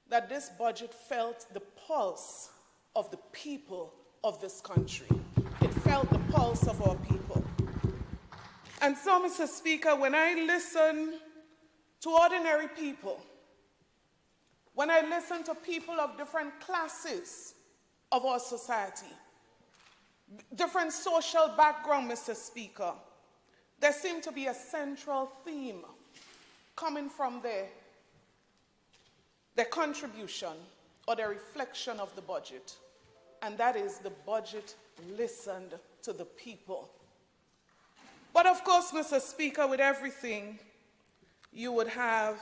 that this budget felt the pulse of the people of this country. It felt the pulse of our people. And so, Mr. Speaker, when I listen to ordinary people, when I listen to people of different classes of our society, different social background, Mr. Speaker, there seems to be a central theme coming from their contribution or their reflection of the budget, and that is the budget listened to the people. But of course, Mr. Speaker, with everything, you would have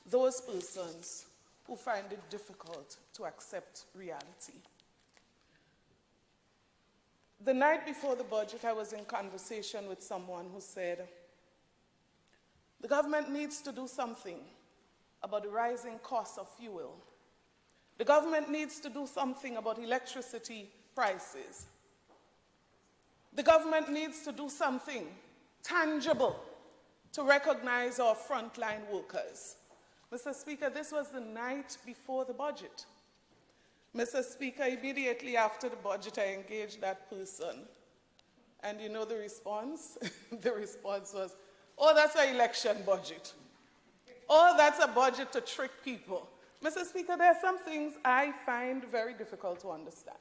those persons who find it difficult to accept reality. The night before the budget, I was in conversation with someone who said, the government needs to do something about the rising cost of fuel. The government needs to do something about electricity prices. The government needs to do something tangible to recognize our frontline workers. Mr. Speaker, this was the night before the budget. Mr. Speaker, immediately after the budget, I engaged that person. And you know the response? The response was, oh, that's an election budget. Oh, that's a budget to trick people. Mr. Speaker, there are some things I find very difficult to understand.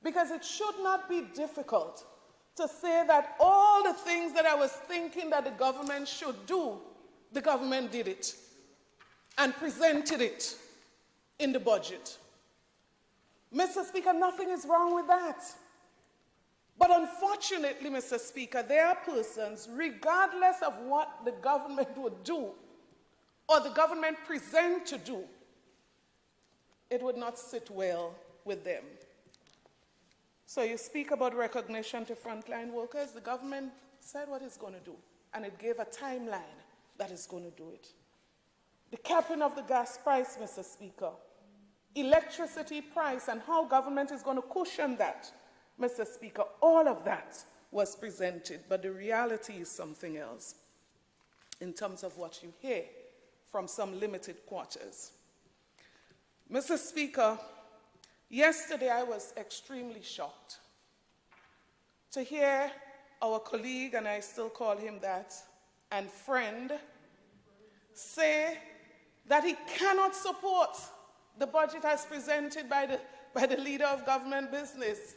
Because it should not be difficult to say that all the things that I was thinking that the government should do, the government did it and presented it in the budget. Mr. Speaker, nothing is wrong with that. But unfortunately, Mr. Speaker, there are persons, regardless of what the government would do or the government present to do, it would not sit well with them. So you speak about recognition to frontline workers. The government said what it's going to do, and it gave a timeline that it's going to do it. The capping of the gas price, Mr. Speaker, electricity price, and how government is going to cushion that, Mr. Speaker, all of that was presented, but the reality is something else in terms of what you hear from some limited quarters. Mr. Speaker, yesterday I was extremely shocked to hear our colleague, and I still call him that, and friend, say that he cannot support the budget as presented by the leader of government business.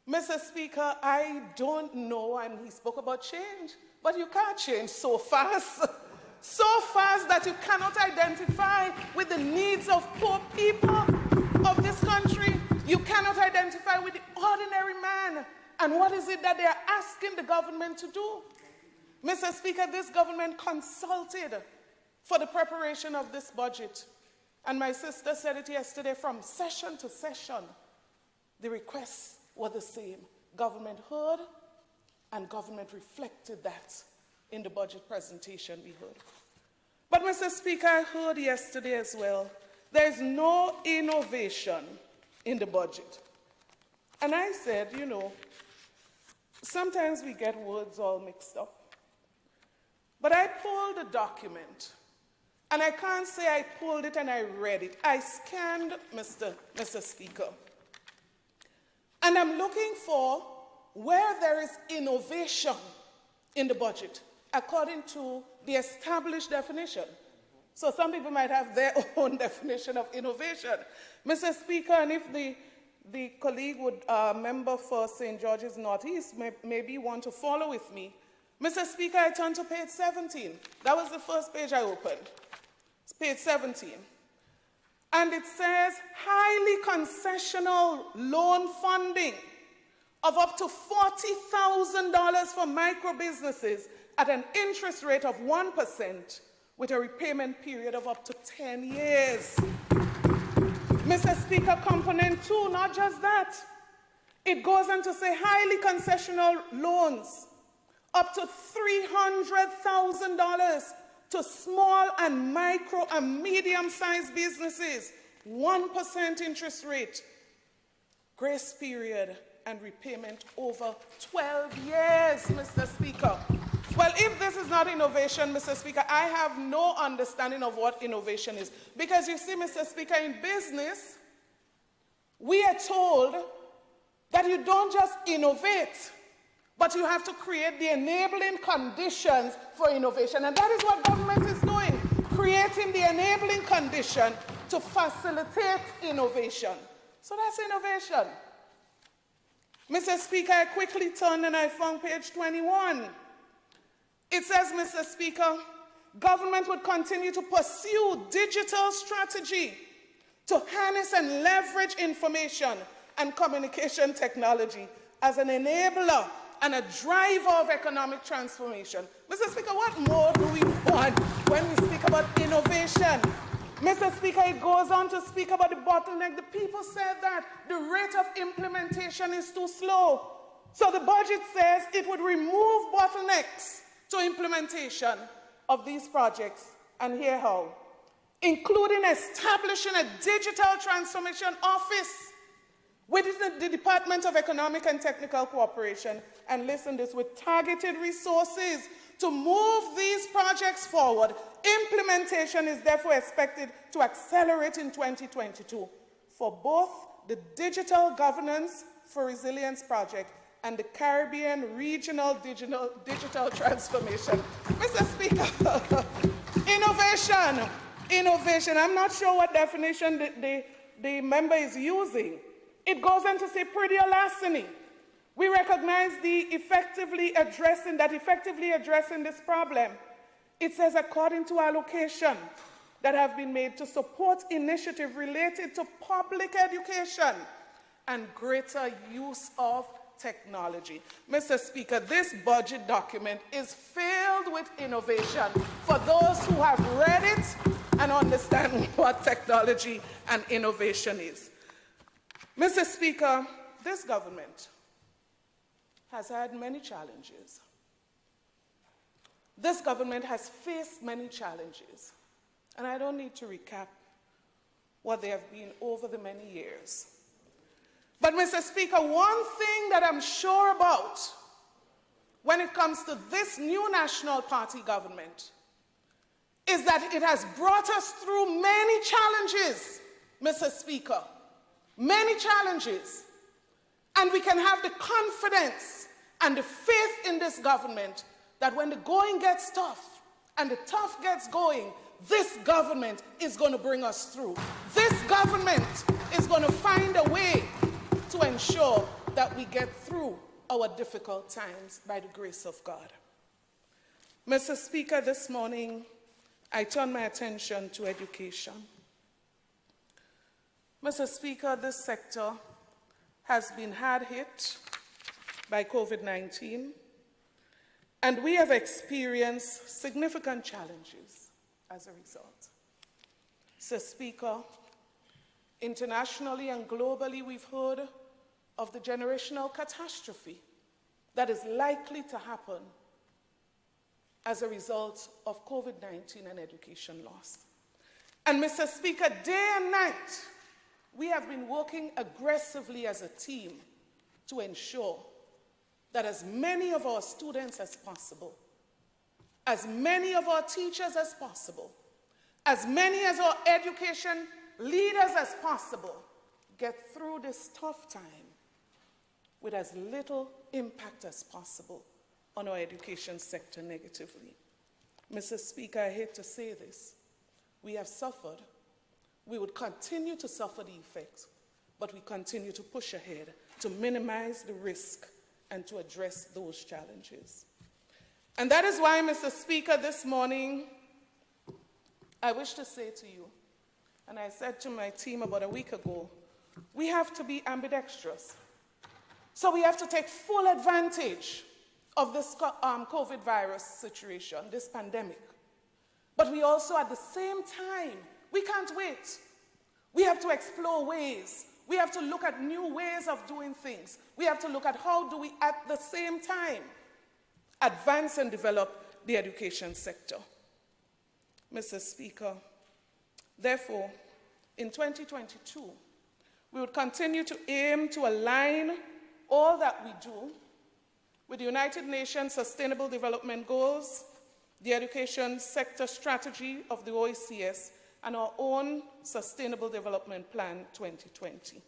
Mr. Speaker, I don't know, and he spoke about change, but you can't change so fast. So fast that you cannot identify with the needs of poor people of this country. You cannot identify with the ordinary man. And what is it that they are asking the government to do? Mr. Speaker, this government consulted for the preparation of this budget. And my sister said it yesterday, from session to session, the requests were the same. Government heard, and government reflected that in the budget presentation we heard. But Mr. Speaker, I heard yesterday as well, there is no innovation in the budget. And I said, you know, sometimes we get words all mixed up. But I pulled the document, and I can't say I pulled it and I read it. I scanned, Mr. Speaker. And I'm looking for where there is innovation in the budget, according to the established definition. So some people might have their own definition of innovation. Mr. Speaker, and if the colleague would, member for St. George's Northeast, maybe want to follow with me. Mr. Speaker, I turned to page 17. That was the first page I opened. It's page 17. And it says, highly concessional loan funding of up to $40,000 for micro businesses at an interest rate of 1% with a repayment period of up to 10 years. Mr. Speaker, component 2, not just that. It goes on to say highly concessional loans up to $300,000 to small and micro and medium-sized businesses, 1% interest rate, grace period, and repayment over 12 years, Mr. Speaker. Well, if this is not innovation, Mr. Speaker, I have no understanding of what innovation is. Because you see, Mr. Speaker, in business, we are told that you don't just innovate, but you have to create the enabling conditions for innovation. And that is what government is doing, creating the enabling condition to facilitate innovation. So that's innovation. Mr. Speaker, I quickly turned and I found page 21. It says, Mr. Speaker, government would continue to pursue digital strategy to harness and leverage information and communication technology as an enabler and a driver of economic transformation. Mr. Speaker, what more do we want when we speak about innovation? Mr. Speaker, it goes on to speak about the bottleneck. The people said that the rate of implementation is too slow. So the budget says it would remove bottlenecks to implementation of these projects, and here how. Including establishing a digital transformation office within the Department of Economic and Technical Cooperation, and listen this, with targeted resources to move these projects forward. Implementation is therefore expected to accelerate in 2022 for both the Digital Governance for Resilience Project and the Caribbean Regional Digital Transformation. Mr. Speaker, innovation. I'm not sure what definition the member is using. It goes on to say pretty larceny. We recognize the effectively addressing this problem. It says according to allocation that have been made to support initiatives related to public education and greater use of technology. Mr. Speaker, this budget document is filled with innovation for those who have read it and understand what technology and innovation is. Mr. Speaker, this government has had many challenges. This government has faced many challenges, and I don't need to recap what they have been over the many years. But, Mr. Speaker, one thing that I'm sure about when it comes to this new National Party government is that it has brought us through many challenges, Mr. Speaker, many challenges. And we can have the confidence and the faith in this government that when the going gets tough and the tough gets going, this government is going to bring us through. This government is going to find a way to ensure that we get through our difficult times by the grace of God. Mr. Speaker, this morning, I turn my attention to education. Mr. Speaker, this sector has been hard hit by COVID-19, and we have experienced significant challenges as a result. Mr. Speaker, internationally and globally, we've heard of the generational catastrophe that is likely to happen as a result of COVID-19 and education loss. And Mr. Speaker, day and night, we have been working aggressively as a team to ensure that as many of our students as possible, as many of our teachers as possible, as many as our education leaders as possible get through this tough time with as little impact as possible on our education sector negatively. Mr. Speaker, I hate to say this. We have suffered. We would continue to suffer the effects, but we continue to push ahead to minimize the risk and to address those challenges. And that is why, Mr. Speaker, this morning, I wish to say to you, and I said to my team about a week ago, we have to be ambidextrous. So we have to take full advantage of this COVID virus situation, this pandemic. But we also, at the same time, we can't wait. We have to explore ways. We have to look at new ways of doing things. We have to look at how do we, at the same time, advance and develop the education sector. Mr. Speaker, therefore, in 2022, we would continue to aim to align all that we do with the United Nations Sustainable Development Goals, the education sector strategy of the OECS, and our own Sustainable Development Plan 2030.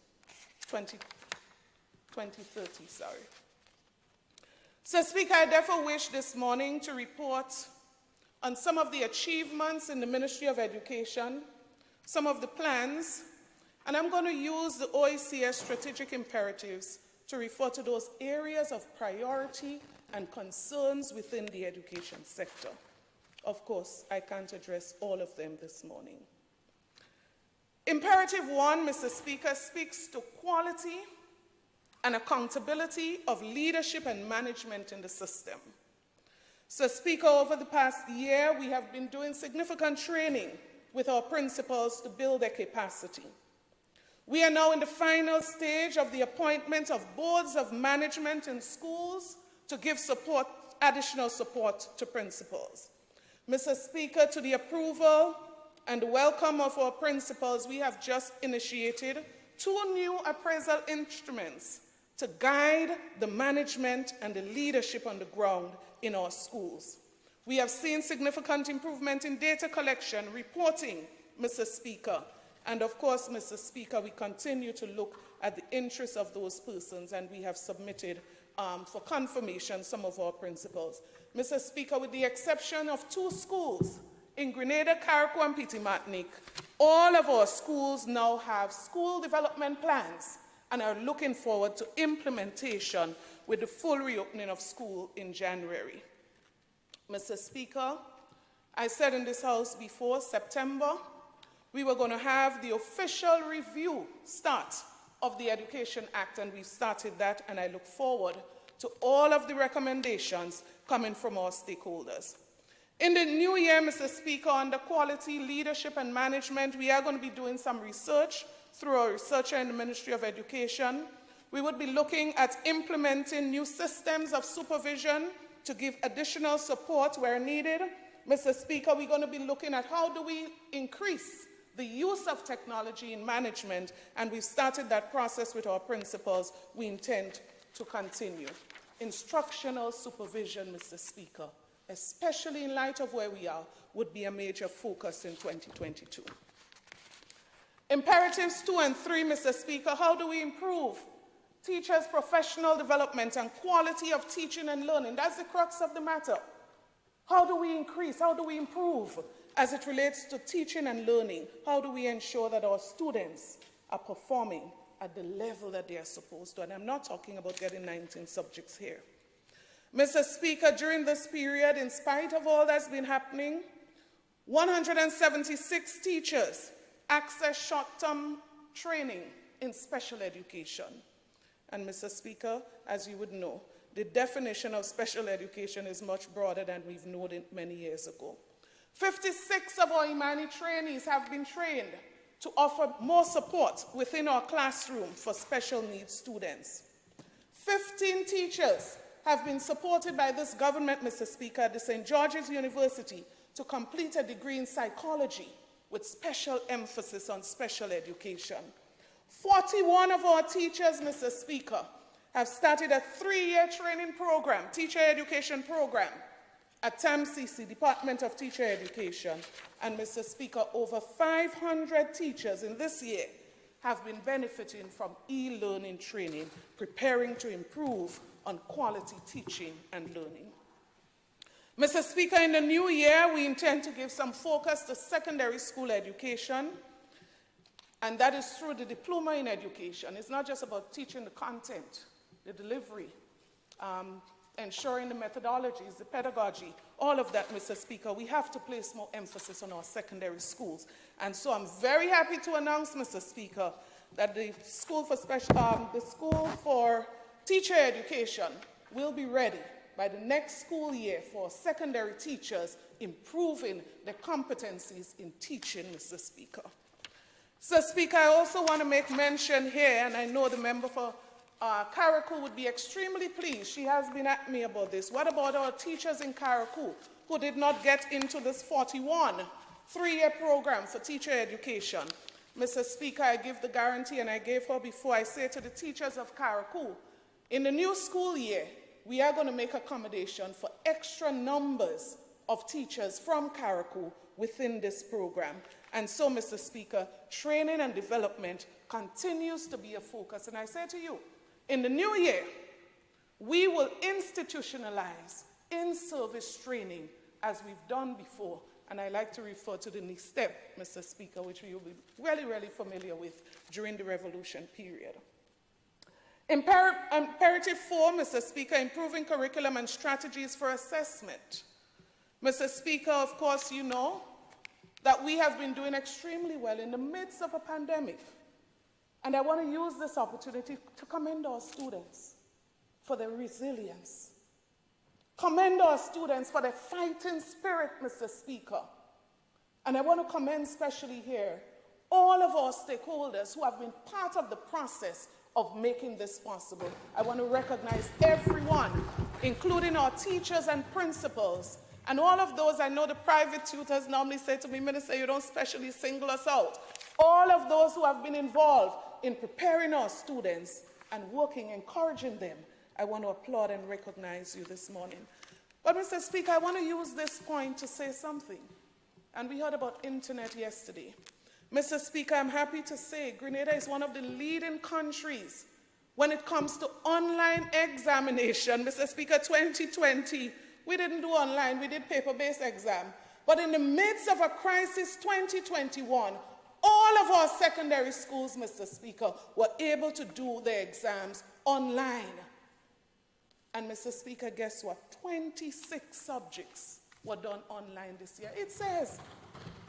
So, Speaker, I therefore wish this morning to report on some of the achievements in the Ministry of Education, some of the plans, and I'm going to use the OECS strategic imperatives to refer to those areas of priority and concerns within the education sector. Of course, I can't address all of them this morning. Imperative 1, Mr. Speaker, speaks to quality and accountability of leadership and management in the system. So, Speaker, over the past year, we have been doing significant training with our principals to build their capacity. We are now in the final stage of the appointment of boards of management in schools to give support, additional support to principals. Mr. Speaker, to the approval and welcome of our principals, we have just initiated 2 new appraisal instruments to guide the management and the leadership on the ground in our schools. We have seen significant improvement in data collection, reporting, Mr. Speaker, and of course, Mr. Speaker, we continue to look at the interests of those persons, and we have submitted for confirmation some of our principals. Mr. Speaker, with the exception of 2 schools in Grenada, Carriacou, and Petit Martinique, all of our schools now have school development plans and are looking forward to implementation with the full reopening of school in January. Mr. Speaker, I said in this House before September, we were going to have the official review start of the Education Act, and we've started that, and I look forward to all of the recommendations coming from our stakeholders. In the new year, Mr. Speaker, under quality, leadership, and management, we are going to be doing some research through our researcher in the Ministry of Education. We would be looking at implementing new systems of supervision to give additional support where needed. Mr. Speaker, we're going to be looking at how do we increase the use of technology in management, and we've started that process with our principals. We intend to continue. Instructional supervision, Mr. Speaker, especially in light of where we are, would be a major focus in 2022. Imperatives 2 and 3, Mr. Speaker, how do we improve teachers' professional development and quality of teaching and learning? That's the crux of the matter. How do we increase, how do we improve as it relates to teaching and learning? How do we ensure that our students are performing at the level that they are supposed to? And I'm not talking about getting 19 subjects here. Mr. Speaker, during this period, in spite of all that's been happening, 176 teachers access short-term training in special education. And Mr. Speaker, as you would know, the definition of special education is much broader than we've known it many years ago. 56 of our Imani trainees have been trained to offer more support within our classroom for special needs students. 15 teachers have been supported by this government, Mr. Speaker, at the St. George's University to complete a degree in psychology with special emphasis on special education. 41 of our teachers, Mr. Speaker, have started a 3-year training program, teacher education program, at TAMCC, Department of Teacher Education. And Mr. Speaker, over 500 teachers in this year have been benefiting from e-learning training, preparing to improve on quality teaching and learning. Mr. Speaker, in the new year, we intend to give some focus to secondary school education, and that is through the diploma in education. It's not just about teaching the content, the delivery, ensuring the methodologies, the pedagogy, all of that, Mr. Speaker. We have to place more emphasis on our secondary schools. And so I'm very happy to announce, Mr. Speaker, that the School for Teacher Education will be ready by the next school year for secondary teachers improving their competencies in teaching, Mr. Speaker. So, Speaker, I also want to make mention here, and I know the member for Carriacou would be extremely pleased. She has been at me about this. What about our teachers in Carriacou who did not get into this 41 3-year program for teacher education? Mr. Speaker, I give the guarantee, and I gave her before, I say to the teachers of Carriacou, in the new school year, we are going to make accommodation for extra numbers of teachers from Carriacou within this program. And so, Mr. Speaker, training and development continues to be a focus. And I say to you, in the new year, we will institutionalize in-service training as we've done before. And I like to refer to the next step, Mr. Speaker, which we will be really, really familiar with during the revolution period. Imperative 4, Mr. Speaker, improving curriculum and strategies for assessment. Mr. Speaker, of course, you know that we have been doing extremely well in the midst of a pandemic. And I want to use this opportunity to commend our students for their resilience. Commend our students for their fighting spirit, Mr. Speaker. And I want to commend especially here all of our stakeholders who have been part of the process of making this possible. I want to recognize everyone, including our teachers and principals, and all of those. I know the private tutors normally say to me, Minister, you don't specially single us out. All of those who have been involved in preparing our students and working, encouraging them, I want to applaud and recognize you this morning. But, Mr. Speaker, I want to use this point to say something. And we heard about internet yesterday. Mr. Speaker, I'm happy to say Grenada is one of the leading countries when it comes to online examination. Mr. Speaker, 2020, we didn't do online, we did paper-based exam. But in the midst of a crisis, 2021, all of our secondary schools, Mr. Speaker, were able to do their exams online. And, Mr. Speaker, guess what? 26 subjects were done online this year. It says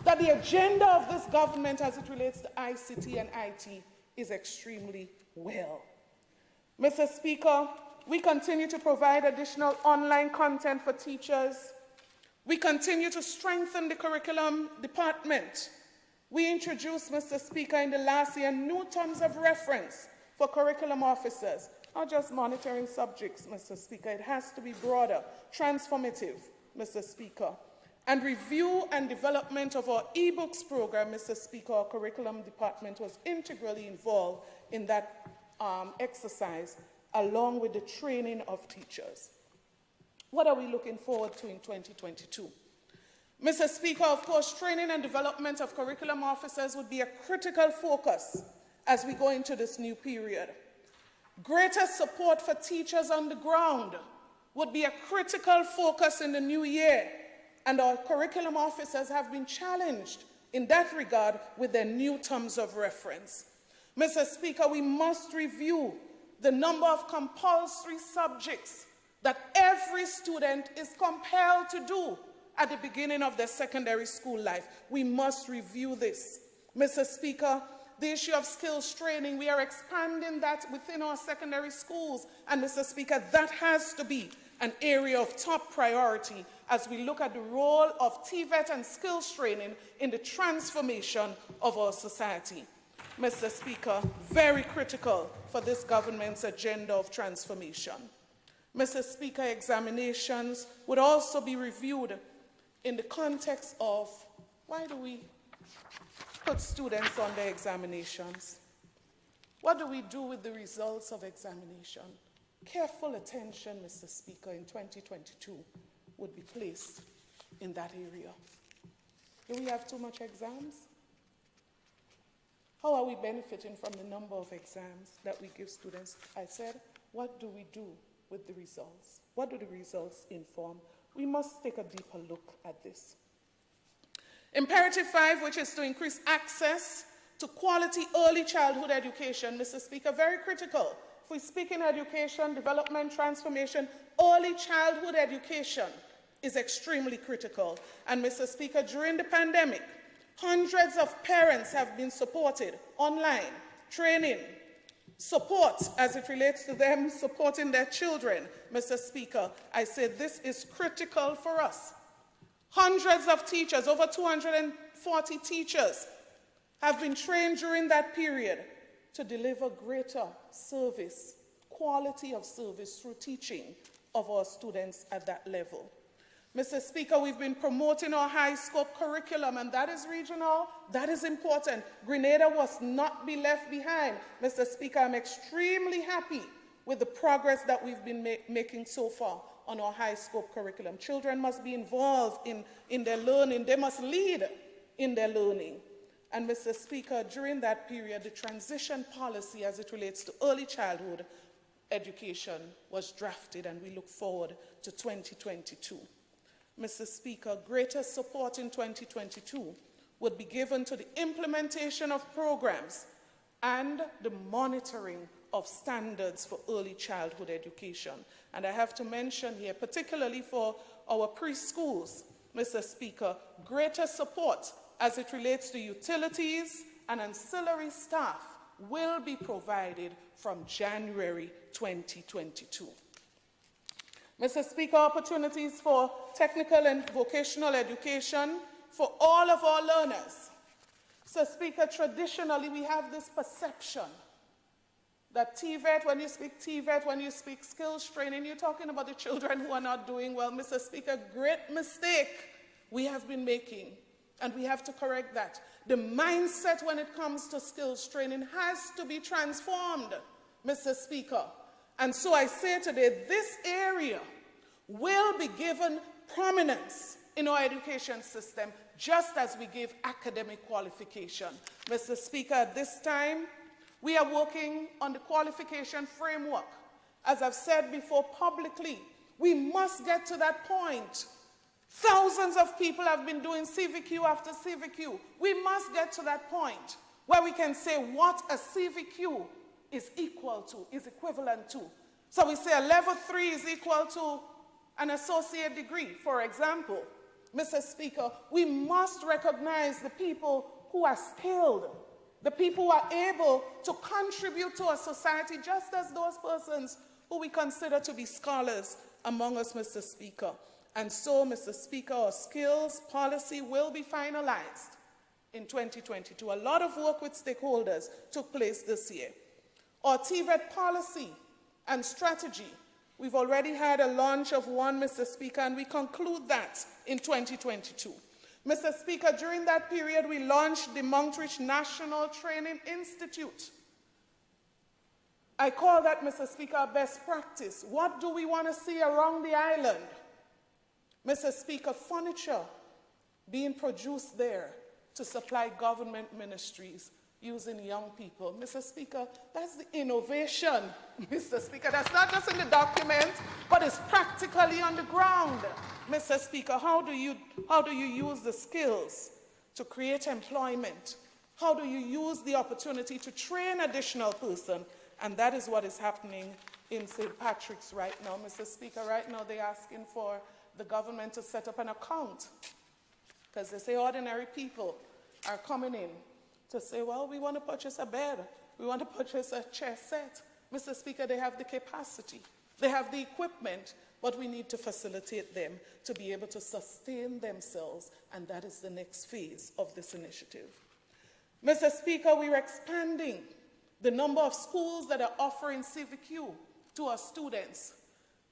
that the agenda of this government as it relates to ICT and IT is extremely well. Mr. Speaker, we continue to provide additional online content for teachers. We continue to strengthen the curriculum department. We introduced, Mr. Speaker, in the last year, new terms of reference for curriculum officers. Not just monitoring subjects, Mr. Speaker. It has to be broader, transformative, Mr. Speaker. And review and development of our e-books program, Mr. Speaker, our curriculum department was integrally involved in that exercise, along with the training of teachers. What are we looking forward to in 2022? Mr. Speaker, of course, training and development of curriculum officers would be a critical focus as we go into this new period. Greater support for teachers on the ground would be a critical focus in the new year, and our curriculum officers have been challenged in that regard with their new terms of reference. Mr. Speaker, we must review the number of compulsory subjects that every student is compelled to do at the beginning of their secondary school life. We must review this. Mr. Speaker, the issue of skills training, we are expanding that within our secondary schools. And, Mr. Speaker, that has to be an area of top priority as we look at the role of TVET and skills training in the transformation of our society. Mr. Speaker, very critical for this government's agenda of transformation. Mr. Speaker, examinations would also be reviewed in the context of why do we put students on their examinations? What do we do with the results of examination? Careful attention, Mr. Speaker, in 2022 would be placed in that area. Do we have too much exams? How are we benefiting from the number of exams that we give students? I said, what do we do with the results? What do the results inform? We must take a deeper look at this. Imperative 5, which is to increase access to quality early childhood education, Mr. Speaker, very critical. If we speak in education, development, transformation, early childhood education is extremely critical. And, Mr. Speaker, during the pandemic, hundreds of parents have been supported online, training, support as it relates to them supporting their children. Mr. Speaker, I say this is critical for us. Hundreds of teachers, over 240 teachers, have been trained during that period to deliver greater service, quality of service through teaching of our students at that level. Mr. Speaker, we've been promoting our high-scope curriculum, and that is regional, that is important. Grenada must not be left behind. Mr. Speaker, I'm extremely happy with the progress that we've been making so far on our high-scope curriculum. Children must be involved in their learning. They must lead in their learning. And Mr. Speaker, during that period, the transition policy as it relates to early childhood education was drafted, and we look forward to 2022. Mr. Speaker, greater support in 2022 would be given to the implementation of programs and the monitoring of standards for early childhood education. And I have to mention here, particularly for our preschools, Mr. Speaker, greater support as it relates to utilities and ancillary staff will be provided from January 2022. Mr. Speaker, opportunities for technical and vocational education for all of our learners. Mr. Speaker, traditionally we have this perception that TVET, when you speak TVET, when you speak skills training, you're talking about the children who are not doing well. Mr. Speaker, great mistake we have been making, and we have to correct that. The mindset when it comes to skills training has to be transformed, Mr. Speaker. And so I say today, this area will be given prominence in our education system, just as we give academic qualification. Mr. Speaker, at this time, we are working on the qualification framework. As I've said before publicly, we must get to that point. Thousands of people have been doing CVQ after CVQ. We must get to that point where we can say what a CVQ is equal to, is equivalent to. So we say a level 3 is equal to an associate degree, for example. Mr. Speaker, we must recognize the people who are skilled, the people who are able to contribute to our society, just as those persons who we consider to be scholars among us, Mr. Speaker. And so, Mr. Speaker, our skills policy will be finalized in 2022. A lot of work with stakeholders took place this year. Our TVET policy and strategy, we've already had a launch of one, Mr. Speaker, and we conclude that in 2022. Mr. Speaker, during that period, we launched the Monkridge National Training Institute. I call that, Mr. Speaker, a best practice. What do we want to see around the island? Mr. Speaker, furniture being produced there to supply government ministries using young people. Mr. Speaker, that's the innovation, Mr. Speaker. That's not just in the document, but it's practically on the ground. Mr. Speaker, how do you use the skills to create employment? How do you use the opportunity to train additional person? And that is what is happening in St. Patrick's right now. Mr. Speaker, right now they're asking for the government to set up an account, because they say ordinary people are coming in to say, well, we want to purchase a bed, we want to purchase a chair set. Mr. Speaker, they have the capacity, they have the equipment, but we need to facilitate them to be able to sustain themselves, and that is the next phase of this initiative. Mr. Speaker, we're expanding the number of schools that are offering CVQ to our students.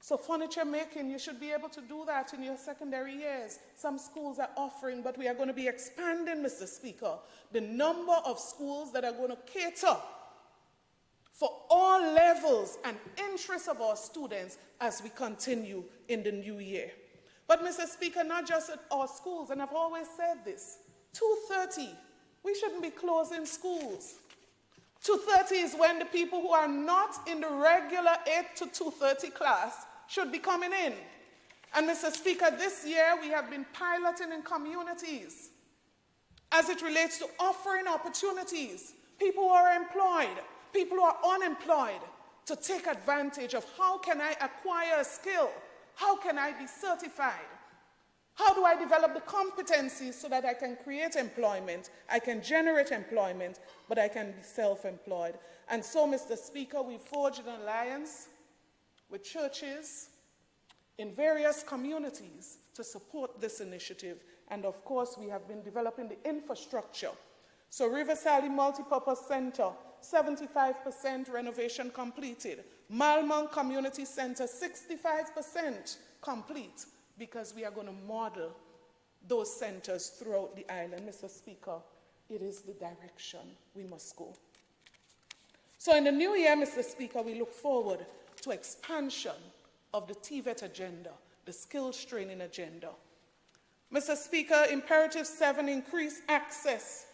So furniture making, you should be able to do that in your secondary years. Some schools are offering, but we are going to be expanding, Mr. Speaker, the number of schools that are going to cater for all levels and interests of our students as we continue in the new year. But, Mr. Speaker, not just at our schools, and I've always said this, 2:30, we shouldn't be closing schools. 2:30 is when the people who are not in the regular 8 to 2:30 class should be coming in. And Mr. Speaker, this year we have been piloting in communities as it relates to offering opportunities, people who are employed, people who are unemployed, to take advantage of how can I acquire a skill, how can I be certified, how do I develop the competencies so that I can create employment, I can generate employment, but I can be self-employed. And so, Mr. Speaker, we forged an alliance with churches in various communities to support this initiative. And of course, we have been developing the infrastructure. So River Sally Multipurpose Center, 75% renovation completed. Malmont Community Center, 65% complete, because we are going to model those centers throughout the island. Mr. Speaker, it is the direction we must go. So in the new year, Mr. Speaker, we look forward to expansion of the TVET agenda, the skills training agenda. Mr. Speaker, Imperative 7, increase access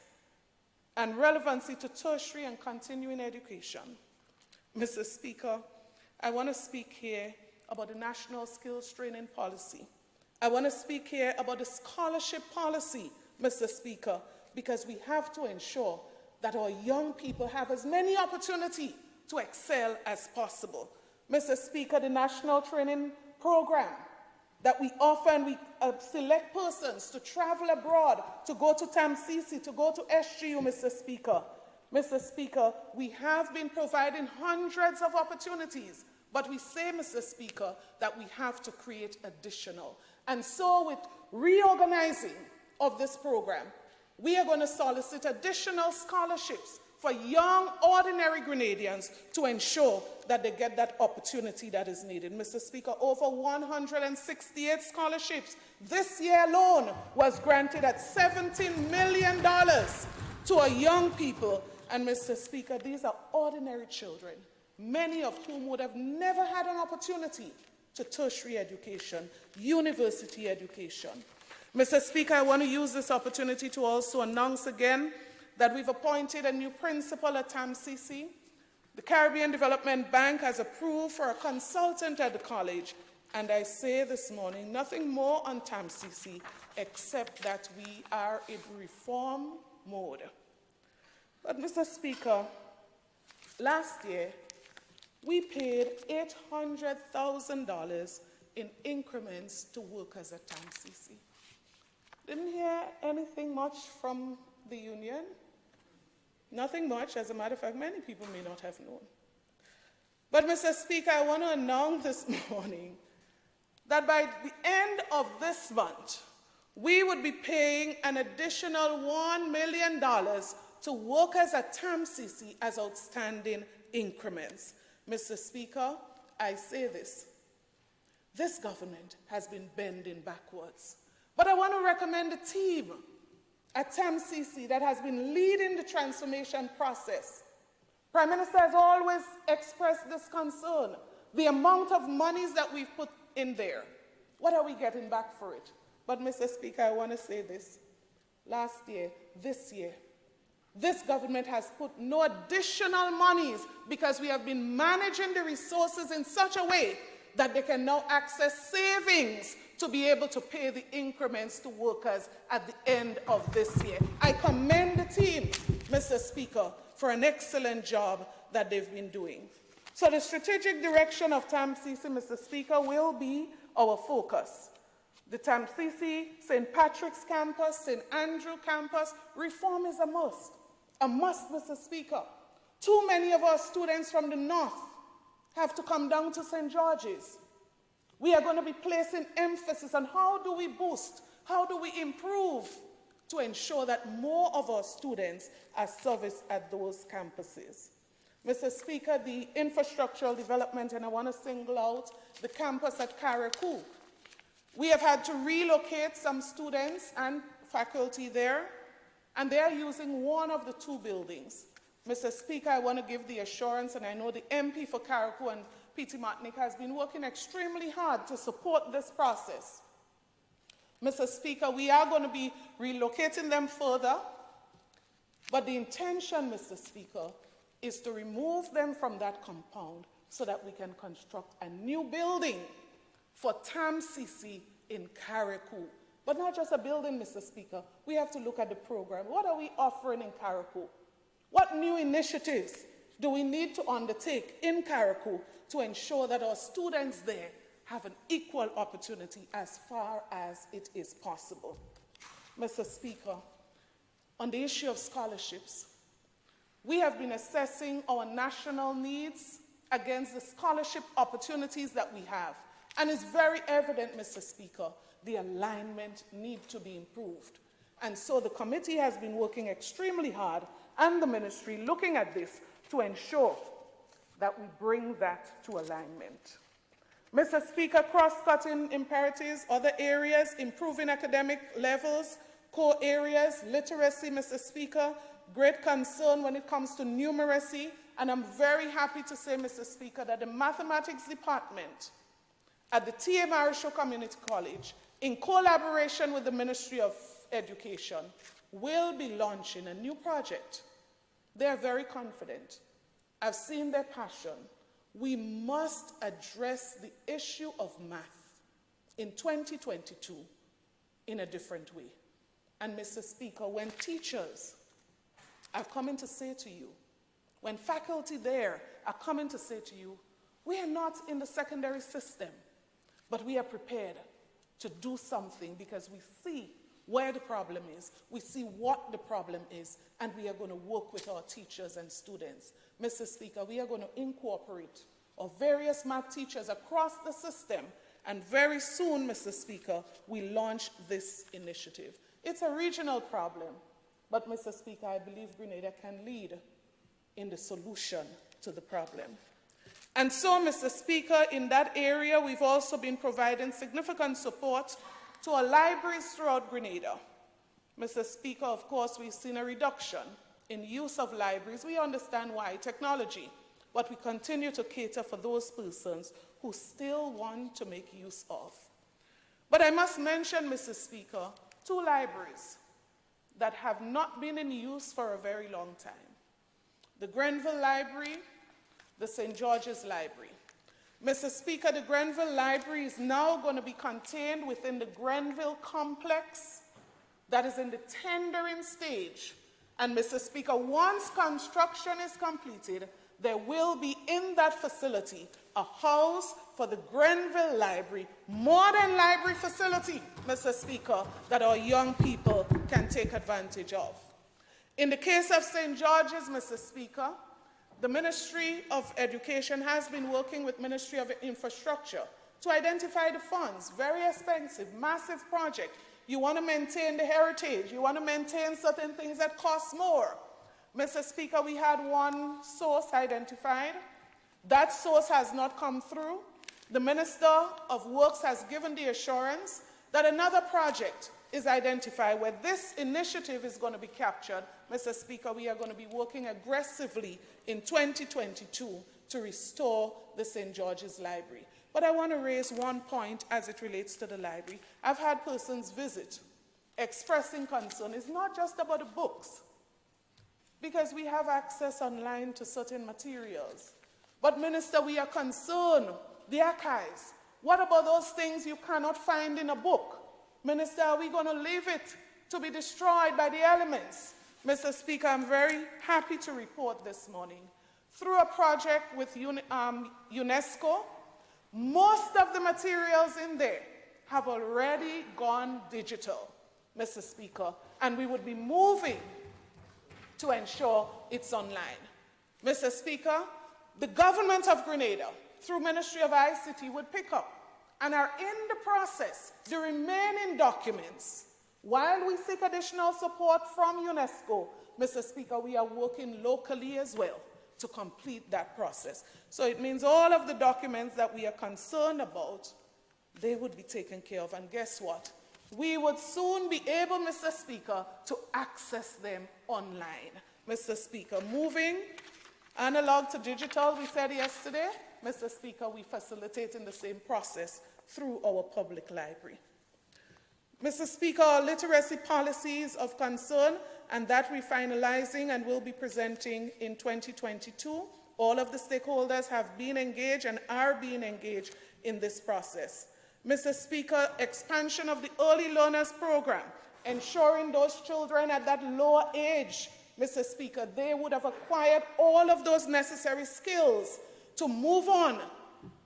and relevancy to tertiary and continuing education. Mr. Speaker, I want to speak here about the National Skills Training Policy. I want to speak here about the scholarship policy, Mr. Speaker, because we have to ensure that our young people have as many opportunities to excel as possible. Mr. Speaker, the National Training Program that we offer, and we select persons to travel abroad, to go to TAMCC, to go to SGU, Mr. Speaker. Mr. Speaker, we have been providing hundreds of opportunities, but we say, Mr. Speaker, that we have to create additional. And so with reorganizing of this program, we are going to solicit additional scholarships for young, ordinary Grenadians to ensure that they get that opportunity that is needed. Mr. Speaker, over 168 scholarships this year alone was granted at $17 million to our young people. And Mr. Speaker, these are ordinary children, many of whom would have never had an opportunity to tertiary education, university education. Mr. Speaker, I want to use this opportunity to also announce again that we've appointed a new principal at TAMCC. The Caribbean Development Bank has approved for a consultant at the college, and I say this morning, nothing more on TAMCC except that we are in reform mode. But Mr. Speaker, last year, we paid $800,000 in increments to workers at TAMCC. Didn't hear anything much from the union. Nothing much. As a matter of fact, many people may not have known. But, Mr. Speaker, I want to announce this morning that by the end of this month, we would be paying an additional $1 million to workers at TAMCC as outstanding increments. Mr. Speaker, I say this. This government has been bending backwards. But I want to recommend the team at TAMCC that has been leading the transformation process. Prime Minister has always expressed this concern. The amount of monies that we've put in there, what are we getting back for it? But Mr. Speaker, I want to say this. Last year, this year, this government has put no additional monies because we have been managing the resources in such a way that they can now access savings to be able to pay the increments to workers at the end of this year. I commend the team, Mr. Speaker, for an excellent job that they've been doing. So the strategic direction of TAMCC, Mr. Speaker, will be our focus. The TAMCC, St. Patrick's campus, St. Andrew campus, reform is a must. A must, Mr. Speaker. Too many of our students from the north have to come down to St. George's. We are going to be placing emphasis on how do we boost, how do we improve to ensure that more of our students are serviced at those campuses. Mr. Speaker, the infrastructural development, and I want to single out the campus at Carriacou. We have had to relocate some students and faculty there, and they are using one of the two buildings. Mr. Speaker, I want to give the assurance, and I know the MP for Carriacou and P.T. Martinique has been working extremely hard to support this process. Mr. Speaker, we are going to be relocating them further, but the intention, Mr. Speaker, is to remove them from that compound so that we can construct a new building for TAMCC in Carriacou. But not just a building, Mr. Speaker. We have to look at the program. What are we offering in Carriacou? What new initiatives do we need to undertake in Carriacou to ensure that our students there have an equal opportunity as far as it is possible? Mr. Speaker, on the issue of scholarships, we have been assessing our national needs against the scholarship opportunities that we have. And it's very evident, Mr. Speaker, the alignment needs to be improved. And so the committee has been working extremely hard, and the ministry looking at this to ensure that we bring that to alignment. Mr. Speaker, cross-cutting imperatives, other areas, improving academic levels, core areas, literacy, Mr. Speaker, great concern when it comes to numeracy, and I'm very happy to say, Mr. Speaker, that the mathematics department at the T.A. Marisho Community College, in collaboration with the Ministry of Education, will be launching a new project. They are very confident. I've seen their passion. We must address the issue of math in 2022 in a different way. And Mr. Speaker, when teachers are coming to say to you, when faculty there are coming to say to you, we are not in the secondary system, but we are prepared to do something because we see where the problem is, we see what the problem is, and we are going to work with our teachers and students. Mr. Speaker, we are going to incorporate our various math teachers across the system, and very soon, Mr. Speaker, we launch this initiative. It's a regional problem, but Mr. Speaker, I believe Grenada can lead in the solution to the problem. And so, Mr. Speaker, in that area, we've also been providing significant support to our libraries throughout Grenada. Mr. Speaker, of course, we've seen a reduction in use of libraries. We understand why, technology, but we continue to cater for those persons who still want to make use of. But I must mention, Mr. Speaker, two libraries that have not been in use for a very long time. The Grenville Library, the St. George's Library. Mr. Speaker, the Grenville Library is now going to be contained within the Grenville complex that is in the tendering stage. And Mr. Speaker, once construction is completed, there will be in that facility a house for the Grenville Library, modern library facility, Mr. Speaker, that our young people can take advantage of. In the case of St. George's, Mr. Speaker, the Ministry of Education has been working with Ministry of Infrastructure to identify the funds. Very expensive, massive project. You want to maintain the heritage. You want to maintain certain things that cost more. Mr. Speaker, we had one source identified. That source has not come through. The Minister of Works has given the assurance that another project is identified where this initiative is going to be captured. Mr. Speaker, we are going to be working aggressively in 2022 to restore the St. George's Library. But I want to raise one point as it relates to the library. I've had persons visit expressing concern. It's not just about the books, because we have access online to certain materials. But, Minister, we are concerned, the archives. What about those things you cannot find in a book? Minister, are we going to leave it to be destroyed by the elements? Mr. Speaker, I'm very happy to report this morning, through a project with UNESCO, most of the materials in there have already gone digital, Mr. Speaker, and we would be moving to ensure it's online. Mr. Speaker, the government of Grenada, through Ministry of ICT, would pick up and are in the process, the remaining documents. While we seek additional support from UNESCO, Mr. Speaker, we are working locally as well to complete that process. So it means all of the documents that we are concerned about, they would be taken care of. And guess what? We would soon be able, Mr. Speaker, to access them online. Mr. Speaker, moving analog to digital, we said yesterday, Mr. Speaker, we facilitate in the same process through our public library. Mr. Speaker, our literacy policies of concern, and that we're finalizing and will be presenting in 2022. All of the stakeholders have been engaged and are being engaged in this process. Mr. Speaker, expansion of the Early Learners Program, ensuring those children at that lower age, Mr. Speaker, they would have acquired all of those necessary skills to move on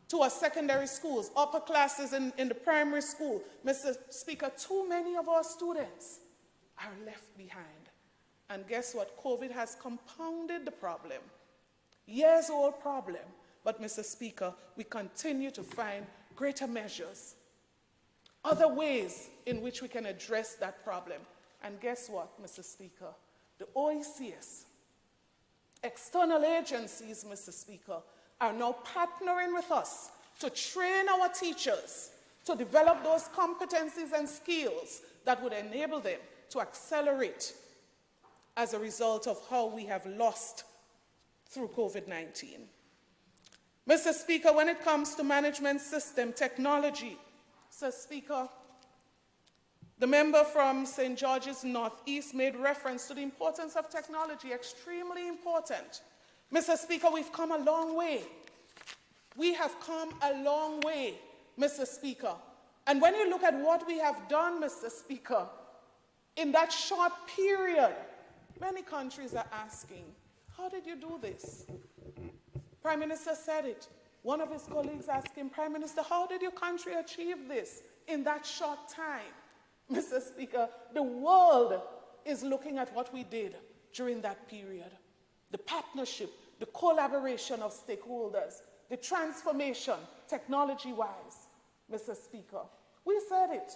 to our secondary schools, upper classes in the primary school. Mr. Speaker, too many of our students are left behind. And guess what? COVID has compounded the problem. Years-old problem. But, Mr. Speaker, we continue to find greater measures, other ways in which we can address that problem. And guess what, Mr. Speaker? The OECS, external agencies, Mr. Speaker, are now partnering with us to train our teachers to develop those competencies and skills that would enable them to accelerate as a result of how we have lost through COVID-19. Mr. Speaker, when it comes to management system technology, Mr. Speaker, the member from St. George's Northeast made reference to the importance of technology, extremely important. Mr. Speaker, we've come a long way. We have come a long way, Mr. Speaker. And when you look at what we have done, Mr. Speaker, in that short period, many countries are asking, how did you do this? Prime Minister said it. One of his colleagues asked him, Prime Minister, how did your country achieve this in that short time? Mr. Speaker, the world is looking at what we did during that period. The partnership, the collaboration of stakeholders, the transformation, technology-wise, Mr. Speaker. We said it,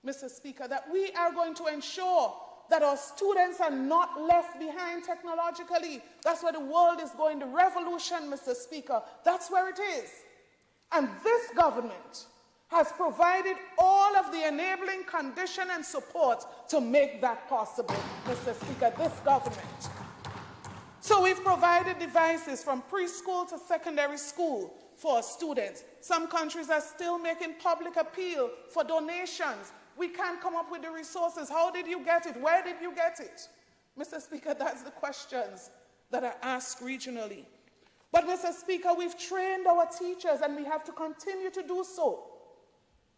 Mr. Speaker, that we are going to ensure that our students are not left behind technologically. That's where the world is going, the revolution, Mr. Speaker. That's where it is. And this government has provided all of the enabling condition and support to make that possible, Mr. Speaker, this government. So we've provided devices from preschool to secondary school for our students. Some countries are still making public appeal for donations. We can't come up with the resources. How did you get it? Where did you get it? Mr. Speaker, that's the questions that are asked regionally. But Mr. Speaker, we've trained our teachers and we have to continue to do so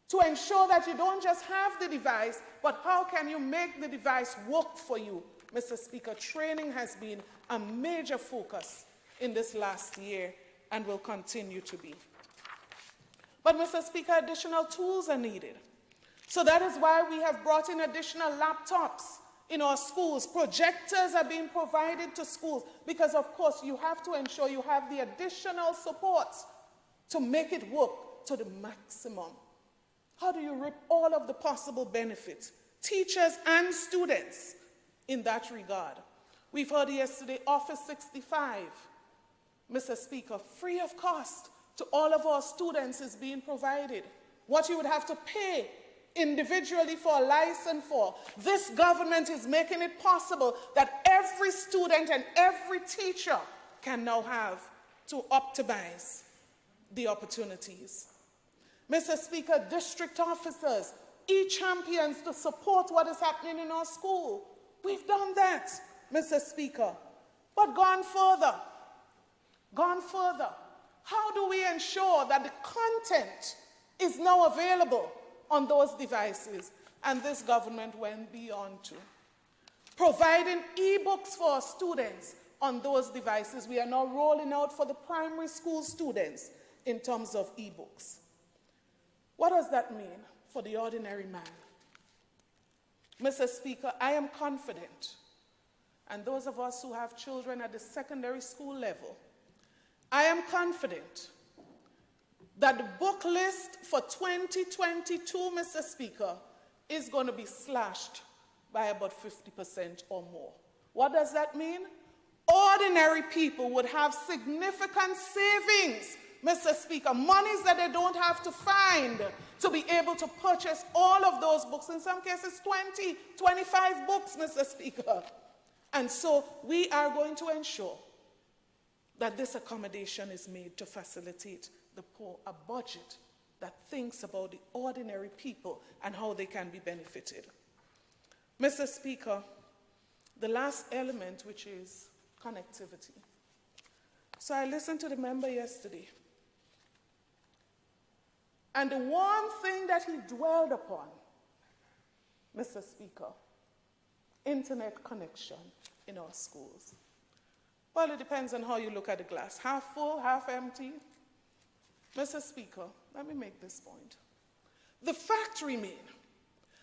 to ensure that you don't just have the device, but how can you make the device work for you? Mr. Speaker, training has been a major focus in this last year and will continue to be. But Mr. Speaker, additional tools are needed. So that is why we have brought in additional laptops in our schools. Projectors are being provided to schools because, of course, you have to ensure you have the additional support to make it work to the maximum. How do you reap all of the possible benefits, teachers and students, in that regard? We've heard yesterday, Office 65, Mr. Speaker, free of cost to all of our students is being provided. What you would have to pay individually for a license for, this government is making it possible that every student and every teacher can now have to optimize the opportunities. Mr. Speaker, district officers, e-champions to support what is happening in our school. We've done that, Mr. Speaker. But gone further. How do we ensure that the content is now available on those devices? And this government went beyond to providing e-books for our students on those devices. We are now rolling out for the primary school students in terms of e-books. What does that mean for the ordinary man? Mr. Speaker, I am confident, and those of us who have children at the secondary school level, I am confident that the book list for 2022, Mr. Speaker, is going to be slashed by about 50% or more. What does that mean? Ordinary people would have significant savings, Mr. Speaker, monies that they don't have to find to be able to purchase all of those books, in some cases 20, 25 books, Mr. Speaker. And so we are going to ensure that this accommodation is made to facilitate the poor, a budget that thinks about the ordinary people and how they can be benefited. Mr. Speaker, the last element, which is connectivity. So I listened to the member yesterday, and the one thing that he dwelled upon, Mr. Speaker, internet connection in our schools. Well, it depends on how you look at the glass, half full, half empty. Mr. Speaker, let me make this point. The fact remains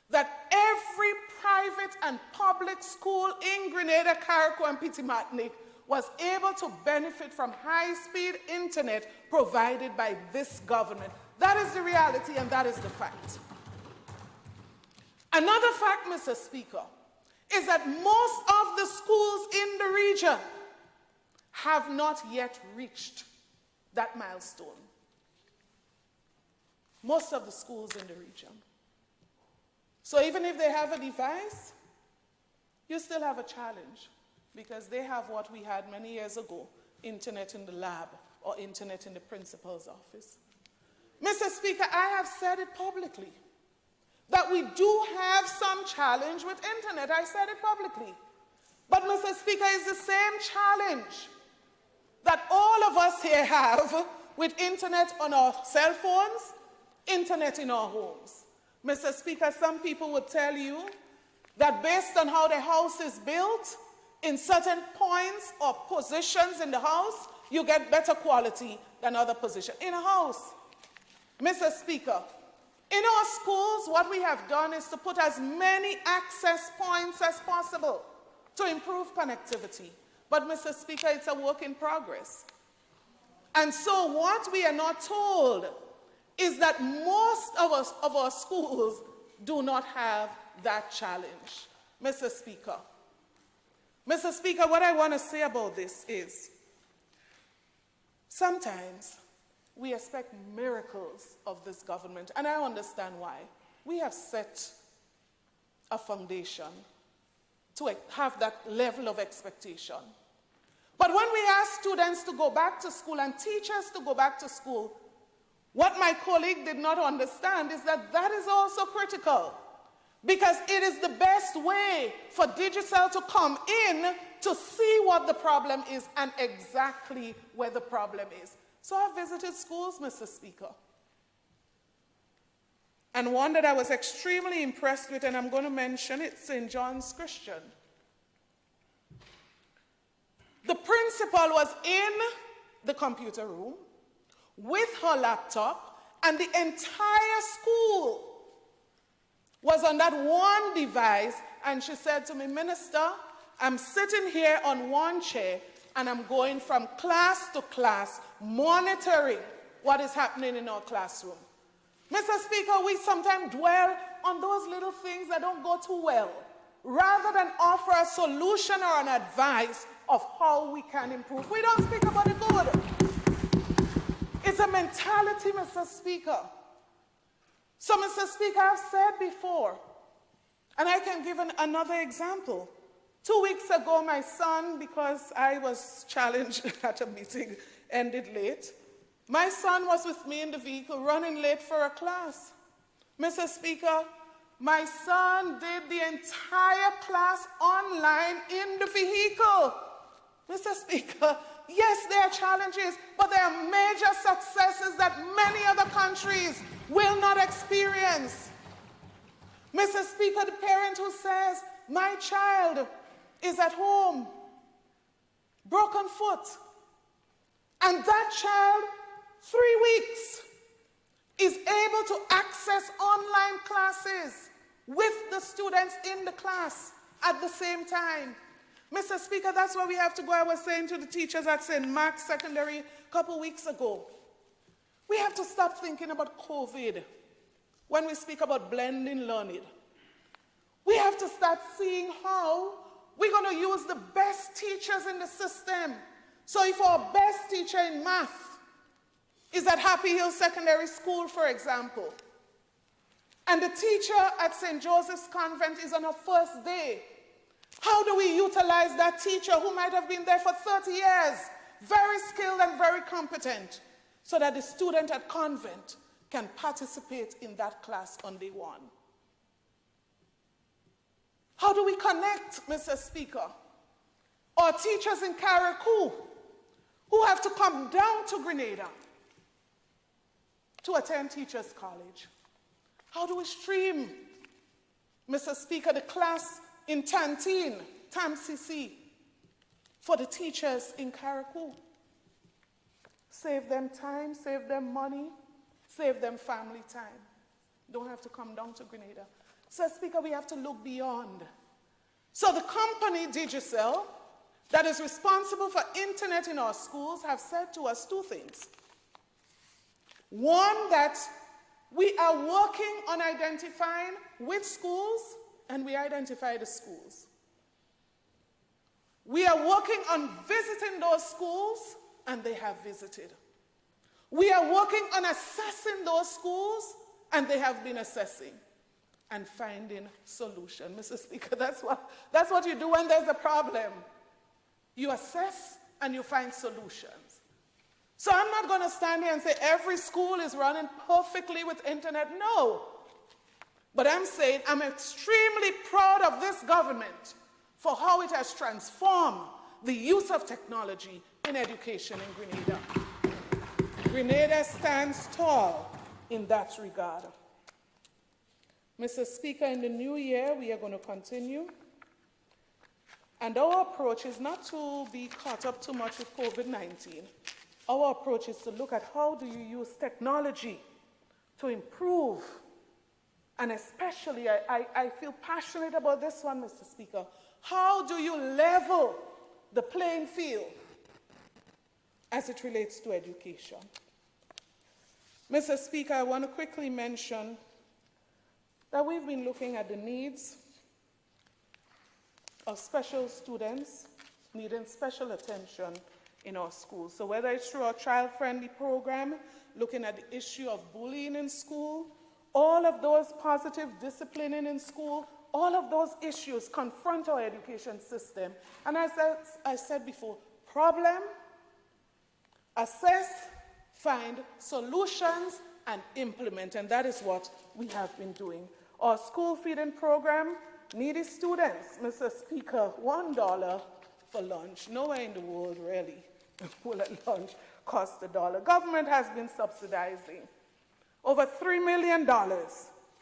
that every private and public school in Grenada, Carriacou, and Petit Martinique was able to benefit from high-speed internet provided by this government. That is the reality, and that is the fact. Another fact, Mr. Speaker, is that most of the schools in the region have not yet reached that milestone. Most of the schools in the region. So even if they have a device, you still have a challenge because they have what we had many years ago, internet in the lab or internet in the principal's office. Mr. Speaker, I have said it publicly that we do have some challenge with internet. I said it publicly. But Mr. Speaker, it's the same challenge that all of us here have with internet on our cell phones, internet in our homes. Mr. Speaker, some people would tell you that based on how the house is built, in certain points or positions in the house, you get better quality than other positions in a house. Mr. Speaker, in our schools, what we have done is to put as many access points as possible to improve connectivity. But, Mr. Speaker, it's a work in progress. And so what we are not told is that most of our schools do not have that challenge. Mr. Speaker, what I want to say about this is sometimes we expect miracles of this government, and I understand why. We have set a foundation to have that level of expectation. But when we ask students to go back to school and teachers to go back to school, what my colleague did not understand is that that is also critical, because it is the best way for digital to come in to see what the problem is and exactly where the problem is. So I visited schools, Mr. Speaker. And one that I was extremely impressed with, and I'm going to mention it, St. John's Christian. The principal was in the computer room with her laptop, and the entire school was on that one device, and she said to me, Minister, I'm sitting here on one chair, and I'm going from class to class, monitoring what is happening in our classroom. Mr. Speaker, we sometimes dwell on those little things that don't go too well, rather than offer a solution or an advice of how we can improve. We don't speak about the good. It's a mentality, Mr. Speaker. So, Mr. Speaker, I've said before, and I can give another example. 2 weeks ago, my son, because I was challenged at a meeting, ended late. My son was with me in the vehicle, running late for a class. Mr. Speaker, my son did the entire class online in the vehicle. Mr. Speaker, yes, there are challenges, but there are major successes that many other countries will not experience. Mr. Speaker, the parent who says, my child is at home, broken foot, and that child, 3 weeks, is able to access online classes with the students in the class at the same time. Mr. Speaker, that's where we have to go. I was saying to the teachers at St. Mark's Secondary a couple weeks ago, we have to stop thinking about COVID when we speak about blended learning. We have to start seeing how we're going to use the best teachers in the system. So if our best teacher in math is at Happy Hill Secondary School, for example, and the teacher at St. Joseph's Convent is on her first day, how do we utilize that teacher who might have been there for 30 years, very skilled and very competent, so that the student at convent can participate in that class on day one? How do we connect, Mr. Speaker, our teachers in Carriacou who have to come down to Grenada to attend Teachers College? How do we stream, Mr. Speaker, the class in Tantine, TAMCC, for the teachers in Carriacou? Save them time, save them money, save them family time. Don't have to come down to Grenada. So, Speaker, we have to look beyond. So the company Digicel, that is responsible for internet in our schools, have said to us two things. One, that we are working on identifying which schools, and we identify the schools. We are working on visiting those schools, and they have visited. We are working on assessing those schools, and they have been assessing. and finding solution. Mr. Speaker, that's what you do when there's a problem. You assess and you find solutions. So I'm not going to stand here and say every school is running perfectly with internet. No. But I'm saying I'm extremely proud of this government for how it has transformed the use of technology in education in Grenada. Grenada stands tall in that regard. Mr. Speaker, in the new year, we are going to continue. And our approach is not to be caught up too much with COVID-19. Our approach is to look at how do you use technology to improve. And especially, I feel passionate about this one, Mr. Speaker. How do you level the playing field as it relates to education? Mr. Speaker, I want to quickly mention that we've been looking at the needs of special students needing special attention in our schools. So whether it's through our child-friendly program, looking at the issue of bullying in school, all of those positive disciplining in school, all of those issues confront our education system. And as I said before, problem, assess, find solutions, and implement. And that is what we have been doing. Our school feeding program, needy students, Mr. Speaker, $1 for lunch. Nowhere in the world, really, will a lunch cost $1. Government has been subsidizing over $3 million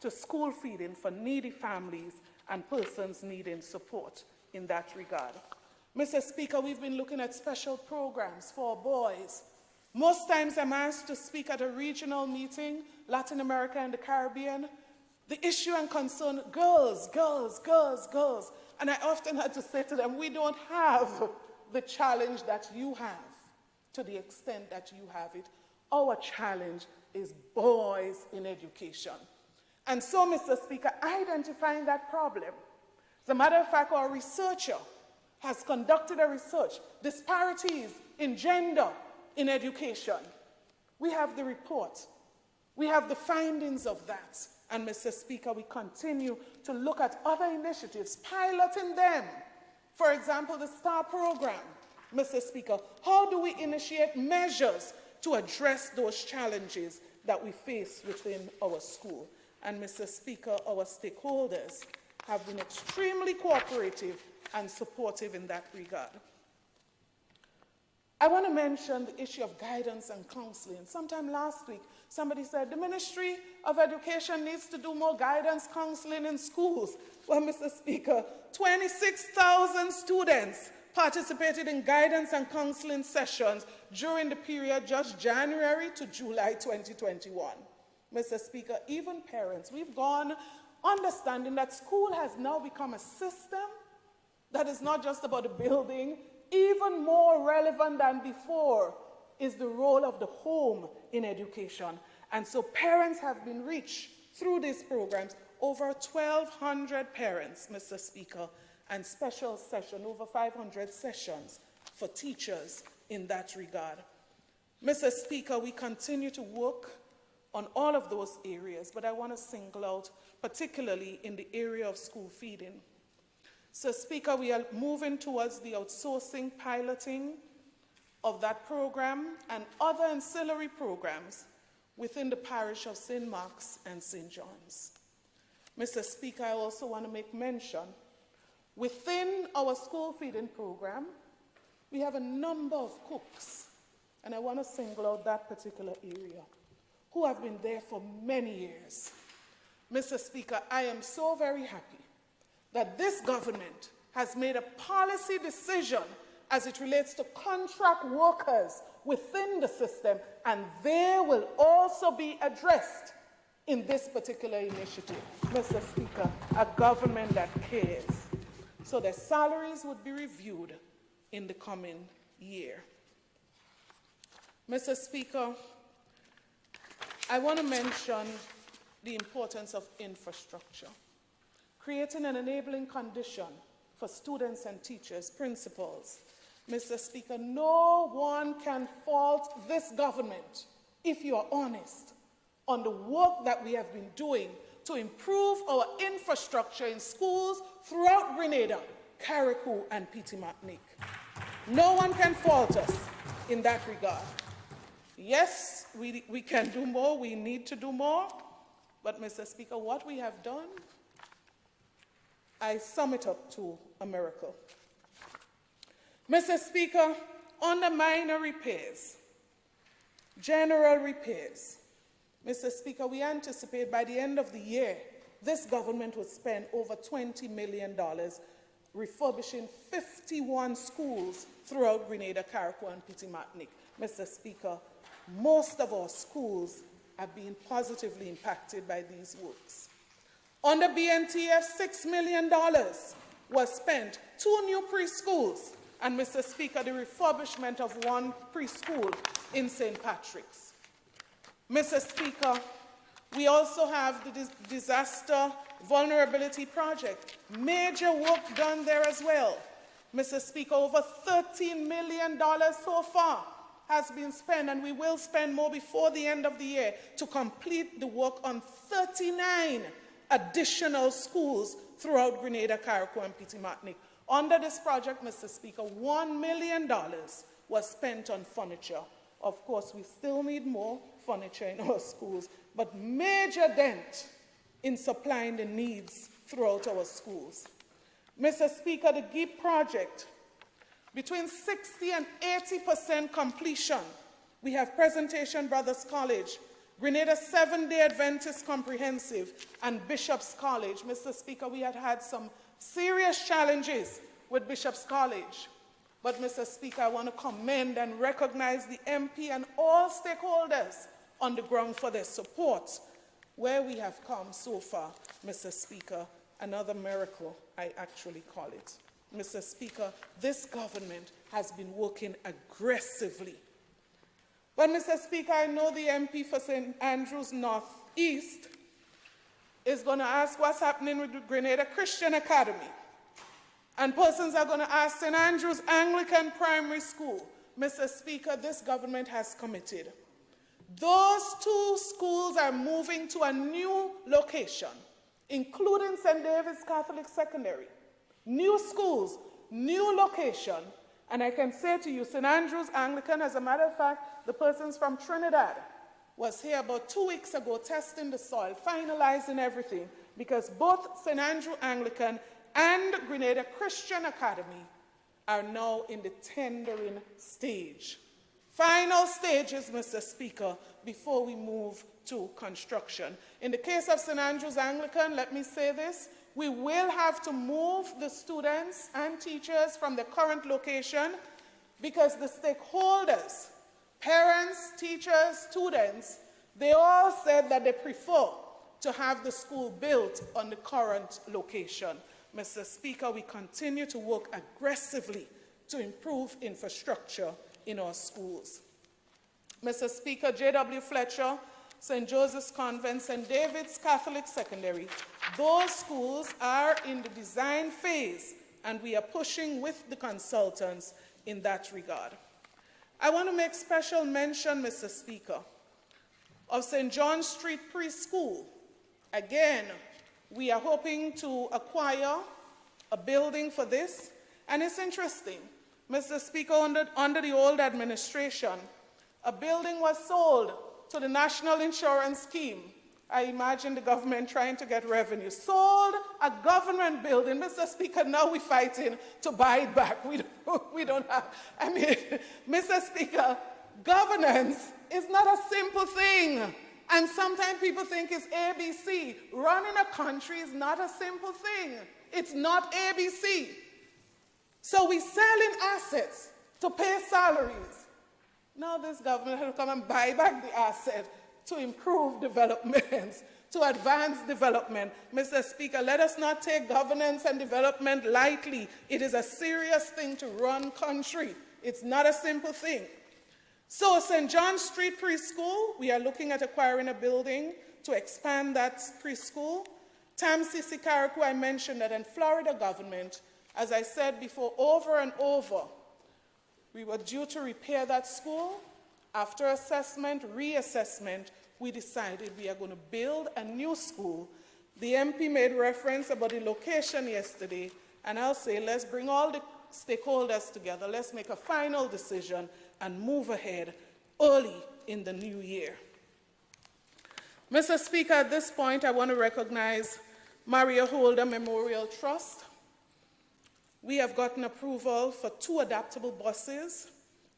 to school feeding for needy families and persons needing support in that regard. Mr. Speaker, we've been looking at special programs for boys. Most times I'm asked to speak at a regional meeting, Latin America and the Caribbean. The issue and concern, girls, girls, girls, girls. And I often had to say to them, we don't have the challenge that you have to the extent that you have it. Our challenge is boys in education. And so, Mr. Speaker, identifying that problem. As a matter of fact, our researcher has conducted a research, disparities in gender in education. We have the report. We have the findings of that. And, Mr. Speaker, we continue to look at other initiatives, piloting them. For example, the STAR program, Mr. Speaker. How do we initiate measures to address those challenges that we face within our school? And, Mr. Speaker, our stakeholders have been extremely cooperative and supportive in that regard. I want to mention the issue of guidance and counseling. Sometime last week, somebody said the Ministry of Education needs to do more guidance counseling in schools. Well, Mr. Speaker, 26,000 students participated in guidance and counseling sessions during the period just January to July 2021. Mr. Speaker, even parents, we've gone understanding that school has now become a system that is not just about the building. Even more relevant than before is the role of the home in education. And so parents have been reached through these programs, over 1,200 parents, Mr. Speaker, and special session, over 500 sessions for teachers in that regard. Mr. Speaker, we continue to work on all of those areas, but I want to single out particularly in the area of school feeding. So, Speaker, we are moving towards the outsourcing piloting of that program and other ancillary programs within the parish of St. Mark's and St. John's. Mr. Speaker, I also want to make mention, within our school feeding program, we have a number of cooks, and I want to single out that particular area, who have been there for many years. Mr. Speaker, I am so very happy that this government has made a policy decision as it relates to contract workers within the system, and they will also be addressed in this particular initiative. Mr. Speaker, a government that cares. So their salaries would be reviewed in the coming year. Mr. Speaker, I want to mention the importance of infrastructure. Creating an enabling condition for students and teachers, principals. Mr. Speaker, no one can fault this government, if you are honest, on the work that we have been doing to improve our infrastructure in schools throughout Grenada, Carriacou, and Petit Martinique. No one can fault us in that regard. Yes, we can do more, we need to do more, but Mr. Speaker, what we have done, I sum it up to a miracle. Mr. Speaker, on the minor repairs, general repairs, Mr. Speaker, we anticipate by the end of the year, this government will spend over $20 million refurbishing 51 schools throughout Grenada, Carriacou, and Petit Martinique. Mr. Speaker, most of our schools are being positively impacted by these works. On the BNTF, $6 million was spent, 2 new preschools, and Mr. Speaker, the refurbishment of 1 preschool in St. Patrick's. Mr. Speaker, we also have the Disaster Vulnerability Project. Major work done there as well. Mr. Speaker, over $13 million so far has been spent, and we will spend more before the end of the year to complete the work on 39 additional schools throughout Grenada, Carriacou, and Petit Martinique. Under this project, Mr. Speaker, $1 million was spent on furniture. Of course, we still need more furniture in our schools, but major dent in supplying the needs throughout our schools. Mr. Speaker, the GEEP project, between 60 and 80% completion. We have Presentation Brothers College, Grenada Seventh-day Adventist Comprehensive, and Bishop's College. Mr. Speaker, we had some serious challenges with Bishop's College. But, Mr. Speaker, I want to commend and recognize the MP and all stakeholders on the ground for their support. Where we have come so far, Mr. Speaker, another miracle, I actually call it. Mr. Speaker, this government has been working aggressively. But, Mr. Speaker, I know the MP for St. Andrews Northeast is going to ask what's happening with the Grenada Christian Academy. And persons are going to ask St. Andrews Anglican Primary School. Mr. Speaker, this government has committed. Those 2 schools are moving to a new location, including St. David's Catholic Secondary. New schools, new location. And I can say to you, St. Andrews Anglican, as a matter of fact, the persons from Trinidad was here about 2 weeks ago testing the soil, finalizing everything, because both St. Andrew Anglican and Grenada Christian Academy are now in the tendering stage. Final stages, Mr. Speaker, before we move to construction. In the case of St. Andrews Anglican, let me say this, we will have to move the students and teachers from the current location because the stakeholders, parents, teachers, students, they all said that they prefer to have the school built on the current location. Mr. Speaker, we continue to work aggressively to improve infrastructure in our schools. Mr. Speaker, J.W. Fletcher, St. Joseph's Convent, St. David's Catholic Secondary, those schools are in the design phase, and we are pushing with the consultants in that regard. I want to make special mention, Mr. Speaker, of St. John Street Preschool. Again, we are hoping to acquire a building for this, and it's interesting. Mr. Speaker, under the old administration, a building was sold to the National Insurance Scheme. I imagine the government trying to get revenue. Sold a government building. Mr. Speaker, now we're fighting to buy it back. We don't have, I mean, Mr. Speaker, governance is not a simple thing. And sometimes people think it's ABC. Running a country is not a simple thing. It's not ABC. So we're selling assets to pay salaries. Now this government has to come and buy back the asset to improve developments, to advance development. Mr. Speaker, let us not take governance and development lightly. It is a serious thing to run country. It's not a simple thing. So St. John Street Preschool, we are looking at acquiring a building to expand that preschool. TAMCC Carriacou, I mentioned that, in Florida government, as I said before, over and over, we were due to repair that school. After assessment, reassessment, we decided we are going to build a new school The MP made reference about the location yesterday, and I'll say let's bring all the stakeholders together, let's make a final decision and move ahead early in the new year. Mr. Speaker, at this point I want to recognize Maria Holder Memorial Trust. We have gotten approval for 2 adaptable buses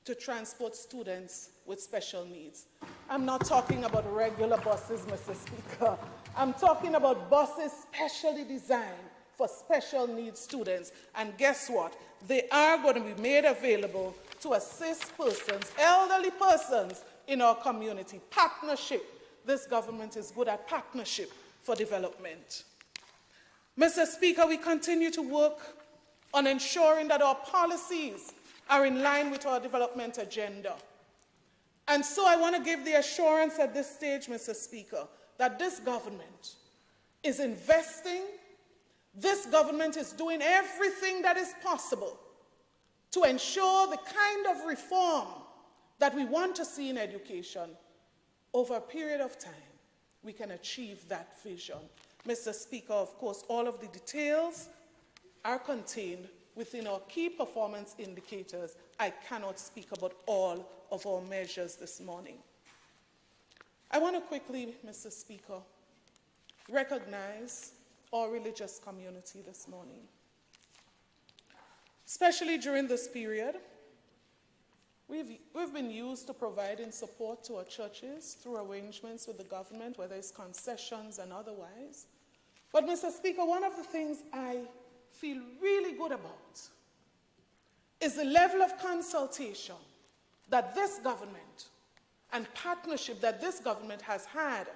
to transport students with special needs. I'm not talking about regular buses, Mr. Speaker. I'm talking about buses specially designed for special needs students. And guess what? They are going to be made available to assist persons, elderly persons in our community. Partnership. This government is good at partnership for development. Mr. Speaker, we continue to work on ensuring that our policies are in line with our development agenda. And so I want to give the assurance at this stage, Mr. Speaker, that this government is investing, this government is doing everything that is possible to ensure the kind of reform that we want to see in education. Over a period of time, we can achieve that vision. Mr. Speaker, of course, all of the details are contained within our key performance indicators. I cannot speak about all of our measures this morning. I want to quickly, Mr. Speaker, recognize our religious community this morning. Especially during this period, we've been used to providing support to our churches through arrangements with the government, whether it's concessions and otherwise. But, Mr. Speaker, one of the things I feel really good about is the level of consultation that this government and partnership that this government has had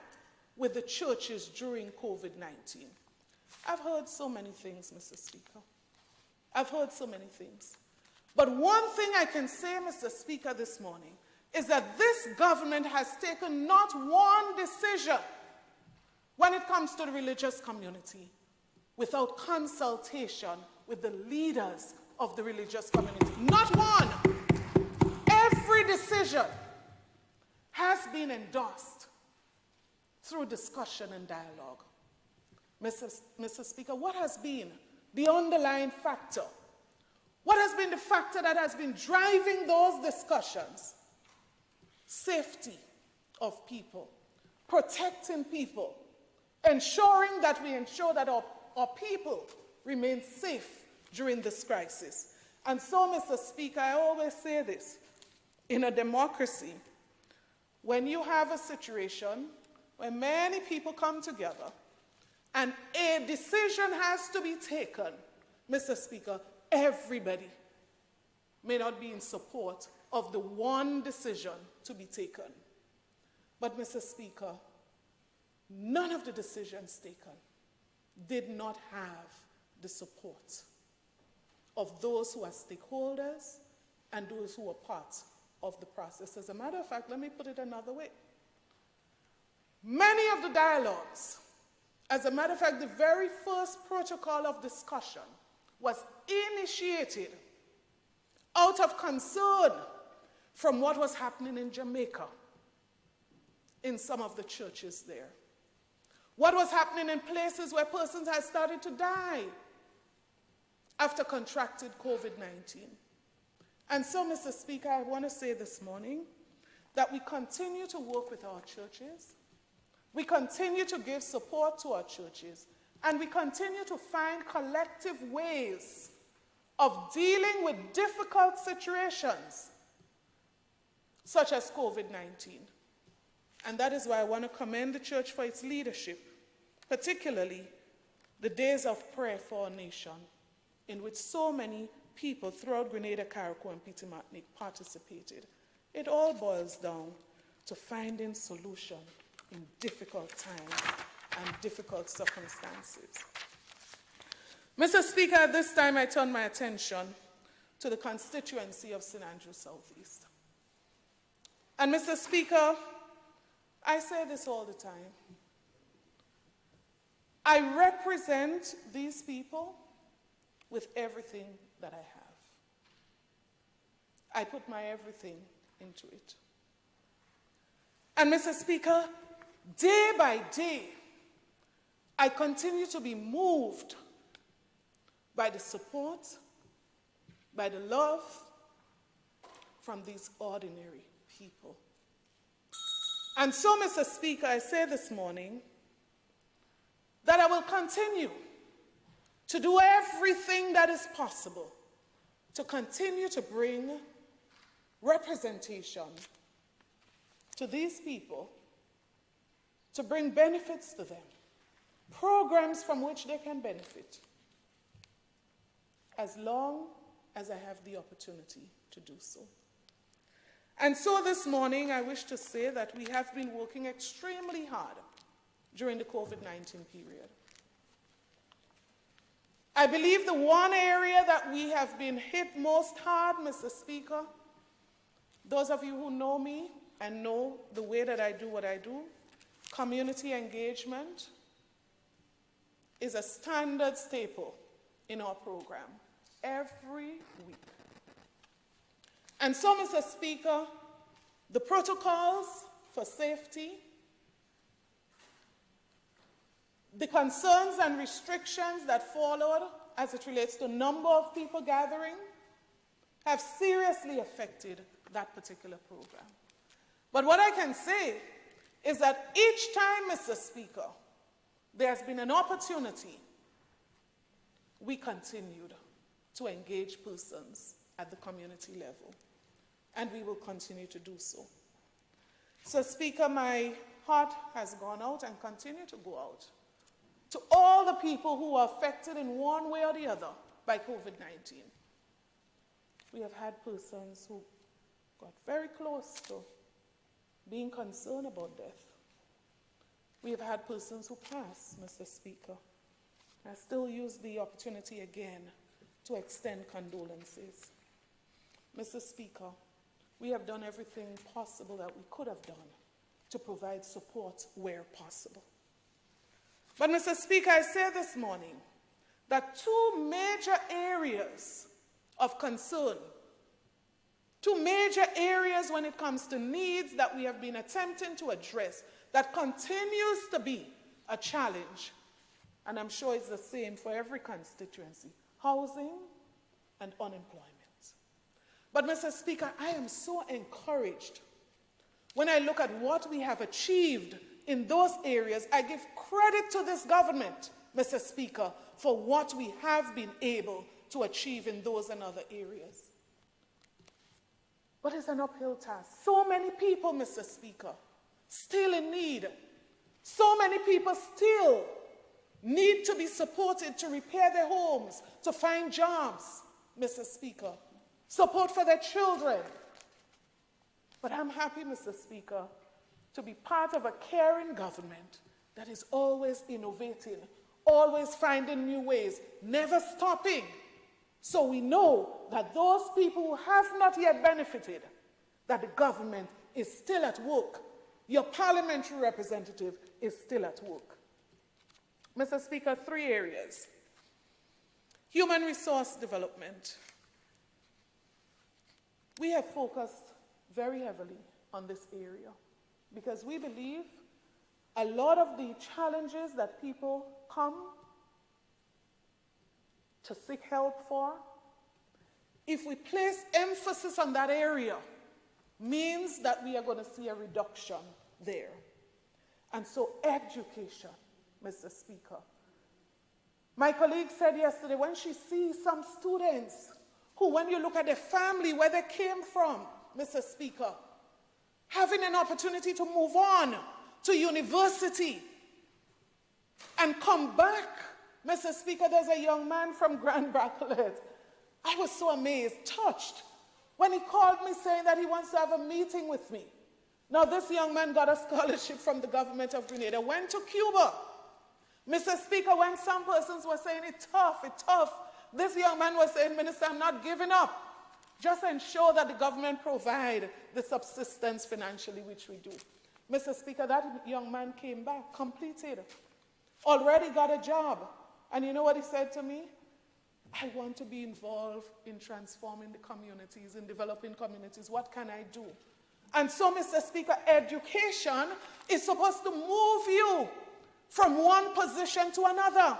with the churches during COVID-19. I've heard so many things, Mr. Speaker. I've heard so many things. But one thing I can say, Mr. Speaker, this morning is that this government has taken not one decision when it comes to the religious community without consultation with the leaders of the religious community. Not one. Every decision has been endorsed through discussion and dialogue. Mr. Speaker, what has been the underlying factor? What has been the factor that has been driving those discussions? Safety of people, protecting people, ensuring that we ensure that our people remain safe during this crisis. And so, Mr. Speaker, I always say this, in a democracy, when you have a situation where many people come together and a decision has to be taken, Mr. Speaker, everybody may not be in support of the one decision to be taken. But, Mr. Speaker, none of the decisions taken did not have the support of those who are stakeholders and those who are part of the process. As a matter of fact, let me put it another way. Many of the dialogues, as a matter of fact, the very first protocol of discussion was initiated out of concern from what was happening in Jamaica, in some of the churches there. What was happening in places where persons had started to die after contracted COVID-19. And so, Mr. Speaker, I want to say this morning that we continue to work with our churches, we continue to give support to our churches, and we continue to find collective ways of dealing with difficult situations, such as COVID-19. And that is why I want to commend the church for its leadership, particularly the days of prayer for our nation, in which so many people throughout Grenada, Carriacou, and Peter Martinique participated. It all boils down to finding solution in difficult times and difficult circumstances. Mr. Speaker, at this time I turn my attention to the constituency of St. Andrews Southeast. And Mr. Speaker, I say this all the time. I represent these people with everything that I have. I put my everything into it. And Mr. Speaker, day by day, I continue to be moved by the support, by the love from these ordinary people. And so, Mr. Speaker, I say this morning that I will continue to do everything that is possible to continue to bring representation to these people, to bring benefits to them, programs from which they can benefit, as long as I have the opportunity to do so. And so this morning, I wish to say that we have been working extremely hard during the COVID-19 period. I believe the one area that we have been hit most hard, Mr. Speaker, those of you who know me and know the way that I do what I do, community engagement is a standard staple in our program every week. And so, Mr. Speaker, the protocols for safety, the concerns and restrictions that followed as it relates to number of people gathering have seriously affected that particular program. But what I can say is that each time, Mr. Speaker, there's been an opportunity, we continued to engage persons at the community level, and we will continue to do so. So, Speaker, my heart has gone out and continue to go out to all the people who are affected in one way or the other by COVID-19. We have had persons who got very close to being concerned about death. We have had persons who passed, Mr. Speaker. I still use the opportunity again to extend condolences. Mr. Speaker, we have done everything possible that we could have done to provide support where possible. But, Mr. Speaker, I say this morning that two major areas of concern, two major areas when it comes to needs that we have been attempting to address that continues to be a challenge, and I'm sure it's the same for every constituency: housing and unemployment. But, Mr. Speaker, I am so encouraged when I look at what we have achieved in those areas. I give credit to this government, Mr. Speaker, for what we have been able to achieve in those and other areas. But it's an uphill task. So many people, Mr. Speaker, still in need. So many people still need to be supported to repair their homes, to find jobs, Mr. Speaker, support for their children. But I'm happy, Mr. Speaker, to be part of a caring government that is always innovating, always finding new ways, never stopping. So we know that those people who have not yet benefited, that the government is still at work. Your parliamentary representative is still at work. Mr. Speaker, three areas. Human resource development. We have focused very heavily on this area because we believe a lot of the challenges that people come to seek help for, if we place emphasis on that area, means that we are going to see a reduction there. And so education, Mr. Speaker. My colleague said yesterday, when she sees some students who, when you look at their family, where they came from, Mr. Speaker, having an opportunity to move on to university and come back. Mr. Speaker, there's a young man from Grand Bacolet. I was so amazed, touched, when he called me saying that he wants to have a meeting with me. Now, this young man got a scholarship from the government of Grenada, went to Cuba. Mr. Speaker, when some persons were saying it's tough, this young man was saying, Minister, I'm not giving up. Just ensure that the government provide the subsistence financially, which we do. Mr. Speaker, that young man came back, completed, already got a job. And you know what he said to me? I want to be involved in transforming the communities, in developing communities. What can I do? And so, Mr. Speaker, education is supposed to move you from one position to another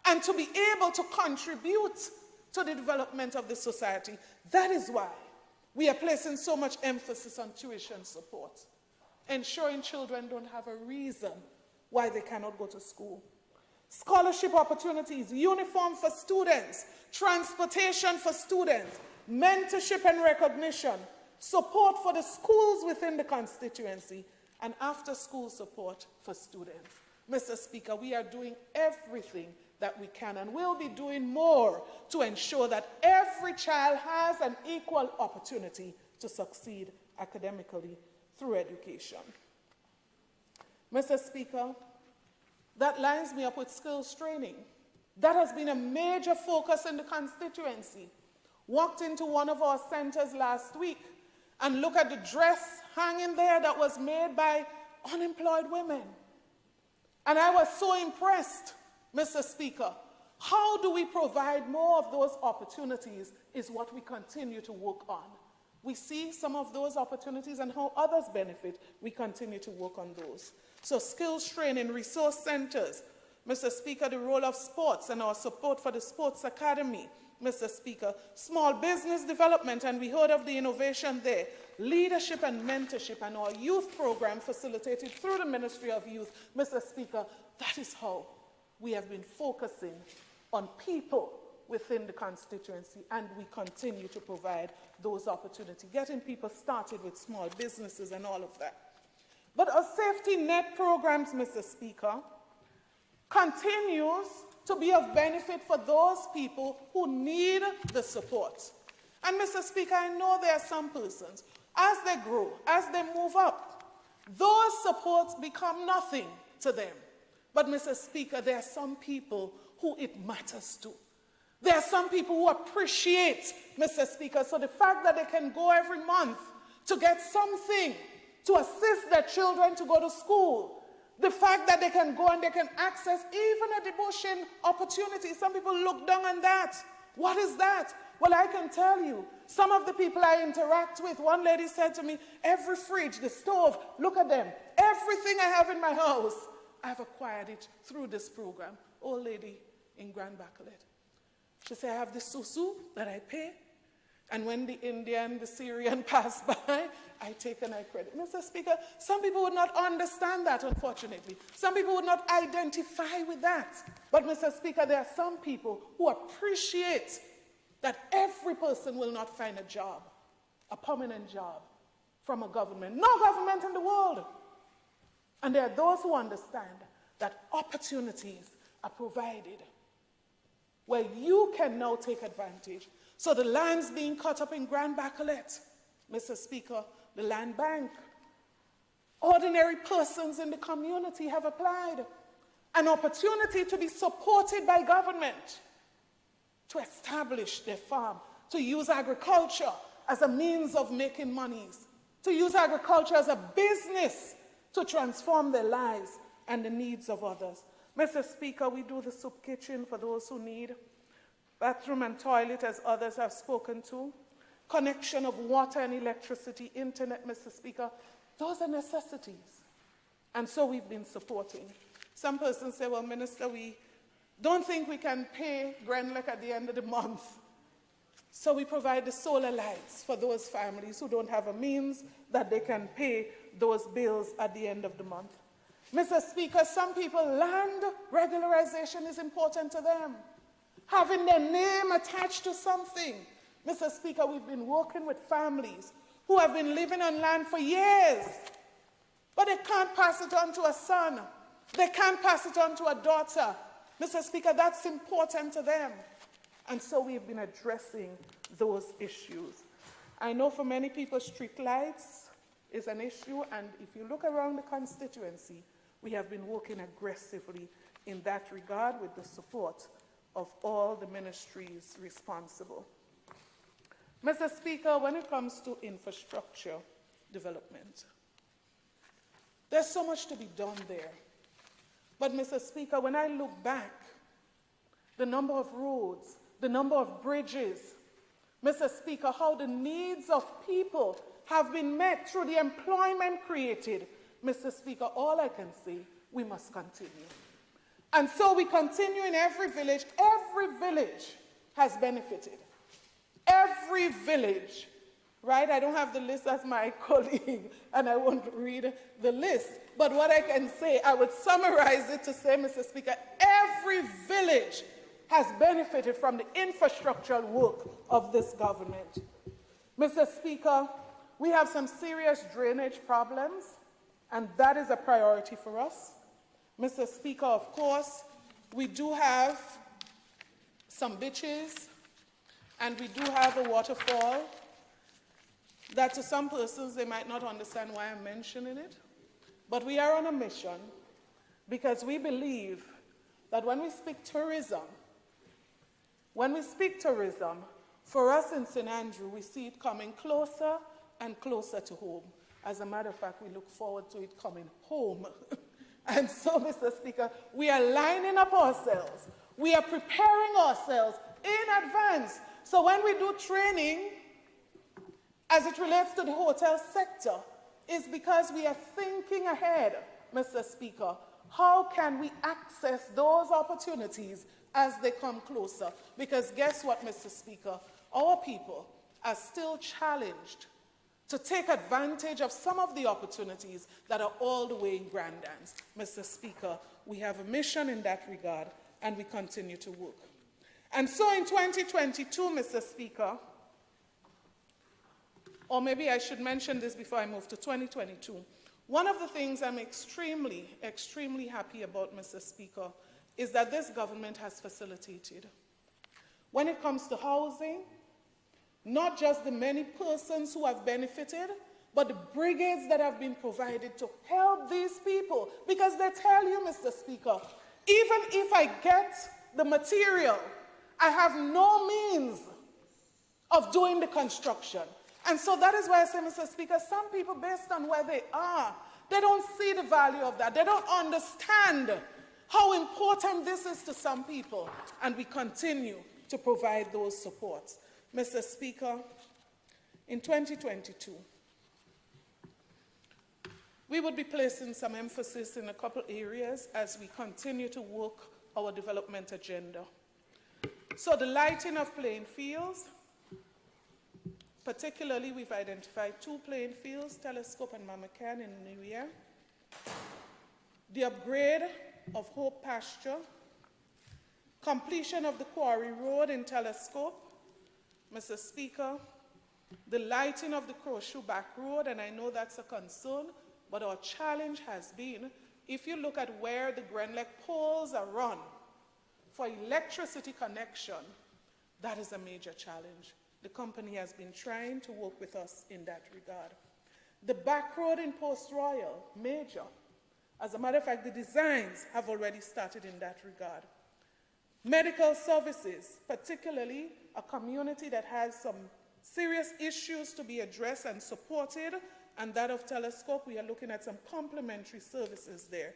and to be able to contribute to the development of the society. That is why we are placing so much emphasis on tuition support, ensuring children don't have a reason why they cannot go to school. Scholarship opportunities, uniform for students, transportation for students, mentorship and recognition, support for the schools within the constituency, and after-school support for students. Mr. Speaker, we are doing everything that we can and will be doing more to ensure that every child has an equal opportunity to succeed academically through education. Mr. Speaker, that lines me up with skills training. That has been a major focus in the constituency. Walked into one of our centers last week and look at the dress hanging there that was made by unemployed women. And I was so impressed, Mr. Speaker. How do we provide more of those opportunities is what we continue to work on. We see some of those opportunities and how others benefit. We continue to work on those. So skills training, resource centers. Mr. Speaker, the role of sports and our support for the Sports Academy. Mr. Speaker, small business development, and we heard of the innovation there. Leadership and mentorship, and our youth program facilitated through the Ministry of Youth. Mr. Speaker, that is how we have been focusing on people within the constituency, and we continue to provide those opportunities, getting people started with small businesses and all of that. But our safety net programs, Mr. Speaker, continues to be of benefit for those people who need the support. And Mr. Speaker, I know there are some persons, as they grow, as they move up, those supports become nothing to them. But Mr. Speaker, there are some people who it matters to. There are some people who appreciate, Mr. Speaker, so the fact that they can go every month to get something to assist their children to go to school, the fact that they can go and they can access even a devotion opportunity. Some people look down on that. What is that? Well, I can tell you, some of the people I interact with, one lady said to me, every fridge, the stove, look at them. Everything I have in my house, I've acquired it through this program. Old lady in Grand Bacolet. She said, I have this susu that I pay, and when the Indian, the Syrian pass by, I take and I credit. Mr. Speaker, some people would not understand that, unfortunately. Some people would not identify with that. But, Mr. Speaker, there are some people who appreciate that every person will not find a job, a permanent job, from a government. No government in the world. And there are those who understand that opportunities are provided where you can now take advantage. So the lands being cut up in Grand Bacolet, Mr. Speaker, the land bank, ordinary persons in the community have applied an opportunity to be supported by government to establish their farm, to use agriculture as a means of making monies, to use agriculture as a business to transform their lives and the needs of others. Mr. Speaker, we do the soup kitchen for those who need, bathroom and toilet, as others have spoken to, connection of water and electricity, internet, Mr. Speaker. Those are necessities. And so we've been supporting. Some persons say, well, Minister, we don't think we can pay Grenada at the end of the month. So we provide the solar lights for those families who don't have a means that they can pay those bills at the end of the month. Mr. Speaker, some people, land regularization is important to them. Having their name attached to something. Mr. Speaker, we've been working with families who have been living on land for years, but they can't pass it on to a son. They can't pass it on to a daughter. Mr. Speaker, that's important to them. And so we've been addressing those issues. I know for many people, street lights is an issue, and if you look around the constituency, we have been working aggressively in that regard with the support of all the ministries responsible. Mr. Speaker, when it comes to infrastructure development, there's so much to be done there. But, Mr. Speaker, when I look back, the number of roads, the number of bridges, Mr. Speaker, how the needs of people have been met through the employment created, Mr. Speaker, all I can say, we must continue. And so we continue in every village. Every village has benefited. Every village, right? I don't have the list as my colleague, and I won't read the list. But what I can say, I would summarize it to say, Mr. Speaker, every village has benefited from the infrastructural work of this government. Mr. Speaker, we have some serious drainage problems, and that is a priority for us. Mr. Speaker, of course, we do have some ditches, and we do have a waterfall that to some persons they might not understand why I'm mentioning it. But we are on a mission because we believe that when we speak tourism, for us in St. Andrew, we see it coming closer and closer to home. As a matter of fact, we look forward to it coming home. And so, Mr. Speaker, we are lining up ourselves. We are preparing ourselves in advance. So when we do training, as it relates to the hotel sector, is because we are thinking ahead, Mr. Speaker. How can we access those opportunities as they come closer? Because guess what, Mr. Speaker? Our people are still challenged to take advantage of some of the opportunities that are all the way in Grandans. Mr. Speaker, we have a mission in that regard, and we continue to work. And so in 2022, Mr. Speaker, or maybe I should mention this before I move to 2022, one of the things I'm extremely, extremely happy about, Mr. Speaker, is that this government has facilitated. When it comes to housing, not just the many persons who have benefited, but the brigades that have been provided to help these people. Because they tell you, Mr. Speaker, even if I get the material, I have no means of doing the construction. And so that is why I say, Mr. Speaker, some people, based on where they are, they don't see the value of that. They don't understand how important this is to some people. And we continue to provide those supports. Mr. Speaker, in 2022, we would be placing some emphasis in a couple areas as we continue to work our development agenda. So the lighting of playing fields, particularly we've identified 2 playing fields, Telescope and Mama Can in the new year. The upgrade of Hope Pasture, completion of the Quarry Road in Telescope, Mr. Speaker, the lighting of the Crowshoe Back Road, and I know that's a concern, but our challenge has been, if you look at where the Grenada poles are run for electricity connection, that is a major challenge. The company has been trying to work with us in that regard. The back road in Post Royal, major. As a matter of fact, the designs have already started in that regard. Medical services, particularly a community that has some serious issues to be addressed and supported, and that of Telescope, we are looking at some complementary services there.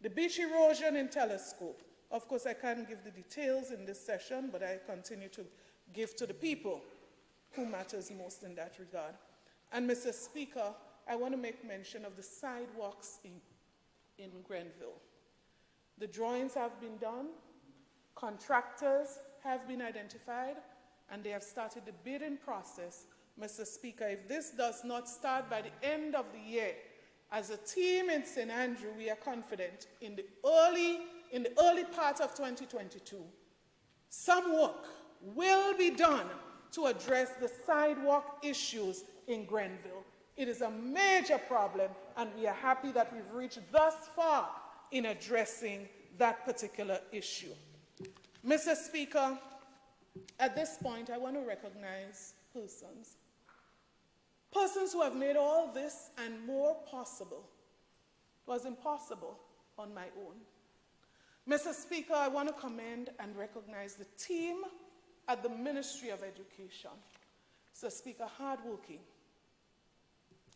The beach erosion in Telescope, of course I can't give the details in this session, but I continue to give to the people who matters most in that regard. And Mr. Speaker, I want to make mention of the sidewalks in Grenville. The drawings have been done, contractors have been identified, and they have started the bidding process. Mr. Speaker, if this does not start by the end of the year, as a team in St. Andrew, we are confident in the early part of 2022, some work will be done to address the sidewalk issues in Grenville. It is a major problem, and we are happy that we've reached thus far in addressing that particular issue. Mr. Speaker, at this point, I want to recognize persons who have made all this and more possible. It was impossible on my own. Mr. Speaker, I want to commend and recognize the team at the Ministry of Education. Mr. Speaker, hardworking,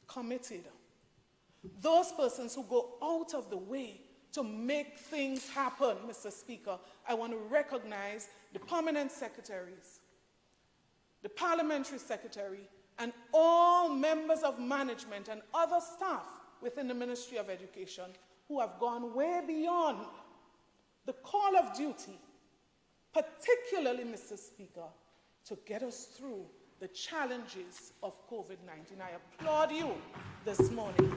committed. Those persons who go out of the way to make things happen, Mr. Speaker. I want to recognize the permanent secretaries, the parliamentary secretary, and all members of management and other staff within the Ministry of Education who have gone way beyond the call of duty, particularly, Mr. Speaker, to get us through the challenges of COVID-19. I applaud you this morning.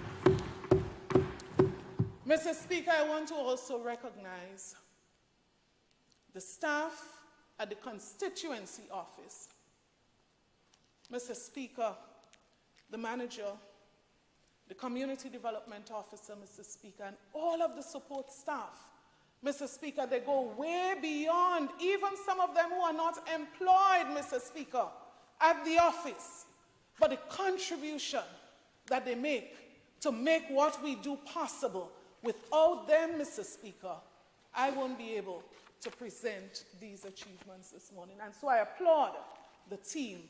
Mr. Speaker, I want to also recognize the staff at the constituency office. Mr. Speaker, the manager, the community development officer, Mr. Speaker, and all of the support staff. Mr. Speaker, they go way beyond even some of them who are not employed, Mr. Speaker, at the office. But the contribution that they make to make what we do possible, without them, Mr. Speaker, I won't be able to present these achievements this morning. And so I applaud the team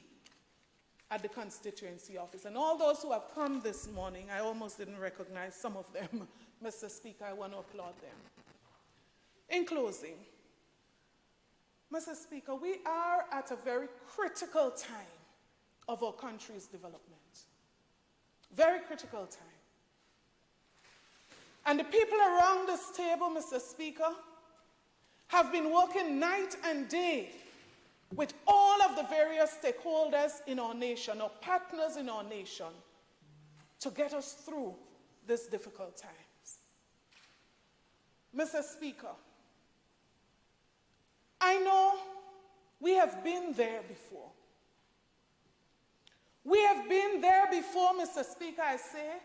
at the constituency office. And all those who have come this morning, I almost didn't recognize some of them. Mr. Speaker, I want to applaud them. In closing, Mr. Speaker, we are at a very critical time of our country's development. Very critical time. And the people around this table, Mr. Speaker, have been working night and day with all of the various stakeholders in our nation, or partners in our nation, to get us through these difficult times. Mr. Speaker, I know we have been there before. We have been there before, Mr. Speaker, I say,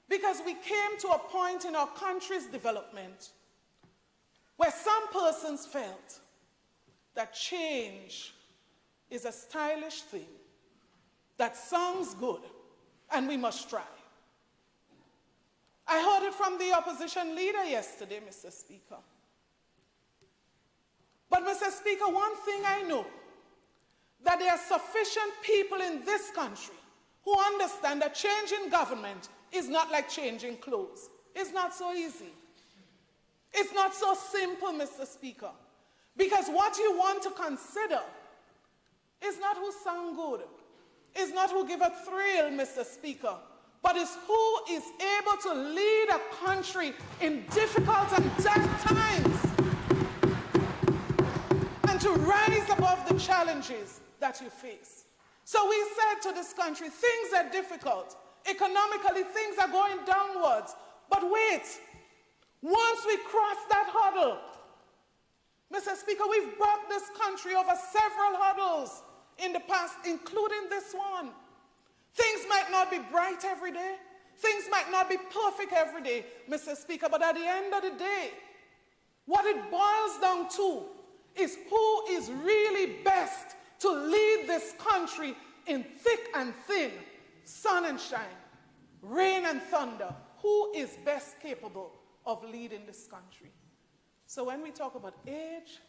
because we came to a point in our country's development where some persons felt that change is a stylish thing that sounds good and we must try. I heard it from the opposition leader yesterday, Mr. Speaker. But, Mr. Speaker, one thing I know, that there are sufficient people in this country who understand that changing government is not like changing clothes. It's not so easy. It's not so simple, Mr. Speaker. Because what you want to consider is not who sound good, is not who give a thrill, Mr. Speaker, but is who is able to lead a country in difficult and dark times and to rise above the challenges that you face. So we said to this country, things are difficult. Economically, things are going downwards. But wait, once we cross that hurdle, Mr. Speaker, we've brought this country over several hurdles in the past, including this one. Things might not be bright every day. Things might not be perfect every day, Mr. Speaker, but at the end of the day, what it boils down to is who is really best to lead this country in thick and thin, sun and shine, rain and thunder. Who is best capable of leading this country? So when we talk about age,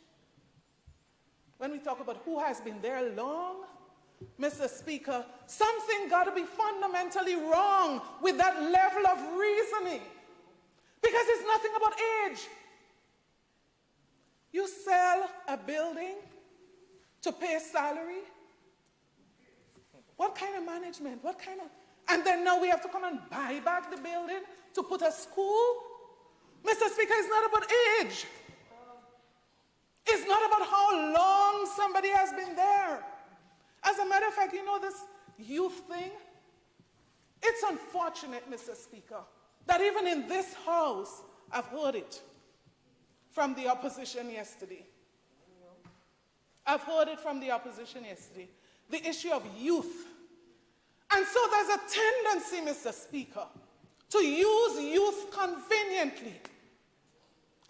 when we talk about who has been there long, Mr. Speaker, something got to be fundamentally wrong with that level of reasoning. Because it's nothing about age. You sell a building to pay salary? What kind of management? What kind of... And then now we have to come and buy back the building to put a school? Mr. Speaker, it's not about age. It's not about how long somebody has been there. As a matter of fact, you know this youth thing? It's unfortunate, Mr. Speaker, that even in this house, I've heard it from the opposition yesterday. I've heard it from the opposition yesterday. The issue of youth. And so there's a tendency, Mr. Speaker, to use youth conveniently.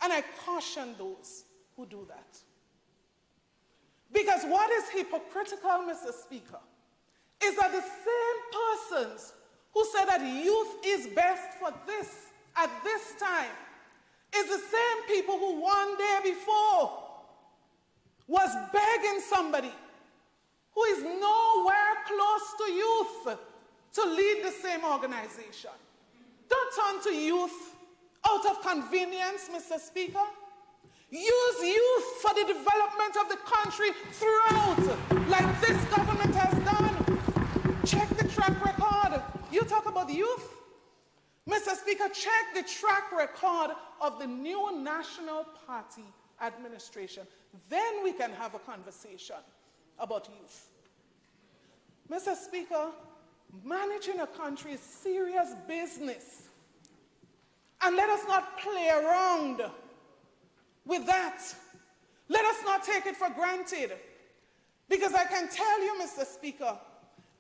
And I caution those who do that. Because what is hypocritical, Mr. Speaker, is that the same persons who say that youth is best for this at this time is the same people who one day before was begging somebody who is nowhere close to youth to lead the same organization. Don't turn to youth out of convenience, Mr. Speaker. Use youth for the development of the country throughout, like this government has done. Check the track record. You talk about youth? Mr. Speaker, check the track record of the new National Party administration. Then we can have a conversation about youth. Mr. Speaker, managing a country is serious business. And let us not play around with that. Let us not take it for granted. Because I can tell you, Mr. Speaker,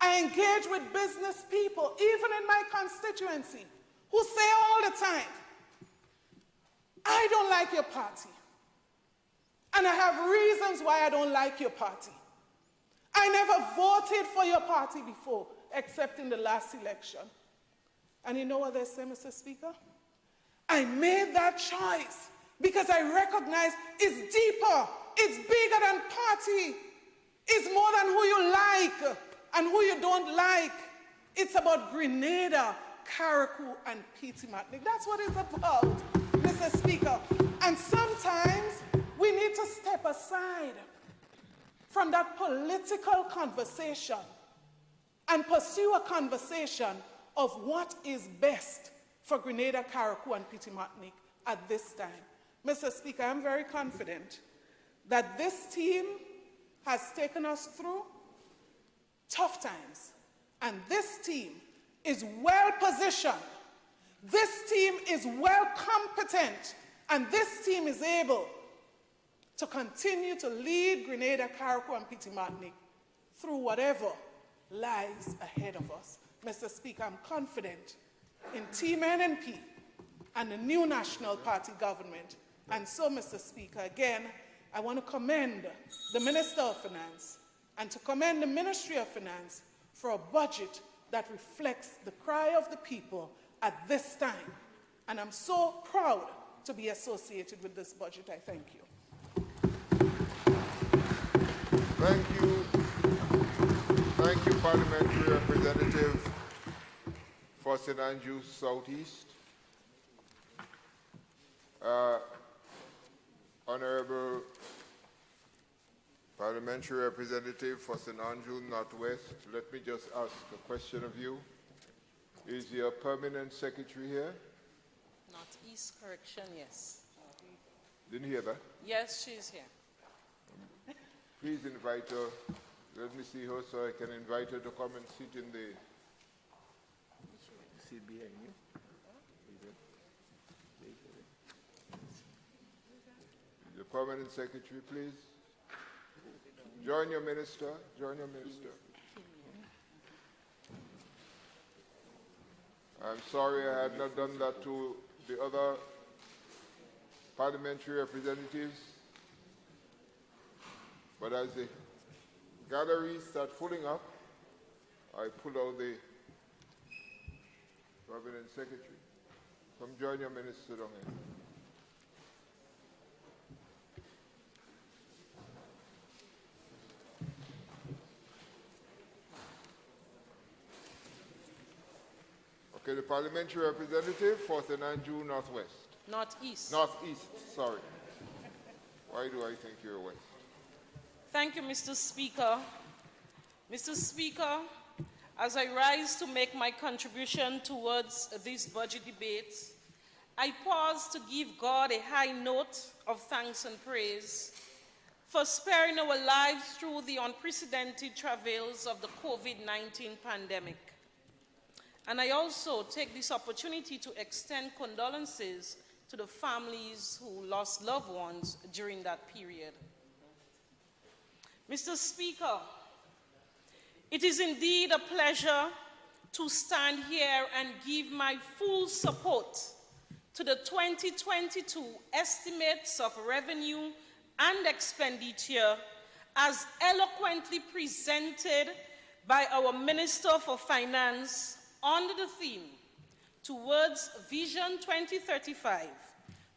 I engage with business people, even in my constituency, who say all the time, I don't like your party. And I have reasons why I don't like your party. I never voted for your party before, except in the last election. And you know what they say, Mr. Speaker? I made that choice because I recognize it's deeper, it's bigger than party. It's more than who you like and who you don't like. It's about Grenada, Carriacou, and P.T. Matnick. That's what it's about, Mr. Speaker. And sometimes we need to step aside from that political conversation and pursue a conversation of what is best for Grenada, Carriacou, and P.T. Matnick at this time. Mr. Speaker, I'm very confident that this team has taken us through tough times, and this team is well positioned, this team is well competent, and this team is able to continue to lead Grenada, Carriacou, and P.T. Matnick through whatever lies ahead of us. Mr. Speaker, I'm confident in Team NNP and the new National Party government. And so, Mr. Speaker, again, I want to commend the Minister of Finance and to commend the Ministry of Finance for a budget that reflects the cry of the people at this time. And I'm so proud to be associated with this budget. I thank you. Thank you. Thank you, Parliamentary Representative for St. Andrews Southeast. Honorable Parliamentary Representative for St. Andrews Northwest, let me just ask a question of you. Is your permanent secretary here? Northeast, correction, yes. Didn't hear that? Yes, she's here. Please invite her. Let me see her so I can invite her to come and sit in the seat behind you. The permanent secretary, please. Join your minister. Join your minister. I'm sorry I had not done that to the other parliamentary representatives. But as the galleries start filling up, I pull out the permanent secretary. Come join your minister down here. Okay, the parliamentary representative for St. Andrews Northwest. Northeast. Northeast, sorry. Why do I think you're west? Thank you, Mr. Speaker. Mr. Speaker, as I rise to make my contribution towards this budget debate, I pause to give God a high note of thanks and praise for sparing our lives through the unprecedented travails of the COVID-19 pandemic. And I also take this opportunity to extend condolences to the families who lost loved ones during that period. Mr. Speaker, it is indeed a pleasure to stand here and give my full support to the 2022 estimates of revenue and expenditure as eloquently presented by our Minister for Finance under the theme, Towards Vision 2035,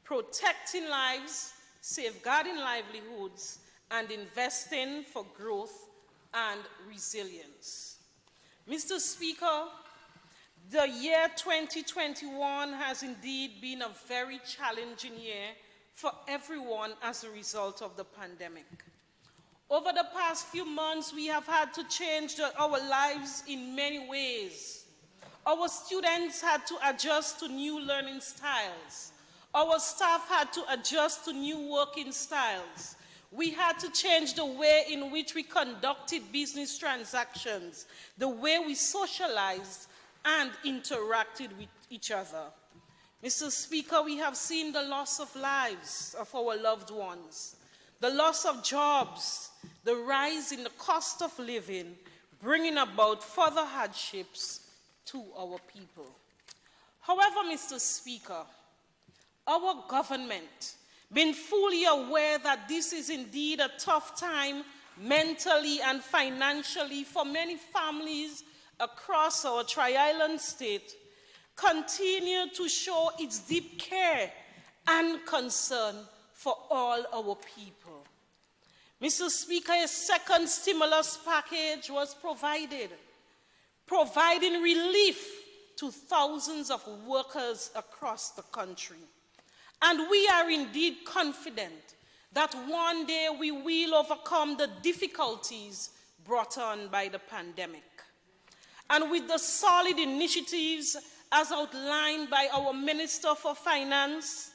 Protecting Lives, Safeguarding Livelihoods, and Investing for Growth and Resilience. Mr. Speaker, the year 2021 has indeed been a very challenging year for everyone as a result of the pandemic. Over the past few months, we have had to change our lives in many ways. Our students had to adjust to new learning styles. Our staff had to adjust to new working styles. We had to change the way in which we conducted business transactions, the way we socialized and interacted with each other. Mr. Speaker, we have seen the loss of lives of our loved ones, the loss of jobs, the rise in the cost of living, bringing about further hardships to our people. However, Mr. Speaker, our government, being fully aware that this is indeed a tough time mentally and financially for many families across our tri-island state, continue to show its deep care and concern for all our people. Mr. Speaker, a second stimulus package was provided, providing relief to thousands of workers across the country. And we are indeed confident that one day we will overcome the difficulties brought on by the pandemic. And with the solid initiatives as outlined by our Minister for Finance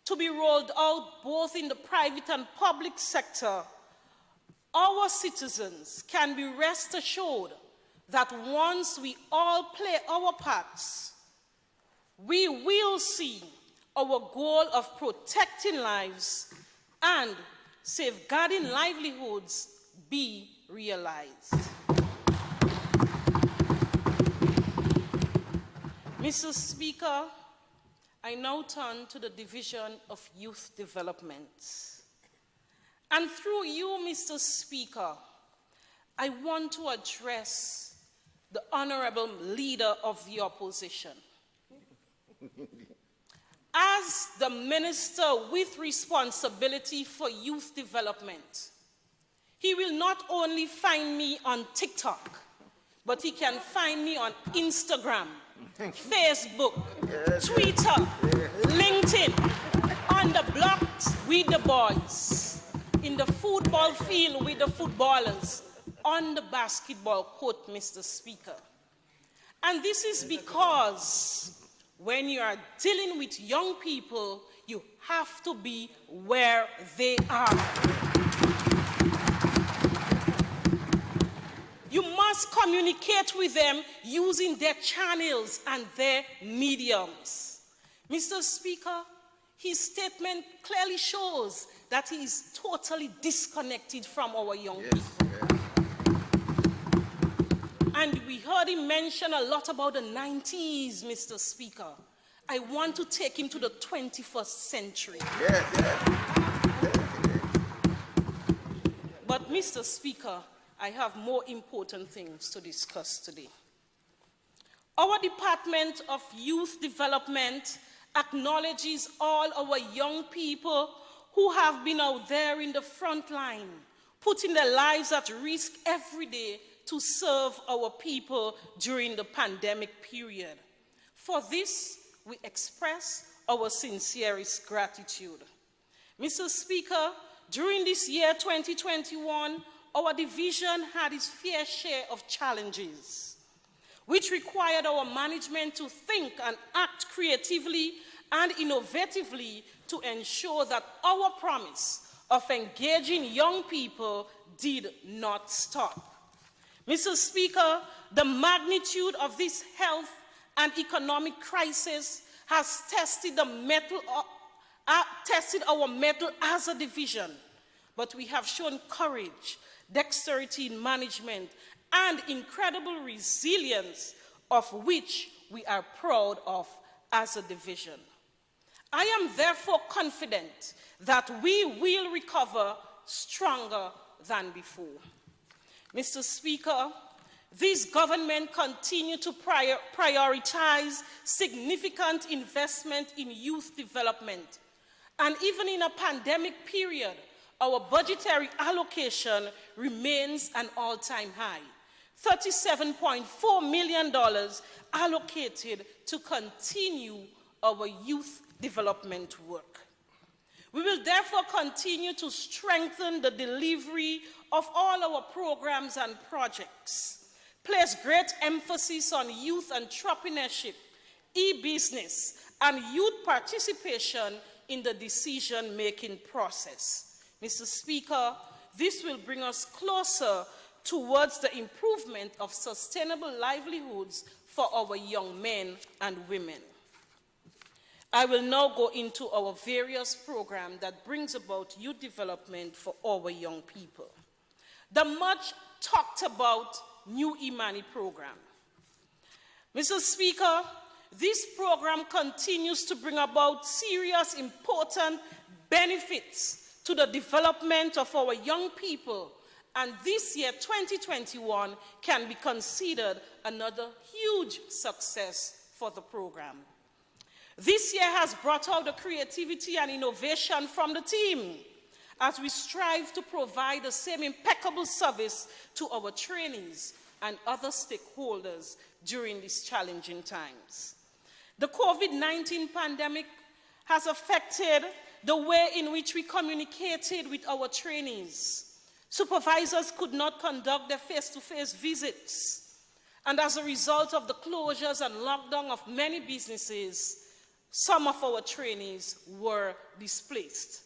to be rolled out both in the private and public sector, our citizens can be rest assured that once we all play our parts, we will see our goal of protecting lives and safeguarding livelihoods be realized. Mr. Speaker, I now turn to the Division of Youth Development. And through you, Mr. Speaker, I want to address the Honorable Leader of the Opposition. As the Minister with responsibility for youth development, he will not only find me on TikTok, but he can find me on Instagram, Facebook, Twitter, LinkedIn, on the blocks with the boys, in the football field with the footballers, on the basketball court, Mr. Speaker. And this is because when you are dealing with young people, you have to be where they are. You must communicate with them using their channels and their mediums. Mr. Speaker, his statement clearly shows that he is totally disconnected from our young people. And we heard him mention a lot about the 90s, Mr. Speaker. I want to take him to the 21st century. But, Mr. Speaker, I have more important things to discuss today. Our Department of Youth Development acknowledges all our young people who have been out there in the front line, putting their lives at risk every day to serve our people during the pandemic period. For this, we express our sincerest gratitude. Mr. Speaker, during this year 2021, our division had its fair share of challenges, which required our management to think and act creatively and innovatively to ensure that our promise of engaging young people did not stop. Mr. Speaker, the magnitude of this health and economic crisis has tested our mettle as a division, but we have shown courage, dexterity in management, and incredible resilience, of which we are proud of as a division. I am therefore confident that we will recover stronger than before. Mr. Speaker, this government continues to prioritize significant investment in youth development. And even in a pandemic period, our budgetary allocation remains an all-time high, $37.4 million allocated to continue our youth development work. We will therefore continue to strengthen the delivery of all our programs and projects, place great emphasis on youth entrepreneurship, e-business, and youth participation in the decision-making process. Mr. Speaker, this will bring us closer towards the improvement of sustainable livelihoods for our young men and women. I will now go into our various programs that brings about youth development for our young people. The much talked about New Imani program. Mr. Speaker, this program continues to bring about serious, important benefits to the development of our young people, and this year, 2021, can be considered another huge success for the program. This year has brought out the creativity and innovation from the team as we strive to provide the same impeccable service to our trainees and other stakeholders during these challenging times. The COVID-19 pandemic has affected the way in which we communicated with our trainees. Supervisors could not conduct their face-to-face visits, and as a result of the closures and lockdown of many businesses, some of our trainees were displaced.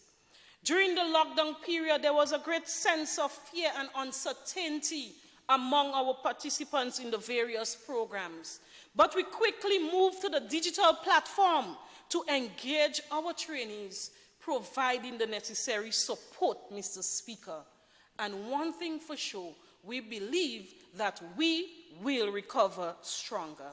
During the lockdown period, there was a great sense of fear and uncertainty among our participants in the various programs. But we quickly moved to the digital platform to engage our trainees, providing the necessary support, Mr. Speaker. And one thing for sure, we believe that we will recover stronger.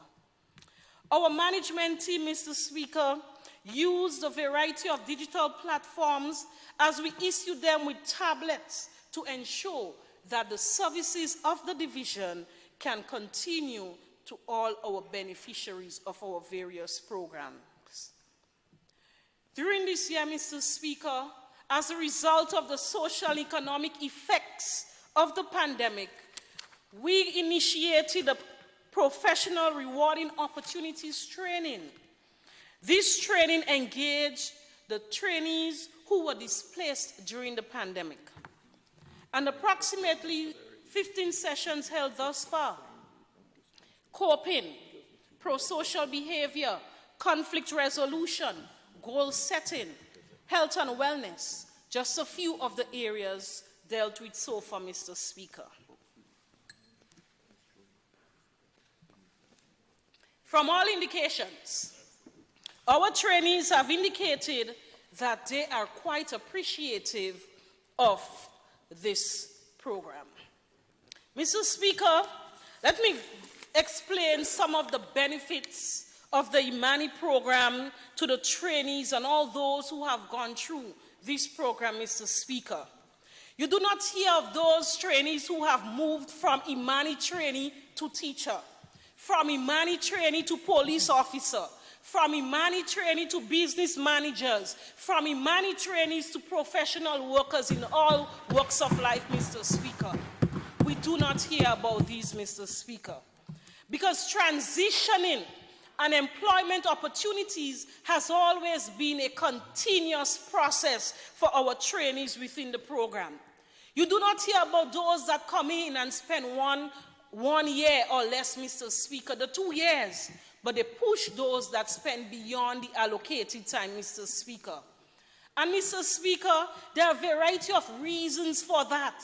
Our management team, Mr. Speaker, used a variety of digital platforms as we issued them with tablets to ensure that the services of the division can continue to all our beneficiaries of our various programs. During this year, Mr. Speaker, as a result of the social and economic effects of the pandemic, we initiated a professional rewarding opportunities training. This training engaged the trainees who were displaced during the pandemic. And approximately 15 sessions held thus far. Coping, pro-social behavior, conflict resolution, goal setting, health and wellness, just a few of the areas dealt with so far, Mr. Speaker. From all indications, our trainees have indicated that they are quite appreciative of this program. Mr. Speaker, let me explain some of the benefits of the Imani program to the trainees and all those who have gone through this program, Mr. Speaker. You do not hear of those trainees who have moved from Imani trainee to teacher, from Imani trainee to police officer, from Imani trainee to business managers, from Imani trainees to professional workers in all walks of life, Mr. Speaker. We do not hear about these, Mr. Speaker, because transitioning and employment opportunities has always been a continuous process for our trainees within the program. You do not hear about those that come in and spend one year or less, Mr. Speaker, the 2 years, but they push those that spend beyond the allocated time, Mr. Speaker. And Mr. Speaker, there are a variety of reasons for that.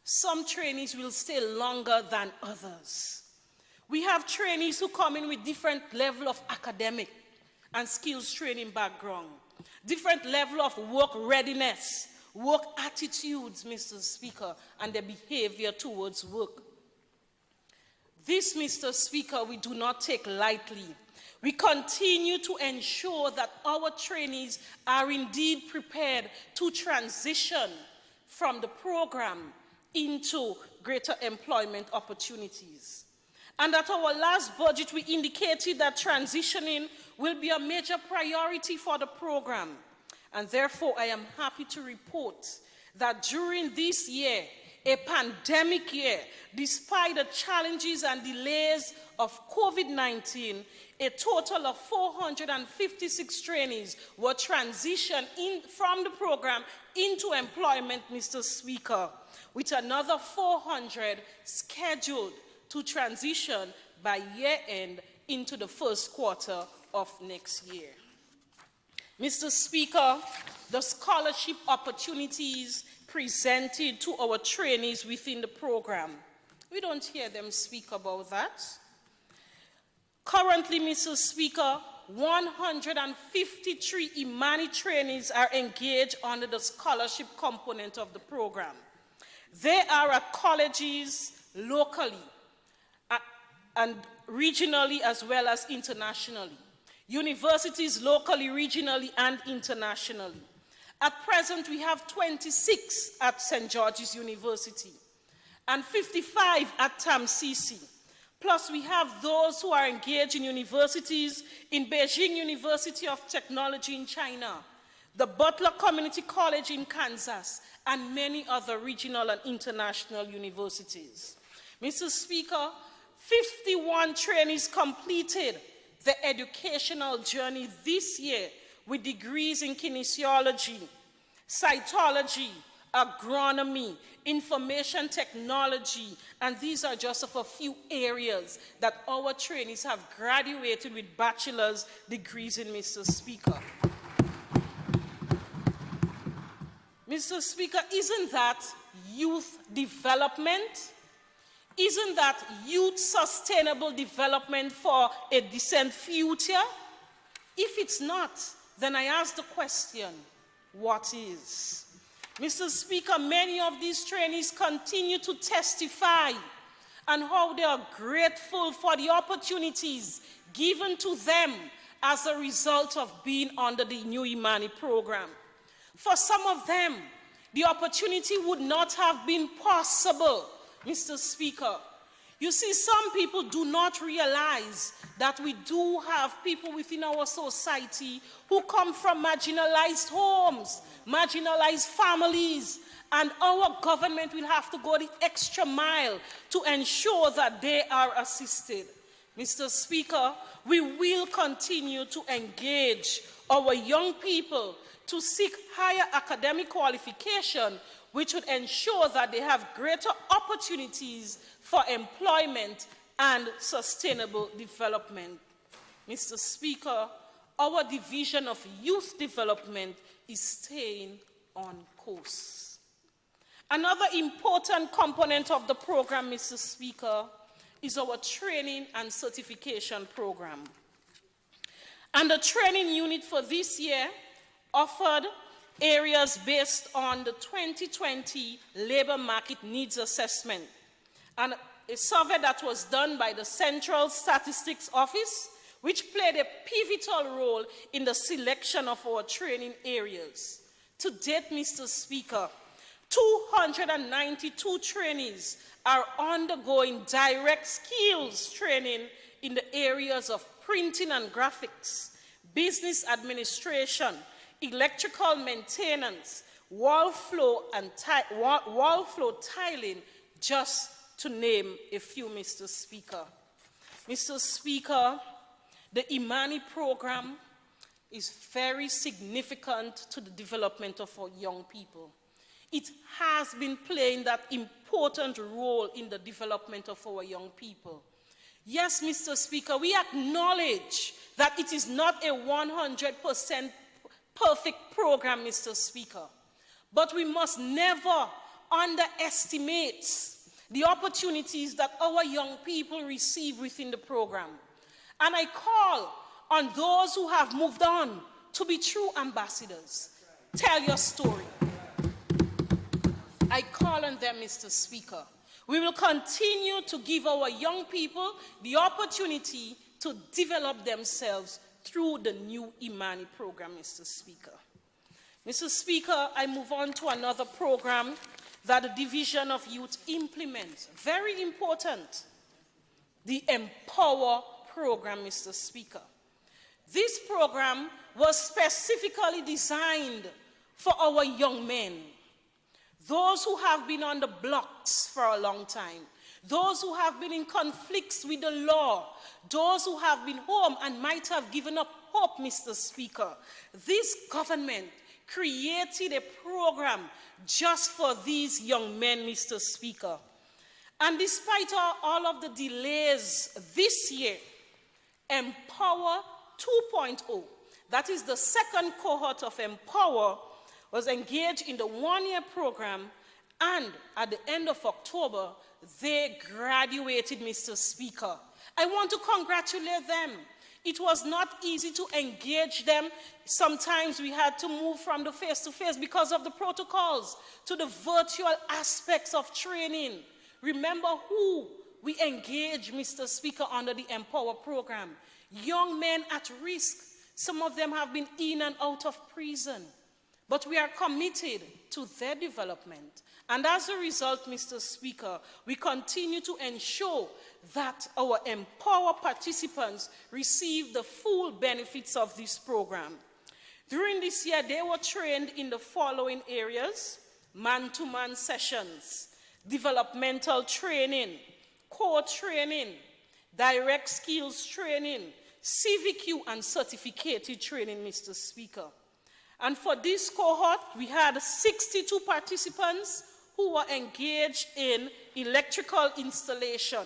Some trainees will stay longer than others. We have trainees who come in with different level of academic and skills training background, different level of work readiness, work attitudes, Mr. Speaker, and their behavior towards work. This, Mr. Speaker, we do not take lightly. We continue to ensure that our trainees are indeed prepared to transition from the program into greater employment opportunities. And at our last budget, we indicated that transitioning will be a major priority for the program. And therefore, I am happy to report that during this year, a pandemic year, despite the challenges and delays of COVID-19, a total of 456 trainees were transitioned from the program into employment, Mr. Speaker, with another 400 scheduled to transition by year end into the first quarter of next year. Mr. Speaker, the scholarship opportunities presented to our trainees within the program, we don't hear them speak about that. Currently, Mr. Speaker, 153 Imani trainees are engaged under the scholarship component of the program. They are at colleges locally and regionally as well as internationally. Universities locally, regionally, and internationally. At present, we have 26 at St. George's University and 55 at TAMCC. Plus, we have those who are engaged in universities in Beijing University of Technology in China, the Butler Community College in Kansas, and many other regional and international universities. Mr. Speaker, 51 trainees completed the educational journey this year with degrees in kinesiology, cytology, agronomy, information technology, and these are just of a few areas that our trainees have graduated with bachelor's degrees in, Mr. Speaker. Mr. Speaker, isn't that youth development? Isn't that youth sustainable development for a decent future? If it's not, then I ask the question, what is? Mr. Speaker, many of these trainees continue to testify on how they are grateful for the opportunities given to them as a result of being under the new Imani program. For some of them, the opportunity would not have been possible, Mr. Speaker. You see, some people do not realize that we do have people within our society who come from marginalized homes, marginalized families, and our government will have to go the extra mile to ensure that they are assisted. Mr. Speaker, we will continue to engage our young people to seek higher academic qualification, which would ensure that they have greater opportunities for employment and sustainable development. Mr. Speaker, our division of youth development is staying on course. Another important component of the program, Mr. Speaker, is our training and certification program. And the training unit for this year offered areas based on the 2020 labor market needs assessment and a survey that was done by the Central Statistics Office, which played a pivotal role in the selection of our training areas. To date, Mr. Speaker, 292 trainees are undergoing direct skills training in the areas of printing and graphics, business administration, electrical maintenance, wall flow tiling, just to name a few, Mr. Speaker. Mr. Speaker, the Imani program is very significant to the development of our young people. It has been playing that important role in the development of our young people. Yes, Mr. Speaker, we acknowledge that it is not a 100% perfect program, Mr. Speaker, but we must never underestimate the opportunities that our young people receive within the program. And I call on those who have moved on to be true ambassadors. Tell your story. I call on them, Mr. Speaker. We will continue to give our young people the opportunity to develop themselves through the new Imani program, Mr. Speaker. Mr. Speaker, I move on to another program that the Division of Youth implements. Very important. The Empower program, Mr. Speaker. This program was specifically designed for our young men, those who have been on the blocks for a long time, those who have been in conflicts with the law, those who have been home and might have given up hope, Mr. Speaker. This government created a program just for these young men, Mr. Speaker. And despite all of the delays this year, Empower 2.0, that is the second cohort of Empower, was engaged in the one-year program, and at the end of October, they graduated, Mr. Speaker. I want to congratulate them. It was not easy to engage them. Sometimes we had to move from the face-to-face because of the protocols to the virtual aspects of training. Remember who we engage, Mr. Speaker, under the Empower program. Young men at risk. Some of them have been in and out of prison. But we are committed to their development. And as a result, Mr. Speaker, we continue to ensure that our Empower participants receive the full benefits of this program. During this year, they were trained in the following areas: man-to-man sessions, developmental training, core training, direct skills training, CVQ and certificated training, Mr. Speaker. And for this cohort, we had 62 participants who were engaged in electrical installation.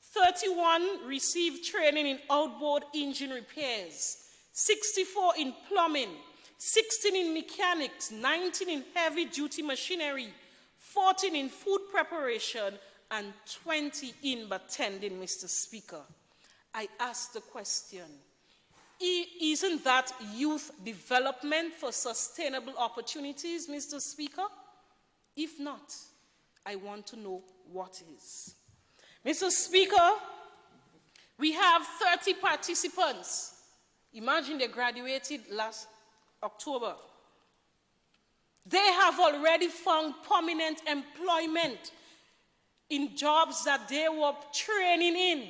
31 received training in outboard engine repairs, 64 in plumbing, 16 in mechanics, 19 in heavy-duty machinery, 14 in food preparation, and 20 in bartending, Mr. Speaker. I ask the question, isn't that youth development for sustainable opportunities, Mr. Speaker? If not, I want to know what is. Mr. Speaker, we have 30 participants. Imagine they graduated last October. They have already found permanent employment in jobs that they were training in.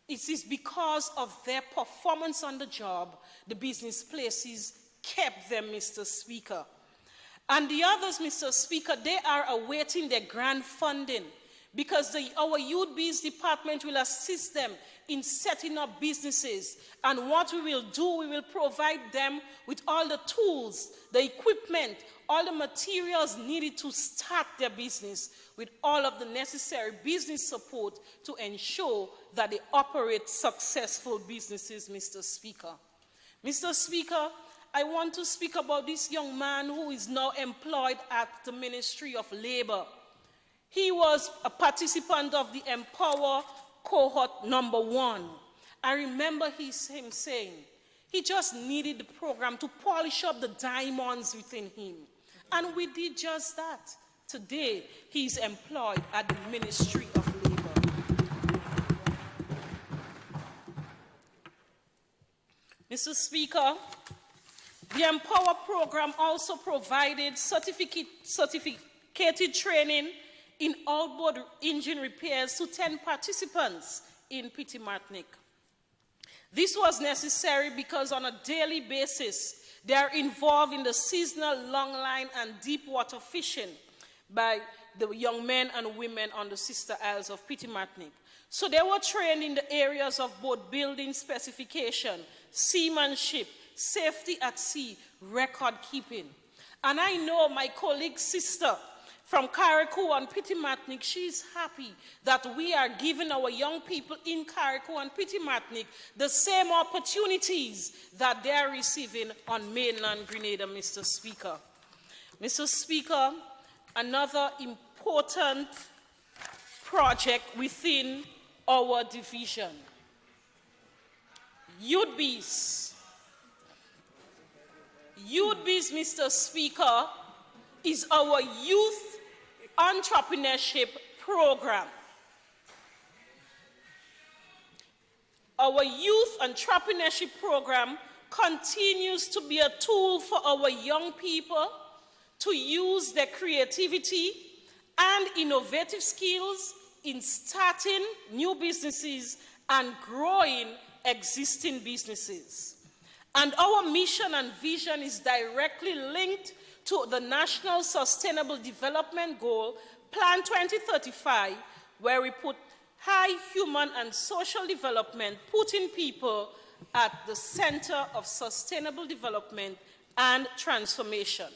It is because of their performance on the job, the business places kept them, Mr. Speaker. And the others, Mr. Speaker, they are awaiting their grant funding because our Youth Biz department will assist them in setting up businesses. And what we will do, we will provide them with all the tools, the equipment, all the materials needed to start their business, with all of the necessary business support to ensure that they operate successful businesses, Mr. Speaker. Mr. Speaker, I want to speak about this young man who is now employed at the Ministry of Labor. He was a participant of the Empower cohort number 1. I remember him saying he just needed the program to polish up the diamonds within him. And we did just that. Today, he's employed at the Ministry of Labor. Mr. Speaker, the Empower program also provided certificated training in outboard engine repairs to 10 participants in Petit Martinique. This was necessary because on a daily basis, they are involved in the seasonal longline and deep water fishing by the young men and women on the Sister Isles of Petit Martinique. So they were trained in the areas of both building specification, seamanship, safety at sea, record keeping. And I know my colleague sister from Carriacou and Petit Martinique, she's happy that we are giving our young people in Carriacou and Petit Martinique the same opportunities that they are receiving on mainland Grenada, Mr. Speaker. Mr. Speaker, another important project within our division, Youth Biz. Youth Biz, Mr. Speaker, is our youth entrepreneurship program. Our youth entrepreneurship program continues to be a tool for our young people to use their creativity and innovative skills in starting new businesses and growing existing businesses. And our mission and vision is directly linked to the National Sustainable Development Goal, Plan 2035, where we put high human and social development, putting people at the center of sustainable development and transformation.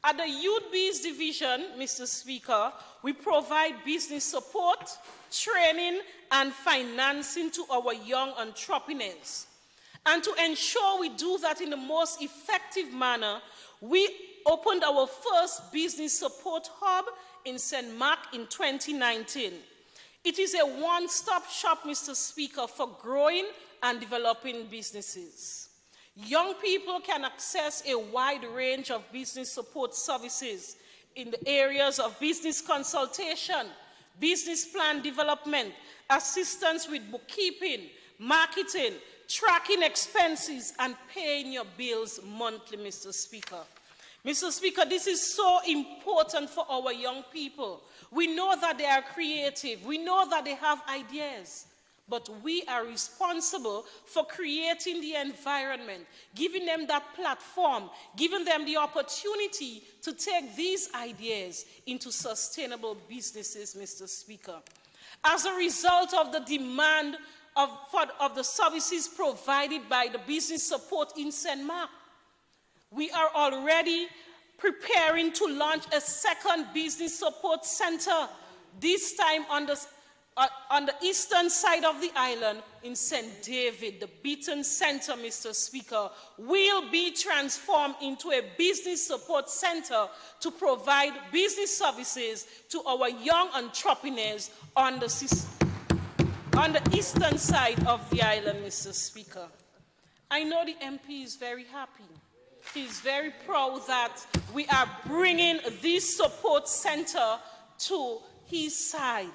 At the Youth Biz Division, Mr. Speaker, we provide business support, training, and financing to our young entrepreneurs. And to ensure we do that in the most effective manner, we opened our first business support hub in St. Mark in 2019. It is a one-stop shop, Mr. Speaker, for growing and developing businesses. Young people can access a wide range of business support services in the areas of business consultation, business plan development, assistance with bookkeeping, marketing, tracking expenses, and paying your bills monthly, Mr. Speaker. Mr. Speaker, this is so important for our young people. We know that they are creative. We know that they have ideas. But we are responsible for creating the environment, giving them that platform, giving them the opportunity to take these ideas into sustainable businesses, Mr. Speaker. As a result of the demand of the services provided by the business support in St. Mark, we are already preparing to launch a second business support center, this time on the eastern side of the island in St. David. The Beaton Center, Mr. Speaker, will be transformed into a business support center to provide business services to our young entrepreneurs on the eastern side of the island, Mr. Speaker. I know the MP is very happy. He's very proud that we are bringing this support center to his side,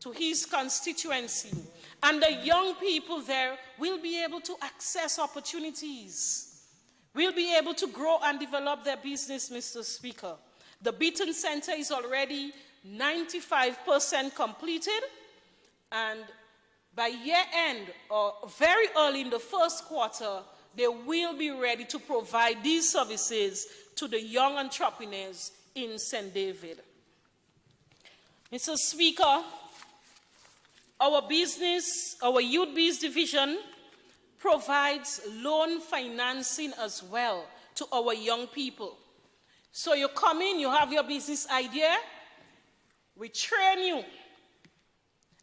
to his constituency. And the young people there will be able to access opportunities, will be able to grow and develop their business, Mr. Speaker. The Beaton Center is already 95% completed, and by year end, or very early in the first quarter, they will be ready to provide these services to the young entrepreneurs in St. David. Mr. Speaker, our Youth Biz Division provides loan financing as well to our young people. So you come in, you have your business idea, we train you,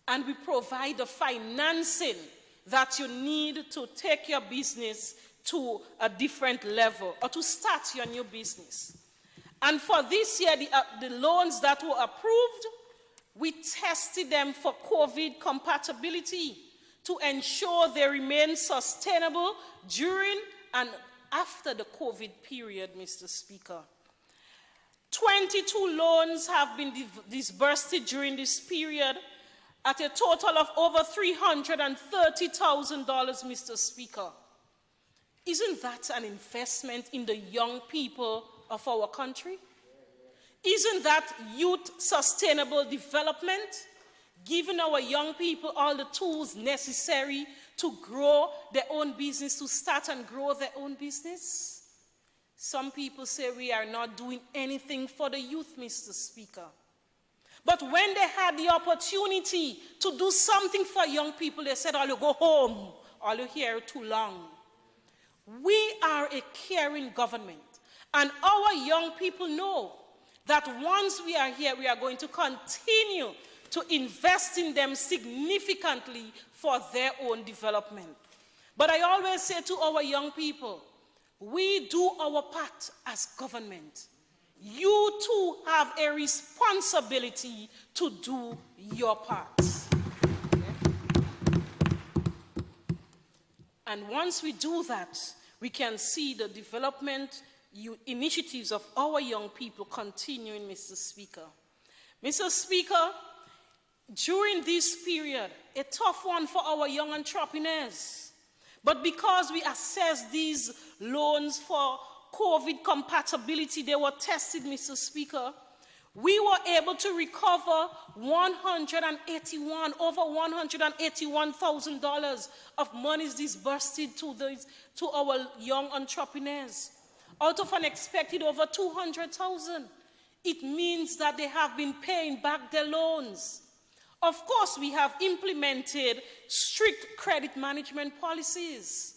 and we provide the financing that you need to take your business to a different level or to start your new business. And for this year, the loans that were approved, we tested them for COVID compatibility to ensure they remain sustainable during and after the COVID period, Mr. Speaker. 22 loans have been disbursed during this period at a total of over $330,000, Mr. Speaker. Isn't that an investment in the young people of our country? Isn't that youth sustainable development? Giving our young people all the tools necessary to grow their own business, to start and grow their own business? Some people say we are not doing anything for the youth, Mr. Speaker. But when they had the opportunity to do something for young people, they said, "Oh, you go home, or you here too long." We are a caring government, and our young people know that once we are here, we are going to continue to invest in them significantly for their own development. But I always say to our young people, we do our part as government. You too have a responsibility to do your part. And once we do that, we can see the development initiatives of our young people continuing, Mr. Speaker. Mr. Speaker, during this period, a tough one for our young entrepreneurs, but because we assessed these loans for COVID compatibility, they were tested, Mr. Speaker, we were able to recover over $181,000 of monies disbursed to our young entrepreneurs, out of an expected over $200,000. It means that they have been paying back their loans. Of course, we have implemented strict credit management policies,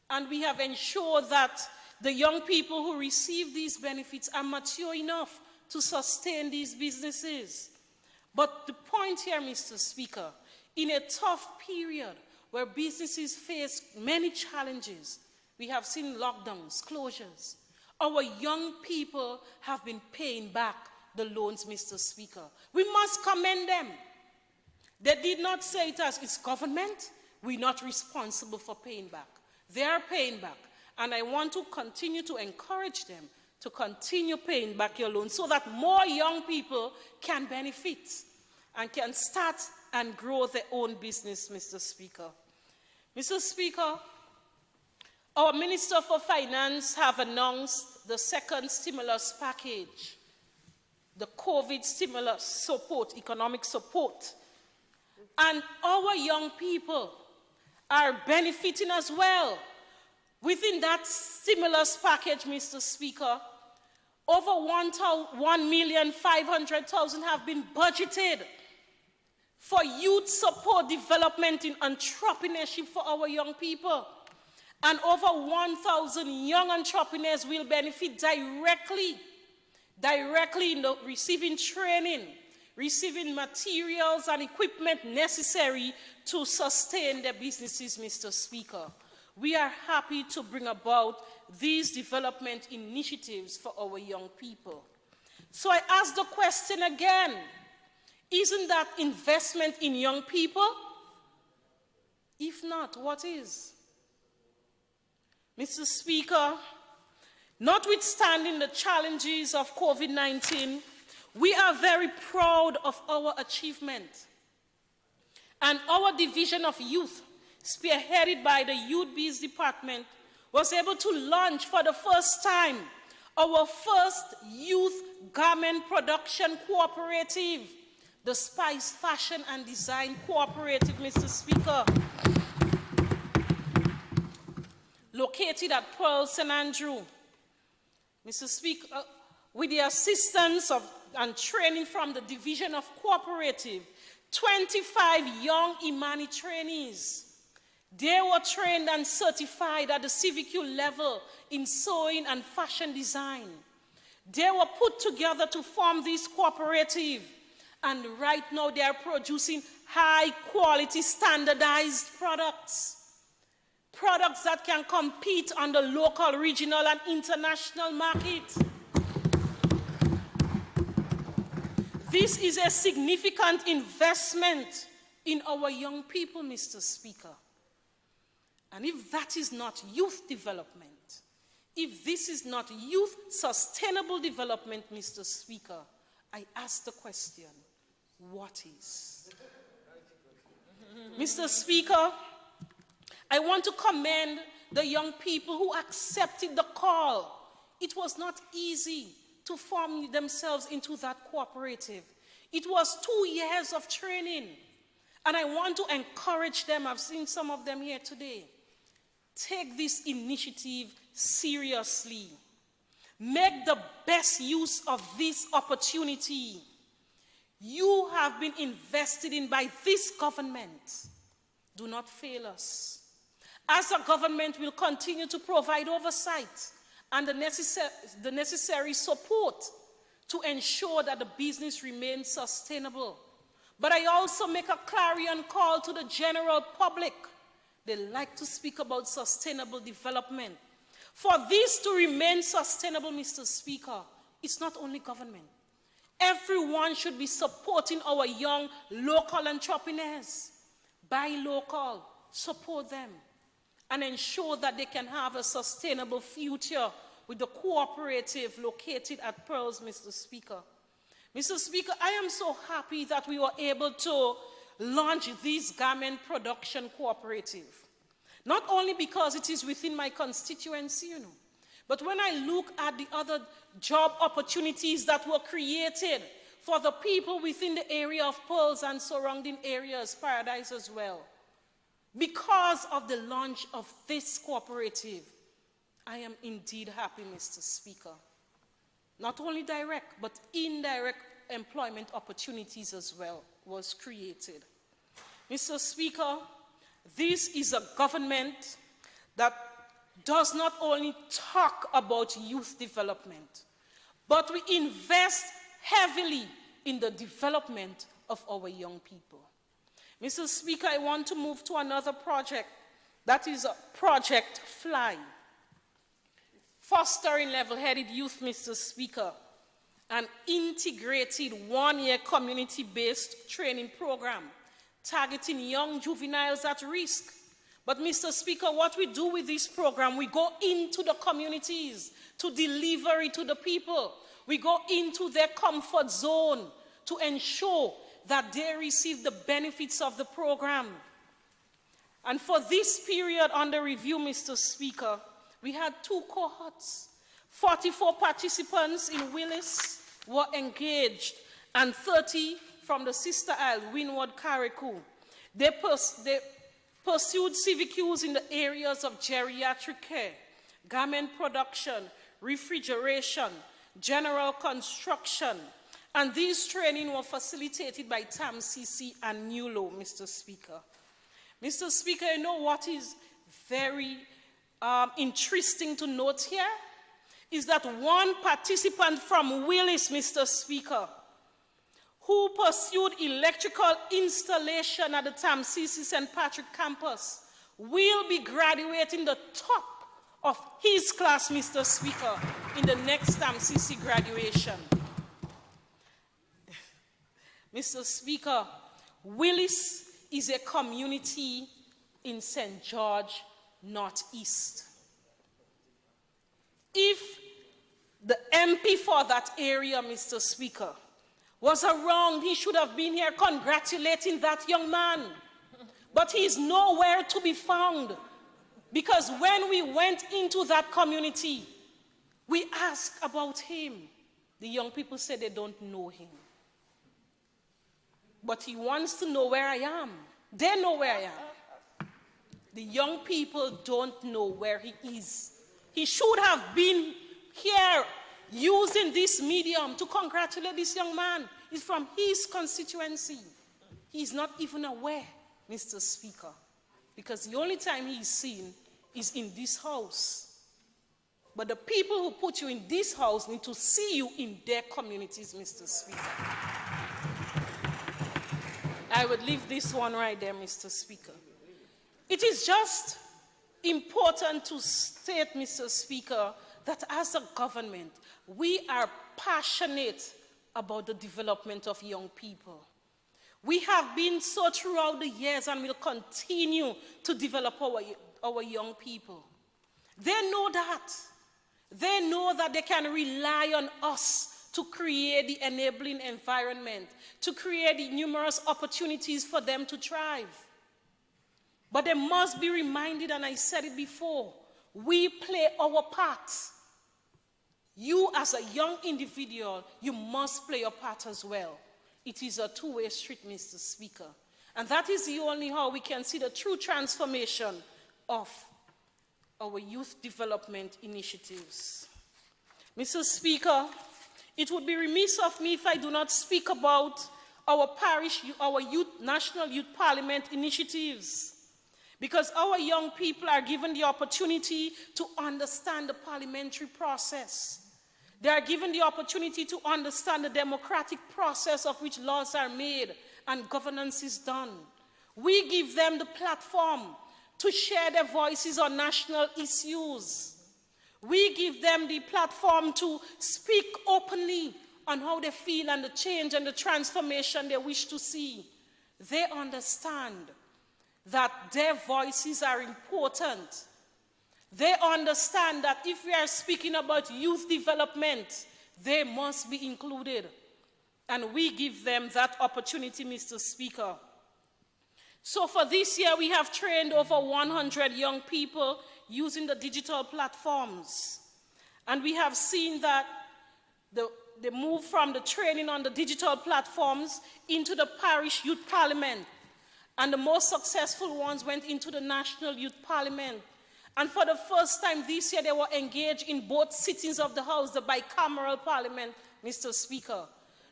and we have ensured that the young people who receive these benefits are mature enough to sustain these businesses. But the point here, Mr. Speaker, in a tough period, where businesses face many challenges. We have seen lockdowns, closures. Our young people have been paying back the loans, Mr. Speaker. We must commend them. They did not say it as it's government. We're not responsible for paying back. They are paying back. And I want to continue to encourage them to continue paying back your loans so that more young people can benefit and can start and grow their own business, Mr. Speaker. Mr. Speaker, our Minister for Finance have announced the second stimulus package, the COVID stimulus support, economic support. And our young people are benefiting as well. Within that stimulus package, Mr. Speaker, over 1,500,000 have been budgeted for youth support development in entrepreneurship for our young people. And over 1,000 young entrepreneurs will benefit directly in receiving training, receiving materials and equipment necessary to sustain their businesses, Mr. Speaker. We are happy to bring about these development initiatives for our young people. So I ask the question again, isn't that investment in young people? If not, what is? Mr. Speaker, notwithstanding the challenges of COVID-19, we are very proud of our achievement. And our Division of Youth, spearheaded by the Youth Biz Department, was able to launch for the first time our first youth garment production cooperative, the Spice Fashion and Design Cooperative, Mr. Speaker, located at Pearl St. Andrew. Mr. Speaker, with the assistance of and training from the Division of Cooperative, 25 young Imani trainees. They were trained and certified at the CVQ level in sewing and fashion design. They were put together to form this cooperative, and right now they are producing high-quality standardized products. Products that can compete on the local, regional, and international market. This is a significant investment in our young people, Mr. Speaker. And if that is not youth development, if this is not youth sustainable development, Mr. Speaker, I ask the question, what is? Mr. Speaker, I want to commend the young people who accepted the call. It was not easy to form themselves into that cooperative. It was 2 years of training. And I want to encourage them. I've seen some of them here today. Take this initiative seriously. Make the best use of this opportunity. You have been invested in by this government. Do not fail us. As a government, we'll continue to provide oversight and the necessary support to ensure that the business remains sustainable. But I also make a clarion call to the general public. They like to speak about sustainable development. For this to remain sustainable, Mr. Speaker, it's not only government. Everyone should be supporting our young local entrepreneurs. Buy local, support them, and ensure that they can have a sustainable future with the cooperative located at Pearls, Mr. Speaker. Mr. Speaker, I am so happy that we were able to launch this garment production cooperative. Not only because it is within my constituency, but when I look at the other job opportunities that were created for the people within the area of Pearls and surrounding areas, Paradise as well, because of the launch of this cooperative, I am indeed happy, Mr. Speaker. Not only direct, but indirect employment opportunities as well was created. Mr. Speaker, this is a government that does not only talk about youth development, but we invest heavily in the development of our young people. Mr. Speaker, I want to move to another project. That is Project Fly. Fostering level-headed youth, Mr. Speaker, an integrated one-year community-based training program targeting young juveniles at risk. But Mr. Speaker, what we do with this program, we go into the communities to deliver it to the people. We go into their comfort zone to ensure that they receive the benefits of the program. And for this period under review, Mr. Speaker, we had 2 cohorts. 44 participants in Willis were engaged, and 30 from the Sister Isle, Windward, Carriacou. They pursued CVQs in the areas of geriatric care, garment production, refrigeration, general construction, and these training were facilitated by TAMCC and NULO, Mr. Speaker. Mr. Speaker, you know what is very interesting to note here? Is that one participant from Willis, Mr. Speaker, who pursued electrical installation at the TAMCC St. Patrick campus, will be graduating the top of his class, Mr. Speaker, in the next TAMCC graduation. Mr. Speaker, Willis is a community in St. George, Northeast. If the MP for that area, Mr. Speaker, was around, he should have been here congratulating that young man. But he is nowhere to be found, because when we went into that community, we asked about him. The young people said they don't know him. But he wants to know where I am. They know where I am. The young people don't know where he is. He should have been here using this medium to congratulate this young man. He's from his constituency. He's not even aware, Mr. Speaker, because the only time he's seen is in this house. But the people who put you in this house need to see you in their communities, Mr. Speaker. I would leave this one right there, Mr. Speaker. It is just important to state, Mr. Speaker, that as a government, we are passionate about the development of young people. We have been so throughout the years and will continue to develop our young people. They know that. They know that they can rely on us to create the enabling environment, to create the numerous opportunities for them to thrive. But they must be reminded, and I said it before, we play our part. You as a young individual, you must play your part as well. It is a two-way street, Mr. Speaker. And that is the only how we can see the true transformation of our youth development initiatives. Mr. Speaker, it would be remiss of me if I do not speak about our National Youth Parliament initiatives, because our young people are given the opportunity to understand the parliamentary process. They are given the opportunity to understand the democratic process of which laws are made and governance is done. We give them the platform to share their voices on national issues. We give them the platform to speak openly on how they feel and the change and the transformation they wish to see. They understand that their voices are important. They understand that if we are speaking about youth development, they must be included. And we give them that opportunity, Mr. Speaker. So for this year, we have trained over 100 young people using the digital platforms. And we have seen that they move from the training on the digital platforms into the parish youth parliament. And the most successful ones went into the National Youth Parliament. And for the first time this year, they were engaged in both sittings of the House, the bicameral parliament, Mr. Speaker.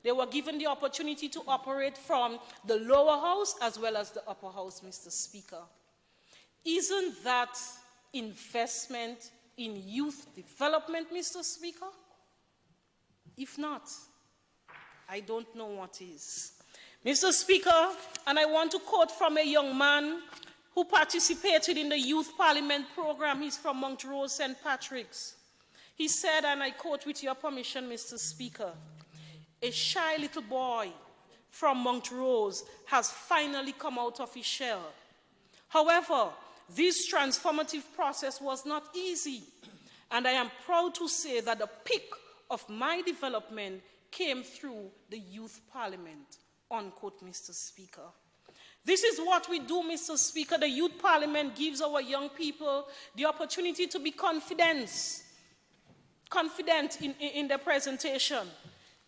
They were given the opportunity to operate from the lower house as well as the upper house, Mr. Speaker. Isn't that investment in youth development, Mr. Speaker? If not, I don't know what is. Mr. Speaker, and I want to quote from a young man who participated in the Youth Parliament program. He's from Montrose St. Patrick's. He said, and I quote with your permission, Mr. Speaker, "A shy little boy from Montrose has finally come out of his shell. However, this transformative process was not easy, and I am proud to say that the peak of my development came through the Youth Parliament," unquote, Mr. Speaker. This is what we do, Mr. Speaker. The Youth Parliament gives our young people the opportunity to be confident in their presentation,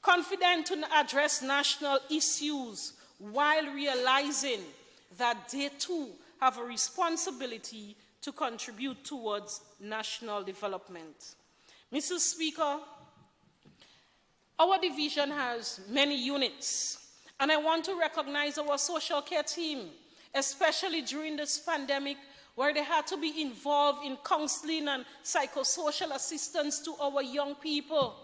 confident to address national issues while realizing that they too have a responsibility to contribute towards national development. Mr. Speaker, our division has many units, and I want to recognize our social care team, especially during this pandemic, where they had to be involved in counseling and psychosocial assistance to our young people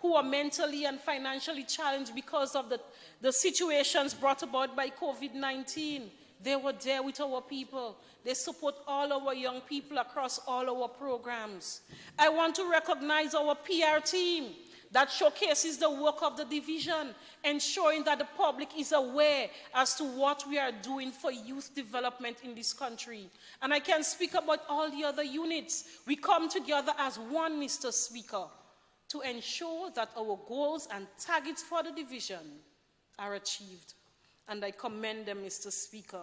who are mentally and financially challenged because of the situations brought about by COVID-19. They were there with our people. They support all our young people across all our programs. I want to recognize our PR team that showcases the work of the division, ensuring that the public is aware as to what we are doing for youth development in this country. And I can speak about all the other units. We come together as one, Mr. Speaker, to ensure that our goals and targets for the division are achieved. And I commend them, Mr. Speaker.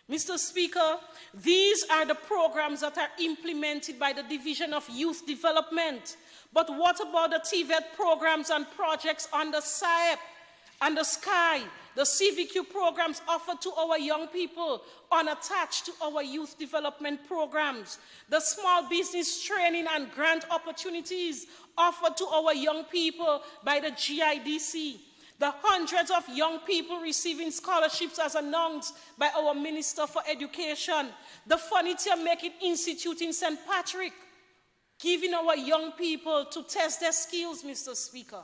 Mr. Speaker, these are the programs that are implemented by the Division of Youth Development. But what about the TVET programs and projects on the SAEP and the SKY, the CVQ programs offered to our young people unattached to our youth development programs, the small business training and grant opportunities offered to our young people by the GIDC, the hundreds of young people receiving scholarships as announced by our Minister for Education, the Furniture Making Institute in St. Patrick, giving our young people to test their skills, Mr. Speaker.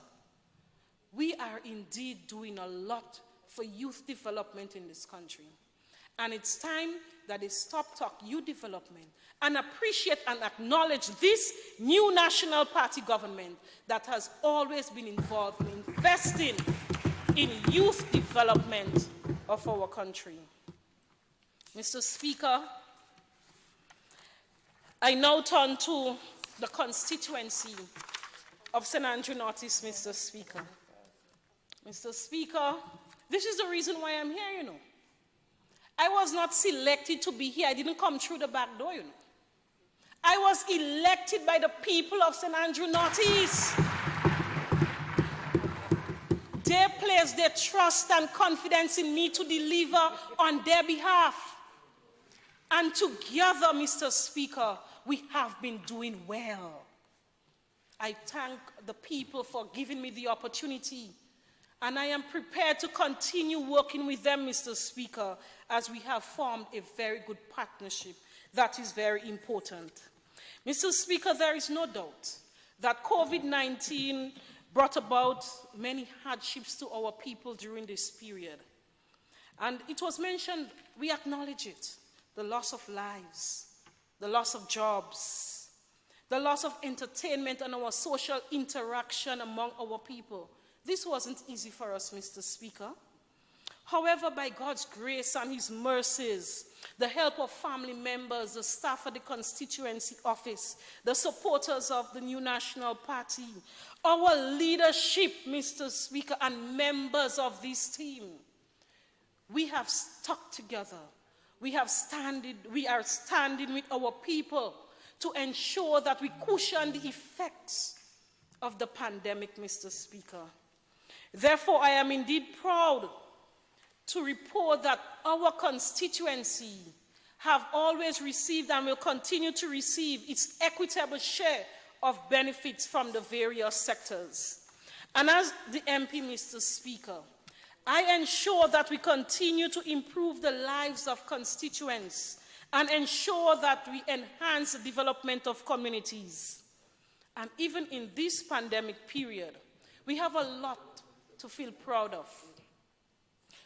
We are indeed doing a lot for youth development in this country. And it's time that they stop talk youth development and appreciate and acknowledge this new National Party government that has always been involved in investing in youth development of our country. Mr. Speaker, I now turn to the constituency of St. Andrew Northeast, Mr. Speaker. Mr. Speaker, this is the reason why I'm here, you know. I was not selected to be here. I didn't come through the back door, you know. I was elected by the people of St. Andrew Northeast. They placed their trust and confidence in me to deliver on their behalf. And together, Mr. Speaker, we have been doing well. I thank the people for giving me the opportunity, and I am prepared to continue working with them, Mr. Speaker, as we have formed a very good partnership that is very important. Mr. Speaker, there is no doubt that COVID-19 brought about many hardships to our people during this period. And it was mentioned, we acknowledge it, the loss of lives, the loss of jobs, the loss of entertainment and our social interaction among our people. This wasn't easy for us, Mr. Speaker. However, by God's grace and his mercies, the help of family members, the staff of the constituency office, the supporters of the new National Party, our leadership, Mr. Speaker, and members of this team, we have stuck together. We are standing with our people to ensure that we cushion the effects of the pandemic, Mr. Speaker. Therefore, I am indeed proud to report that our constituency have always received and will continue to receive its equitable share of benefits from the various sectors. And as the MP, Mr. Speaker, I ensure that we continue to improve the lives of constituents and ensure that we enhance the development of communities. And even in this pandemic period, we have a lot to feel proud of.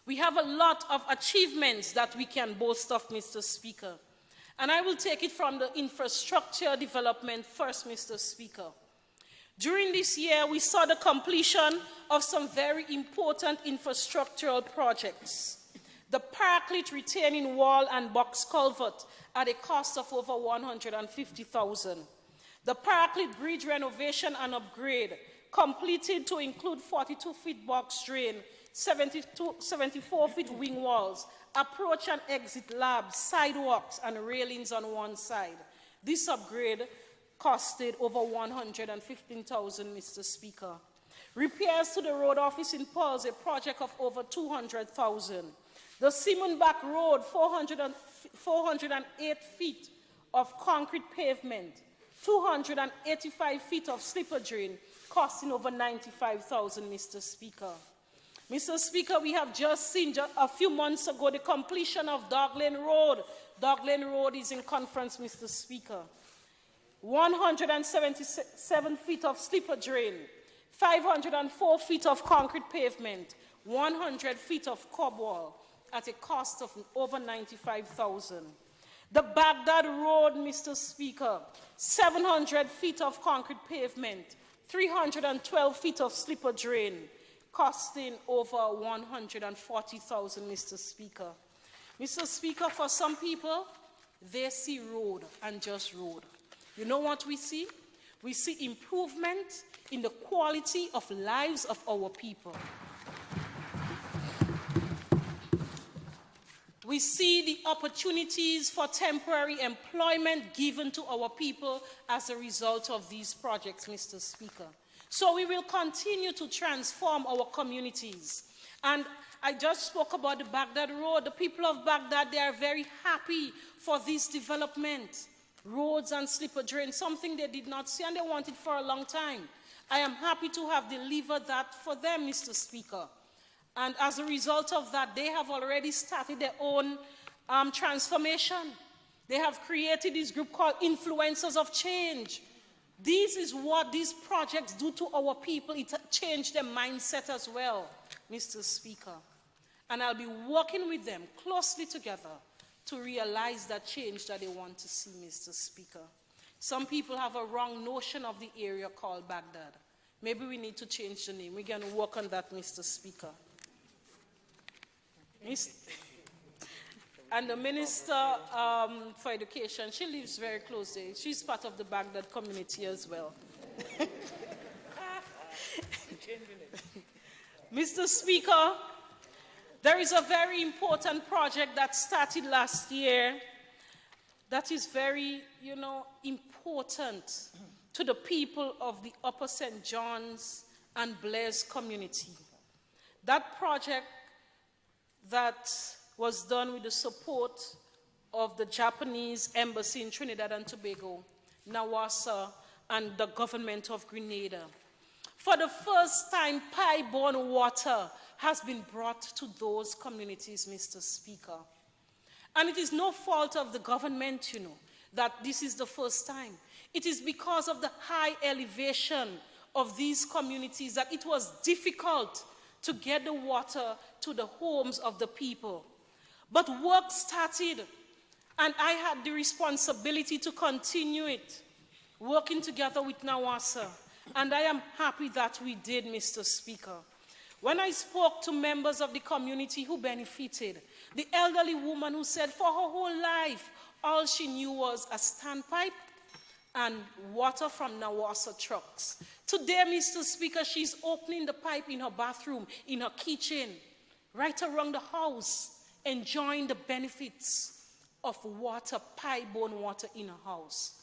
We have a lot of achievements that we can boast of, Mr. Speaker. And I will take it from the infrastructure development first, Mr. Speaker. During this year, we saw the completion of some very important infrastructural projects. The Parklet retaining wall and box culvert at a cost of over $150,000. The Parklet bridge renovation and upgrade completed to include 42-feet box drain, 74-feet wing walls, approach and exit labs, sidewalks, and railings on one side. This upgrade costed over $115,000, Mr. Speaker. Repairs to the road office in Pulse, a project of over $200,000. The Simonbach Road, 408 feet of concrete pavement, 285 feet of slipper drain, costing over $95,000, Mr. Speaker. Mr. Speaker, we have just seen a few months ago the completion of Dog Lane Road. Dog Lane Road is in conference, Mr. Speaker. 177 feet of slipper drain, 504 feet of concrete pavement, 100 feet of cob wall at a cost of over $95,000. The Baghdad Road, Mr. Speaker, 700 feet of concrete pavement, 312 feet of slipper drain, costing over $140,000, Mr. Speaker. Mr. Speaker, for some people, they see road and just road. You know what we see? We see improvement in the quality of lives of our people. We see the opportunities for temporary employment given to our people as a result of these projects, Mr. Speaker. So we will continue to transform our communities. And I just spoke about the Baghdad Road. The people of Baghdad, they are very happy for this development. Roads and slipper drains, something they did not see and they wanted for a long time. I am happy to have delivered that for them, Mr. Speaker. And as a result of that, they have already started their own transformation. They have created this group called Influencers of Change. This is what these projects do to our people. It changed their mindset as well, Mr. Speaker. And I'll be working with them closely together to realize that change that they want to see, Mr. Speaker. Some people have a wrong notion of the area called Baghdad. Maybe we need to change the name. We're going to work on that, Mr. Speaker. And the Minister for Education, she lives very close there. She's part of the Baghdad community as well. Mr. Speaker, there is a very important project that started last year that is very, important to the people of the Upper St. John's and Blair's community. That project that was done with the support of the Japanese Embassy in Trinidad and Tobago, NAWASA, and the government of Grenada. For the first time, pipe-borne water has been brought to those communities, Mr. Speaker. And it is no fault of the government, that this is the first time. It is because of the high elevation of these communities that it was difficult to get the water to the homes of the people. But work started, and I had the responsibility to continue it, working together with NAWASA. And I am happy that we did, Mr. Speaker. When I spoke to members of the community who benefited, the elderly woman who said for her whole life, all she knew was a standpipe and water from NAWASA trucks. Today, Mr. Speaker, she's opening the pipe in her bathroom, in her kitchen, right around the house, enjoying the benefits of water, pipe-borne water in her house.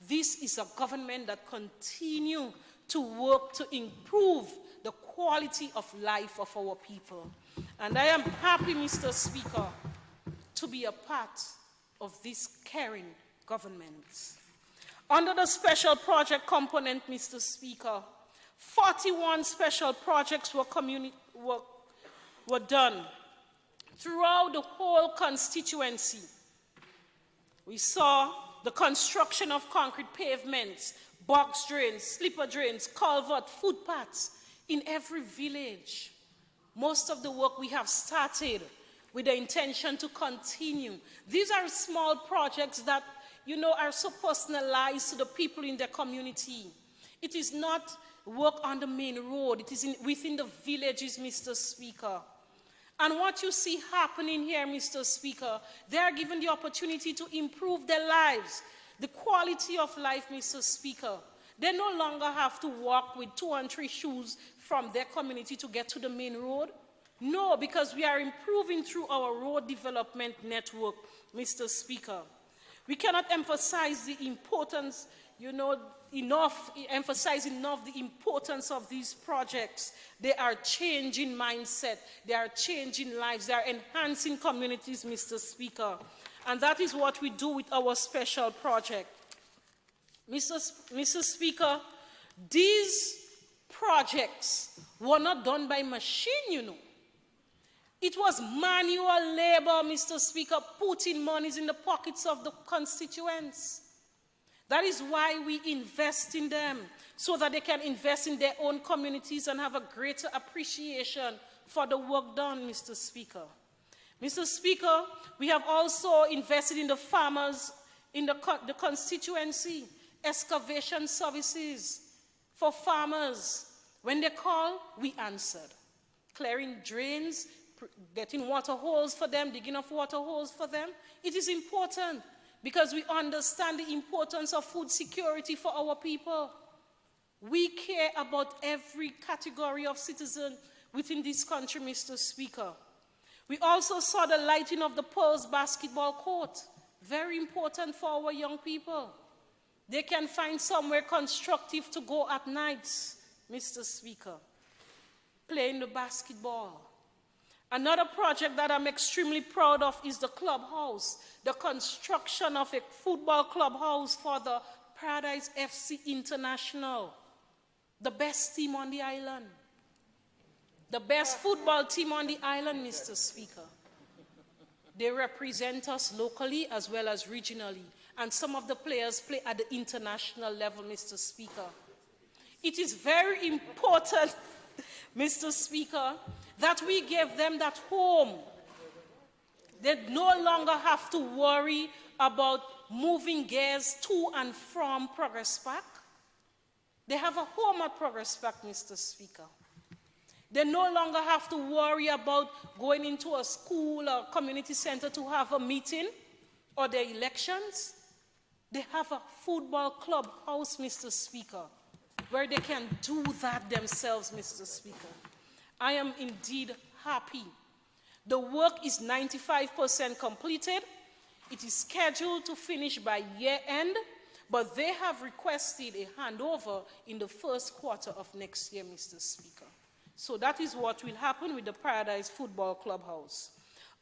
This is a government that continues to work to improve the quality of life of our people. And I am happy, Mr. Speaker, to be a part of this caring government. Under the special project component, Mr. Speaker, 41 special projects were done throughout the whole constituency. We saw the construction of concrete pavements, box drains, slipper drains, culvert, footpaths in every village Most of the work we have started with the intention to continue. These are small projects that, are so personalized to the people in the community. It is not work on the main road. It is within the villages, Mr. Speaker. And what you see happening here, Mr. Speaker, they are given the opportunity to improve their lives, the quality of life, Mr. Speaker. They no longer have to walk with 2 and 3 shoes from their community to get to the main road. No, because we are improving through our road development network, Mr. Speaker. We cannot emphasize the importance, emphasize enough the importance of these projects. They are changing mindset. They are changing lives. They are enhancing communities, Mr. Speaker. And that is what we do with our special project. Mr. Speaker, these projects were not done by machine, It was manual labor, Mr. Speaker, putting monies in the pockets of the constituents. That is why we invest in them, so that they can invest in their own communities and have a greater appreciation for the work done, Mr. Speaker. Mr. Speaker, we have also invested in the farmers in the constituency, excavation services for farmers. When they call, we answered. Clearing drains, getting water holes for them, digging up water holes for them. It is important because we understand the importance of food security for our people. We care about every category of citizen within this country, Mr. Speaker. We also saw the lighting of the Pearls basketball court. Very important for our young people. They can find somewhere constructive to go at nights, Mr. Speaker, playing the basketball. Another project that I'm extremely proud of is the clubhouse, the construction of a football clubhouse for the Paradise FC International, the best team on the island, the best football team on the island, Mr. Speaker. They represent us locally as well as regionally, and some of the players play at the international level, Mr. Speaker. It is very important, Mr. Speaker, that we give them that home. They no longer have to worry about moving gears to and from Progress Park. They have a home at Progress Park, Mr. Speaker. They no longer have to worry about going into a school or community center to have a meeting or their elections. They have a football clubhouse, Mr. Speaker, where they can do that themselves, Mr. Speaker. I am indeed happy. The work is 95% completed. It is scheduled to finish by year end, but they have requested a handover in the first quarter of next year, Mr. Speaker. So that is what will happen with the Paradise Football Clubhouse.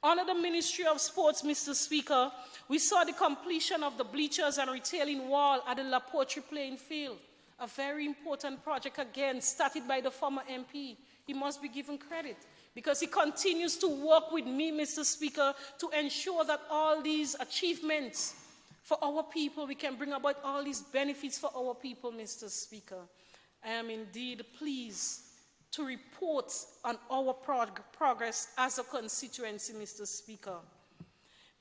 Under the Ministry of Sports, Mr. Speaker, we saw the completion of the bleachers and retailing wall at the La Poetry playing field. A very important project, again, started by the former MP. He must be given credit because he continues to work with me, Mr. Speaker, to ensure that all these achievements for our people, we can bring about all these benefits for our people, Mr. Speaker. I am indeed pleased to report on our progress as a constituency, Mr. Speaker.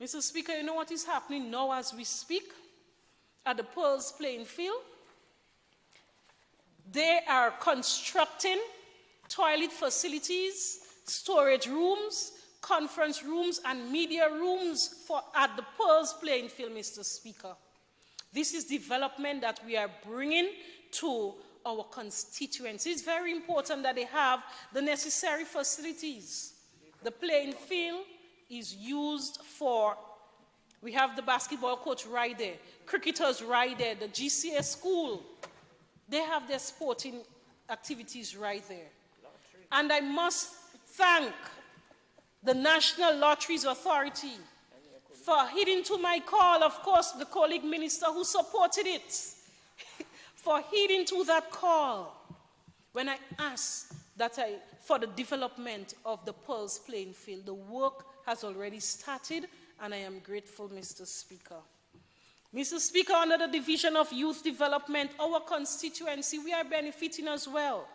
Mr. Speaker, you know what is happening now as we speak at the Pearls playing field? They are constructing toilet facilities, storage rooms, conference rooms, and media rooms at the Pearls playing field, Mr. Speaker. This is development that we are bringing to our constituents. It's very important that they have the necessary facilities. The playing field is used for, we have the basketball court right there, cricketers right there, the GCS school. They have their sporting activities right there. And I must thank the National Lotteries Authority for heeding to my call, of course, the colleague minister who supported it, for heeding to that call when I asked for the development of the Pearls playing field. The work has already started, and I am grateful, Mr. Speaker. Mr. Speaker, under the Division of Youth Development, our constituency, we are benefiting as well.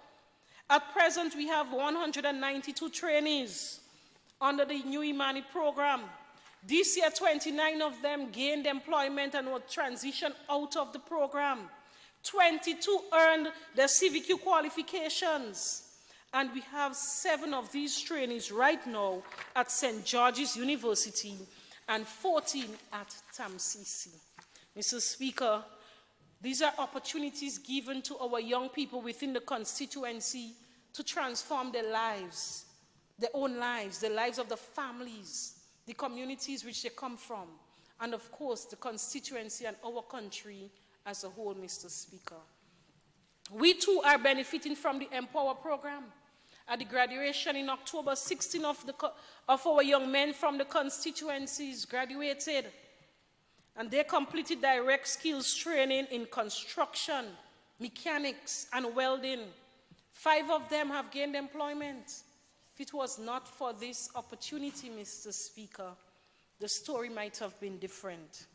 At present, we have 192 trainees under the New Imani program. This year, 29 of them gained employment and were transitioned out of the program. 22 earned their CVQ qualifications. And we have 7 of these trainees right now at St. George's University and 14 at TAMCC. Mr. Speaker, these are opportunities given to our young people within the constituency to transform their lives, their own lives, the lives of the families, the communities which they come from, and of course the constituency and our country as a whole, Mr. Speaker. We too are benefiting from the Empower program. At the graduation in October, 16 of our young men from the constituencies graduated, and they completed direct skills training in construction, mechanics, and welding. 5 of them have gained employment. If it was not for this opportunity, Mr. Speaker, the story might have been different.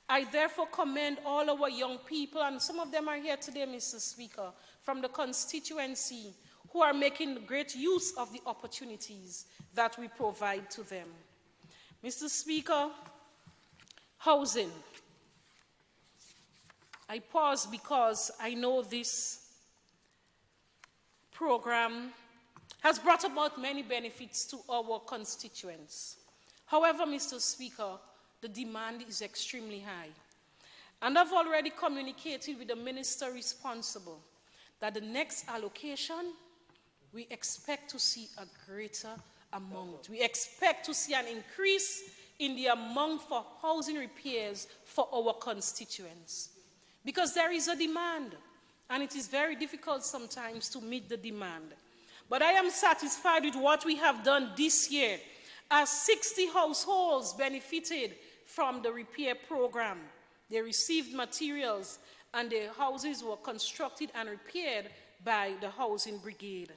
I therefore commend all our young people, and some of them are here today, Mr. Speaker, from the constituency, who are making great use of the opportunities that we provide to them. Mr. Speaker, housing. I pause because I know this program has brought about many benefits to our constituents. However, Mr. Speaker, the demand is extremely high. And I've already communicated with the minister responsible that the next allocation, we expect to see a greater amount. We expect to see an increase in the amount for housing repairs for our constituents. Because there is a demand, and it is very difficult sometimes to meet the demand. But I am satisfied with what we have done this year, as 60 households benefited from the repair program. They received materials, and their houses were constructed and repaired by the Housing Brigade.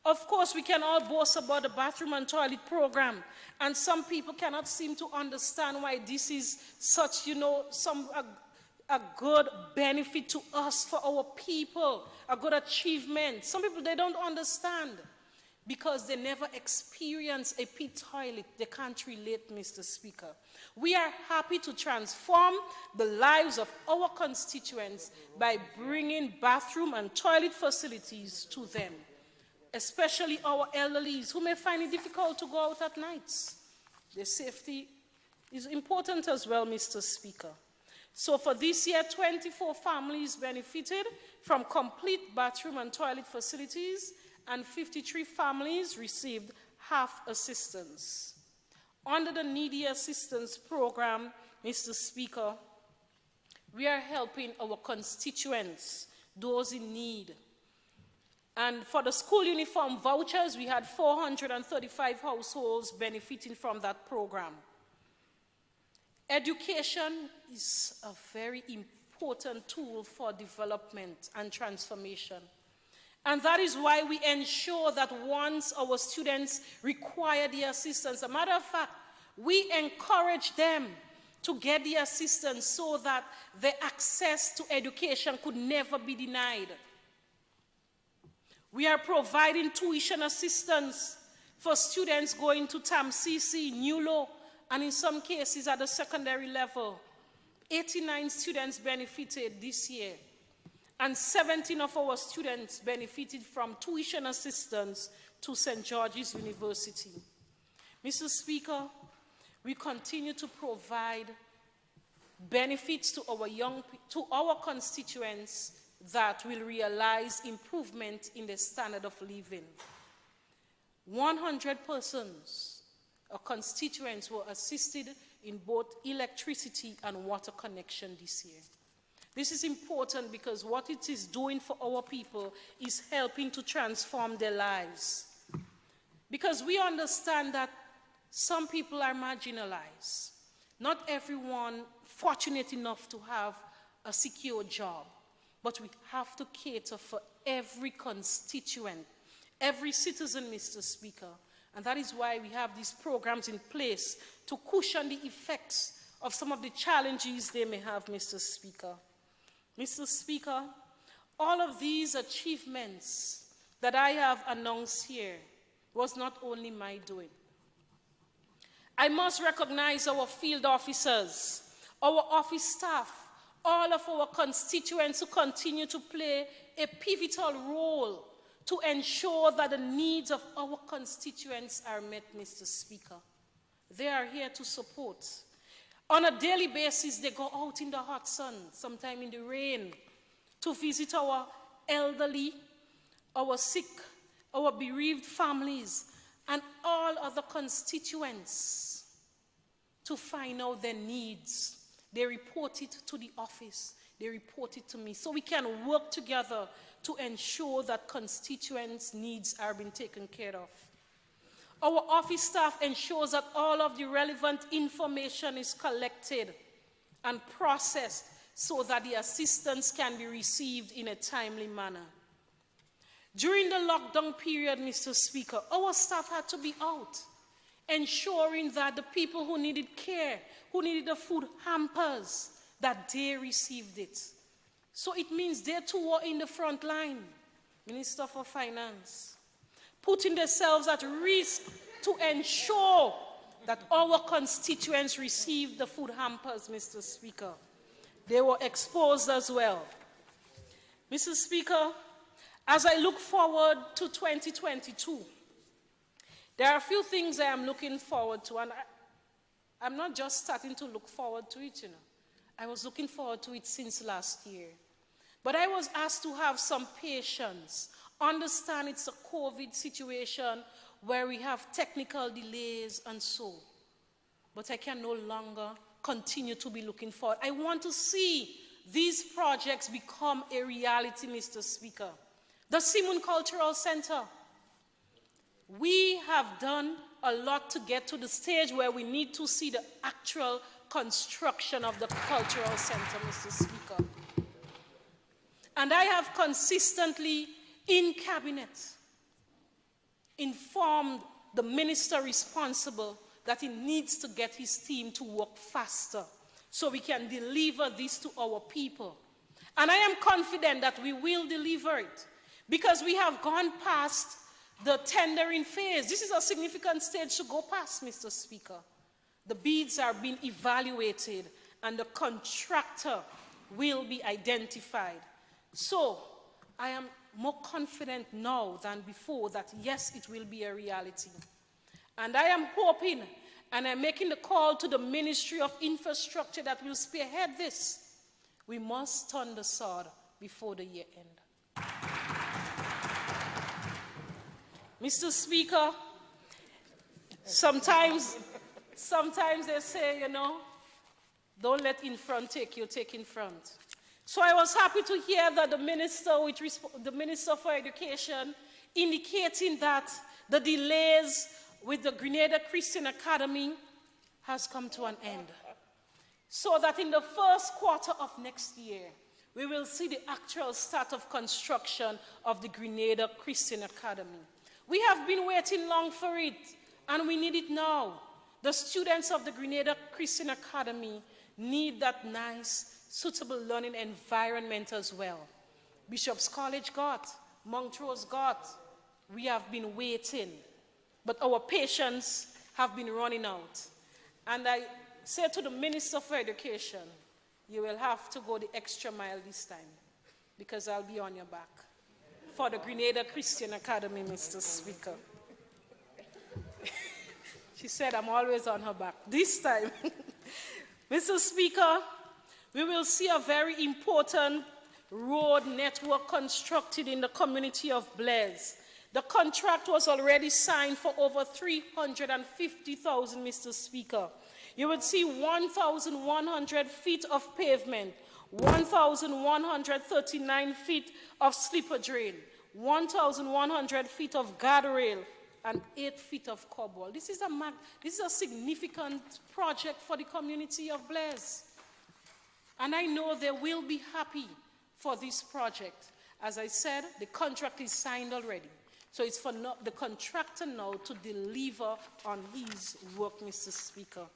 Of course, we can all boast about the bathroom and toilet program, and some people cannot seem to understand why this is such, a good benefit to us, for our people, a good achievement. Some people, they don't understand because they never experience a pit toilet. They can't relate, Mr. Speaker. We are happy to transform the lives of our constituents by bringing bathroom and toilet facilities to them, especially our elderlies who may find it difficult to go out at nights. Their safety is important as well, Mr. Speaker. So for this year, 24 families benefited from complete bathroom and toilet facilities, and 53 families received half assistance. Under the Needy Assistance Program, Mr. Speaker, we are helping our constituents, those in need. And for the school uniform vouchers, we had 435 households benefiting from that program. Education is a very important tool for development and transformation. And that is why we ensure that once our students require the assistance, a matter of fact, we encourage them to get the assistance so that their access to education could never be denied. We are providing tuition assistance for students going to TAMCC, NULO, and in some cases at the secondary level. 89 students benefited this year, and 17 of our students benefited from tuition assistance to St. George's University. Mr. Speaker, we continue to provide benefits to our constituents that will realize improvement in the standard of living. 100 persons or constituents were assisted in both electricity and water connection this year. This is important because what it is doing for our people is helping to transform their lives. Because we understand that some people are marginalized. Not everyone fortunate enough to have a secure job, but we have to cater for every constituent, every citizen, Mr. Speaker. And that is why we have these programs in place to cushion the effects of some of the challenges they may have, Mr. Speaker. Mr. Speaker, all of these achievements that I have announced here was not only my doing. I must recognize our field officers, our office staff, all of our constituents who continue to play a pivotal role to ensure that the needs of our constituents are met, Mr. Speaker. They are here to support. On a daily basis, they go out in the hot sun, sometimes in the rain, to visit our elderly, our sick, our bereaved families, and all other constituents to find out their needs. They report it to the office. They report it to me. So we can work together to ensure that constituents' needs are being taken care of. Our office staff ensures that all of the relevant information is collected and processed so that the assistance can be received in a timely manner. During the lockdown period, Mr. Speaker, our staff had to be out, ensuring that the people who needed care, who needed the food hampers, that they received it. So it means they too were in the front line, Minister for Finance, putting themselves at risk to ensure that our constituents received the food hampers, Mr. Speaker. They were exposed as well. Mr. Speaker, as I look forward to 2022, there are a few things I am looking forward to, and I'm not just starting to look forward to it, I was looking forward to it since last year. But I was asked to have some patience, understand it's a COVID situation where we have technical delays and so. But I can no longer continue to be looking forward. I want to see these projects become a reality, Mr. Speaker. The Simon Cultural Center. We have done a lot to get to the stage where we need to see the actual construction of the cultural center, Mr. Speaker. And I have consistently, in cabinet, informed the minister responsible that he needs to get his team to work faster so we can deliver this to our people. And I am confident that we will deliver it because we have gone past the tendering phase. This is a significant stage to go past, Mr. Speaker. The bids are being evaluated and the contractor will be identified. So I am more confident now than before that yes, it will be a reality. And I am hoping and I'm making the call to the Ministry of Infrastructure that will spearhead this. We must turn the sword before the year end. Mr. Speaker, sometimes they say, don't let in front take you, take in front. So I was happy to hear that the Minister for Education indicating that the delays with the Grenada Christian Academy has come to an end. So that in the first quarter of next year, we will see the actual start of construction of the Grenada Christian Academy. We have been waiting long for it, and we need it now. The students of the Grenada Christian Academy need that nice, suitable learning environment as well. Bishop's College got, Montrose got. We have been waiting, but our patience have been running out. And I say to the Minister for Education, you will have to go the extra mile this time, because I'll be on your back for the Grenada Christian Academy, Mr. Speaker. She said I'm always on her back. This time, Mr. Speaker, we will see a very important road network constructed in the community of Blaise. The contract was already signed for over 350,000, Mr. Speaker. You would see 1,100 feet of pavement, 1,139 feet of slipper drain, 1,100 feet of guardrail, and 8 feet of cobble. This is a significant project for the community of Blaise. And I know they will be happy for this project. As I said, the contract is signed already. So it's for the contractor now to deliver on his work, Mr. Speaker.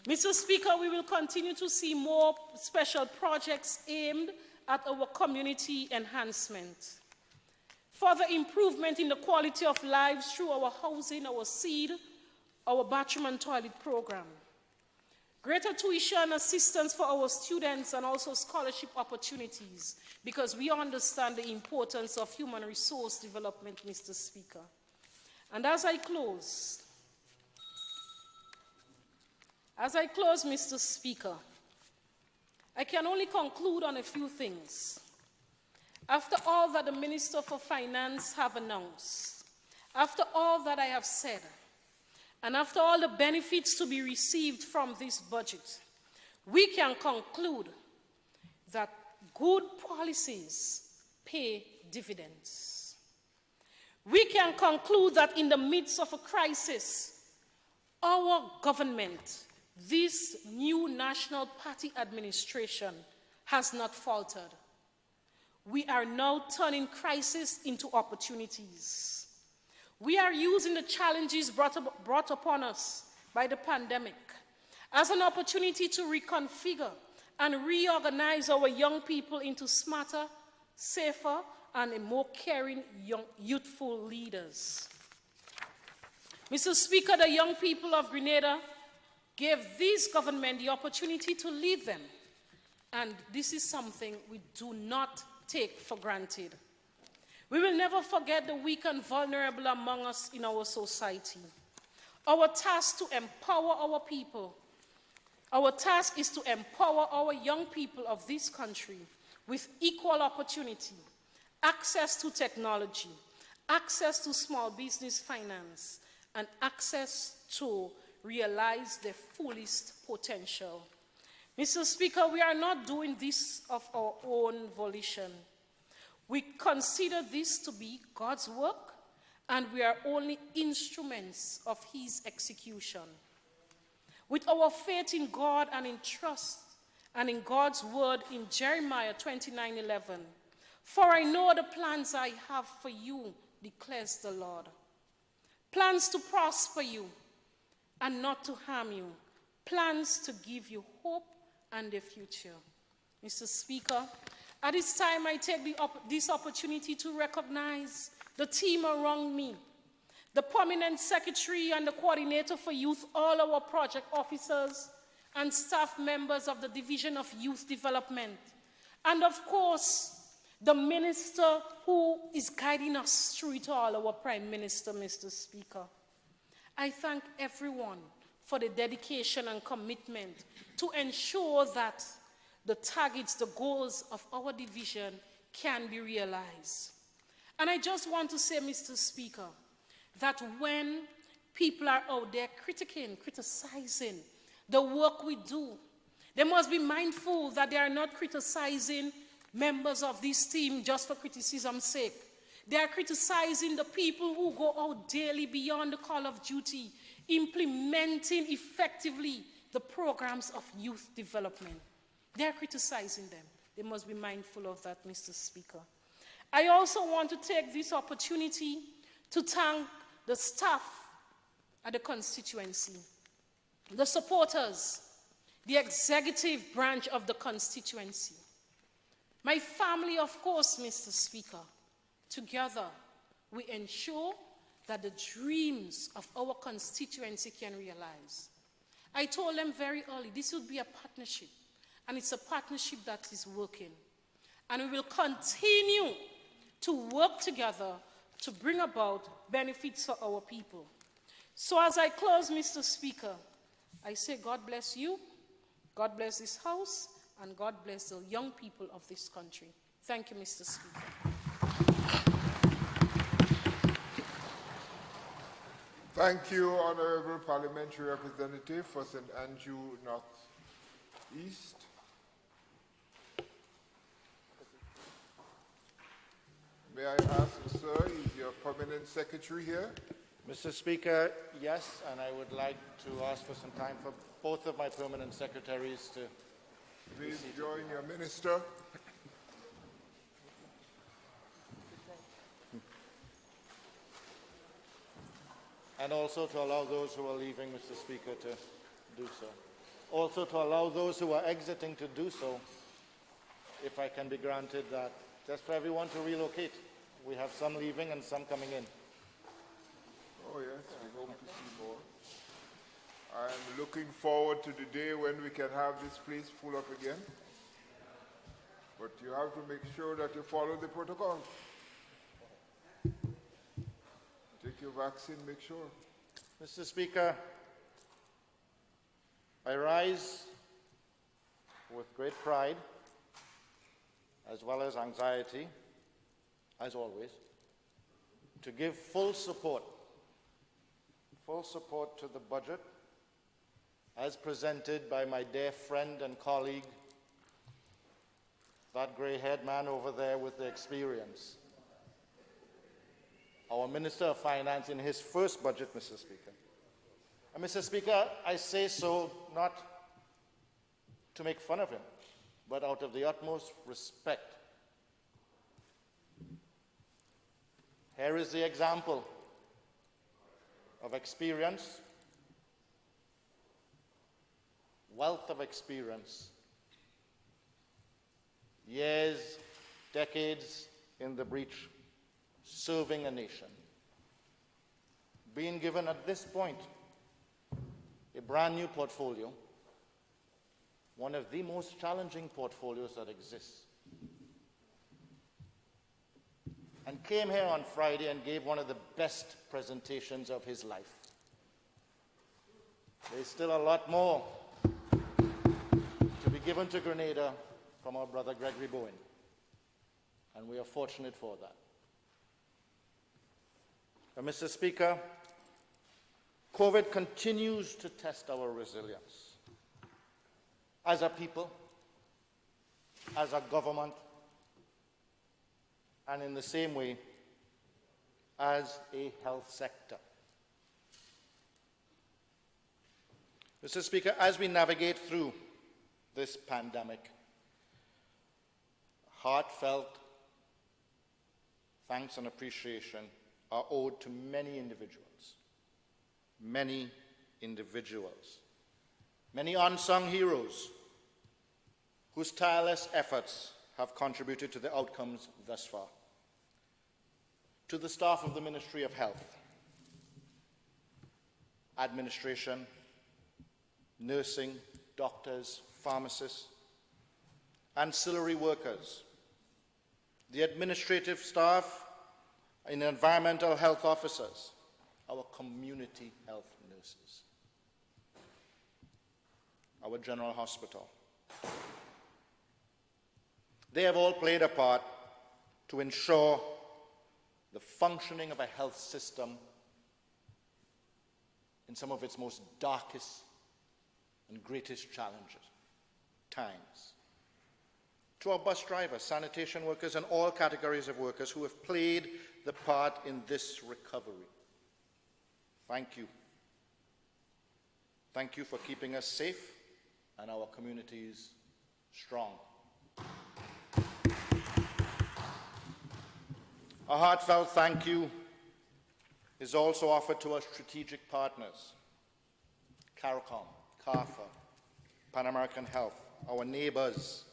Mr. Speaker, we will continue to see more special projects aimed at our community enhancement. further improvement in the quality of lives through our housing, our seed, our bathroom and toilet program, greater tuition assistance for our students and also scholarship opportunities, because we understand the importance of human resource development, Mr. Speaker. And as I close, Mr. Speaker, I can only conclude on a few things. After all that the Minister for Finance have announced, after all that I have said, and after all the benefits to be received from this budget, we can conclude that good policies pay dividends. We can conclude that in the midst of a crisis, our government, this new National Party administration, has not faltered. We are now turning crisis into opportunities. We are using the challenges brought upon us by the pandemic as an opportunity to reconfigure and reorganize our young people into smarter, safer, and a more caring youthful leaders. Mr. Speaker, the young people of Grenada gave this government the opportunity to lead them, and this is something we do not take for granted. We will never forget the weak and vulnerable among us in our society. Our task to empower our people, our task is to empower our young people of this country with equal opportunity, access to technology, access to small business finance, and access to realize their fullest potential. Mr. Speaker, we are not doing this of our own volition. We consider this to be God's work, and we are only instruments of his execution. With our faith in God and in trust and in God's word in Jeremiah 29:11, for I know the plans I have for you, declares the Lord. Plans to prosper you and not to harm you. Plans to give you hope and a future. Mr. Speaker, at this time, I take this opportunity to recognize the team around me, the permanent secretary and the coordinator for youth, all our project officers and staff members of the Division of Youth Development, and of course, the minister who is guiding us through it all, our Prime Minister, Mr. Speaker. I thank everyone for the dedication and commitment to ensure that the targets, the goals of our division can be realized. And I just want to say, Mr. Speaker, that when people are out there criticizing the work we do, they must be mindful that they are not criticizing members of this team just for criticism's sake. They are criticizing the people who go out daily beyond the call of duty, implementing effectively the programs of youth development. They are criticizing them. They must be mindful of that, Mr. Speaker. I also want to take this opportunity to thank the staff at the constituency, the supporters, the executive branch of the constituency, my family, of course, Mr. Speaker. Together, we ensure that the dreams of our constituency can realize. I told them very early, this would be a partnership. And it's a partnership that is working. And we will continue to work together to bring about benefits for our people. So as I close, Mr. Speaker, I say God bless you, God bless this House, and God bless the young people of this country. Thank you, Mr. Speaker. Thank you, Honorable Parliamentary Representative for St. Andrew North East. May I ask, sir, is your permanent secretary here? Mr. Speaker, yes, and I would like to ask for some time for both of my permanent secretaries to Please join your minister. And also to allow those who are leaving, Mr. Speaker, to do so. Also to allow those who are exiting to do so, if I can be granted that, just for everyone to relocate We have some leaving and some coming in. Oh yes, we hope to see more. I'm looking forward to the day when we can have this place full up again. But you have to make sure that you follow the protocol. Take your vaccine, make sure. Mr. Speaker, I rise with great pride as well as anxiety, as always, to give full support to the budget as presented by my dear friend and colleague, that grey-haired man over there with the experience, our Minister of Finance in his first budget, Mr. Speaker. And Mr. Speaker, I say so not to make fun of him, but out of the utmost respect. Here is the example of experience, wealth of experience, years, decades in the breach, serving a nation, being given at this point a brand new portfolio, one of the most challenging portfolios that exists, and came here on Friday and gave one of the best presentations of his life. There's still a lot more to be given to Grenada from our brother Gregory Bowen, and we are fortunate for that. But Mr. Speaker, COVID continues to test our resilience as a people, as a government, and in the same way as a health sector. Mr. Speaker, as we navigate through this pandemic, heartfelt thanks and appreciation are owed to many individuals, many unsung heroes whose tireless efforts have contributed to the outcomes thus far. To the staff of the Ministry of Health, administration, nursing, doctors, pharmacists, ancillary workers, the administrative staff and environmental health officers, our community health nurses, our general hospital. They have all played a part to ensure the functioning of a health system in some of its most darkest and greatest times. To our bus drivers, sanitation workers, and all categories of workers who have played the part in this recovery, thank you. Thank you for keeping us safe and our communities strong. A heartfelt thank you is also offered to our strategic partners, CARICOM, CARFA, Pan American Health, our neighbors,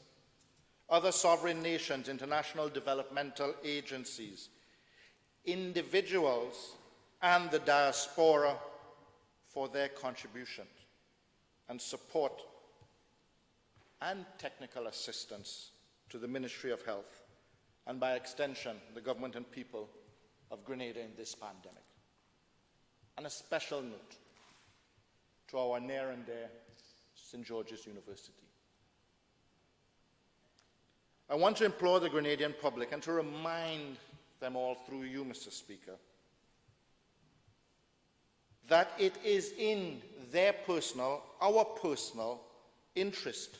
other sovereign nations, international developmental agencies, individuals, and the diaspora for their contributions and support and technical assistance to the Ministry of Health, and by extension, the government and people of Grenada in this pandemic. And a special note to our near and dear St. George's University. I want to implore the Grenadian public and to remind them all through you, Mr. Speaker, that it is in their personal, our personal interest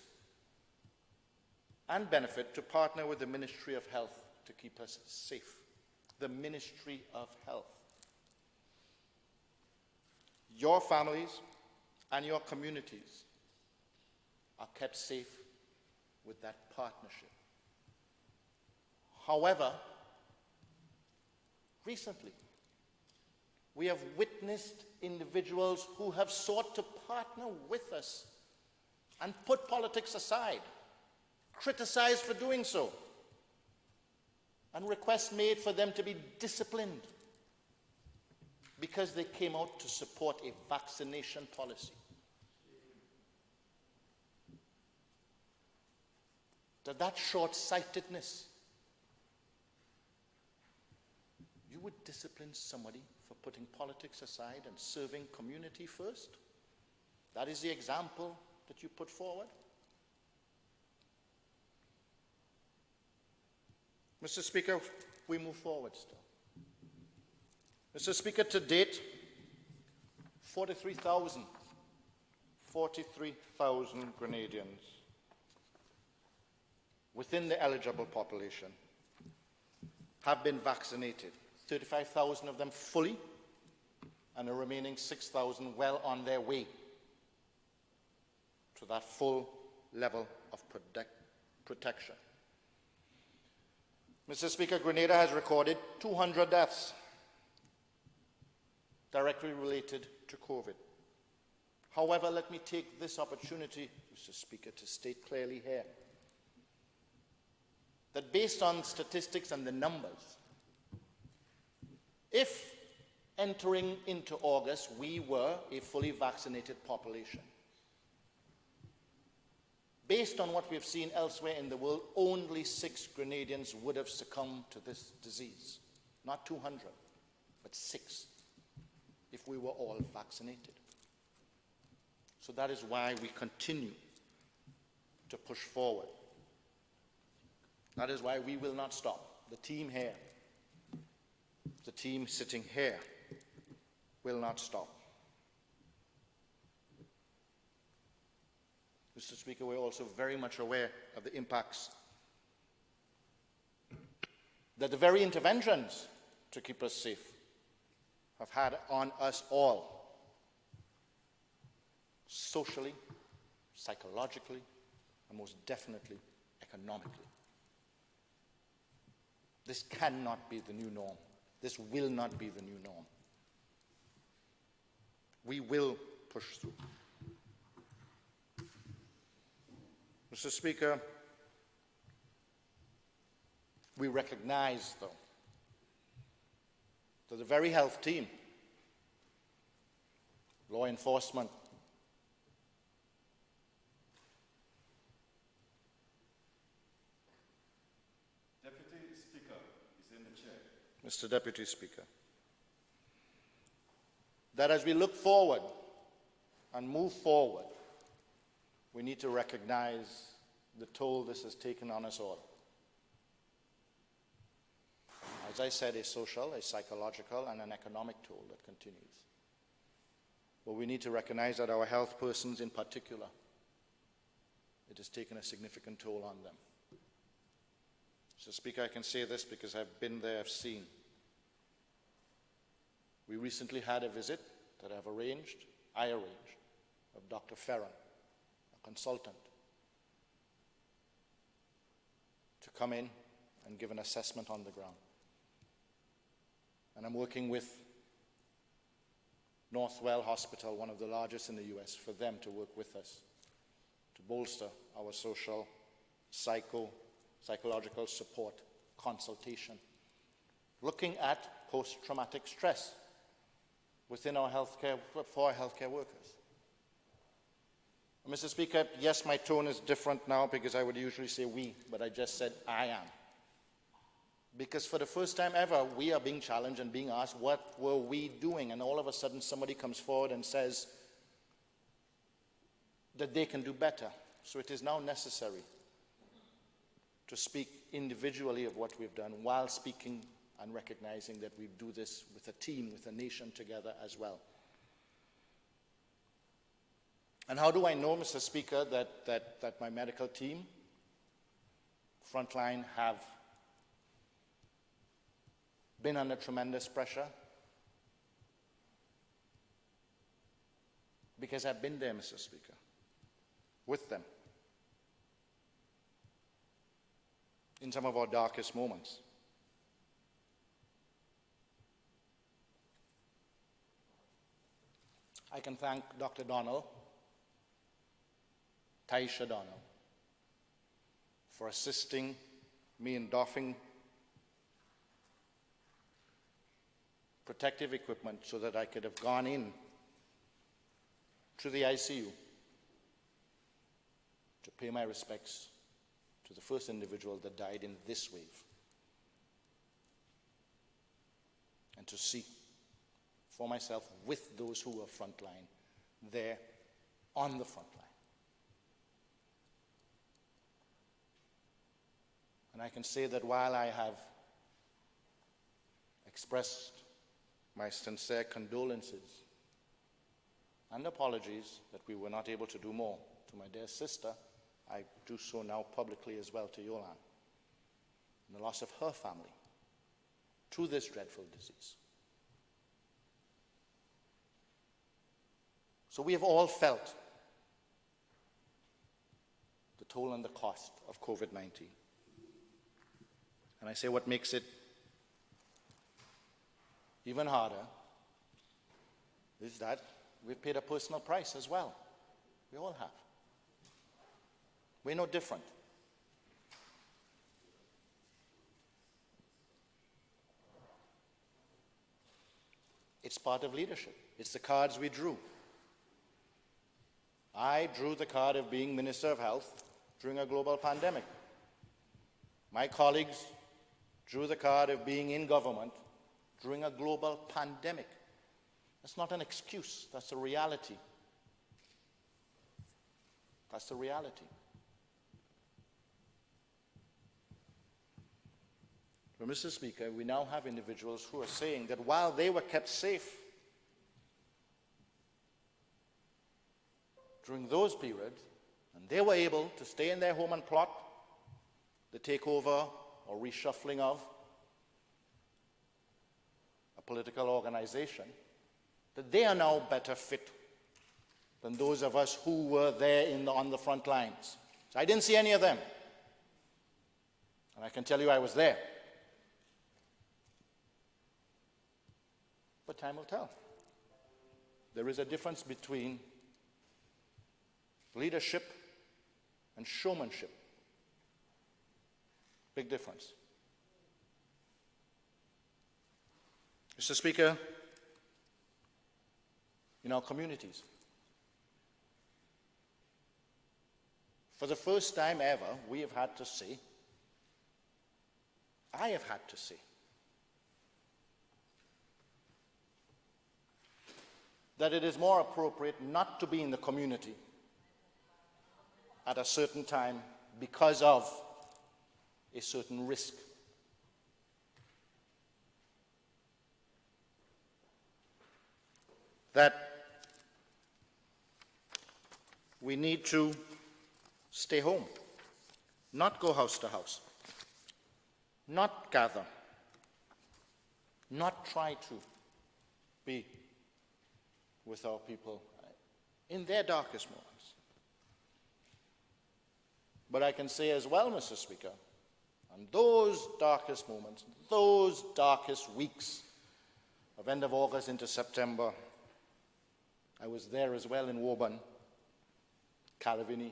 and benefit to partner with the Ministry of Health to keep us safe. The Ministry of Health. Your families and your communities are kept safe with that partnership. However, recently, we have witnessed individuals who have sought to partner with us and put politics aside, criticized for doing so, and requests made for them to be disciplined because they came out to support a vaccination policy. That short-sightedness, you would discipline somebody for putting politics aside and serving community first? That is the example that you put forward? Mr. Speaker, we move forward still. Mr. Speaker, to date, 43,000 Grenadians within the eligible population have been vaccinated. 35,000 of them fully, and the remaining 6,000 well on their way to that full level of protection. Mr. Speaker, Grenada has recorded 200 deaths directly related to COVID. However, let me take this opportunity, Mr. Speaker, to state clearly here that based on statistics and the numbers, if entering into August we were a fully vaccinated population, based on what we've seen elsewhere in the world, only 6 Grenadians would have succumbed to this disease. Not 200, but 6, if we were all vaccinated. So that is why we continue to push forward. That is why we will not stop. The team here, the team sitting here, will not stop. Mr. Speaker, we're also very much aware of the impacts that the very interventions to keep us safe have had on us all, socially, psychologically, and most definitely economically. This cannot be the new norm. This will not be the new norm. We will push through. Mr. Speaker, we recognize, though, that the very health team, law enforcement, Deputy Speaker is in the chair. Mr. Deputy Speaker, that as we look forward and move forward, we need to recognize the toll this has taken on us all. As I said, a social, a psychological, and an economic toll that continues. But we need to recognize that our health persons in particular, it has taken a significant toll on them. Mr. Speaker, I can say this because I've been there, I've seen. We recently had a visit that I arranged, of Dr. Ferran, a consultant, to come in and give an assessment on the ground. And I'm working with Northwell Hospital, one of the largest in the US, for them to work with us to bolster our social, psychological support, consultation, looking at post-traumatic stress within our healthcare, for our healthcare workers. Mr. Speaker, yes, my tone is different now because I would usually say we, but I just said I am. Because for the first time ever, we are being challenged and being asked, what were we doing? And all of a sudden, somebody comes forward and says that they can do better. So it is now necessary to speak individually of what we've done while speaking and recognizing that we do this with a team, with a nation together as well. And how do I know, Mr. Speaker, that my medical team, frontline, have been under tremendous pressure? Because I've been there, Mr. Speaker, with them in some of our darkest moments. I can thank Dr. Donnell, Taisha Donnell, for assisting me in doffing protective equipment so that I could have gone in to the ICU to pay my respects to the first individual that died in this wave, and to see for myself with those who were frontline, there on the front line. And I can say that while I have expressed my sincere condolences and apologies that we were not able to do more to my dear sister, I do so now publicly as well to Yolan, and the loss of her family to this dreadful disease. So we have all felt the toll and the cost of COVID-19. And I say what makes it even harder is that we've paid a personal price as well. We all have. We're no different. It's part of leadership. It's the cards we drew. I drew the card of being Minister of Health during a global pandemic. My colleagues drew the card of being in government during a global pandemic. That's not an excuse, that's a reality. That's the reality. But Mr. Speaker, we now have individuals who are saying that while they were kept safe during those periods, and they were able to stay in their home and plot the takeover or reshuffling of a political organization, that they are now better fit than those of us who were there on the front lines. So I didn't see any of them. And I can tell you I was there. But time will tell. There is a difference between leadership and showmanship. Big difference. Mr. Speaker, in our communities, for the first time ever, we have had to say, I have had to say, that it is more appropriate not to be in the community at a certain time because of a certain risk. That we need to stay home, not go house to house, not gather, not try to be with our people in their darkest moments. But I can say as well, Mr. Speaker, on those darkest moments, those darkest weeks of end of August into September, I was there as well in Woburn, Calavini,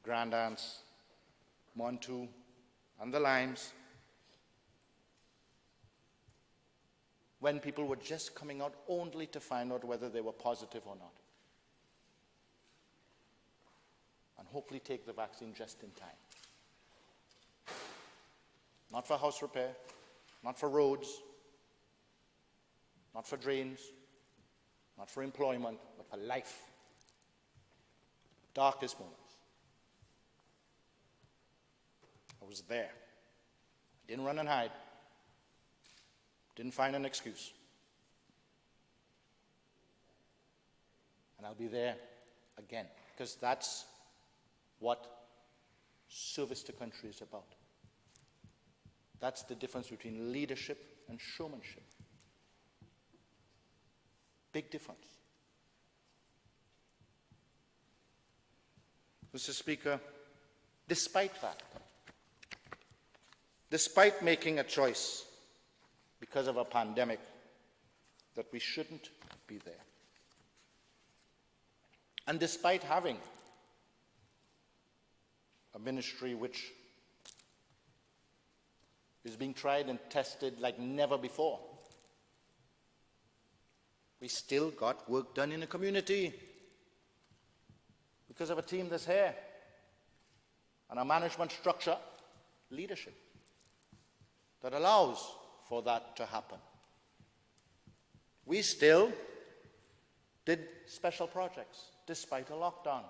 Grandance, Montu, and the Limes, when people were just coming out only to find out whether they were positive or not, and hopefully take the vaccine just in time. Not for house repair, not for roads, not for drains, not for employment, but for life. Darkest moments. I was there. I didn't run and hide. Didn't find an excuse. And I'll be there again, because that's what service to country is about. That's the difference between leadership and showmanship. Big difference. Mr. Speaker, despite that, despite making a choice because of a pandemic that we shouldn't be there, and despite having a ministry which is being tried and tested like never before, still got work done in the community because of a team that's here and a management structure, leadership, that allows for that to happen. We still did special projects despite a lockdown.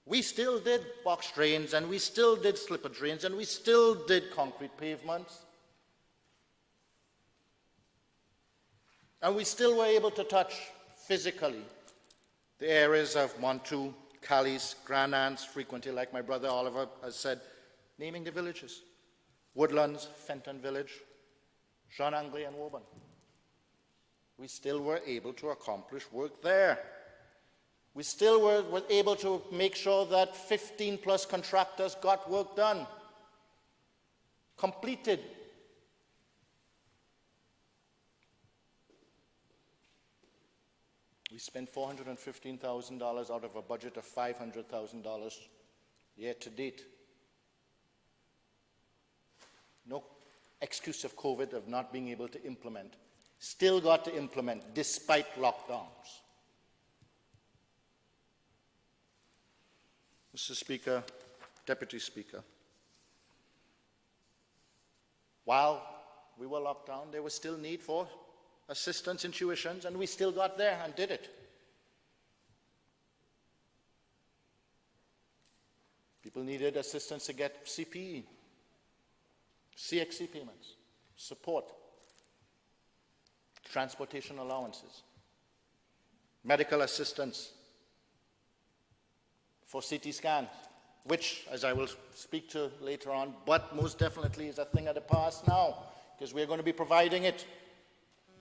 We still did box drains, and we still did slipper drains, and we still did concrete pavements. And we still were able to touch physically the areas of Montu, Callies, Grandans, frequently, like my brother Oliver has said, naming the villages. Woodlands, Fenton Village, Jean Anglais, and Woburn. We still were able to accomplish work there. We still were able to make sure that 15 plus contractors got work done, completed. We spent $415,000 out of a budget of $500,000 year to date. No excuse of COVID of not being able to implement. Still got to implement despite lockdowns. Mr. Speaker, Deputy Speaker, while we were locked down, there was still need for assistance in tuitions, and we still got there and did it. People needed assistance to get CPE, CXC payments, support, transportation allowances, medical assistance for CT scans, which, as I will speak to later on, but most definitely is a thing of the past now, because we're going to be providing it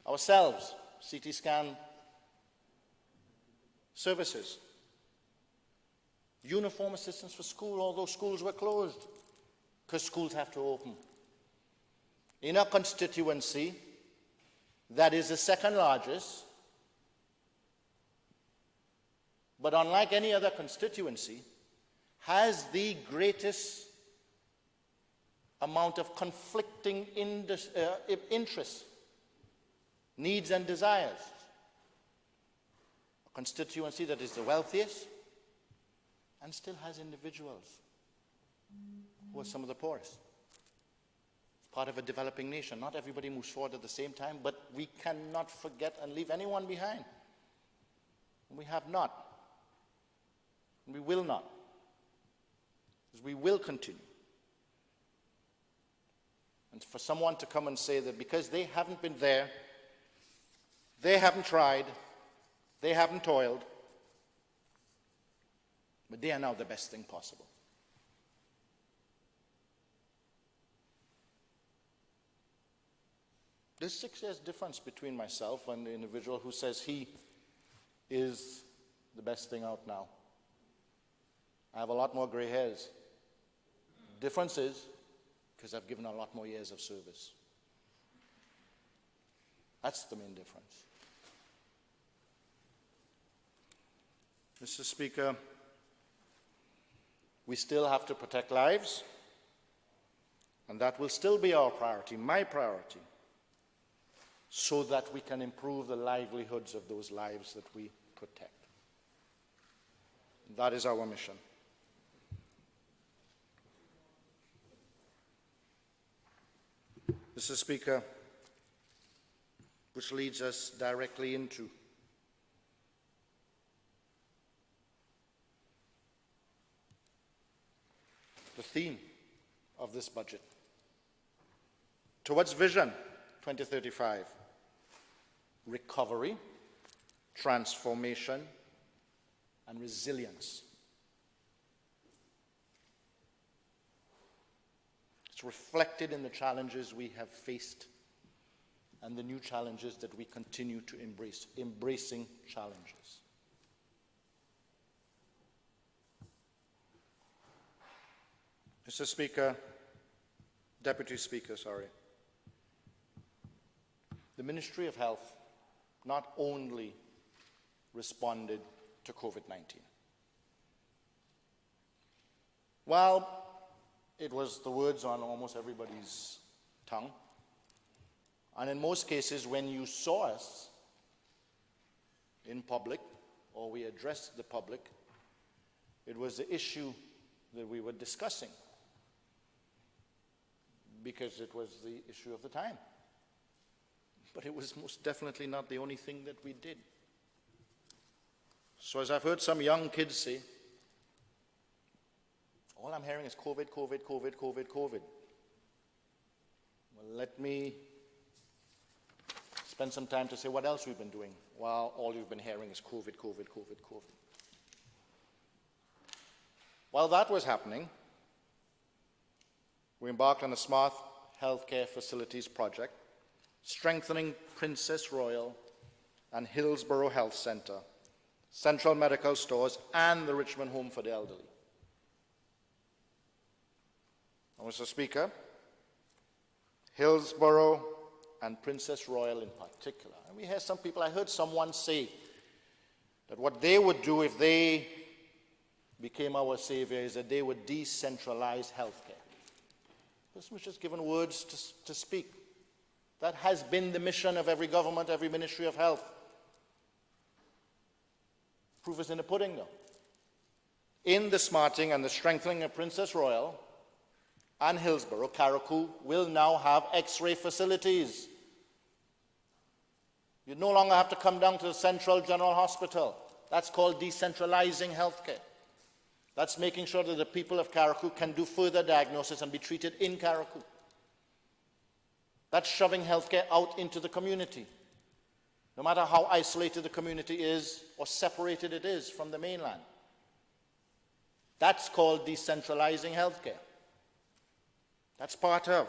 ourselves, CT scan services. Uniform assistance for school, although schools were closed, because schools have to open. In our constituency, that is the second largest, but unlike any other constituency, has the greatest amount of conflicting interests, needs and desires. A constituency that is the wealthiest and still has individuals who are some of the poorest. It's part of a developing nation. Not everybody moves forward at the same time, but we cannot forget and leave anyone behind. We have not. And we will not. Because we will continue. And for someone to come and say that because they haven't been there, they haven't tried, they haven't toiled, but they are now the best thing possible. There's 6 years difference between myself and the individual who says he is the best thing out now. I have a lot more gray hairs. Difference is because I've given a lot more years of service. That's the main difference. Mr. Speaker, we still have to protect lives, and that will still be our priority, my priority, so that we can improve the livelihoods of those lives that we protect. That is our mission. Mr. Speaker, which leads us directly into the theme of this budget. Towards Vision 2035, recovery, transformation, and resilience. It's reflected in the challenges we have faced and the new challenges that we continue to embrace, embracing challenges. Mr. Speaker, Deputy Speaker, the Ministry of Health not only responded to COVID-19. While it was the words on almost everybody's tongue, And in most cases, when you saw us in public, or we addressed the public, it was the issue that we were discussing, because it was the issue of the time. But it was most definitely not the only thing that we did. So as I've heard some young kids say, all I'm hearing is COVID, COVID, COVID, COVID, COVID. Well, let me spend some time to say what else we've been doing while all you've been hearing is COVID, COVID, COVID, COVID. While that was happening, we embarked on a smart healthcare facilities project, strengthening Princess Royal and Hillsborough Health Centre, Central Medical Stores, and the Richmond Home for the Elderly. And Mr. Speaker, Hillsborough and Princess Royal in particular. And we hear some people, I heard someone say that what they would do if they became our savior is that they would decentralize healthcare. This was just given words to speak. That has been the mission of every government, every Ministry of Health. Proof is in the pudding, though. In the smarting and the strengthening of Princess Royal and Hillsborough, Carriacou will now have X-ray facilities. You no longer have to come down to the Central General Hospital. That's called decentralizing healthcare. That's making sure that the people of Carriacou can do further diagnosis and be treated in Carriacou. That's shoving healthcare out into the community, no matter how isolated the community is or separated it is from the mainland. That's called decentralizing healthcare. That's part of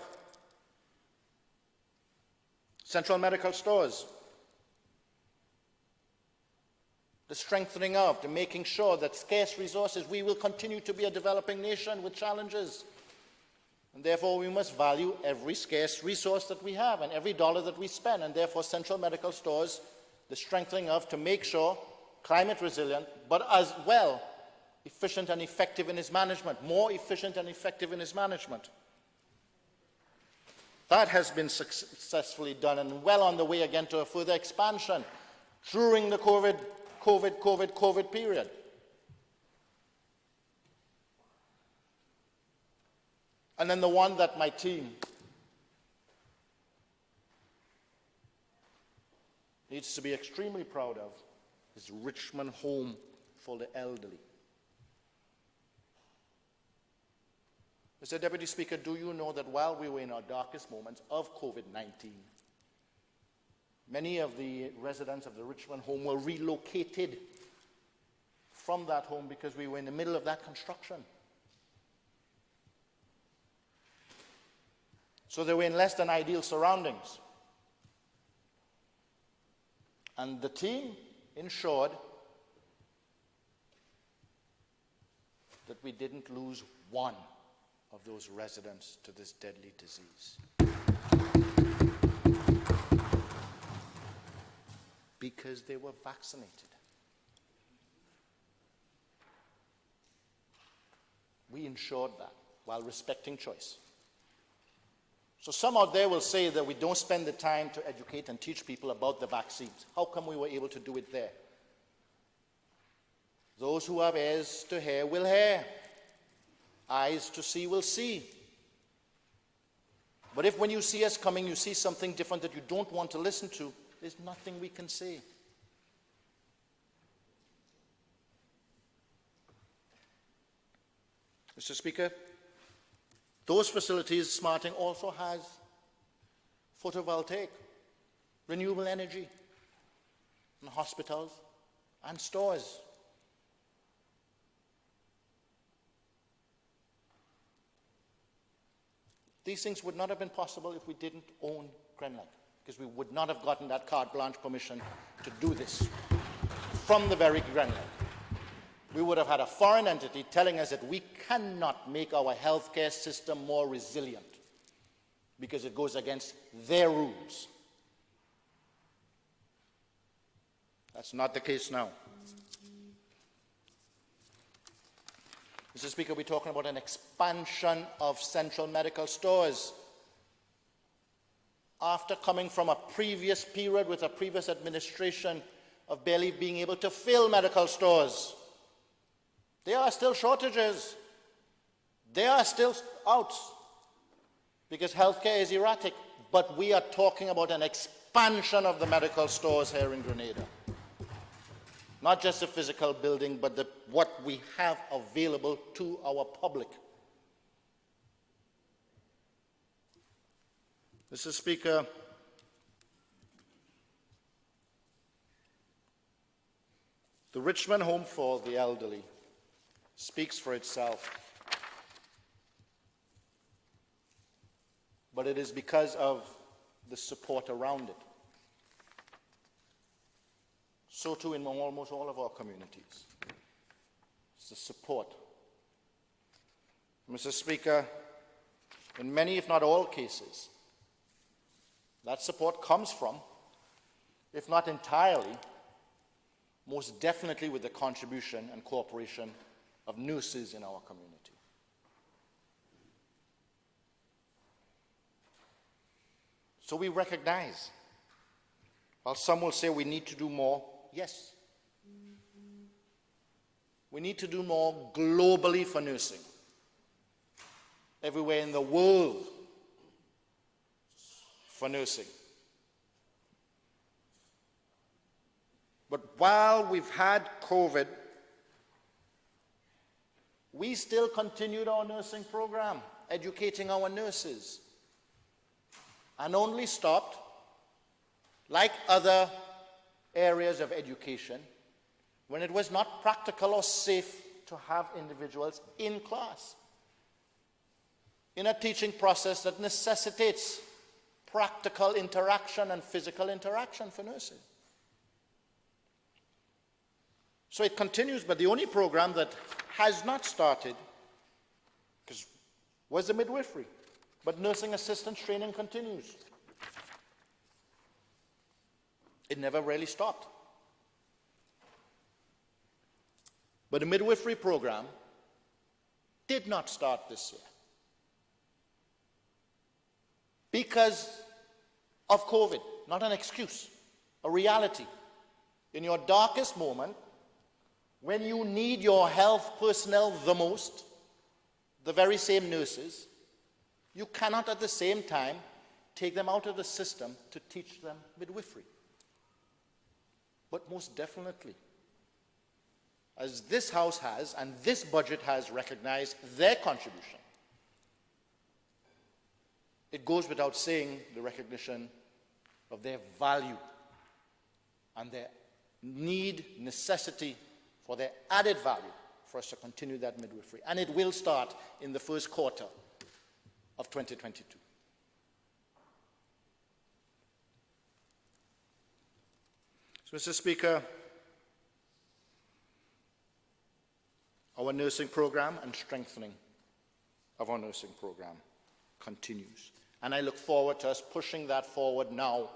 Central Medical Stores. The strengthening of, the making sure that scarce resources, we will continue to be a developing nation with challenges. And therefore, we must value every scarce resource that we have and every dollar that we spend. And therefore, Central Medical Stores, the strengthening of, to make sure climate resilient, but as well efficient and effective in its management, more efficient and effective in its management. That has been successfully done and well on the way again to a further expansion during the COVID period. And then the one that my team needs to be extremely proud of is Richmond Home for the Elderly. Mr. Deputy Speaker, do you know that while we were in our darkest moments of COVID-19, many of the residents of the Richmond Home were relocated from that home because we were in the middle of that construction. So they were in less than ideal surroundings. And the team ensured that we didn't lose one of those residents to this deadly disease. Because they were vaccinated. We ensured that while respecting choice. So some out there will say that we don't spend the time to educate and teach people about the vaccines. How come we were able to do it there? Those who have ears to hear will hear. Eyes to see will see. But if when you see us coming, you see something different that you don't want to listen to, there's nothing we can say. Mr. Speaker, those facilities, Smarting also has photovoltaic, renewable energy, in hospitals and stores. These things would not have been possible if we didn't own Grenada, because we would not have gotten that carte blanche permission to do this from the very Grenada. We would have had a foreign entity telling us that we cannot make our healthcare system more resilient because it goes against their rules. That's not the case now. Mr. Speaker, we're talking about an expansion of Central Medical Stores. after coming from a previous period with a previous administration of barely being able to fill medical stores. There are still shortages. There are still outs because healthcare is erratic. But we are talking about an expansion of the medical stores here in Grenada. Not just the physical building, but what we have available to our public. Mr. Speaker, the Richmond Home for the Elderly speaks for itself. But it is because of the support around it. So too in almost all of our communities. It's the support. Mr. Speaker, in many, if not all cases, that support comes from, if not entirely, most definitely with the contribution and cooperation of nurses in our community. So we recognize, while some will say we need to do more, yes. We need to do more globally for nursing. Everywhere in the world for nursing. But while we've had COVID, we still continued our nursing program, educating our nurses, and only stopped, like other areas of education, when it was not practical or safe to have individuals in class, in a teaching process that necessitates practical interaction and physical interaction for nursing. So it continues, but the only program that has not started was the midwifery. But nursing assistant training continues. It never really stopped. But the midwifery program did not start this year because of COVID, not an excuse, a reality. In your darkest moment, when you need your health personnel the most, the very same nurses, you cannot at the same time take them out of the system to teach them midwifery. But most definitely, as this House has and this budget has recognized their contribution, it goes without saying the recognition of their value and their need, necessity for their added value for us to continue that midwifery. And it will start in the first quarter of 2022. So, Mr. Speaker, our nursing program and strengthening of our nursing program continues. And I look forward to us pushing that forward now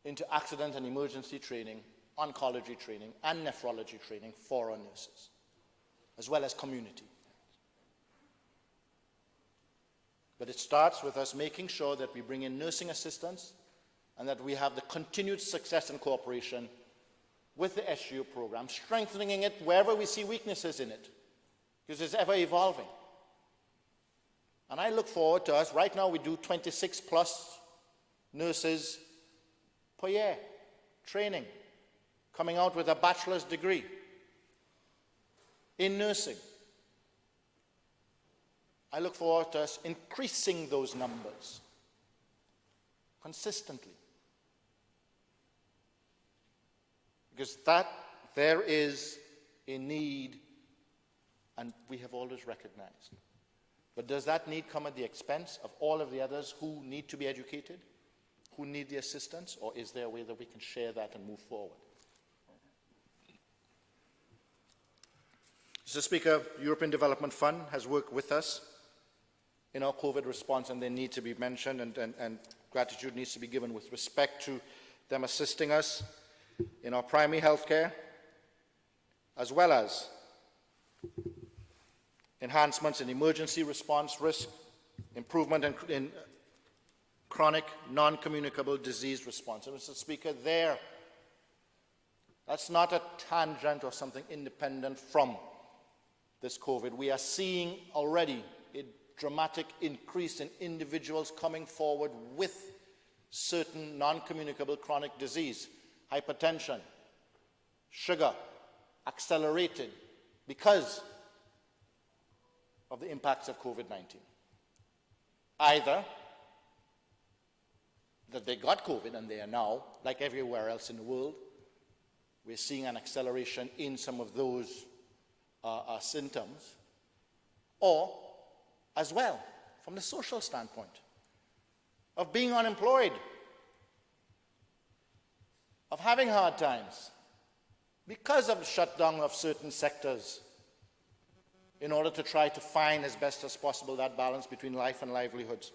into accident and emergency training, oncology training, and nephrology training for our nurses, as well as community. But it starts with us making sure that we bring in nursing assistants and that we have the continued success and cooperation with the SGO program, strengthening it wherever we see weaknesses in it, because it's ever evolving. And I look forward to us, right now we do 26 plus nurses per year, training, coming out with a bachelor's degree in nursing. I look forward to us increasing those numbers consistently. Because there is a need, and we have always recognized. But does that need come at the expense of all of the others who need to be educated, who need the assistance, or is there a way that we can share that and move forward? Mr. Speaker, European Development Fund has worked with us in our COVID response, and they need to be mentioned, and gratitude needs to be given with respect to them assisting us in our primary health care, as well as enhancements in emergency response risk, improvement in chronic non-communicable disease response. And Mr. Speaker, that's not a tangent or something independent from this COVID. We are seeing already a dramatic increase in individuals coming forward with certain non-communicable chronic disease, hypertension, sugar, accelerated because of the impacts of COVID-19. Either that they got COVID and they are now, like everywhere else in the world, we're seeing an acceleration in some of those symptoms, or as well, from the social standpoint, of being unemployed, of having hard times, because of the shutdown of certain sectors, in order to try to find as best as possible that balance between life and livelihoods,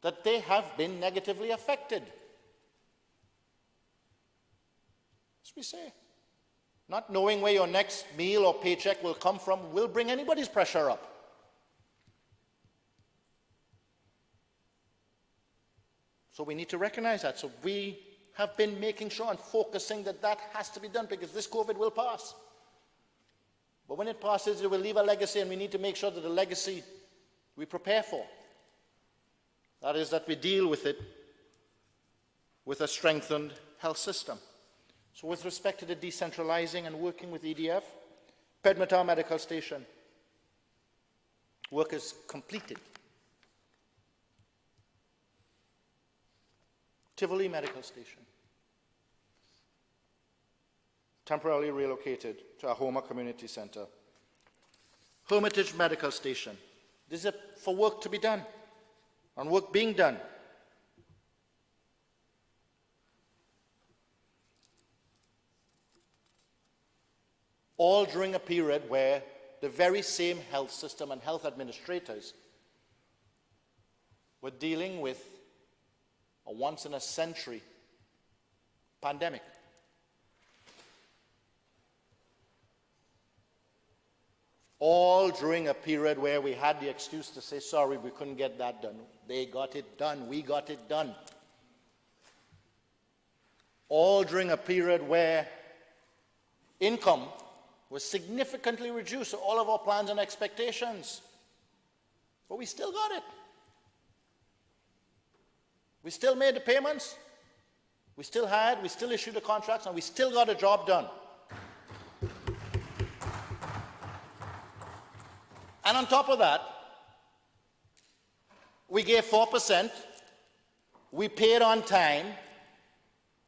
that they have been negatively affected. As we say, not knowing where your next meal or paycheck will come from will bring anybody's pressure up. So we need to recognize that. So we have been making sure and focusing that that has to be done, because this COVID will pass. But when it passes, it will leave a legacy, and we need to make sure that the legacy we prepare for. That is, that we deal with it with a strengthened health system. So with respect to the decentralizing and working with EDF, Pedmetar Medical Station, work is completed. Tivoli Medical Station, temporarily relocated to our Homer Community Center. Hermitage Medical Station, this is for work to be done, and work being done. All during a period where the very same health system and health administrators were dealing with a once-in-a-century pandemic. All during a period where we had the excuse to say, sorry, we couldn't get that done. They got it done. We got it done. All during a period where income was significantly reduced to all of our plans and expectations. But we still got it. We still made the payments. We still issued the contracts, and we still got the job done. And on top of that, we gave 4%, we paid on time,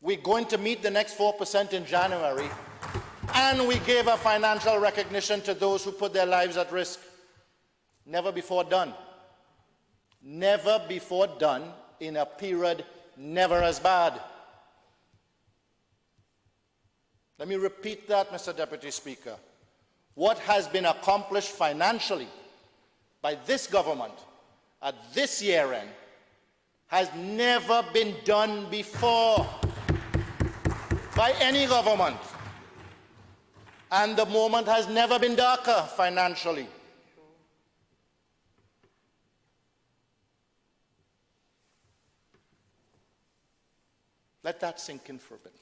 we're going to meet the next 4% in January, and we gave a financial recognition to those who put their lives at risk. Never before done. Never before done in a period never as bad. Let me repeat that, Mr. Deputy Speaker. What has been accomplished financially by this government at this year end has never been done before by any government. And the moment has never been darker financially. Let that sink in for a bit.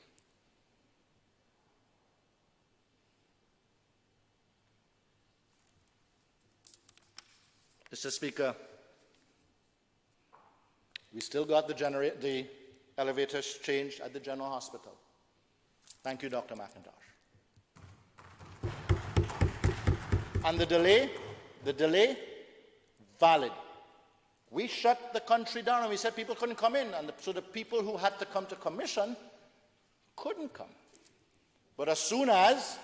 Mr. Speaker, we still got the elevators changed at the General Hospital. Thank you, Dr. McIntosh. And the delay, valid. We shut the country down and we said people couldn't come in, and so the people who had to come to commission couldn't come. But as soon as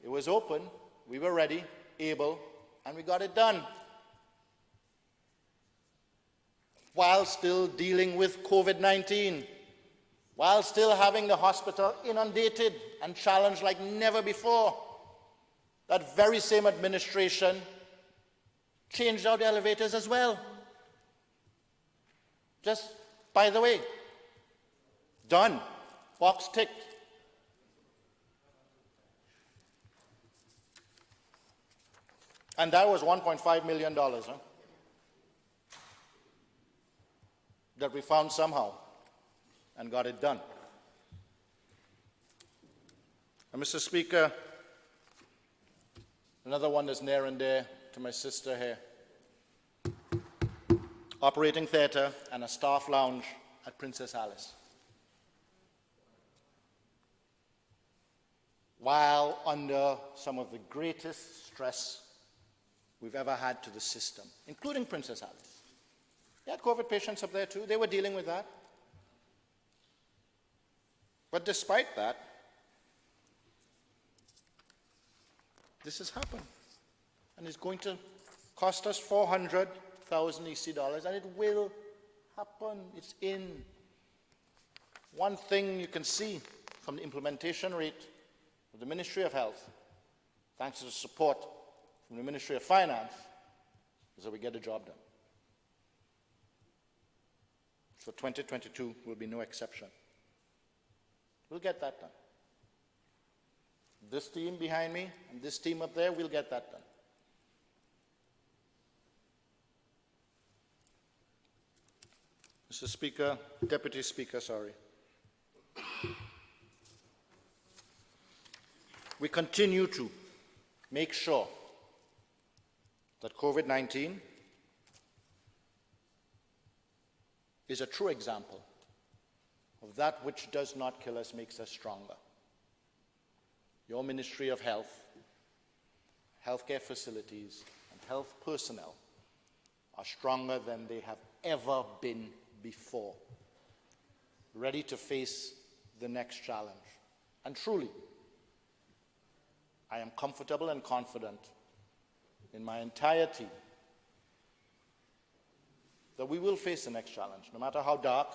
it was open, we were ready, able, and we got it done. While still dealing with COVID-19, while still having the hospital inundated and challenged like never before. That very same administration changed out elevators as well. Just by the way, done, box ticked. And that was $1.5 million. Huh? that we found somehow and got it done. And Mr. Speaker, another one that's near and dear to my sister here. Operating theatre and a staff lounge at Princess Alice. While under some of the greatest stress we've ever had to the system, including Princess Alice. They had COVID patients up there too. They were dealing with that. But despite that, this has happened. And it's going to cost us 400,000 EC dollars, and it will happen. It's in. One thing you can see from the implementation rate of the Ministry of Health, thanks to the support from the Ministry of Finance, is that we get the job done. So 2022 will be no exception. We'll get that done. This team behind me and this team up there, we'll get that done. Mr. Speaker, Deputy Speaker, sorry. We continue to make sure that COVID-19 is a true example of that which does not kill us makes us stronger. Your Ministry of Health, healthcare facilities, and health personnel are stronger than they have ever been before, ready to face the next challenge. And truly, I am comfortable and confident in my entire team that we will face the next challenge, no matter how dark,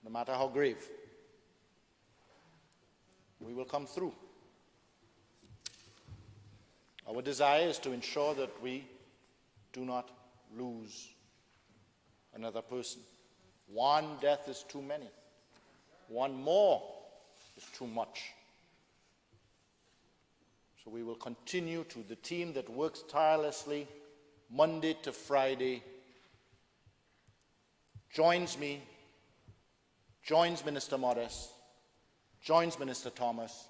no matter how grave. We will come through. Our desire is to ensure that we do not lose another person. One death is too many. One more is too much. So we will continue to, the team that works tirelessly Monday to Friday, joins me, joins Minister Modest, joins Minister Thomas,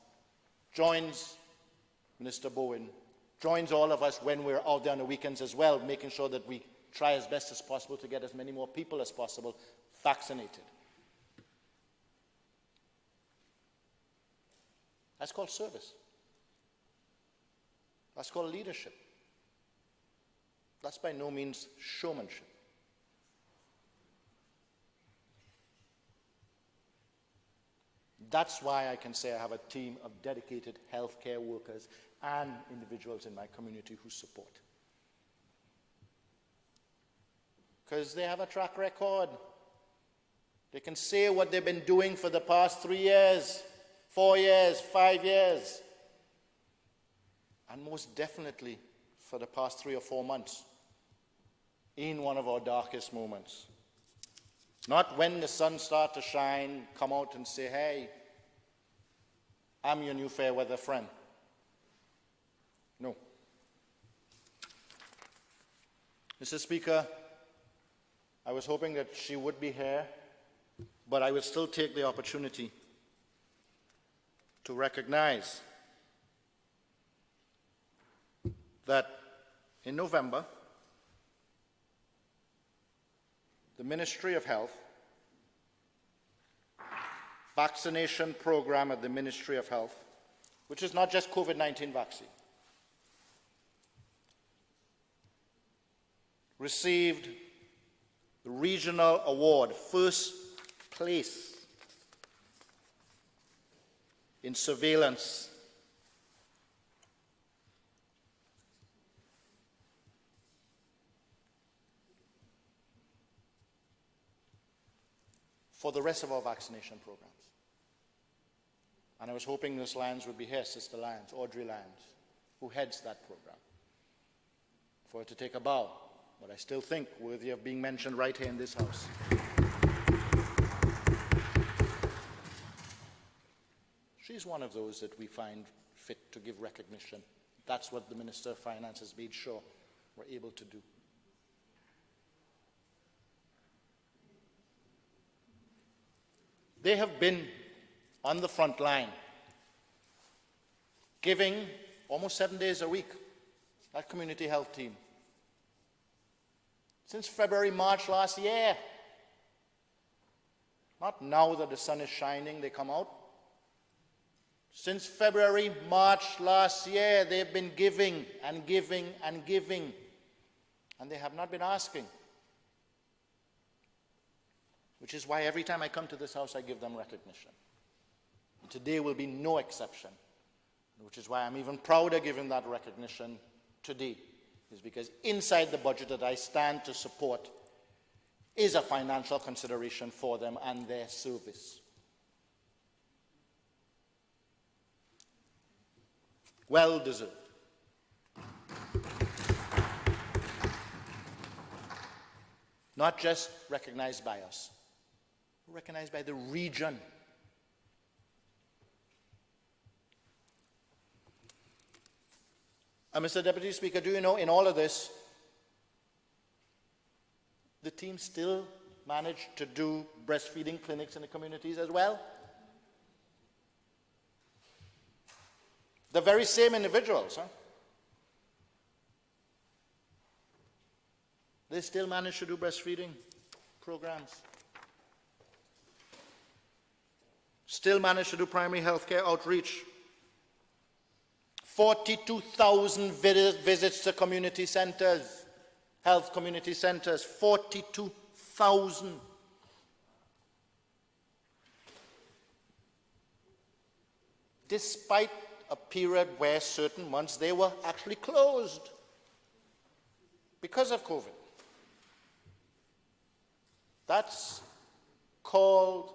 joins Minister Bowen, joins all of us when we're out there on the weekends as well, making sure that we try as best as possible to get as many more people as possible vaccinated. That's called service. That's called leadership. That's by no means showmanship. That's why I can say I have a team of dedicated healthcare workers and individuals in my community who support. Because they have a track record. They can say what they've been doing for the past 3 years, 4 years, 5 years, and most definitely for the past 3 or 4 months in one of our darkest moments. Not when the sun starts to shine, come out and say, hey, I'm your new fair weather friend. No. Mr. Speaker, I was hoping that she would be here, but I would still take the opportunity to recognize that in November, the Ministry of Health vaccination program at the Ministry of Health, which is not just COVID-19 vaccine, received the regional award, first place in surveillance for the rest of our vaccination programs. And I was hoping Ms. Lyons would be here, Sister Lyons, Audrey Lyons, who heads that program, for her to take a bow, but I still think worthy of being mentioned right here in this house. She's one of those that we find fit to give recognition. That's what the Minister of Finance has made sure we're able to do. They have been on the front line, giving almost 7 days a week, that community health team. Since February, March last year. Not now that the sun is shining, they come out. Since February, March last year, they've been giving and giving and giving, and they have not been asking. Which is why every time I come to this house, I give them recognition. And today will be no exception. Which is why I'm even prouder giving that recognition today, is because inside the budget that I stand to support is a financial consideration for them and their service. Well deserved. Not just recognized by us, recognized by the region. And Mr. Deputy Speaker, do you know, in all of this, the team still managed to do breastfeeding clinics in the communities as well? The very same individuals, they still managed to do breastfeeding programs. Still managed to do primary health care outreach. 42,000 visits to community centers, health community centers, 42,000. Despite a period where certain months they were actually closed because of COVID. That's called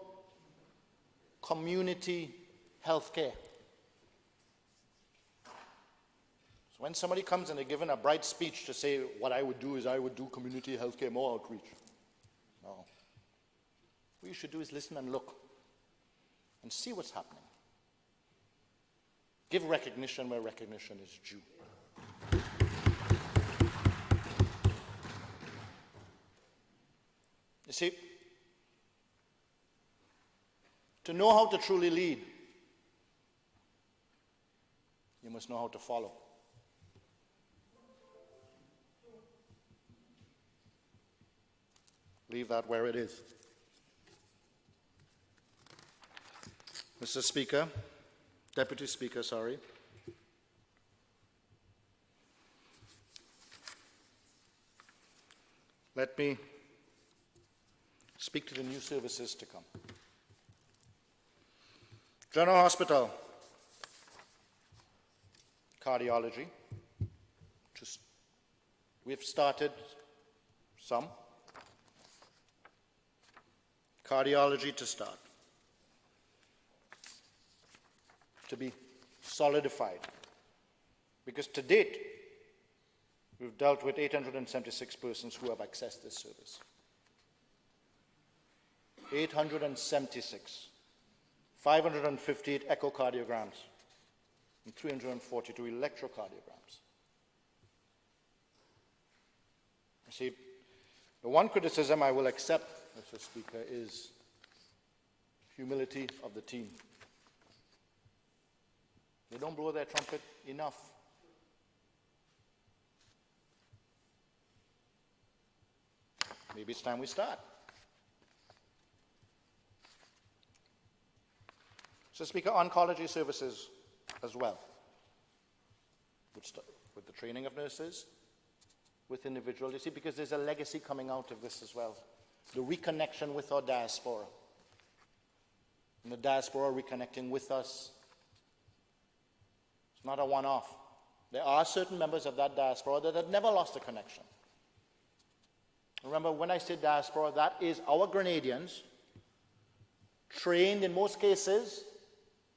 community health care. So when somebody comes and they're given a bright speech to say, what I would do is I would do community health care, more outreach. No. What you should do is listen and look and see what's happening. Give recognition where recognition is due. You see, to know how to truly lead, you must know how to follow. Leave that where it is. Mr. Speaker, Deputy Speaker, sorry. Let me speak to the new services to come. General Hospital, cardiology. We've started some. Cardiology to start. To be solidified. Because to date, we've dealt with 876 persons who have accessed this service. 876. 558 echocardiograms and 342 electrocardiograms. You see, the one criticism I will accept, Mr. Speaker, is humility of the team. They don't blow their trumpet enough. Maybe it's time we start. So, Speaker, oncology services as well, with the training of nurses, with individuals, you see, because there's a legacy coming out of this as well. The reconnection with our diaspora, and the diaspora reconnecting with us. It's not a one-off. There are certain members of that diaspora that have never lost a connection. Remember, when I say diaspora, that is our Grenadians, trained in most cases,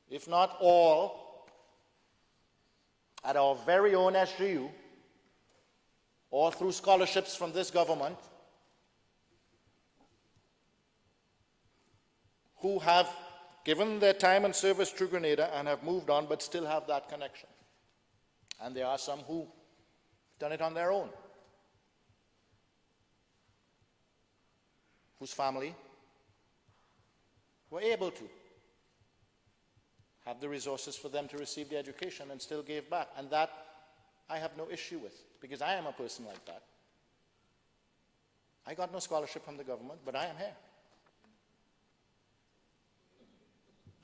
if not all, at our very own SGU, or through scholarships from this government, who have given their time and service to Grenada and have moved on but still have that connection. And there are some who've done it on their own, whose family were able to have the resources for them to receive the education and still gave back. And that I have no issue with, because I am a person like that. I got no scholarship from the government, but I am here.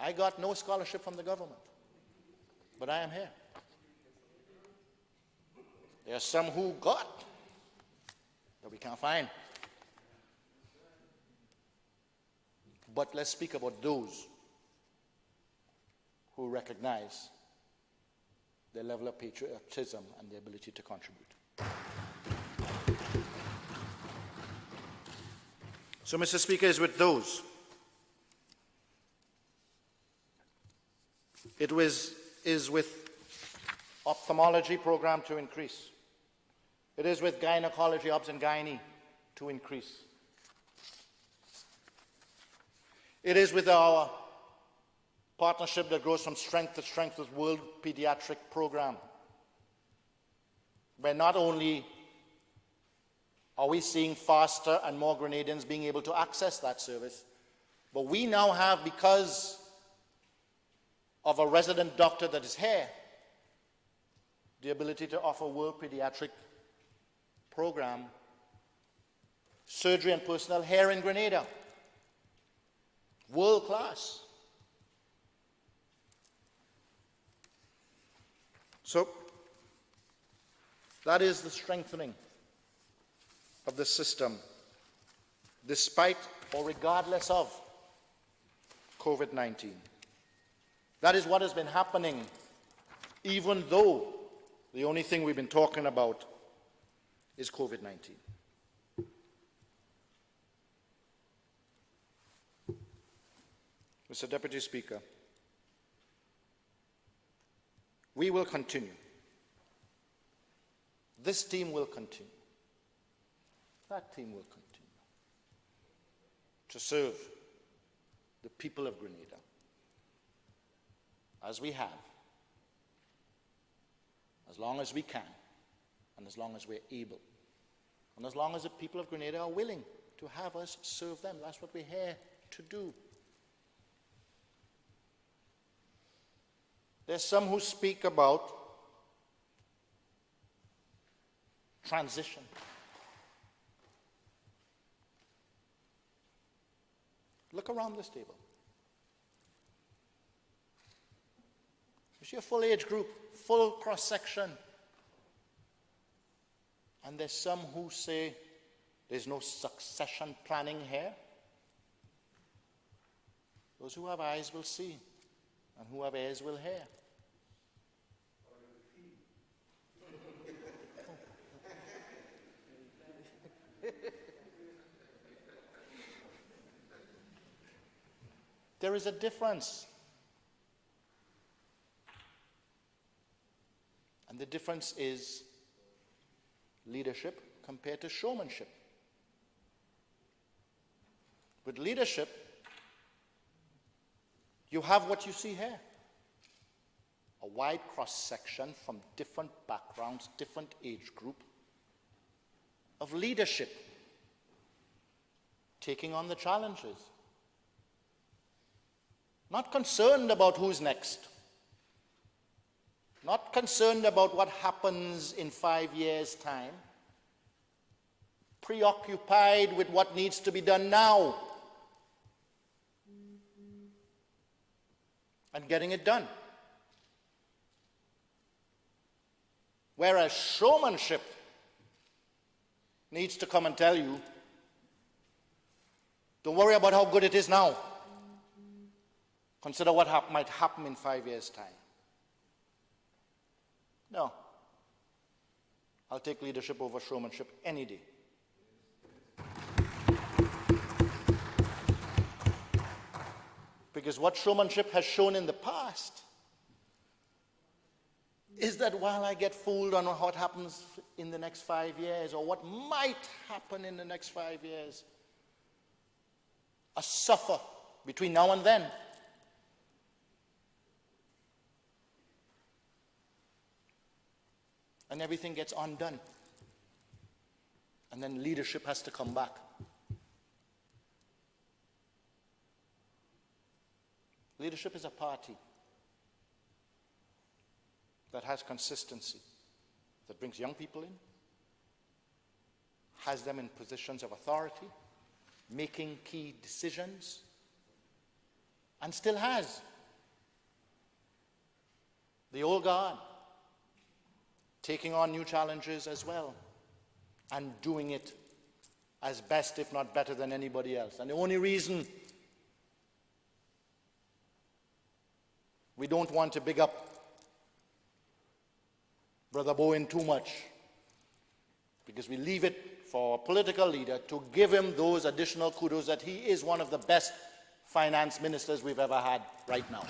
I got no scholarship from the government, but I am here. There are some who got that we can't find. But let's speak about those who recognize their level of patriotism and their ability to contribute. So, Mr. Speaker, is with those. It is with ophthalmology program to increase. It is with gynecology, obs and gynae to increase. It is with our partnership that grows from strength to strength with World Pediatric Program, where not only are we seeing faster and more Grenadians being able to access that service, but we now have, because of a resident doctor that is here, the ability to offer World Pediatric Program surgery and personnel here in Grenada. World class. So, that is the strengthening of the system, despite or regardless of COVID-19. That is what has been happening, even though the only thing we've been talking about is COVID-19. Mr. Deputy Speaker, we will continue. This team will continue. That team will continue to serve the people of Grenada as we have, as long as we can, and as long as we're able, and as long as the people of Grenada are willing to have us serve them. That's what we're here to do. There's some who speak about transition. Look around this table. You see a full age group, full cross-section. And there's some who say there's no succession planning here. Those who have eyes will see, and who have ears will hear. There is a difference. And the difference is leadership compared to showmanship. With leadership, you have what you see here. A wide cross-section from different backgrounds, different age group of leadership, taking on the challenges. Not concerned about who's next. Not concerned about what happens in 5 years' time. Preoccupied with what needs to be done now. And getting it done. Whereas showmanship needs to come and tell you, don't worry about how good it is now. Consider what might happen in 5 years' time. No. I'll take leadership over showmanship any day. Because what showmanship has shown in the past is that while I get fooled on what happens in the next 5 years or what might happen in the next 5 years, I suffer between now and then. And everything gets undone. And then leadership has to come back. Leadership is a party that has consistency, that brings young people in, has them in positions of authority, making key decisions, and still has the old guard taking on new challenges as well and doing it as best, if not better, than anybody else. And the only reason we don't want to big up Brother Bowen too much, because we leave it for a political leader to give him those additional kudos that he is one of the best finance ministers we've ever had right now.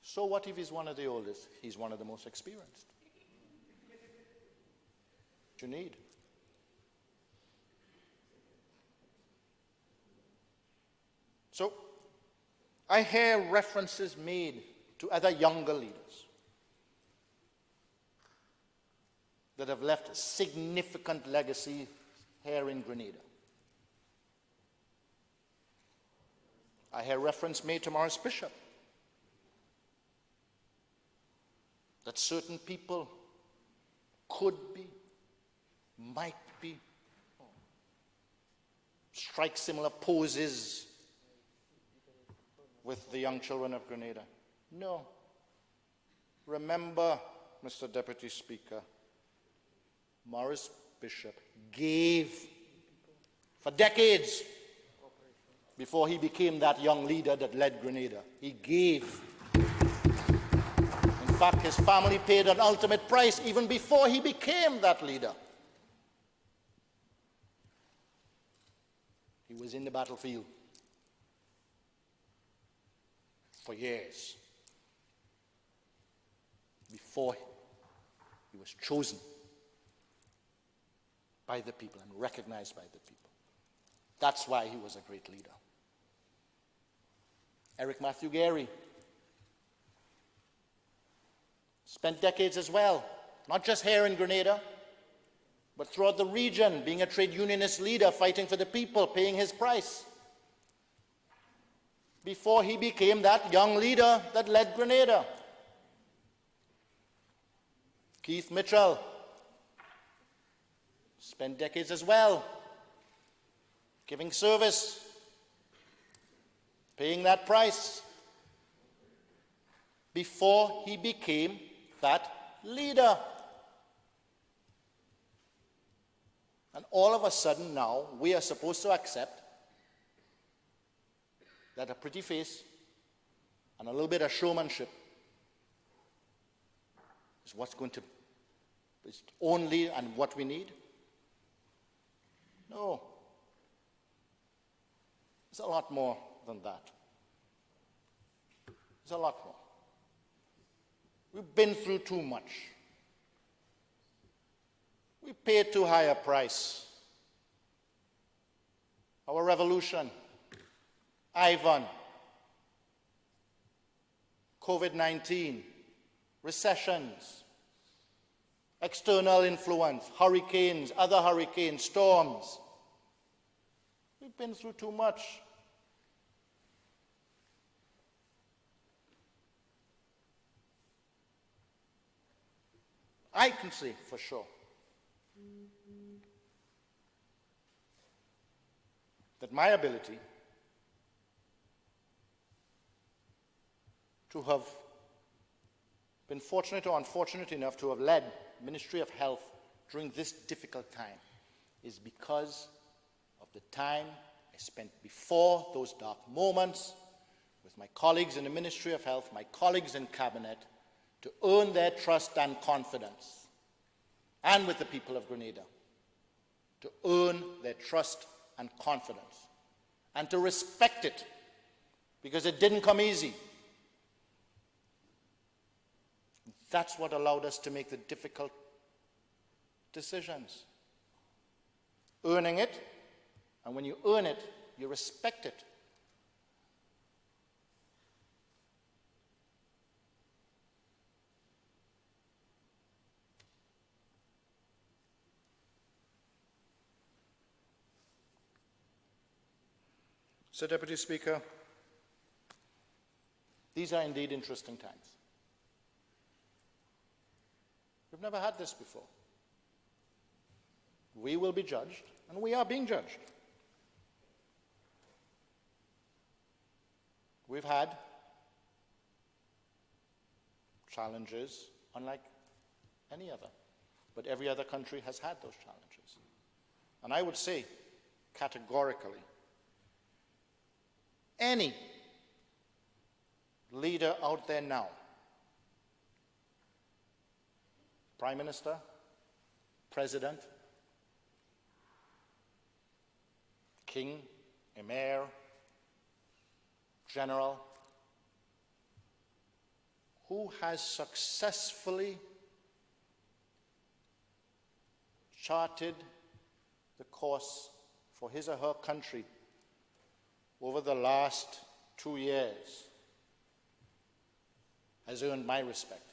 So what if he's one of the oldest? He's one of the most experienced. What you need. So, I hear references made to other younger leaders that have left a significant legacy here in Grenada. I hear reference made to Morris Bishop, that certain people could be, might be, strike similar poses with the young children of Grenada. No. Remember, Mr. Deputy Speaker, Morris Bishop gave for decades before he became that young leader that led Grenada. He gave. In fact, his family paid an ultimate price even before he became that leader. He was in the battlefield for years before he was chosen by the people and recognized by the people. That's why he was a great leader. Eric Matthew Gary spent decades as well, not just here in Grenada, but throughout the region, being a trade unionist leader, fighting for the people, paying his price, before he became that young leader that led Grenada. Keith Mitchell spent decades as well, giving service, paying that price, before he became that leader. And all of a sudden now, we are supposed to accept that a pretty face and a little bit of showmanship is what's going to, is only and what we need? No. It's a lot more than that. It's a lot more. We've been through too much. We paid too high a price. Our revolution, Ivan, COVID-19, recessions, external influence, hurricanes, other hurricanes, storms. We've been through too much. I can say for sure that my ability to have been fortunate or unfortunate enough to have led Ministry of Health during this difficult time is because of the time I spent before those dark moments with my colleagues in the Ministry of Health, my colleagues in Cabinet, to earn their trust and confidence, and with the people of Grenada, to earn their trust and confidence, and to respect it, because it didn't come easy. That's what allowed us to make the difficult decisions. Earning it, and when you earn it, you respect it. So, Deputy Speaker, these are indeed interesting times. We've never had this before. We will be judged, and we are being judged. We've had challenges unlike any other, but every other country has had those challenges. And I would say categorically, any leader out there now, Prime Minister, President, King, Emir, General, who has successfully charted the course for his or her country over the last 2 years has earned my respect.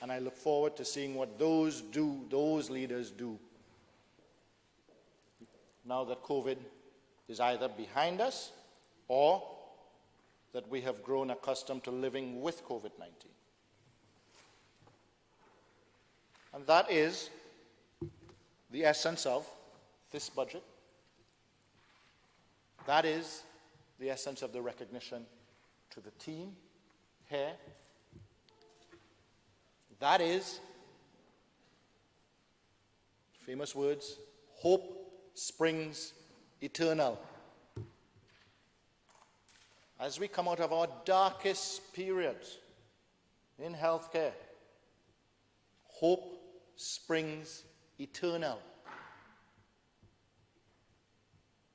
And I look forward to seeing what those leaders do, now that COVID is either behind us or that we have grown accustomed to living with COVID-19. And that is the essence of this budget. That is the essence of the recognition to the team here. That is, famous words, hope springs eternal. As we come out of our darkest periods in healthcare, hope springs eternal.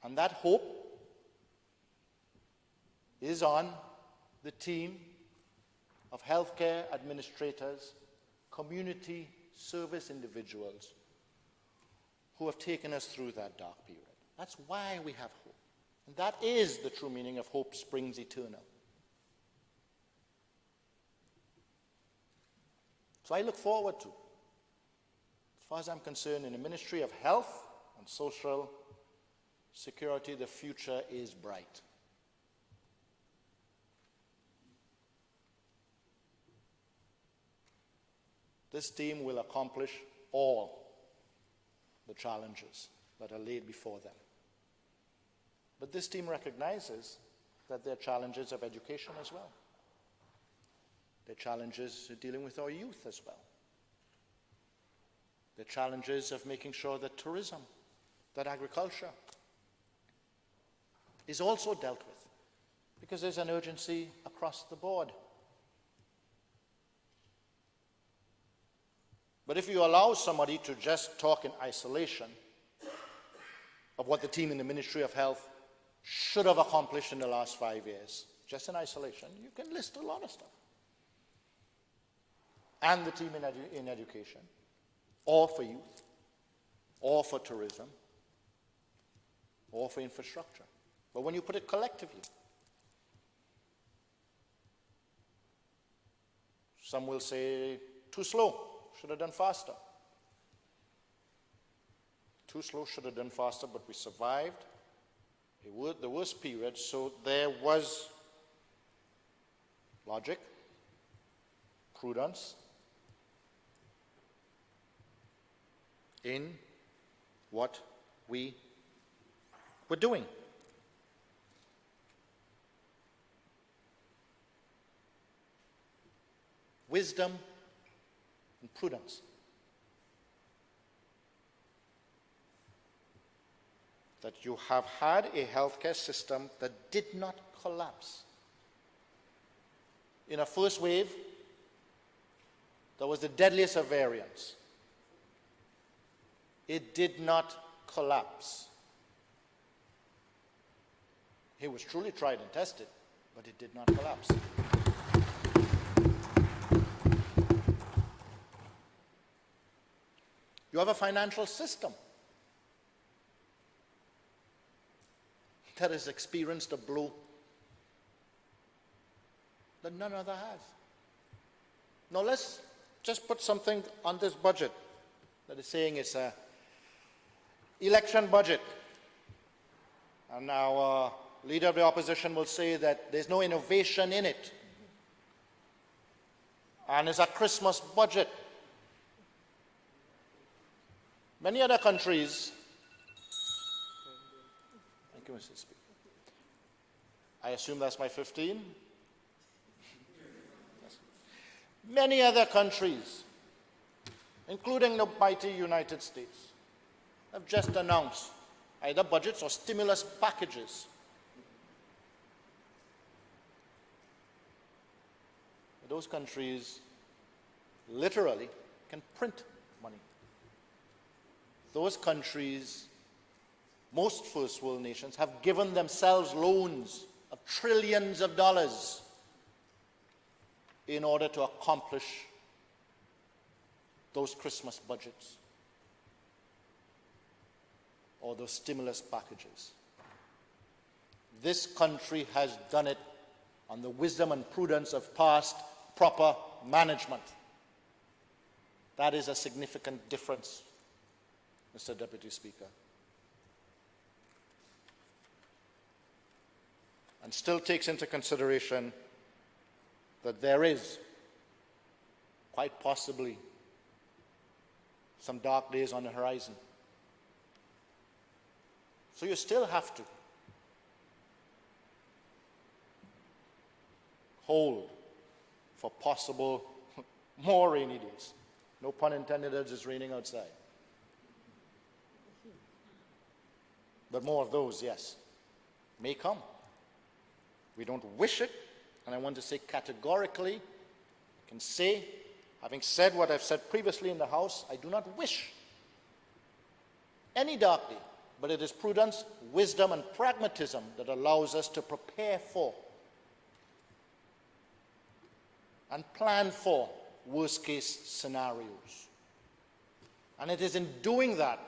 And that hope is on the team of healthcare administrators, community service individuals who have taken us through that dark period. That's why we have hope. And that is the true meaning of hope springs eternal. So I look forward to, as far as I'm concerned, in the Ministry of Health and Social Security, the future is bright. This team will accomplish all the challenges that are laid before them. But this team recognizes that there are challenges of education as well. There are challenges dealing with our youth as well. There are challenges of making sure that tourism, that agriculture is also dealt with, because there's an urgency across the board. But if you allow somebody to just talk in isolation of what the team in the Ministry of Health should have accomplished in the last 5 years, just in isolation, you can list a lot of stuff. And the team in education, or for youth, or for tourism, or for infrastructure. But when you put it collectively, some will say, too slow. Should have done faster. Too slow, should have done faster, but we survived the worst period, so there was logic, prudence in what we were doing. Wisdom and prudence. That you have had a healthcare system that did not collapse. In a first wave, that was the deadliest of variants. It did not collapse. It was truly tried and tested, but it did not collapse. You have a financial system that has experienced a blow that none other has. Now let's just put something on this budget that is saying it's a election budget. And our leader of the opposition will say that there's no innovation in it. And it's a Christmas budget. Many other countries, thank you, Mr. Speaker. I assume that's my 15. Yes. Many other countries, including the mighty United States, have just announced either budgets or stimulus packages. Those countries literally can print money. Those countries, most first world nations, have given themselves loans of trillions of dollars in order to accomplish those Christmas budgets or those stimulus packages. This country has done it on the wisdom and prudence of past proper management. That is a significant difference, Mr. Deputy Speaker. And still takes into consideration that there is, quite possibly, some dark days on the horizon. So you still have to hold for possible more rainy days. No pun intended, as it's raining outside. But more of those, yes, may come. We don't wish it, and I want to say categorically, I can say, having said what I've said previously in the House, I do not wish any dark day, but it is prudence, wisdom, and pragmatism that allows us to prepare for and plan for worst-case scenarios. And it is in doing that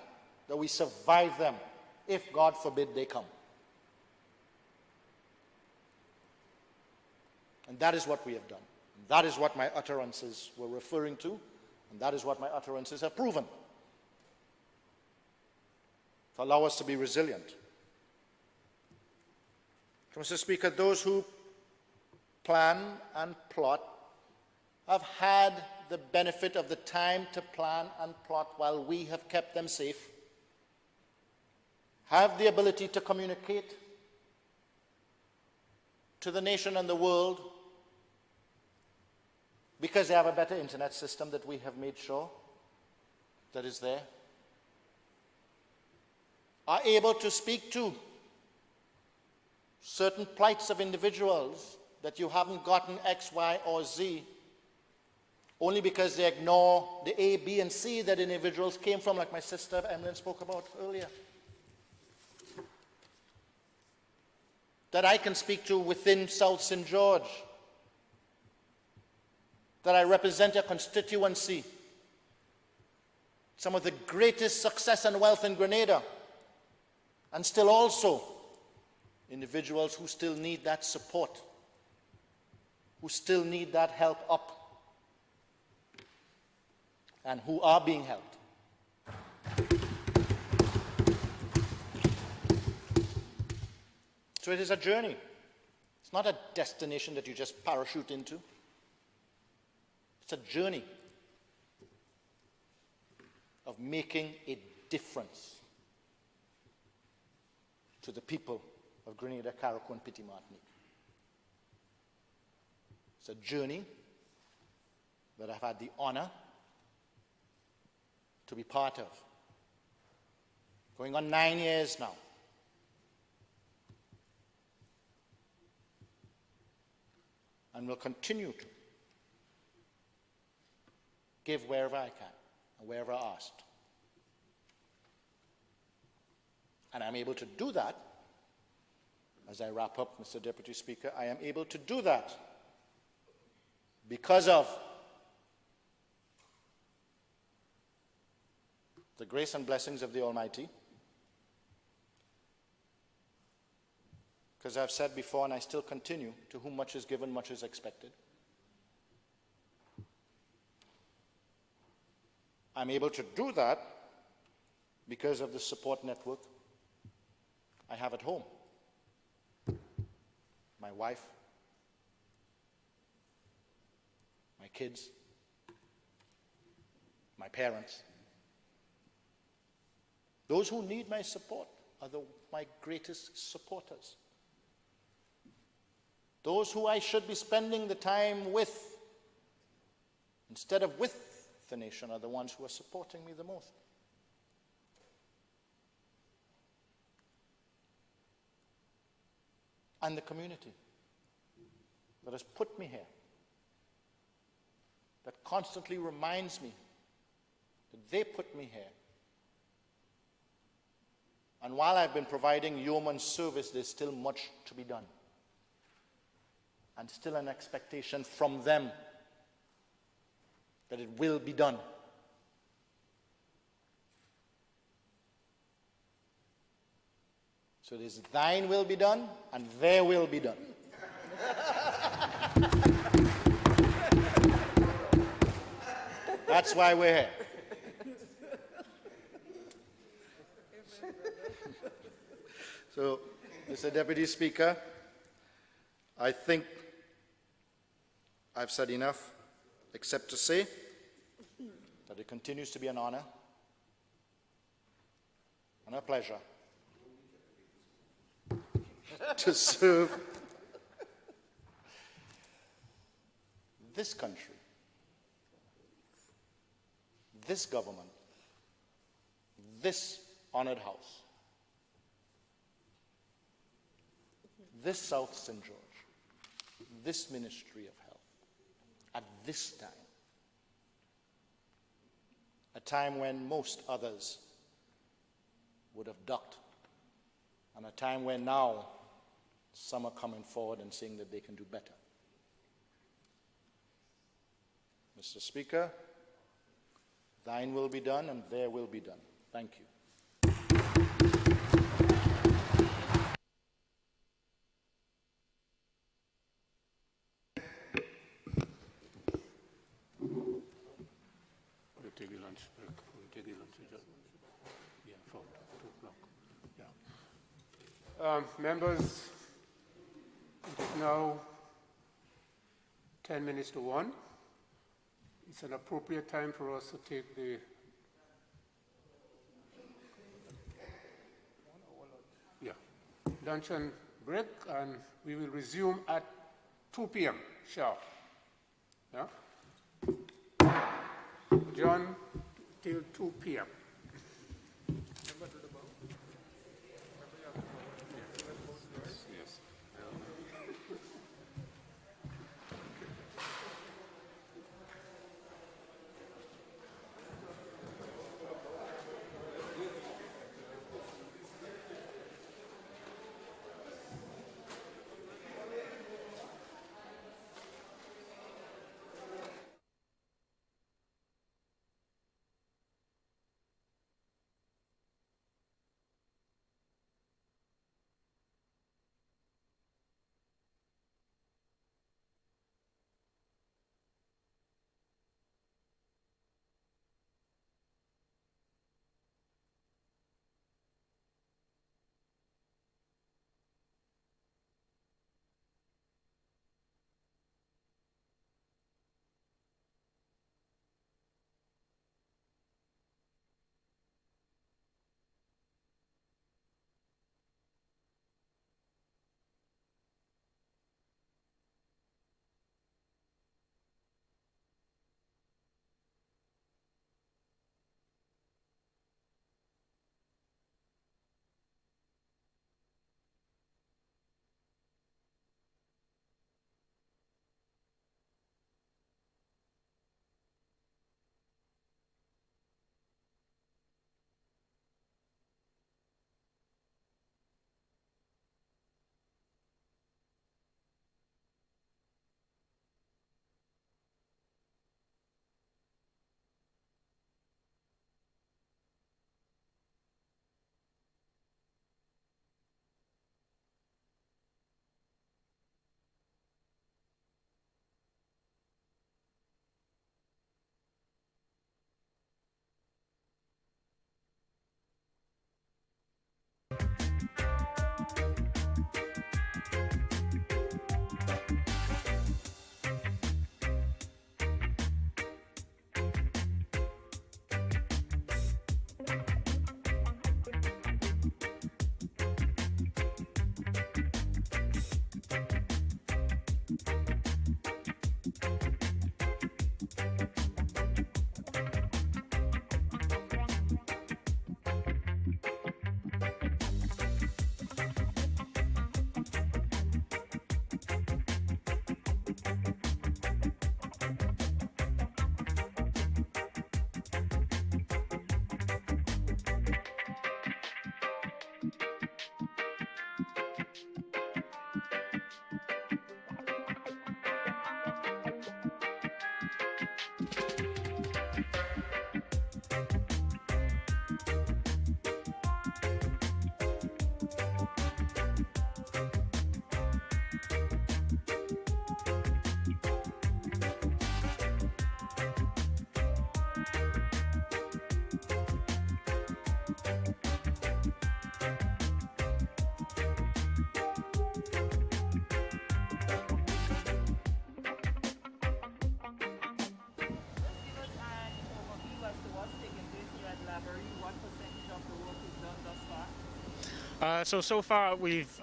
that we survive them, if, God forbid, they come. And that is what we have done. And that is what my utterances were referring to, and that is what my utterances have proven. To allow us to be resilient. Mr. Speaker, those who plan and plot have had the benefit of the time to plan and plot while we have kept them safe, have the ability to communicate to the nation and the world because they have a better internet system that we have made sure that is there, are able to speak to certain plights of individuals that you haven't gotten X, Y, or Z only because they ignore the A, B, and C that individuals came from, like my sister Emlyn spoke about earlier. That I can speak to within South St. George. That I represent a constituency. Some of the greatest success and wealth in Grenada. And still also individuals who still need that support. Who still need that help up. And who are being helped. So it is a journey. It's not a destination that you just parachute into. It's a journey of making a difference to the people of Grenada, Carriacou, and Petit Martinique. It's a journey that I've had the honor to be part of. Going on 9 years now. And will continue to give wherever I can and wherever asked. And I'm able to do that, as I wrap up, Mr. Deputy Speaker, I am able to do that because of the grace and blessings of the Almighty. Because I've said before, and I still continue, to whom much is given, much is expected. I'm able to do that because of the support network I have at home. My wife, my kids, my parents. Those who need my support are my greatest supporters. Those who I should be spending the time with, instead of with the nation, are the ones who are supporting me the most. And the community that has put me here, that constantly reminds me that they put me here. And while I've been providing yeoman service, there's still much to be done. And still an expectation from them that it will be done. So it is thine will be done, and their will be done. That's why we're here. So, Mr. Deputy Speaker, I think I've said enough, except to say that it continues to be an honor and a pleasure to serve this country, this government, this honored house, this South St. George, this Ministry of Health, at this time, a time when most others would have ducked, and a time when now some are coming forward and saying that they can do better. Mr. Speaker, thine will be done and their will be done. Thank you. We'll take a lunch break. We'll take a lunch break. Yeah, from 2 o'clock. Yeah. Members, it is now 10 minutes to 1. It's an appropriate time for us to take the luncheon break, and we will resume at 2 p.m. sharp. Yeah? John, till 2 p.m. Yes. library, what percentage of the work is done thus far? So far we've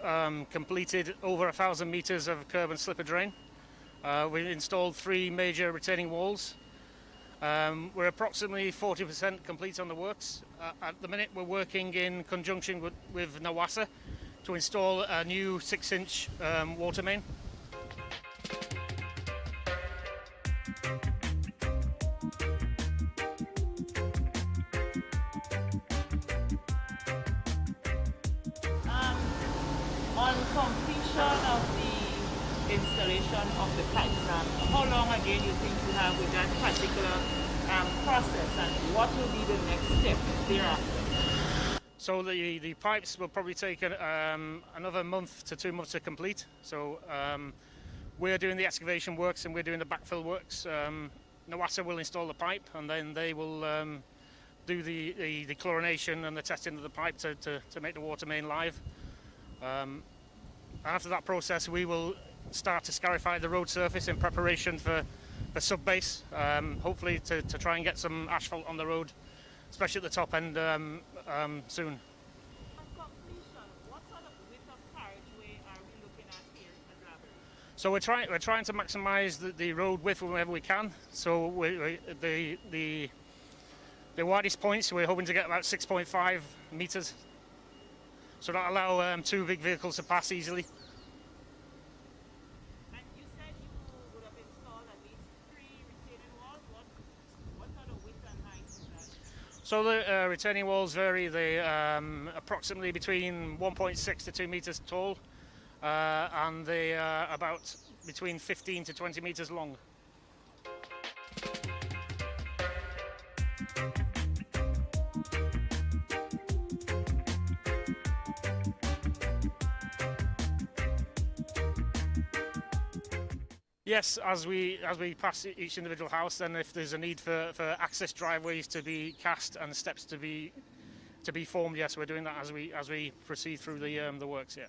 completed over 1,000 metres of curb and slipper drain. We've installed 3 major retaining walls. We're approximately 40% complete on the works. At the minute we're working in conjunction with NAWASA to install a new 6-inch water main. On completion of the installation of the pipes, how long again you think you have with that particular process, and what will be the next step thereafter? So the pipes will probably take another month to 2 months to complete. So we're doing the excavation works and we're doing the backfill works. NAWASA will install the pipe and then they will do the chlorination and the testing of the pipe to make the water main live. After that process, we will start to scarify the road surface in preparation for sub-base, hopefully to try and get some asphalt on the road, especially at the top end soon. On completion, what sort of width of carriageway are we looking at here at Labyrinth? So we're trying to maximise the road width wherever we can. So the widest points we're hoping to get about 6.5 metres. So that'll allow 2 big vehicles to pass easily. And you said you would have installed at least 3 retaining walls. What sort of width and height is that? So the retaining walls vary. They approximately between 1.6 to 2 metres tall, and they are about between 15 to 20 metres long. Yes, as we pass each individual house, then if there's a need for access driveways to be cast and steps to be formed, yes, we're doing that as we proceed through the works. Yeah.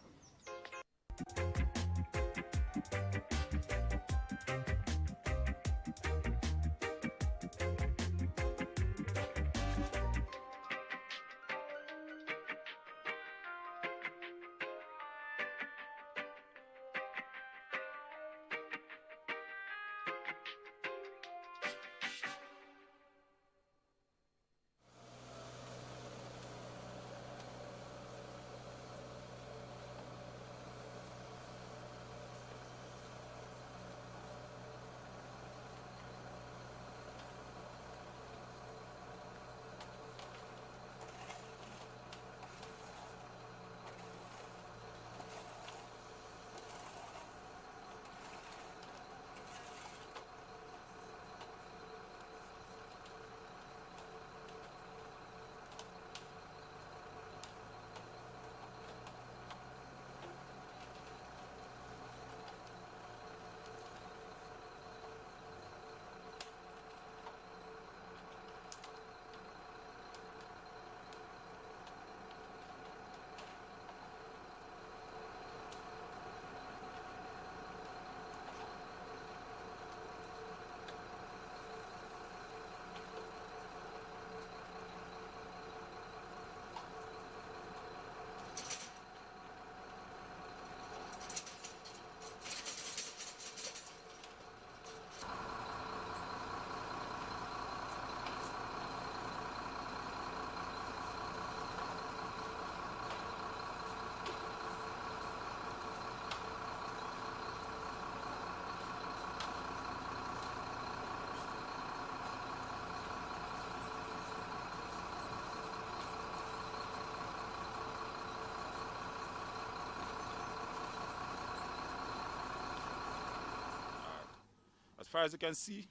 As far as you can see,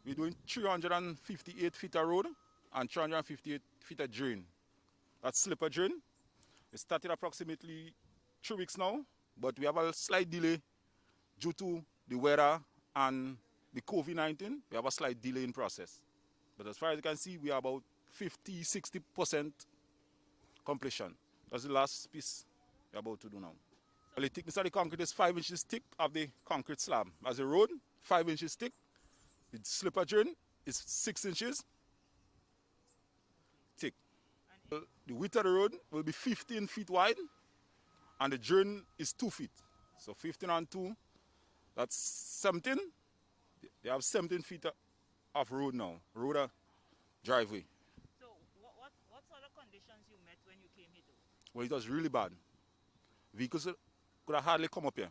we're doing 358 feet of road and 358 feet of drain. That's slipper drain. It started approximately 3 weeks now, but we have a slight delay due to the weather and the COVID-19. We have a slight delay in process. But as far as you can see, we are about 50–60% completion. That's the last piece we're about to do now. Well, the thickness of the concrete is 5 inches thick of the concrete slab. As a road, 5 inches thick. The slipper drain is 6 inches thick. The width of the road will be 15 feet wide and the drain is 2 feet. So 15 and 2, that's 17. They have 17 feet of road now, driveway. So what sort of conditions you met when you came here? Well, it was really bad. Vehicles could have hardly come up here.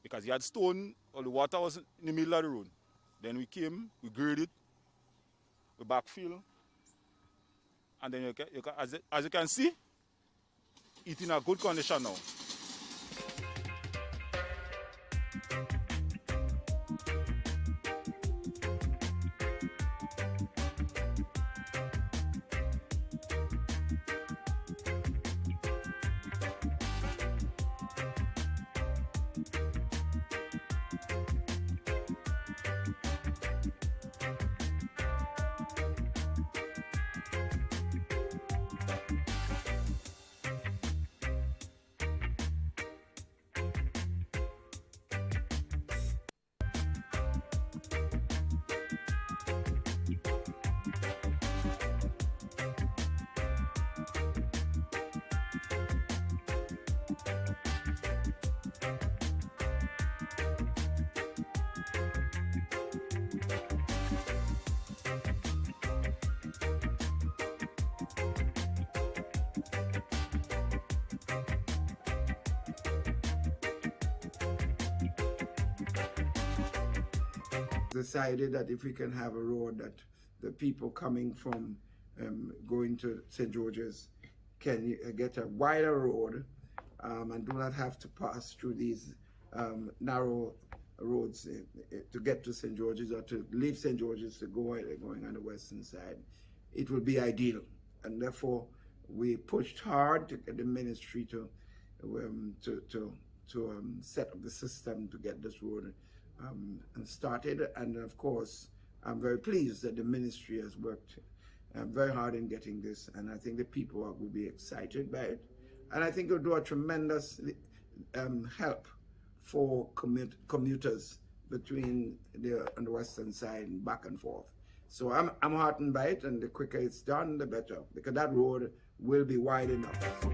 Because you had stone, all the water was in the middle of the road. Then we came, we graded, we backfill, and then as you can see, it's in a good condition now. Decided that if we can have a road that the people coming from going to St. George's can get a wider road and do not have to pass through these narrow roads to get to St. George's or to leave St. George's to go going on the western side, it will be ideal. And therefore, we pushed hard to get the ministry to set up the system to get this road and started. And of course, I'm very pleased that the ministry has worked very hard in getting this, and I think the people will be excited by it. And I think it will do a tremendous help for commuters between on the western side and back and forth. So I'm heartened by it, and the quicker it's done, the better, because that road will be wide enough.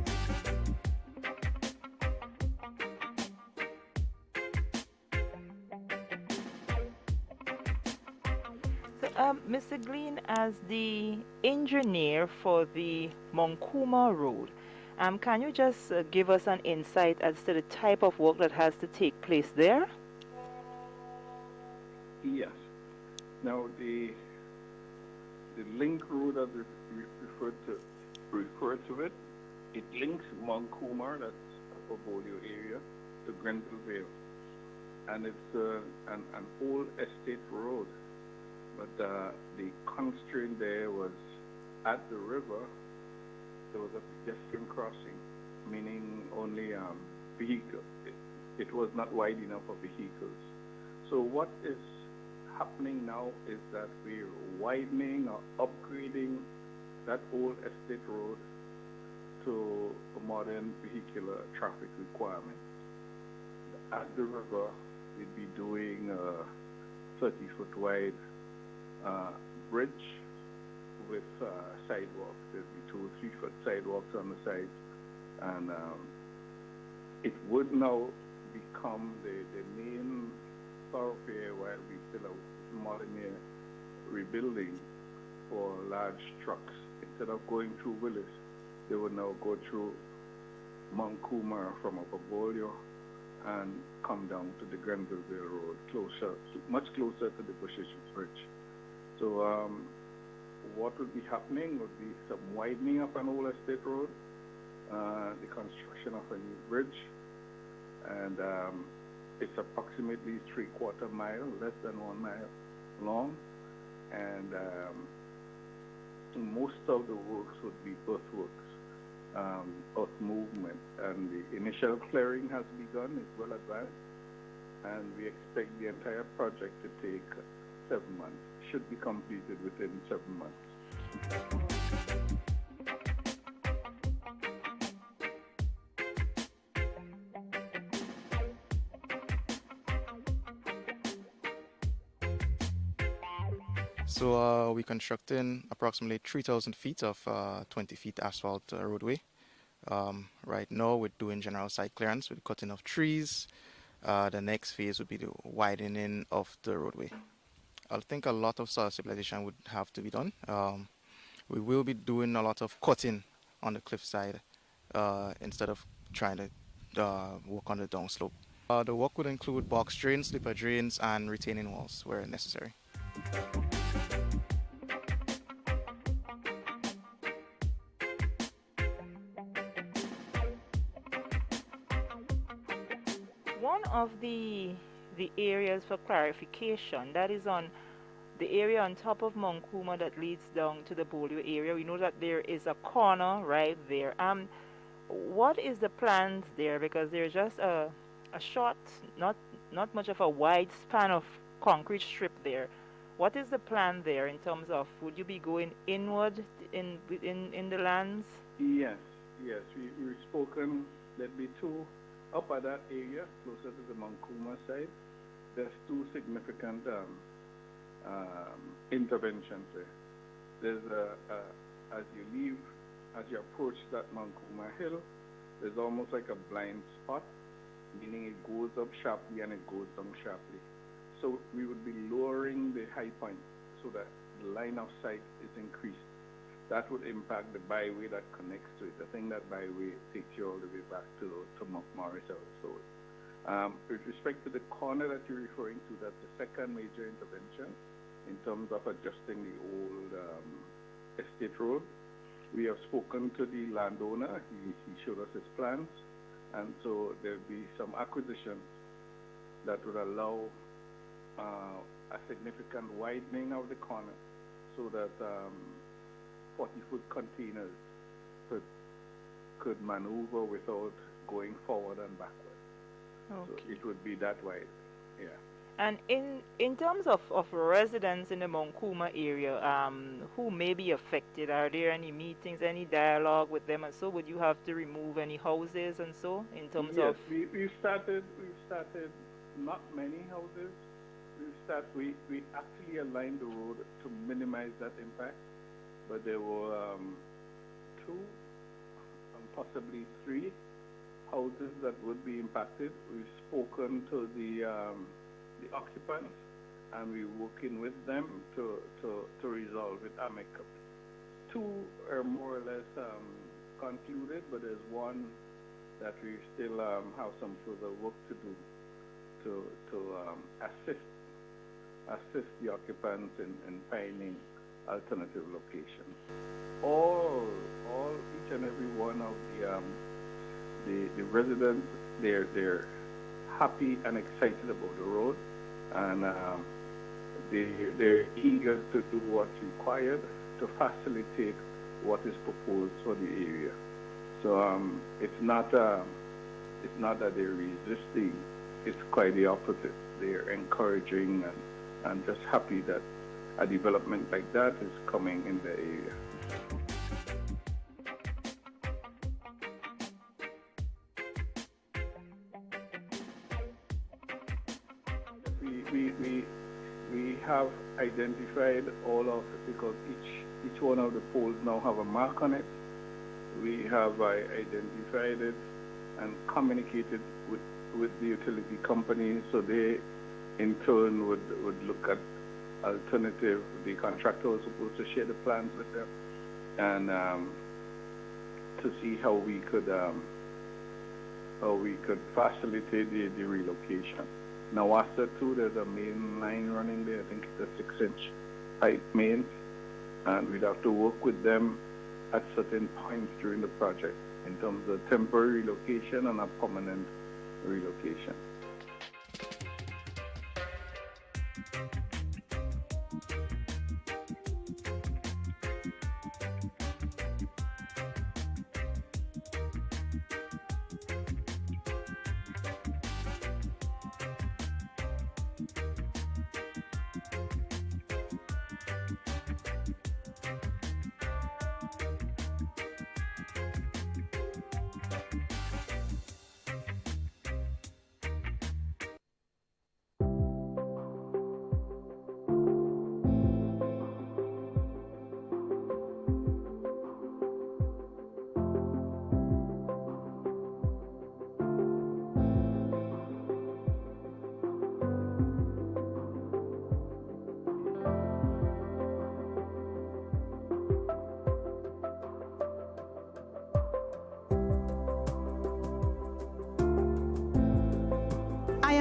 Mr. Green, as the engineer for the Monkuma Road, can you just give us an insight as to the type of work that has to take place there? Yes. Now, the link road as we refer to it, it links Monkuma, that's Apobolio area, to Grenada, and it's an old estate road. But the constraint there was at the river, there was a pedestrian crossing, meaning only vehicle. It was not wide enough for vehicles. So what is happening now is that we're widening or upgrading that old estate road to a modern vehicular traffic requirements. At the river, we'd be doing a 30-foot wide bridge with sidewalks. There'd be 2 or 3 foot sidewalks on the sides, and it would now become the main thoroughfare while we fill out modern rebuilding for large trucks. Instead of going through Willis, they would now go through Monkuma from Apobolio and come down to the Grenville Road, much closer to the Bushes Bridge. So what would be happening would be some widening of an old estate road, the construction of a new bridge, and it's approximately 3/4 mile, less than 1 mile long, and most of the works would be earthworks, earth movement, and the initial clearing has begun, it's well advanced, and we expect the entire project to take 7 months. Should be completed within 7 months. So we're constructing approximately 3,000 feet of 20 feet asphalt roadway. Right now we're doing general site clearance with cutting of trees. The next phase would be the widening of the roadway. I think a lot of soil stabilization would have to be done. We will be doing a lot of cutting on the cliffside instead of trying to work on the downslope. The work would include box drains, slipper drains, and retaining walls where necessary. One of the areas for clarification, that is on the area on top of Mount Kuma that leads down to the Bolio area. We know that there is a corner right there. What is the plans there? Because there's just a short, not much of a wide span of concrete strip there. What is the plan there in terms of, would you be going inward in the lands? Yes. We've spoken. There'd be two up at that area, closer to the Mount Kuma side. There's two significant interventions there. There's as you approach that Mount Kuma hill, there's almost like a blind spot, meaning it goes up sharply and it goes down sharply. So we would be lowering the high point so that the line of sight is increased. That would impact the byway that connects to it. I think that byway takes you all the way back to Mount Morris also. With respect to the corner that you're referring to, that's the second major intervention in terms of adjusting the old estate road. We have spoken to the landowner. He showed us his plans, and so there'll be some acquisitions that would allow a significant widening of the corner so that 40-foot containers could maneuver without going forward and backward. Okay. So it would be that wide, yeah. And in terms of residents in the Mount Kuma area, who may be affected, are there any meetings, any dialogue with them, and so would you have to remove any houses and so in terms yes, of? We've started not many houses. We actually aligned the road to minimize that impact, but there were 2 and possibly 3 houses that would be impacted. We've spoken to the occupants, and we're working with them to resolve it amicably. 2 are more or less concluded, but there's one that we still have some further work to do to assist the occupants in finding alternative locations. Each and every one of the residents, they're happy and excited about the road, and they're eager to do what's required to facilitate what is proposed for the area. So it's not that they're resisting; it's quite the opposite. They're encouraging and just happy that a development like that is coming in the area. We have identified all of it because each one of the poles now have a mark on it. We have identified it and communicated with the utility companies, so they in turn would look at alternative. The contractor was supposed to share the plans with them and to see how we could facilitate the relocation. Now after too, there's a main line running there. I think it's a 6-inch pipe main, and we'd have to work with them at certain points during the project in terms of temporary relocation and a permanent relocation.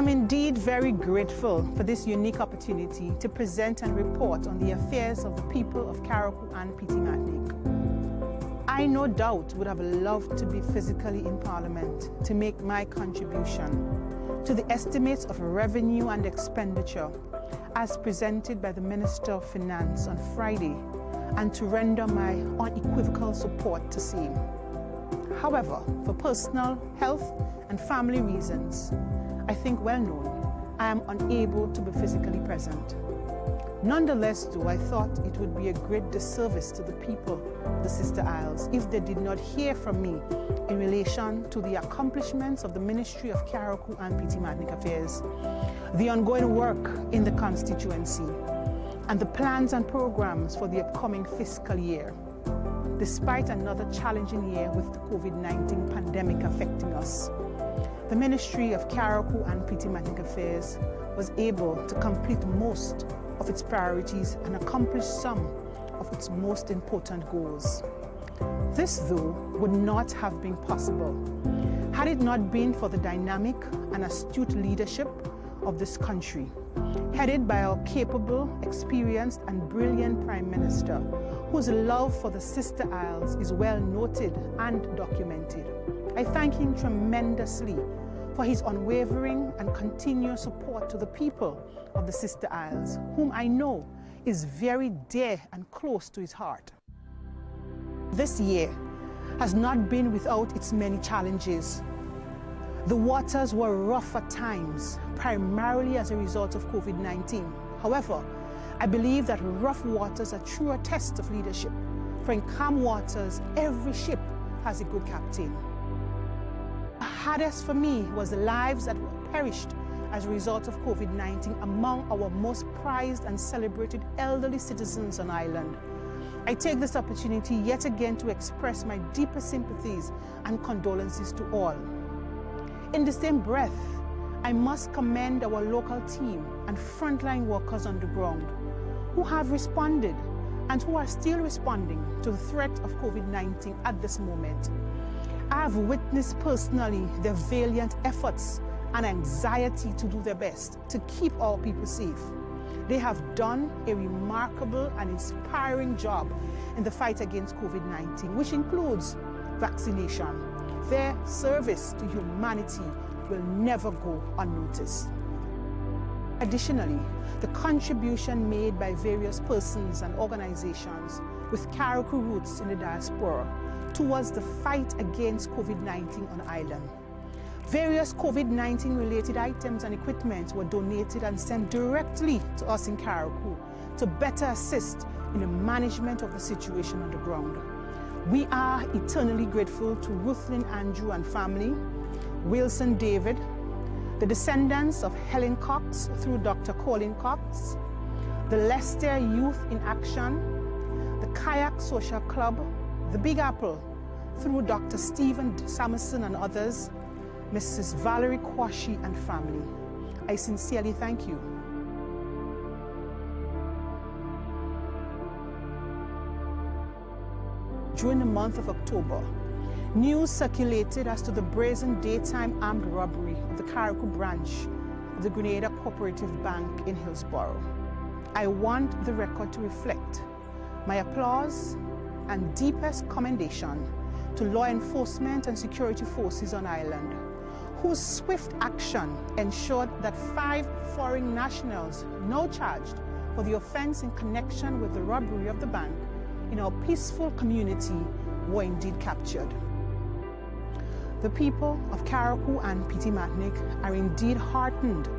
am indeed very grateful for this unique opportunity to present and report on the affairs of the people of Carriacou and Petite Martinique. I no doubt would have loved to be physically in Parliament to make my contribution to the estimates of revenue and expenditure as presented by the Minister of Finance on Friday, and to render my unequivocal support to same. However, for personal, health and family reasons, I think well known, I am unable to be physically present. Nonetheless, though, I thought it would be a great disservice to the people of the Sister Isles if they did not hear from me in relation to the accomplishments of the Ministry of Carriacou and Petite Martinique Affairs, the ongoing work in the constituency, and the plans and programs for the upcoming fiscal year. Despite another challenging year with the COVID-19 pandemic affecting us, the Ministry of Carriacou and Petite Martinique Affairs was able to complete most of its priorities and accomplish some of its most important goals. This, though, would not have been possible had it not been for the dynamic and astute leadership of this country, headed by our capable, experienced and brilliant Prime Minister, whose love for the Sister Isles is well noted and documented. I thank him tremendously for his unwavering and continuous support to the people of the Sister Isles, whom I know is very dear and close to his heart. This year has not been without its many challenges. The waters were rough at times, primarily as a result of COVID-19. However, I believe that rough waters are truer test of leadership, for in calm waters, every ship has a good captain. The hardest for me was the lives that perished as a result of COVID-19 among our most prized and celebrated elderly citizens on island. I take this opportunity yet again to express my deepest sympathies and condolences to all. In the same breath, I must commend our local team and frontline workers on the ground who have responded and who are still responding to the threat of COVID-19 at this moment. I have witnessed personally their valiant efforts and anxiety to do their best to keep our people safe. They have done a remarkable and inspiring job in the fight against COVID-19, which includes vaccination. Their service to humanity will never go unnoticed. Additionally, the contribution made by various persons and organizations with Carriacou roots in the diaspora towards the fight against COVID-19 on island. Various COVID-19 related items and equipment were donated and sent directly to us in Carriacou to better assist in the management of the situation on the ground. We are eternally grateful to Ruthlyn Andrew and family, Wilson David, the descendants of Helen Cox through Dr. Colin Cox, the Leicester Youth in Action, the Kayak Social Club, the Big Apple through Dr. Stephen Samerson and others, Mrs. Valerie Kwashi and family. I sincerely thank you. During the month of October, news circulated as to the brazen daytime armed robbery of the Carriacou branch of the Grenada Cooperative Bank in Hillsborough. I want the record to reflect my applause and deepest commendation to law enforcement and security forces on island, whose swift action ensured that 5 foreign nationals now charged for the offense in connection with the robbery of the bank in our peaceful community were indeed captured. The people of Carriacou and Petite Martinique are indeed heartened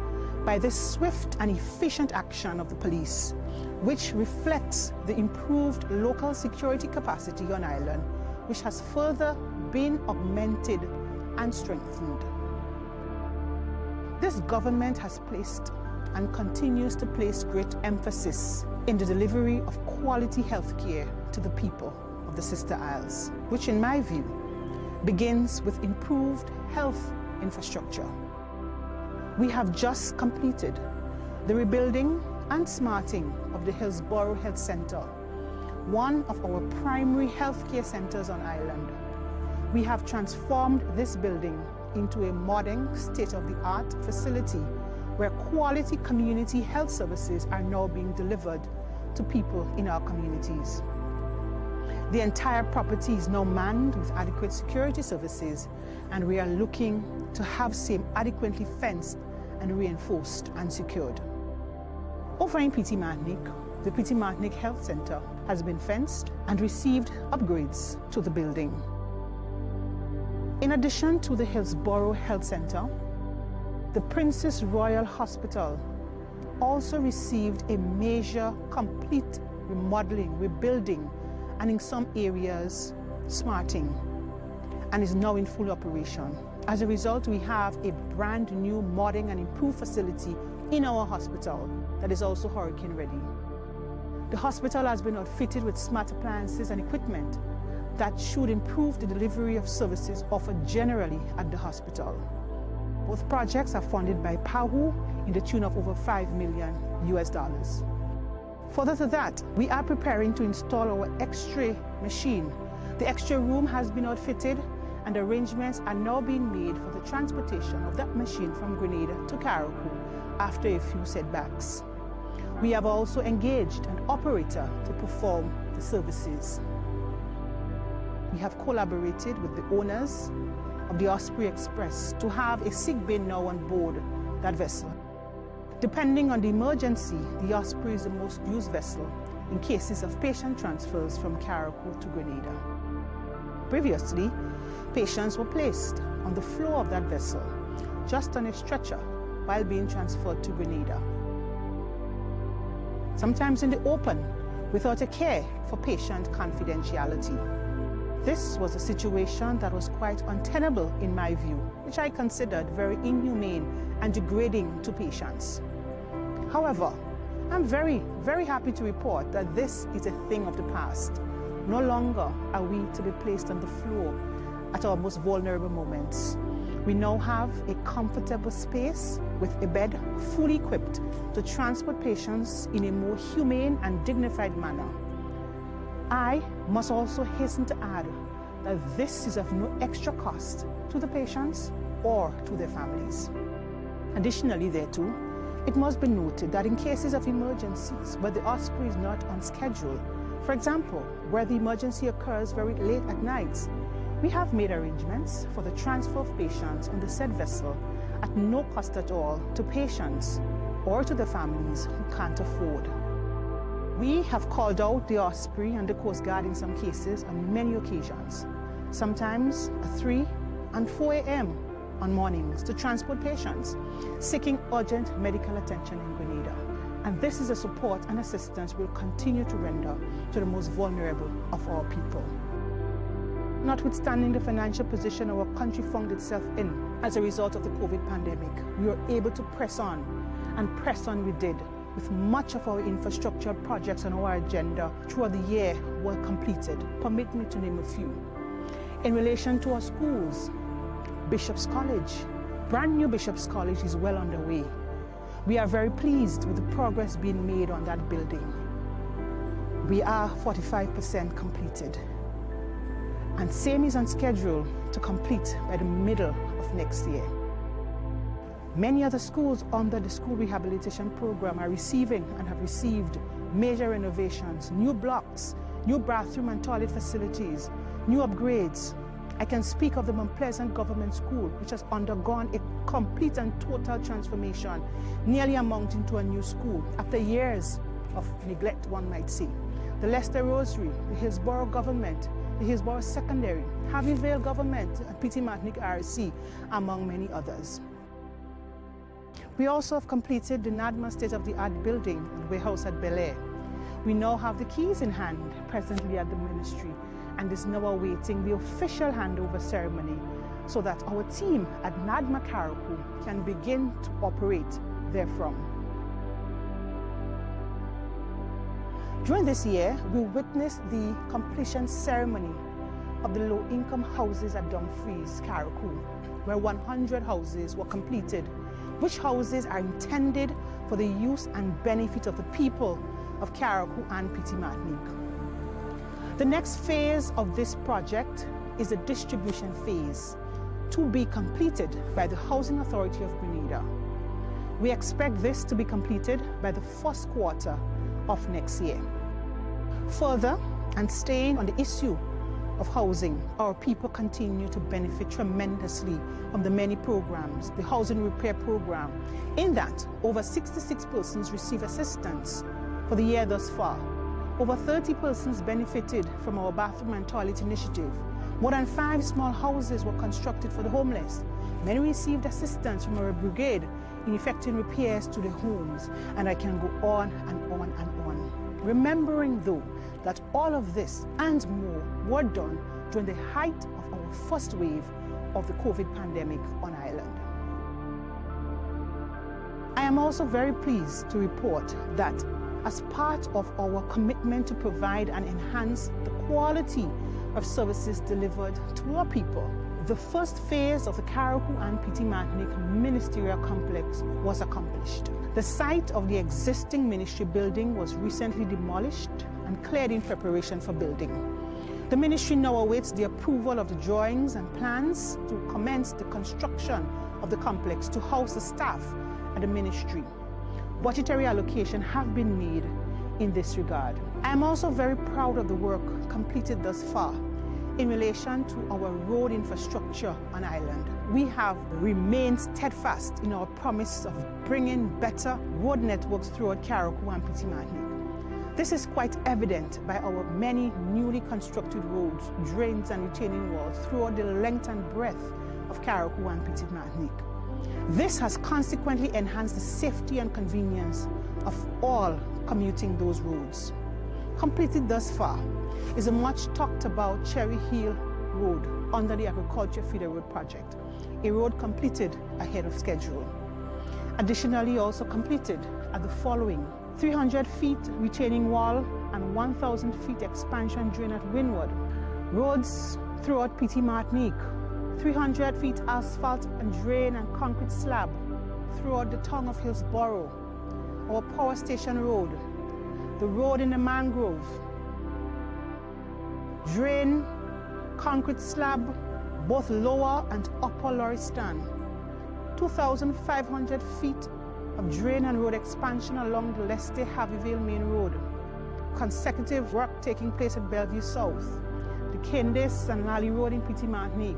by this swift and efficient action of the police, which reflects the improved local security capacity on island, which has further been augmented and strengthened. This government has placed and continues to place great emphasis in the delivery of quality health care to the people of the Sister Isles, which in my view begins with improved health infrastructure. We have just completed the rebuilding and smarting of the Hillsborough Health Center, one of our primary healthcare centers on island. We have transformed this building into a modern, state-of-the-art facility where quality community health services are now being delivered to people in our communities. The entire property is now manned with adequate security services, and we are looking to have same adequately fenced and reinforced and secured. Over in PT Martinique, the PT Martinique Health Center has been fenced and received upgrades to the building. In addition to the Hillsborough Health Center, the Princess Royal Hospital also received a major complete remodeling, rebuilding, and in some areas, smarting, and is now in full operation. As a result, we have a brand new, modern and improved facility in our hospital that is also hurricane ready. The hospital has been outfitted with smart appliances and equipment that should improve the delivery of services offered generally at the hospital. Both projects are funded by PAHU in the tune of over $5 million. Further to that, we are preparing to install our X-ray machine. The X-ray room has been outfitted, and arrangements are now being made for the transportation of that machine from Grenada to Carriacou after a few setbacks. We have also engaged an operator to perform the services. We have collaborated with the owners of the Osprey Express to have a sick bay now on board that vessel. Depending on the emergency, the Osprey is the most used vessel in cases of patient transfers from Carriacou to Grenada. Previously, patients were placed on the floor of that vessel, just on a stretcher, while being transferred to Grenada. Sometimes in the open, without a care for patient confidentiality. This was a situation that was quite untenable in my view, which I considered very inhumane and degrading to patients. However, I'm very, very happy to report that this is a thing of the past. No longer are we to be placed on the floor at our most vulnerable moments. We now have a comfortable space with a bed fully equipped to transport patients in a more humane and dignified manner. I must also hasten to add that this is of no extra cost to the patients or to their families. Additionally, thereto, it must be noted that in cases of emergencies where the Osprey is not on schedule, for example, where the emergency occurs very late at night, we have made arrangements for the transfer of patients on the said vessel at no cost at all to patients or to the families who can't afford. We have called out the Osprey and the Coast Guard in some cases on many occasions, sometimes at 3 and 4 a.m. on mornings to transport patients seeking urgent medical attention in Grenada. And this is a support and assistance we'll continue to render to the most vulnerable of our people. Notwithstanding the financial position our country found itself in as a result of the COVID pandemic, we were able to press on, and press on we did, with much of our infrastructure projects on our agenda throughout the year were completed. Permit me to name a few. In relation to our schools, Bishop's College, brand new Bishop's College is well underway. We are very pleased with the progress being made on that building. We are 45% completed, and same is on schedule to complete by the middle of next year. Many other schools under the school rehabilitation program are receiving and have received major renovations, new blocks, new bathroom and toilet facilities, new upgrades. I can speak of the Mount Pleasant Government School, which has undergone a complete and total transformation, nearly amounting to a new school after years of neglect, one might say. The Leicester Rosary, the Hillsborough Government, the Hillsborough Secondary, Harvey Vale Government, and PT Martinique RC, among many others. We also have completed the NADMA state-of-the-art building and warehouse at Bel Air. We now have the keys in hand presently at the ministry, and is now awaiting the official handover ceremony so that our team at NADMA Carriacou can begin to operate therefrom. During this year, we witnessed the completion ceremony of the low-income houses at Dumfries, Carriacou, where 100 houses were completed, which houses are intended for the use and benefit of the people of Carriacou and PT Martinique. The next phase of this project is the distribution phase, to be completed by the Housing Authority of Grenada. We expect this to be completed by the first quarter of next year. Further, and staying on the issue of housing, our people continue to benefit tremendously from the many programs, the housing repair program, in that over 66 persons receive assistance for the year thus far. Over 30 persons benefited from our bathroom and toilet initiative. More than 5 small houses were constructed for the homeless. Many received assistance from our brigade in effecting repairs to their homes, and I can go on and on and on. Remembering though that all of this and more were done during the height of our first wave of the COVID pandemic on Ireland. I am also very pleased to report that as part of our commitment to provide and enhance the quality of services delivered to our people, the first phase of the Carriacou and Petite Martinique Ministerial Complex was accomplished. The site of the existing ministry building was recently demolished and cleared in preparation for building. The ministry now awaits the approval of the drawings and plans to commence the construction of the complex to house the staff at the ministry. Budgetary allocation have been made in this regard. I am also very proud of the work completed thus far in relation to our road infrastructure on Ireland. We have remained steadfast in our promise of bringing better road networks throughout Carriacou and Petite Martinique. This is quite evident by our many newly constructed roads, drains and retaining walls throughout the length and breadth of Carriacou and Petite Martinique. This has consequently enhanced the safety and convenience of all commuting those roads. Completed thus far is a much talked about Cherry Hill Road under the Agriculture Feeder Road project, a road completed ahead of schedule. Additionally, also completed are the following: 300 feet retaining wall and 1,000 feet expansion drain at Windward. Roads throughout Petite Martinique, 300 feet asphalt and drain and concrete slab throughout the tongue of Hillsborough. Our power station road, the road in the mangrove, drain, concrete slab, both lower and upper Lauriston. 2,500 feet of drain and road expansion along the Leicester-Harveyville Main Road. Consecutive work taking place at Bellevue South, the Candace and Lally Road in Petite Martinique,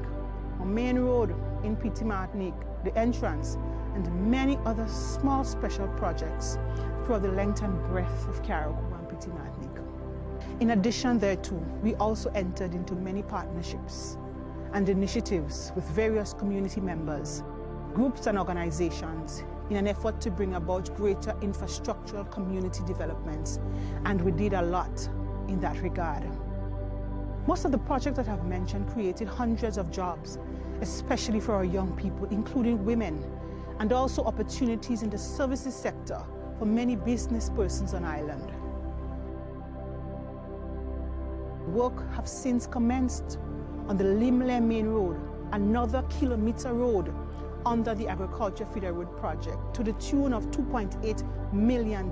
a main road in Petite Martinique, the entrance, and many other small special projects throughout the length and breadth of Carriacou and Petite Martinique. In addition thereto, we also entered into many partnerships and initiatives with various community members, groups and organizations in an effort to bring about greater infrastructural community developments, and we did a lot in that regard. Most of the projects that I've mentioned created hundreds of jobs, especially for our young people, including women, and also opportunities in the services sector for many business persons on Ireland. Work have since commenced on the Limley Main Road, another kilometer road under the Agriculture Feeder Road project, to the tune of $2.8 million.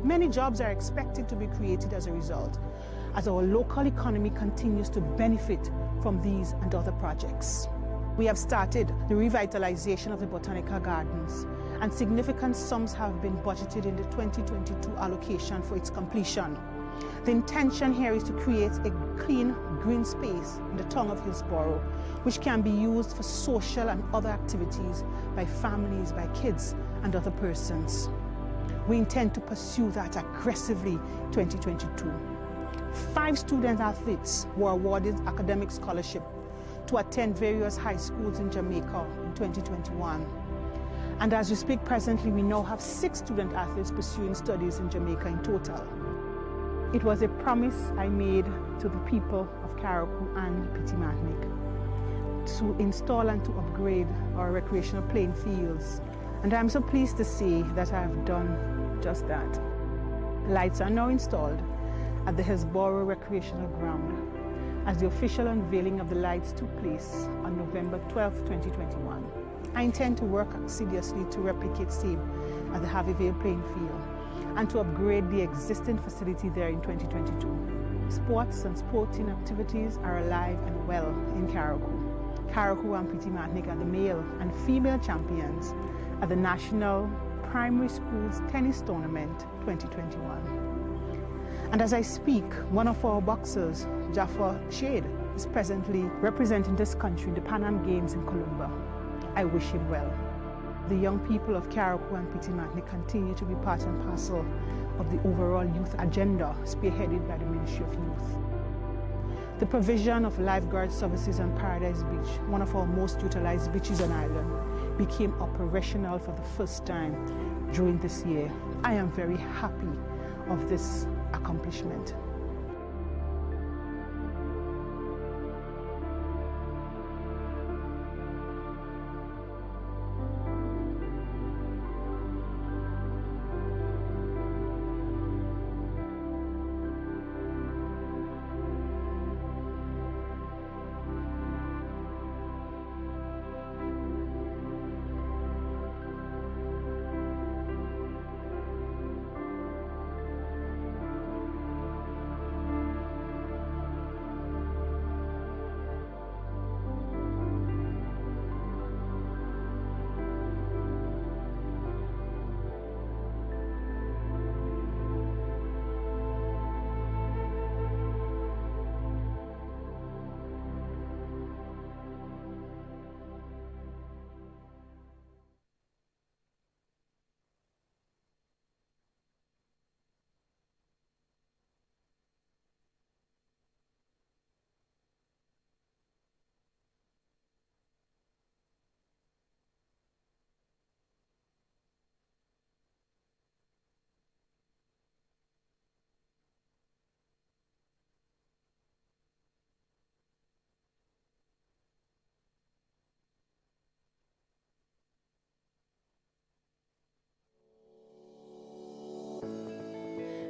Many jobs are expected to be created as a result, as our local economy continues to benefit from these and other projects. We have started the revitalization of the botanical gardens, and significant sums have been budgeted in the 2022 allocation for its completion. The intention here is to create a clean green space in the tongue of Hillsborough, which can be used for social and other activities by families, by kids and other persons. We intend to pursue that aggressively 2022. 5 student athletes were awarded academic scholarship to attend various high schools in Jamaica in 2021. And as we speak presently, we now have 6 student athletes pursuing studies in Jamaica in total. It was a promise I made to the people of Carriacou and Petite Martinique to install and to upgrade our recreational playing fields. And I'm so pleased to say that I've done just that. Lights are now installed at the Hillsborough Recreational Ground, as the official unveiling of the lights took place on November 12, 2021. I intend to work assiduously to replicate same at the Harveyville playing field and to upgrade the existing facility there in 2022. Sports and sporting activities are alive and well in Carriacou. Carriacou and Petite Martinique are the male and female champions, at the National Primary Schools Tennis Tournament 2021. And as I speak, one of our boxers, Jaffa Shade, is presently representing this country in the Pan Am Games in Colombo. I wish him well. The young people of Carriacou and Petit Martinique continue to be part and parcel of the overall youth agenda spearheaded by the Ministry of Youth. The provision of lifeguard services on Paradise Beach, one of our most utilized beaches on island, became operational for the first time during this year. I am very happy of this accomplishment.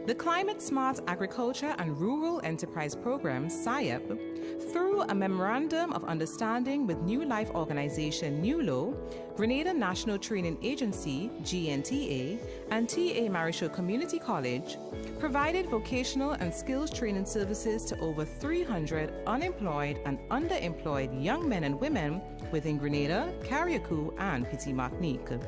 The Climate Smart Agriculture and Rural Enterprise Program, SIEP, through a Memorandum of Understanding with New Life Organization, NULO, Grenada National Training Agency, GNTA, and TA Marichaud Community College, provided vocational and skills training services to over 300 unemployed and underemployed young men and women within Grenada, Carriacou, and Petit Martinique.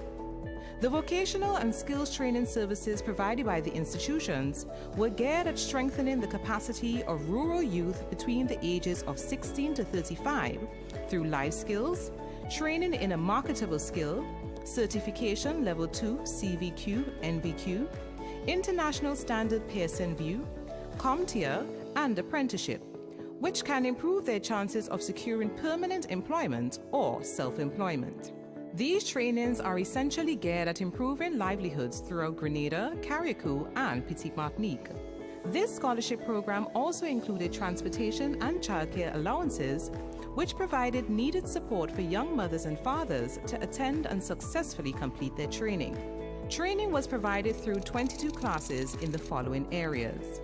The vocational and skills training services provided by the institutions were geared at strengthening the capacity of rural youth between the ages of 16 to 35 through life skills, training in a marketable skill, certification level 2 CVQ, NVQ, international standard Pearson VUE, CompTIA, and apprenticeship, which can improve their chances of securing permanent employment or self-employment. These trainings are essentially geared at improving livelihoods throughout Grenada, Carriacou, and Petit Martinique. This scholarship program also included transportation and childcare allowances, which provided needed support for young mothers and fathers to attend and successfully complete their training. Training was provided through 22 classes in the following areas: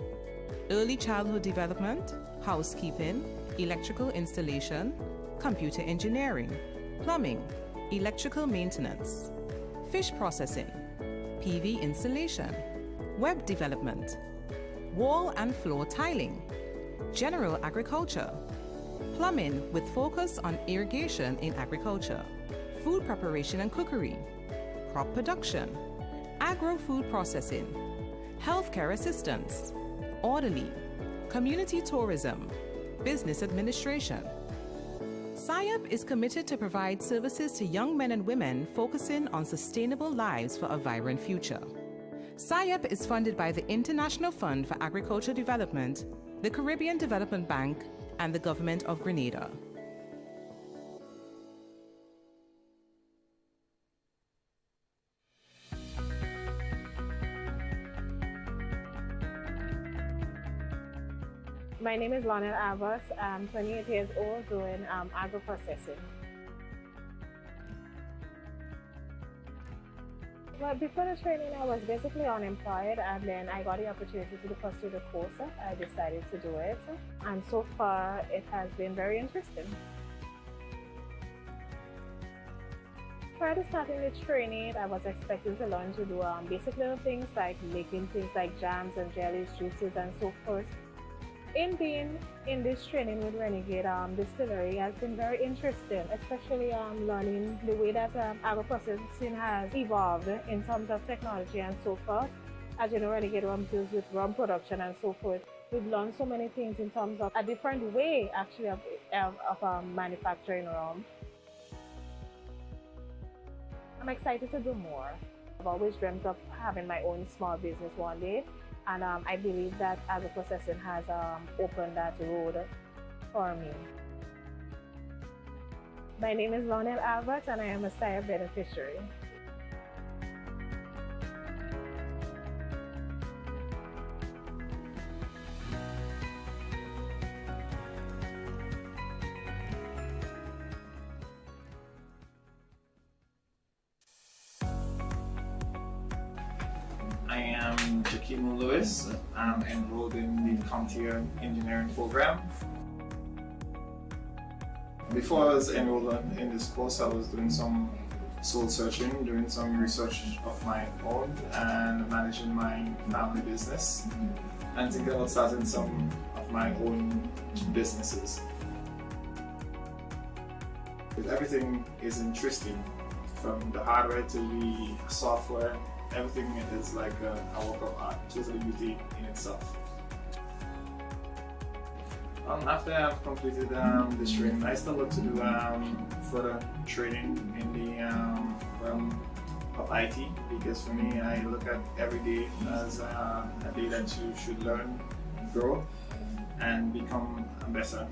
early childhood development, housekeeping, electrical installation, computer engineering, plumbing, electrical maintenance, fish processing, PV installation, web development, wall and floor tiling, general agriculture, plumbing with focus on irrigation in agriculture, food preparation and cookery, crop production, agro-food processing, healthcare assistance, orderly, community tourism, business administration. SIEP is committed to provide services to young men and women focusing on sustainable lives for a vibrant future. SIEP is funded by the International Fund for Agricultural Development, the Caribbean Development Bank, and the Government of Grenada. My name is Lionel Abbas. I'm 28 years old doing agro-processing. Well, before the training, I was basically unemployed, and then I got the opportunity to pursue the course. I decided to do it, and so far it has been very interesting. Prior to starting the training, I was expecting to learn to do basic little things like making things like jams and jellies, juices, and so forth. In being in this training with Renegade Distillery has been very interesting, especially learning the way that agro-processing has evolved in terms of technology and so forth. As you know, Renegade Rum deals with rum production and so forth. We've learned so many things in terms of a different way, actually, of manufacturing rum. I'm excited to do more. I've always dreamt of having my own small business one day, and I believe that agro-processing has opened that road for me. My name is Lionel Albert, and I am a SIAP beneficiary. I am Jaquimo Lewis. I'm enrolled in the Computer Engineering program. Before I was enrolled in this course, I was doing some soul searching, doing some research of my own, and managing my family business, and thinking about starting some of my own businesses. Everything is interesting, from the hardware to the software. Everything is like a work of art, totally beauty in itself. After I've completed this training, I still look to do further training in the realm of IT, because for me, I look at every day as a day that you should learn, grow, and become better.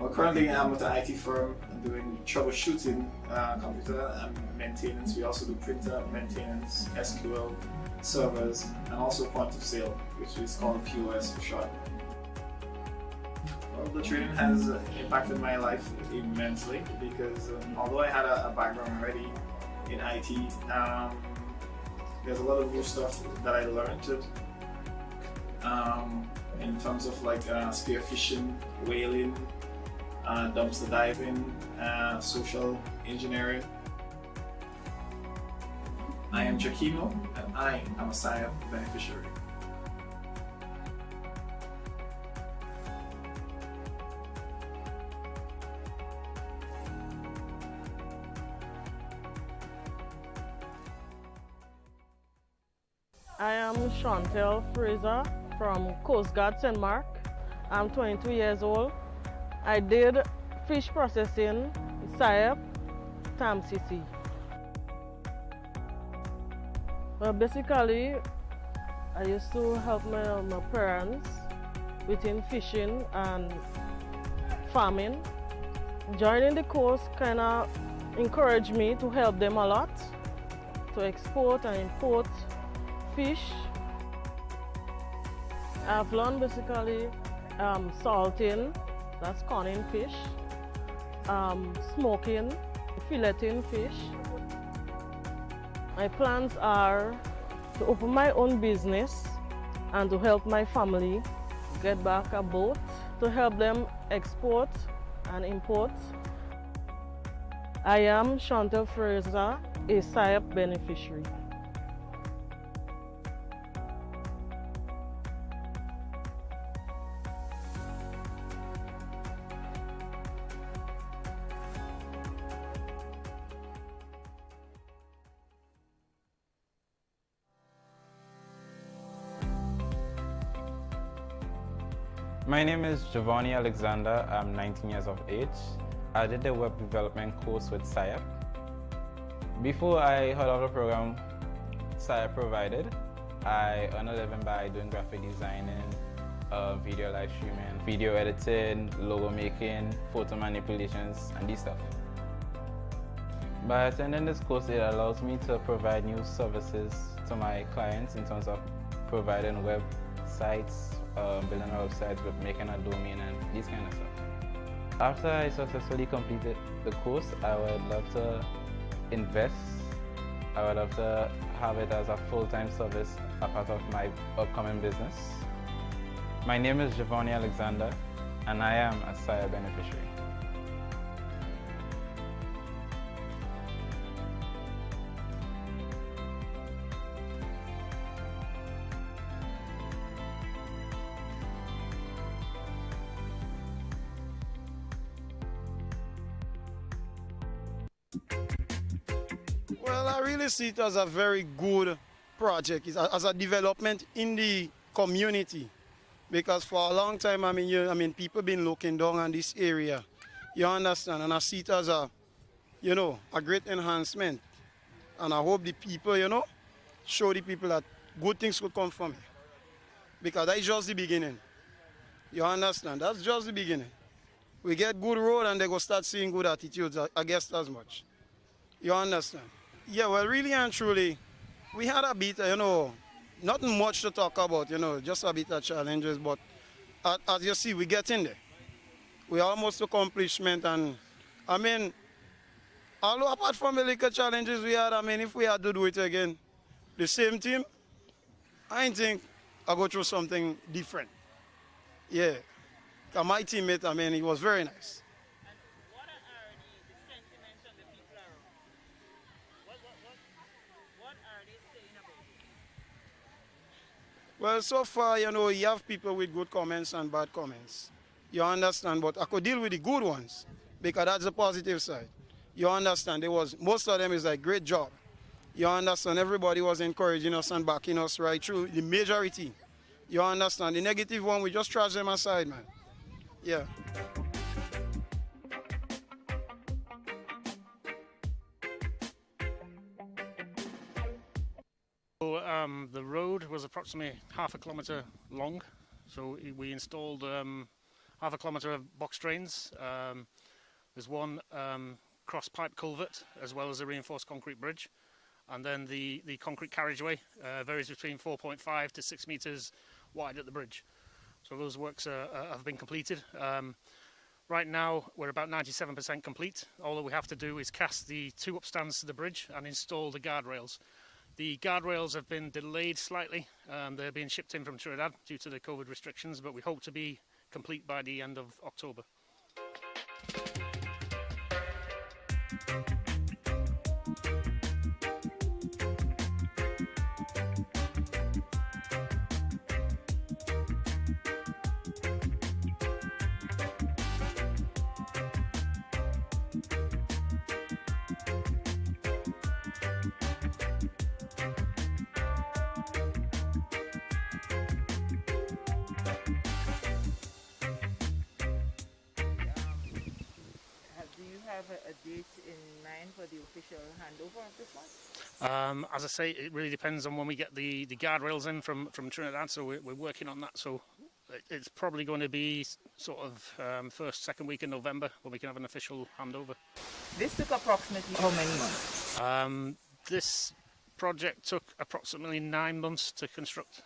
Well, currently I'm with an IT firm doing troubleshooting, computer and maintenance. We also do printer maintenance, SQL, servers, and also point of sale, which is called POS for short. Well, the training has impacted my life immensely, because although I had a background already in IT, there's a lot of new stuff that I learned in terms of like spearfishing, whaling, dumpster diving, social engineering. I am Jaquimo, and I am a SIAP beneficiary. I am Chantel Fraser from Coast Guard St. Mark. I'm 22 years old. I did fish processing, SIAP, TAMCC. Well, basically, I used to help my parents within fishing and farming. Joining the course kind of encouraged me to help them a lot, to export and import fish. I've learned basically salting, that's conning fish, smoking, filleting fish. My plans are to open my own business and to help my family get back a boat, to help them export and import. I am Chantel Fraser, a SIAP beneficiary. My name is Giovanni Alexander. I'm 19 years of age. I did the web development course with SIAP. Before I heard of the program SIAP provided, I earned a living by doing graphic designing, video live streaming, video editing, logo making, photo manipulations, and these stuff. By attending this course, it allows me to provide new services to my clients in terms of providing websites, building a website, with making a domain, and these kind of stuff. After I successfully completed the course, I would love to invest. I would love to have it as a full-time service, a part of my upcoming business. My name is Giovanni Alexander, and I am a SIAP beneficiary. Well, I really see it as a very good project, as a development in the community. Because for a long time, people been looking down on this area. You understand? And I see it as a great enhancement. And I hope the people, show the people that good things could come from it. Because that is just the beginning. You understand? That's just the beginning. We get good road and they go start seeing good attitudes, I guess as much. You understand? Yeah, well, really and truly, we had a bit, nothing much to talk about, just a bit of challenges. But as you see, we get in there. We're almost to accomplishment. And, although apart from the little challenges we had, if we had to do it again, the same team, I think I'll go through something different. Yeah. My teammate, he was very nice. And what are the sentiments of the people around? What are they saying about it? Well, so far, you have people with good comments and bad comments. You understand? But I could deal with the good ones because that's the positive side. You understand? Most of them is like, great job. You understand? Everybody was encouraging us and backing us right through. The majority. You understand? The negative one, we just trash them aside, man. Yeah. So, the road was approximately half a kilometre long. So we installed half a kilometre of box drains. There's one cross pipe culvert as well as a reinforced concrete bridge. And then the concrete carriageway varies between 4.5 to 6 metres wide at the bridge. So those works have been completed. Right now we're about 97% complete. All that we have to do is cast the 2 upstands to the bridge and install the guardrails. The guardrails have been delayed slightly. They're being shipped in from Trinidad due to the COVID restrictions, but we hope to be complete by the end of October. A date in mind for the official handover of this one? As I say, it really depends on when we get the guardrails in from Trinidad, so we're working on that. So it's probably going to be sort of first, second week in November when we can have an official handover. This took approximately how many months? This project took approximately 9 months to construct.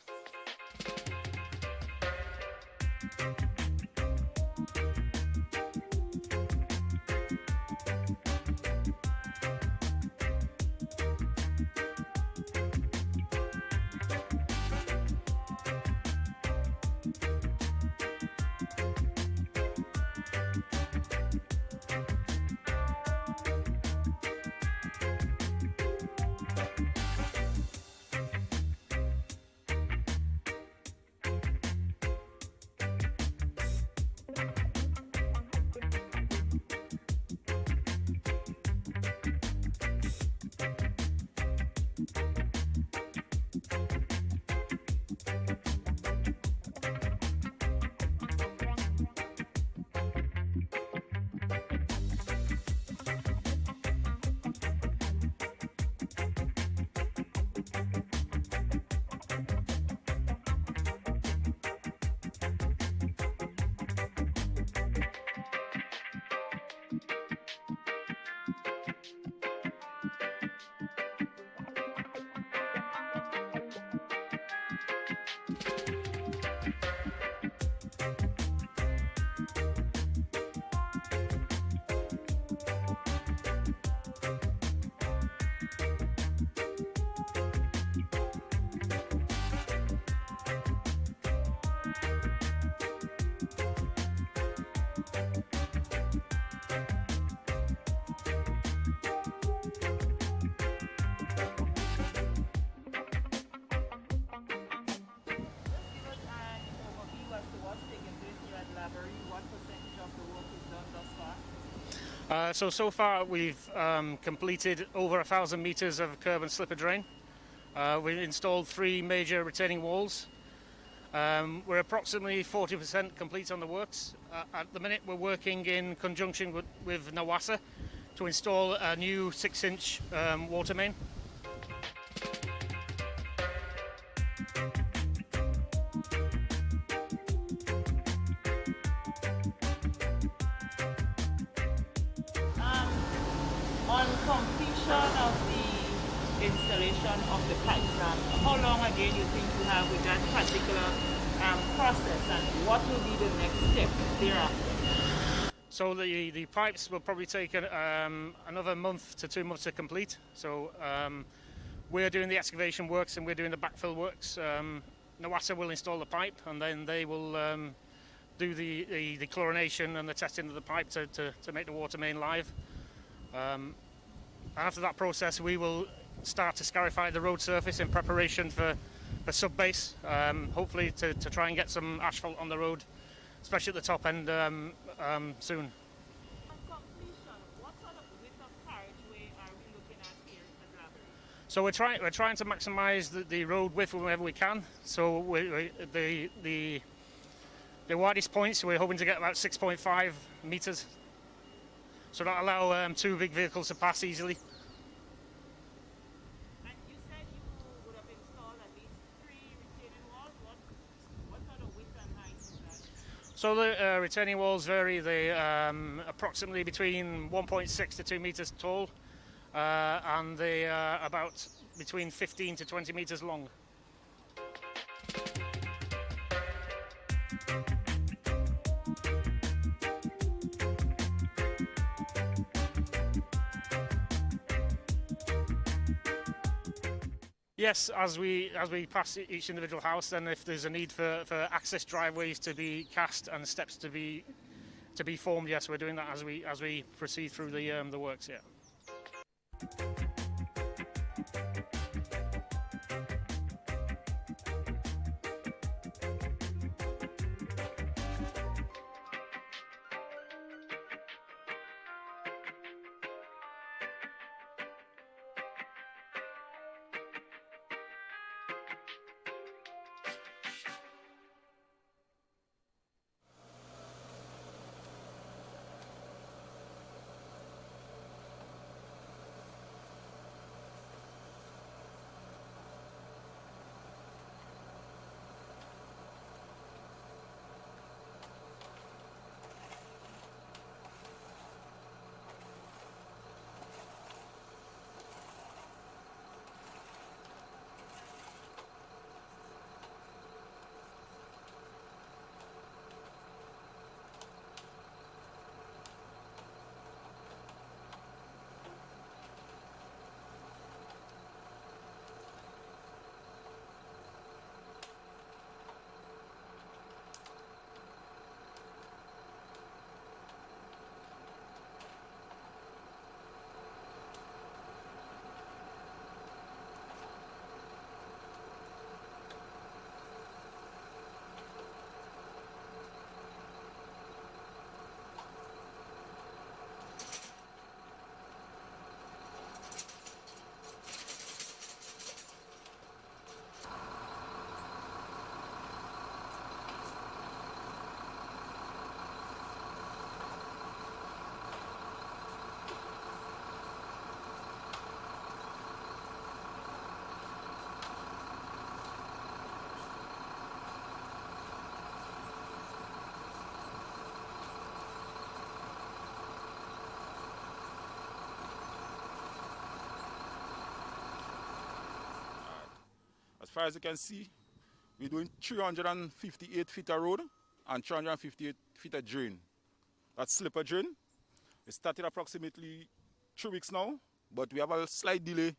So far we've completed over 1,000 metres of curb and slipper drain. We've installed 3 major retaining walls. We're approximately 40% complete on the works. At the minute we're working in conjunction with NAWASA to install a new 6-inch water main. On completion of the installation of the pipes, how long again you think you have with that particular process, and what will be the next step thereafter? So the pipes will probably take another month to 2 months to complete. So we're doing the excavation works and we're doing the backfill works. NAWASA will install the pipe, and then they will do the chlorination and the testing of the pipe to make the water main live. After that process, we will start to scarify the road surface in preparation for sub-base, hopefully to try and get some asphalt on the road, especially at the top end soon. So we're trying to maximise the road width wherever we can. So the widest points we're hoping to get about 6.5 metres. So that'll allow 2 big vehicles to pass easily. And you said you would have installed at least 3 retaining walls. What sort of width and height is that? So the retaining walls vary. They approximately between 1.6 to 2 metres tall, and they are about between 15 to 20 metres long. Yes, as we pass each individual house, then if there's a need for access driveways to be cast and steps to be formed, yes, we're doing that as we proceed through the works. Yeah. As far as you can see, we're doing 358 feet of road and 358 feet of drain. That's slipper drain. It started approximately 3 weeks now, but we have a slight delay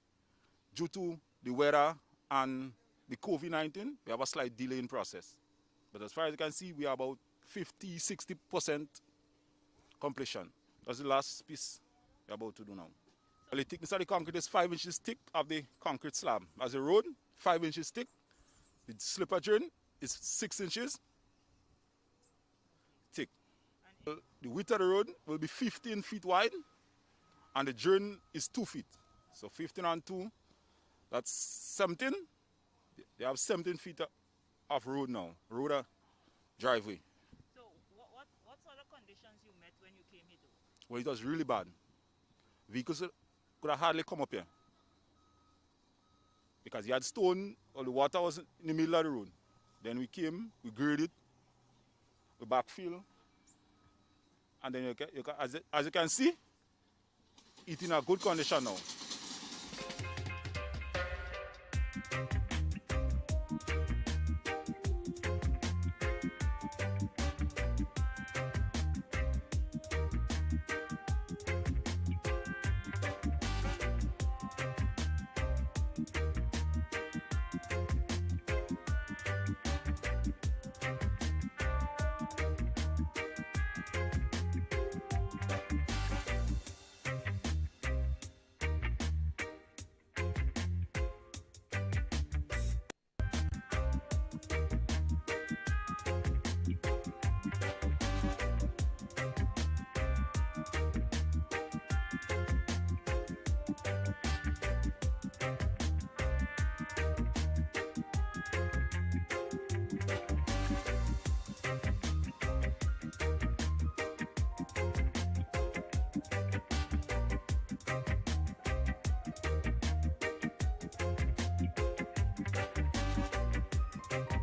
due to the weather and the COVID-19. We have a slight delay in process. But as far as you can see, we are about 50–60% completion. That's the last piece we're about to do now. The thickness of the concrete is 5 inches thick of the concrete slab. As a road, 5 inches thick. The slipper drain is 6 inches thick. And The width of the road will be 15 feet wide, and the drain is 2 feet. So 15 and 2, that's 17. They have 17 feet of road now, driveway. So what sort of conditions you met when you came here though? Well, it was really bad. Vehicles could have hardly come up here. Because you had stone, or the water was in the middle of the road. Then we came, we graded, we backfill, and then as you can see, it's in a good condition now.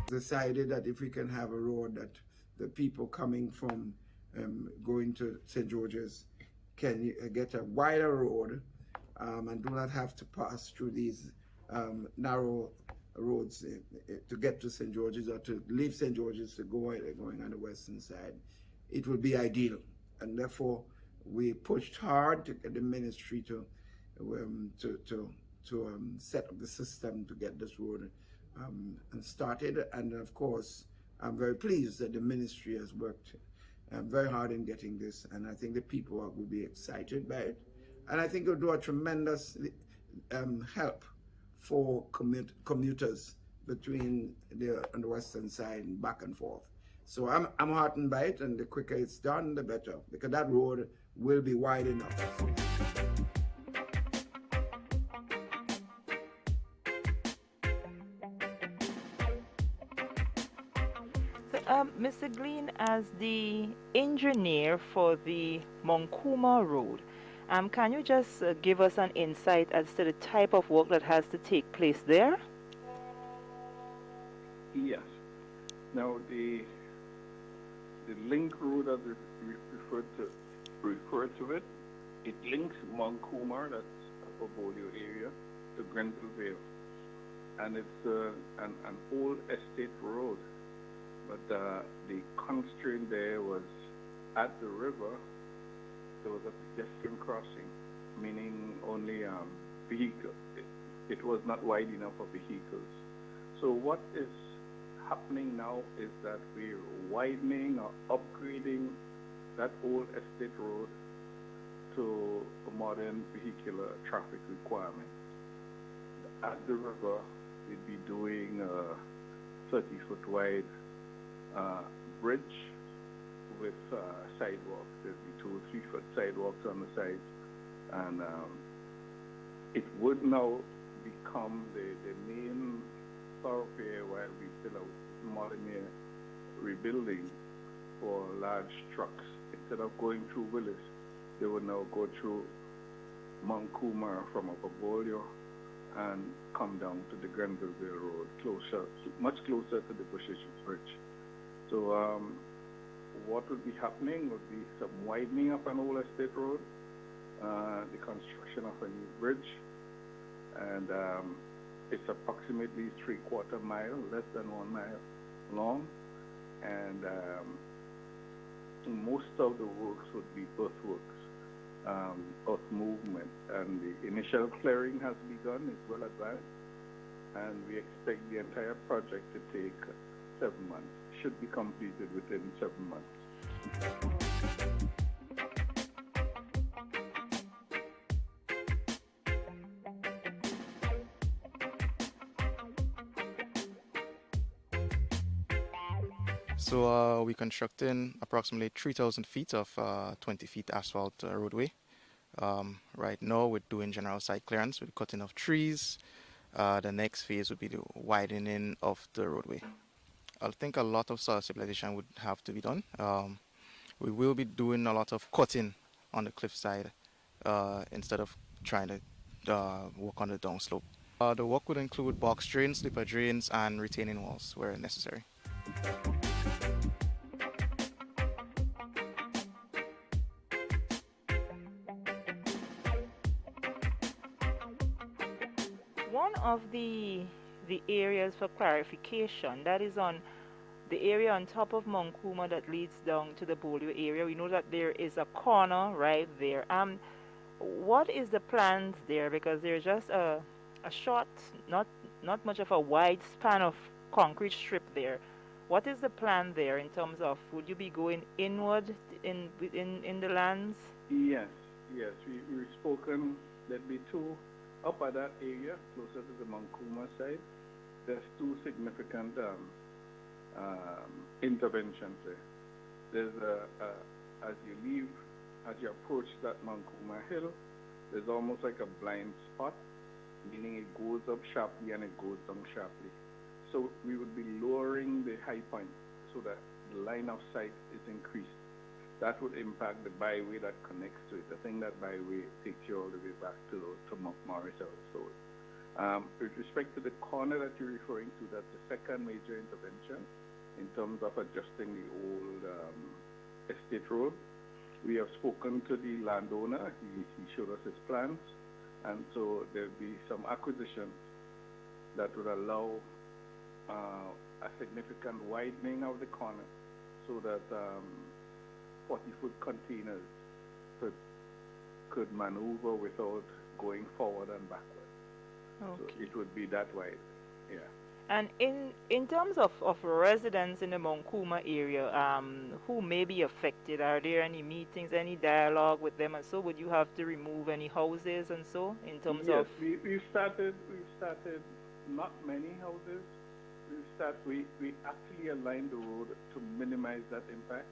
Decided that if we can have a road that the people coming from going to St. George's can get a wider road and do not have to pass through these narrow roads to get to St. George's or to leave St. George's to go going on the western side, it would be ideal. And therefore, we pushed hard to get the ministry to set up the system to get this road and started. And of course, I'm very pleased that the ministry has worked very hard in getting this, and I think the people will be excited by it. And I think it will do a tremendous help for commuters between on the western side and back and forth. So I'm heartened by it, and the quicker it's done, the better, because that road will be wide enough. Mr. Green, as the engineer for the Monkuma Road, can you just give us an insight as to the type of work that has to take place there? Yes. Now, the link road, as we refer to it, it links Monkuma, that's Upper Bolio area, to Grenada, and it's an old estate road. But the constraint there was at the river, there was a pedestrian crossing, meaning only vehicles. It was not wide enough for vehicles. So what is happening now is that we're widening or upgrading that old estate road to a modern vehicular traffic requirement. At the river, we'd be doing a 30-foot wide bridge with sidewalks. There'd be 2 or 3 foot sidewalks on the sides, and it would now become the main thoroughfare while we still are modern rebuilding for large trucks. Instead of going through Willis, they would now go through Monkuma from Upper Bolio and come down to the Grenville Road, much closer to the Bushes Bridge. So what would be happening would be some widening of an old estate road, the construction of a new bridge, and it's approximately 3/4 mile, less than 1 mile long, and most of the works would be earthworks, earth movement, and the initial clearing has begun, it's well advanced, and we expect the entire project to take 7 months. Should be completed within 7 months. So we're constructing approximately 3,000 feet of 20 feet asphalt roadway. Right now we're doing general site clearance with cutting of trees. The next phase would be the widening of the roadway. I think a lot of soil stabilization would have to be done. We will be doing a lot of cutting on the cliffside instead of trying to work on the downslope. The work would include box drains, slipper drains, and retaining walls where necessary. One of the areas for clarification, that is on the area on top of Mount Kuma that leads down to the Bolio area. We know that there is a corner right there. What is the plans there? Because there's just a short, not much of a wide span of concrete strip there. What is the plan there in terms of, would you be going inward in the lands? Yes. We've spoken. There'd be two up at that area, closer to the Mankuma side. There's two significant interventions there. There's as you approach that Mankuma hill, there's almost like a blind spot, meaning it goes up sharply and it goes down sharply. So we would be lowering the high point so that the line of sight is increased. That would impact the byway that connects to it. I think that byway takes you all the way back to Mount Morris also. With respect to the corner that you're referring to, that's the second major intervention in terms of adjusting the old estate road. We have spoken to the landowner. He showed us his plans, and so there'll be some acquisitions that would allow a significant widening of the corner so that 40-foot containers could maneuver without going forward and backward. Okay. So it would be that wide, yeah. And in terms of residents in the Mount Kuma area who may be affected, are there any meetings, any dialogue with them, and so would you have to remove any houses and so in terms of? Yes, we've started not many houses. We actually aligned the road to minimize that impact,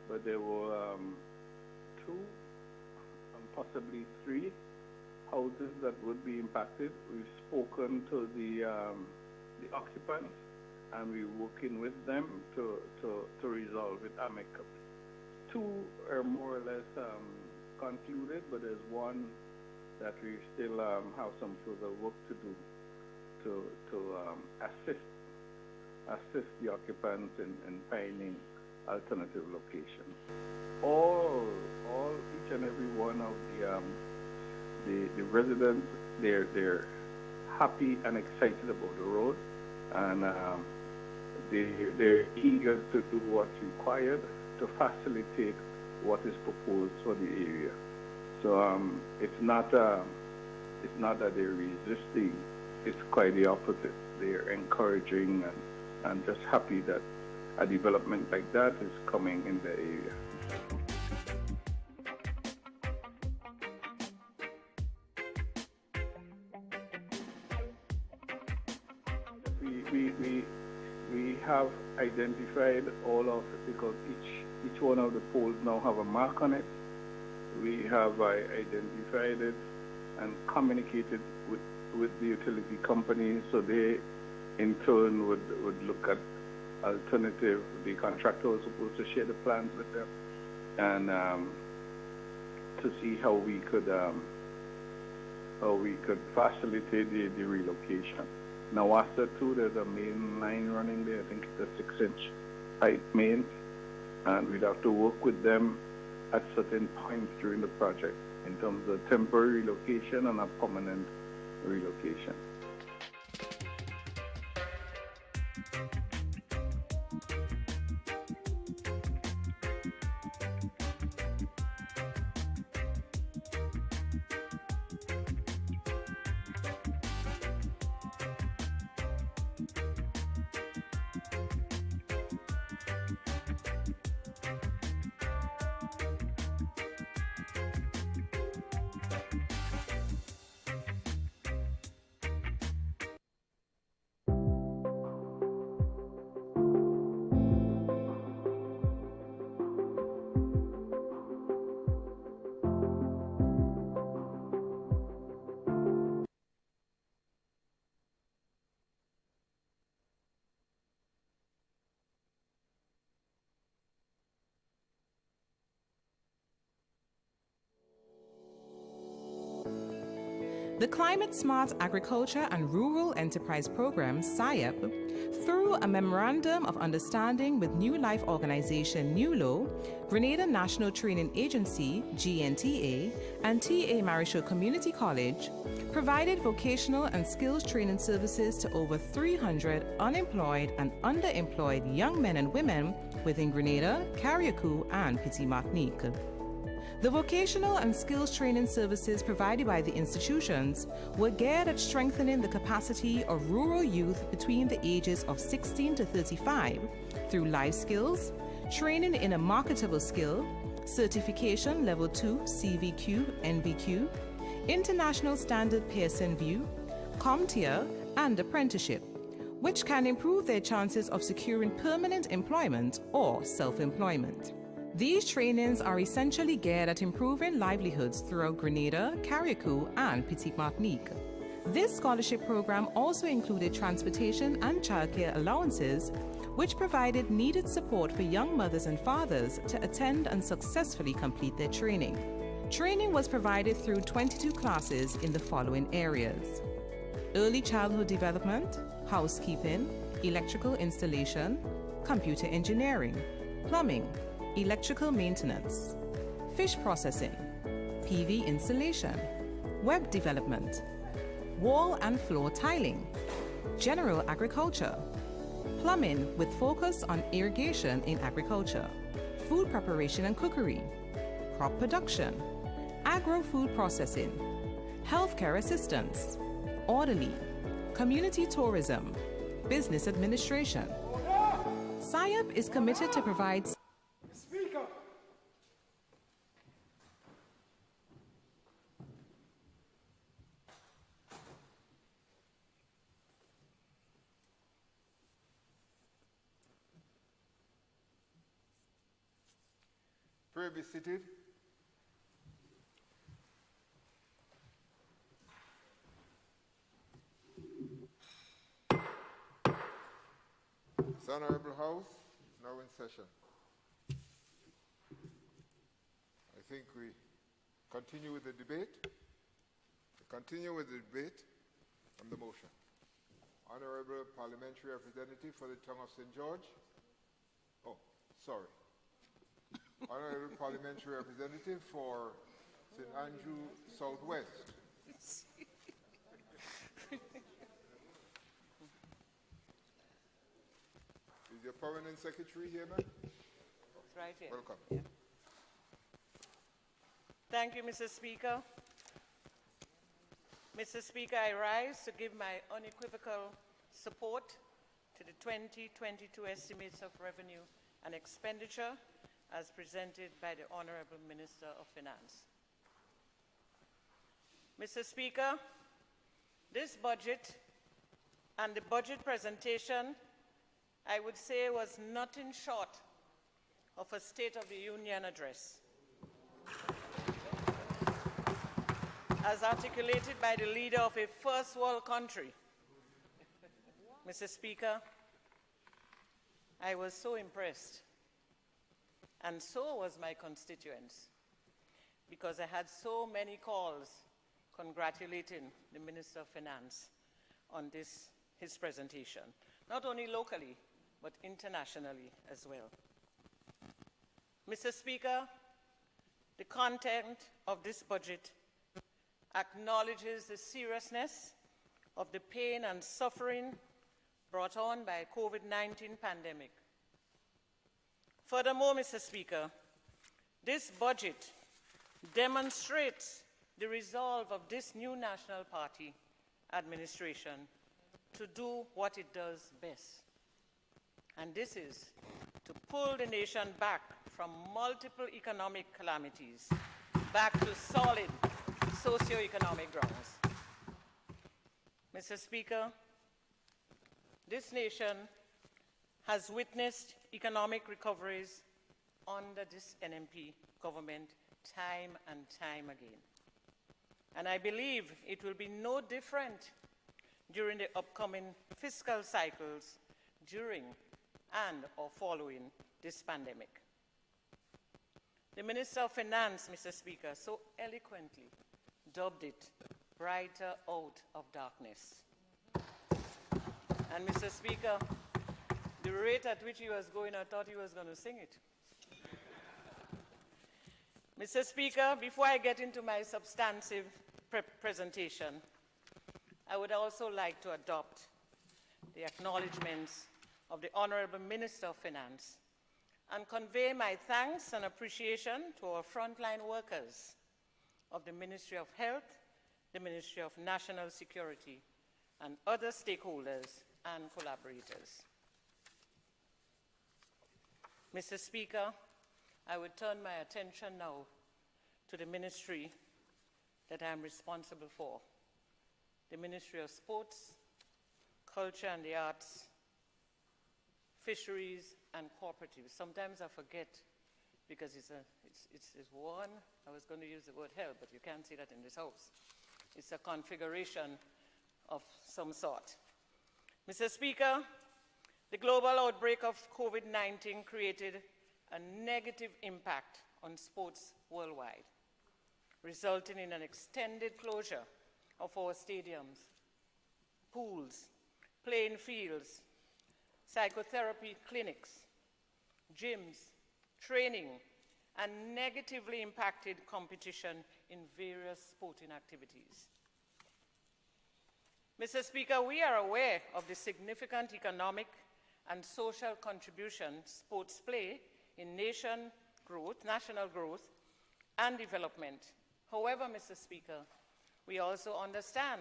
but there were 2 and possibly 3 houses that would be impacted. We've spoken to the occupants, and we're working with them to resolve it amicably. 2 are more or less concluded, but there's one that we still have some further work to do to assist the occupants in finding alternative locations. Each and every one of the residents, they're happy and excited about the road, and they're eager to do what's required to facilitate what is proposed for the area. So it's not that they're resisting. It's quite the opposite. They're encouraging and just happy that a development like that is coming in the area. We have identified all of it because each one of the poles now have a mark on it. We have identified it and communicated with the utility companies, so they in turn would look at alternative. The contractor was supposed to share the plans with them and to see how we could facilitate the relocation. Now after too, there's a main line running there. I think it's a 6-inch height main, and we'd have to work with them at certain points during the project in terms of temporary relocation and a permanent relocation. The Climate Smart Agriculture and Rural Enterprise Program, SIEP, through a Memorandum of Understanding with New Life Organization, NULO, Grenada National Training Agency, GNTA, and TA Marischal Community College, provided vocational and skills training services to over 300 unemployed and underemployed young men and women within Grenada, Carriacou, and Petit-Martinique. The vocational and skills training services provided by the institutions were geared at strengthening the capacity of rural youth between the ages of 16 to 35 through life skills, training in a marketable skill, certification level 2 CVQ, NVQ, international standard Pearson VUE, CompTIA, and apprenticeship, which can improve their chances of securing permanent employment or self-employment. These trainings are essentially geared at improving livelihoods throughout Grenada, Carriacou, and Petit-Martinique. This scholarship program also included transportation and childcare allowances, which provided needed support for young mothers and fathers to attend and successfully complete their training. Training was provided through 22 classes in the following areas: early childhood development, housekeeping, electrical installation, computer engineering, plumbing, electrical maintenance, fish processing, PV installation, web development, wall and floor tiling, general agriculture, plumbing with focus on irrigation in agriculture, food preparation and cookery, crop production, agro-food processing, healthcare assistance, orderly, community tourism, business administration. SIEP is committed to provide Pray be seated. This Honorable House is now in session. I think we continue with the debate. Continue with the debate on the motion. Honorable Parliamentary Representative for the Tongue of St. George. Oh, sorry. Honorable Parliamentary Representative for St. Andrew Southwest. Is your permanent secretary here, ma'am? It's right here. Welcome. Yeah. Thank you, Mr. Speaker. Mr. Speaker, I rise to give my unequivocal support to the 2022 estimates of revenue and expenditure as presented by the Honorable Minister of Finance. Mr. Speaker, this budget and the budget presentation, I would say, was nothing short of a State of the Union address, as articulated by the leader of a first world country. Mr. Speaker, I was so impressed, and so was my constituents, because I had so many calls congratulating the Minister of Finance on his presentation, not only locally, but internationally as well. Mr. Speaker, the content of this budget acknowledges the seriousness of the pain and suffering brought on by the COVID-19 pandemic. Furthermore, Mr. Speaker, this budget demonstrates the resolve of this new National Party administration to do what it does best. And this is to pull the nation back from multiple economic calamities, back to solid socio-economic grounds. Mr. Speaker, this nation has witnessed economic recoveries under this NMP government time and time again. And I believe it will be no different during the upcoming fiscal cycles during and or following this pandemic. The Minister of Finance, Mr. Speaker, so eloquently dubbed it brighter out of darkness. And Mr. Speaker, the rate at which he was going, I thought he was going to sing it. Mr. Speaker, before I get into my substantive presentation, I would also like to adopt the acknowledgements of the Honorable Minister of Finance and convey my thanks and appreciation to our frontline workers of the Ministry of Health, the Ministry of National Security, and other stakeholders and collaborators. Mr. Speaker, I would turn my attention now to the ministry that I am responsible for, the Ministry of Sports, Culture and the Arts, Fisheries and Cooperatives. Sometimes I forget because it's one, I was going to use the word health, but you can't see that in this house. It's a configuration of some sort. Mr. Speaker, the global outbreak of COVID-19 created a negative impact on sports worldwide, resulting in an extended closure of our stadiums, pools, playing fields, psychotherapy clinics, gyms, training, and negatively impacted competition in various sporting activities. Mr. Speaker, we are aware of the significant economic and social contribution sports play in national growth and development. However, Mr. Speaker, we also understand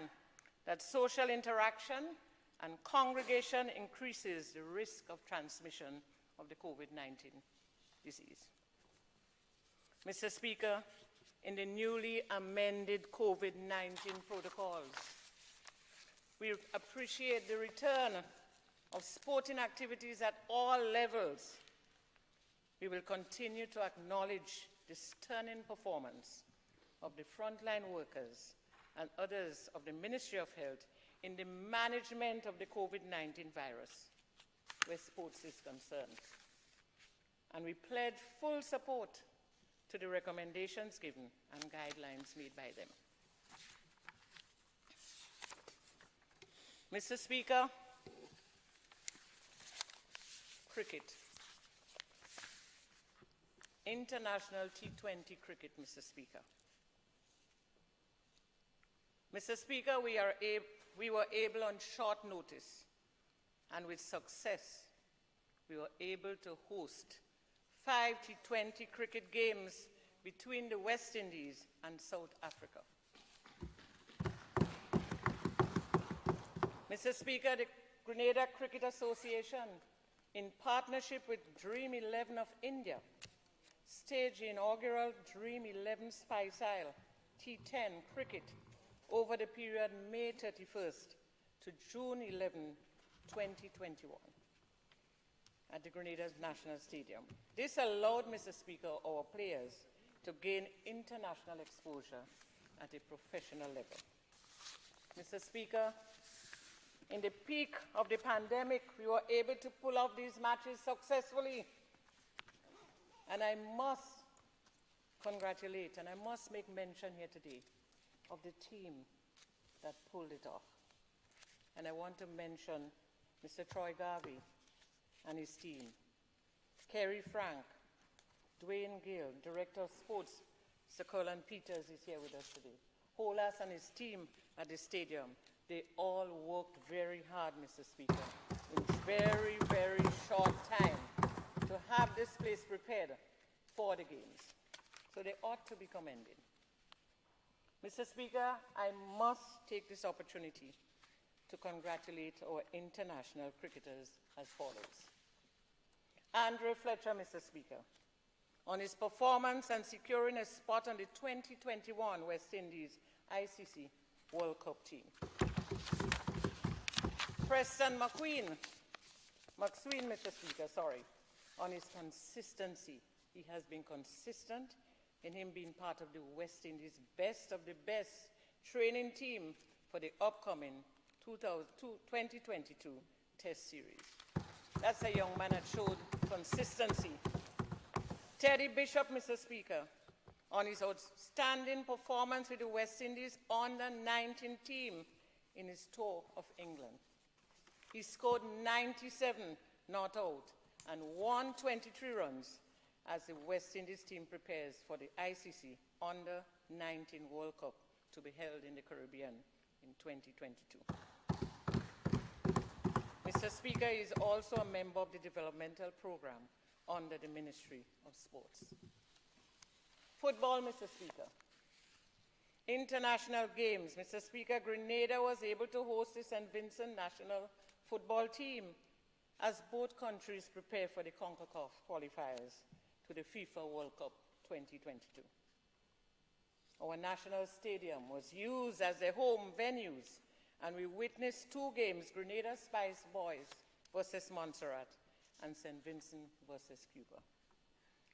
that social interaction and congregation increases the risk of transmission of the COVID-19 disease. Mr. Speaker, in the newly amended COVID-19 protocols, we appreciate the return of sporting activities at all levels. We will continue to acknowledge the stunning performance of the frontline workers and others of the Ministry of Health in the management of the COVID-19 virus, where sports is concerned. And we pledge full support to the recommendations given and guidelines made by them. Mr. Speaker, cricket. International T20 cricket, Mr. Speaker. Mr. Speaker, we were able on short notice and with success, we were able to host 5 T20 cricket games between the West Indies and South Africa. Mr. Speaker, the Grenada Cricket Association, in partnership with Dream 11 of India, staged the inaugural Dream 11 Spice Isle T10 cricket over the period May 31st to June 11, 2021 at the Grenada National Stadium. This allowed, Mr. Speaker, our players to gain international exposure at a professional level. Mr. Speaker, in the peak of the pandemic, we were able to pull off these matches successfully. And I must congratulate and I must make mention here today of the team that pulled it off. And I want to mention Mr. Troy Garvey and his team, Kerry Frank, Dwayne Gill, Director of Sports, Sir Colin Peters is here with us today, Holas and his team at the stadium. They all worked very hard, Mr. Speaker, in very, very short time to have this place prepared for the games. So they ought to be commended. Mr. Speaker, I must take this opportunity to congratulate our international cricketers as follows. Andre Fletcher, Mr. Speaker, on his performance and securing a spot on the 2021 West Indies ICC World Cup team. Preston McSween, Mr. Speaker, on his consistency. He has been consistent in him being part of the West Indies' best of the best training team for the upcoming 2022 Test Series. That's a young man that showed consistency. Teddy Bishop, Mr. Speaker, on his outstanding performance with the West Indies under-19 team in his tour of England. He scored 97 not out and won 23 runs as the West Indies team prepares for the ICC Under-19 World Cup to be held in the Caribbean in 2022. Mr. Speaker is also a member of the developmental program under the Ministry of Sports. Football, Mr. Speaker. International games. Mr. Speaker, Grenada was able to host the St. Vincent national football team as both countries prepare for the CONCACAF qualifiers to the FIFA World Cup 2022. Our national stadium was used as their home venues, and we witnessed two games, Grenada Spice Boys versus Montserrat and St. Vincent versus Cuba.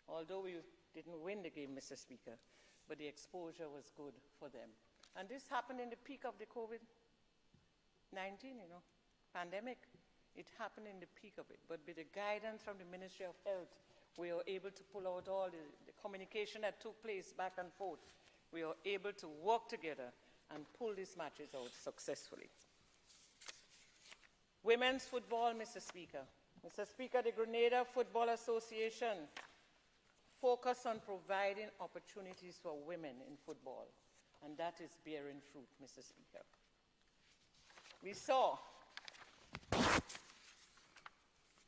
Although we didn't win the game, Mr. Speaker, but the exposure was good for them. And this happened in the peak of the COVID-19, pandemic. It happened in the peak of it. But with the guidance from the Ministry of Health, we were able to pull out all the communication that took place back and forth. We were able to work together and pull these matches out successfully. Women's football, Mr. Speaker. Mr. Speaker, the Grenada Football Association focus on providing opportunities for women in football, and that is bearing fruit, Mr. Speaker. We saw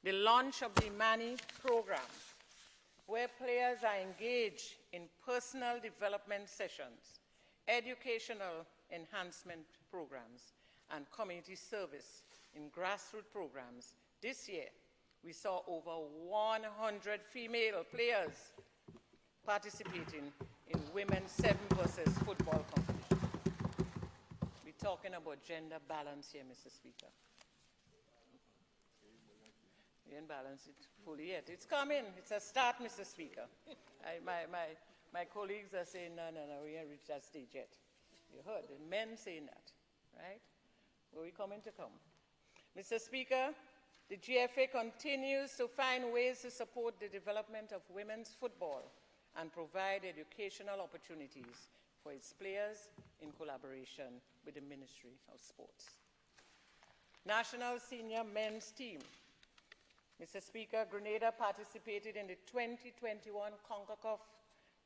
the launch of the Imani program, where players are engaged in personal development sessions, educational enhancement programs, and community service in grassroots programs. This year, we saw over 100 female players participating in women's 7-versus football competition. We're talking about gender balance here, Mr. Speaker. We didn't balance it fully yet. It's coming. It's a start, Mr. Speaker. My colleagues are saying, no, we haven't reached that stage yet. You heard the men saying that, right? Well, we're coming to come. Mr. Speaker, the GFA continues to find ways to support the development of women's football and provide educational opportunities for its players in collaboration with the Ministry of Sports. National senior men's team. Mr. Speaker, Grenada participated in the 2021 CONCACAF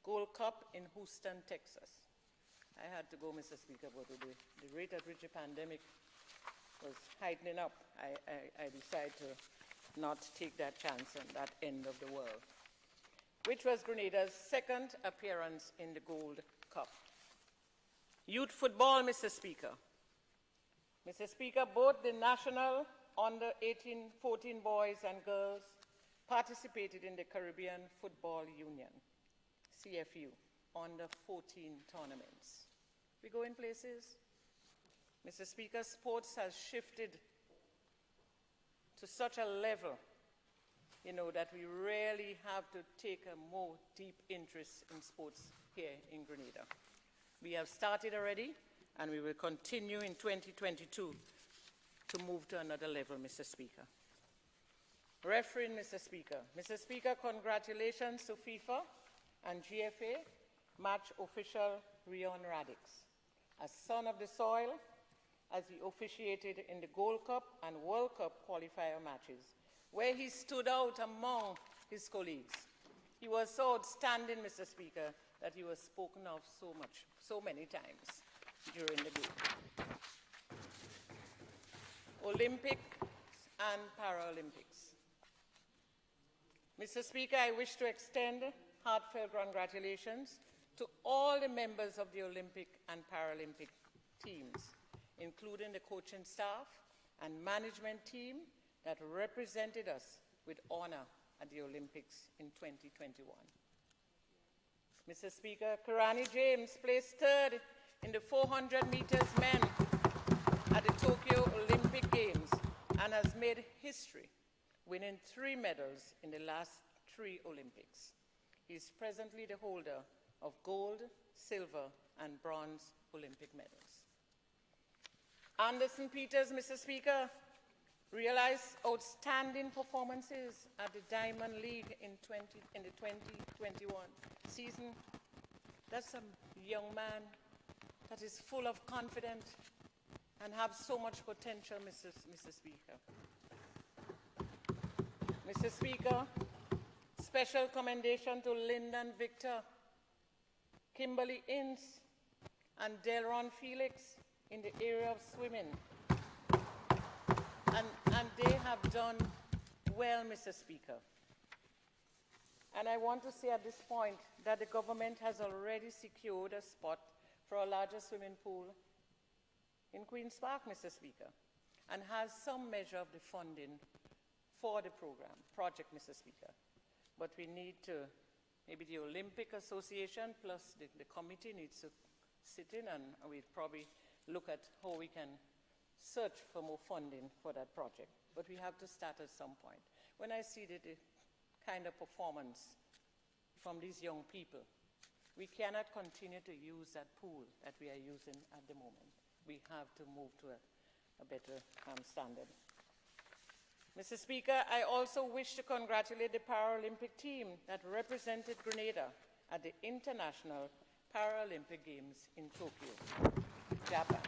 Gold Cup in Houston, Texas. I had to go, Mr. Speaker, but with the rate at which the pandemic was heightening up, I decided to not take that chance on that end of the world, which was Grenada's second appearance in the Gold Cup. Youth football, Mr. Speaker. Mr. Speaker, both the national under-18, 14 boys and girls participated in the Caribbean Football Union, CFU, under-14 tournaments. We go in places. Mr. Speaker, sports has shifted to such a level, that we really have to take a more deep interest in sports here in Grenada. We have started already, and we will continue in 2022 to move to another level, Mr. Speaker. Refereeing, Mr. Speaker. Mr. Speaker, congratulations to FIFA and GFA match official Rion Radix, a son of the soil, as he officiated in the Gold Cup and World Cup qualifier matches, where he stood out among his colleagues. He was so outstanding, Mr. Speaker, that he was spoken of so many times during the game. Olympics and Paralympics. Mr. Speaker, I wish to extend heartfelt congratulations to all the members of the Olympic and Paralympic teams, including the coaching staff and management team that represented us with honor at the Olympics in 2021. Mr. Speaker, Karani James placed third in the 400 meters men at the Tokyo Olympic Games and has made history, winning 3 medals in the last 3 Olympics. He is presently the holder of gold, silver, and bronze Olympic medals. Anderson Peters, Mr. Speaker, realized outstanding performances at the Diamond League in the 2021 season That's a young man that is full of confidence and have so much potential, Mr. Speaker. Mr. Speaker, special commendation to Lyndon Victor, Kimberly Ince, and Delron Felix in the area of swimming. And they have done well, Mr. Speaker. And I want to say at this point that the government has already secured a spot for a larger swimming pool in Queen's Park, Mr. Speaker, and has some measure of the funding for the project, Mr. Speaker. But we need to, maybe the Olympic Association plus the committee needs to sit in, and we'll probably look at how we can search for more funding for that project. But we have to start at some point. When I see the kind of performance from these young people, we cannot continue to use that pool that we are using at the moment. We have to move to a better standard. Mr. Speaker, I also wish to congratulate the Paralympic team that represented Grenada at the International Paralympic Games in Tokyo, Japan.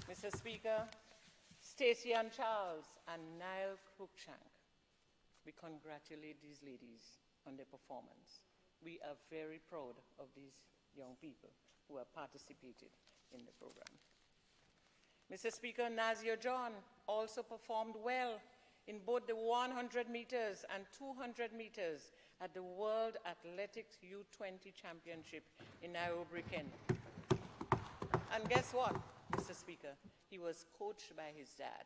Mr. Speaker, Stacey Ann Charles and Niall Cruikshank, we congratulate these ladies on their performance. We are very proud of these young people who have participated in the program. Mr. Speaker, Nazir John also performed well in both the 100 meters and 200 meters at the World Athletics U20 Championship in Nairobi, Kenya. And guess what, Mr. Speaker? He was coached by his dad.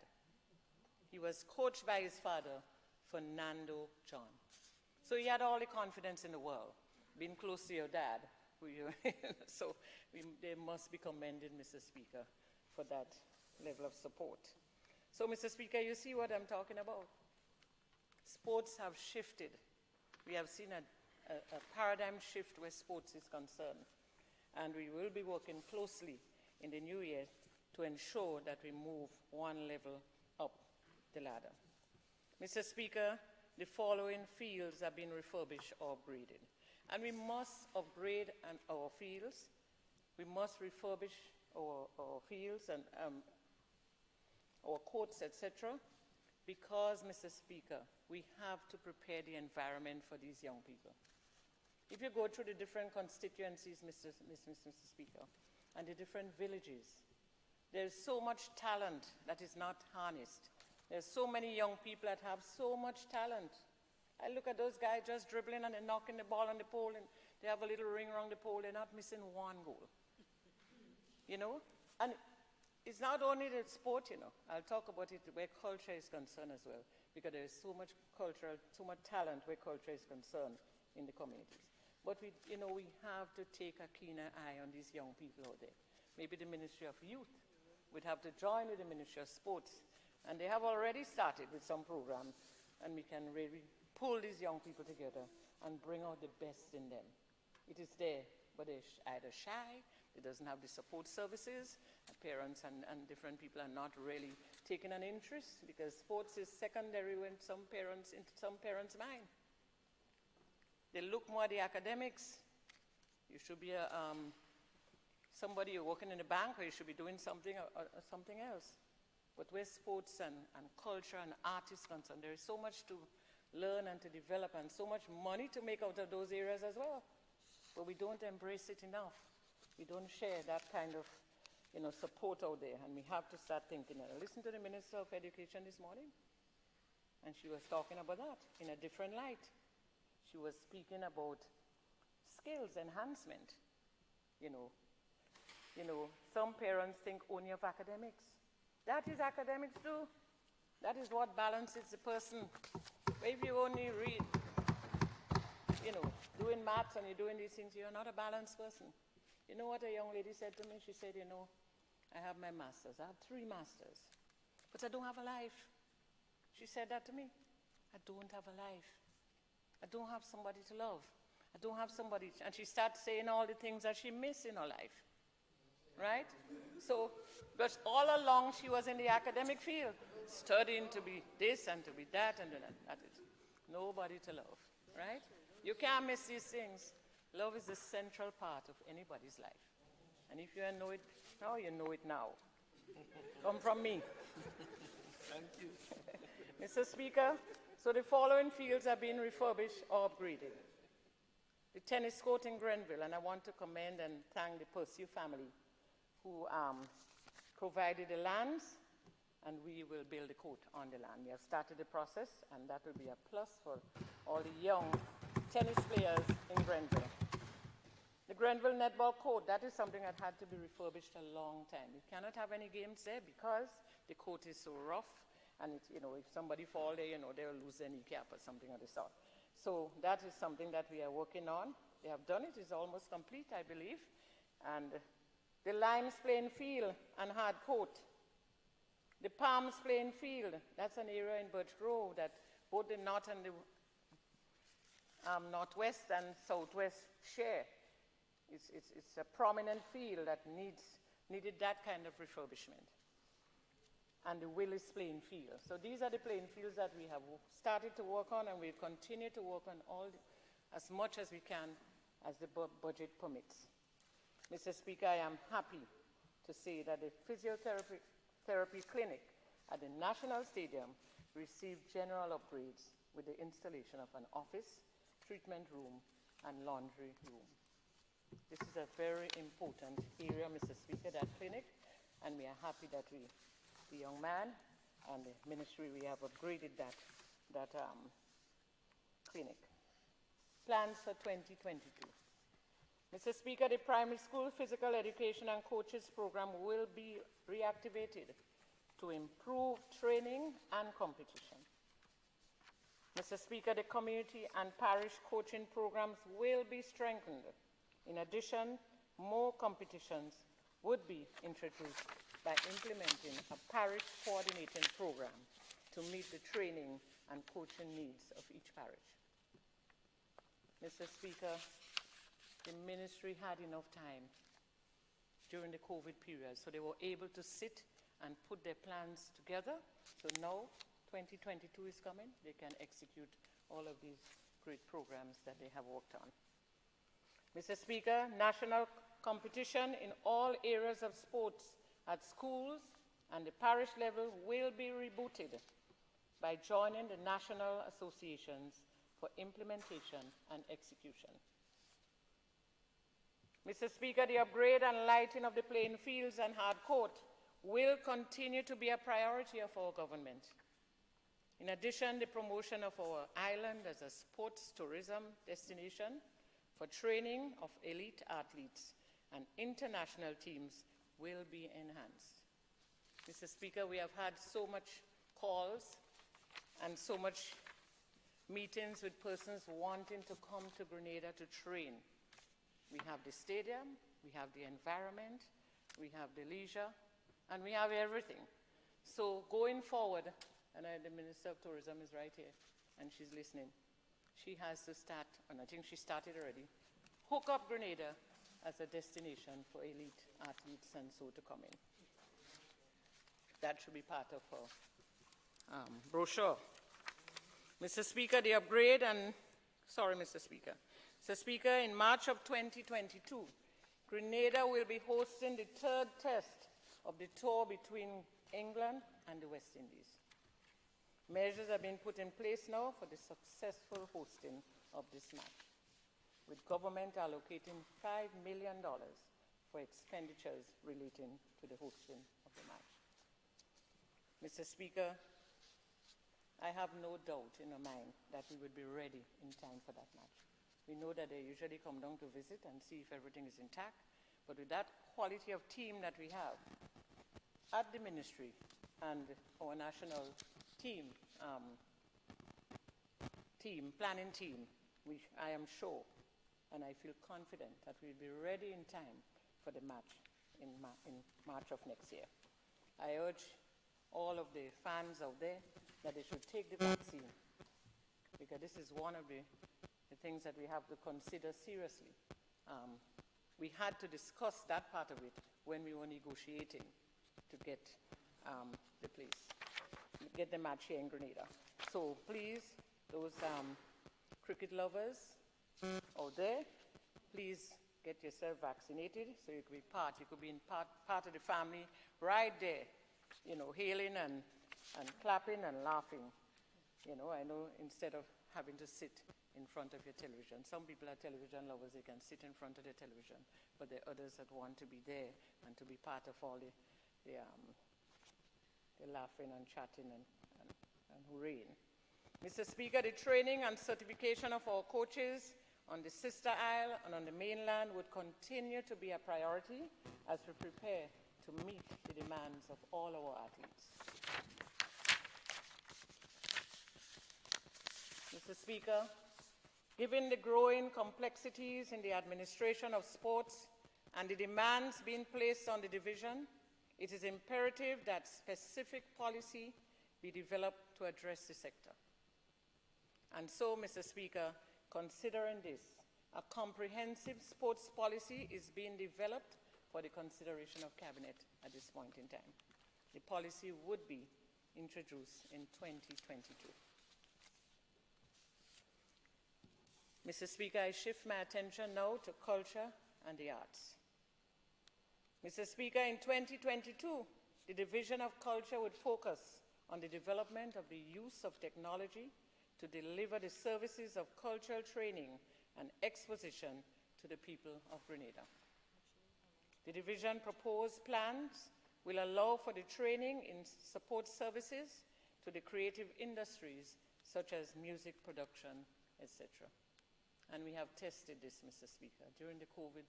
He was coached by his father, Fernando John. So he had all the confidence in the world, being close to your dad. So they must be commended, Mr. Speaker, for that level of support. So, Mr. Speaker, you see what I'm talking about? Sports have shifted. We have seen a paradigm shift where sports is concerned. And we will be working closely in the new year to ensure that we move one level up the ladder. Mr. Speaker, the following fields have been refurbished or upgraded. And we must upgrade our fields. We must refurbish our fields and our courts, etc., because, Mr. Speaker, we have to prepare the environment for these young people. If you go through the different constituencies, Mr. Speaker, and the different villages, there's so much talent that is not harnessed. There's so many young people that have so much talent. I look at those guys just dribbling and they're knocking the ball on the pole and they have a little ring around the pole. They're not missing one goal. You know? And it's not only the sport, you know. I'll talk about it where culture is concerned as well, because there is so much cultural, so much talent where culture is concerned in the communities. But we have to take a keener eye on these young people out there. Maybe the Ministry of Youth would have to join with the Ministry of Sports, and they have already started with some programs, and we can really pull these young people together and bring out the best in them. It is there, but they're either shy, it doesn't have the support services, parents and different people are not really taking an interest, because sports is secondary in some parents' mind. They look more at the academics. You should be somebody you're working in a bank, or you should be doing something else. But where sports and culture and art is concerned, there is so much to learn and to develop and so much money to make out of those areas as well. But we don't embrace it enough. We don't share that kind of support out there, and we have to start thinking. I listened to the Minister of Education this morning, and she was talking about that in a different light. She was speaking about skills enhancement. Some parents think only of academics. That is academics too. That is what balances the person. If you only read, doing maths and you're doing these things, you're not a balanced person. You know what a young lady said to me? She said, I have my master's. I have 3 masters, but I don't have a life. She said that to me. I don't have a life. I don't have somebody to love. I don't have somebody. And she started saying all the things that she missed in her life, right? So, but all along she was in the academic field, studying to be this and to be that and that. That is nobody to love, right? You can't miss these things. Love is the central part of anybody's life. And if you don't know it now, you know it now. Come from me. Thank you. Mr. Speaker, so the following fields are being refurbished or upgraded. The tennis court in Grenville, and I want to commend and thank the Pursue family who provided the lands, and we will build a court on the land. We have started the process, and that will be a plus for all the young tennis players in Grenville. The Grenville netball court, that is something that had to be refurbished a long time. You cannot have any games there because the court is so rough, and it, if somebody fall there, they'll lose their kneecap or something of the sort. So that is something that we are working on. They have done it. It's almost complete, I believe. And the Limes playing field and hard court. The Palms playing field, that's an area in Birch Grove that both the north and the northwest and southwest share. It's a prominent field that needed that kind of refurbishment. And the Willis playing field. So these are the playing fields that we have started to work on, and we'll continue to work on as much as we can as the budget permits. Mr. Speaker, I am happy to say that the physiotherapy clinic at the National Stadium received general upgrades with the installation of an office, treatment room, and laundry room. This is a very important area, Mr. Speaker, that clinic, and we are happy that the young man and the ministry, we have upgraded that clinic. Plans for 2022. Mr. Speaker, the primary school physical education and coaches program will be reactivated to improve training and competition. Mr. Speaker, the community and parish coaching programs will be strengthened. In addition, more competitions would be introduced by implementing a parish coordinating program to meet the training and coaching needs of each parish. Mr. Speaker, the ministry had enough time during the COVID period, so they were able to sit and put their plans together. So now 2022 is coming, they can execute all of these great programs that they have worked on. Mr. Speaker, national competition in all areas of sports at schools and the parish level will be rebooted by joining the national associations for implementation and execution. Mr. Speaker, the upgrade and lighting of the playing fields and hard court will continue to be a priority of our government. In addition, the promotion of our island as a sports tourism destination for training of elite athletes and international teams will be enhanced. Mr. Speaker, we have had so much calls and so much meetings with persons wanting to come to Grenada to train. We have the stadium, we have the environment, we have the leisure, and we have everything. So going forward, and the Minister of Tourism is right here, and she's listening. She has to start, and I think she started already, hook up Grenada as a destination for elite athletes and so to come in. That should be part of her brochure. Mr. Speaker, the upgrade and, sorry, Mr. Speaker. Mr. Speaker, in March of 2022, Grenada will be hosting the third test of the tour between England and the West Indies. Measures have been put in place now for the successful hosting of this match, with government allocating $5 million for expenditures relating to the hosting of the match. Mr. Speaker, I have no doubt in my mind that we would be ready in time for that match. We know that they usually come down to visit and see if everything is intact, but with that quality of team that we have at the ministry and our national planning team, I am sure and I feel confident that we'll be ready in time for the match in March of next year. I urge all of the fans out there that they should take the vaccine, because this is one of the things that we have to consider seriously. We had to discuss that part of it when we were negotiating to get the place, get the match here in Grenada. So please, those cricket lovers out there, please get yourself vaccinated so you could be part. You could be in part of the family right there, you know, hailing and clapping and laughing. You know, I know instead of having to sit in front of your television. Some people are television lovers, they can sit in front of their television, but there are others that want to be there and to be part of all the laughing and chatting and hurraying. Mr. Speaker, the training and certification of our coaches on the Sister Isle and on the mainland would continue to be a priority as we prepare to meet the demands of all our athletes. Mr. Speaker, given the growing complexities in the administration of sports and the demands being placed on the division, it is imperative that specific policy be developed to address the sector. And so, Mr. Speaker, considering this, a comprehensive sports policy is being developed for the consideration of Cabinet at this point in time. The policy would be introduced in 2022. Mr. Speaker, I shift my attention now to culture and the arts. Mr. Speaker, in 2022, the Division of Culture would focus on the development of the use of technology to deliver the services of cultural training and exposition to the people of Grenada. The Division proposed plans will allow for the training in support services to the creative industries such as music production, etc. And we have tested this, Mr. Speaker. During the COVID,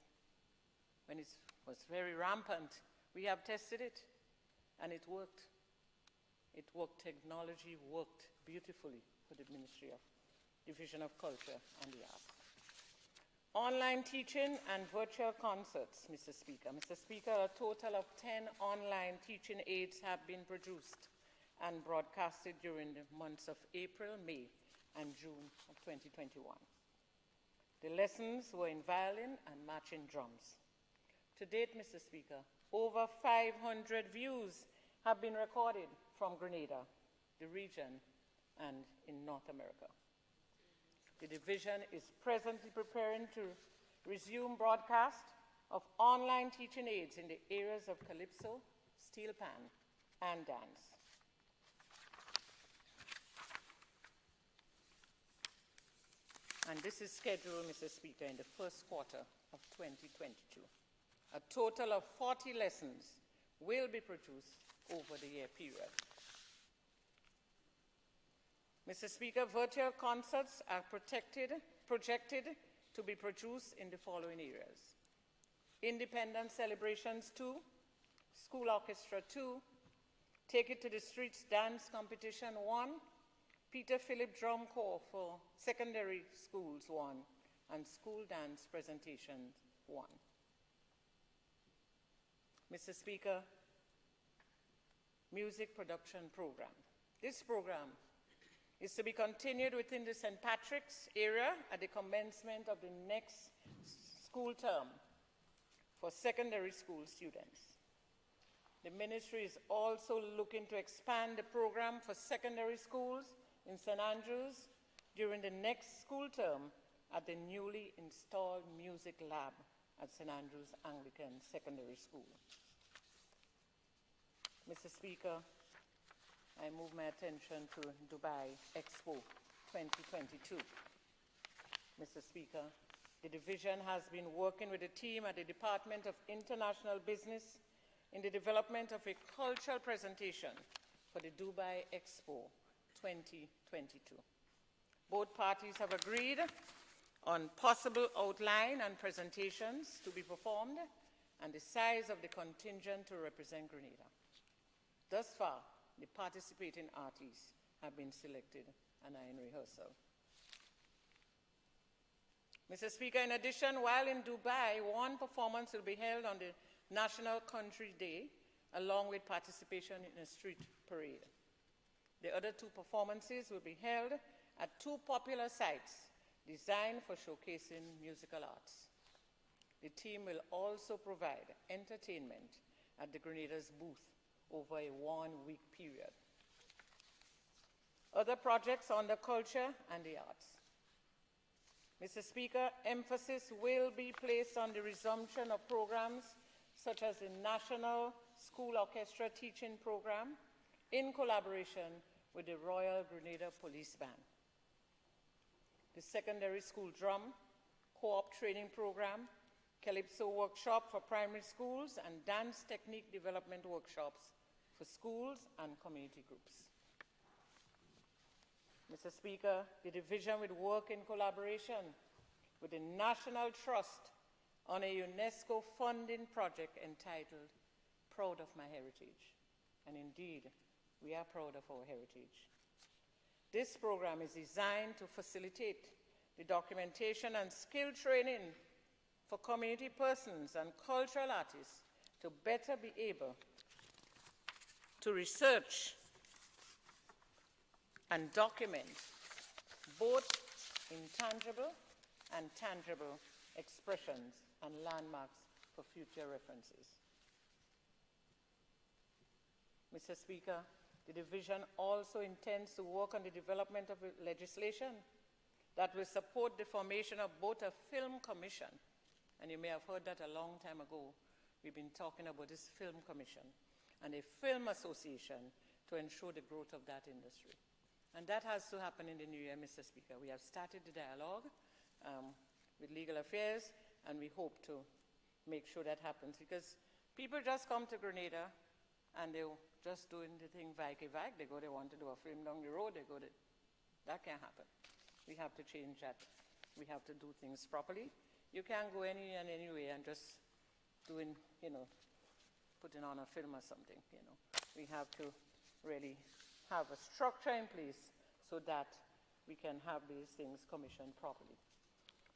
when it was very rampant, we have tested it, and it worked. It worked. Technology worked beautifully for the Ministry of Division of Culture and the Arts. Online teaching and virtual concerts, Mr. Speaker. Mr. Speaker, a total of 10 online teaching aids have been produced and broadcasted during the months of April, May, and June of 2021. The lessons were in violin and marching drums. To date, Mr. Speaker, over 500 views have been recorded from Grenada, the region, and in North America. The division is presently preparing to resume broadcast of online teaching aids in the areas of calypso, steel pan, and dance. And this is scheduled, Mr. Speaker, in the first quarter of 2022. A total of 40 lessons will be produced over the year period. Mr. Speaker, virtual concerts are projected to be produced in the following areas: Independence Celebrations 2, School Orchestra 2, Take It to the Streets Dance Competition 1, Peter Phillip Drum Corps for Secondary Schools 1, and School Dance Presentations 1. Mr. Speaker, Music Production Program. This program is to be continued within the St. Patrick's area at the commencement of the next school term for secondary school students. The ministry is also looking to expand the program for secondary schools in St. Andrews during the next school term at the newly installed music lab at St. Andrews Anglican Secondary School. Mr. Speaker, I move my attention to Dubai Expo 2022. Mr. Speaker, the division has been working with a team at the Department of International Business in the development of a cultural presentation for the Dubai Expo 2022. Both parties have agreed on possible outline and presentations to be performed and the size of the contingent to represent Grenada. Thus far, the participating artists have been selected and are in rehearsal. Mr. Speaker, in addition, while in Dubai, one performance will be held on the National Country Day, along with participation in a street parade. The other two performances will be held at two popular sites designed for showcasing musical arts. The team will also provide entertainment at the Grenada's booth over a one-week period. Other projects on the culture and the arts. Mr. Speaker, emphasis will be placed on the resumption of programs such as the National School Orchestra Teaching Program in collaboration with the Royal Grenada Police Band, the Secondary School Drum Co-op Training Program, Calypso Workshop for primary schools, and Dance Technique Development Workshops for schools and community groups. Mr. Speaker, the division will work in collaboration with the National Trust on a UNESCO funding project entitled Proud of My Heritage. And indeed, we are proud of our heritage. This program is designed to facilitate the documentation and skill training for community persons and cultural artists to better be able to research and document both intangible and tangible expressions and landmarks for future references. Mr. Speaker, the division also intends to work on the development of legislation that will support the formation of both a film commission, and you may have heard that a long time ago. We've been talking about this film commission, and a film association to ensure the growth of that industry. And that has to happen in the new year, Mr. Speaker. We have started the dialogue with Legal Affairs, and we hope to make sure that happens, because people just come to Grenada and they're just doing the thing vague. They go, they want to do a film down the road, they go, that can't happen. We have to change that. We have to do things properly. You can't go any way and just doing, putting on a film or something, We have to really have a structure in place so that we can have these things commissioned properly.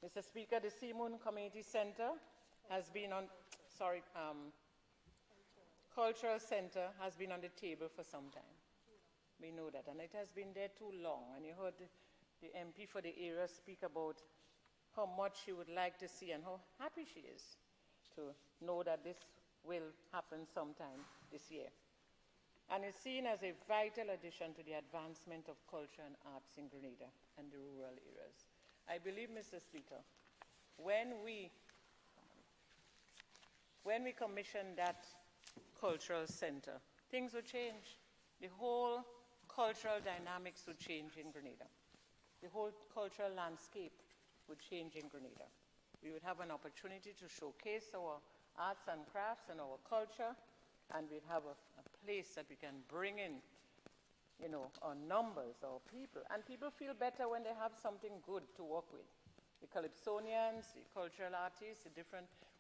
Mr. Speaker, the Seamoon Community Center has been on, Cultural Center has been on the table for some time. We know that, and it has been there too long. And you heard the MP for the area speak about how much she would like to see and how happy she is to know that this will happen sometime this year. And is seen as a vital addition to the advancement of culture and arts in Grenada and the rural areas. I believe, Mr. Speaker, when we commissioned that cultural center, things would change. The whole cultural dynamics would change in Grenada. The whole cultural landscape would change in Grenada. We would have an opportunity to showcase our arts and crafts and our culture, and we'd have a place that we can bring in, our numbers, our people. And people feel better when they have something good to work with. The Calypsonians, the cultural artists,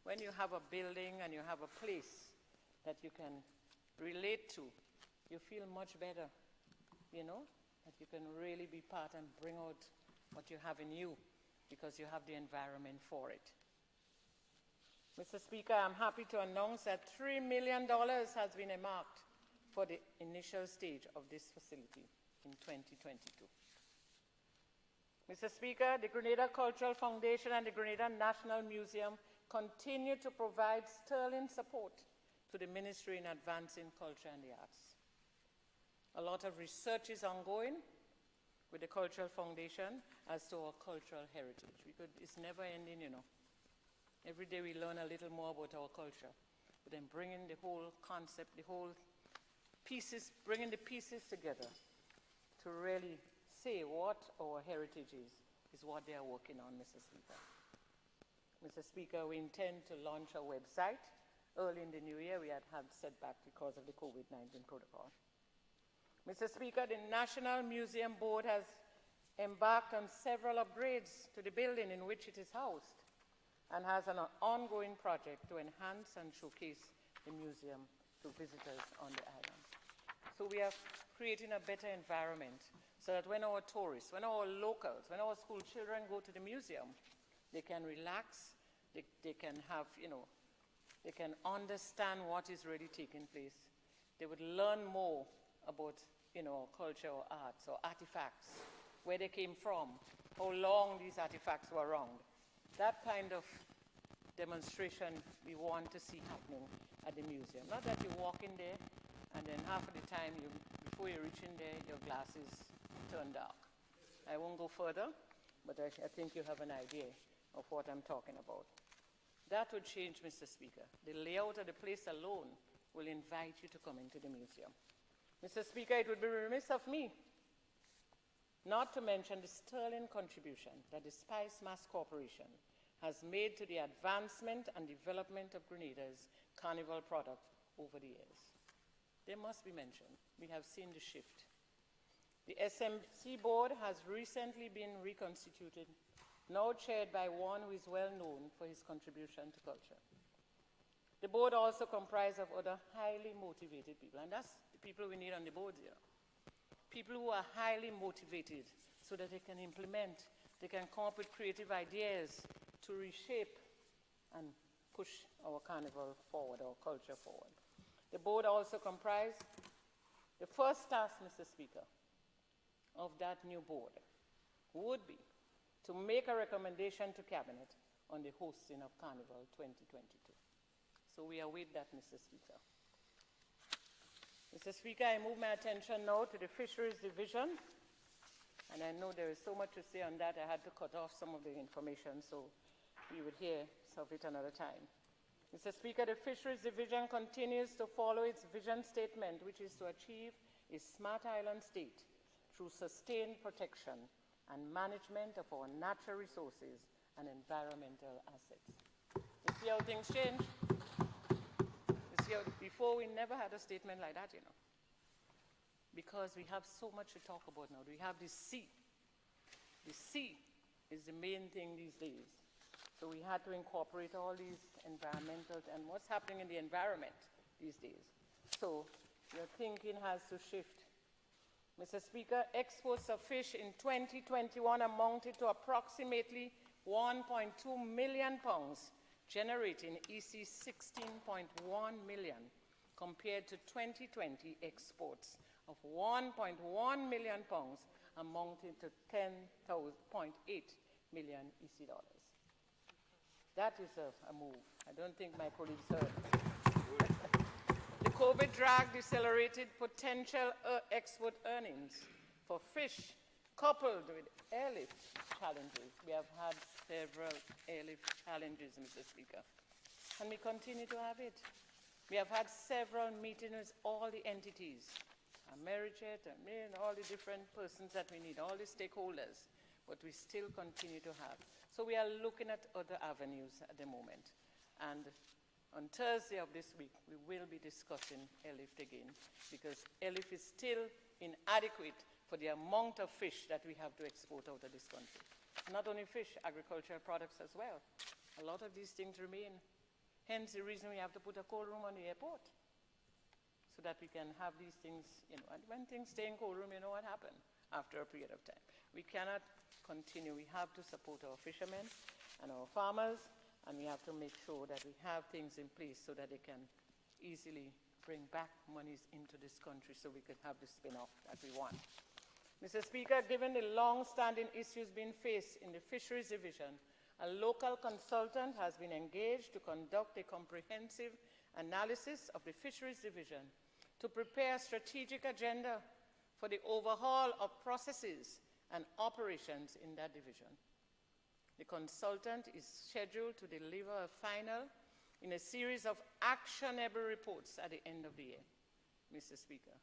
when you have a building and you have a place that you can relate to, you feel much better, that you can really be part and bring out what you have in you because you have the environment for it. Mr. Speaker, I'm happy to announce that $3 million has been earmarked for the initial stage of this facility in 2022. Mr. Speaker, the Grenada Cultural Foundation and the Grenada National Museum continue to provide sterling support to the ministry in advancing culture and the arts. A lot of research is ongoing with the Cultural Foundation as to our cultural heritage. It's never ending, Every day we learn a little more about our culture, but then bringing the whole concept, the whole pieces, bringing the pieces together to really say what our heritage is what they are working on, Mr. Speaker. Mr. Speaker, we intend to launch a website. Early in the new year, we had setback because of the COVID-19 protocol. Mr. Speaker, the National Museum Board has embarked on several upgrades to the building in which it is housed and has an ongoing project to enhance and showcase the museum to visitors on the island. So we are creating a better environment so that when our tourists, when our locals, when our school children go to the museum, they can relax, they can have, they can understand what is really taking place. They would learn more about, our culture or arts or artifacts, where they came from, how long these artifacts were around. That kind of demonstration we want to see happening at the museum. Not that you walk in there and then half of the time, before you reach in there, your glasses turn dark. I won't go further, but I think you have an idea of what I'm talking about. That would change, Mr. Speaker. The layout of the place alone will invite you to come into the museum. Mr. Speaker, it would be remiss of me not to mention the sterling contribution that the Spice Mass Corporation has made to the advancement and development of Grenada's carnival product over the years. They must be mentioned. We have seen the shift. The SMC board has recently been reconstituted, now chaired by one who is well known for his contribution to culture. The board also comprised of other highly motivated people, and that's the people we need on the board here. People who are highly motivated so that they can implement, they can come up with creative ideas to reshape and push our carnival forward, our culture forward. The board also comprised the first task, Mr. Speaker, of that new board would be to make a recommendation to Cabinet on the hosting of Carnival 2022. So we await that, Mr. Speaker. Mr. Speaker, I move my attention now to the Fisheries Division, and I know there is so much to say on that, I had to cut off some of the information, so we would hear some of it another time. Mr. Speaker, the Fisheries Division continues to follow its vision statement, which is to achieve a smart island state through sustained protection and management of our natural resources and environmental assets. You see how things change? You see how before we never had a statement like that, you know. Because we have so much to talk about now. We have the sea. The sea is the main thing these days. So we had to incorporate all these environmental and what's happening in the environment these days. So your thinking has to shift. Mr. Speaker, exports of fish in 2021 amounted to approximately 1.2 million pounds, generating EC 16.1 million, compared to 2020 exports of 1.1 million pounds, amounting to 10.8 million EC dollars. That is a move. I don't think my colleagues heard. The COVID drag decelerated potential export earnings for fish, coupled with airlift challenges. We have had several airlift challenges, Mr. Speaker, and we continue to have it. We have had several meetings with all the entities, Amerijet, and all the different persons that we need, all the stakeholders, but we still continue to have. So we are looking at other avenues at the moment. And on Thursday of this week, we will be discussing airlift again, because airlift is still inadequate for the amount of fish that we have to export out of this country. Not only fish, agricultural products as well. A lot of these things remain. Hence the reason we have to put a cold room on the airport, so that we can have these things, you know, and when things stay in cold room, you know what happens after a period of time. We cannot continue. We have to support our fishermen and our farmers, and we have to make sure that we have things in place so that they can easily bring back monies into this country so we can have the spin-off that we want. Mr. Speaker, given the long-standing issues being faced in the Fisheries Division, a local consultant has been engaged to conduct a comprehensive analysis of the Fisheries Division to prepare a strategic agenda for the overhaul of processes and operations in that division. The consultant is scheduled to deliver a final in a series of actionable reports at the end of the year, Mr. Speaker.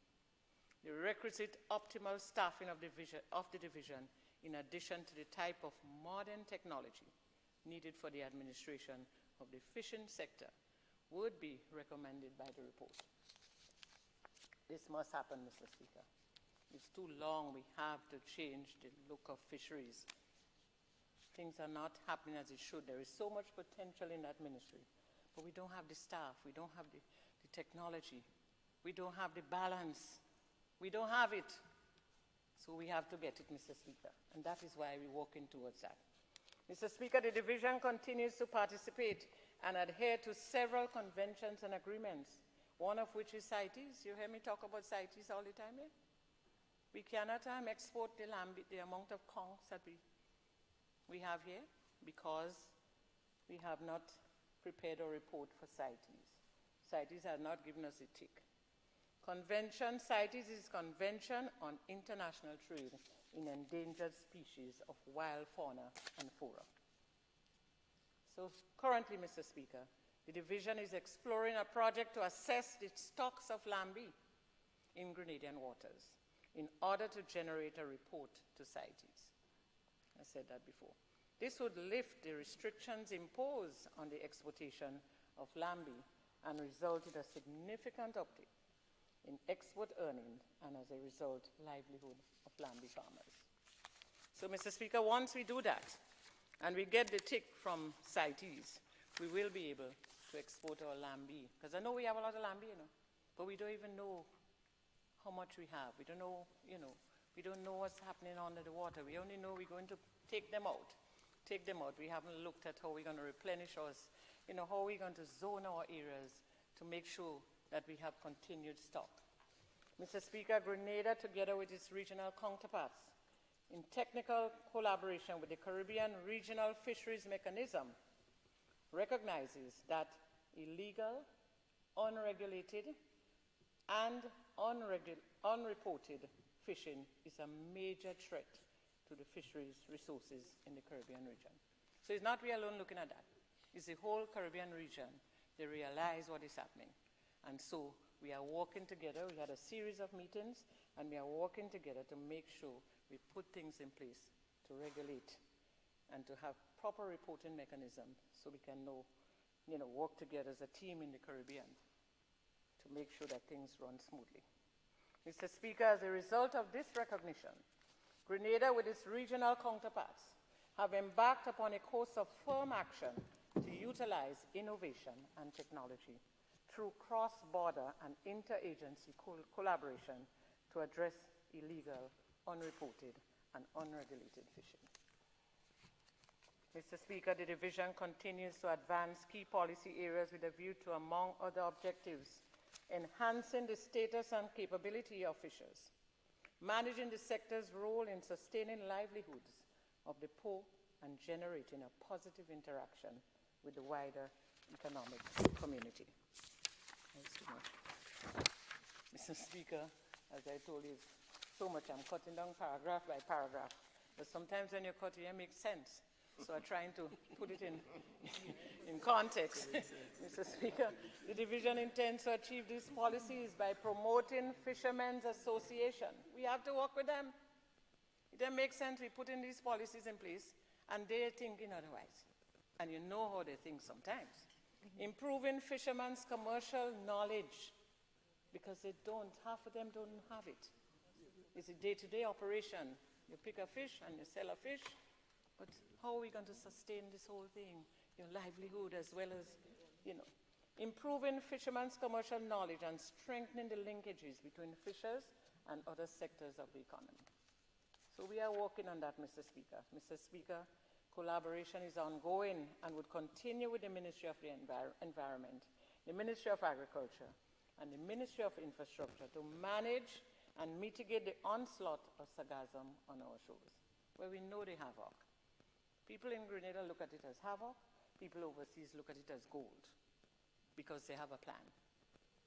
The requisite optimal staffing of the division, in addition to the type of modern technology needed for the administration of the fishing sector, would be recommended by the report. This must happen, Mr. Speaker. It's too long. We have to change the look of fisheries. Things are not happening as it should. There is so much potential in that ministry, but we don't have the staff. We don't have the technology. We don't have the balance. We don't have it. So we have to get it, Mr. Speaker, and that is why we're working towards that. Mr. Speaker, the division continues to participate and adhere to several conventions and agreements, one of which is CITES. You hear me talk about CITES all the time here? We cannot export the amount of conchs that we have here because we have not prepared a report for CITES. CITES has not given us a tick. CITES is Convention on International Trade in Endangered Species of Wild Fauna and Flora. So currently, Mr. Speaker, the division is exploring a project to assess the stocks of lambie in Grenadian waters in order to generate a report to CITES. I said that before. This would lift the restrictions imposed on the exportation of lambie and result in a significant uptick in export earnings and, as a result, livelihood of lambie farmers. So, Mr. Speaker, once we do that and we get the tick from CITES, we will be able to export our lambie. Because I know we have a lot of lambie, but we don't even know how much we have. We don't know, we don't know what's happening under the water. We only know we're going to take them out. We haven't looked at how we're going to replenish us, how we're going to zone our areas to make sure that we have continued stock. Mr. Speaker, Grenada, together with its regional counterparts, in technical collaboration with the Caribbean Regional Fisheries Mechanism, recognizes that illegal, unregulated, and unreported fishing is a major threat to the fisheries resources in the Caribbean region. So it's not we alone looking at that. It's the whole Caribbean region. They realize what is happening. And so we are working together. We had a series of meetings, and we are working together to make sure we put things in place to regulate and to have proper reporting mechanisms so we can know, work together as a team in the Caribbean to make sure that things run smoothly. Mr. Speaker, as a result of this recognition, Grenada, with its regional counterparts, have embarked upon a course of firm action to utilize innovation and technology through cross-border and interagency collaboration to address illegal, unreported, and unregulated fishing. Mr. Speaker, the division continues to advance key policy areas with a view to, among other objectives, enhancing the status and capability of fishers, managing the sector's role in sustaining livelihoods of the poor, and generating a positive interaction with the wider economic community. That's too much. Mr. Speaker, as I told you, so much I'm cutting down paragraph by paragraph, but sometimes when you cut it, it makes sense. So I'm trying to put it in context. Mr. Speaker, the division intends to achieve these policies by promoting Fishermen's Association. We have to work with them. It doesn't make sense we put in these policies in place and they're thinking otherwise. And you know how they think sometimes. Improving fishermen's commercial knowledge, because half of them don't have it. It's a day-to-day operation. You pick a fish and you sell a fish, but how are we going to sustain this whole thing? Your livelihood as well as, improving fishermen's commercial knowledge and strengthening the linkages between fishers and other sectors of the economy. So we are working on that, Mr. Speaker. Mr. Speaker, collaboration is ongoing and would continue with the Ministry of the Environment, the Ministry of Agriculture, and the Ministry of Infrastructure to manage and mitigate the onslaught of sargassum on our shores, where we know the havoc. People in Grenada look at it as havoc. People overseas look at it as gold because they have a plan,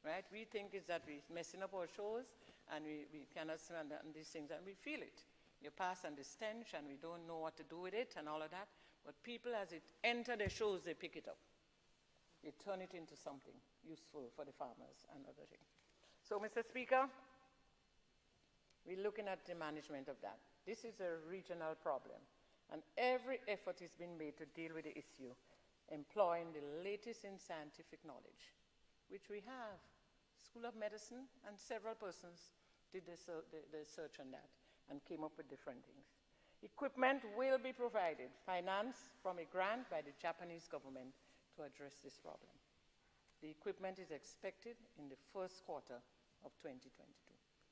right? We think it's that we're messing up our shores and we cannot stand on these things, and we feel it. You pass on the stench and we don't know what to do with it and all of that, but people, as it enter the shores, they pick it up. They turn it into something useful for the farmers and other things. So, Mr. Speaker, we're looking at the management of that. This is a regional problem, and every effort is being made to deal with the issue, employing the latest in scientific knowledge, which we have. School of Medicine and several persons did the search on that and came up with different things. Equipment will be provided, financed from a grant by the Japanese government to address this problem. The equipment is expected in the first quarter of 2022.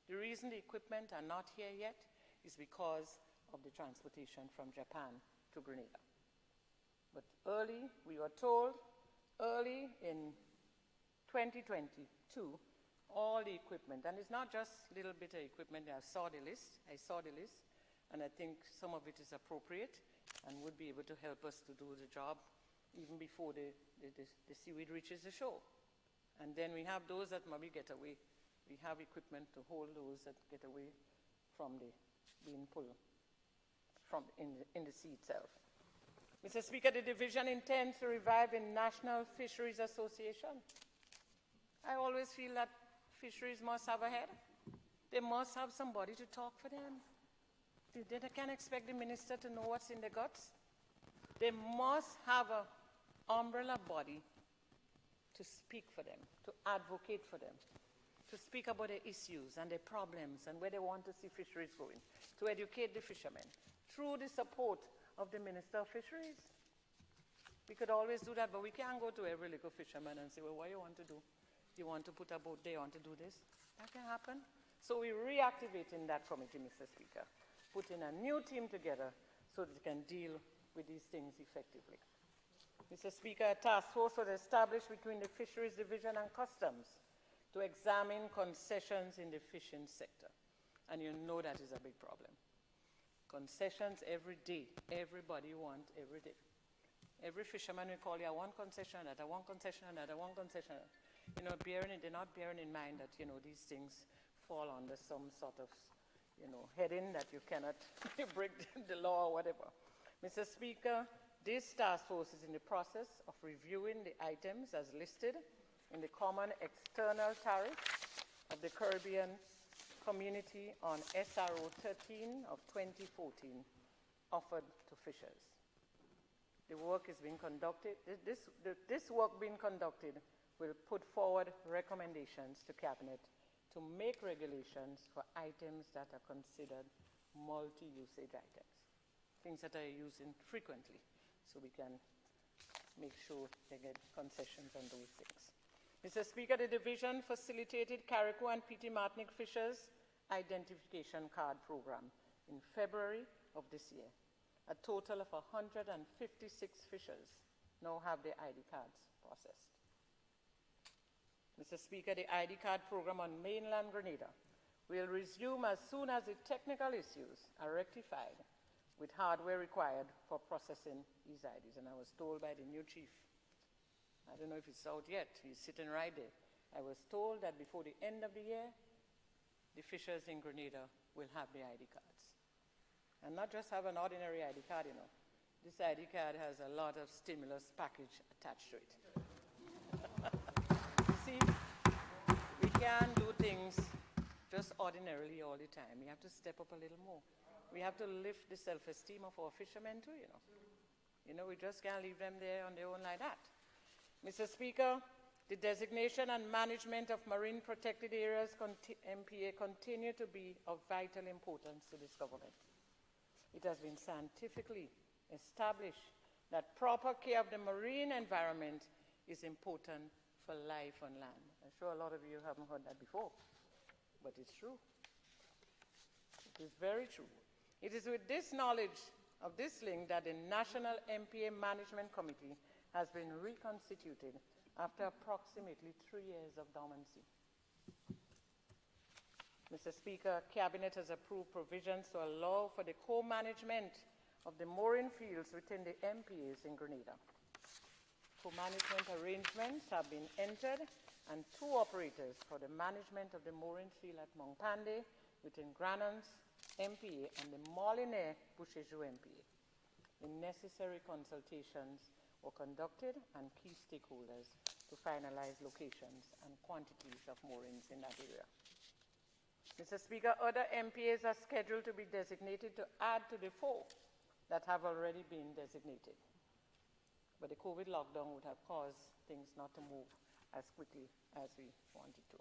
The reason the equipment are not here yet is because of the transportation from Japan to Grenada. But we were told early in 2022, all the equipment, and it's not just a little bit of equipment. I saw the list, and I think some of it is appropriate and would be able to help us to do the job even before the seaweed reaches the shore. And then we have those that maybe get away we have equipment to hold those that get away from the being pulled from in the sea itself. Mr. Speaker, the division intends to revive the National Fisheries Association. I always feel that fisheries must have a head. They must have somebody to talk for them. They can't expect the minister to know what's in their guts. They must have an umbrella body to speak for them, to advocate for them, to speak about their issues and their problems and where they want to see fisheries going, to educate the fishermen through the support of the Minister of Fisheries. We could always do that, but we can't go to every little fisherman and say, well, what do you want to do? You want to put a boat there, you want to do this? That can happen. So we're reactivating that committee, Mr. Speaker, putting a new team together so that they can deal with these things effectively. Mr. Speaker, a task force was established between the Fisheries Division and Customs to examine concessions in the fishing sector. And you know that is a big problem. Concessions every day. Everybody wants every day. Every fisherman will call you, I want concession on that, I want concession on that, I want concession on that. You know, they're not bearing in mind that, you know, these things fall under some sort of, you know, heading that you cannot break the law or whatever. Mr. Speaker, this task force is in the process of reviewing the items as listed in the Common External Tariff of the Caribbean Community on SRO 13 of 2014 offered to fishers. The work is being conducted. This work being conducted will put forward recommendations to Cabinet to make regulations for items that are considered multi-usage items, things that are used frequently, so we can make sure they get concessions on those things. Mr. Speaker, the division facilitated Carriacou and Petite Martinique Fishers Identification Card Program in February of this year. A total of 156 fishers now have their ID cards processed. Mr. Speaker, the ID card program on mainland Grenada will resume as soon as the technical issues are rectified with hardware required for processing these IDs. And I was told by the new chief, I don't know if it's out yet, he's sitting right there. I was told that before the end of the year, the fishers in Grenada will have their ID cards. And not just have an ordinary ID card, you know. This ID card has a lot of stimulus package attached to it. You see, we can't do things just ordinarily all the time. We have to step up a little more. We have to lift the self-esteem of our fishermen too, you know. You know, we just can't leave them there on their own like that. Mr. Speaker, the designation and management of marine protected areas, MPA, continue to be of vital importance to this government. It has been scientifically established that proper care of the marine environment is important for life on land. I'm sure a lot of you haven't heard that before, but it's true. It is very true. It is with this knowledge of this link that the National MPA Management Committee has been reconstituted after approximately 3 years of dormancy. Mr. Speaker, Cabinet has approved provisions to allow for the co-management of the mooring fields within the MPAs in Grenada. Co-management arrangements have been entered, and 2 operators for the management of the mooring field at Montpande within Granans MPA and the Molinaire Bouchejou MPA. The necessary consultations were conducted and key stakeholders to finalize locations and quantities of moorings in that area. Mr. Speaker, other MPAs are scheduled to be designated to add to the 4 that have already been designated. But the COVID lockdown would have caused things not to move as quickly as we wanted to.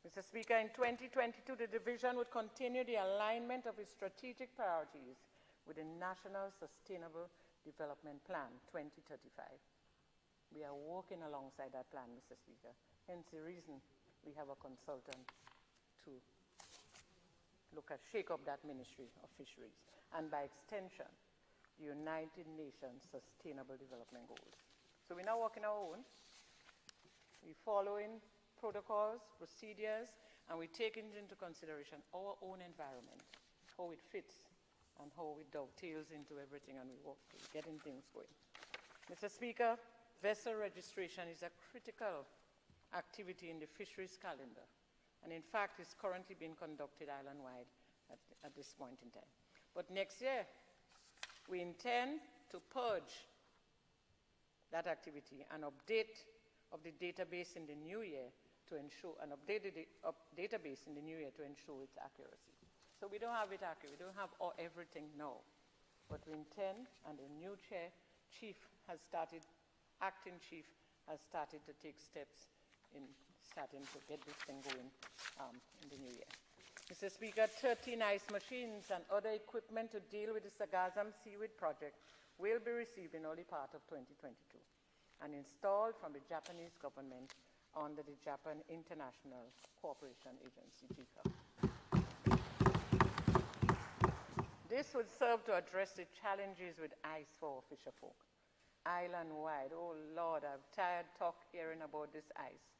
Mr. Speaker, in 2022, the division would continue the alignment of its strategic priorities with the National Sustainable Development Plan 2035. We are working alongside that plan, Mr. Speaker. Hence the reason we have a consultant to shake up that Ministry of Fisheries, and by extension, the United Nations Sustainable Development Goals. So we're now working our own. We're following protocols, procedures, and we're taking into consideration our own environment, how it fits, and how it dovetails into everything, and we work getting things going. Mr. Speaker, vessel registration is a critical activity in the fisheries calendar, And in fact, it's currently being conducted island-wide at this point in time. But next year, we intend to purge that activity and update of the database in the new year to ensure, and update the database in the new year to ensure its accuracy. So we don't have it accurate, we don't have everything now. But we intend, and the new acting chief has started to take steps in starting to get this thing going in the new year. Mr. Speaker, 13 ice machines and other equipment to deal with the Sagazam Seaweed project will be received in early part of 2022 and installed from the Japanese government under the Japan International Cooperation Agency, JICA. This would serve to address the challenges with ice for fisherfolk. Island-wide, oh Lord, I'm tired hearing about this ice.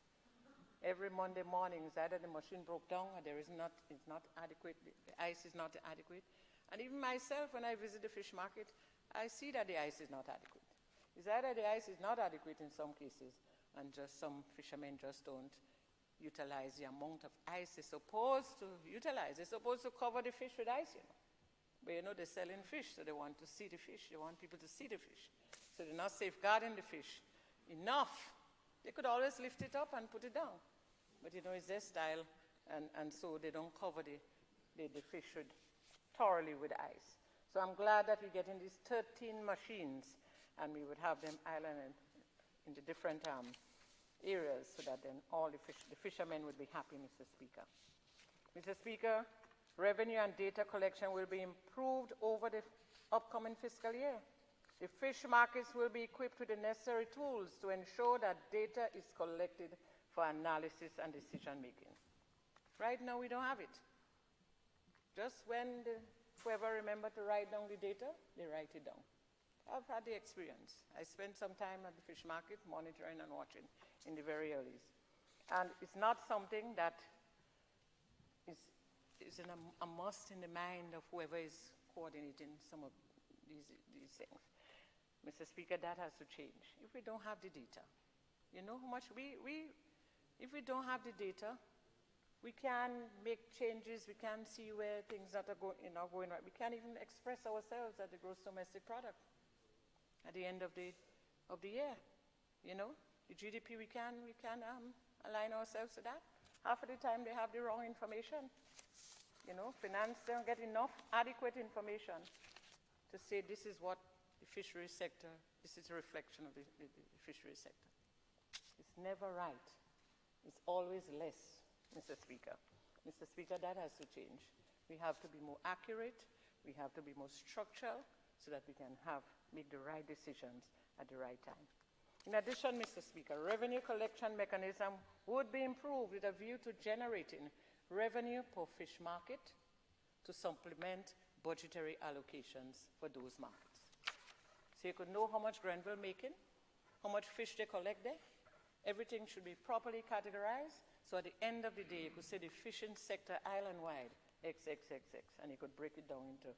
Every Monday morning, it's either the machine broke down or it's not adequate, the ice is not adequate. And even myself, when I visit the fish market, I see that the ice is not adequate. It's either the ice is not adequate in some cases, and just some fishermen just don't utilize the amount of ice they're supposed to utilize. They're supposed to cover the fish with ice, you know. But you know, they're selling fish, so they want to see the fish. They want people to see the fish. So they're not safeguarding the fish enough. They could always lift it up and put it down. But you know, it's their style, and so they don't cover the fish thoroughly with ice. So I'm glad that we're getting these 13 machines, and we would have them island in the different areas so that then all the fishermen would be happy, Mr. Speaker. Mr. Speaker, revenue and data collection will be improved over the upcoming fiscal year. The fish markets will be equipped with the necessary tools to ensure that data is collected for analysis and decision making. Right now, we don't have it. Just when whoever remember to write down the data, they write it down. I've had the experience. I spent some time at the fish market monitoring and watching in the very early. And it's not something that is a must in the mind of whoever is coordinating some of these things. Mr. Speaker, that has to change. If we don't have the data, you know how much if we don't have the data, we can make changes, we can see where things that are going right. We can't even express ourselves at the gross domestic product at the end of the year. You know, the GDP, we can align ourselves to that. Half of the time they have the wrong information. You know, finance don't get enough adequate information to say this is what the fisheries sector, this is a reflection of the fisheries sector. It's never right. It's always less, Mr. Speaker. Mr. Speaker, that has to change. We have to be more accurate, we have to be more structural so that we can make the right decisions at the right time. In addition, Mr. Speaker, revenue collection mechanism would be improved with a view to generating revenue per fish market to supplement budgetary allocations for those markets. So you could know how much Grenville making, how much fish they collect there. Everything should be properly categorized, so at the end of the day, you could say the fishing sector island-wide, XXXX, and you could break it down into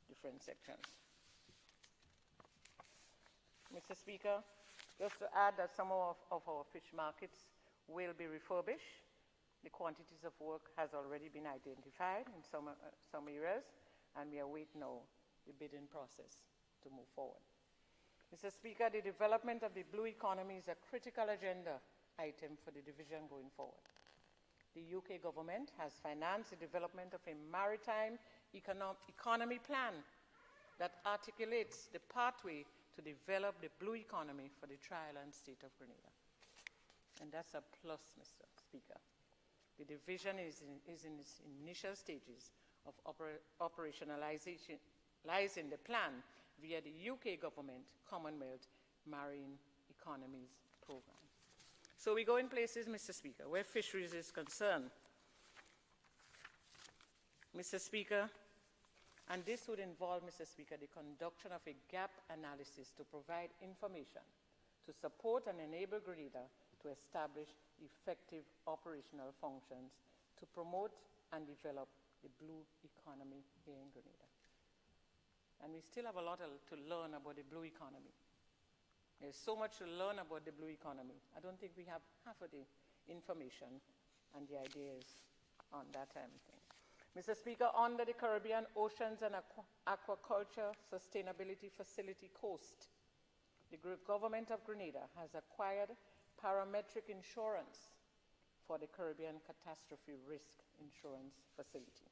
different sections. Mr. Speaker, just to add that some of our fish markets will be refurbished. The quantities of work has already been identified in some areas, and we await now the bidding process to move forward. Mr. Speaker, the development of the blue economy is a critical agenda item for the division going forward. The UK government has financed the development of a maritime economy plan that articulates the pathway to develop the blue economy for the tri-island state of Grenada. And that's a plus, Mr. Speaker. The division is in its initial stages of operationalizing the plan via the UK government Commonwealth Marine Economies Program. So we go in places, Mr. Speaker, where fisheries is concerned. Mr. Speaker, and this would involve, Mr. Speaker, the conduction of a gap analysis to provide information to support and enable Grenada to establish effective operational functions to promote and develop the blue economy here in Grenada. And we still have a lot to learn about the blue economy. There's so much to learn about the blue economy. I don't think we have half of the information and the ideas on that thing. Mr. Speaker, under the Caribbean Oceans and Aquaculture Sustainability Facility Coast, the government of Grenada has acquired parametric insurance for the Caribbean Catastrophe Risk Insurance Facility.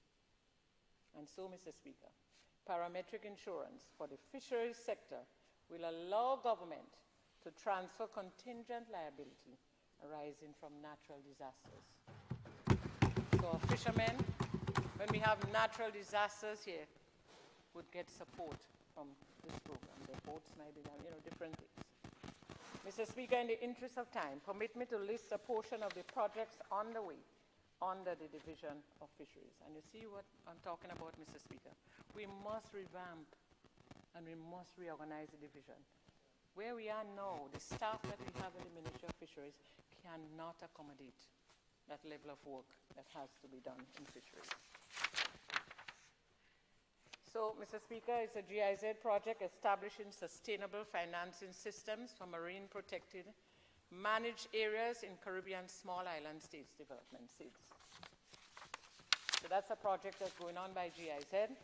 And so, Mr. Speaker, parametric insurance for the fisheries sector will allow government to transfer contingent liability arising from natural disasters. So our fishermen, when we have natural disasters here, would get support from this program. Their boats might be done, different things. Mr. Speaker, in the interest of time, permit me to list a portion of the projects on the way under the Division of Fisheries. And you see what I'm talking about, Mr. Speaker. We must revamp and we must reorganize the division. Where we are now, the staff that we have in the Ministry of Fisheries cannot accommodate that level of work that has to be done in fisheries. So, Mr. Speaker, it's a GIZ project establishing sustainable financing systems for marine protected managed areas in Caribbean small island states development SIDS. So that's a project that's going on by GIZ.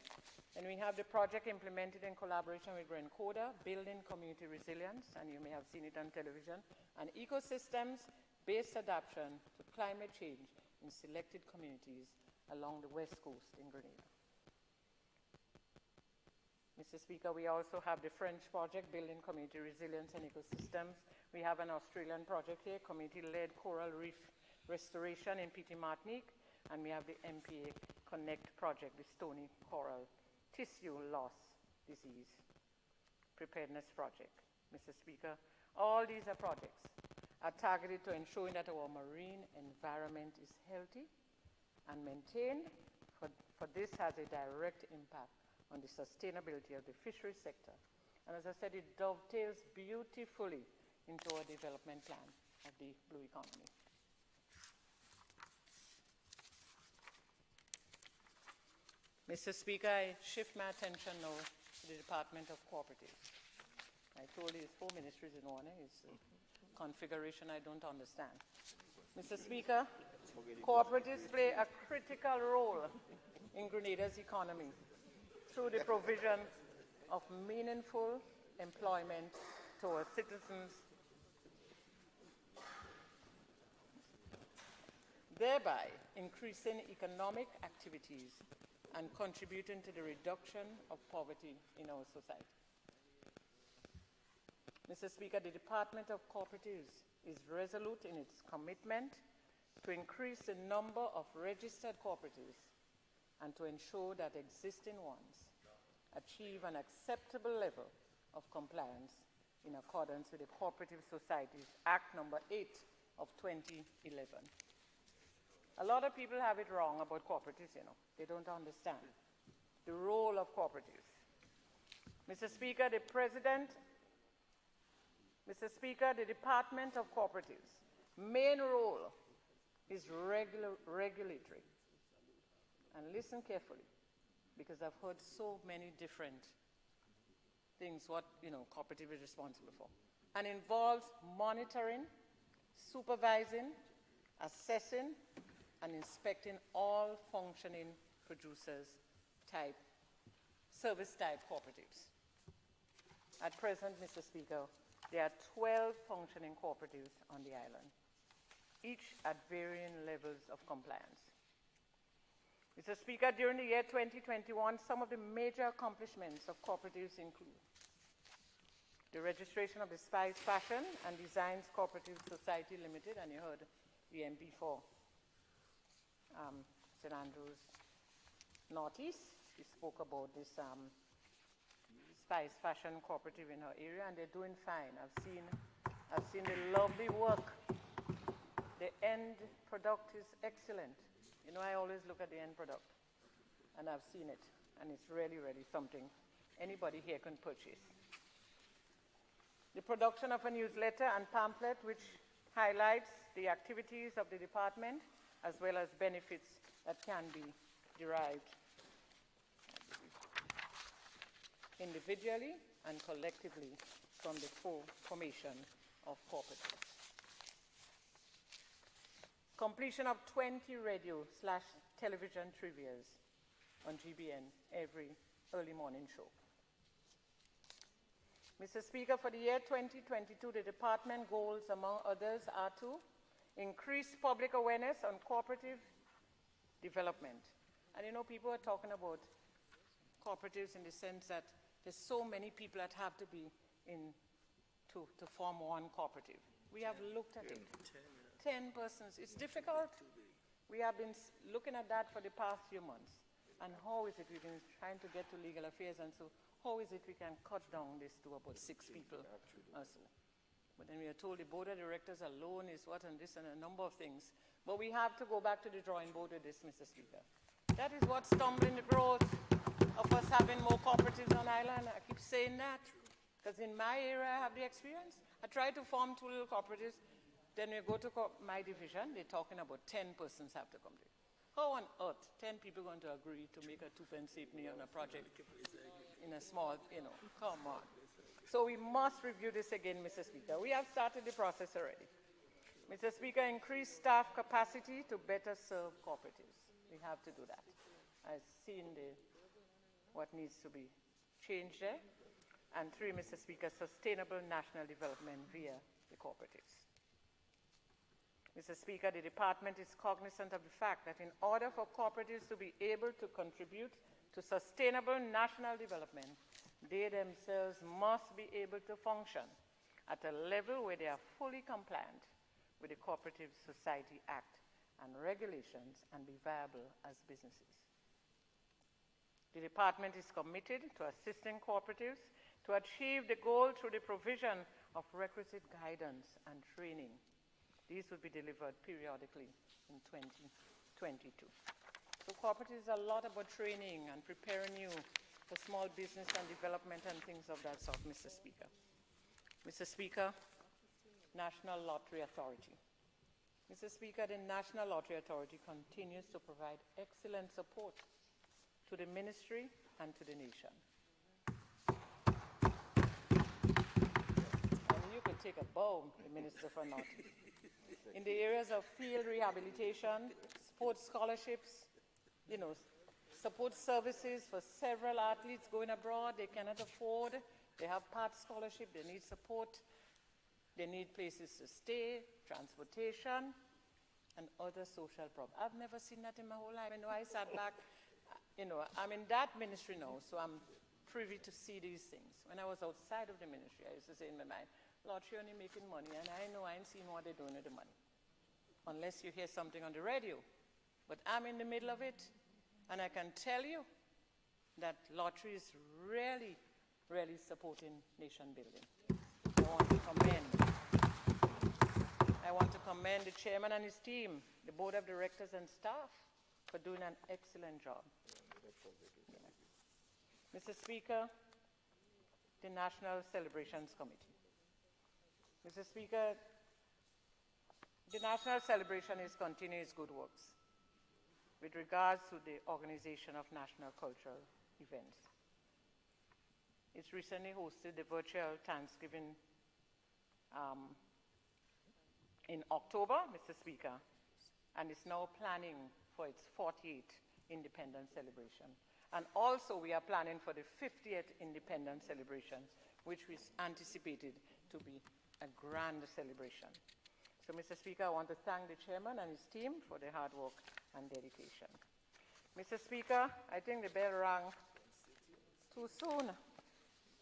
And we have the project implemented in collaboration with Grenada, building community resilience, and you may have seen it on television, and ecosystems-based adaptation to climate change in selected communities along the west coast in Grenada. Mr. Speaker, we also have the French project, building community resilience and ecosystems. We have an Australian project here, community-led coral reef restoration in Petit Martinique, and we have the MPA Connect project, the stony coral tissue loss disease preparedness project. Mr. Speaker, all these are projects are targeted to ensuring that our marine environment is healthy and maintained, for this has a direct impact on the sustainability of the fisheries sector. And as I said, it dovetails beautifully into our development plan of the blue economy. Mr. Speaker, I shift my attention now to the Department of Cooperatives. I told you it's 4 ministries in one. It's a configuration I don't understand. Mr. Speaker, cooperatives play a critical role in Grenada's economy through the provision of meaningful employment to our citizens, thereby increasing economic activities and contributing to the reduction of poverty in our society. Mr. Speaker, the Department of Cooperatives is resolute in its commitment to increase the number of registered cooperatives and to ensure that existing ones achieve an acceptable level of compliance in accordance with the Cooperative Societies Act number 8 of 2011. A lot of people have it wrong about cooperatives, They don't understand the role of cooperatives. Mr. Speaker, the Department of Cooperatives' main role is regulatory. And listen carefully, because I've heard so many different things what, cooperative is responsible for. And involves monitoring, supervising, assessing, and inspecting all functioning service-type cooperatives. At present, Mr. Speaker, there are 12 functioning cooperatives on the island, each at varying levels of compliance. Mr. Speaker, during the year 2021, some of the major accomplishments of cooperatives include the registration of the Spice Fashion and Designs Cooperative Society Limited, and you heard the MP for St. Andrews Northeast. We spoke about this Spice Fashion Cooperative in her area, and they're doing fine. I've seen the lovely work. The end product is excellent. I always look at the end product, and I've seen it, and it's really, really something anybody here can purchase. The production of a newsletter and pamphlet which highlights the activities of the department as well as benefits that can be derived individually and collectively from the formation of cooperatives. Completion of 20 radio/television trivias on GBN every early morning show. Mr. Speaker, for the year 2022, the department goals, among others, are to increase public awareness on cooperative development. And you know, people are talking about cooperatives in the sense that there's so many people that have to be in to form one cooperative. We have looked at it. 10 persons. It's difficult. We have been looking at that for the past few months. And how is it we've been trying to get to legal affairs, and so how is it we can cut down this to about 6 people or so? But then we are told the board of directors alone is what, and this and a number of things. But we have to go back to the drawing board with this, Mr. Speaker. That is what's stumbling the road of us having more cooperatives on island. I keep saying that, because in my area I have the experience. I tried to form 2 little cooperatives. Then we go to my division, they're talking about 10 persons have to come there. How on earth 10 people going to agree to make a 2-pence halfpenny on a project in a small, come on. So we must review this again, Mr. Speaker. We have started the process already. Mr. Speaker, increase staff capacity to better serve cooperatives. We have to do that. I've seen what needs to be changed there. And 3, Mr. Speaker, sustainable national development via the cooperatives. Mr. Speaker, the department is cognizant of the fact that in order for cooperatives to be able to contribute to sustainable national development, they themselves must be able to function at a level where they are fully compliant with the Cooperative Society Act and regulations and be viable as businesses. The department is committed to assisting cooperatives to achieve the goal through the provision of requisite guidance and training. These will be delivered periodically in 2022. So cooperatives is a lot about training and preparing you for small business and development and things of that sort, Mr. Speaker. Mr. Speaker, National Lottery Authority. Mr. Speaker, the National Lottery Authority continues to provide excellent support to the ministry and to the nation. And you can take a bow, the Minister for Lottery. In the areas of field rehabilitation, sports scholarships, support services for several athletes going abroad, they cannot afford, they have part scholarship, they need support, they need places to stay, transportation, and other social problems. I've never seen that in my whole life. I know I sat back, I'm in that ministry now, so I'm privy to see these things. When I was outside of the ministry, I used to say in my mind, Lord, you're only making money, and I know I ain't seen what they're doing with the money, unless you hear something on the radio. But I'm in the middle of it, and I can tell you that lottery is really, really supporting nation building. I want to commend the chairman and his team, the board of directors and staff, for doing an excellent job. Yeah. Mr. Speaker, the National Celebrations Committee. Mr. Speaker, the National Celebration is continuing its good works with regards to the organization of national cultural events. It's recently hosted the virtual Thanksgiving in October, Mr. Speaker, and is now planning for its 48th Independence celebration. And also we are planning for the 50th Independence celebration, which is anticipated to be a grand celebration. So, Mr. Speaker, I want to thank the chairman and his team for their hard work and dedication. Mr. Speaker, I think the bell rang too soon,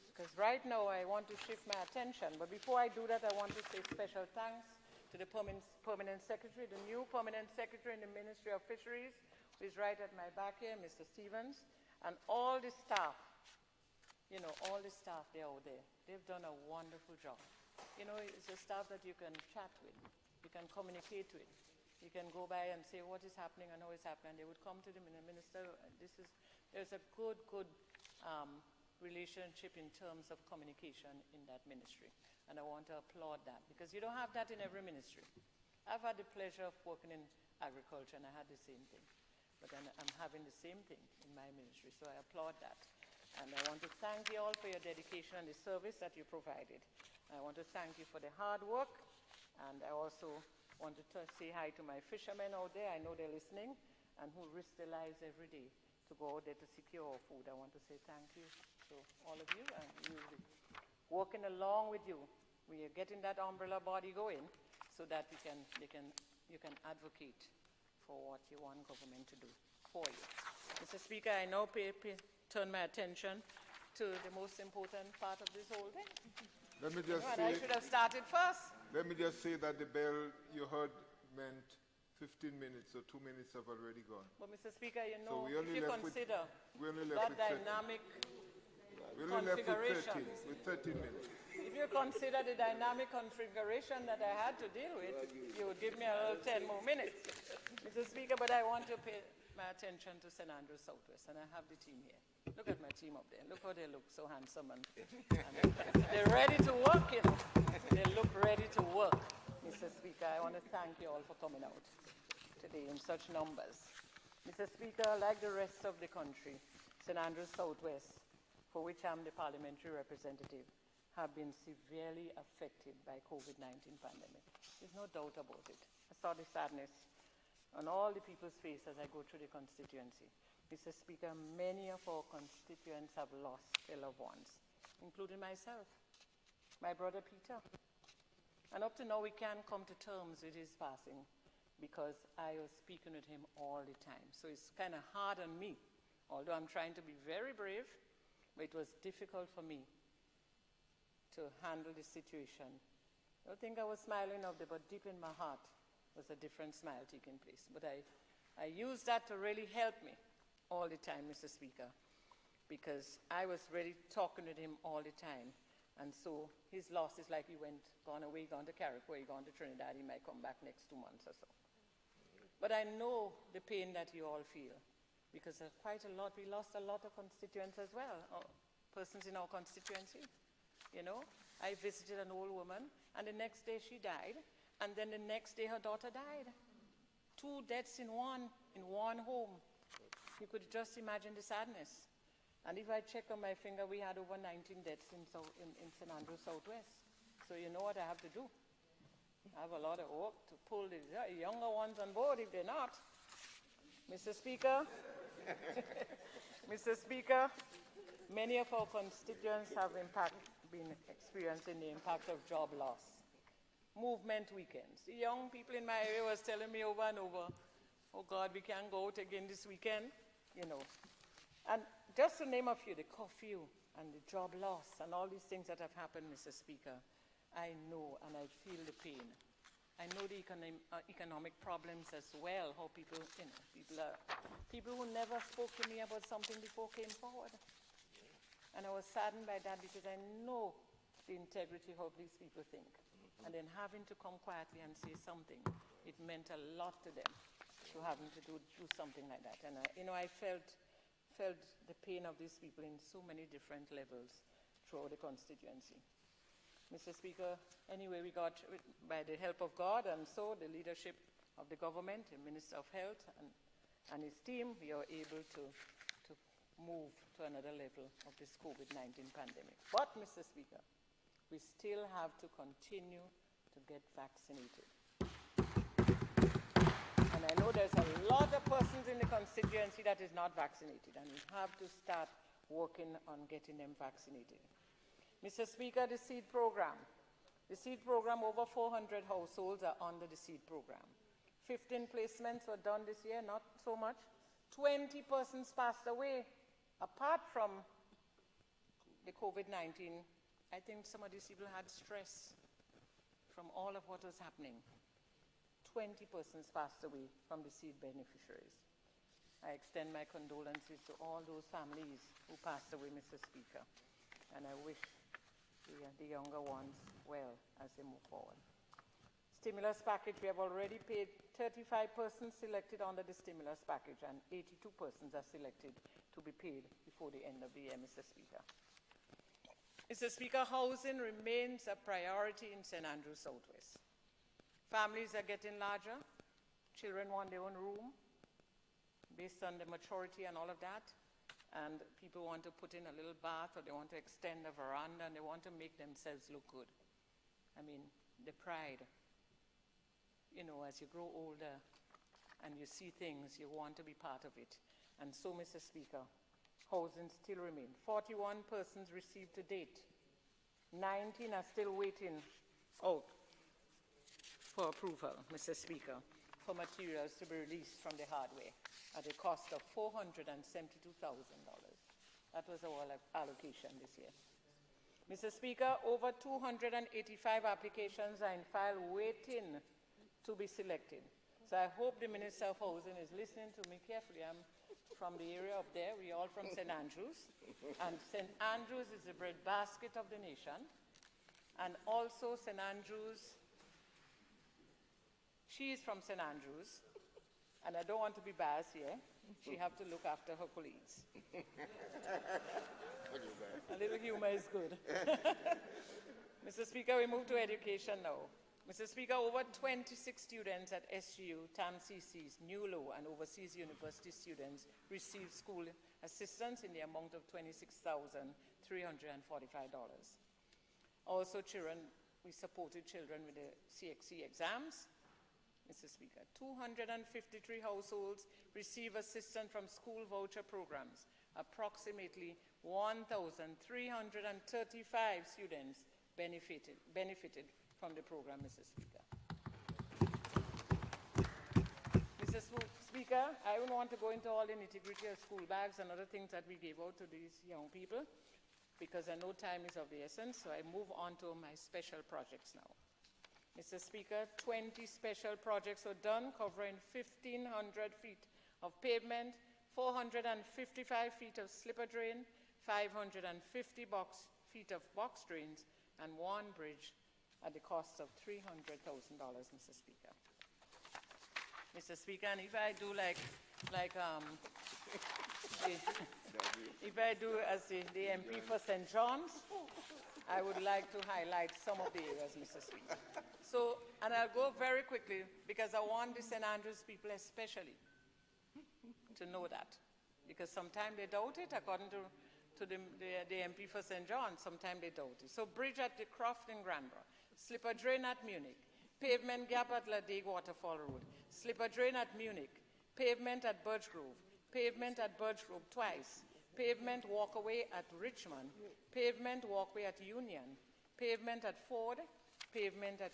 because right now I want to shift my attention. But before I do that, I want to say special thanks to the permanent secretary, the new permanent secretary in the Ministry of Fisheries, who is right at my back here, Mr. Stevens, and all the staff. All the staff, they're out there. They've done a wonderful job. It's a staff that you can chat with, you can communicate with. You can go by and say what is happening and how it's happening. They would come to the minister. There's a good relationship in terms of communication in that ministry. And I want to applaud that, because you don't have that in every ministry. I've had the pleasure of working in agriculture, and I had the same thing. But then I'm having the same thing in my ministry, so I applaud that. And I want to thank you all for your dedication and the service that you provided. I want to thank you for the hard work, and I also Wanted to say hi to my fishermen out there. I know they're listening and who risk their lives every day to go out there to secure food. I want to say thank you to all of you and you working along with you. We are getting that umbrella body going so that you can advocate for what you want government to do for you. Mr. Speaker, I now turn my attention to the most important part of this whole thing. Let me just say, I should have started first. Let me just say that the bell you heard meant 15 minutes, so 2 minutes have already gone. But Mr. Speaker, you So know, we only if you left with- consider we only left that with 30. dynamic We only left configuration, with 13 minutes. if you consider the dynamic configuration that I had to deal with, you would give me a little 10 more minutes. Mr. Speaker, but I want to pay my attention to St. Andrews Southwest, and I have the team here. Look at my team up there. Look how they look, so handsome, and they're ready to work, you know. They look ready to work. Mr. Speaker, I want to thank you all for coming out today in such numbers. Mr. Speaker, like the rest of the country, St. Andrews Southwest, for which I'm the parliamentary representative, have been severely affected by COVID-19 pandemic. There's no doubt about it. I saw the sadness on all the people's faces as I go through the constituency. Mr. Speaker, many of our constituents have lost their loved ones, including myself, my brother Peter. And up to now, we can't come to terms with his passing because I was speaking with him all the time. So it's kind of hard on me, although I'm trying to be very brave, but it was difficult for me to handle the situation. I don't think I was smiling out there, but deep in my heart was a different smile taking place. But I used that to really help me all the time, Mr. Speaker, because I was really talking with him all the time. And so his loss is like he gone away, gone to Carriacou, gone to Trinidad. He might come back next 2 months or so. But I know the pain that you all feel because quite a lot, we lost a lot of constituents as well, persons in our constituency. You know, I visited an old woman and the next day she died and then the next day her daughter died. 2 deaths in one home. You could just imagine the sadness. And if I check on my finger, we had over 19 deaths in St. Andrews Southwest. So you know what I have to do. I have a lot of work to pull the younger ones on board if they're not. Mr. Speaker, Mr. Speaker, many of our constituents have been experiencing the impact of job loss. Movement weekends. The young people in my area was telling me over and over, oh God, we can't go out again this weekend, you know. And just to name a few, the curfew and the job loss and all these things that have happened, Mr. Speaker, I know and I feel the pain. I know the economic problems as well, how people, you know, people who never spoke to me about something before came forward. And I was saddened by that because I know the integrity of how these people think. And then having to come quietly and say something, it meant a lot to them, to having to do something like that. And I felt the pain of these people in so many different levels throughout the constituency. Mr. Speaker, anyway, we got, by the help of God and so the leadership of the government, the Minister of Health and his team, we are able to move to another level of this COVID-19 pandemic. But, Mr. Speaker, we still have to continue to get vaccinated. And I know there's a lot of persons in the constituency that is not vaccinated, and we have to start working on getting them vaccinated. Mr. Speaker, the SEED program. The SEED program, over 400 households are under the SEED program. 15 placements were done this year, not so much. 20 persons passed away. Apart from the COVID-19, I think some of these people had stress from all of what was happening. 20 persons passed away from the SEED beneficiaries. I extend my condolences to all those families who passed away, Mr. Speaker, and I wish the younger ones well as they move forward. Stimulus package, we have already paid 35 persons selected under the stimulus package and 82 persons are selected to be paid before the end of the year, Mr. Speaker. Mr. Speaker, housing remains a priority in St. Andrews Southwest. Families are getting larger. Children want their own room based on the maturity and all of that. And people want to put in a little bath or they want to extend a veranda and they want to make themselves look good. I mean, the pride. you know, as you grow older and you see things, you want to be part of it. And so, Mr. Speaker, housing still remains. 41 persons received to date. 19 are still waiting out for approval, Mr. Speaker, for materials to be released from the hardware at a cost of $472,000. That was our allocation this year. Mr. Speaker, over 285 applications are in file waiting to be selected. So I hope the Minister of Housing is listening to me carefully. I'm from the area up there. We're all from St. Andrews. And St. Andrews is the breadbasket of the nation. And also St. Andrews, she is from St. Andrews. And I don't want to be biased here. She have to look after her colleagues. A little humor is good. Mr. Speaker, we move to education now. Mr. Speaker, over 26 students at SGU, TAMCC's, New Law, and overseas university students received school assistance in the amount of $26,345. Also, children, we supported children with the CXC exams. Mr. Speaker, 253 households receive assistance from school voucher programs. Approximately 1,335 students benefited from the program, Mr. Speaker. Mr. Speaker, I don't want to go into all the nitty-gritty of school bags and other things that we gave out to these young people, because I know time is of the essence, so I move on to my special projects now. Mr. Speaker, 20 special projects were done, covering 1,500 feet of pavement, 455 feet of slipper drain, 550 feet of box drains, and one bridge at the cost of $300,000, Mr. Speaker. Mr. Speaker, and if I do if I do as the MP for St. John's, I would like to highlight some of the areas, Mr. Speaker. So, and I'll go very quickly because I want the St. Andrews people especially to know that, because sometimes they doubt it, according to the MP for St. John, sometimes they doubt it. So, bridge at the Croft in Grenada, slipper drain at Munich, pavement gap at Ladig Waterfall Road, slipper drain at Munich, pavement at Birchgrove, pavement at Birchgrove twice, pavement walkway at Richmond, pavement walkway at Union, pavement at Ford, pavement at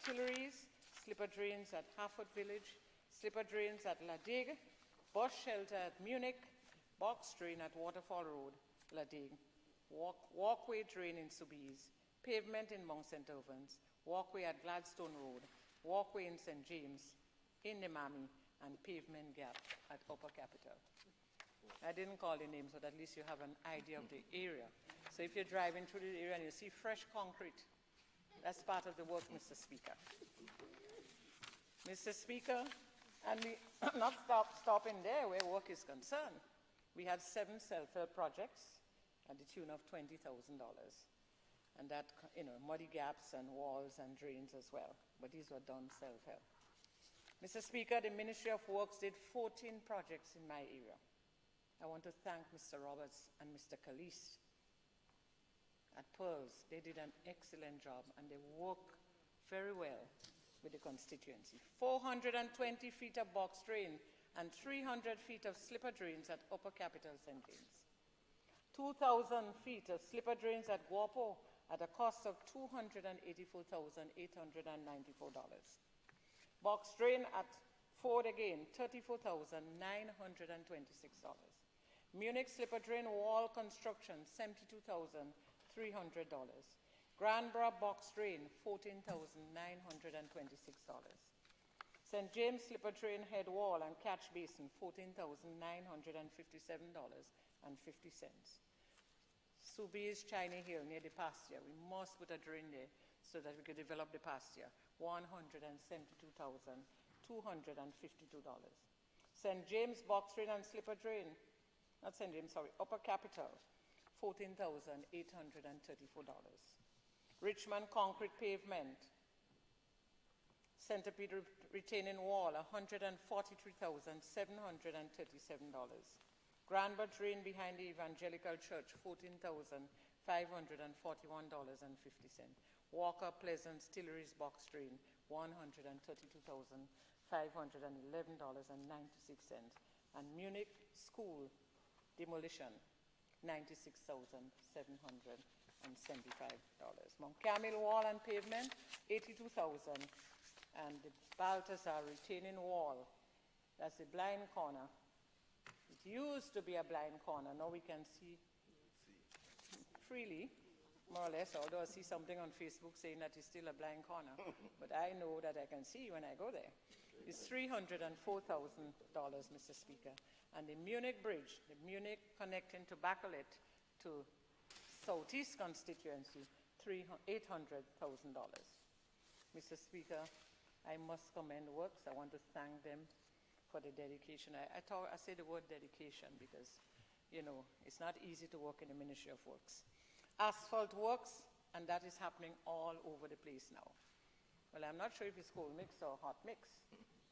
Tilleries, slipper drains at Harford Village, slipper drains at Ladig, bus shelter at Munich, box drain at Waterfall Road, Ladig, walkway drain in Soubise, pavement in Mount St. Irvins, walkway at Gladstone Road, walkway in St. James, in Nemami, and pavement gap at Upper Capitol. I didn't call the names, but at least you have an idea of the area. So if you're driving through the area and you see fresh concrete, that's part of the work, Mr. Speaker. Mr. Speaker, and we not stopping there where work is concerned. We had 7 self-help projects at the tune of $20,000. And that, muddy gaps and walls and drains as well. But these were done self-help. Mr. Speaker, the Ministry of Works did 14 projects in my area. I want to thank Mr. Roberts and Mr. Calise at Pearls. They did an excellent job and they work very well with the constituency. 420 feet of box drain and 300 feet of slipper drains at Upper Capitol St. James. 2,000 feet of slipper drains at Guapo at a cost of $284,894. Box drain at Ford again, $34,926. Munich slipper drain wall construction, $72,300. Granborough box drain, $14,926. St. James slipper drain head wall and catch basin, $14,957.50. Soubise Chinese Hill near the pasture, we must put a drain there so that we could develop the pasture, $172,252. St. James box drain and slipper drain, not St. James, sorry, Upper Capitol, $14,834. Richmond concrete pavement, centipede retaining wall, $143,737. Granborough drain behind the Evangelical Church, $14,541.50. Walker Pleasant Stilleries box drain, $132,511.96. And Munich school demolition, $96,775. Mount Camel wall and pavement, $82,000. And the Balthazar retaining wall, that's the blind corner. It used to be a blind corner. Now we can see freely, more or less, although I see something on Facebook saying that it's still a blind corner. But I know that I can see when I go there. It's $304,000, Mr. Speaker. And the Munich bridge, the Munich connecting to Bacalet to Southeast constituency, $800,000. Mr. Speaker, I must commend Works. I want to thank them for the dedication. I say the word dedication because, you know, it's not easy to work in the Ministry of Works. Asphalt works, and that is happening all over the place now. Well, I'm not sure if it's cold mix or hot mix.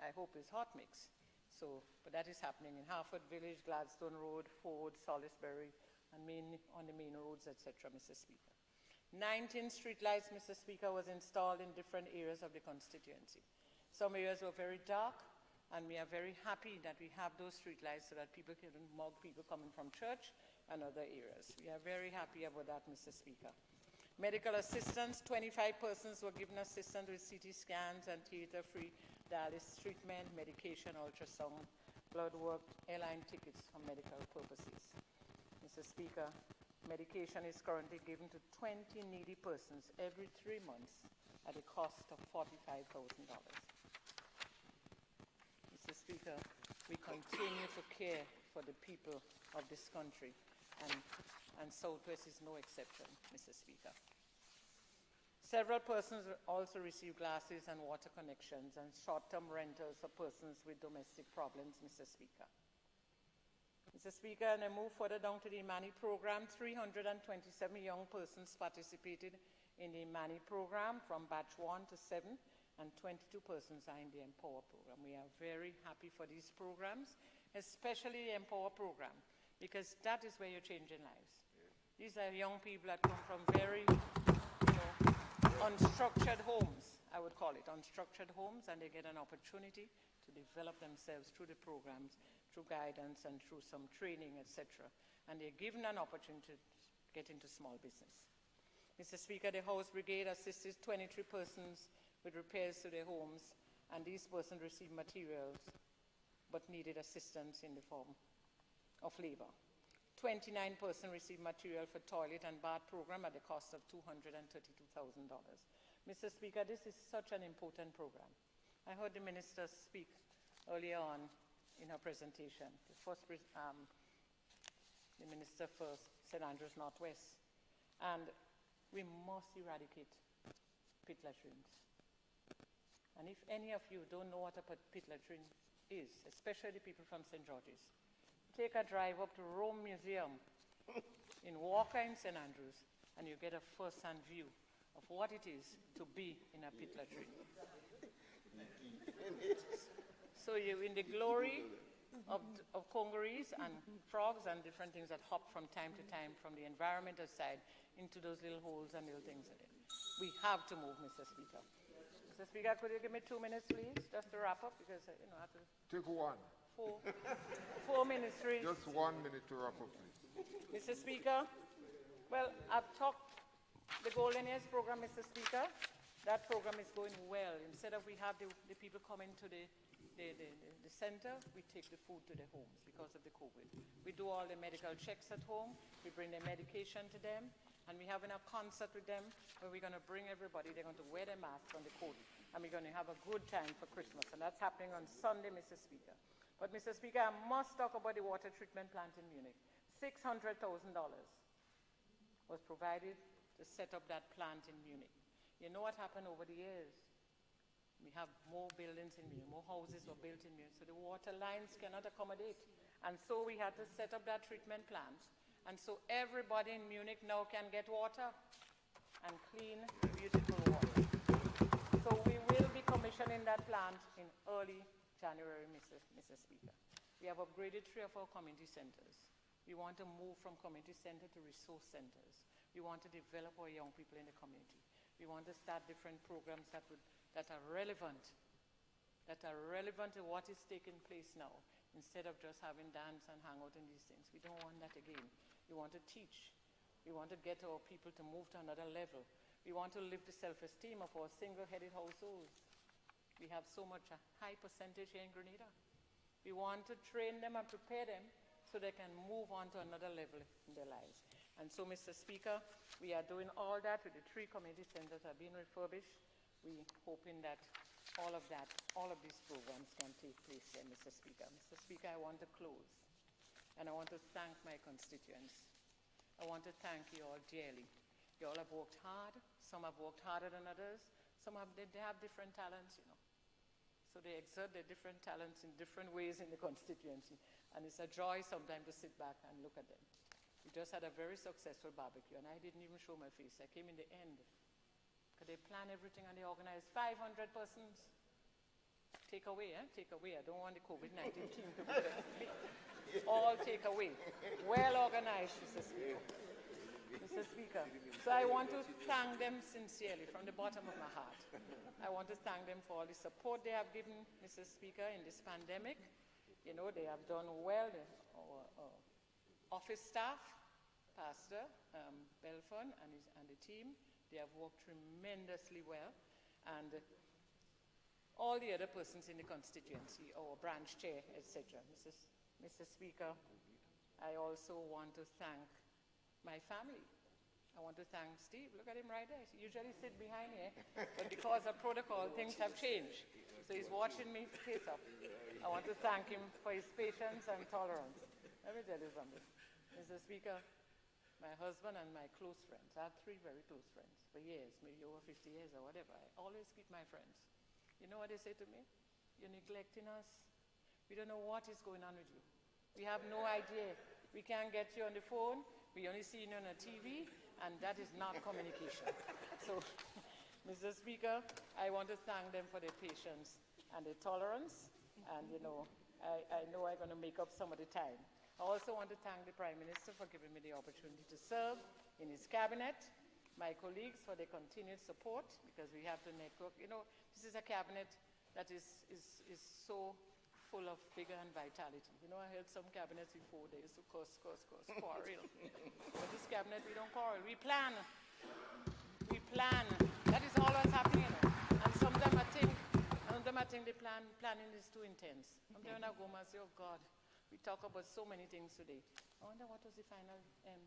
I hope it's hot mix. So, but that is happening in Harford Village, Gladstone Road, Ford, Salisbury, and on the main roads, etc., Mr. Speaker. 19 streetlights, Mr. Speaker, was installed in different areas of the constituency. Some areas were very dark, and we are very happy that we have those streetlights so that people can mug people coming from church and other areas. We are very happy about that, Mr. Speaker. Medical assistance, 25 persons were given assistance with CT scans and theater-free dialysis treatment, medication, ultrasound, blood work, airline tickets for medical purposes. Mr. Speaker, medication is currently given to 20 needy persons every 3 months at a cost of $45,000. Mr. Speaker, we continue to care for the people of this country, and Southwest is no exception, Mr. Speaker. Several persons also receive glasses and water connections and short-term rentals for persons with domestic problems, Mr. Speaker. Mr. Speaker, and I move further down to the Imani program. 327 young persons participated in the Imani program from batch 1 to 7, and 22 persons are in the Empower program. We are very happy for these programs, especially the Empower program, because that is where you're changing lives. These are young people that come from very, unstructured homes, I would call it, unstructured homes, and they get an opportunity to develop themselves through the programs, through guidance and through some training, etc. And they're given an opportunity to get into small business. Mr. Speaker, the House Brigade assisted 23 persons with repairs to their homes, and these persons received materials but needed assistance in the form of labor. 29 persons received material for toilet and bath program at the cost of $232,000. Mr. Speaker, this is such an important program. I heard the minister speak earlier on in her presentation, the minister for St. Andrews Northwest. And we must eradicate pit latrines. And if any of you don't know what a pit latrine is, especially people from St. George's, take a drive up to Rome Museum in Walker in St. Andrews, and you get a first-hand view of what it is to be in a pit latrine. So you're in the glory of congeries and frogs and different things that hop from time to time from the environmental side into those little holes and little things in it. We have to move, Mr. Speaker. Mr. Speaker, could you give me 2 minutes, please, just to wrap up, because I have to... Take one. 4 minutes, please. Just 1 minute to wrap up, please. Mr. Speaker, well, I've talked the Golden Years program, Mr. Speaker. That program is going well. Instead of we have the people coming to the center, we take the food to their homes because of the COVID. We do all the medical checks at home. We bring their medication to them. And we're having a concert with them where we're going to bring everybody. They're going to wear their masks on the COVID. And we're going to have a good time for Christmas. And that's happening on Sunday, Mr. Speaker. But, Mr. Speaker, I must talk about the water treatment plant in Munich. $600,000 was provided to set up that plant in Munich. You know what happened over the years? We have more buildings in Munich, more houses were built in Munich, so the water lines cannot accommodate. And so we had to set up that treatment plant. And so everybody in Munich now can get water and clean, beautiful water. So we will be commissioning that plant in early January, Mr. Speaker. We have upgraded 3 of our community centers. We want to move from community center to resource centers. We want to develop our young people in the community. We want to start different programs that would that are relevant to what is taking place now, instead of just having dance and hang out in these things. We don't want that again. We want to teach. We want to get our people to move to another level. We want to lift the self-esteem of our single-headed households. We have so much a high percentage here in Grenada. We want to train them and prepare them so they can move on to another level in their lives. And so, Mr. Speaker, we are doing all that with the 3 community centers that are being refurbished. We're hoping that all of these programs can take place here, Mr. Speaker. Mr. Speaker, I want to close, and I want to thank my constituents. I want to thank you all dearly. You all have worked hard. Some have worked harder than others. Some have, they have different talents, you know. So they exert their different talents in different ways in the constituency. And it's a joy sometimes to sit back and look at them. We just had a very successful barbecue, and I didn't even show my face. I came in the end. Because they plan everything and they organize 500 persons. Take away, eh? Take away. I don't want the COVID-19 team to be there. All take away. Well organized, Mr. Speaker. Mr. Speaker. So I want to thank them sincerely from the bottom of my heart. I want to thank them for all the support they have given, Mr. Speaker, in this pandemic. You know, they have done well. Our office staff, Pastor Belfon and the team, they have worked tremendously well. And all the other persons in the constituency, our branch chair, etc. Mr. Speaker, I also want to thank my family. I want to thank Steve. Look at him right there. He usually sit behind here, but because of protocol, things have changed. So he's watching me face up. I want to thank him for his patience and tolerance. Let me tell you something. Mr. Speaker, my husband and my close friends, I have 3 very close friends for years, maybe over 50 years or whatever. I always keep my friends. You know what they say to me? You're neglecting us. We don't know what is going on with you. We have no idea. We can't get you on the phone. We only see you on a TV, and that is not communication. So, Mr. Speaker, I want to thank them for their patience and their tolerance, and you know, I know I'm going to make up some of the time. I also want to thank the Prime Minister for giving me the opportunity to serve in his cabinet, my colleagues for their continued support, because we have to network. You know, this is a cabinet that is so full of vigor and vitality. You know, I heard some cabinets before, they used to cuss, quarrel. But this cabinet, we don't quarrel. We plan. We plan. That is all that's happening. You know. And sometimes I think the planning is too intense. Sometimes when I go home, I say, oh God, we talk about so many things today. I wonder what was the final thing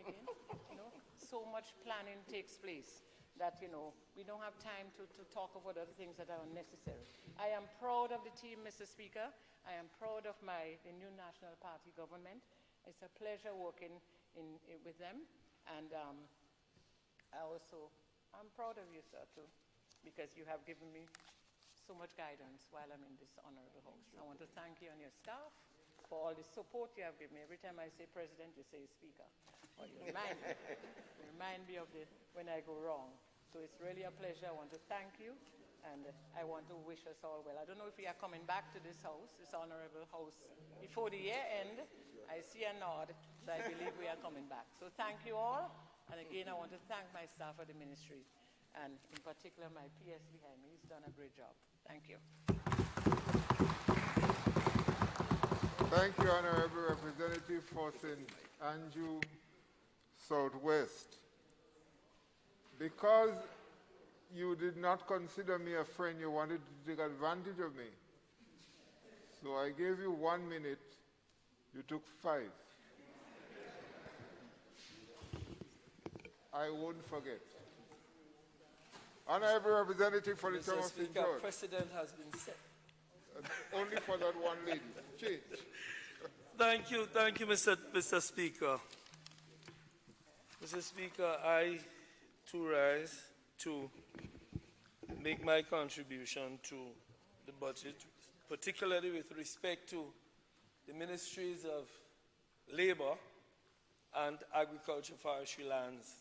again? You know, so much planning takes place that, you know, we don't have time to talk about other things that are unnecessary. I am proud of the team, Mr. Speaker. I am proud of the new National Party government. It's a pleasure working with them. And I'm proud of you, sir, too, because you have given me so much guidance while I'm in this honorable house. I want to thank you and your staff for all the support you have given me. Every time I say president, you say speaker. Well, you remind me of when I go wrong. So it's really a pleasure. I want to thank you, and I want to wish us all well. I don't know if we are coming back to this house, this honorable house, before the year end. I see a nod, so I believe we are coming back. So thank you all, and again, I want to thank my staff at the ministry, and in particular my PS behind me. He's done a great job. Thank you. Thank you, Honorable Representative for St. Andrew Southwest. Because you did not consider me a friend, you wanted to take advantage of me. So I gave you 1 minute, you took 5. I won't forget. Honorable Representative for the town of St. George. Precedent has been set. Only for that one lady. Change. Thank you, Mr. Speaker. Mr. Speaker, I too rise to make my contribution to the budget, particularly with respect to the ministries of Labor and Agriculture, Forestry, Lands.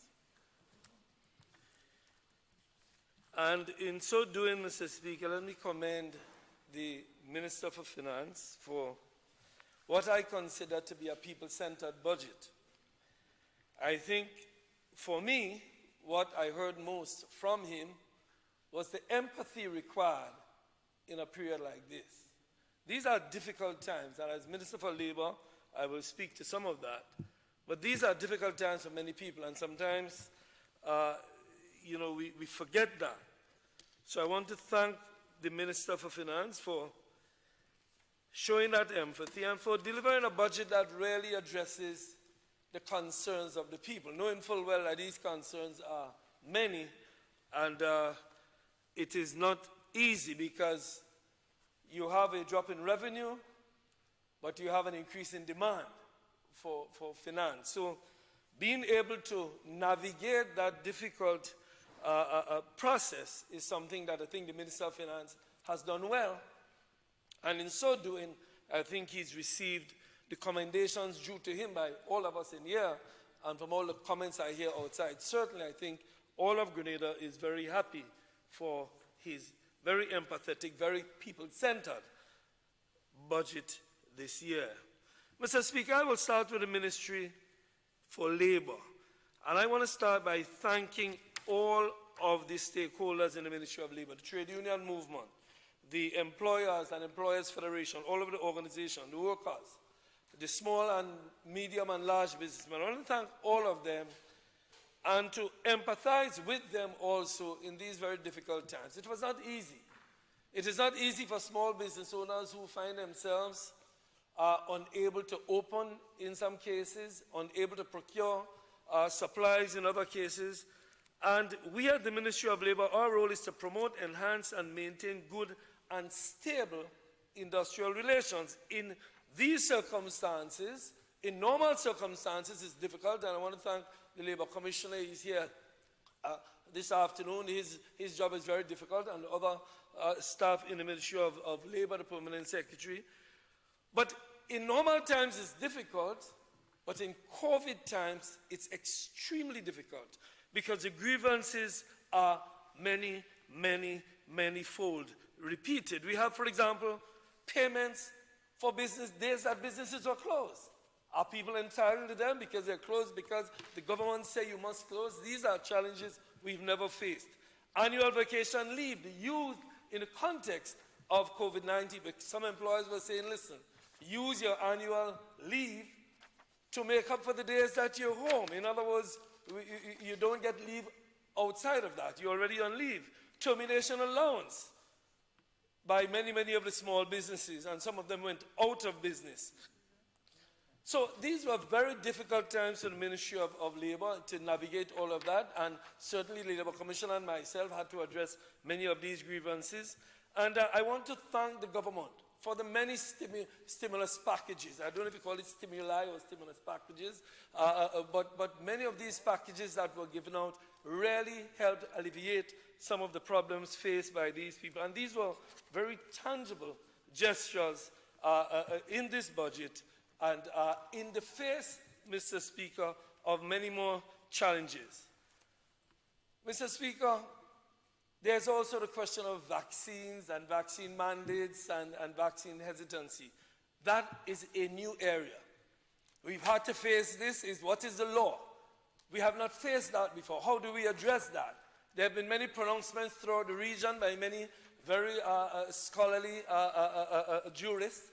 And in so doing, Mr. Speaker, let me commend the Minister for Finance for what I consider to be a people-centered budget. I think, for me, what I heard most from him was the empathy required in a period like this. These are difficult times, and as Minister for Labour, I will speak to some of that. But these are difficult times for many people, and sometimes, we forget that. So I want to thank the Minister for Finance for showing that empathy and for delivering a budget that really addresses the concerns of the people, knowing full well that these concerns are many, and it is not easy because you have a drop in revenue, but you have an increase in demand for finance. So being able to navigate that difficult process is something that I think the Minister of Finance has done well. And in so doing, I think he's received the commendations due to him by all of us in here and from all the comments I hear outside. Certainly, I think all of Grenada is very happy for his very empathetic, very people-centered budget this year. Mr. Speaker, I will start with the Ministry for Labour. And I want to start by thanking all of the stakeholders in the Ministry of Labour, the trade union movement, the employers and employers federation, all of the organizations, the workers, the small and medium and large businessmen. I want to thank all of them and to empathize with them also in these very difficult times. It was not easy. It is not easy for small business owners who find themselves unable to open in some cases, unable to procure supplies in other cases. And we at the Ministry of Labour, our role is to promote, enhance, and maintain good and stable industrial relations. In these circumstances, in normal circumstances, it's difficult, and I want to thank the Labour Commissioner. He's here this afternoon. His job is very difficult, and the other staff in the Ministry of Labour, the Permanent Secretary. But in normal times, it's difficult, but in COVID times, it's extremely difficult because the grievances are many, many, many-fold repeated. We have, for example, payments for business days that businesses are closed. Are people entitled to them because they're closed because the government say you must close? These are challenges we've never faced. Annual vacation leave, used in the context of COVID-19, but some employers were saying, listen, use your annual leave to make up for the days that you're home. In other words, you don't get leave outside of that. You're already on leave. Termination allowance by many, many of the small businesses, and some of them went out of business. So these were very difficult times for the Ministry of Labour to navigate all of that, and certainly the Labour Commissioner and myself had to address many of these grievances. And I want to thank the government for the many stimulus packages. I don't know if you call it stimuli or stimulus packages, but many of these packages that were given out really helped alleviate some of the problems faced by these people. And these were very tangible gestures in this budget and in the face, Mr. Speaker, of many more challenges. Mr. Speaker, there's also the question of vaccines and vaccine mandates and vaccine hesitancy. That is a new area. We've had to face this. What is the law? We have not faced that before. How do we address that? There have been many pronouncements throughout the region by many very scholarly jurists,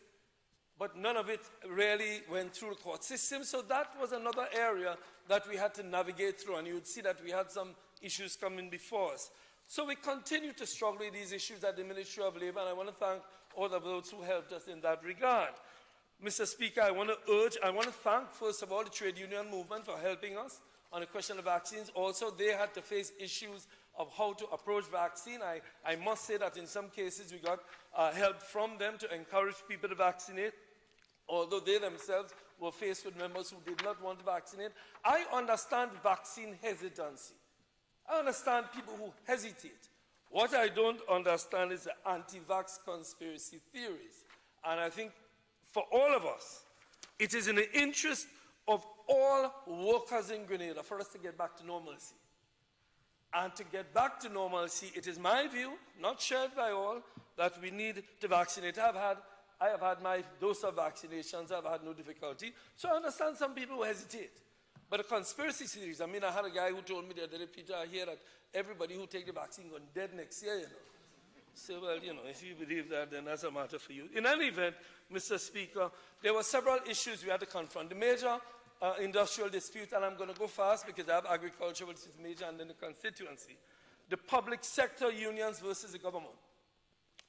but none of it really went through the court system. So that was another area that we had to navigate through, and you would see that we had some issues coming before us. So we continue to struggle with these issues at the Ministry of Labour, and I want to thank all of those who helped us in that regard. Mr. Speaker, I want to thank, first of all, the trade union movement for helping us on the question of vaccines. Also, they had to face issues of how to approach vaccine. I must say that in some cases we got help from them to encourage people to vaccinate, although they themselves were faced with members who did not want to vaccinate. I understand vaccine hesitancy. I understand people who hesitate. What I don't understand is the anti-vax conspiracy theories. And I think for all of us, it is in the interest of all workers in Grenada for us to get back to normalcy. And to get back to normalcy, it is my view, not shared by all, that we need to vaccinate. I have had my dose of vaccinations. I've had no difficulty. So I understand some people who hesitate. But the conspiracy theories, I mean, I had a guy who told me the other day, Peter, I hear that everybody who take the vaccine going dead next year, you know. So, well, you know, if you believe that, then that's a matter for you. In any event, Mr. Speaker, there were several issues we had to confront. The major industrial dispute, and I'm going to go fast because I have agriculture, which is major, and then the constituency. The public sector unions versus the government.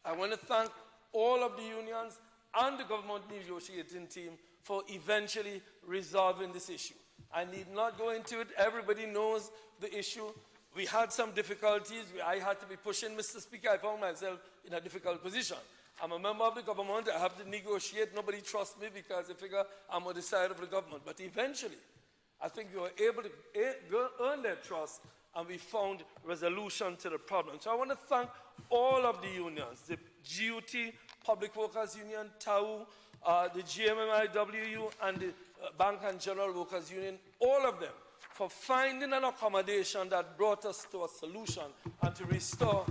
I want to thank all of the unions and the government negotiating team for eventually resolving this issue. I need not go into it. Everybody knows the issue. We had some difficulties. I had to be pushing, Mr. Speaker. I found myself in a difficult position. I'm a member of the government. I have to negotiate. Nobody trusts me because they figure I'm on the side of the government. But eventually, I think we were able to earn their trust, and we found resolution to the problem. So I want to thank all of the unions, the GUT, Public Workers Union, TAU, the GMMIWU, and the Bank and General Workers Union, all of them, for finding an accommodation that brought us to a solution and to restore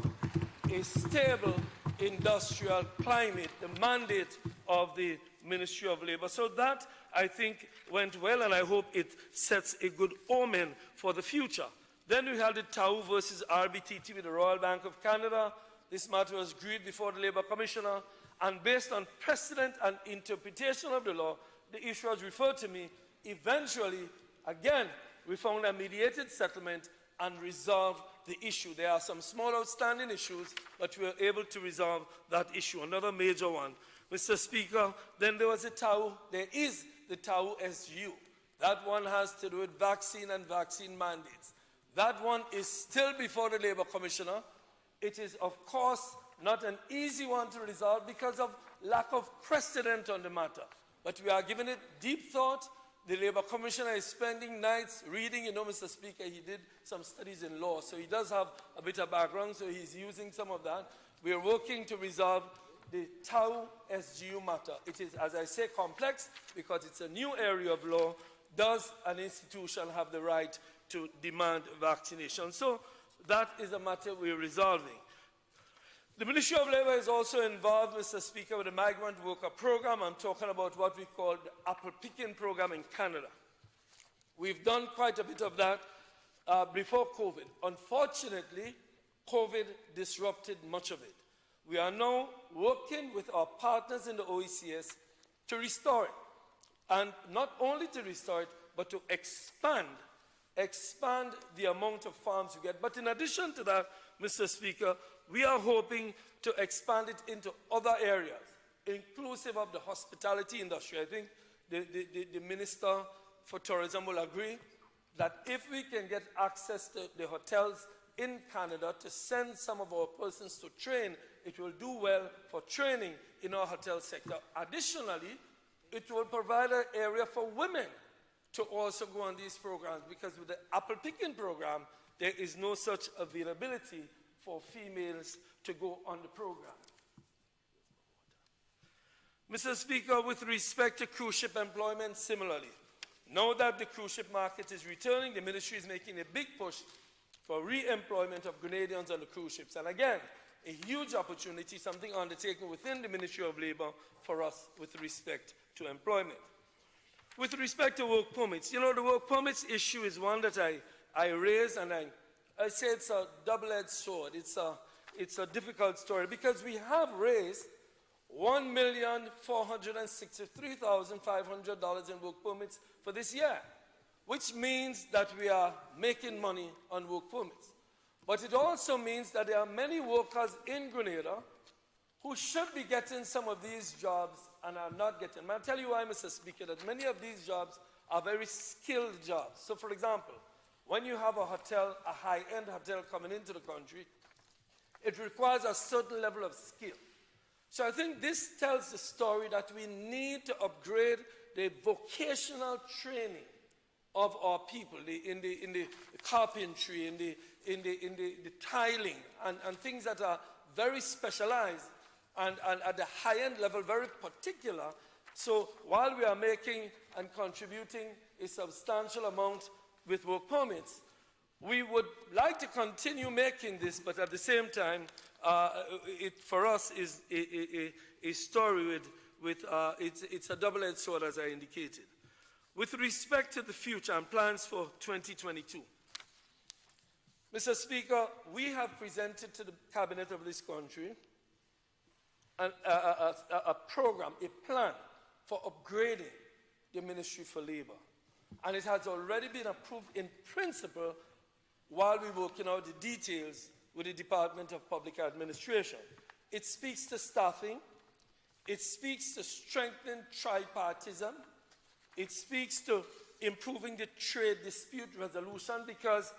a stable industrial climate, the mandate of the Ministry of Labour. So that, I think, went well, and I hope it sets a good omen for the future. Then we had the TAU versus RBTT with the Royal Bank of Canada. This matter was agreed before the Labour Commissioner, and based on precedent and interpretation of the law, the issue was referred to me. Eventually, again, we found a mediated settlement and resolved the issue. There are some small outstanding issues, but we were able to resolve that issue, another major one. Mr. Speaker, then there was the TAU. There is the TAU SGU. That one has to do with vaccine and vaccine mandates. That one is still before the Labour Commissioner. It is, of course, not an easy one to resolve because of lack of precedent on the matter. But we are giving it deep thought. The Labour Commissioner is spending nights reading. You know, Mr. Speaker, he did some studies in law, so he does have a bit of background, so he's using some of that. We are working to resolve the TAU SGU matter. It is, as I say, complex because it's a new area of law. Does an institution have the right to demand vaccination? So that is a matter we're resolving. The Ministry of Labour is also involved, Mr. Speaker, with the migrant worker program. I'm talking about what we call the apple picking program in Canada. We've done quite a bit of that before COVID. Unfortunately, COVID disrupted much of it. We are now working with our partners in the OECS to restore it. And not only to restore it, but to expand the amount of farms we get. But in addition to that, Mr. Speaker, we are hoping to expand it into other areas, inclusive of the hospitality industry. I think the Minister for Tourism will agree that if we can get access to the hotels in Canada to send some of our persons to train, it will do well for training in our hotel sector. Additionally, it will provide an area for women to also go on these programs, because with the apple picking program, there is no such availability for females to go on the program. Mr. Speaker, with respect to cruise ship employment, similarly, now that the cruise ship market is returning, the ministry is making a big push for re-employment of Grenadians on the cruise ships. And again, a huge opportunity, something undertaken within the Ministry of Labour for us with respect to employment. With respect to work permits, you know, the work permits issue is one that I raise, and I say it's a double-edged sword. It's a difficult story because we have raised $1,463,500 in work permits for this year, which means that we are making money on work permits. But it also means that there are many workers in Grenada who should be getting some of these jobs and are not getting them. I'll tell you why, Mr. Speaker, that many of these jobs are very skilled jobs. So, for example, when you have a hotel, a high-end hotel coming into the country, it requires a certain level of skill. So I think this tells the story that we need to upgrade the vocational training of our people in the carpentry, in the tiling, and things that are very specialized and at the high-end level, very particular. So while we are making and contributing a substantial amount with work permits, we would like to continue making this, but at the same time, it for us is a story with it's a double-edged sword, as I indicated. With respect to the future and plans for 2022, Mr. Speaker, we have presented to the Cabinet of this country a program, a plan for upgrading the Ministry for Labour. And it has already been approved in principle while we're working out the details with the Department of Public Administration. It speaks to staffing, it speaks to strengthening tripartism, it speaks to improving the trade dispute resolution, because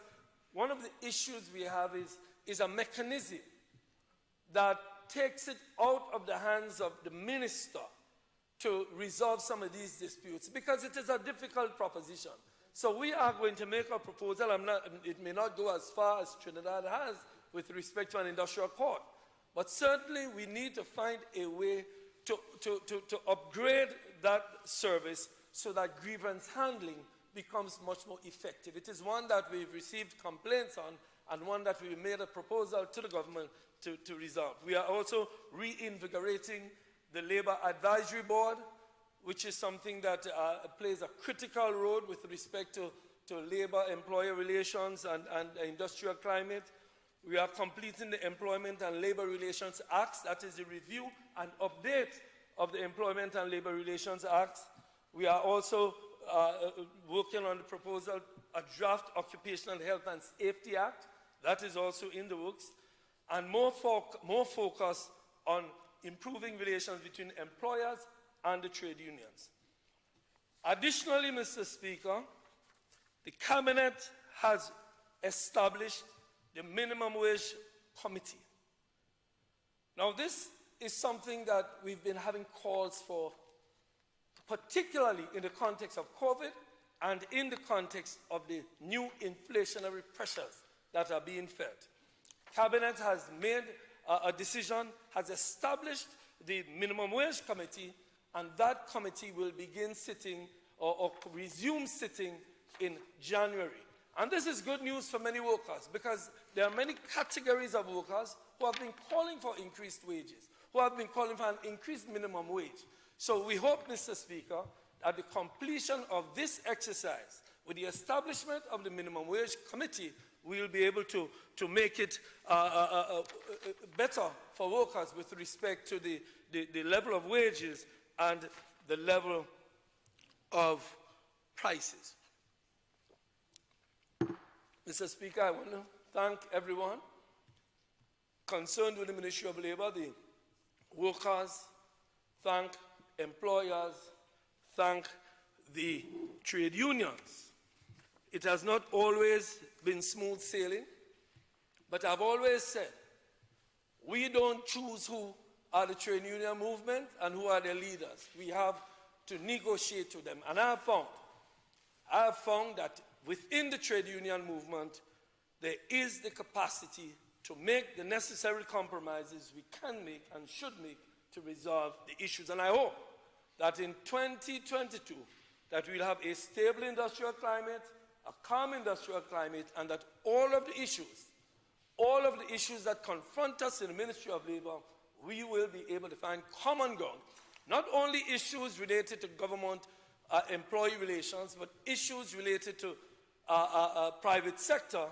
one of the issues we have is a mechanism that takes it out of the hands of the minister to resolve some of these disputes, because it is a difficult proposition. So we are going to make a proposal. It may not go as far as Trinidad has with respect to an industrial court, but certainly we need to find a way to upgrade that service so that grievance handling becomes much more effective. It is one that we've received complaints on and one that we made a proposal to the government to resolve. We are also reinvigorating the Labour Advisory Board, which is something that plays a critical role with respect to labour-employer relations and industrial climate. We are completing the Employment and Labour Relations Acts, that is the review and update of the Employment and Labour Relations Act. We are also working on the proposal, a draft Occupational Health and Safety Act, that is also in the works, and more focus on improving relations between employers and the trade unions. Additionally, Mr. Speaker, the Cabinet has established the Minimum Wage Committee. Now, this is something that we've been having calls for, particularly in the context of COVID and in the context of the new inflationary pressures that are being felt. Cabinet has made a decision, has established the Minimum Wage Committee, and that committee will begin sitting or resume sitting in January. And this is good news for many workers, because there are many categories of workers who have been calling for increased wages, who have been calling for an increased minimum wage. So we hope, Mr. Speaker, at the completion of this exercise, with the establishment of the Minimum Wage Committee, we will be able to make it better for workers with respect to the level of wages and the level of prices. Mr. Speaker, I want to thank everyone concerned with the Ministry of Labour, the workers, thank employers, thank the trade unions. It has not always been smooth sailing, but I've always said, we don't choose who are the trade union movement and who are their leaders. We have to negotiate with them. And I have found that within the trade union movement, there is the capacity to make the necessary compromises we can make and should make to resolve the issues. And I hope that in 2022, that we'll have a stable industrial climate, a calm industrial climate, and that all of the issues that confront us in the Ministry of Labour, we will be able to find common ground. Not only issues related to government employee relations, but issues related to private sector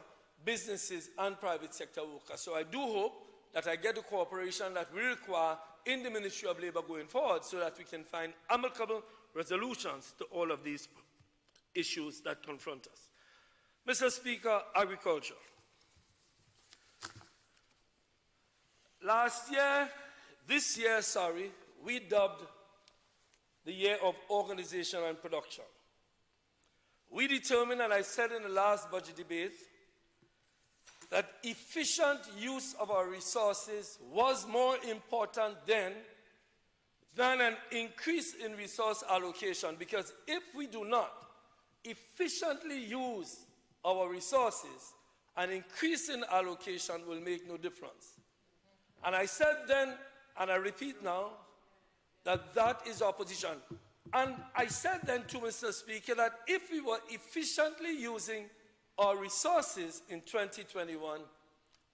businesses and private sector workers. So I do hope that I get the cooperation that we require in the Ministry of Labour going forward, so that we can find amicable resolutions to all of these issues that confront us. Mr. Speaker, agriculture. This year, we dubbed the year of organization and production. We determined, and I said in the last budget debate, that efficient use of our resources was more important then than an increase in resource allocation, because if we do not efficiently use our resources, an increase in allocation will make no difference. And I said then, and I repeat now, that that is our position. And I said then to Mr. Speaker that if we were efficiently using our resources in 2021,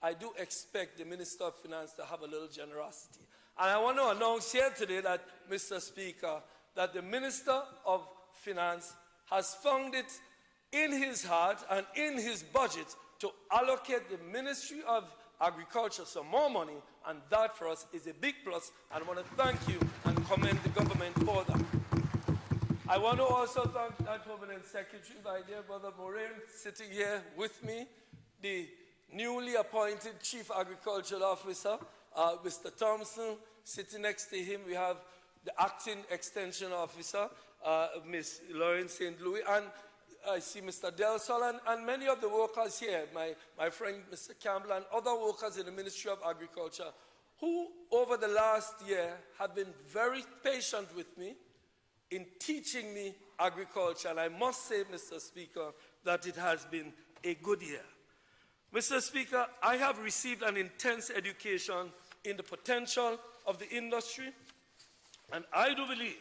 I do expect the Minister of Finance to have a little generosity. And I want to announce here today that, Mr. Speaker, that the Minister of Finance has found it in his heart and in his budget to allocate the Ministry of Agriculture some more money, and that for us is a big plus, and I want to thank you and commend the government for that. I want to also thank our Permanent Secretary, my dear brother Moraine, sitting here with me, the newly appointed Chief Agricultural Officer, Mr. Thompson. Sitting next to him, we have the Acting Extension Officer, Ms. Lauren St. Louis, and I see Mr. Del Sol and many of the workers here, my friend Mr. Campbell and other workers in the Ministry of Agriculture, who over the last year have been very patient with me in teaching me agriculture. And I must say, Mr. Speaker, that it has been a good year. Mr. Speaker, I have received an intense education in the potential of the industry, and I do believe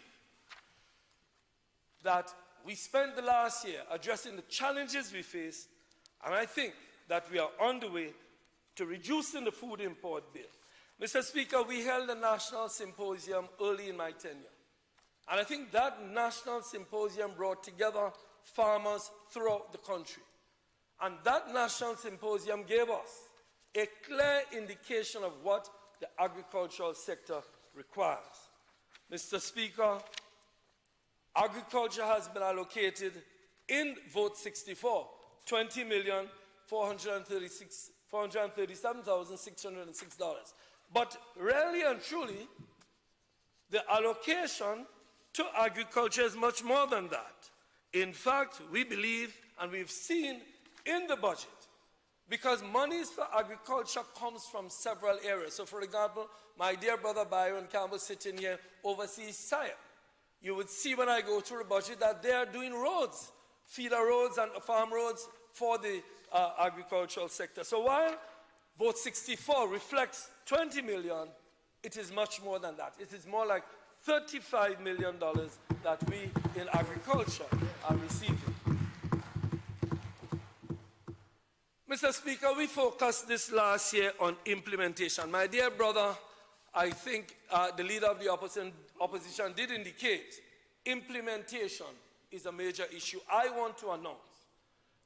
that we spent the last year addressing the challenges we face, and I think that we are on the way to reducing the food import bill. Mr. Speaker, we held a national symposium early in my tenure, and I think that national symposium brought together farmers throughout the country. And that national symposium gave us a clear indication of what the agricultural sector requires. Mr. Speaker, agriculture has been allocated in vote 64, $20,437,606. But really and truly, the allocation to agriculture is much more than that. In fact, we believe, and we've seen in the budget, because monies for agriculture comes from several areas. So, for example, my dear brother Byron Campbell sitting here oversees SIAP. You would see when I go through the budget that they are doing roads, feeder roads and farm roads for the agricultural sector. So while vote 64 reflects 20 million, it is much more than that. It is more like $35 million that we in agriculture are receiving. Mr. Speaker, we focused this last year on implementation. My dear brother, I think the leader of the opposition did indicate implementation is a major issue. I want to announce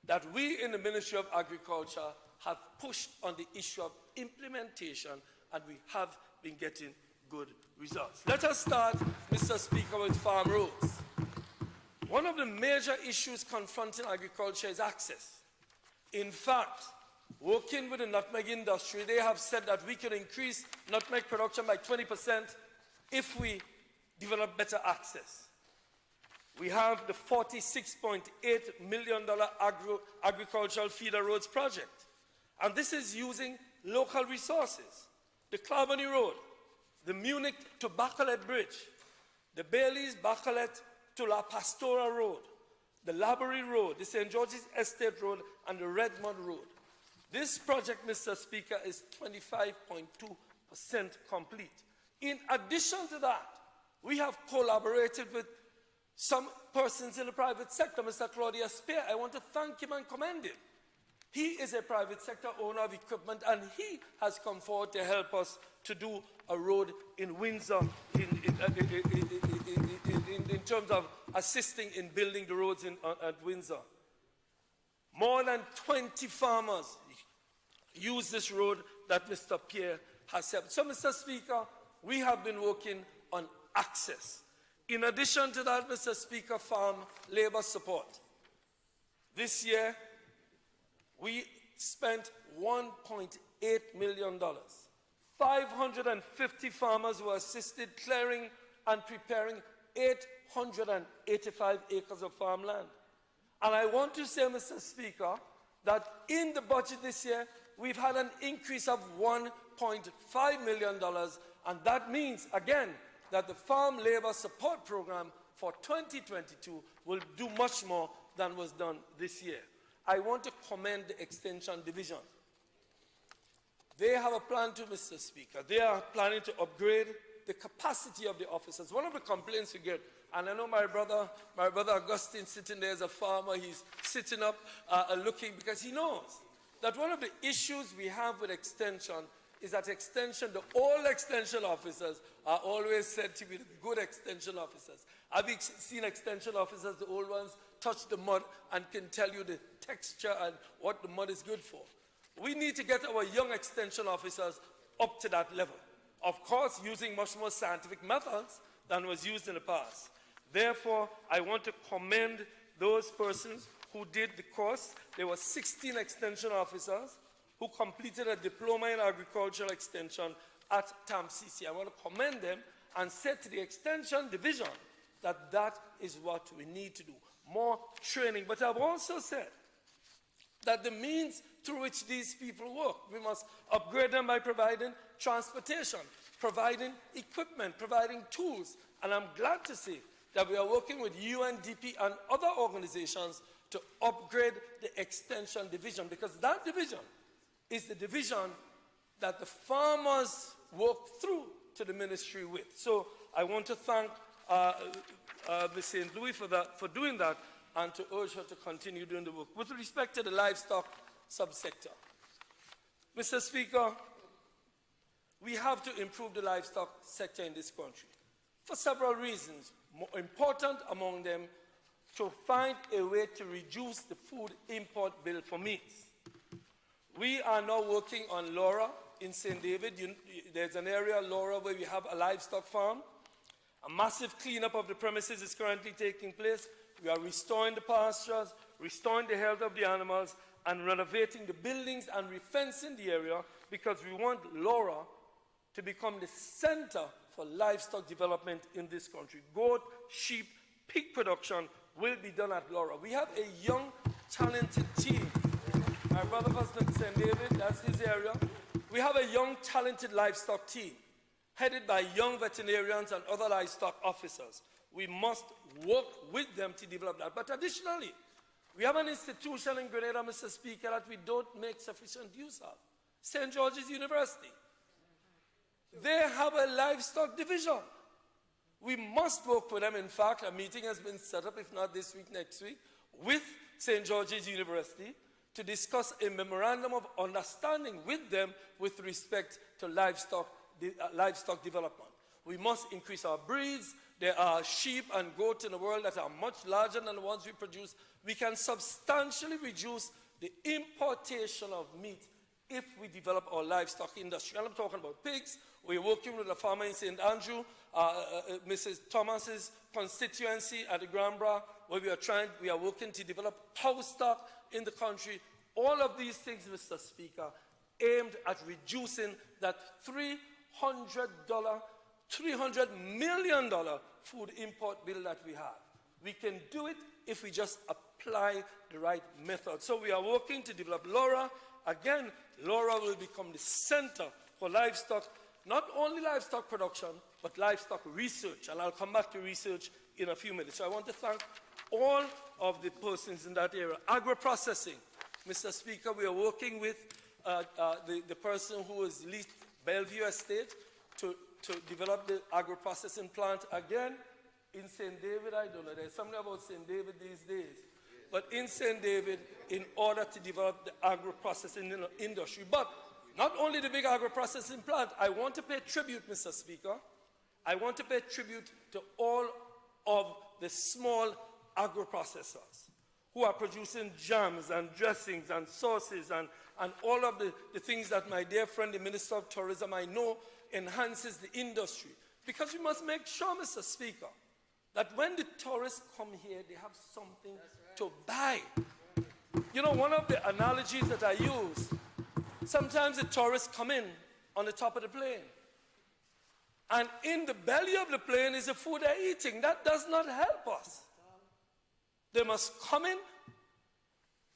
that we in the Ministry of Agriculture have pushed on the issue of implementation, and we have been getting good results. Let us start, Mr. Speaker, with farm roads. One of the major issues confronting agriculture is access. In fact, working with the nutmeg industry, they have said that we can increase nutmeg production by 20% if we develop better access. We have the $46.8 million agricultural feeder roads project, and this is using local resources. The Clarbony Road, the Munich to Bacalet Bridge, the Baileys Bacalet to La Pastora Road, the Laborie Road, the St. George's Estate Road, and the Redmond Road. This project, Mr. Speaker, is 25.2% complete. In addition to that, we have collaborated with some persons in the private sector. Mr. Claudia Spear, I want to thank him and commend him. He is a private sector owner of equipment, and he has come forward to help us to do a road in Windsor in terms of assisting in building the roads at Windsor. More than 20 farmers use this road that Mr. Pierre has helped. So, Mr. Speaker, we have been working on access. In addition to that, Mr. Speaker, farm labor support. This year, we spent $1.8 million. 550 farmers were assisted clearing and preparing 885 acres of farmland. And I want to say, Mr. Speaker, that in the budget this year, we've had an increase of $1.5 million, and that means, again, that the Farm Labor Support Program for 2022 will do much more than was done this year. I want to commend the Extension Division. They have a plan too, Mr. Speaker. They are planning to upgrade the capacity of the officers. One of the complaints we get, and I know my brother Augustine sitting there as a farmer, he's sitting up looking, because he knows that one of the issues we have with Extension is that Extension, the old Extension officers are always said to be the good Extension officers. I've seen Extension officers, the old ones, touched the mud and can tell you the texture and what the mud is good for. We need to get our young extension officers up to that level. Of course, using much more scientific methods than was used in the past. Therefore, I want to commend those persons who did the course. There were 16 extension officers who completed a diploma in agricultural extension at TAMCC. I want to commend them and say to the extension division that that is what we need to do. More training. But I've also said that the means through which these people work, we must upgrade them by providing transportation, providing equipment, providing tools. And I'm glad to say that we are working with UNDP and other organizations to upgrade the extension division, because that division is the division that the farmers work through to the ministry with. So I want to thank Ms. St. Louis for doing that, and to urge her to continue doing the work. With respect to the livestock subsector, Mr. Speaker, we have to improve the livestock sector in this country for several reasons. More important among them, to find a way to reduce the food import bill for meat. We are now working on Laura in St. David. There's an area, Laura, where we have a livestock farm. A massive cleanup of the premises is currently taking place. We are restoring the pastures, restoring the health of the animals, and renovating the buildings and refencing the area, because we want Laura to become the center for livestock development in this country. Goat, sheep, pig production will be done at Laura. We have a young, talented team. My brother was in St. David, that's his area. We have a young, talented livestock team, headed by young veterinarians and other livestock officers. We must work with them to develop that. But additionally, we have an institution in Grenada, Mr. Speaker, that we don't make sufficient use of. St. George's University. They have a livestock division. We must work with them. In fact, a meeting has been set up, if not this week, next week, with St. George's University to discuss a memorandum of understanding with them with respect to livestock development. We must increase our breeds. There are sheep and goats in the world that are much larger than the ones we produce. We can substantially reduce the importation of meat if we develop our livestock industry. And I'm talking about pigs. We're working with a farmer in St. Andrew, Mrs. Thomas's constituency at the Grenada, where we are working to develop cow stock in the country. All of these things, Mr. Speaker, aimed at reducing that $300 million food import bill that we have. We can do it if we just apply the right method. So we are working to develop Laura. Again, Laura will become the center for livestock, not only livestock production, but livestock research. And I'll come back to research in a few minutes. So I want to thank all of the persons in that area. Agro-processing. Mr. Speaker, we are working with the person who has leased Bellevue Estate to develop the agro-processing plant. Again, in St. David, I don't know, there's something about St. David these days. But in St. David, in order to develop the agro-processing industry. But not only the big agro-processing plant, I want to pay tribute, Mr. Speaker. I want to pay tribute to all of the small agro-processors who are producing jams and dressings and sauces and all of the things that my dear friend, the Minister of Tourism, I know enhances the industry. Because we must make sure, Mr. Speaker, that when the tourists come here, they have something to buy. You know, one of the analogies that I use, sometimes the tourists come in on the top of the plane. And in the belly of the plane is the food they're eating. That does not help us. They must come in.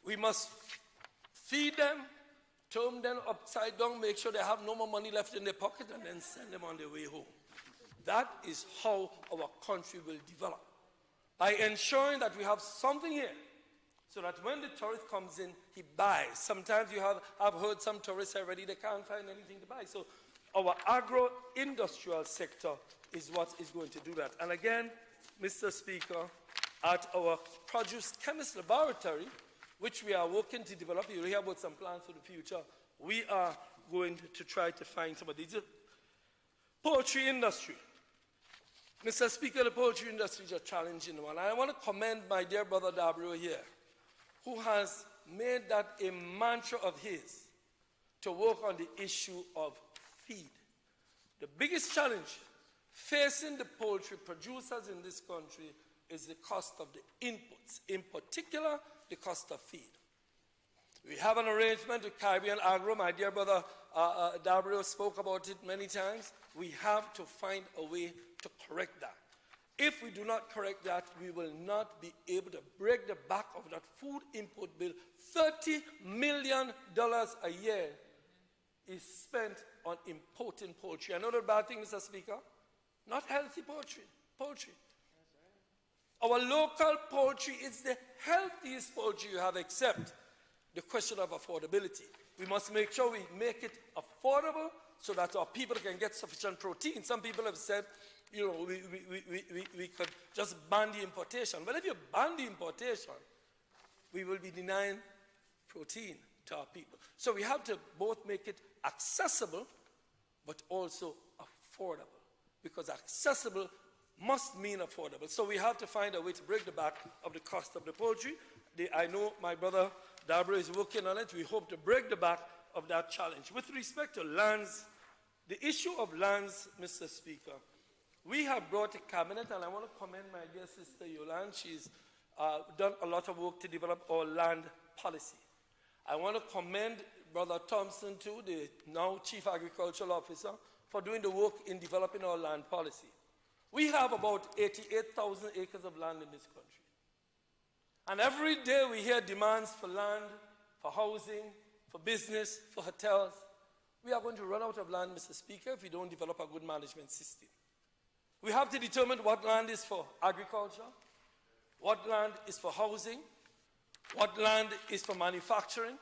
We must feed them, turn them upside down, make sure they have no more money left in their pocket, and then send them on their way home. That is how our country will develop. By ensuring that we have something here, so that when the tourist comes in, he buys. Sometimes you have heard some tourists already, they can't find anything to buy. So our agro-industrial sector is what is going to do that. And again, Mr. Speaker, at our produce chemist laboratory, which we are working to develop, you'll hear about some plans for the future, we are going to try to find some of these. Poultry industry. Mr. Speaker, the poultry industry is a challenging one. And I want to commend my dear brother Dabrio here, who has made that a mantra of his to work on the issue of feed. The biggest challenge facing the poultry producers in this country is the cost of the inputs, in particular, the cost of feed. We have an arrangement with Caribbean Agro. My dear brother Dabrio spoke about it many times. We have to find a way to correct that. If we do not correct that, we will not be able to break the back of that food input bill. $30 million a year is spent on importing poultry. Another bad thing, Mr. Speaker, not healthy poultry. Our local poultry is the healthiest poultry you have, except the question of affordability. We must make sure we make it affordable so that our people can get sufficient protein. Some people have said, you know, we could just ban the importation. Well, if you ban the importation, we will be denying protein to our people. So we have to both make it accessible, but also affordable, because accessible must mean affordable. So we have to find a way to break the back of the cost of the poultry. I know my brother Dabrio is working on it. We hope to break the back of that challenge. With respect to lands, the issue of lands, Mr. Speaker, we have brought to cabinet, and I want to commend my dear sister Yolande. She's done a lot of work to develop our land policy. I want to commend Brother Thompson, too, the now Chief Agricultural Officer, for doing the work in developing our land policy. We have about 88,000 acres of land in this country. And every day we hear demands for land, for housing, for business, for hotels. We are going to run out of land, Mr. Speaker, if we don't develop a good management system. We have to determine what land is for agriculture, what land is for housing, what land is for manufacturing,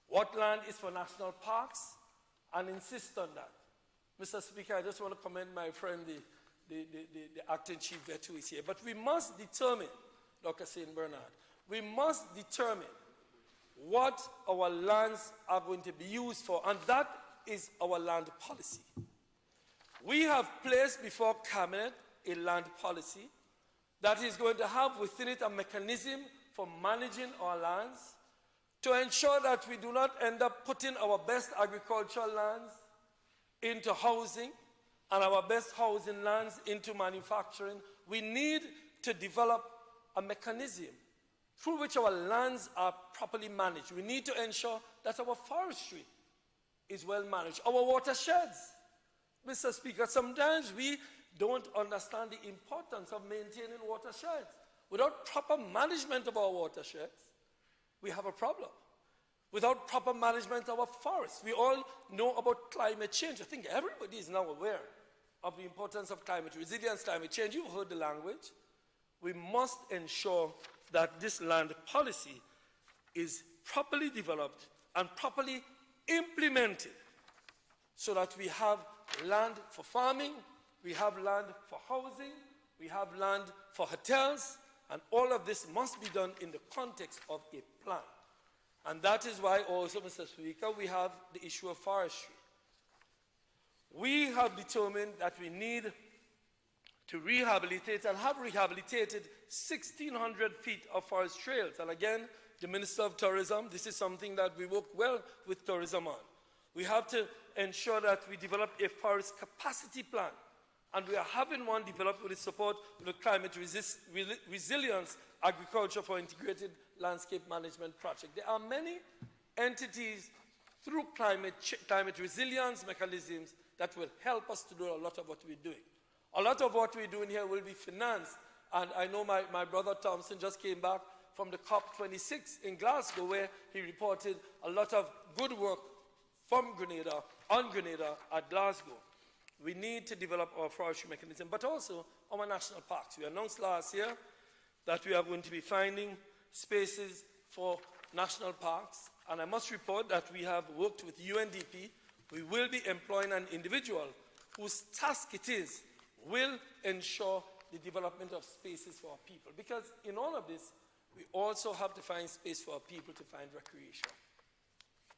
what land is for national parks, and insist on that. Mr. Speaker, I just want to commend my friend, the acting chief vet who is here. But we must determine, Dr. St. Bernard, we must determine what our lands are going to be used for, and that is our land policy. We have placed before Cabinet a land policy that is going to have within it a mechanism for managing our lands to ensure that we do not end up putting our best agricultural lands into housing and our best housing lands into manufacturing. We need to develop a mechanism through which our lands are properly managed. We need to ensure that our forestry is well managed. Our watersheds, Mr. Speaker, sometimes we don't understand the importance of maintaining watersheds. Without proper management of our watersheds, we have a problem. Without proper management of our forests, we all know about climate change. I think everybody is now aware of the importance of climate resilience, climate change. You've heard the language. We must ensure that this land policy is properly developed and properly implemented so that we have land for farming, we have land for housing, we have land for hotels, and all of this must be done in the context of a plan. And that is why also, Mr. Speaker, we have the issue of forestry. We have determined that we need to rehabilitate and have rehabilitated 1,600 feet of forest trails. And again, the Minister of Tourism, this is something that we work well with tourism on. We have to ensure that we develop a forest capacity plan. And we are having one developed with the support of the Climate Resilience Agriculture for Integrated Landscape Management Project. There are many entities through climate resilience mechanisms that will help us to do a lot of what we're doing. A lot of what we're doing here will be financed. And I know my brother Thompson just came back from the COP26 in Glasgow, where he reported a lot of good work from Grenada, on Grenada at Glasgow. We need to develop our forestry mechanism, but also our national parks. We announced last year that we are going to be finding spaces for national parks, and I must report that we have worked with UNDP. We will be employing an individual whose task it is will ensure the development of spaces for our people. Because in all of this, we also have to find space for our people to find recreation.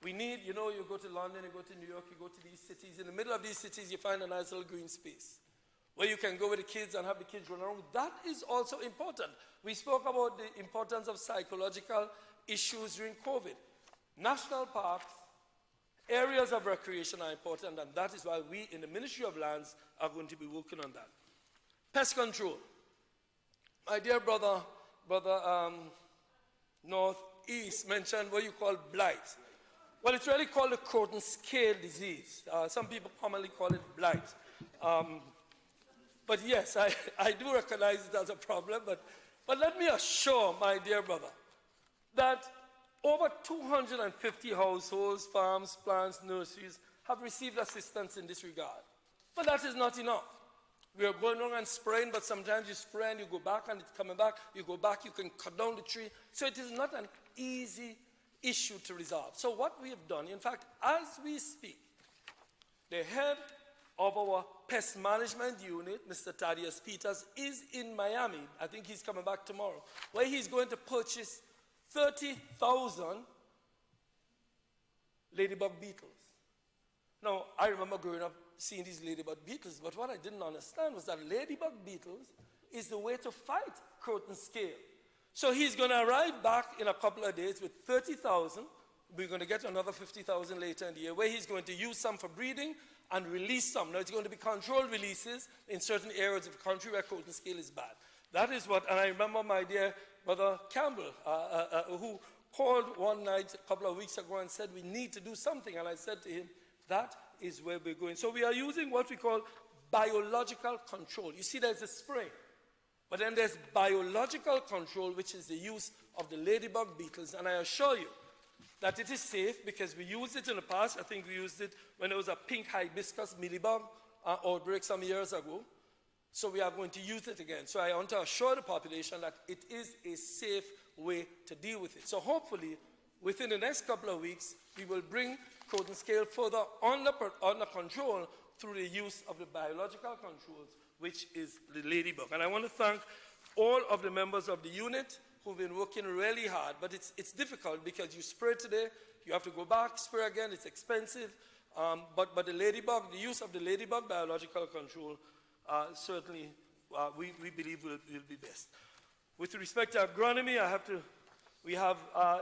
We need, you know, you go to London, you go to New York, you go to these cities. In the middle of these cities, you find a nice little green space. where you can go with the kids and have the kids run around. That is also important. We spoke about the importance of psychological issues during COVID. National parks, areas of recreation are important, and that is why we in the Ministry of Lands are going to be working on that. Pest control. My dear brother Northeast mentioned what you call blight. Well, it's really called the cotton scale disease. Some people commonly call it blight. But yes, I do recognize it as a problem, but let me assure my dear brother that over 250 households, farms, plants, nurseries have received assistance in this regard. But that is not enough. We are going on and spraying, but sometimes you spray and you go back and it's coming back. You go back, you can cut down the tree. So it is not an easy issue to resolve. So what we have done, in fact, as we speak, the head of our pest management unit, Mr. Thaddeus Peters, is in Miami. I think he's coming back tomorrow, where he's going to purchase 30,000 ladybug beetles. Now, I remember growing up seeing these ladybug beetles, but what I didn't understand was that ladybug beetles is the way to fight cotton scale. So he's going to arrive back in a couple of days with 30,000. We're going to get another 50,000 later in the year, where he's going to use some for breeding and release some. Now, it's going to be controlled releases in certain areas of the country where cotton scale is bad. That is what, and I remember my dear brother Campbell, who called one night a couple of weeks ago and said, we need to do something. And I said to him, that is where we're going. So we are using what we call biological control. You see, there's a spray, but then there's biological control, which is the use of the ladybug beetles. And I assure you that it is safe because we used it in the past. I think we used it when there was a pink hibiscus mealybug outbreak some years ago. So we are going to use it again. So I want to assure the population that it is a safe way to deal with it. So hopefully, within the next couple of weeks, we will bring cotton scale further under control through the use of the biological controls, which is the ladybug. And I want to thank all of the members of the unit who've been working really hard. But it's difficult because you spray today, you have to go back, spray again, it's expensive. But the ladybug, the use of the ladybug biological control, certainly we believe will be best. With respect to agronomy, we have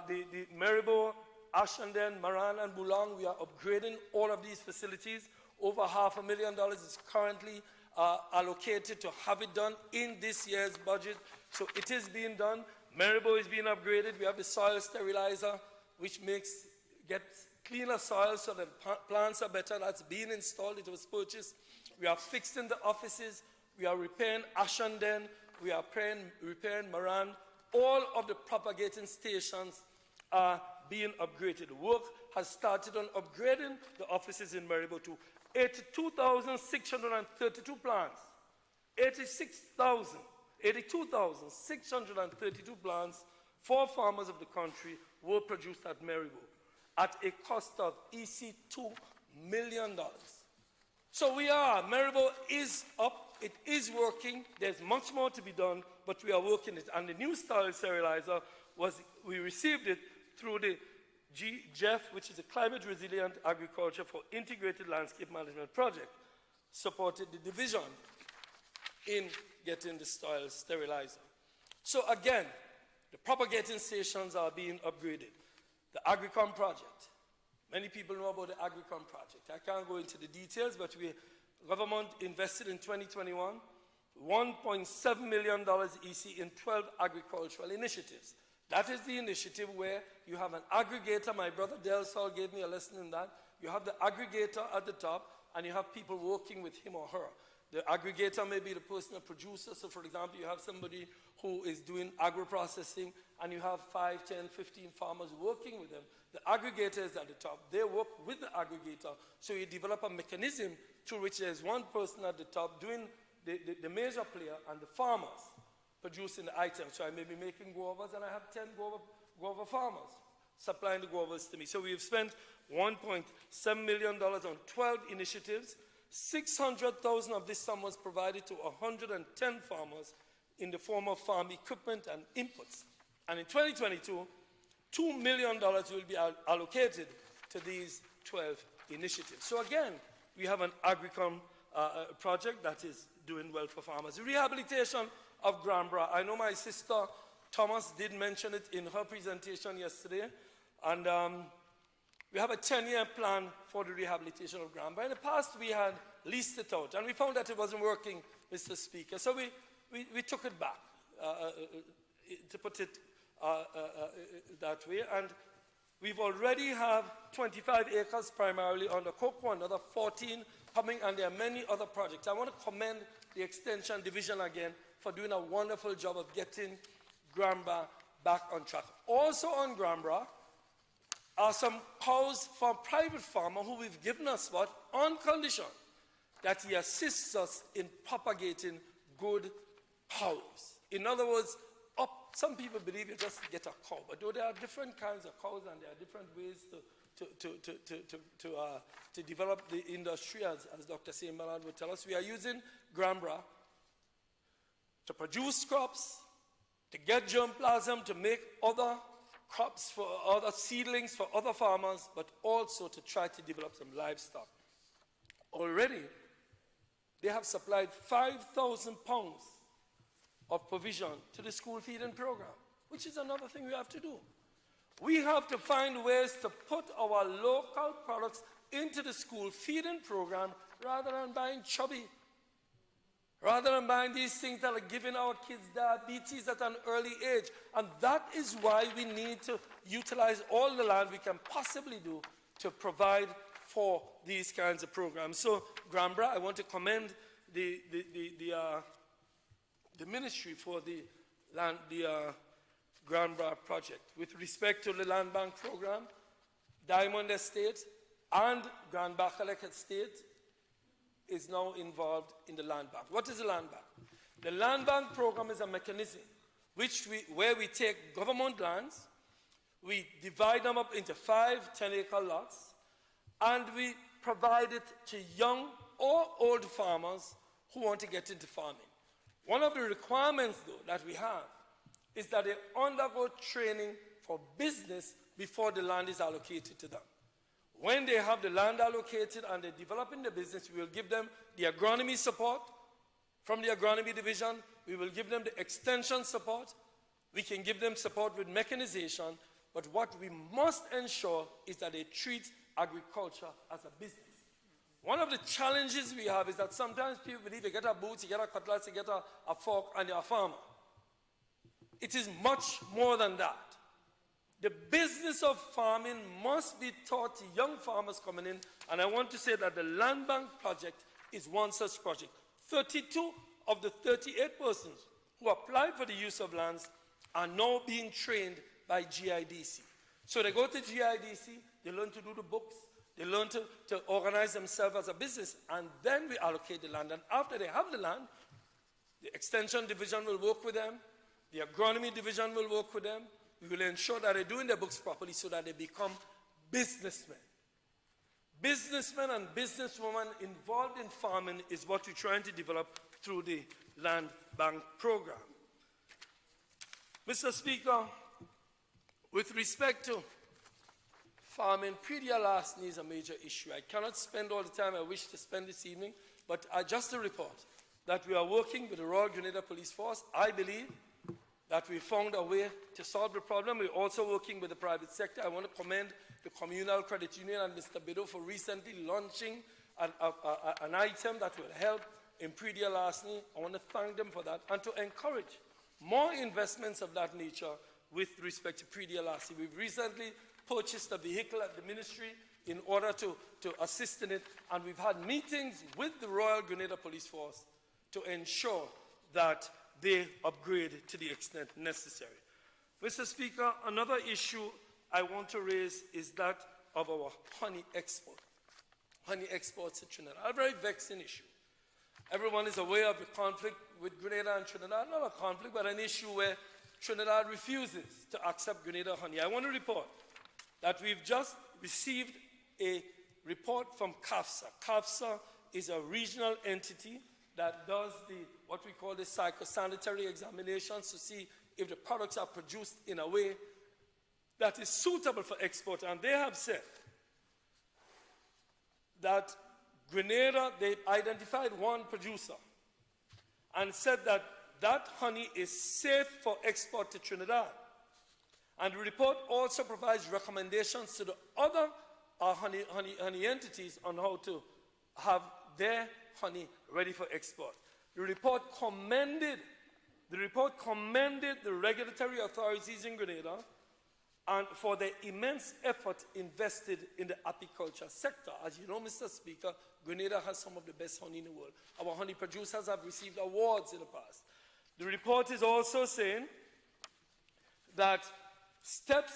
the Maribo, Ashandan, Maran, and Bulang. We are upgrading all of these facilities. Over $500,000 is currently allocated to have it done in this year's budget. So it is being done. Maribo is being upgraded. We have the soil sterilizer, which gets cleaner soil so that plants are better. That's being installed. It was purchased. We are fixing the offices. We are repairing Ashandan. We are repairing Maran. All of the propagating stations are being upgraded. Work has started on upgrading the offices in Maribo to 82,632 plants. 82,632 plants for farmers of the country were produced at Maribo at a cost of EC $2 million. So Maribo is up, it is working, there's much more to be done, but we are working it. And the new style sterilizer, we received it through the GEF, which is a Climate Resilient Agriculture for Integrated Landscape Management Project, supported the division in getting the style sterilizer. So again, the propagating stations are being upgraded. The Agricom project. Many people know about the Agricom project. I can't go into the details, but the government invested in 2021 $1.7 million EC in 12 agricultural initiatives. That is the initiative where you have an aggregator. My brother Del Sol gave me a lesson in that. You have the aggregator at the top, and you have people working with him or her. The aggregator may be the personal producer. So, for example, you have somebody who is doing agro-processing, and you have 5, 10, 15 farmers working with them. The aggregator is at the top. They work with the aggregator. So you develop a mechanism through which there's one person at the top doing the major player and the farmers producing the items. So I may be making guavas, and I have 10 guava farmers supplying the guavas to me. So we've spent $1.7 million on 12 initiatives. 600,000 of this sum was provided to 110 farmers in the form of farm equipment and inputs. And in 2022, $2 million will be allocated to these 12 initiatives. So again, we have an Agricom project that is doing well for farmers. Rehabilitation of Grenada. I know my sister Thomas did mention it in her presentation yesterday, and we have a 10-year plan for the rehabilitation of Grenada. In the past, we had leased it out, and we found that it wasn't working, Mr. Speaker. So we took it back, to put it that way. And we've already have 25 acres primarily on the cocoa, another 14 coming, and there are many other projects. I want to commend the Extension Division again for doing a wonderful job of getting Grenada back on track. Also on Grenada are some cows from private farmer who we've given us what? On condition that he assists us in propagating good cows. In other words, some people believe you just get a cow, but though there are different kinds of cows and there are different ways to develop the industry, as Dr. Saint Bernard would tell us, we are using Grenada to produce crops, to get germplasm, to make other crops for other seedlings for other farmers, but also to try to develop some livestock. Already, they have supplied 5,000 pounds of provision to the school feeding program, which is another thing we have to do. We have to find ways to put our local products into the school feeding program rather than buying chubby, rather than buying these things that are giving our kids diabetes at an early age. And that is why we need to utilize all the land we can possibly do to provide for these kinds of programs. So, Grenada, I want to commend the ministry for the Grenada project. With respect to the land bank program, Diamond Estate and Grand Bakalek Estate is now involved in the land bank. What is the land bank? The land bank program is a mechanism where we take government lands, we divide them up into 5 10-acre lots, and we provide it to young or old farmers who want to get into farming. One of the requirements, though, that we have is that they undergo training for business before the land is allocated to them. When they have the land allocated and they're developing the business, we will give them the agronomy support from the agronomy division. We will give them the extension support. We can give them support with mechanization. But what we must ensure is that they treat agriculture as a business. One of the challenges we have is that sometimes people believe you get a boot, you get a cutlass, you get a fork, and you're a farmer. It is much more than that. The business of farming must be taught to young farmers coming in, and I want to say that the Land Bank project is one such project. 32 of the 38 persons who applied for the use of lands are now being trained by GIDC. So they go to GIDC, they learn to do the books, they learn to organize themselves as a business, and then we allocate the land. And after they have the land, the Extension Division will work with them, the Agronomy Division will work with them. We will ensure that they're doing their books properly so that they become businessmen. Businessmen and businesswomen involved in farming is what we're trying to develop through the Land Bank program. Mr. Speaker, with respect to farming, pre-DLRC is a major issue. I cannot spend all the time I wish to spend this evening, but just to report that we are working with the Royal Grenada Police Force. I believe that we found a way to solve the problem. We're also working with the private sector. I want to commend the Communal Credit Union and Mr. Bido for recently launching an item that will help in pre-DLRC. I want to thank them for that and to encourage more investments of that nature with respect to pre-DLRC. We've recently purchased a vehicle at the ministry in order to assist in it, and we've had meetings with the Royal Grenada Police Force to ensure that they upgrade to the extent necessary. Mr. Speaker, another issue I want to raise is that of our honey export. Honey exports to Trinidad, a very vexing issue. Everyone is aware of the conflict with Grenada and Trinidad, not a conflict, but an issue where Trinidad refuses to accept Grenada honey. I want to report that we've just received a report from CAFSA. CAFSA is a regional entity that does what we call the psychosanitary examinations to see if the products are produced in a way that is suitable for export. And they have said that Grenada, they identified one producer and said that that honey is safe for export to Trinidad. And the report also provides recommendations to the other honey entities on how to have their honey ready for export. The report commended the regulatory authorities in Grenada and for their immense effort invested in the apiculture sector. As you know, Mr. Speaker, Grenada has some of the best honey in the world. Our honey producers have received awards in the past. The report is also saying that step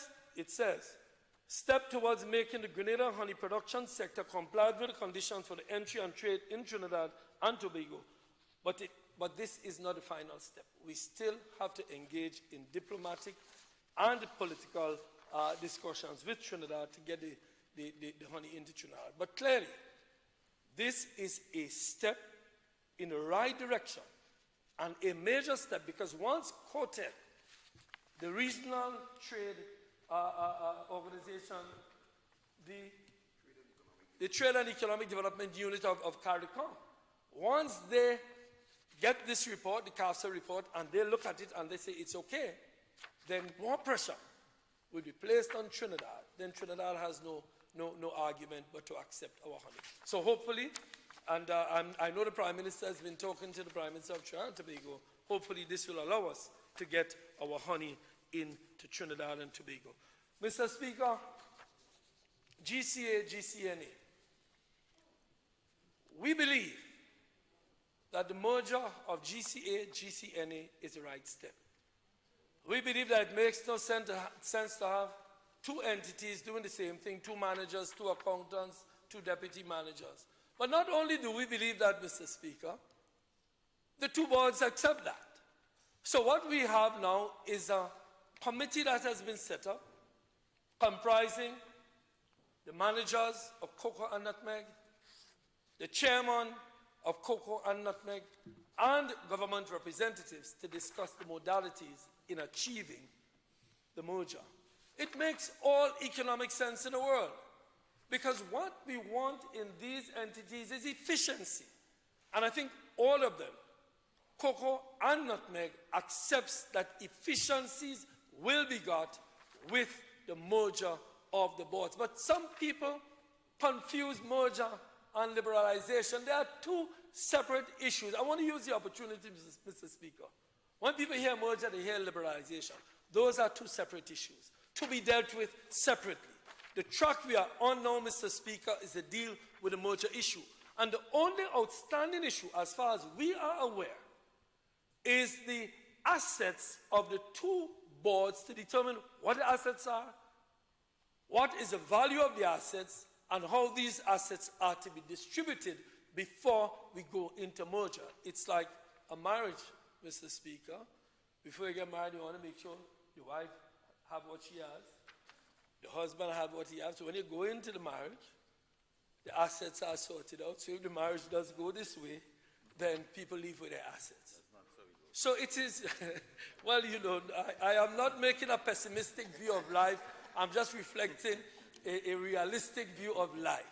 towards making the Grenada honey production sector comply with the conditions for the entry and trade in Trinidad and Tobago. But this is not the final step. We still have to engage in diplomatic and political discussions with Trinidad to get the honey into Trinidad. But clearly, this is a step in the right direction and a major step, because once quoted, the regional trade organization, the Trade and Economic Development Unit of CARICOM, once they get this report, the CAFSA report, and they look at it and they say it's okay, then more pressure will be placed on Trinidad. Then Trinidad has no argument but to accept our honey. So hopefully, and I know the Prime Minister has been talking to the Prime Minister of Trinidad and Tobago, hopefully this will allow us to get our honey into Trinidad and Tobago. Mr. Speaker, GCA, GCNA, we believe that the merger of GCA, GCNA is the right step. We believe that it makes no sense to have two entities doing the same thing, two managers, two accountants, two deputy managers. But not only do we believe that, Mr. Speaker, the two boards accept that. So what we have now is a committee that has been set up, comprising the managers of cocoa and nutmeg, the chairman of cocoa and nutmeg, and government representatives to discuss the modalities in achieving the merger. It makes all economic sense in the world, because what we want in these entities is efficiency. And I think all of them, cocoa and nutmeg, accepts that efficiencies will be got with the merger of the boards. But some people confuse merger and liberalization. They are two separate issues. I want to use the opportunity, Mr. Speaker. When people hear merger, they hear liberalization. Those are two separate issues to be dealt with separately. The track we are on now, Mr. Speaker, is the deal with the merger issue. And the only outstanding issue, as far as we are aware, is the assets of the two boards to determine what the assets are, what is the value of the assets, and how these assets are to be distributed before we go into merger. It's like a marriage, Mr. Speaker. Before you get married, you want to make sure your wife have what she has, the husband have what he has. So when you go into the marriage, the assets are sorted out. So if the marriage does go this way, then people leave with their assets. So it is, well, you know, I am not making a pessimistic view of life. I'm just reflecting a realistic view of life.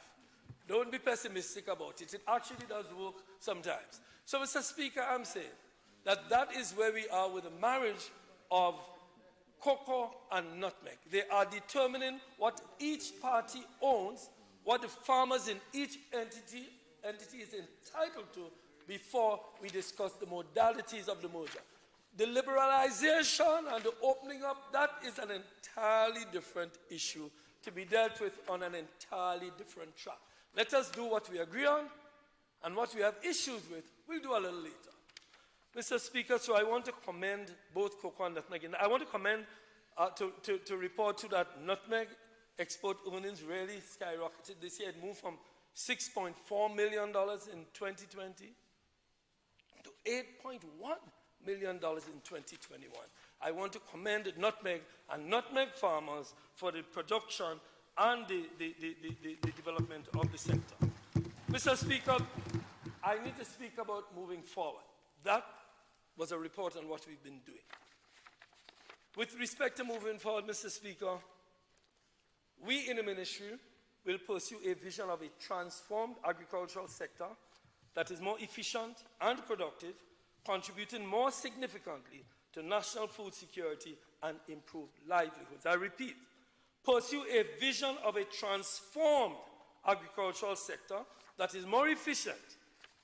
Don't be pessimistic about it. It actually does work sometimes. So, Mr. Speaker, I'm saying that that is where we are with the marriage of cocoa and nutmeg. They are determining what each party owns, what the farmers in each entity is entitled to, before we discuss the modalities of the merger. The liberalization and the opening up, that is an entirely different issue to be dealt with on an entirely different track. Let us do what we agree on, and what we have issues with, we'll do a little later. Mr. Speaker, so I want to commend both cocoa and nutmeg. And I want to commend, to report to that nutmeg export earnings really skyrocketed this year. It moved from $6.4 million in 2020 to $8.1 million in 2021. I want to commend nutmeg and nutmeg farmers for the production and the development of the sector. Mr. Speaker, I need to speak about moving forward. That was a report on what we've been doing. With respect to moving forward, Mr. Speaker, we in the ministry, will pursue a vision of a transformed agricultural sector that is more efficient and productive, contributing more significantly to national food security and improved livelihoods. I repeat, pursue a vision of a transformed agricultural sector that is more efficient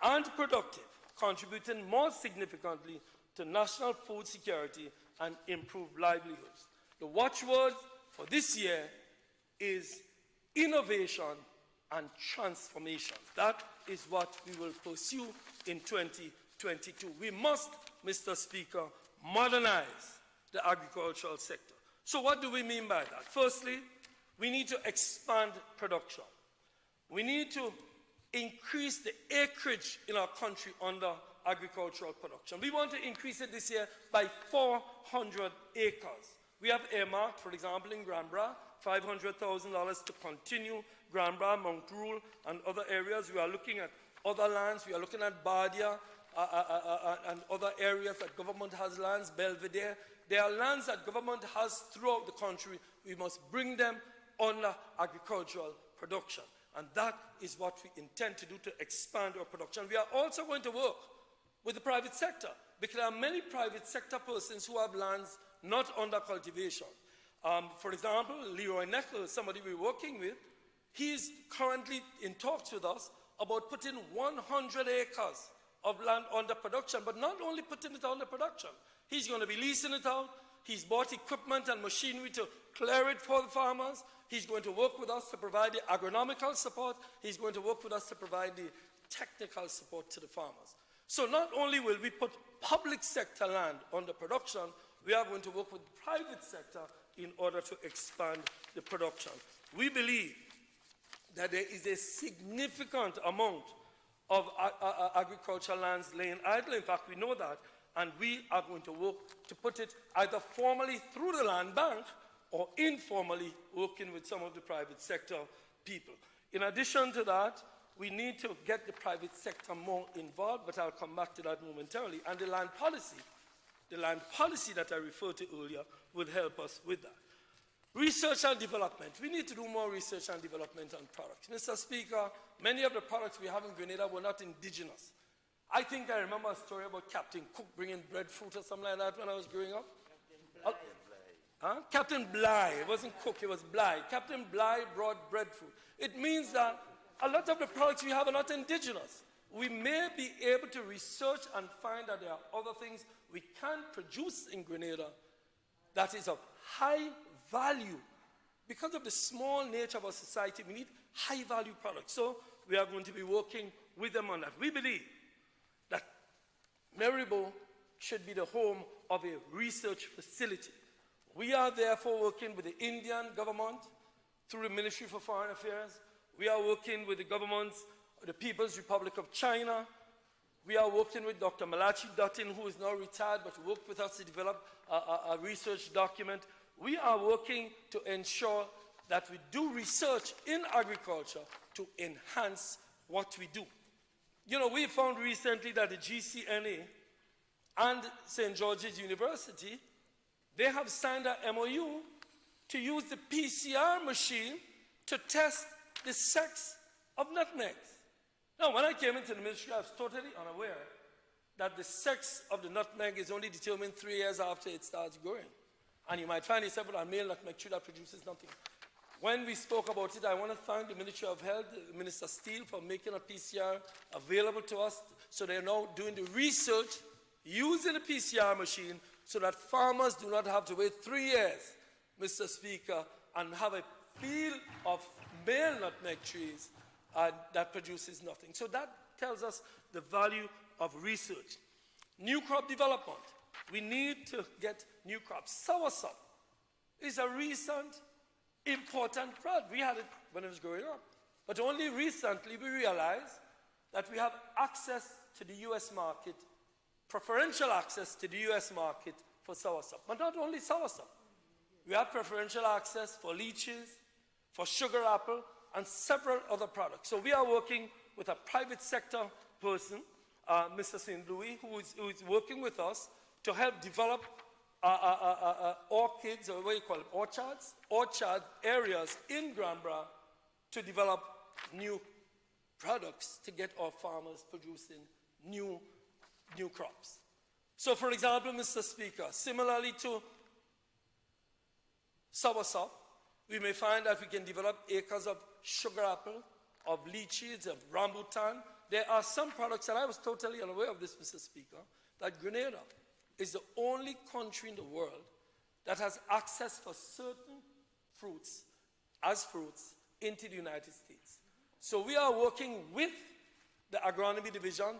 and productive, contributing more significantly to national food security and improved livelihoods. The watchword for this year is innovation and transformation. That is what we will pursue in 2022. We must, Mr. Speaker, modernize the agricultural sector. So what do we mean by that? Firstly, we need to expand production. We need to increase the acreage in our country under agricultural production. We want to increase it this year by 400 acres. We have earmarked, for example, in Grenada, $500,000 to continue Grenada, Mount Rule, and other areas. We are looking at other lands. We are looking at Bardia and other areas that government has lands, Belvedere. There are lands that government has throughout the country. We must bring them under agricultural production. And that is what we intend to do to expand our production. We are also going to work with the private sector, because there are many private sector persons who have lands not under cultivation. For example, Leroy Neckel, somebody we're working with, he's currently in talks with us about putting 100 acres of land under production, but not only putting it under production. He's going to be leasing it out. He's bought equipment and machinery to clear it for the farmers. He's going to work with us to provide the agronomical support. He's going to work with us to provide the technical support to the farmers. So not only will we put public sector land under production, we are going to work with the private sector in order to expand the production. We believe that there is a significant amount of agricultural lands laying idle. In fact, we know that, and we are going to work to put it either formally through the land bank or informally working with some of the private sector people. In addition to that, we need to get the private sector more involved, but I'll come back to that momentarily. And the land policy that I referred to earlier would help us with that. Research and development. We need to do more research and development on products. Mr. Speaker, many of the products we have in Grenada were not indigenous. I think I remember a story about Captain Cook bringing breadfruit or something like that when I was growing up. Captain Bligh. It wasn't Cook, it was Bligh. Captain Bligh brought breadfruit. It means that a lot of the products we have are not indigenous. We may be able to research and find that there are other things we can produce in Grenada that is of high value. Because of the small nature of our society, we need high value products. So we are going to be working with them on that. We believe that Maribo should be the home of a research facility. We are therefore working with the Indian government through the Ministry for Foreign Affairs. We are working with the governments of the People's Republic of China. We are working with Dr. Malachi Dutton, who is now retired, but worked with us to develop a research document. We are working to ensure that we do research in agriculture to enhance what we do. You know, we found recently that the GCNA and St. George's University, they have signed an MOU to use the PCR machine to test the sex of nutmegs. Now, when I came into the ministry, I was totally unaware that the sex of the nutmeg is only determined 3 years after it starts growing. And you might find yourself with a male nutmeg tree that produces nothing. When we spoke about it, I want to thank the Ministry of Health, Minister Steele, for making a PCR available to us. So they're now doing the research using the PCR machine so that farmers do not have to wait 3 years, Mr. Speaker, and have a field of male nutmeg trees that produces nothing. So that tells us the value of research. New crop development. We need to get new crops. Soursop is a recent important product. We had it when I was growing up. But only recently we realized that we have access to the US market, preferential access to the US market for soursop. But not only soursop. We have preferential access for lychees, for sugar apple, and several other products. So we are working with a private sector person, Mr. St. Louis, who is working with us to help develop orchids, or what do you call it, orchard areas in Grenada to develop new products to get our farmers producing new crops. So, for example, Mr. Speaker, similarly to soursop, we may find that we can develop acres of sugar apple, of lychees, of rambutan. There are some products, and I was totally unaware of this, Mr. Speaker, that Grenada is the only country in the world that has access for certain fruits, as fruits, into the United States. So we are working with the agronomy division,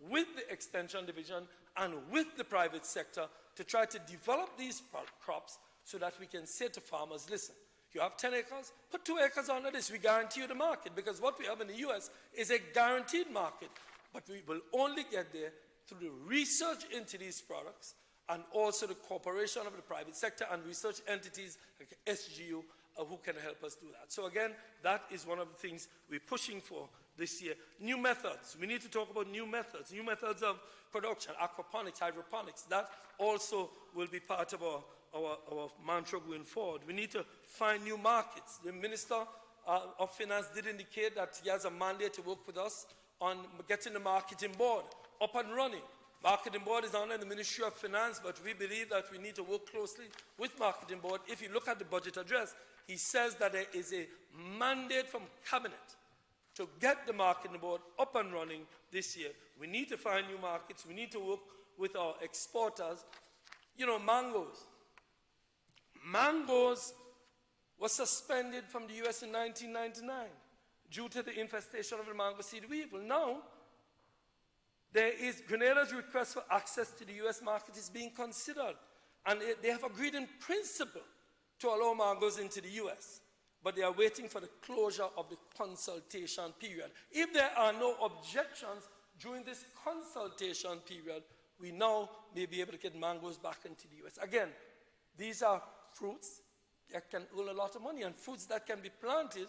with the extension division, and with the private sector to try to develop these crops so that we can say to farmers, listen, you have 10 acres, put 2 acres under this, we guarantee you the market, because what we have in the US is a guaranteed market, but we will only get there through the research into these products and also the cooperation of the private sector and research entities like SGU who can help us do that. So again, that is one of the things we're pushing for this year. New methods. We need to talk about new methods of production, aquaponics, hydroponics. That also will be part of our mantra going forward. We need to find new markets. The Minister of Finance did indicate that he has a mandate to work with us on getting the marketing board up and running. Marketing board is under the Ministry of Finance, but we believe that we need to work closely with marketing board. If you look at the budget address, he says that there is a mandate from cabinet to get the marketing board up and running this year. We need to find new markets. We need to work with our exporters. You know, mangoes. Mangoes was suspended from the US in 1999 due to the infestation of the mango seed weevil. Now, there is Grenada's request for access to the US market is being considered. And they have agreed in principle to allow mangoes into the US. But they are waiting for the closure of the consultation period. If there are no objections during this consultation period, we now may be able to get mangoes back into the US. Again, these are fruits that can earn a lot of money and fruits that can be planted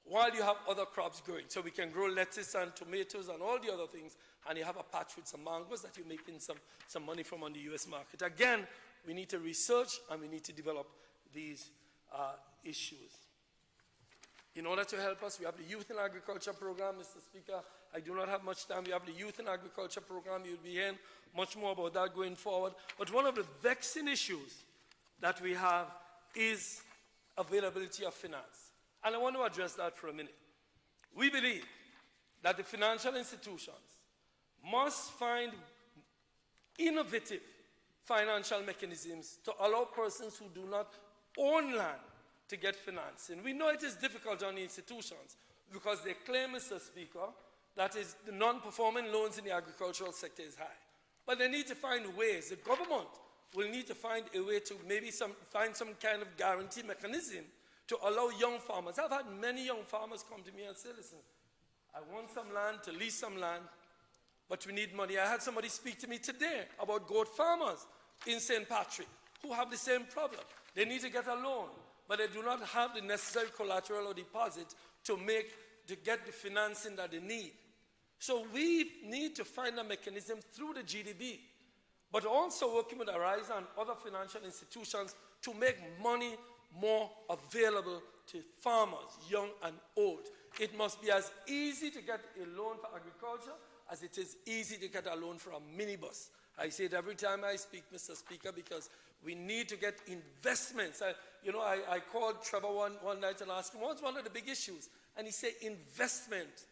while you have other crops growing. So we can grow lettuce and tomatoes and all the other things, and you have a patch with some mangoes that you're making some money from on the US market. Again, we need to research and we need to develop these issues. In order to help us, we have the Youth in Agriculture program, Mr. Speaker. I do not have much time. We have the Youth in Agriculture program. You'll be hearing much more about that going forward. But one of the vexing issues that we have is availability of finance. And I want to address that for a minute. We believe that the financial institutions must find innovative financial mechanisms to allow persons who do not own land to get financing. We know it is difficult on the institutions because they claim, Mr. Speaker, that is the non-performing loans in the agricultural sector is high. But they need to find ways. The government will need to find a way to maybe find some kind of guarantee mechanism to allow young farmers. I've had many young farmers come to me and say, listen, I want some land to lease some land, but we need money. I had somebody speak to me today about goat farmers in St. Patrick who have the same problem. They need to get a loan, but they do not have the necessary collateral or deposit to get the financing that they need. So we need to find a mechanism through the GDB, but also working with ARISE and other financial institutions to make money more available to farmers, young and old. It must be as easy to get a loan for agriculture as it is easy to get a loan for a minibus. I say it every time I speak, Mr. Speaker, because we need to get investments. I called Trevor one night and asked him, what's one of the big issues? And he said investment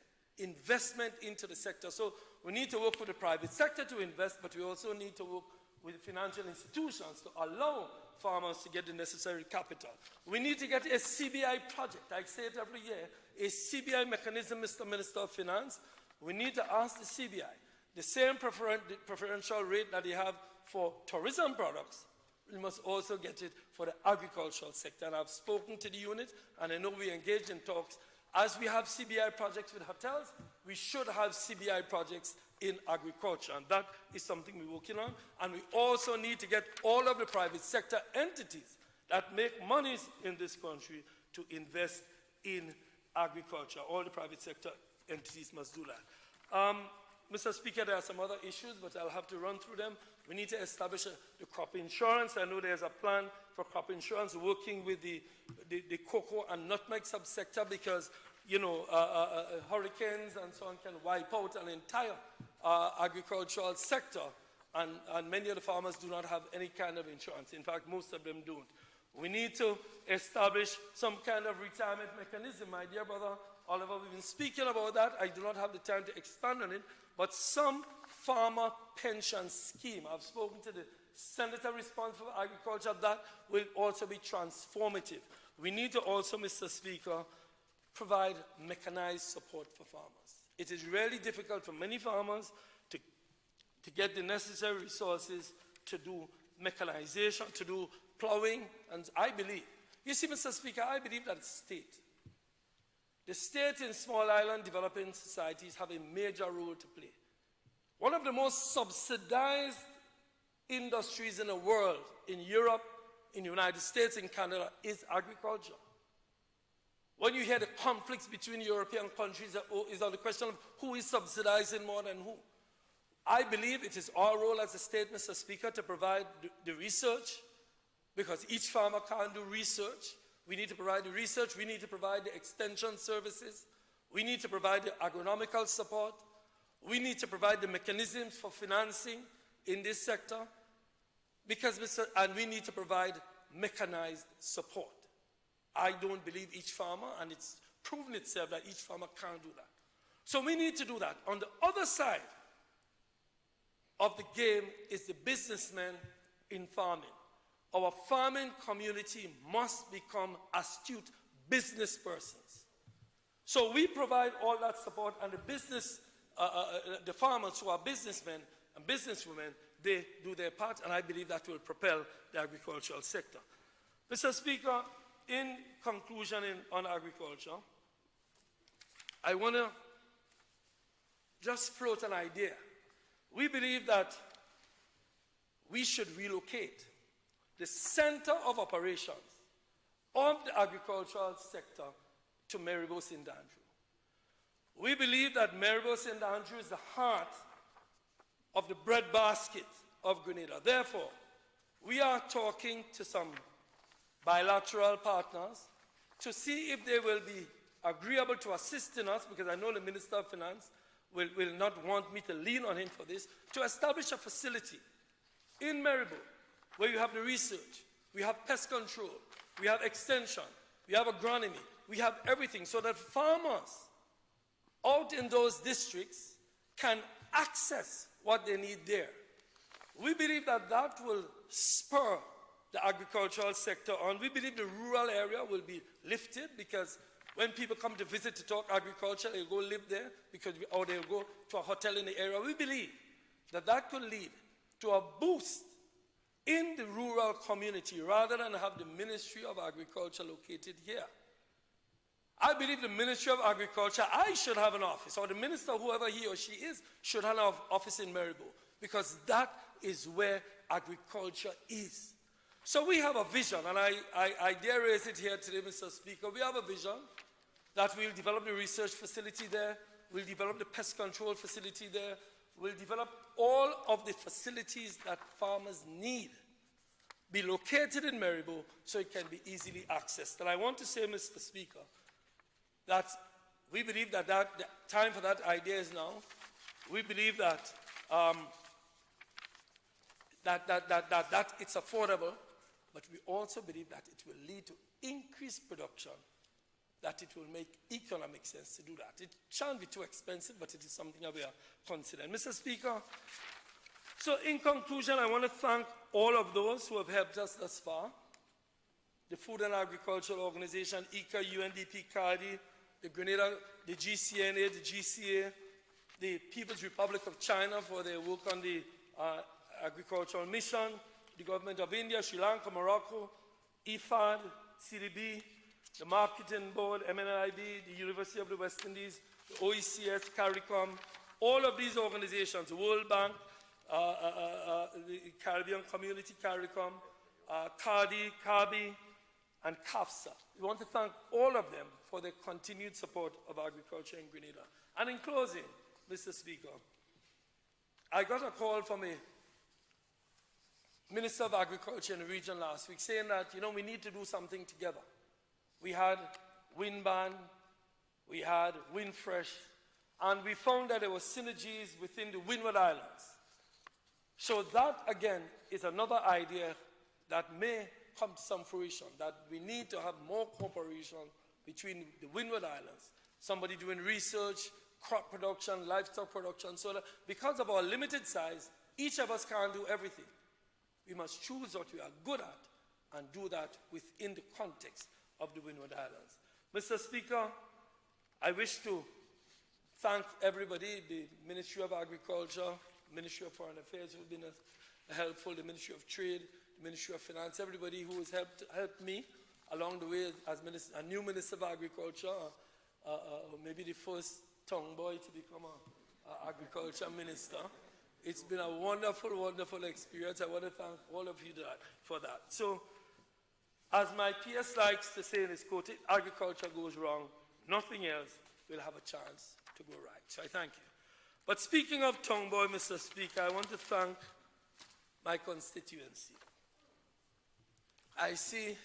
into the sector. So we need to work with the private sector to invest, but we also need to work with financial institutions to allow farmers to get the necessary capital. We need to get a CBI project. I say it every year, a CBI mechanism, Mr. Minister of Finance. We need to ask the CBI, the same preferential rate that they have for tourism products, we must also get it for the agricultural sector. And I've spoken to the unit, and I know we engaged in talks. As we have CBI projects with hotels, we should have CBI projects in agriculture, and that is something we're working on. And we also need to get all of the private sector entities that make monies in this country to invest in agriculture. All the private sector entities must do that. Mr. Speaker, there are some other issues, but I'll have to run through them. We need to establish the crop insurance. I know there's a plan for crop insurance, working with the cocoa and nutmeg subsector, because hurricanes and so on can wipe out an entire agricultural sector, and many of the farmers do not have any kind of insurance. In fact, most of them don't. We need to establish some kind of retirement mechanism. My dear brother Oliver, we've been speaking about that. I do not have the time to expand on it, but some farmer pension scheme. I've spoken to the Senator responsible for agriculture. That will also be transformative. We need to also, Mr. Speaker, provide mechanized support for farmers. It is really difficult for many farmers to get the necessary resources to do mechanization, to do plowing, and I believe, you see, Mr. Speaker, I believe that the state in small island developing societies have a major role to play. One of the most subsidized industries in the world, in Europe, in the United States, in Canada, is agriculture. When you hear the conflicts between European countries, is on the question of who is subsidizing more than who. I believe it is our role as a state, Mr. Speaker, to provide the research, because each farmer can't do research. We need to provide the research, we need to provide the extension services, we need to provide the agronomical support, we need to provide the mechanisms for financing in this sector, and we need to provide mechanized support. I don't believe each farmer, and it's proven itself that each farmer can't do that. So we need to do that. On the other side of the game is the businessmen in farming. Our farming community must become astute business persons. So we provide all that support, and the farmers who are businessmen and businesswomen, they do their part, and I believe that will propel the agricultural sector. Mr. Speaker, in conclusion on agriculture, I want to just float an idea. We believe that we should relocate the center of operations of the agricultural sector to Maribo St. Andrew. We believe that Maribo St. Andrew is the heart of the breadbasket of Grenada. Therefore, we are talking to some bilateral partners to see if they will be agreeable to assisting us, because I know the Minister of Finance will not want me to lean on him for this, to establish a facility in Maribo where you have the research, we have pest control, we have extension, we have agronomy, we have everything, so that farmers out in those districts can access what they need there. We believe that that will spur the agricultural sector on. We believe the rural area will be lifted, because when people come to visit to talk agriculture, they'll go live there, or they'll go to a hotel in the area. We believe that that could lead to a boost in the rural community, rather than have the Ministry of Agriculture located here. I believe the Ministry of Agriculture, I should have an office, or the minister, whoever he or she is, should have an office in Maribo, because that is where agriculture is. So we have a vision, and I dare raise it here today, Mr. Speaker. We have a vision that we'll develop the research facility there, we'll develop the pest control facility there, we'll develop all of the facilities that farmers need, be located in Maribo, so it can be easily accessed. And I want to say, Mr. Speaker, that we believe that the time for that idea is now. We believe that that it's affordable, but we also believe that it will lead to increased production, that it will make economic sense to do that. It shan't be too expensive, but it is something that we are considering. Mr. Speaker, so in conclusion, I want to thank all of those who have helped us thus far. The Food and Agricultural Organization, ICA, UNDP, CARDI, the Grenada, the GCNA, the GCA, the People's Republic of China for their work on the agricultural mission, the government of India, Sri Lanka, Morocco, IFAD, CDB, the Marketing Board, MNIB, the University of the West Indies, the OECS, CARICOM, all of these organizations, the World Bank, the Caribbean Community, CARICOM, CARDI, CABI, and CAFSA. We want to thank all of them for their continued support of agriculture in Grenada. And in closing, Mr. Speaker, I got a call from a Minister of Agriculture in the region last week saying that, we need to do something together. We had wind ban, we had Windfresh, and we found that there were synergies within the Windward Islands. So that, again, is another idea that may come to some fruition, that we need to have more cooperation between the Windward Islands, somebody doing research, crop production, livestock production, so that because of our limited size, each of us can't do everything. We must choose what we are good at and do that within the context of the Windward Islands. Mr. Speaker, I wish to thank everybody, the Ministry of Agriculture, Ministry of Foreign Affairs who have been helpful, the Ministry of Trade, the Ministry of Finance, everybody who has helped me along the way as a new Minister of Agriculture, maybe the first tongue boy to become an agriculture minister. It's been a wonderful, wonderful experience. I want to thank all of you for that. So, as my PS likes to say in his quote, if agriculture goes wrong, nothing else will have a chance to go right. So I thank you. But speaking of tongue boy, Mr. Speaker, I want to thank my constituency. I see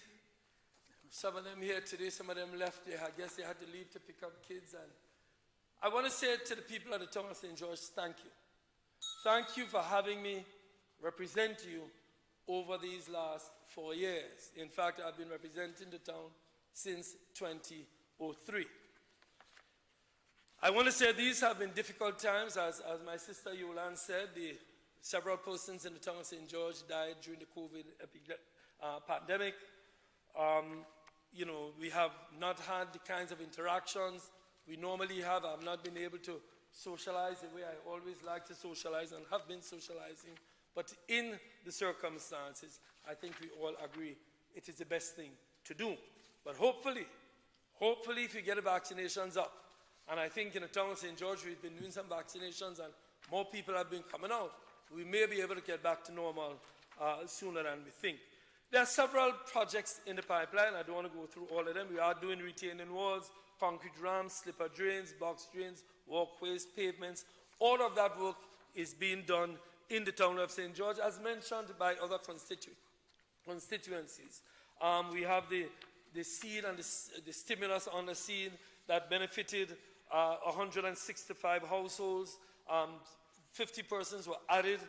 some of them here today, some of them left there. I guess they had to leave to pick up kids. And I want to say to the people of the town of St. George, thank you. Thank you for having me represent you over these last 4 years. In fact, I've been representing the town since 2003. I want to say these have been difficult times. As my sister Yolan said, several persons in the town of St. George died during the COVID pandemic. You know, we have not had the kinds of interactions we normally have. I've not been able to socialize the way I always like to socialize and have been socializing. But in the circumstances, I think we all agree it is the best thing to do. But hopefully if we get the vaccinations up, and I think in the town of St. George we've been doing some vaccinations and more people have been coming out, we may be able to get back to normal sooner than we think. There are several projects in the pipeline. I don't want to go through all of them. We are doing retaining walls, concrete ramps, slipper drains, box drains, walkways, pavements. All of that work is being done in the town of St. George, as mentioned by other constituencies. We have the seed and the stimulus on the seed that benefited 165 households. 50 persons were added,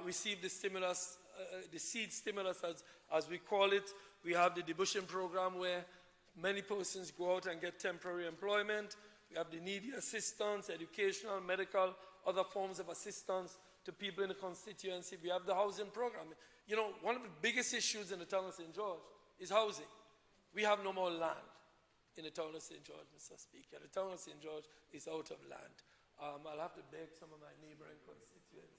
received the stimulus, the seed stimulus as we call it. We have the debushing program where many persons go out and get temporary employment. We have the needy assistance, educational, medical, other forms of assistance to people in the constituency. We have the housing program. You know, one of the biggest issues in the town of St. George is housing. We have no more land in the town of St. George, Mr. Speaker. The town of St. George is out of land. I'll have to beg some of my neighboring constituents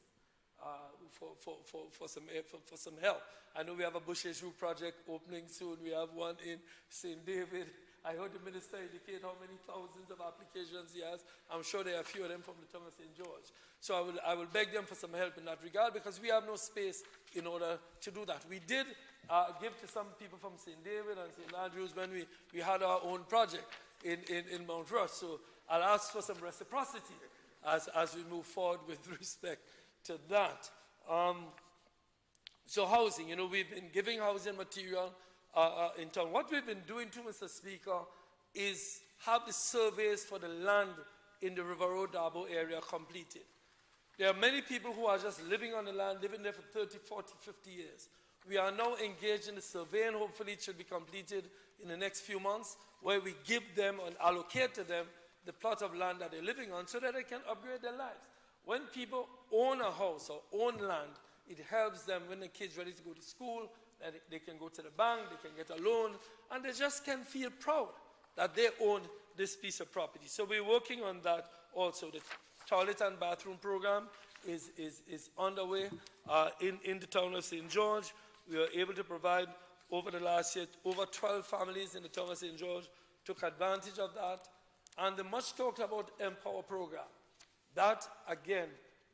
for some help. I know we have a Bushes Roof project opening soon. We have one in St. David. I heard the minister indicate how many thousands of applications he has. I'm sure there are a few of them from the town of St. George. So I will beg them for some help in that regard because we have no space in order to do that. We did give to some people from St. David and St. Andrews when we had our own project in Mount Rush. So I'll ask for some reciprocity as we move forward with respect to that. So housing, you know, we've been giving housing material in town. What we've been doing too, Mr. Speaker, is have the surveys for the land in the River Road Dabo area completed. There are many people who are just living on the land, living there for 30, 40, 50 years. We are now engaged in the survey, and hopefully it should be completed in the next few months, where we give them and allocate to them the plot of land that they're living on so that they can upgrade their lives. When people own a house or own land, it helps them when the kids are ready to go to school, that they can go to the bank, they can get a loan, and they just can feel proud that they own this piece of property. So we're working on that also. The toilet and bathroom program is underway in the town of St. George. We were able to provide over the last year, over 12 families in the town of St. George took advantage of that. And the much talked about Empower program. That, again,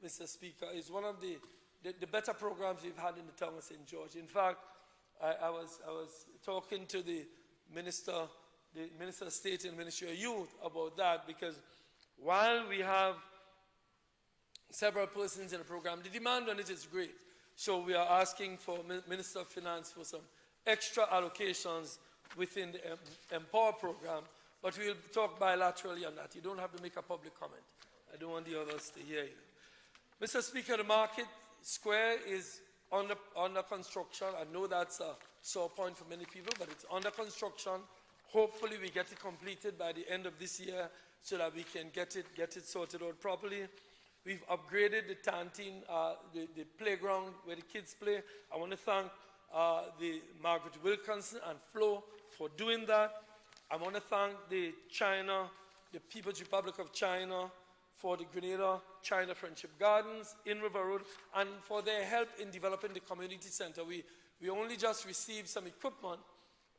Mr. Speaker, is one of the better programs we've had in the town of St. George. In fact, I was talking to the Minister of State and Ministry of Youth about that, because while we have several persons in the program, the demand on it is great. So we are asking for Minister of Finance for some extra allocations within the Empower program, But we'll talk bilaterally on that. You don't have to make a public comment. I don't want the others to hear you. Mr. Speaker, the market square is under construction. I know that's a sore point for many people, but it's under construction. Hopefully we get it completed by the end of this year so that we can get it sorted out properly. We've upgraded the canteen, the playground where the kids play. I want to thank the Margaret Wilkinson and Flo for doing that. I want to thank the People's Republic of China for the Grenada China Friendship Gardens in River Road and for their help in developing the community center. We only just received some equipment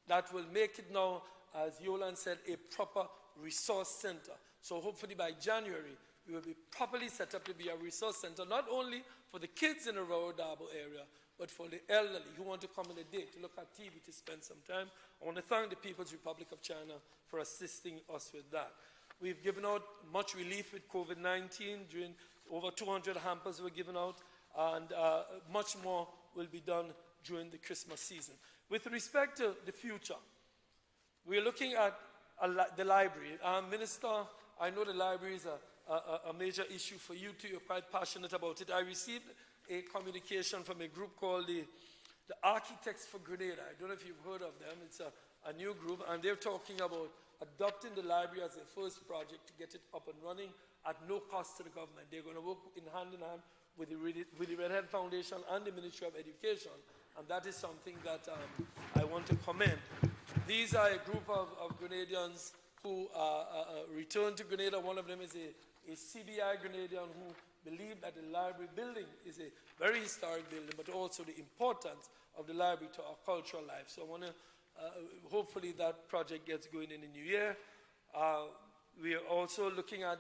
that will make it now, as Yolan said, a proper resource center. So hopefully by January, we will be properly set up to be a resource center, not only for the kids in the Royal Darbo area, but for the elderly who want to come in a day to look at TV, to spend some time. I want to thank the People's Republic of China for assisting us with that. We've given out much relief with COVID-19. During over 200 hampers were given out, and much more will be done during the Christmas season. With respect to the future, we're looking at the library. Minister, I know the library is a major issue for you too. You're quite passionate about it. I received a communication from a group called the Architects for Grenada. I don't know if you've heard of them. It's a new group, and they're talking about adopting the library as their first project to get it up and running at no cost to the government. They're going to work hand in hand with the Redhead Foundation and the Ministry of Education, and that is something that I want to commend. These are a group of Grenadians who returned to Grenada. One of them is a CBI Grenadian who believed that the library building is a very historic building, but also the importance of the library to our cultural life. So I want to hopefully that project gets going in the new year. We are also looking at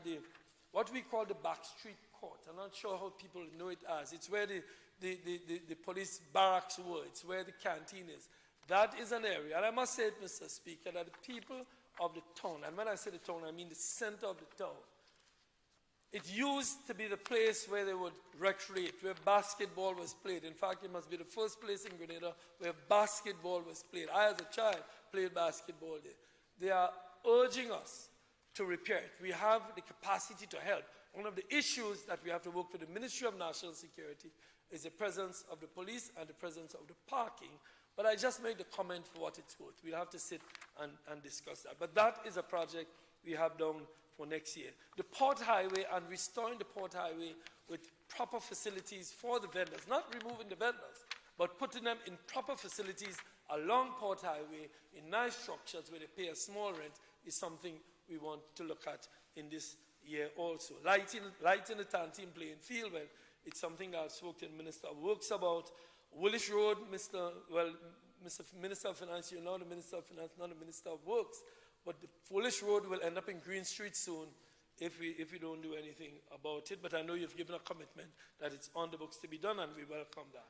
what we call the Backstreet Court. I'm not sure how people know it as. It's where the police barracks were. It's where the canteen is. That is an area, and I must say it, Mr. Speaker, that the people of the town, and when I say the town, I mean the center of the town, it used to be the place where they would recreate, where basketball was played. In fact, it must be the first place in Grenada where basketball was played. I, as a child, played basketball there. They are urging us to repair it. We have the capacity to help. One of the issues that we have to work with the Ministry of National Security is the presence of the police and the presence of the parking. But I just made the comment for what it's worth. We'll have to sit and discuss that. But that is a project we have done for next year. The Port Highway and restoring the Port Highway with proper facilities for the vendors, not removing the vendors, but putting them in proper facilities along Port Highway in nice structures where they pay a small rent is something we want to look at in this year also. Lighting the Tantin playing field, well, it's something that I've spoken to the Minister of Works about. Woolwich Road, Mr. Minister of Finance, you're now the Minister of Finance, not the Minister of Works. But the Woolwich Road will end up in Green Street soon if we don't do anything about it. But I know you've given a commitment that it's on the books to be done, and we welcome that.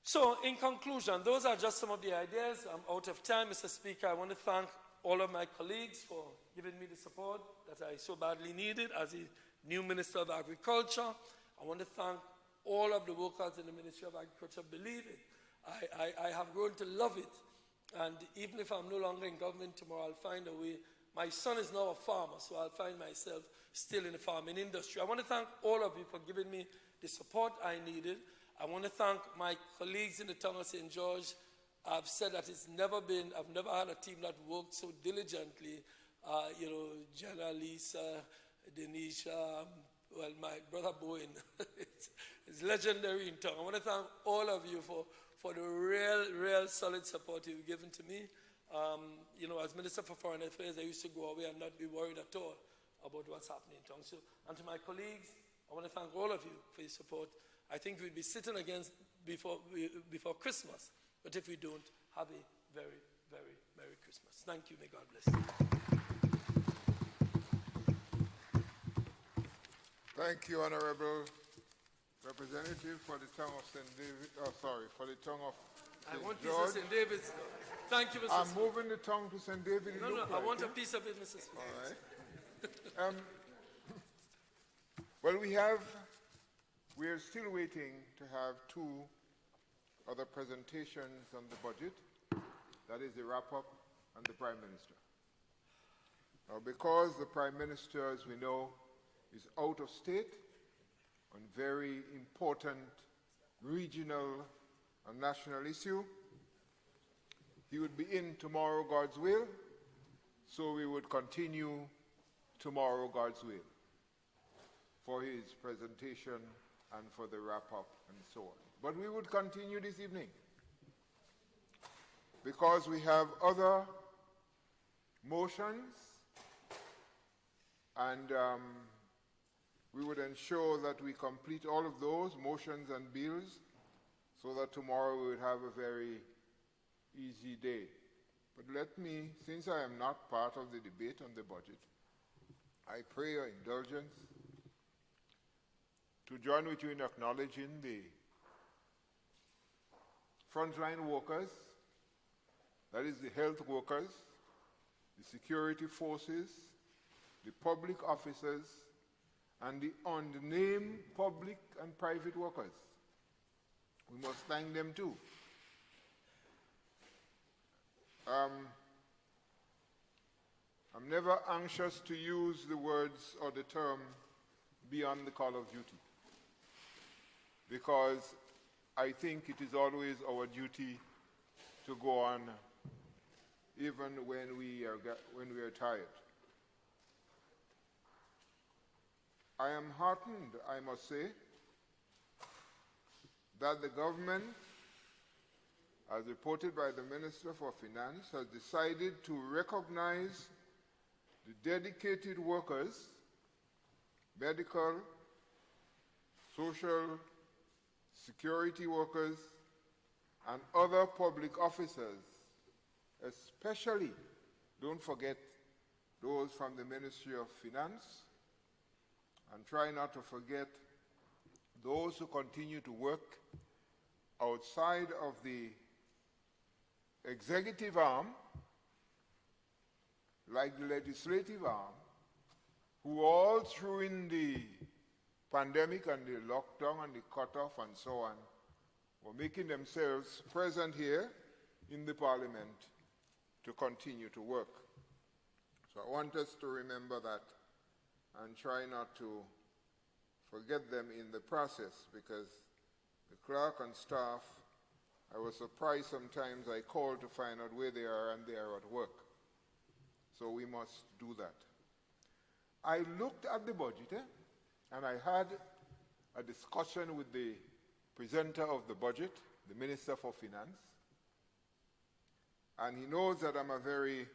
So, in conclusion, those are just some of the ideas. I'm out of time, Mr. Speaker. I want to thank all of my colleagues for giving me the support that I so badly needed as a new Minister of Agriculture. I want to thank all of the workers in the Ministry of Agriculture. Believe it, I have grown to love it. And even if I'm no longer in government tomorrow, I'll find a way. My son is now a farmer, so I'll find myself still in the farming industry. I want to thank all of you for giving me the support I needed. I want to thank my colleagues in the town of St. George. I've said that I've never had a team that worked so diligently. Jenna, Lisa, Denisha, well, my brother Bowen. it's legendary in town. I want to thank all of you for the real solid support you've given to me. As Minister for Foreign Affairs, I used to go away and not be worried at all about what's happening in town. So, and to my colleagues, I want to thank all of you for your support. I think we'll be sitting again before Christmas, but if we don't, have a very, very Merry Christmas. Thank you. May God bless you. Thank you, Honorable Representative for the town of St. David. For the town of St. I want a George. piece of St. David's. Thank you, Mr. I'm Speaker. moving the tongue to St. David. No, I want a piece of it, Mr. Speaker. All right. Well, we're still waiting to have two other presentations on the budget. That is the wrap-up and the Prime Minister. Now, because the Prime Minister, as we know, is out of state on very important regional and national issue, he would be in tomorrow, God's will, so we would continue tomorrow, God's will, for his presentation and for the wrap-up and so on. But we would continue this evening because we have other motions, and we would ensure that we complete all of those motions and bills so that tomorrow we would have a very easy day. But let me, since I am not part of the debate on the budget, I pray your indulgence to join with you in acknowledging the frontline workers, that is the health workers, the security forces, the public officers, and the unnamed public and private workers. We must thank them too. I'm never anxious to use the words or the term beyond the call of duty, because I think it is always our duty to go on even when we are tired. I am heartened, I must say, that the government, as reported by the Minister for Finance, has decided to recognize the dedicated workers, medical, social, security workers, and other public officers, especially, don't forget, those from the Ministry of Finance, and try not to forget those who continue to work outside of the executive arm, like the legislative arm, who all through in the pandemic and the lockdown and the cutoff and so on, were making themselves present here in the Parliament to continue to work. So I want us to remember that and try not to forget them in the process, because the clerk and staff, I was surprised sometimes I call to find out where they are and they are at work. So we must do that. I looked at the budget and I had a discussion with the presenter of the budget, the Minister for Finance, and he knows that I'm a very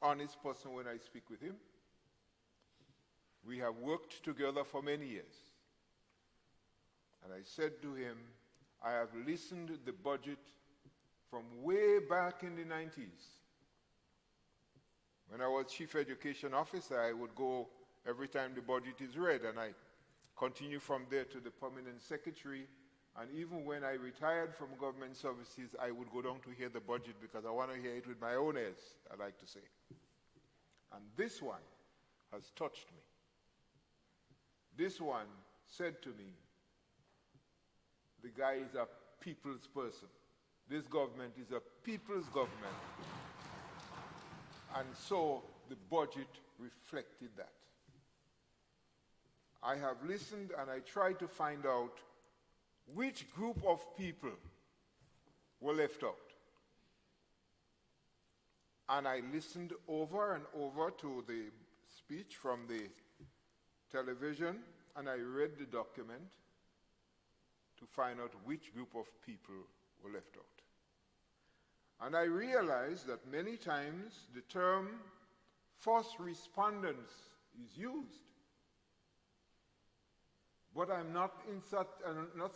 honest person when I speak with him. We have worked together for many years. And I said to him, I have listened to the budget from way back in the 90s. When I was Chief Education Officer, I would go every time the budget is read, and I continue from there to the Permanent Secretary. And even when I retired from government services, I would go down to hear the budget because I want to hear it with my own ears, I like to say. And this one has touched me. This one said to me, the guy is a people's person. This government is a people's government. And so the budget reflected that. I have listened and I tried to find out which group of people were left out. And I listened over and over to the speech from the television, and I read the document to find out which group of people were left out. And I realized that many times the term first responders is used, but I'm not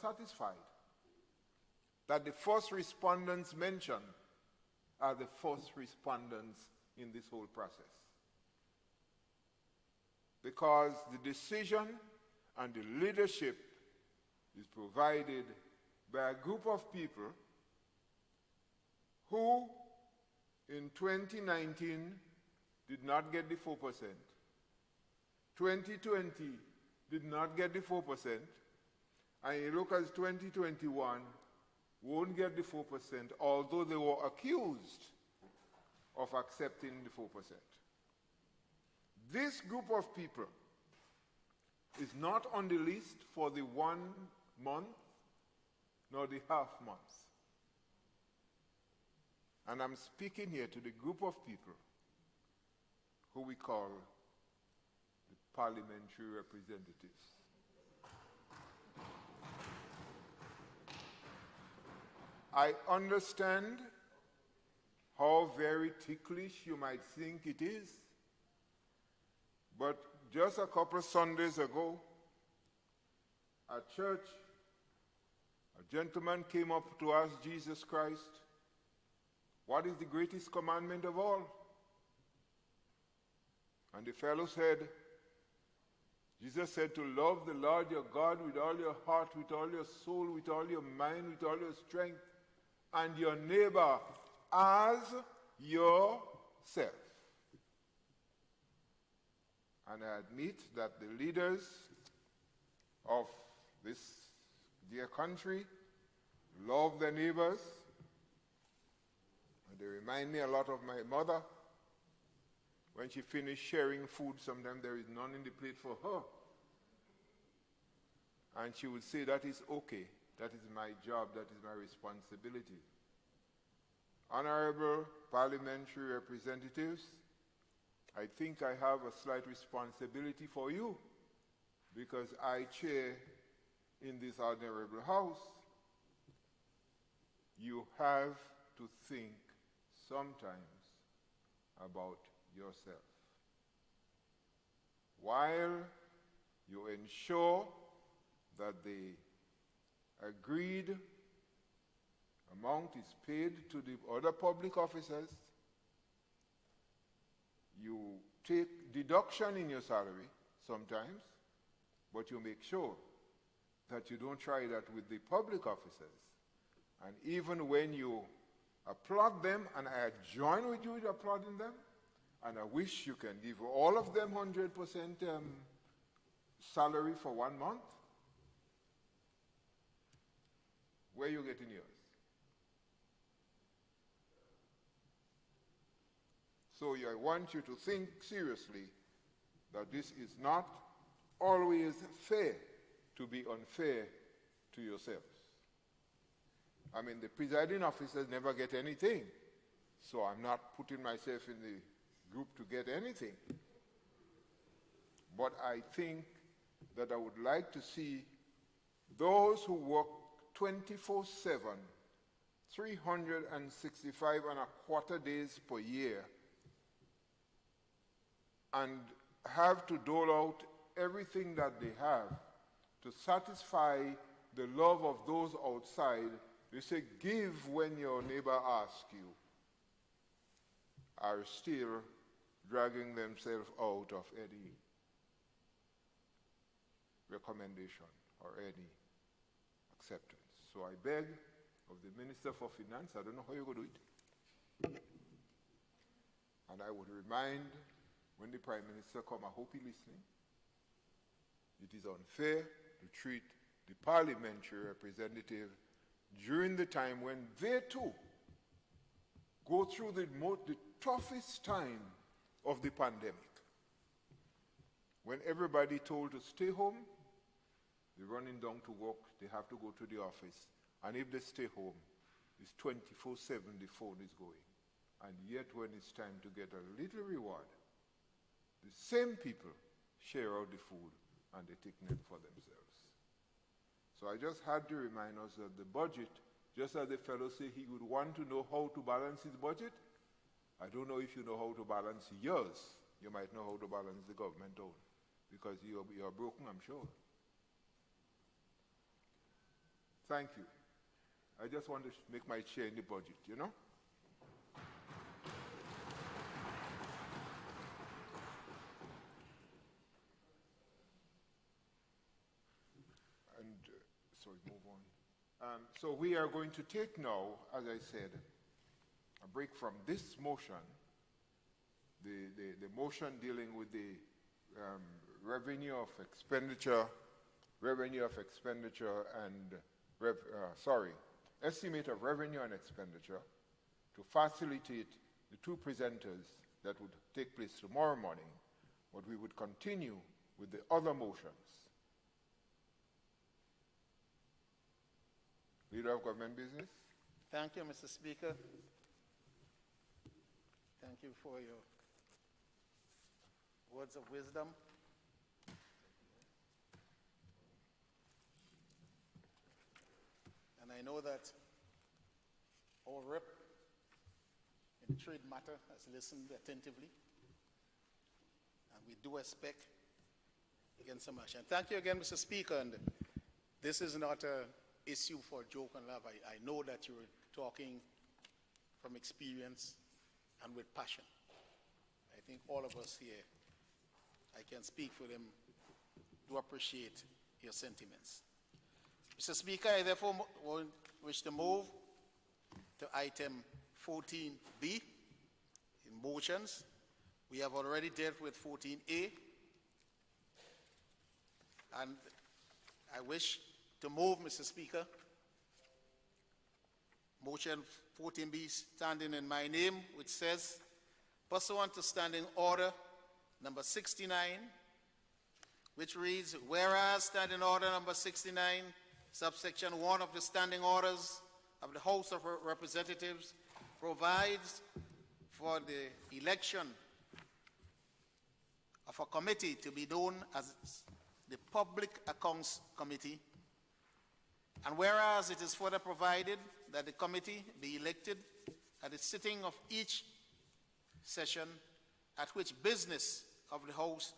satisfied that the first respondents mentioned are the first respondents in this whole process. Because the decision and the leadership is provided by a group of people who in 2019 did not get the 4%, 2020 did not get the 4%, and you look at 2021, won't get the 4%, although they were accused of accepting the 4%. This group of people is not on the list for the 1 month nor the half months. And I'm speaking here to the group of people who we call the parliamentary representatives. I understand how very ticklish you might think it is, but just a couple Sundays ago at church, a gentleman came up to ask Jesus Christ, what is the greatest commandment of all? And the fellow said, Jesus said to love the Lord your God with all your heart, with all your soul, with all your mind, with all your strength, and your neighbor as yourself. And I admit that the leaders of this dear country love their neighbors. And they remind me a lot of my mother. When she finished sharing food, sometimes there is none in the plate for her. And she would say, that is okay. That is my job. That is my responsibility. Honorable parliamentary representatives, I think I have a slight responsibility for you because I chair in this honorable house. You have to think sometimes about yourself. While you ensure that the agreed amount is paid to the other public officers, you take deduction in your salary sometimes, but you make sure that you don't try that with the public officers. And even when you applaud them, and I join with you in applauding them, and I wish you can give all of them 100% salary for 1 month, where are you getting yours? So I want you to think seriously that this is not always fair to be unfair to yourselves. I mean, the presiding officers never get anything, so I'm not putting myself in the group to get anything. But I think that I would like to see those who work 24/7, 365 and a quarter days per year, and have to dole out everything that they have to satisfy the love of those outside. They say, give when your neighbor asks you, are still dragging themselves out of any recommendation or any acceptance. So I beg of the Minister for Finance, I don't know how you're going to do it. And I would remind, when the Prime Minister comes, I hope he's listening, it is unfair to treat the parliamentary representative during the time when they too go through the toughest time of the pandemic. When everybody told to stay home, they're running down to work, they have to go to the office. And if they stay home, it's 24/7 the phone is going. And yet when it's time to get a little reward, the same people share out the food and they take net for themselves. So I just had to remind us that the budget, just as the fellow said he would want to know how to balance his budget, I don't know if you know how to balance yours. You might know how to balance the government own, because you're broken, I'm sure. Thank you. I just want to make my share in the budget, you know? Sorry, move on. So we are going to take now, as I said, a break from this motion, the motion dealing with the estimate of revenue and expenditure to facilitate the two presenters that would take place tomorrow morning. but we would continue with the other motions. Leader of Government Business. Thank you, Mr. Speaker. Thank you for your words of wisdom. And I know that our rep in the trade matter has listened attentively, and we do expect again some action. Thank you again, Mr. Speaker. And this is not an issue for joke and laugh. I know that you're talking from experience and with passion. I think all of us here, I can speak for them, do appreciate your sentiments. Mr. Speaker, I therefore wish to move to item 14B in motions. We have already dealt with 14A, and I wish to move, Mr. Speaker, motion 14B standing in my name, which says, pursuant to Standing Order number 69, which reads, whereas Standing Order number 69, subsection 1 of the Standing Orders of the House of Representatives provides for the election of a committee to be known as the Public Accounts Committee, and whereas it is further provided that the committee be elected at the sitting of each session at which business of the House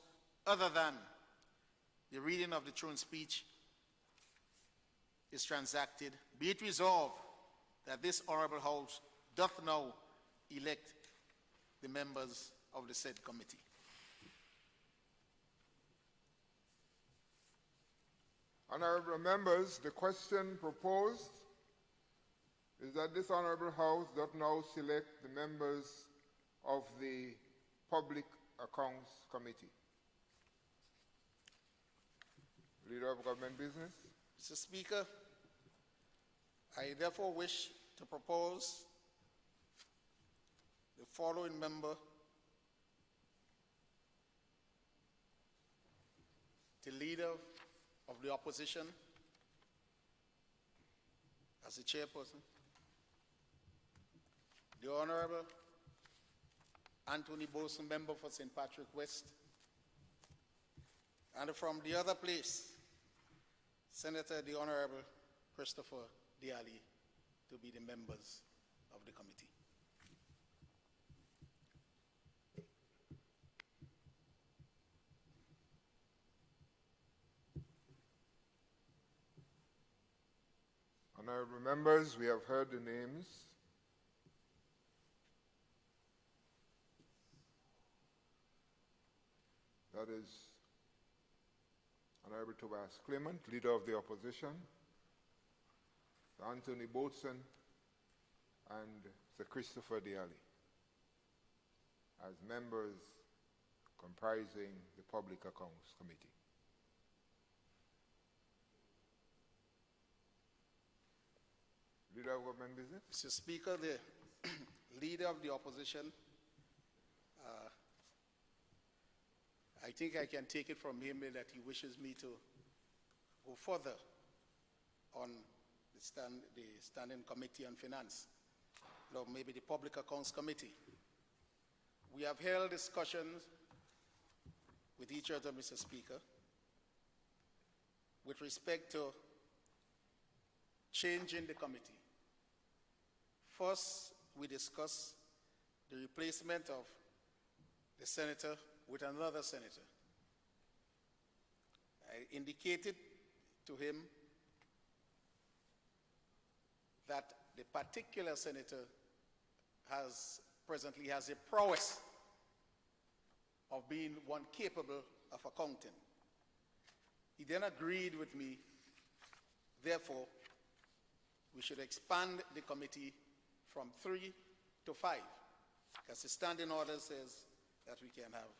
other than the reading of the throne speech is transacted, be it resolved that this Honorable House doth now elect the members of the said committee. Honorable members, the question proposed is that this Honorable House doth now select the members of the Public Accounts Committee. Leader of Government Business. Mr. Speaker, I therefore wish to propose the following member the leader of the opposition as the chairperson, the Honorable Anthony Boson, member for St. Patrick West, and from the other place, Senator the Honorable Christopher Diali, to be the members of the committee. Honorable members, we have heard the names. That is Honorable Tobias Clement, Leader of the Opposition, Sir Anthony Boatson, and Sir Christopher Diali as members comprising the Public Accounts Committee. Leader of Government Business. Mr. Speaker, the Leader of the Opposition, I think I can take it from him that he wishes me to go further on the Standing Committee on Finance, or maybe the Public Accounts Committee. We have held discussions with each other, Mr. Speaker, with respect to changing the committee. First, we discussed the replacement of the senator with another senator. I indicated to him that the particular senator presently has a prowess of being one capable of accounting. He then agreed with me, therefore, we should expand the committee from 3 to 5, because the standing order says that we can have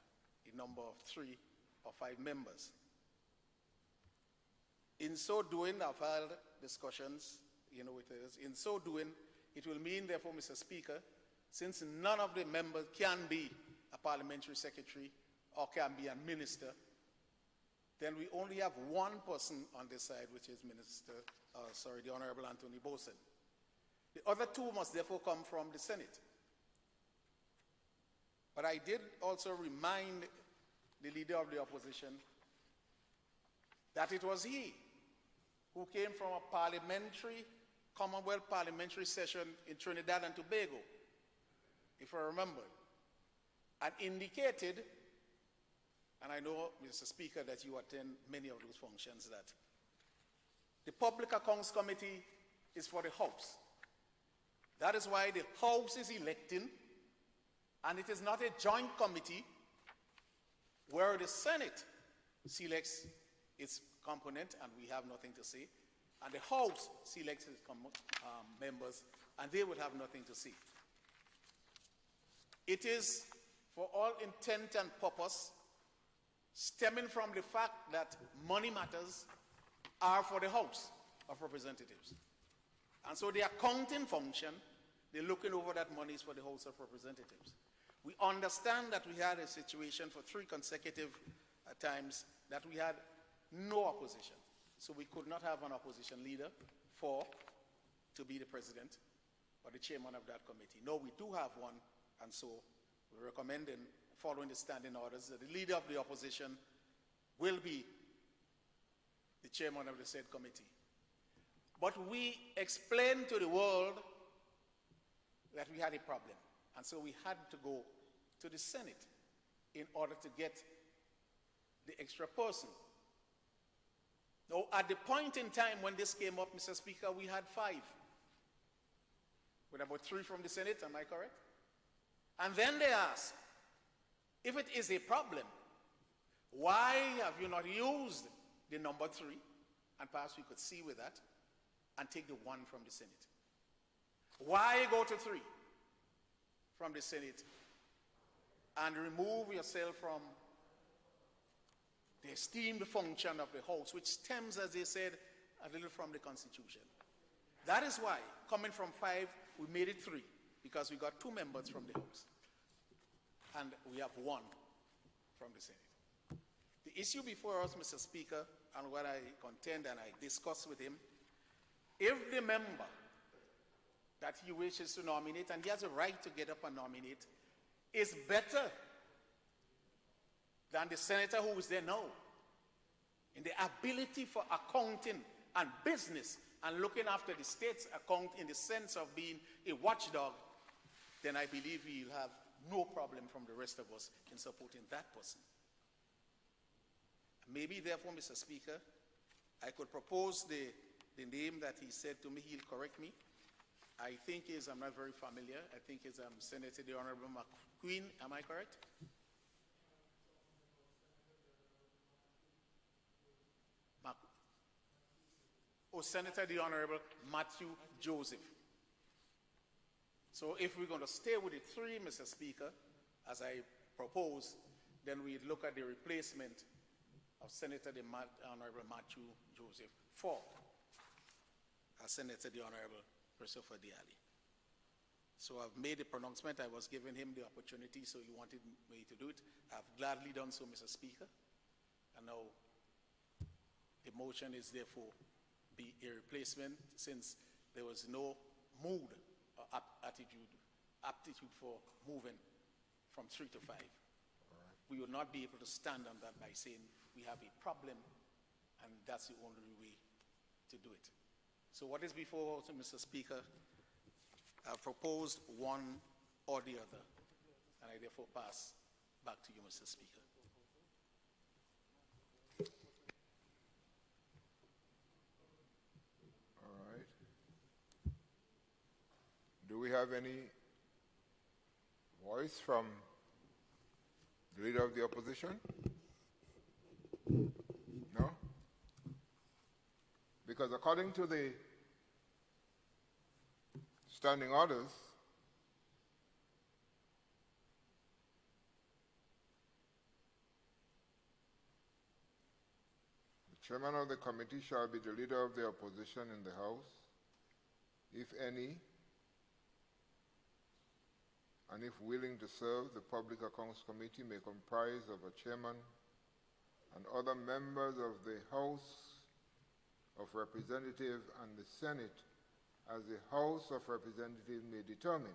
a number of 3 or 5 members. In so doing, I've held discussions, with us. In so doing, it will mean, therefore, Mr. Speaker, since none of the members can be a parliamentary secretary or Caribbean minister, then we only have one person on this side, which is the Honorable Anthony Boson. The other two must therefore come from the Senate. But I did also remind the leader of the opposition that it was he who came from a parliamentary, Commonwealth parliamentary session in Trinidad and Tobago, if I remember, and indicated, and I know, Mr. Speaker, that you attend many of those functions, that the Public Accounts Committee is for the House. That is why the House is electing, and it is not a joint committee where the Senate selects its component and we have nothing to say, and the House selects its members and they will have nothing to say. It is, for all intent and purpose, stemming from the fact that money matters are for the House of Representatives. And so the accounting function, they're looking over that money is for the House of Representatives. We understand that we had a situation for 3 consecutive times that we had no opposition. So we could not have an opposition leader to be the president or the chairman of that committee. No, we do have one, and so we're recommending, following the standing orders, that the leader of the opposition will be the chairman of the said committee. But we explained to the world that we had a problem, and so we had to go to the Senate in order to get the extra person. Now, at the point in time when this came up, Mr. Speaker, we had 5, with about 3 from the Senate, am I correct? And then they asked, if it is a problem, why have you not used the number 3, and perhaps we could see with that, and take the 1 from the Senate? Why go to 3 from the Senate and remove yourself from the esteemed function of the House, which stems, as they said, a little from the Constitution? That is why, coming from 5, we made it 3, because we got 2 members from the House, and we have 1 from the Senate. The issue before us, Mr. Speaker, and what I contend and I discussed with him, if the member that he wishes to nominate, and he has a right to get up and nominate, is better than the senator who is there now in the ability for accounting and business and looking after the state's account in the sense of being a watchdog, then I believe he'll have no problem from the rest of us in supporting that person. Maybe, therefore, Mr. Speaker, I could propose the name that he said to me. He'll correct me. I think I'm not very familiar. I think it's Senator the Honorable McQueen. Am I correct? Senator the Honorable Matthew Joseph. So if we're going to stay with the 3, Mr. Speaker, as I propose, then we look at the replacement of Senator the Honorable Matthew Joseph for Senator the Honorable Christopher Diali. So I've made the pronouncement. I was giving him the opportunity, so he wanted me to do it. I've gladly done so, Mr. Speaker. And now the motion is therefore be a replacement, since there was no mood or aptitude for moving from 3 to 5. We will not be able to stand on that by saying we have a problem and that's the only way to do it. So what is before us, Mr. Speaker, I've proposed one or the other, and I therefore pass back to you, Mr. Speaker. All right. Do we have any voice from the Leader of the Opposition? No? Because according to the standing orders, the chairman of the committee shall be the Leader of the Opposition in the House, if any, and if willing to serve, the Public Accounts Committee may comprise of a chairman and other members of the House of Representatives and the Senate, as the House of Representatives may determine.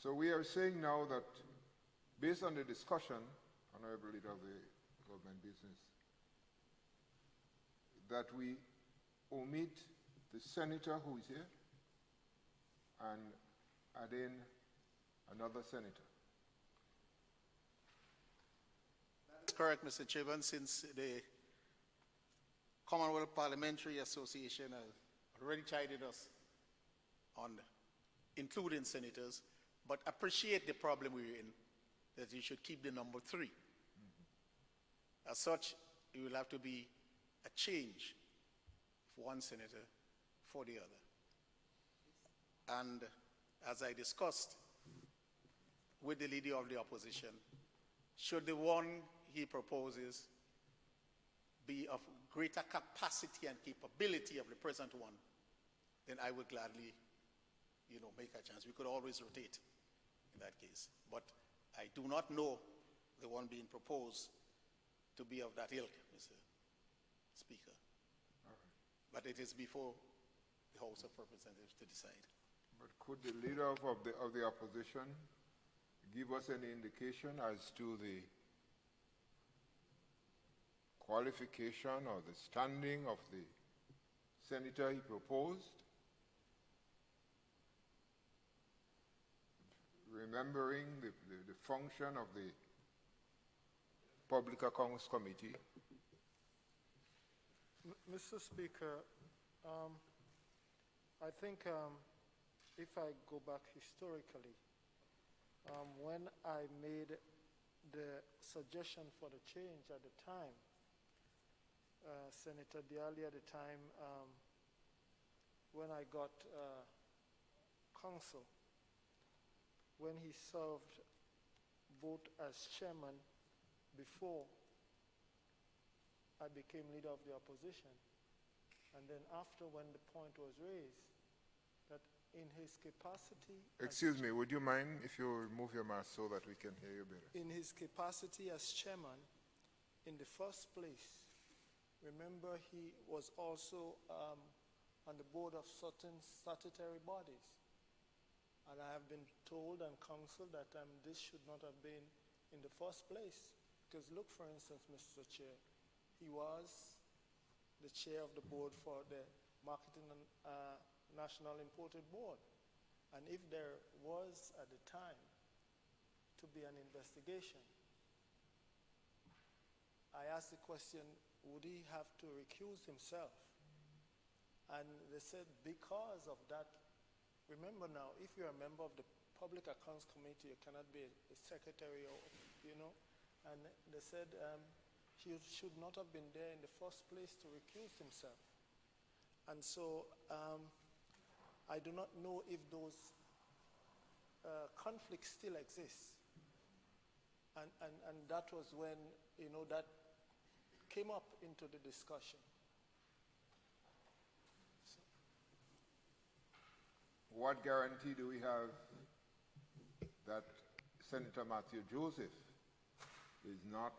So we are saying now that, based on the discussion, Honorable Leader of the Government Business, that we omit the senator who is here and add in another senator. That's correct, Mr. Chairman, since the Commonwealth Parliamentary Association has already chided us on including senators, but appreciate the problem we're in, that you should keep the number 3. As such, it will have to be a change of one senator for the other. And as I discussed with the leader of the opposition, should the one he proposes be of greater capacity and capability of the present one, then I would gladly, make a chance. We could always rotate in that case. But I do not know the one being proposed to be of that ilk, Mr. Speaker. But it is before the House of Representatives to decide. But could the leader of the opposition give us any indication as to the qualification or the standing of the senator he proposed? Remembering the function of the Public Accounts Committee. Mr. Speaker, I think if I go back historically, when I made the suggestion for the change at the time, Senator Diali at the time, when I got counsel, when he served both as chairman before I became leader of the opposition, and then after when the point was raised that in his capacity... Excuse me, would you mind if you remove your mask so that we can hear you better? In his capacity as chairman, in the first place, remember he was also on the board of certain statutory bodies. And I have been told and counseled that this should not have been in the first place. Because look, for instance, Mr. Chair, he was the chair of the board for the Marketing and National Imported Board. And if there was at the time to be an investigation, I asked the question, would he have to recuse himself? And they said because of that. Remember now, if you're a member of the Public Accounts Committee, you cannot be a secretary or, and they said he should not have been there in the first place to recuse himself. And so I do not know if those conflicts still exist. And that was when, that came up into the discussion. What guarantee do we have that Senator Matthew Joseph is not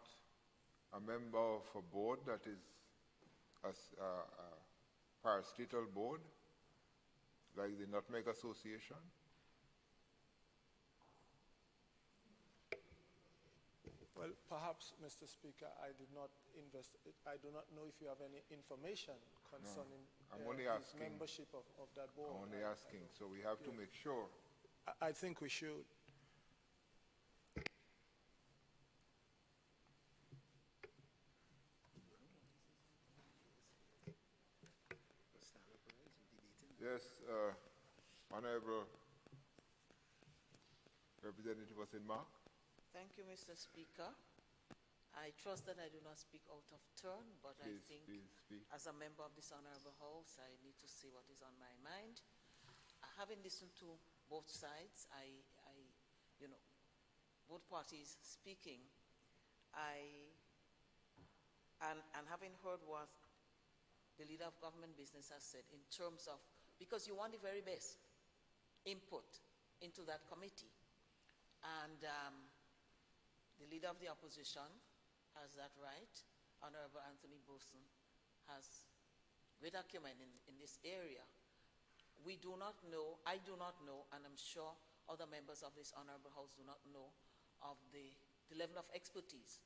a member of a board that is a parastatal board, like the Nutmeg Association? Well, perhaps, Mr. Speaker, I do not know if you have any information concerning his membership of that board. I'm only asking, so we have to make sure. I think we should. Yes, Honorable Representative Mark. Thank you, Mr. Speaker. I trust that I do not speak out of turn, but I think Please speak. as a member of this honorable house, I need to say what is on my mind. Having listened to both sides, you know, both parties speaking, and having heard what the leader of government business has said in terms of, because you want the very best input into that committee, and the leader of the opposition has that right. Honorable Anthony Boson has great acumen in this area. We do not know, I do not know, and I'm sure other members of this honorable house do not know of the level of expertise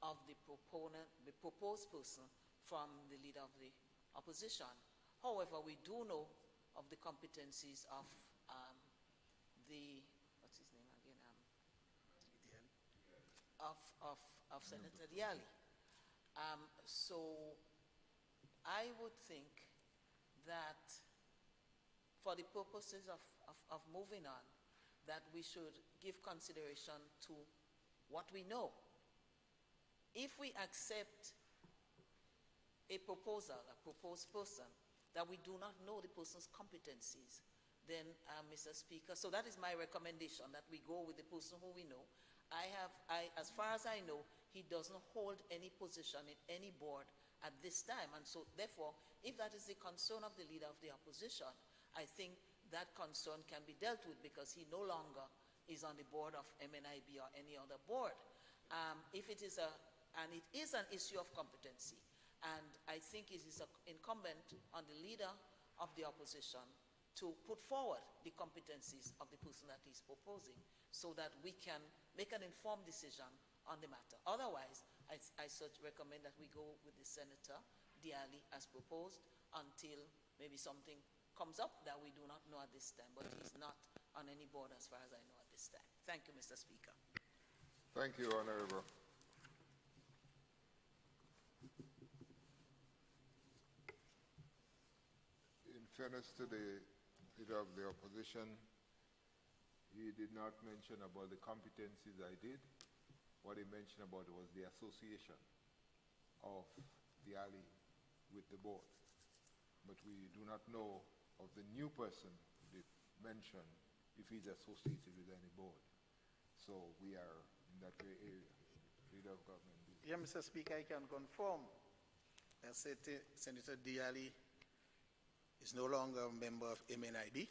of the proposed person from the leader of the opposition. However, we do know of the competencies of what's his name again? Of Senator Diali. So I would think that for the purposes of moving on, that we should give consideration to what we know. If we accept a proposal, a proposed person, that we do not know the person's competencies, then, Mr. Speaker, so that is my recommendation, that we go with the person who we know. As far as I know, he doesn't hold any position in any board at this time, and so therefore, if that is the concern of the leader of the opposition, I think that concern can be dealt with because he no longer is on the board of MNIB or any other board. If it is and it is an issue of competency, and I think it is incumbent on the leader of the opposition to put forward the competencies of the person that he's proposing so that we can make an informed decision on the matter. Otherwise, I recommend that we go with the Senator Diali as proposed until maybe something comes up that we do not know at this time, but he's not on any board as far as I know at this time. Thank you, Mr. Speaker. Thank you, Honorable. In fairness to the leader of the opposition, he did not mention about the competencies I did. What he mentioned about was the association of the alley with the board. But we do not know of the new person they mentioned if he's associated with any board. So we are in that gray area. Leader of government. Yeah, Mr. Speaker, I can confirm that Senator Diali is no longer a member of MNIB,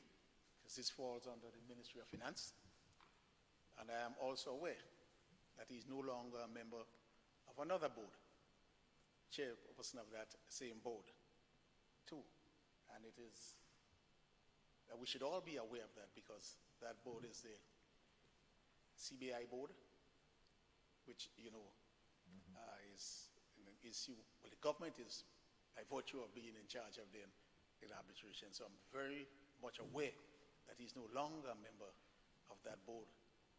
because this falls under the Ministry of Finance. And I am also aware that he is no longer a member of another board, chairperson of that same board, too. And it is, we should all be aware of that, because that board is the CBI board, which, you know, is an issue. Well, the government is, by virtue of being in charge of the arbitration, so I'm very much aware that he's no longer a member of that board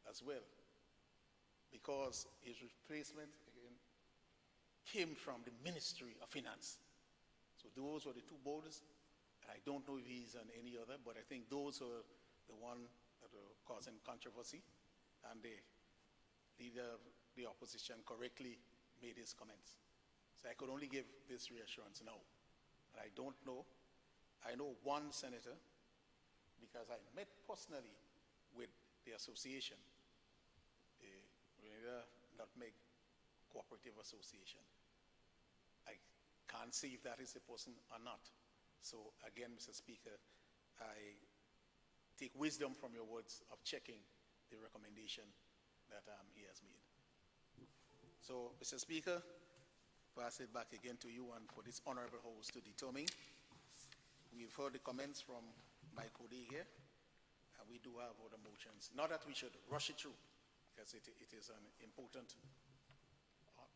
as well, because his replacement, again, came from the Ministry of Finance. So those were the two boards, and I don't know if he's on any other, but I think those are the one that are causing controversy, and the leader of the opposition correctly made his comments. So I could only give this reassurance now. And I don't know. I know one senator, because I met personally with the association, the Grenada Nutmeg Cooperative Association. I can't see if that is a person or not. So again, Mr. Speaker, I take wisdom from your words of checking the recommendation that he has made. So, Mr. Speaker, pass it back again to you and for this honorable house to determine. We've heard the comments from my colleague here, and we do have other motions. Not that we should rush it through, because it is an important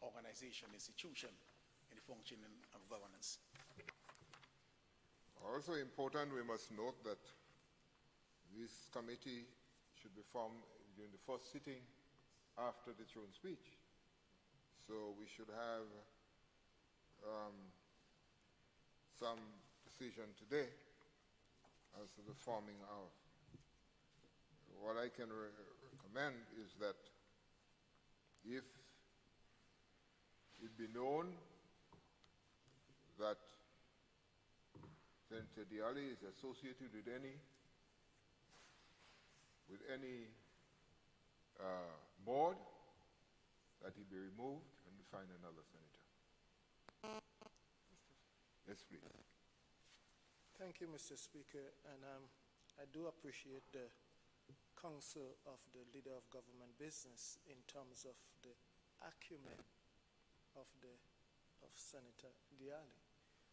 organization, institution in the functioning of governance. Also important, we must note that this committee should be formed during the first sitting after the throne speech. So we should have some decision today as to the forming of. What I can recommend is that if it be known that Senator Dialli is associated with any board, that he be removed and we find another senator. Yes, please. Thank you, Mr. Speaker, and I do appreciate the counsel of the leader of government business in terms of the acumen of Senator Dialli.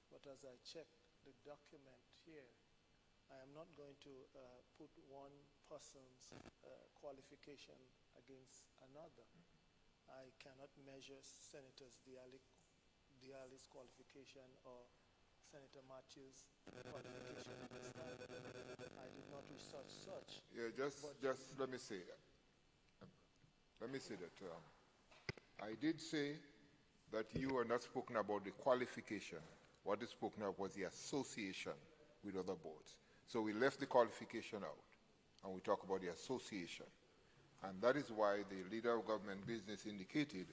But as I checked the document here, I am not going to put one person's qualification against another. I cannot measure Senator Dialli's qualification or Senator Matthews' qualification against that. I did not research such. Yeah, just let me say that. I did say that you were not spoken about the qualification. What is spoken of was the association with other boards. So we left the qualification out, and we talk about the association. And that is why the leader of government business indicated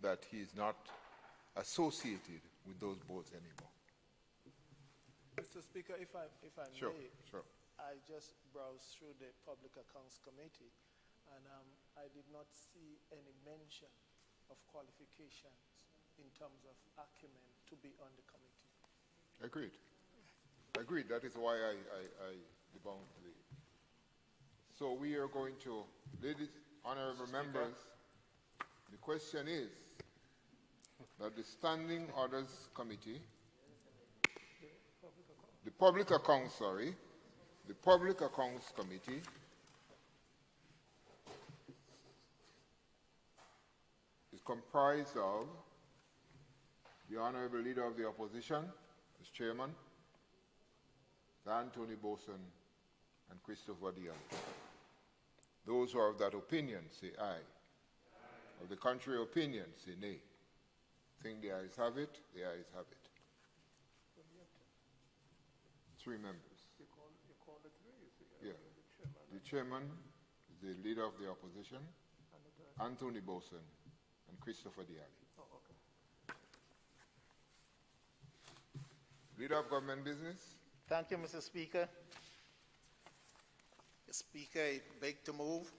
that he is not associated with those boards anymore. Mr. Speaker, if I Sure, may, sure. I just browsed through the Public Accounts Committee, and I did not see any mention of qualifications in terms of acumen to be on the committee. Agreed. Agreed. That is why I debunked the. So we are going to, ladies, honorable members, the question is that the Standing Orders Committee, the Public Accounts Committee is comprised of the Honorable Leader of the Opposition, as Chairman, Anthony Boson, and Christopher Dialli. Those who are of that opinion say aye. Of the contrary opinion say nay. Think the ayes have it, the ayes have it. 3 members. Yeah. The chairman is the leader of the opposition, Anthony Boson, and Christopher Dialli. Leader of government business. Thank you, Mr. Speaker. Mr. Speaker, I beg to move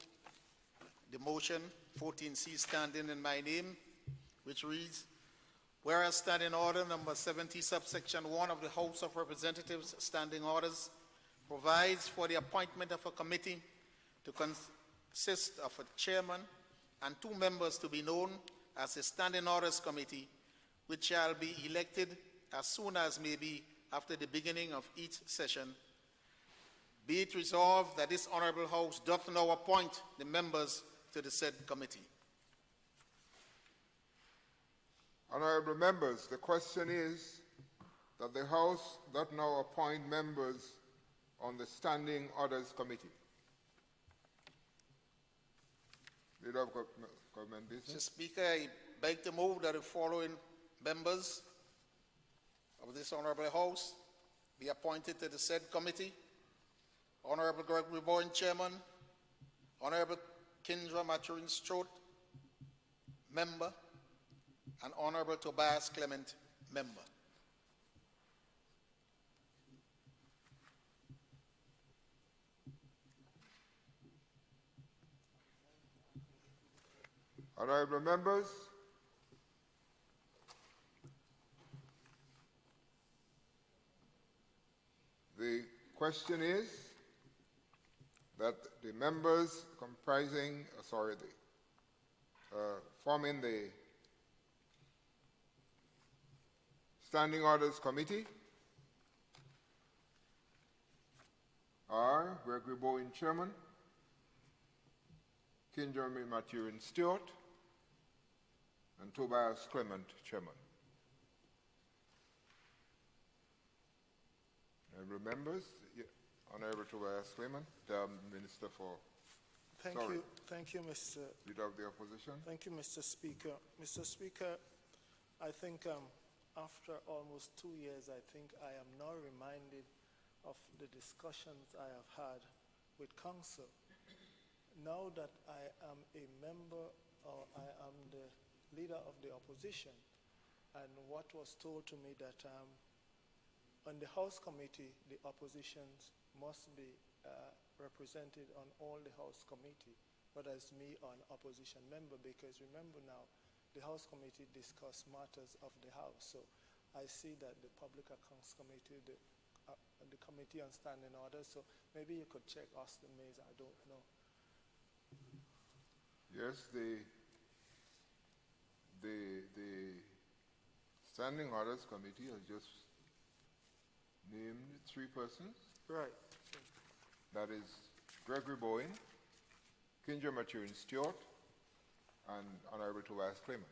the motion 14C standing in my name, which reads, whereas Standing Order number 70, subsection 1 of the House of Representatives Standing Orders provides for the appointment of a committee to consist of a chairman and 2 members to be known as the Standing Orders Committee, which shall be elected as soon as may be after the beginning of each session. Be it resolved that this Honorable House doth now appoint the members to the said committee. Honorable members, the question is that the House doth now appoint members on the Standing Orders Committee. Leader of government business. Mr. Speaker, I beg to move that the following members of this Honorable House be appointed to the said committee: Honorable Gregory Bowen, Chairman; Honorable Kindra Maturin Strode, Member; and Honorable Tobias Clement, Member. Honorable members, the question is that the members comprising, forming the Standing Orders Committee are Gregory Bowen, Chairman; Kindra Maturin Stewart; and Tobias Clement, Chairman. Honorable members, Honorable Tobias Clement, the Minister for... Thank you, Mr. Leader of the Opposition. Thank you, Mr. Speaker. Mr. Speaker, I think after almost 2 years, I think I am now reminded of the discussions I have had with Council. Now that I am a member, or I am the leader of the opposition, And what was told to me that on the House Committee, the oppositions must be represented on all the House Committee, whether it's me or an opposition member, because remember now, the House Committee discuss matters of the House. So I see that the Public Accounts Committee, the Committee on Standing Orders, so maybe you could check Austin Mays, I don't know. Yes, the Standing Orders Committee has just named 3 persons. Right. That is Gregory Bowen, Kinja Maturin Stewart, and Honorable Tobias Clement.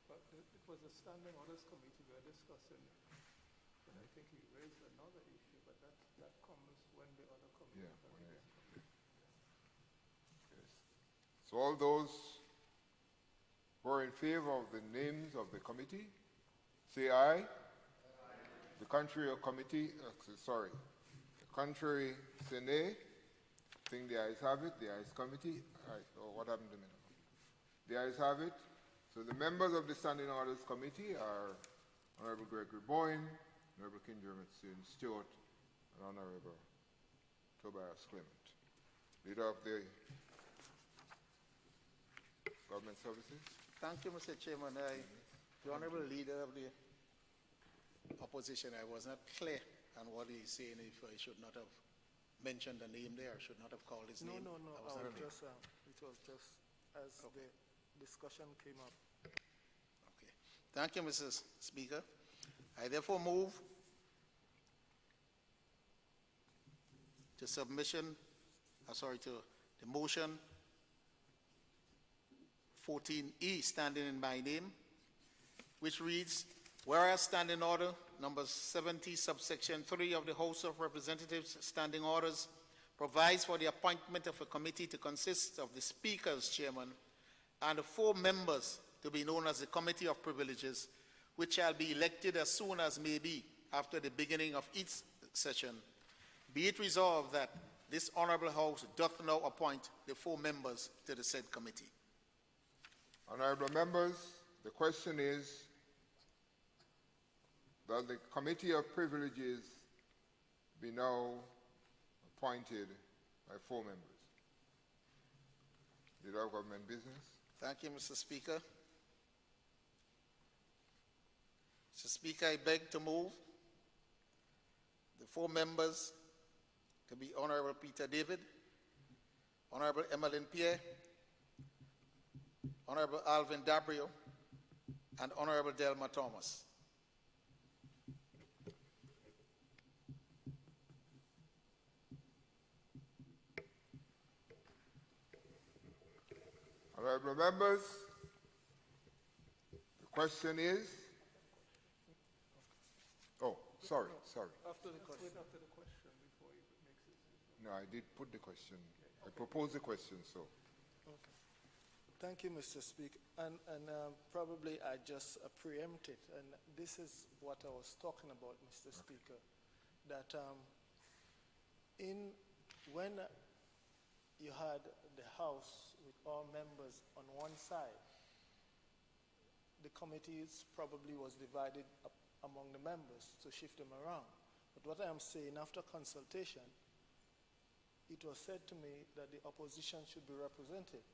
But it was the Standing Orders Committee we are discussing, and I think he raised another issue, but that comes when the other committee. Yes. So all those who are in favor of the names of the committee, say aye. The contrary committee, sorry. The contrary say nay. I think the ayes have it. The ayes committee. All right. Oh, what happened to me now? The ayes have it. So the members of the Standing Orders Committee are Honorable Gregory Bowen, Honorable Kinja Maturin Stewart, and Honorable Tobias Clement. Leader of the Government Services. Thank you, Mr. Chairman. The Honorable Leader of the Opposition, I was not clear on what he's saying, if I should not have mentioned the name there, should not have called his name. No, I was not clear. it was just as the discussion came up. Okay. Thank you, Mrs. Speaker. I therefore move to the motion 14E, standing in my name, which reads, whereas Standing Order number 70, subsection 3 of the House of Representatives Standing Orders provides for the appointment of a committee to consist of the Speaker as chairman and 4 members to be known as the Committee of Privileges, which shall be elected as soon as may be after the beginning of each session. Be it resolved that this Honourable House doth now appoint the 4 members to the said committee. Honorable members, the question is that the Committee of Privileges be now appointed by 4 members. Leader of Government Business. Thank you, Mr. Speaker. Mr. Speaker, I beg to move the 4 members to be Honorable Peter David, Honorable Emmeline Pierre, Honorable Alvin Dabrio, and Honorable Delma Thomas. Honorable members, the question is, oh, sorry. After the question before he makes it. No, I did put the question. I proposed the question, so. Okay. Thank you, Mr. Speaker. And probably I just preempted, and this is what I was talking about, Mr. Speaker, that when you had the House with all members on one side, the committees probably was divided up among the members to shift them around. But what I am saying, after consultation, it was said to me that the opposition should be represented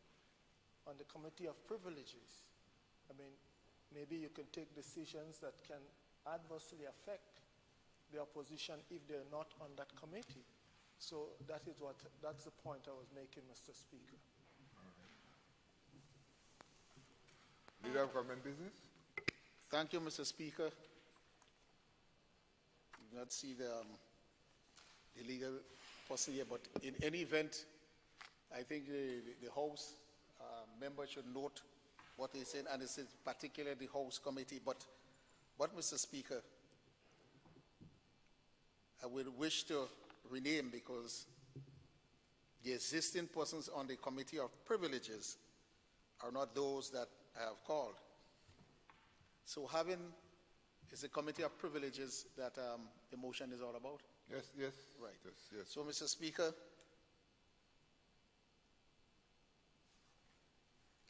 on the Committee of Privileges. I mean, maybe you can take decisions that can adversely affect the opposition if they're not on that committee. So that's the point I was making, Mr. Speaker. Leader of Government Business. Thank you, Mr. Speaker. You do not see the legal person here, but in any event, I think the House member should note what they said, and this is particularly the House Committee. But Mr. Speaker, I would wish to rename, because the existing persons on the Committee of Privileges are not those that I have called. So is the Committee of Privileges that the motion is all about? Yes. Right. Yes. So, Mr. Speaker,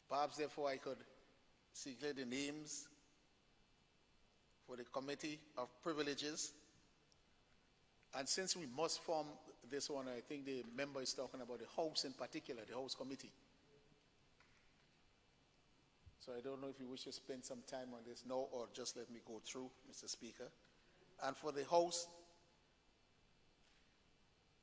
perhaps therefore I could circulate the names for the Committee of Privileges. And since we must form this one, I think the member is talking about the House in particular, the House Committee. So I don't know if you wish to spend some time on this now or just let me go through, Mr. Speaker. And for the House,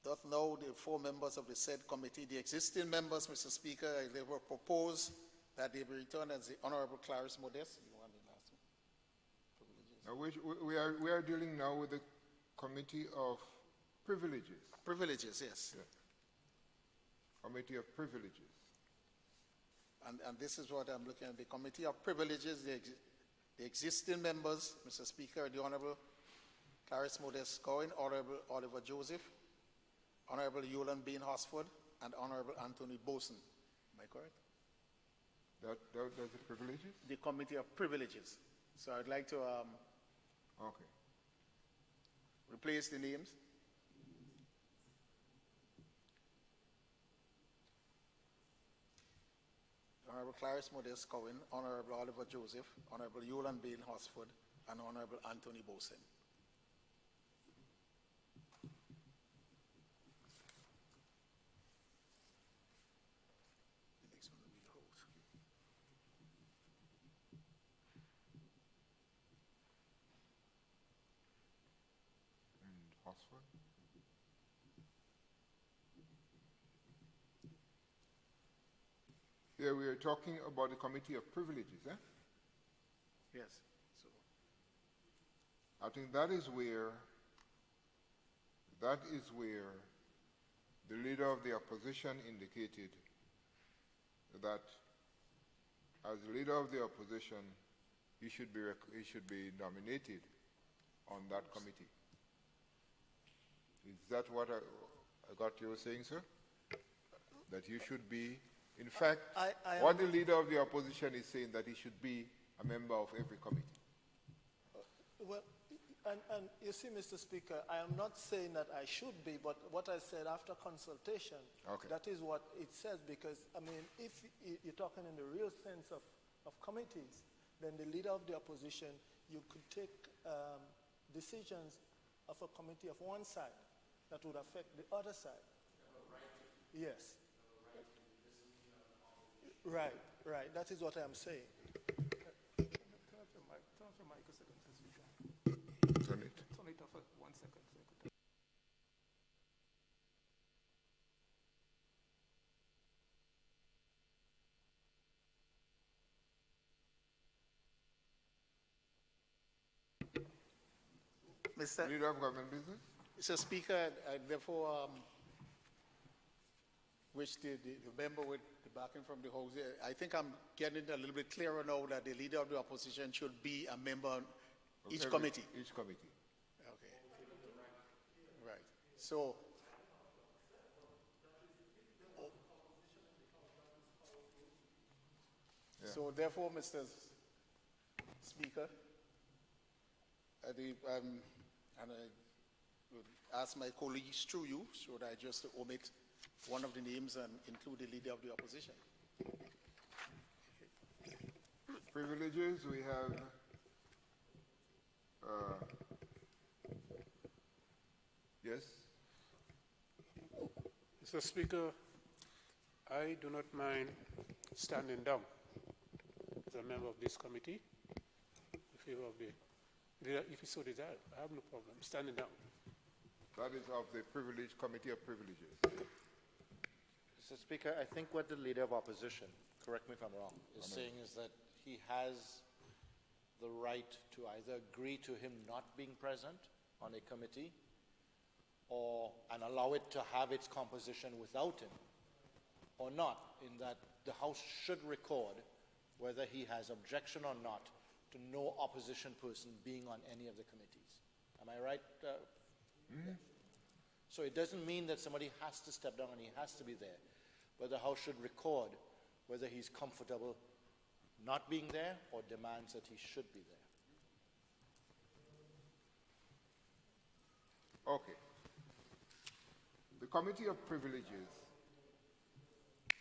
doth know the 4 members of the said committee, the existing members, Mr. Speaker, they were proposed that they be returned as the Honorable Clarice Modeste. You want the last one? Now we are dealing now with the Committee of Privileges. Privileges, yes. Yeah. Committee of Privileges. And this is what I'm looking at. The Committee of Privileges, the existing members, Mr. Speaker, the Honorable Clarice Modeste Cohen, Honorable Oliver Joseph, Honorable Yulan Bean Hosford, and Honorable Anthony Boson. Am I correct? That's the privileges? The Committee of Privileges. So I'd like to okay. Replace the names. Honorable Clarice Modeste Cohen, Honorable Oliver Joseph, Honorable Yulan Bean Hosford, and Honorable Anthony Boson. Hosford. Yeah, we are talking about the Committee of Privileges, eh? Yes. So I think that is where the leader of the opposition indicated that as leader of the opposition, he should be nominated on that committee. Is that what I got you saying, sir? That you should be, in fact, what the leader of the opposition is saying, that he should be a member of every committee. Well, and you see, Mr. Speaker, I am not saying that I should be, but what I said after consultation, okay, that is what it says, because, I mean, if you're talking in the real sense of committees, then the leader of the opposition, you could take decisions of a committee of one side that would affect the other side. Yes. Right, right. That is what I am saying. Turn off your mic a second, Speaker. Turn it. Turn it off for 1 second. Mr. Leader of Government Business? Mr. Speaker, I therefore wish the member with the backing from the House, I think I'm getting a little bit clearer now that the leader of the opposition should be a member on each committee. Each committee. Okay. Right. So, yeah. So therefore, Mr. Speaker, and I would ask my colleagues through you, should I just omit one of the names and include the leader of the opposition? Privileges, we have yes. Mr. Speaker, I do not mind standing down as a member of this committee in favor of the, if you so desire. I have no problem standing down. That is of the Committee of Privileges. Mr. Speaker, I think what the Leader of Opposition, correct me if I'm wrong, is saying is that he has the right to either agree to him not being present on a committee and allow it to have its composition without him, or not, in that the House should record whether he has objection or not to no opposition person being on any of the committees. Am I right? Yeah. So it doesn't mean that somebody has to step down and he has to be there, but the House should record whether he's comfortable not being there or demands that he should be there. Okay. The Committee of Privileges.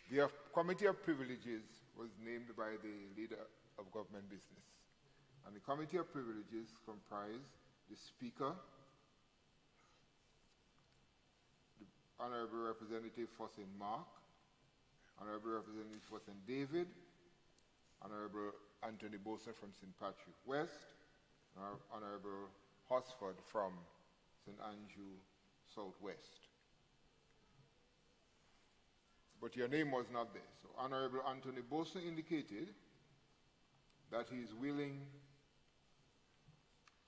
The Committee of Privileges was named by the Leader of Government Business. And the Committee of Privileges comprise the Speaker, the Honorable Representative Fosin Mark, Honorable Representative Fosin David, Honorable Anthony Bosa from St. Patrick West, Honorable Hosford from St. Andrew Southwest. But your name was not there. So Honorable Anthony Bosa indicated that he is willing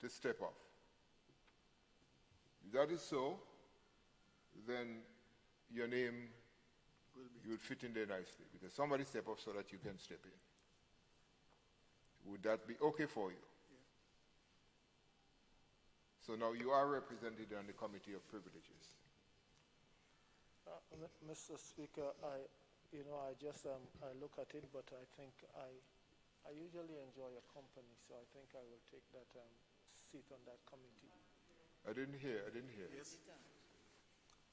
to step off. If that is so, then your name you would fit in there nicely, because somebody step off so that you can step in. Would that be okay for you? So now you are represented on the Committee of Privileges. Mr. Speaker, I look at it, but I think I usually enjoy your company, so I think I will take that seat on that committee. I didn't hear. Yes.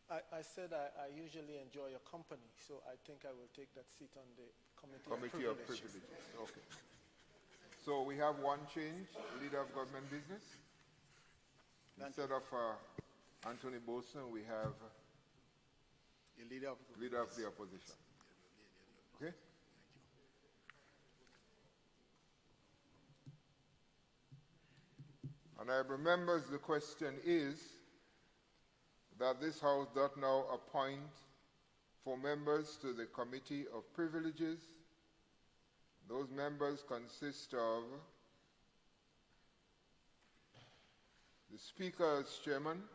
I said I usually enjoy your company, so I think I will take that seat on the Committee of Privileges. Okay. So we have one change, Leader of Government Business. Instead of Anthony Boson, we have the Leader of the Opposition. Okay? Honorable members, the question is that this House doth now appoint 4 members to the Committee of Privileges. Those members consist of the Speaker as Chairman,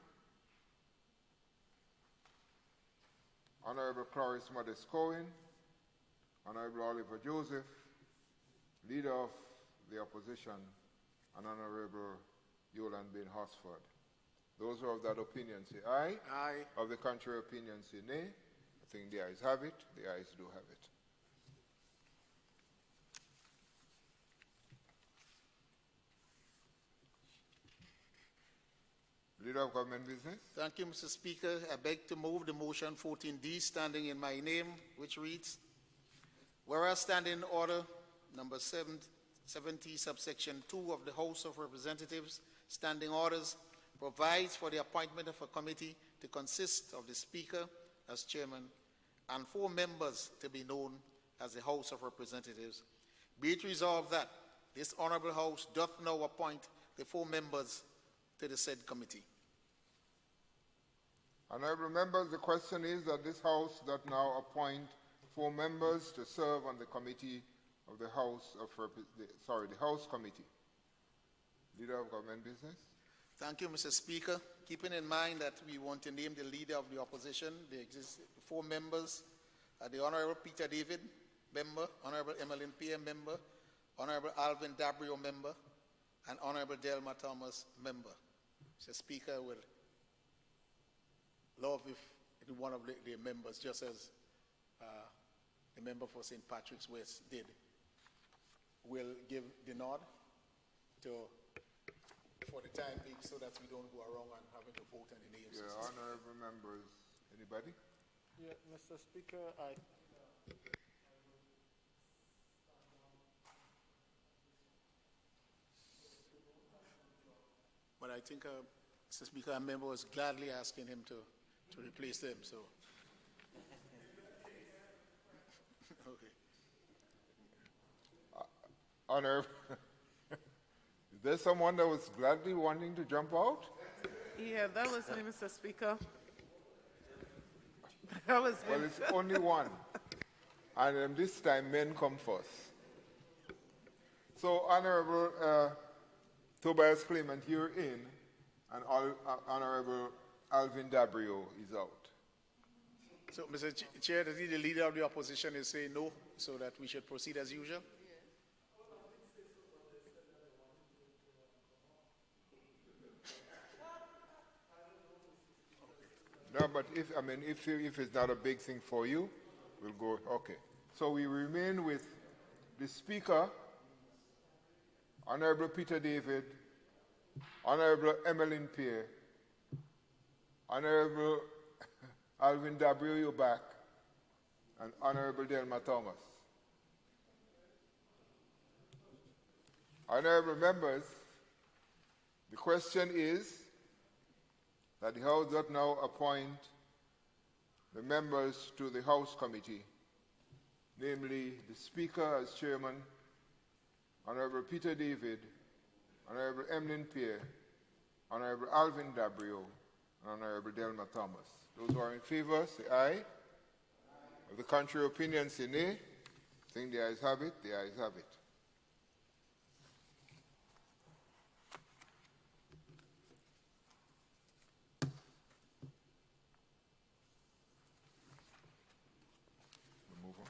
Honorable Cloris Modest Cohen, Honorable Oliver Joseph, Leader of the Opposition, and Honorable Yolande Bain Hosford. Those who are of that opinion say aye. Aye. Of the contrary opinion say nay. I think the ayes have it. The ayes do have it. Leader of Government Business. Thank you, Mr. Speaker. I beg to move the motion 14D standing in my name, which reads, whereas standing order number 70, subsection 2 of the House of Representatives standing orders provides for the appointment of a committee to consist of the Speaker as Chairman and 4 members to be known as the House of Representatives. Be it resolved that this Honorable House doth now appoint the 4 members to the said committee. Honorable members, the question is that this House doth now appoint 4 members to serve on the committee of the House of the House Committee. Leader of Government Business. Thank you, Mr. Speaker. Keeping in mind that we want to name the Leader of the Opposition, there exist 4 members: the Honorable Peter David, member; Honorable Emmeline Pierre, member; Honorable Alvin Dabrio, member; and Honorable Delma Thomas, member. Mr. Speaker, would love if one of the members, just as the member for St. Patrick's West did, will give the nod for the time being, so that we don't go around and having to vote on the names. Yeah, honorable members. Anybody? Yeah, Mr. Speaker, But I think, Mr. Speaker, a member was gladly asking him to replace them, so. Okay. Honorable. Is there someone that was gladly wanting to jump out? Yeah, that was me, Mr. Speaker. That was me. Well, it's only one. And this time, men come first. So, Honorable Tobias Clement, you're in, and Honorable Alvin Dabrio is out. So, Mr. Chair, the Leader of the Opposition is saying no, so that we should proceed as usual? No, but if it's not a big thing for you, we'll go. Okay. So we remain with the Speaker, Honorable Peter David, Honorable Emmeline Pierre, Honorable Alvin Dabrio, you're back, and Honorable Delma Thomas. Honorable members, the question is that the House does now appoint the members to the House Committee, namely the Speaker as Chairman, Honorable Peter David, Honorable Emlyn Pierre, Honorable Alvin Dabrio, and Honorable Delma Thomas. Those who are in favor, say aye. If the contrary opinion, say nay. I think the ayes have it. The ayes have it. Move on.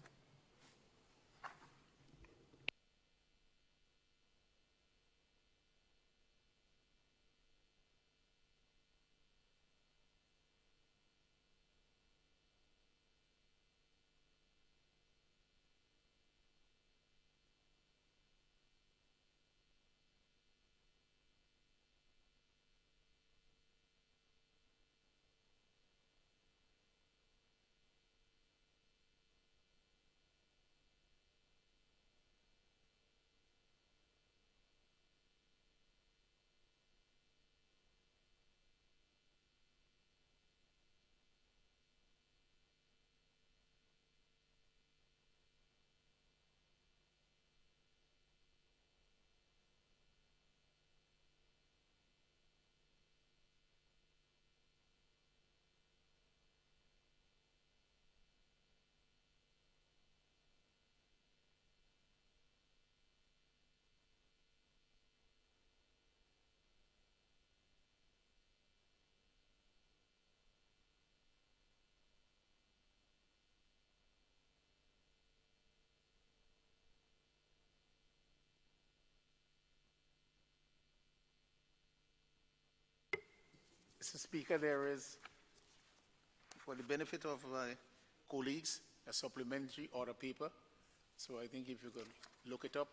Mr. Speaker, there is, for the benefit of my colleagues, a supplementary order paper. So I think if you could look it up,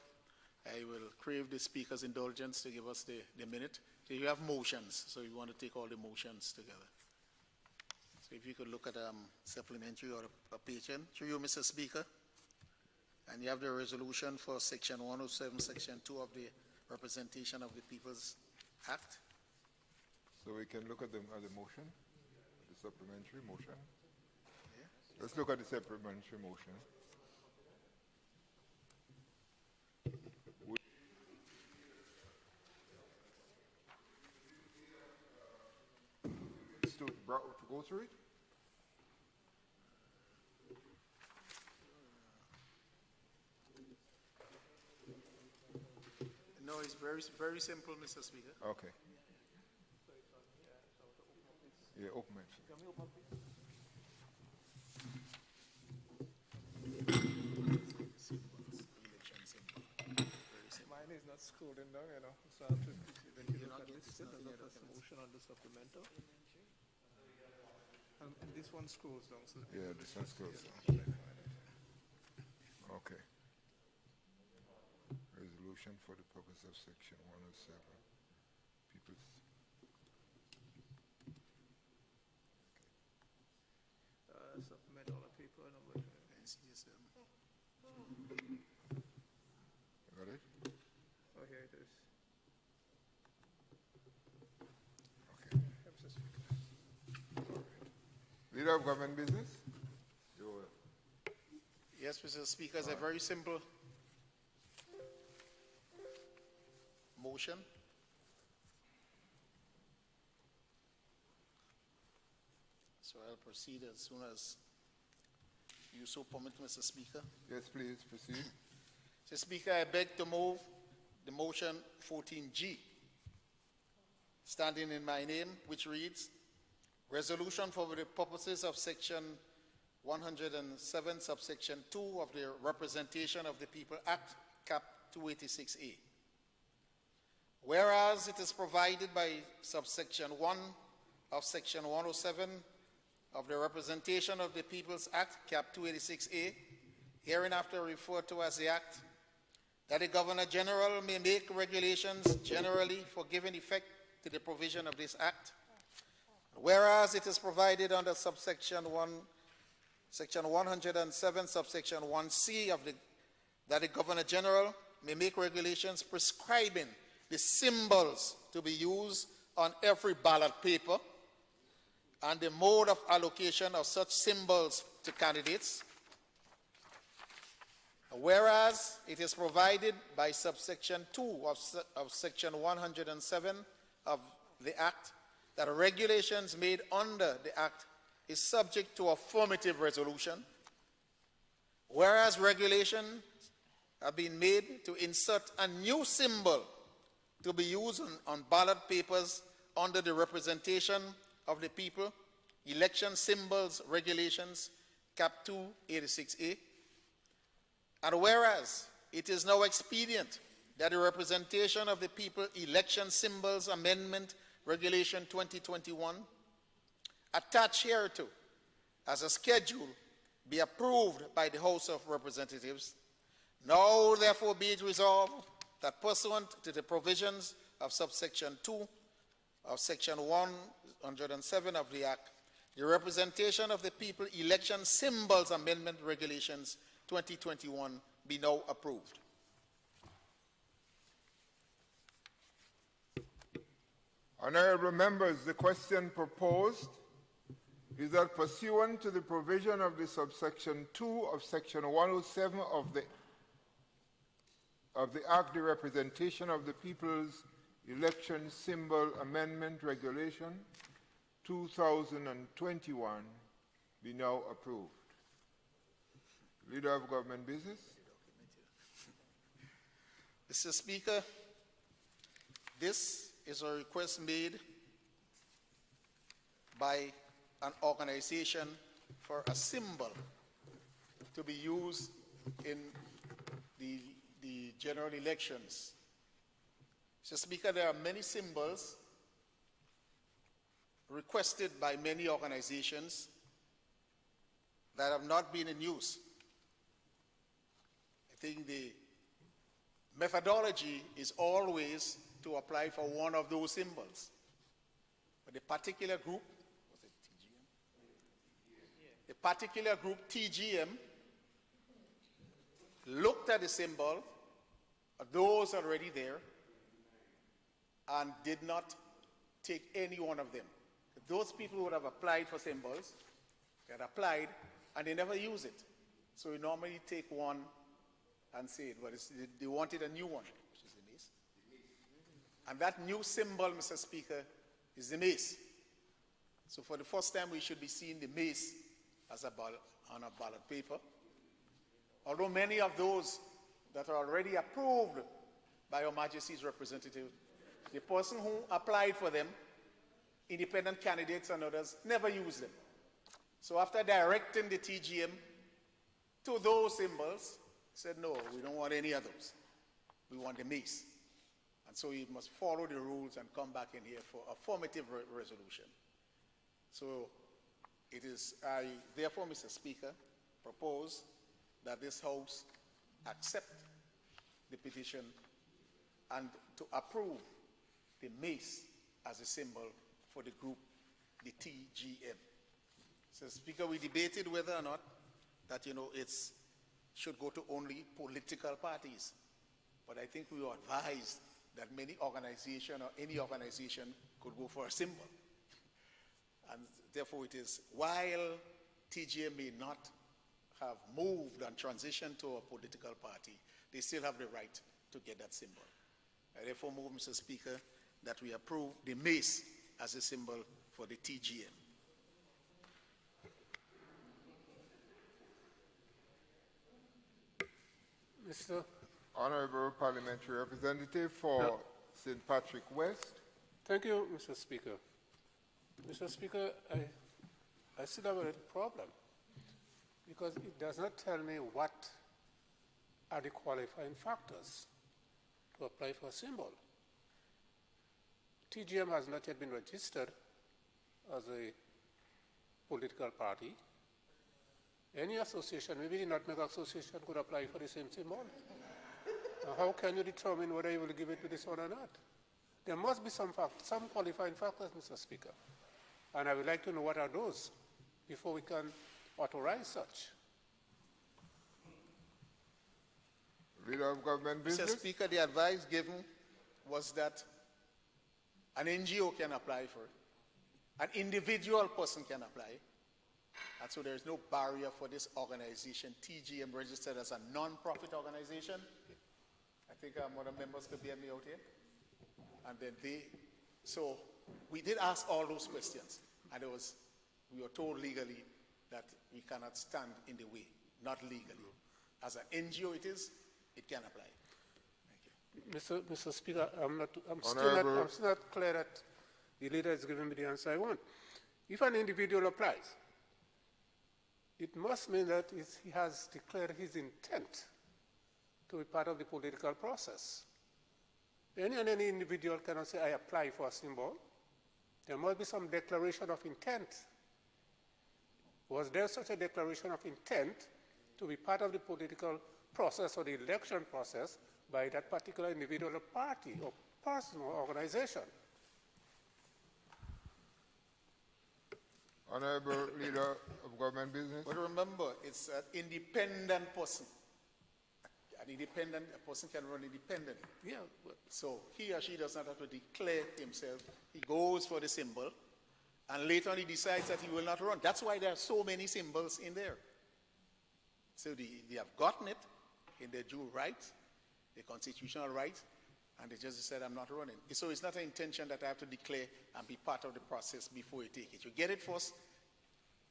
I will crave the Speaker's indulgence to give us the minute. So you have motions, so you want to take all the motions together. So if you could look at supplementary order page through you, Mr. Speaker. And you have the resolution for Section 107, Section 2 of the Representation of the People's Act. So we can look at the motion, the supplementary motion. Yeah. Let's look at the supplementary motion. To go through it? No, it's very, very simple, Mr. Speaker. Okay. Yeah, open it. Mine is not scrolling down, you know. So I have to look at this. There's a first motion on the supplemental. And this one scrolls down. So yeah, this one scrolls down. Okay. Resolution for the purpose of Section 107. People's. Submit all the paper number. You got it? Oh, here it is. Okay. Leader of Government Business? Yes, Mr. Speaker, it's a very simple motion. So I'll proceed as soon as you so permit, Mr. Speaker. Yes, please, proceed. Mr. Speaker, I beg to move the motion 14G, standing in my name, which reads, Resolution for the purposes of Section 107, subsection 2 of the Representation of the People Act, Cap 286A. Whereas it is provided by subsection 1 of Section 107 of the Representation of the People's Act, Cap 286A, hereinafter referred to as the Act, that the Governor General may make regulations generally for giving effect to the provision of this Act. Whereas it is provided under subsection 1, Section 107, subsection 1C of that the Governor General may make regulations prescribing the symbols to be used on every ballot paper and the mode of allocation of such symbols to candidates. Whereas it is provided by subsection 2 of section 107 of the Act that regulations made under the Act is subject to affirmative resolution. Whereas regulations have been made to insert a new symbol to be used on ballot papers under the representation of the people, election symbols regulations, Cap 2, 86A. And whereas it is now expedient that the representation of the people election symbols amendment regulation 2021 attached hereto as a schedule be approved by the House of Representatives, now therefore be it resolved that pursuant to the provisions of subsection 2 of section 107 of the Act, the representation of the people election symbols amendment regulations 2021 be now approved. Honorable members, the question proposed is that pursuant to the provision of the subsection 2 of section 107 of the Act, the representation of the people's election symbol amendment regulation 2021 be now approved. Leader of Government Business. Mr. Speaker, this is a request made by an organization for a symbol to be used in the general elections. Mr. Speaker, there are many symbols requested by many organizations that have not been in use. I think the methodology is always to apply for one of those symbols. But the particular group, was it TGM? The particular group, TGM, looked at the symbol, those already there, and did not take any one of them. Those people would have applied for symbols, they had applied, and they never use it. So we normally take one and say it, but they wanted a new one, which is the mace. And that new symbol, Mr. Speaker, is the mace. So for the first time, we should be seeing the mace as a on a ballot paper. Although many of those that are already approved by Your Majesty's representative, the person who applied for them, independent candidates and others, never used them. So after directing the TGM to those symbols, said, no, we don't want any of those. We want the mace. And so you must follow the rules and come back in here for affirmative resolution. So it is, I therefore, Mr. Speaker, propose that this House accept the petition and to approve the mace as a symbol for the group, the TGM. So, Speaker, we debated whether or not that, it's should go to only political parties. But I think we were advised that many organizations or any organization could go for a symbol. And therefore it is, while TGM may not have moved and transitioned to a political party, they still have the right to get that symbol. I therefore move, Mr. Speaker, that we approve the mace as a symbol for the TGM. Mr. Honorable Parliamentary Representative for St. Patrick West. Thank you, Mr. Speaker. Mr. Speaker, I still have a little problem because it does not tell me what are the qualifying factors to apply for a symbol. TGM has not yet been registered as a political party. Any association, maybe the Nutmeg Association, could apply for the same symbol. How can you determine whether you will give it to this one or not? There must be some qualifying factors, Mr. Speaker. And I would like to know what are those before we can authorize such. Leader Leader of Government Business. Mr. Speaker, the advice given was that an NGO can apply for it. An individual person can apply. And so there is no barrier for this organization, TGM, registered as a non-profit organization. I think one of the members could bear me out here. And then so we did ask all those questions. And we were told legally that we cannot stand in the way, not legally. As an NGO it can apply. Mr. Speaker, I'm still not clear that the leader is giving me the answer I want. If an individual applies, it must mean that he has declared his intent to be part of the political process. Any individual cannot say, I apply for a symbol. There must be some declaration of intent. Was there such a declaration of intent to be part of the political process or the election process by that particular individual or party or person or organization? Honorable Leader of Government Business. But remember, it's an independent person. A person can run independently. Yeah. So he or she does not have to declare himself. He goes for the symbol, and later on he decides that he will not run. That's why there are so many symbols in there. So they have gotten it in their due right, their constitutional right, and they just said, I'm not running. So it's not an intention that I have to declare and be part of the process before you take it. You get it first,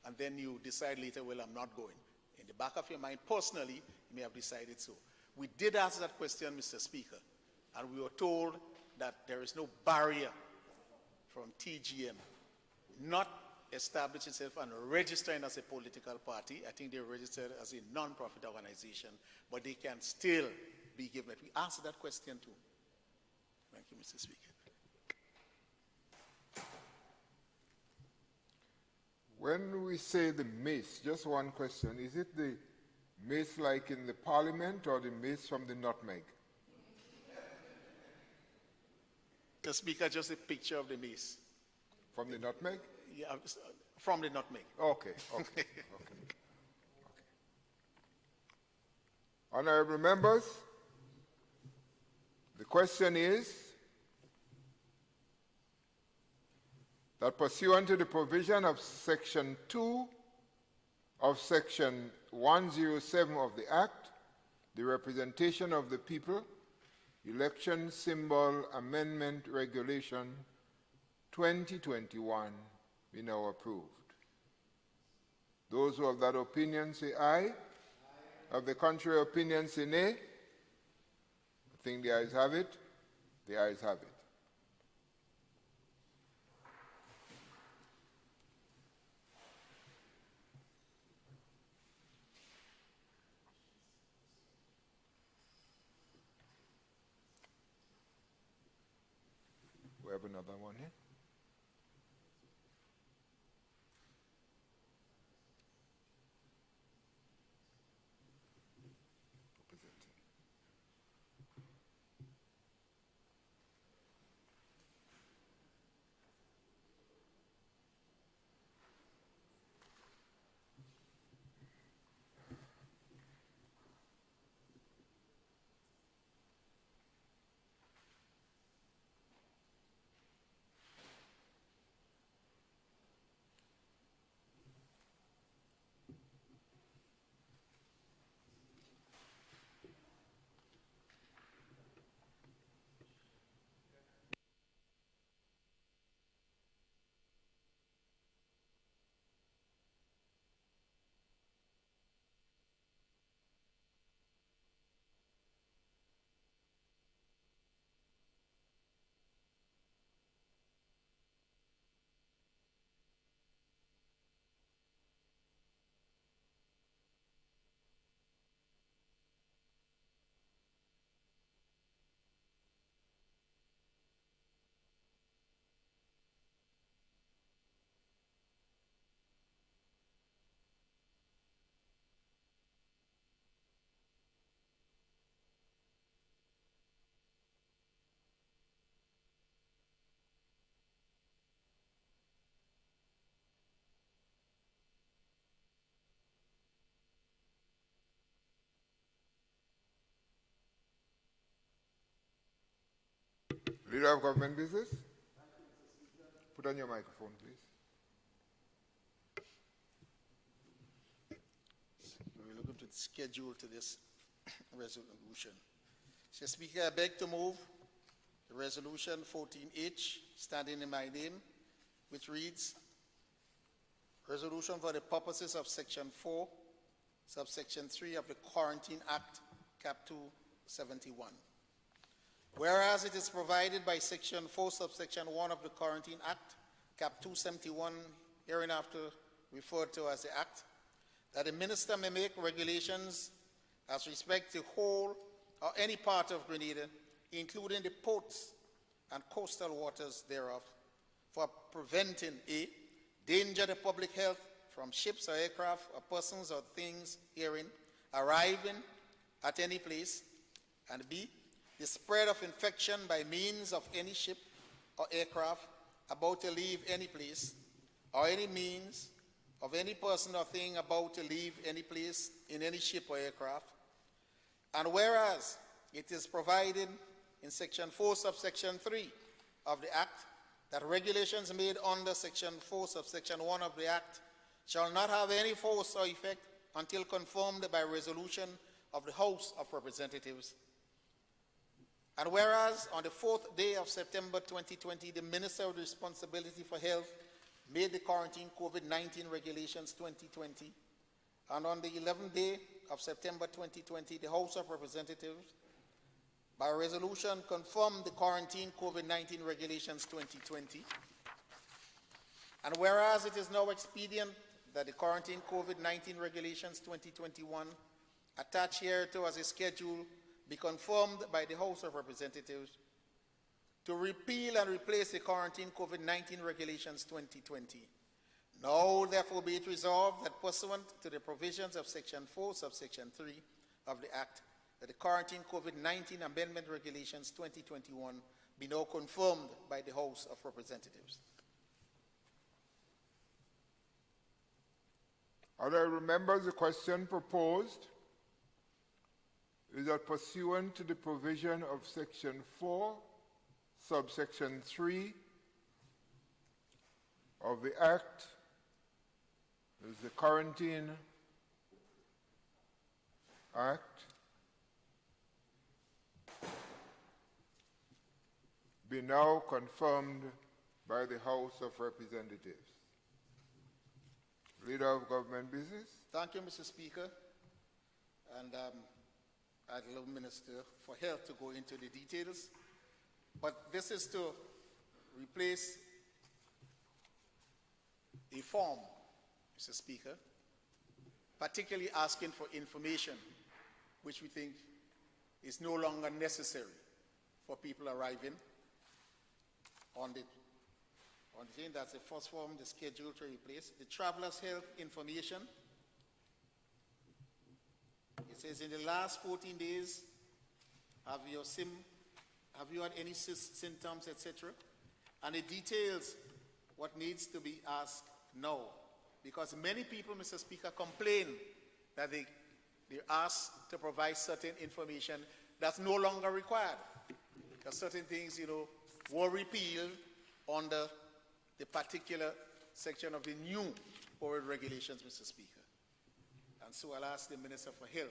and then you decide later, well, I'm not going. In the back of your mind, personally, you may have decided so. We did ask that question, Mr. Speaker, and we were told that there is no barrier from TGM not establish itself and registering as a political party. I think they're registered as a non-profit organization, but they can still be given it. We asked that question too. Thank you, Mr. Speaker. When we say the mace, just one question, is it the mace like in the parliament or the mace from the nutmeg? The Speaker, just a picture of the mace. From the nutmeg? Yeah, from the nutmeg. Okay. Honorable members, the question is that pursuant to the provision of Section 2 of Section 107 of the Act, the Representation of the People, Election Symbol Amendment Regulation 2021 be now approved. Those who have that opinion say aye. Of the contrary opinion say nay. I think the ayes have it. The ayes have it. We have another one here. Leader of Government Business. Put on your microphone, please. We're looking to schedule to this resolution. Mr. Speaker, I beg to move the resolution 14H, standing in my name, which reads, Resolution for the purposes of Section 4, Subsection 3 of the Quarantine Act, Cap 271. Whereas it is provided by Section 4, Subsection 1 of the Quarantine Act, Cap 271, hereinafter referred to as the Act, that the Minister may make regulations as respect the whole or any part of Grenada, including the ports and coastal waters thereof, for preventing a danger to public health from ships or aircraft or persons or things herein arriving at any place, and b, the spread of infection by means of any ship or aircraft about to leave any place, or any means of any person or thing about to leave any place in any ship or aircraft. And whereas it is provided in Section 4, Subsection 3 of the Act, that regulations made under Section 4, Subsection 1 of the Act shall not have any force or effect until confirmed by resolution of the House of Representatives. And whereas on the 4th day of September 2020, the Minister with responsibility for health made the quarantine COVID-19 regulations 2020, and on the 11th day of September 2020, the House of Representatives, by resolution, confirmed the quarantine COVID-19 regulations 2020. And whereas it is now expedient that the quarantine COVID-19 regulations 2021, attached hereto as a schedule, be confirmed by the House of Representatives, to repeal and replace the quarantine COVID-19 regulations 2020. Now, therefore, be it resolved that pursuant to the provisions of Section 4, Subsection 3 of the Act, that the quarantine COVID-19 amendment regulations 2021 be now confirmed by the House of Representatives. Honourable members, the question proposed is that pursuant to the provision of Section 4, Subsection 3 of the Act, is the Quarantine Act, be now confirmed by the House of Representatives. Leader of Government Business. Thank you, Mr. Speaker. And I'd allow Minister for Health to go into the details. But this is to replace a form, Mr. Speaker, particularly asking for information, which we think is no longer necessary for people arriving on the thing. That's the first form, the schedule to replace. The traveler's health information. It says, in the last 14 days, have you had any symptoms, etc.? And it details what needs to be asked now. Because many people, Mr. Speaker, complain that they're asked to provide certain information that's no longer required. Because certain things, were repealed under the particular section of the new COVID regulations, Mr. Speaker. And so I'll ask the Minister for Health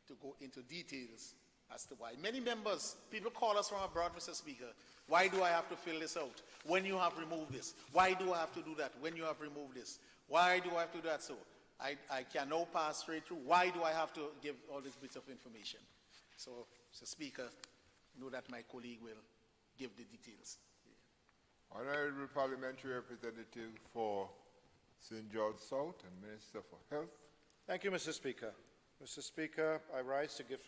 to go into details as to why. Many members, people call us from abroad, Mr. Speaker. Why do I have to fill this out when you have removed this? Why do I have to do that when you have removed this? Why do I have to do that? So I can now pass straight through. Why do I have to give all these bits of information? So, Mr. Speaker, know that my colleague will give the details. Honourable Parliamentary Representative for St. George South and Minister for Health. Thank you, Mr. Speaker. Mr. Speaker, I rise to give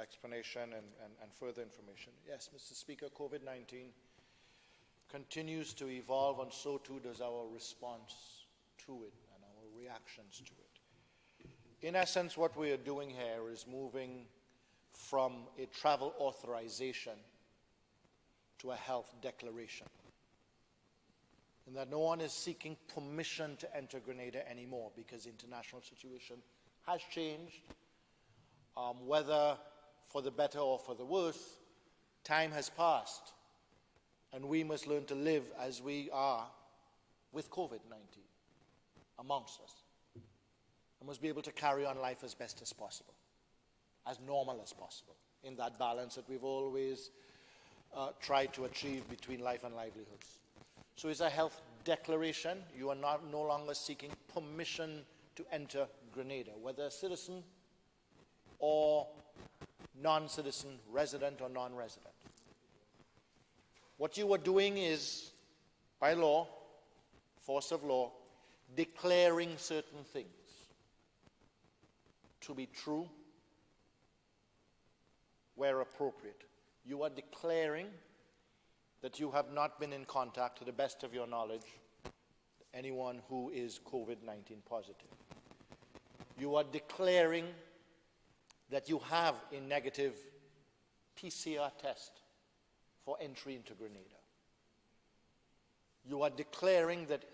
explanation and further information. Yes, Mr. Speaker, COVID-19 continues to evolve, and so too does our response to it and our reactions to it. In essence, what we are doing here is moving from a travel authorization to a health declaration, and that no one is seeking permission to enter Grenada anymore because the international situation has changed. Whether for the better or for the worse, time has passed And we must learn to live as we are with COVID-19 amongst us. I must be able to carry on life as best as possible, as normal as possible, in that balance that we've always tried to achieve between life and livelihoods. So it's a health declaration. You are no longer seeking permission to enter Grenada, whether a citizen or non-citizen, resident or non-resident. What you are doing is, by law, force of law, declaring certain things to be true where appropriate. You are declaring that you have not been in contact, to the best of your knowledge, anyone who is COVID-19 positive. You are declaring that you have a negative PCR test for entry into Grenada. You are declaring that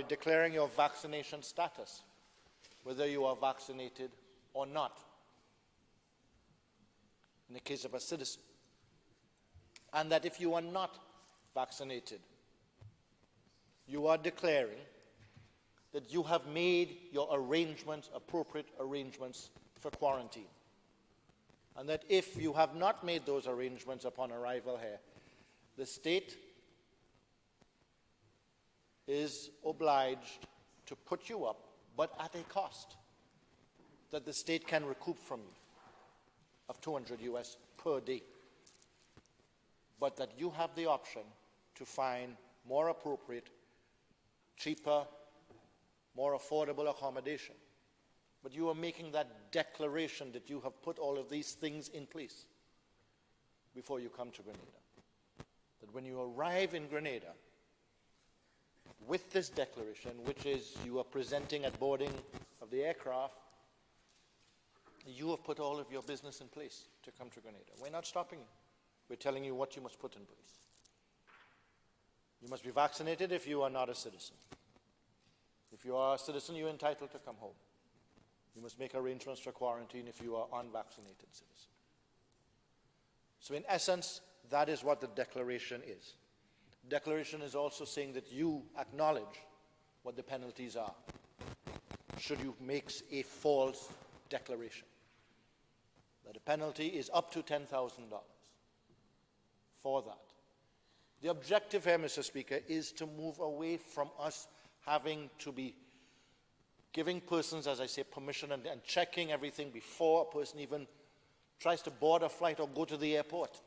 declaring your vaccination status, whether you are vaccinated or not, in the case of a citizen. And that if you are not vaccinated, you are declaring that you have made your arrangements, appropriate arrangements for quarantine. And that if you have not made those arrangements upon arrival here, the state is obliged to put you up, but at a cost that the state can recoup from you of $200 US per day. But that you have the option to find more appropriate, cheaper, more affordable accommodation. But you are making that declaration that you have put all of these things in place before you come to Grenada. That when you arrive in Grenada with this declaration, which is you are presenting at boarding of the aircraft, you have put all of your business in place to come to Grenada. We're not stopping you. We're telling you what you must put in place. You must be vaccinated if you are not a citizen. If you are a citizen, you're entitled to come home. You must make arrangements for quarantine if you are unvaccinated citizen. So in essence, that is what the declaration is. The declaration is also saying that you acknowledge what the penalties are should you make a false declaration. That the penalty is up to $10,000 for that. The objective here, Mr. Speaker, is to move away from us having to be giving persons, as I say, permission and checking everything before a person even tries to board a flight or go to the airport.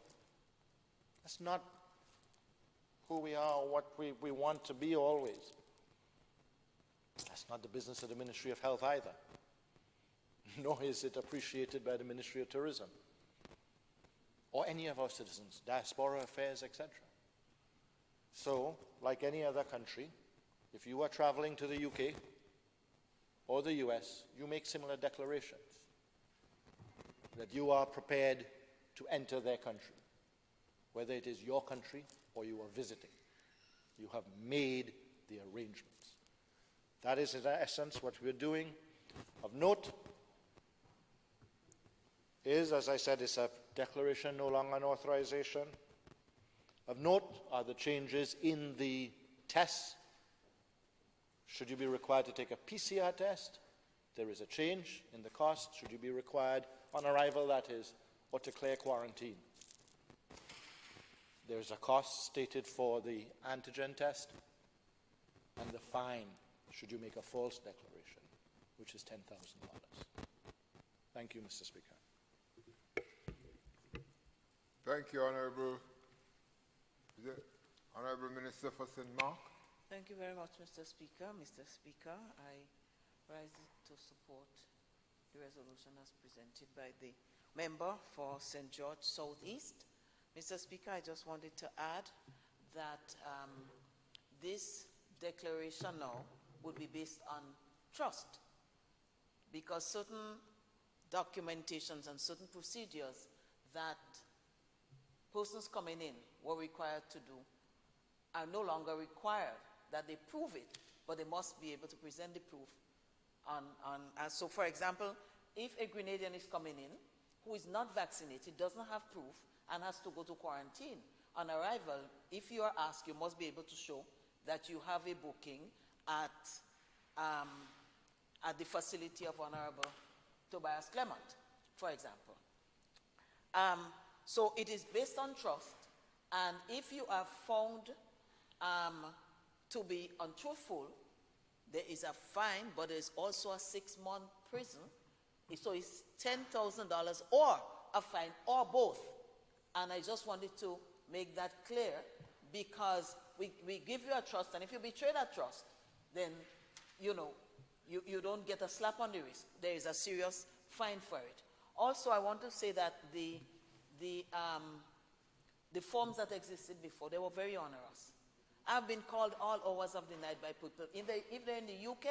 That's not who we are or what we want to be always. That's not the business of the Ministry of Health either. Nor is it appreciated by the Ministry of Tourism or any of our citizens, diaspora affairs, etc. So, like any other country, if you are traveling to the UK or the US, you make similar declarations that you are prepared to enter their country, whether it is your country or you are visiting. You have made the arrangements. That is, in essence, what we're doing. Of note is, as I said, it's a declaration, no longer an authorization. Of note are the changes in the tests. Should you be required to take a PCR test, there is a change in the cost. Should you be required on arrival, that is, or to clear quarantine, there is a cost stated for the antigen test and the fine should you make a false declaration, which is $10,000. Thank you, Mr. Speaker. Thank you, Honorable Minister for St. Mark. Thank you very much, Mr. Speaker. Mr. Speaker, I rise to support the resolution as presented by the member for St. George Southeast. Mr. Speaker, I just wanted to add that this declaration now would be based on trust, because certain documentations and certain procedures that persons coming in were required to do are no longer required, that they prove it, but they must be able to present the proof so for example, if a Grenadian is coming in who is not vaccinated, doesn't have proof, and has to go to quarantine. On arrival, if you are asked, you must be able to show that you have a booking at the facility of Honorable Tobias Clement, for example. So it is based on trust, and if you are found to be untruthful, there is a fine, but there is also a 6-month prison. So it's $10,000 or a fine, or both. And I just wanted to make that clear, because we give you a trust, and if you betray that trust, then, you know, you don't get a slap on the wrist. There is a serious fine for it. Also, I want to say that the forms that existed before, they were very onerous. I've been called all hours of the night by people, if they're in the UK,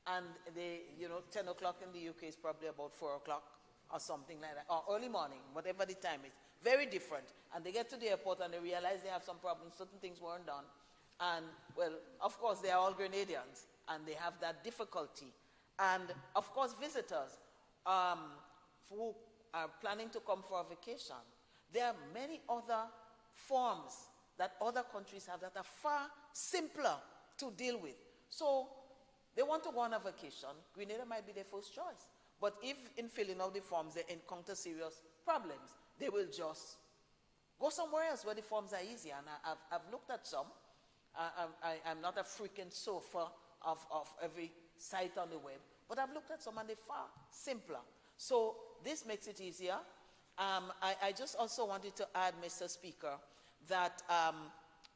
and they, 10 o'clock in the UK is probably about 4 o'clock or something like that, or early morning, whatever the time is. Very different. And they get to the airport and they realize they have some problems, certain things weren't done. And, well, of course, they are all Grenadians, and they have that difficulty. And, of course, visitors who are planning to come for a vacation, there are many other forms that other countries have that are far simpler to deal with. So they want to go on a vacation. Grenada might be their first choice. But if in filling out the forms they encounter serious problems, they will just go somewhere else where the forms are easier. And I've looked at some. I'm not a frequent surfer of every site on the web, but I've looked at some and they're far simpler. So this makes it easier. I just also wanted to add, Mr. Speaker, that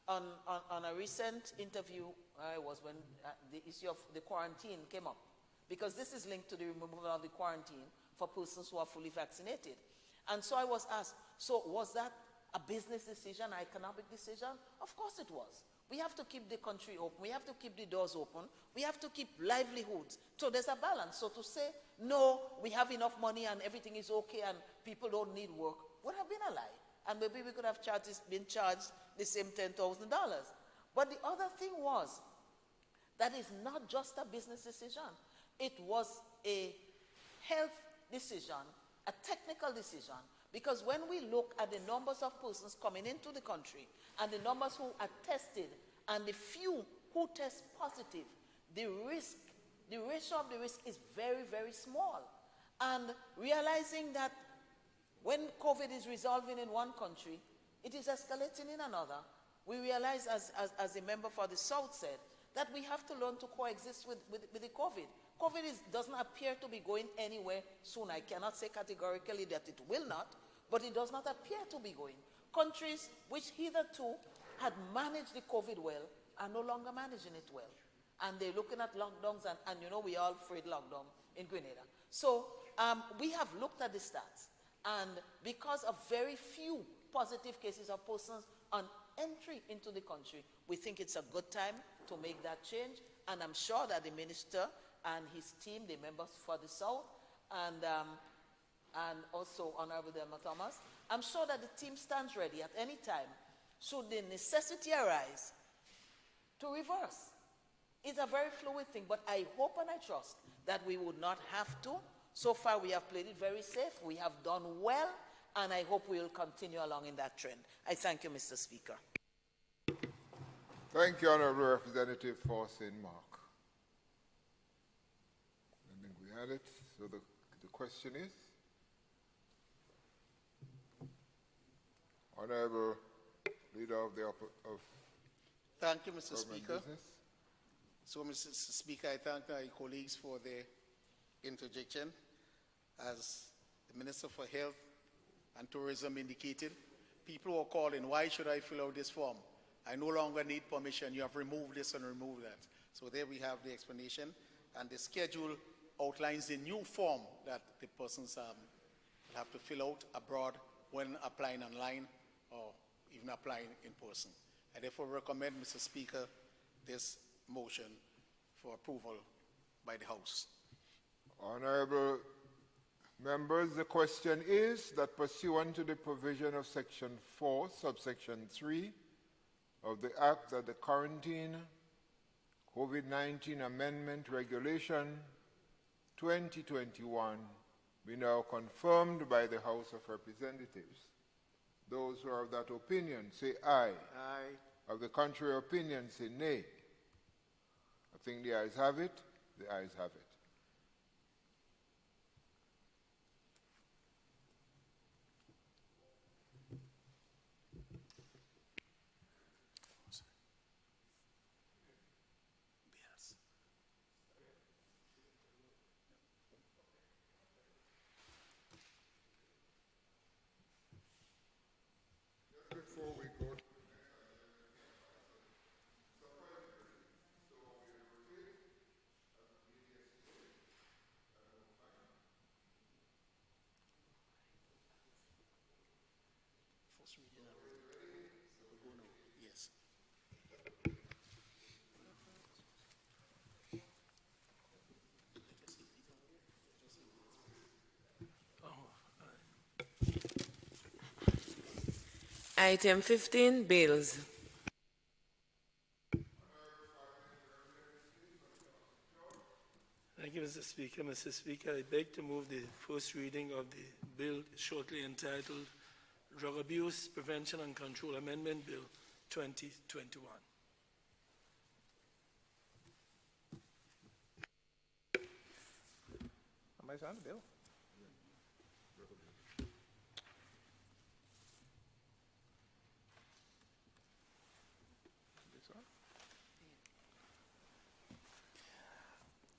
on a recent interview, was when the issue of the quarantine came up, because this is linked to the removal of the quarantine for persons who are fully vaccinated. And so I was asked, so was that a business decision, an economic decision? Of course it was. We have to keep the country open. We have to keep the doors open. We have to keep livelihoods. So there's a balance. So to say, no, we have enough money and everything is okay and people don't need work, would have been a lie. And maybe we could have been charged the same $10,000. But the other thing was, that is not just a business decision. It was a health decision, a technical decision. Because when we look at the numbers of persons coming into the country and the numbers who are tested and the few who test positive, the ratio of the risk is very, very small. And realizing that when COVID is resolving in one country, it is escalating in another, we realize, as a member for the South said, that we have to learn to coexist with the COVID. COVID doesn't appear to be going anywhere soon. I cannot say categorically that it will not, but it does not appear to be going. Countries which hitherto had managed the COVID well are no longer managing it well. And they're looking at lockdowns, and you know, we all afraid lockdown in Grenada. So we have looked at the stats, and because of very few positive cases of persons on entry into the country, we think it's a good time to make that change. And I'm sure that the minister and his team, the members for the South, and also Honorable Delma Thomas, I'm sure that the team stands ready at any time, should the necessity arise, to reverse. It's a very fluid thing, but I hope and I trust that we would not have to. So far, we have played it very safe. We have done well, and I hope we will continue along in that trend. I thank you, Mr. Speaker. Thank you, Honourable Representative for St. Mark. I think we had it. So the question is, Honourable Leader of the Thank you, Mr. Government Speaker. Business. So, Mr. Speaker, I thank my colleagues for their interjection. As the Minister for Health and Tourism indicated, people were calling, why should I fill out this form? I no longer need permission. You have removed this and removed that. So there we have the explanation. And the schedule outlines the new form that the persons will have to fill out abroad when applying online or even applying in person. I therefore recommend, Mr. Speaker, this motion for approval by the House. Honourable members, the question is that pursuant to the provision of Section 4, subsection 3 of the Act, that the Quarantine COVID-19 Amendment Regulation 2021 be now confirmed by the House of Representatives. Those who are of that opinion say aye. Aye. Of the contrary opinion say nay. I think the ayes have it. The ayes have it. Before we go to First reading of we'll go now. Yes. Item 15, bills. Thank you, Mr. Speaker. Mr. Speaker, I beg to move the first reading of the bill shortly entitled Drug Abuse Prevention and Control Amendment Bill 2021. Am I on the bill?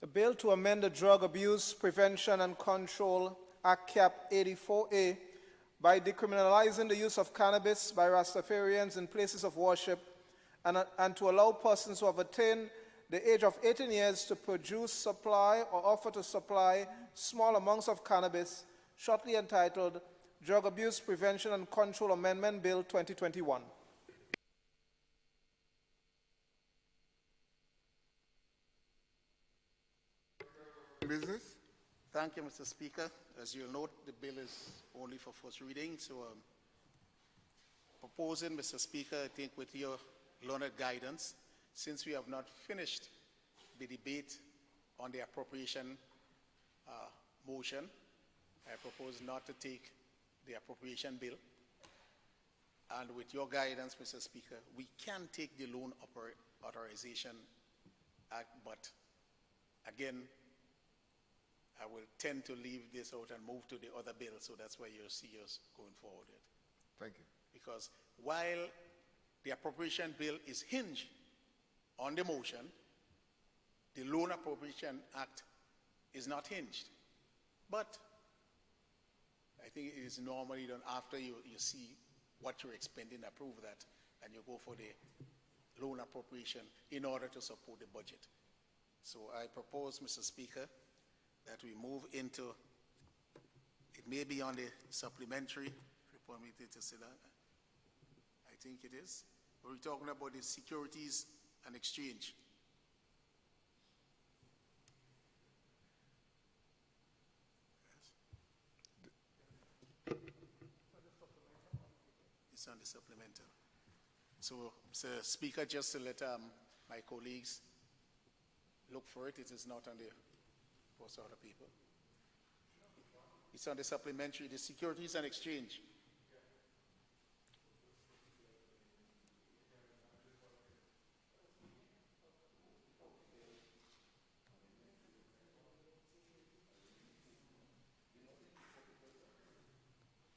A bill to amend the Drug Abuse Prevention and Control Act Cap 84A by decriminalizing the use of cannabis by Rastafarians in places of worship and to allow persons who have attained the age of 18 years to produce, supply, or offer to supply small amounts of cannabis, shortly entitled Drug Abuse Prevention and Control Amendment Bill 2021. Business? Thank you, Mr. Speaker. As you'll note, the bill is only for first reading, so proposing, Mr. Speaker, I think with your learned guidance, since we have not finished the debate on the appropriation motion, I propose not to take the appropriation bill. And with your guidance, Mr. Speaker, we can take the loan authorization act, but again, I will tend to leave this out and move to the other bill, so that's why you'll see us going forward with. Thank you. Because while the appropriation bill is hinged on the motion, the Loan Appropriation Act is not hinged. But I think it is normally done after you see what you're expending, approve that, and you go for the loan appropriation in order to support the budget. So I propose, Mr. Speaker, that we move into, it may be on the supplementary, if you permit me to say that. I think it is. We're talking about the Securities and Exchange. It's on the supplemental. So, Mr. Speaker, just to let my colleagues look for it, it is not on the post order paper. It's on the supplementary, the Securities and Exchange.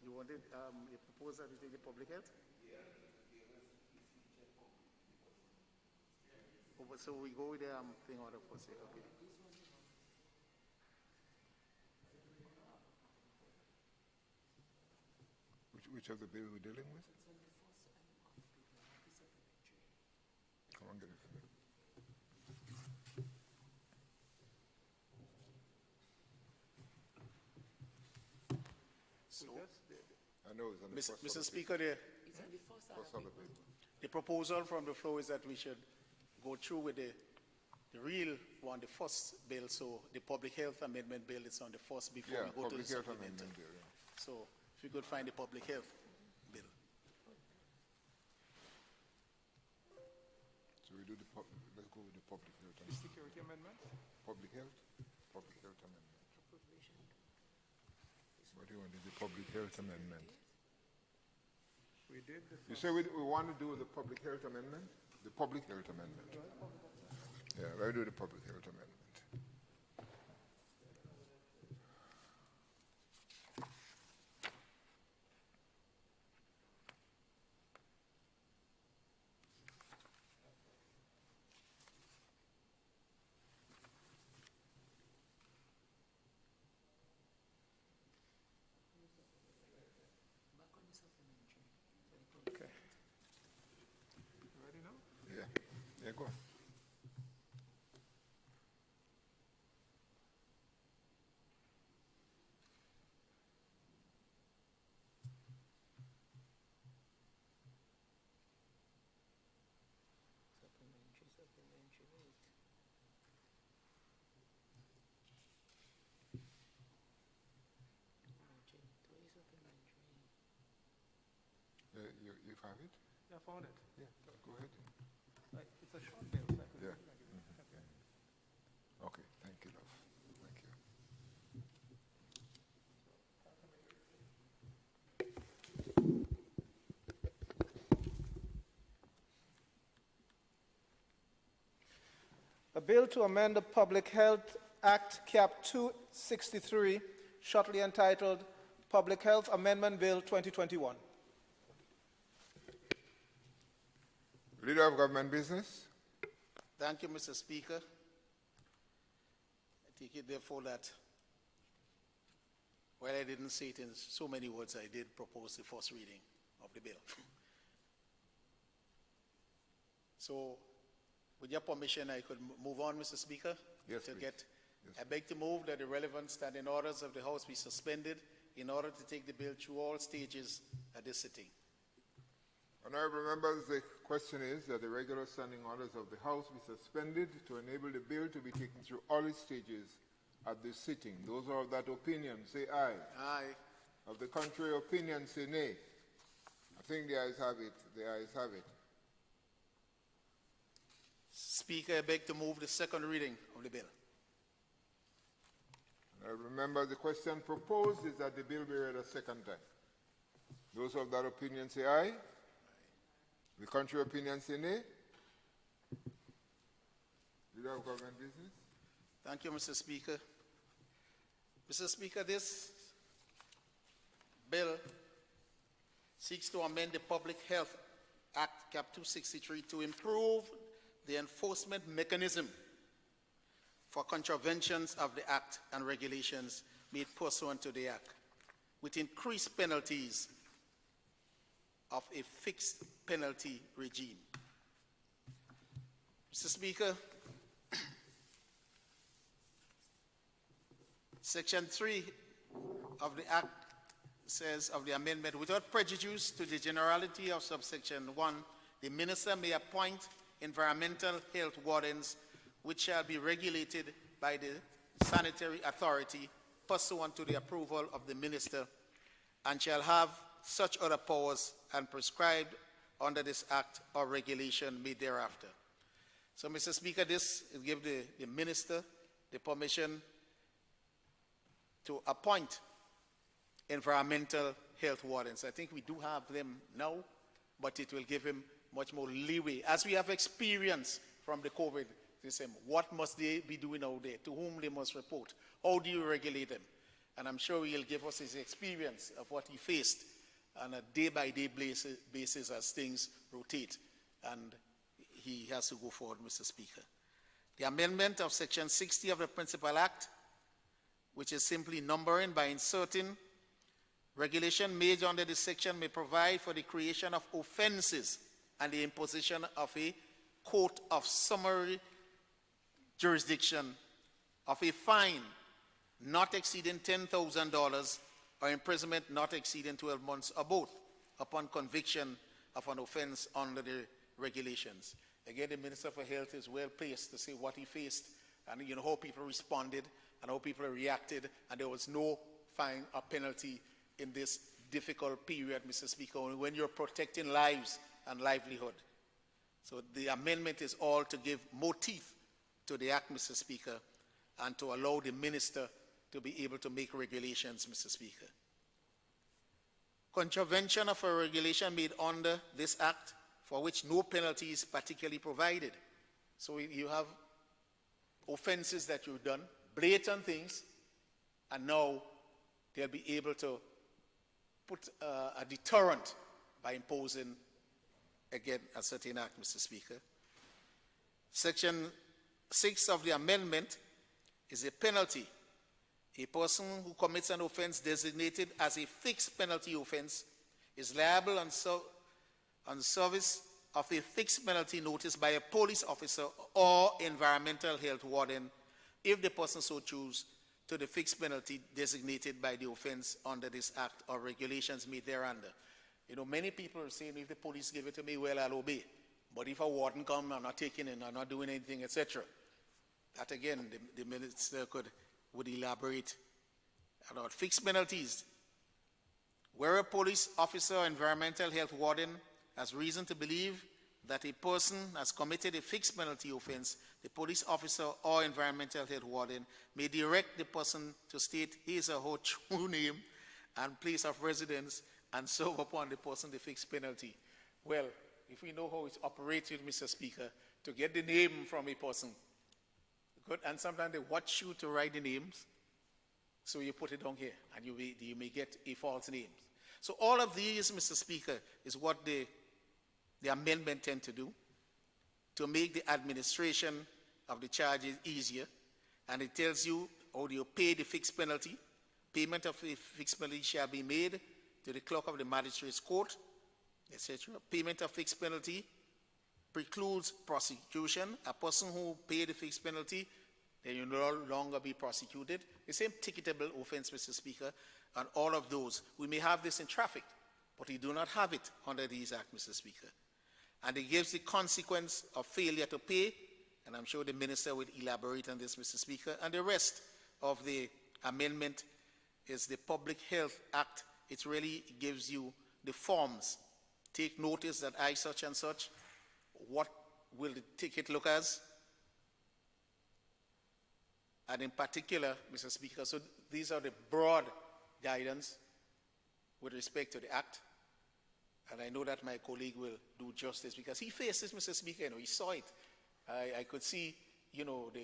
You wanted a proposal to take the public health? Oh, but so we go with the thing order for say, okay. Which of the bill we're dealing with? Come on, get it. So, I know it's on the first Mr. of the Speaker, first of the bill. the proposal from the floor is that we should go through with the real one, the first bill. So the public health amendment bill is on the first before we go to the public health supplemental. amendment bill, yeah. So if we could find the public health bill. So we do let's go with the public health. Security amendment? Public health amendment. What do you want? The public health amendment. We did the You say we want to do the public health amendment? The public health amendment. Yeah, we'll do the public health amendment. Okay. Ready now? Yeah. Yeah, go on. You have it? Yeah, I found it. Yeah, go ahead. It's a short bill. So I could Yeah. Okay. Okay, thank you, love. Thank you. A bill to amend the Public Health Act, Cap 263, shortly entitled Public Health Amendment Bill 2021. Leader of Government Business. Thank you, Mr. Speaker. I take it therefore that while I didn't say it in so many words, I did propose the first reading of the bill. So, with your permission, I could move on, Mr. Speaker? Yes, to please. get, I beg to move that the relevant standing orders of the House be suspended in order to take the bill through all stages at this sitting. Honorable members, the question is that the regular standing orders of the House be suspended to enable the bill to be taken through all its stages at this sitting. Those are of that opinion, say aye. Aye. Of the contrary opinion, say nay. I think the ayes have it. The ayes have it. Speaker, I beg to move the second reading of the bill. Honorable members, the question proposed is that the bill be read a second time. Those of that opinion, say aye. The contrary opinion, say nay. Leader of Government Business. Thank you, Mr. Speaker. Mr. Speaker, this bill seeks to amend the Public Health Act, Cap 263, to improve the enforcement mechanism for contraventions of the Act and regulations made pursuant to the Act, with increased penalties of a fixed penalty regime. Mr. Speaker, Section 3 of the Act says of the amendment, without prejudice to the generality of subsection 1, the minister may appoint environmental health wardens which shall be regulated by the sanitary authority pursuant to the approval of the minister and shall have such other powers and prescribed under this act or regulation made thereafter. So, Mr. Speaker, this will give the minister the permission to appoint environmental health wardens. I think we do have them now, but it will give him much more leeway. As we have experience from the COVID system, what must they be doing out there? To whom they must report? How do you regulate them? And I'm sure he'll give us his experience of what he faced on a day-by-day basis as things rotate. And he has to go forward, Mr. Speaker. The amendment of Section 60 of the Principal Act, which is simply numbering by inserting regulation made under this section, may provide for the creation of offenses and the imposition of a court of summary jurisdiction of a fine not exceeding $10,000 or imprisonment not exceeding 12 months or both upon conviction of an offense under the regulations. Again, the Minister for Health is well placed to say what he faced and how people responded and how people reacted, and there was no fine or penalty in this difficult period, Mr. Speaker, when you're protecting lives and livelihood. So the amendment is all to give more teeth to the act, Mr. Speaker, and to allow the minister to be able to make regulations, Mr. Speaker. contravention of a regulation made under this act for which no penalty is particularly provided. So you have offenses that you've done, blatant things, and now they'll be able to put a deterrent by imposing, again, a certain act, Mr. Speaker. Section 6 of the amendment is a penalty. A person who commits an offense designated as a fixed penalty offense is liable on service of a fixed penalty notice by a police officer or environmental health warden if the person so chooses to the fixed penalty designated by the offense under this act or regulations made thereunder. You know, many people are saying, if the police give it to me, well, I'll obey. But if a warden comes, I'm not taking it, I'm not doing anything, etc. That again, the minister would elaborate about fixed penalties. Where a police officer or environmental health warden has reason to believe that a person has committed a fixed penalty offense, the police officer or environmental health warden may direct the person to state his or her true name and place of residence and serve upon the person the fixed penalty. Well, if we know how it's operated, Mr. Speaker, to get the name from a person, good, and sometimes they watch you to write the names, so you put it down here, and you may get a false name. So all of these, Mr. Speaker, is what the amendment tend to do, to make the administration of the charges easier, and it tells you how you pay the fixed penalty. Payment of a fixed penalty shall be made to the clerk of the magistrate's court, etc. Payment of fixed penalty precludes prosecution. A person who paid the fixed penalty, then you no longer be prosecuted. The same ticketable offense, Mr. Speaker, and all of those. We may have this in traffic, but we do not have it under these acts, Mr. Speaker. And it gives the consequence of failure to pay, and I'm sure the minister will elaborate on this, Mr. Speaker. And the rest of the amendment is the Public Health Act. It really gives you the forms. Take notice that I such and such, what will the ticket look as? And in particular, Mr. Speaker, so these are the broad guidance with respect to the act. And I know that my colleague will do justice because he faced this, Mr. Speaker, you know, he saw it. I could see, you know, the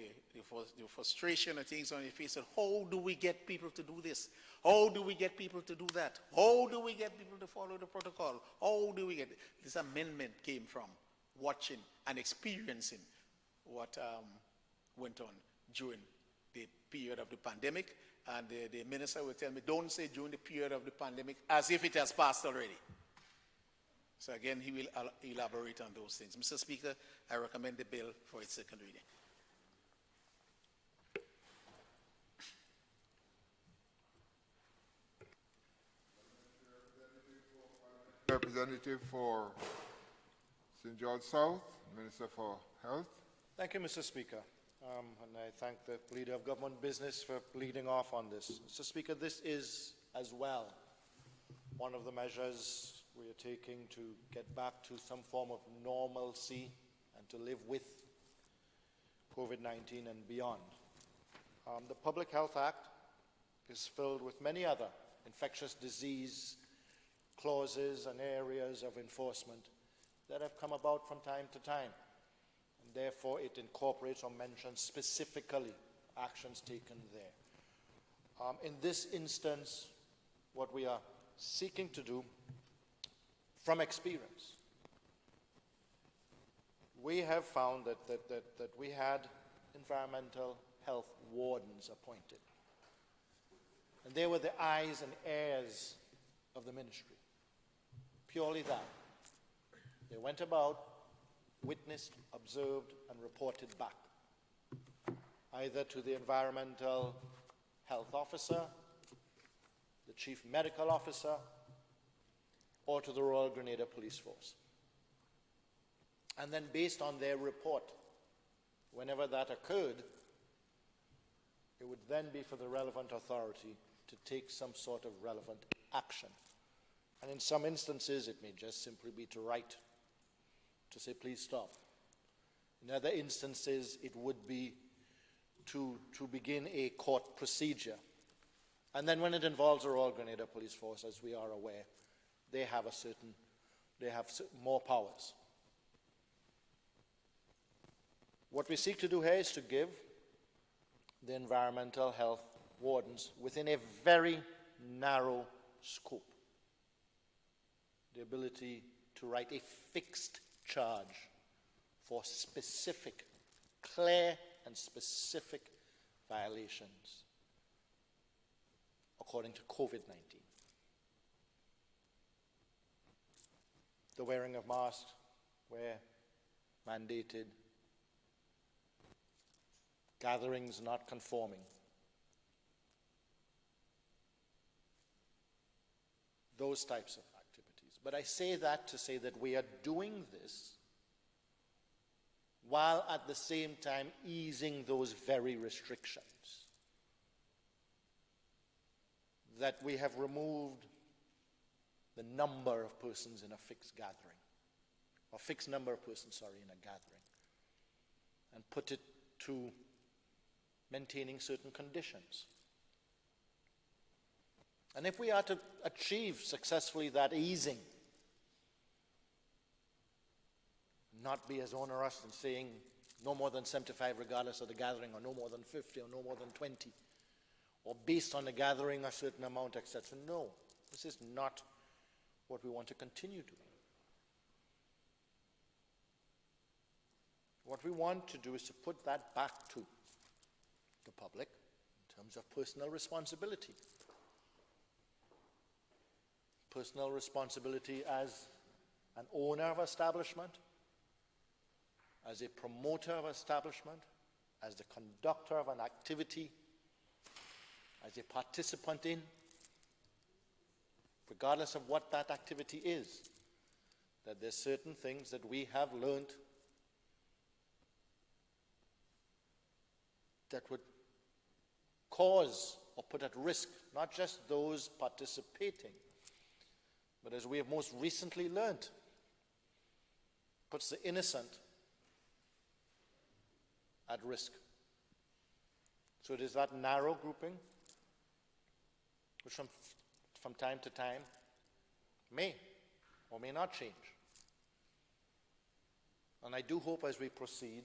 frustration and things on his face. And how do we get people to do this? How do we get people to do that? How do we get people to follow the protocol? How do we get this amendment came from watching and experiencing what went on during the period of the pandemic. And the minister will tell me, don't say during the period of the pandemic as if it has passed already. So again, he will elaborate on those things. Mr. Speaker, I recommend the bill for its second reading. Representative for St. George South, Minister for Health. Thank you, Mr. Speaker. And I thank the Leader of Government Business for leading off on this. Mr. Speaker, this is as well one of the measures we are taking to get back to some form of normalcy and to live with COVID-19 and beyond. The Public Health Act is filled with many other infectious disease clauses and areas of enforcement that have come about from time to time. And therefore, it incorporates or mentions specifically actions taken there. In this instance, what we are seeking to do from experience, we have found that we had environmental health wardens appointed. And they were the eyes and ears of the ministry. Purely that. They went about, witnessed, observed, and reported back, either to the environmental health officer, the chief medical officer, or to the Royal Grenada Police Force. And then based on their report, whenever that occurred, it would then be for the relevant authority to take some sort of relevant action. And in some instances, it may just simply be to write, to say, please stop. In other instances, it would be to begin a court procedure. And then when it involves the Royal Grenada Police Force, as we are aware, they have more powers. What we seek to do here is to give the environmental health wardens, within a very narrow scope, the ability to write a fixed charge for specific, clear and specific violations according to COVID-19. The wearing of masks where mandated, gatherings not conforming. Those types of activities. But I say that to say that we are doing this while at the same time easing those very restrictions. That we have removed the number of persons in a fixed gathering, or fixed number of persons, in a gathering, and put it to maintaining certain conditions. And if we are to achieve successfully that easing, not be as onerous in saying no more than 75 regardless of the gathering, or no more than 50, or no more than 20, or based on the gathering a certain amount, etc. No, this is not what we want to continue doing. What we want to do is to put that back to the public in terms of personal responsibility. Personal responsibility as an owner of establishment, as a promoter of establishment, as the conductor of an activity, as a participant in, regardless of what that activity is, that there's certain things that we have learned that would cause or put at risk not just those participating, but as we have most recently learned, puts the innocent at risk. So it is that narrow grouping which from time to time may or may not change. And I do hope as we proceed,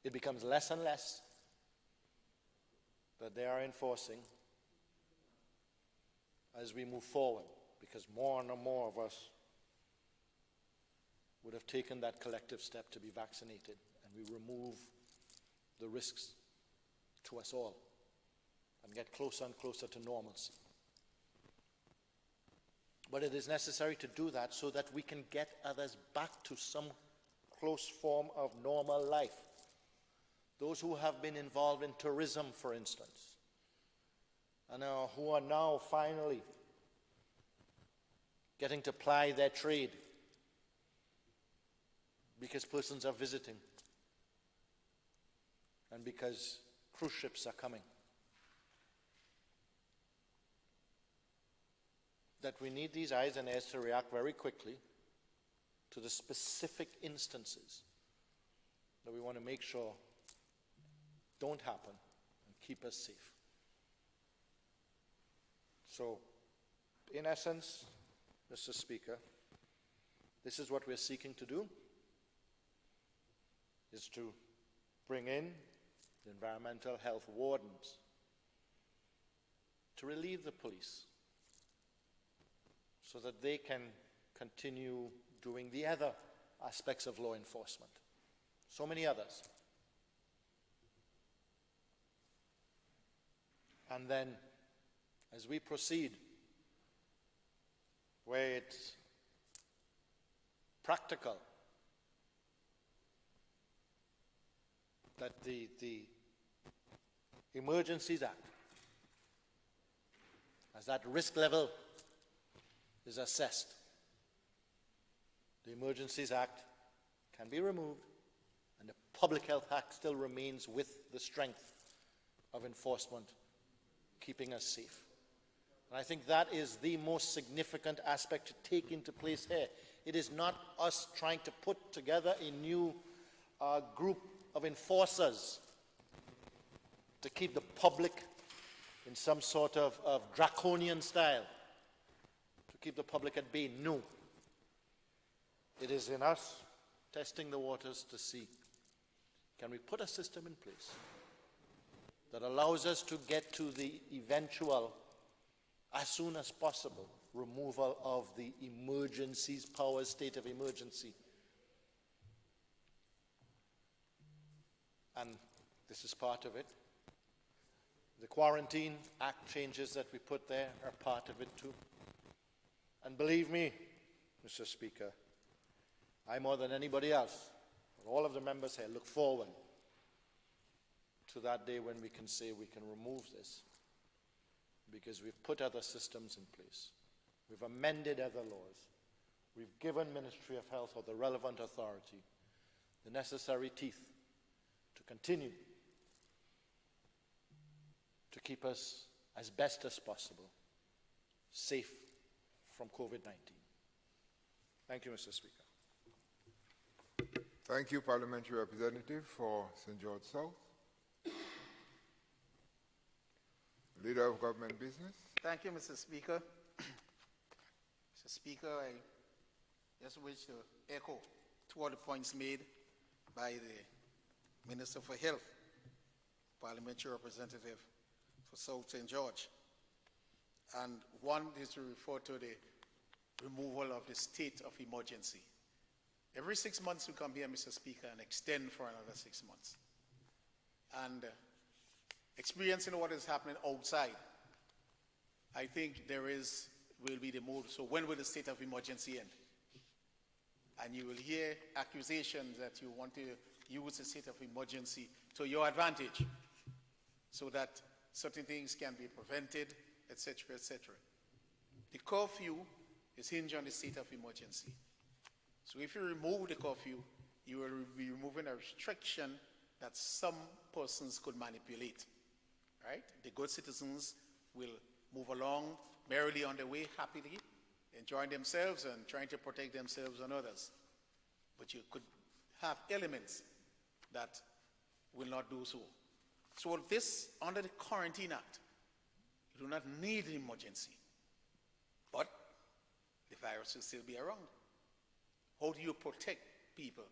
it becomes less and less that they are enforcing as we move forward, because more and more of us would have taken that collective step to be vaccinated, and we remove the risks to us all and get closer and closer to normalcy. But it is necessary to do that so that we can get others back to some close form of normal life. Those who have been involved in tourism, for instance, and who are now finally getting to ply their trade because persons are visiting and because cruise ships are coming. That we need these eyes and ears to react very quickly to the specific instances that we want to make sure don't happen and keep us safe. So, in essence, Mr. Speaker, this is what we're seeking to do, is to bring in the environmental health wardens to relieve the police so that they can continue doing the other aspects of law enforcement. So many others. And then, as we proceed, where it's practical, that the Emergencies Act, as that risk level is assessed, the Emergencies Act can be removed and the Public Health Act still remains with the strength of enforcement, keeping us safe. And I think that is the most significant aspect to take into place here. It is not us trying to put together a new group of enforcers to keep the public in some sort of draconian style, to keep the public at bay? No. It is in us testing the waters to see, can we put a system in place that allows us to get to the eventual, as soon as possible, removal of the emergencies, power state of emergency. And this is part of it. The Quarantine Act changes that we put there are part of it too. And believe me, Mr. Speaker, I more than anybody else, all of the members here, look forward to that day when we can say we can remove this, because we've put other systems in place. We've amended other laws. We've given Ministry of Health or the relevant authority the necessary teeth to continue to keep us as best as possible safe from COVID-19. Thank you, Mr. Speaker. Thank you, Parliamentary Representative for St. George South. Leader of Government Business. Thank you, Mr. Speaker. Mr. Speaker, I just wish to echo two of the points made by the Minister for Health, Parliamentary Representative for South St. George. And one is to refer to the removal of the state of emergency. Every 6 months we come here, Mr. Speaker, and extend for another 6 months. And experiencing what is happening outside, I think will be the mode. So when will the state of emergency end? And you will hear accusations that you want to use the state of emergency to your advantage so that certain things can be prevented, etc., etc. The curfew is hinged on the state of emergency. So if you remove the curfew, you will be removing a restriction that some persons could manipulate, right? The good citizens will move along merrily on their way, happily, enjoying themselves and trying to protect themselves and others. But you could have elements that will not do so. So this, under the Quarantine Act, you do not need an emergency, but the virus will still be around. How do you protect people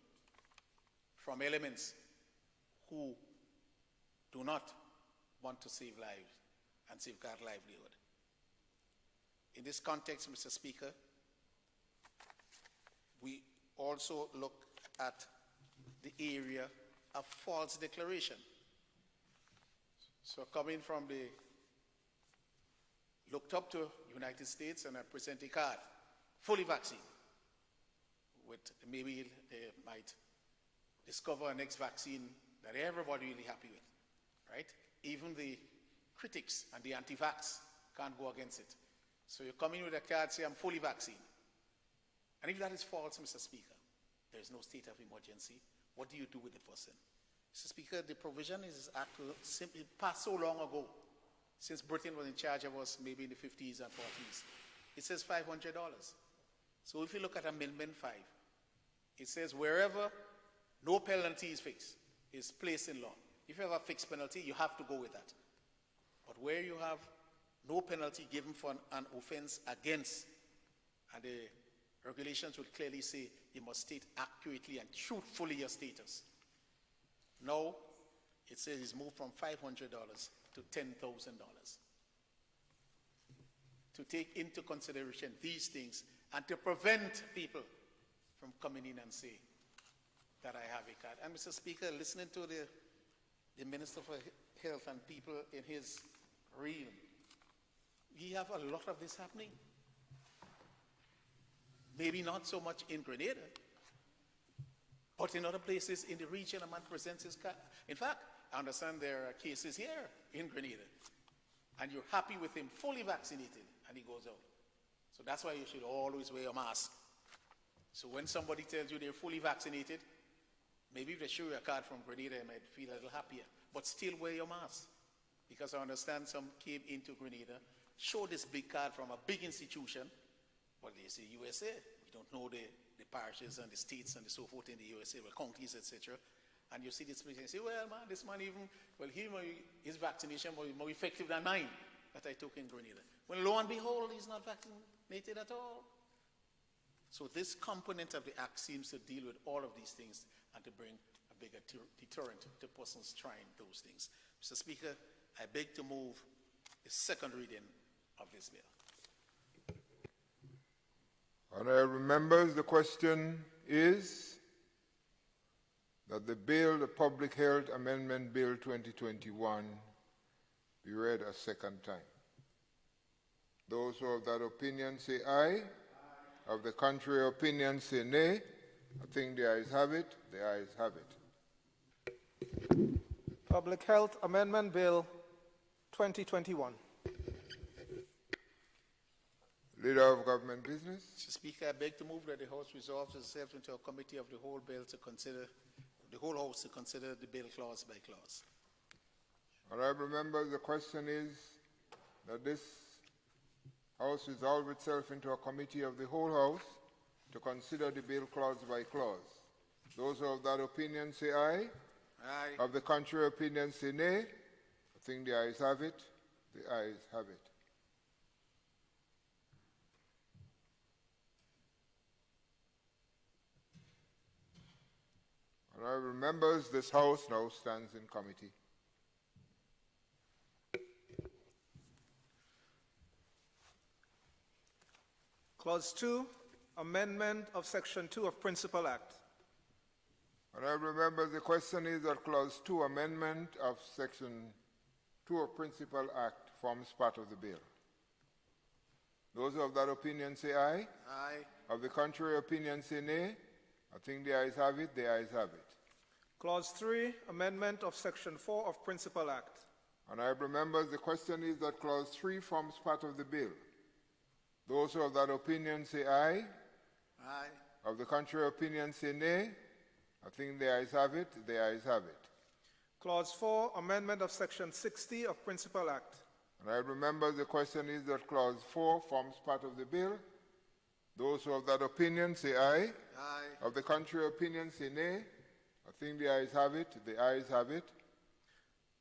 from elements who do not want to save lives and safeguard livelihood? In this context, Mr. Speaker, we also look at the area of false declaration. So coming from the looked up to United States, and I present a card, fully vaccinated, with maybe they might discover a next vaccine that everybody really happy with, right? Even the critics and the anti-vax can't go against it. So you come in with a card, say I'm fully vaccinated. And if that is false, Mr. Speaker, there is no state of emergency. What do you do with the person? Mr. Speaker, the provision is simply passed so long ago, since Britain was in charge of us maybe in the 50s and 40s. It says $500. So if you look at Amendment 5, it says wherever no penalty is fixed, is placed in law. If you have a fixed penalty, you have to go with that. But where you have no penalty given for an offense against, and the regulations will clearly say you must state accurately and truthfully your status. Now, it says it's moved from $500 to $10,000. To take into consideration these things and to prevent people from coming in and saying that I have a card. And Mr. Speaker, listening to the Minister for Health and people in his realm, we have a lot of this happening. Maybe not so much in Grenada, but in other places in the region, a man presents his card. In fact, I understand there are cases here in Grenada, and you're happy with him fully vaccinated, and he goes out. So that's why you should always wear a mask. So when somebody tells you they're fully vaccinated, maybe if they show you a card from Grenada, you might feel a little happier, but still wear your mask. Because I understand some came into Grenada, showed this big card from a big institution, but they say USA. We don't know the parishes and the states and so forth in the USA, well, counties, etc. And you see this place and say, well, man, this man even, well, his vaccination was more effective than mine that I took in Grenada. When lo and behold, he's not vaccinated. discriminated at all. So this component of the act seems to deal with all of these things and to bring a bigger deterrent to persons trying those things. Mr. Speaker, I beg to move the second reading of this bill. Honourable members, the question is that the bill, the Public Health Amendment Bill 2021, be read a second time. Those who are of that opinion say aye. Of the contrary opinion say nay. I think the ayes have it. The ayes have it. Public Health Amendment Bill 2021. Leader of Government Business. Mr. Speaker, I beg to move that the House resolves itself into a committee of the whole bill to consider, the whole House to consider the bill clause by clause. Honourable members, the question is that this House resolve itself into a committee of the whole House to consider the bill clause by clause. Those who are of that opinion say aye. Aye. Of the contrary opinion say nay. I think the ayes have it. The ayes have it. Honourable members, this House now stands in committee. Clause 2, Amendment of Section 2 of Principal Act. Honourable members, the question is that Clause 2, Amendment of Section 2 of Principal Act forms part of the bill. Those of that opinion say aye. Aye. Of the contrary opinion say nay. I think the ayes have it. The ayes have it. Clause 3, Amendment of Section 4 of Principal Act. Honourable members, the question is that Clause 3 forms part of the bill. Those who are of that opinion say aye. Aye. Of the contrary opinion say nay. I think the ayes have it. The ayes have it. Clause 4, Amendment of Section 60 of Principal Act. Honourable members, the question is that Clause 4 forms part of the bill. Those who are of that opinion say aye. Aye. Of the contrary opinion say nay. I think the ayes have it. The ayes have it.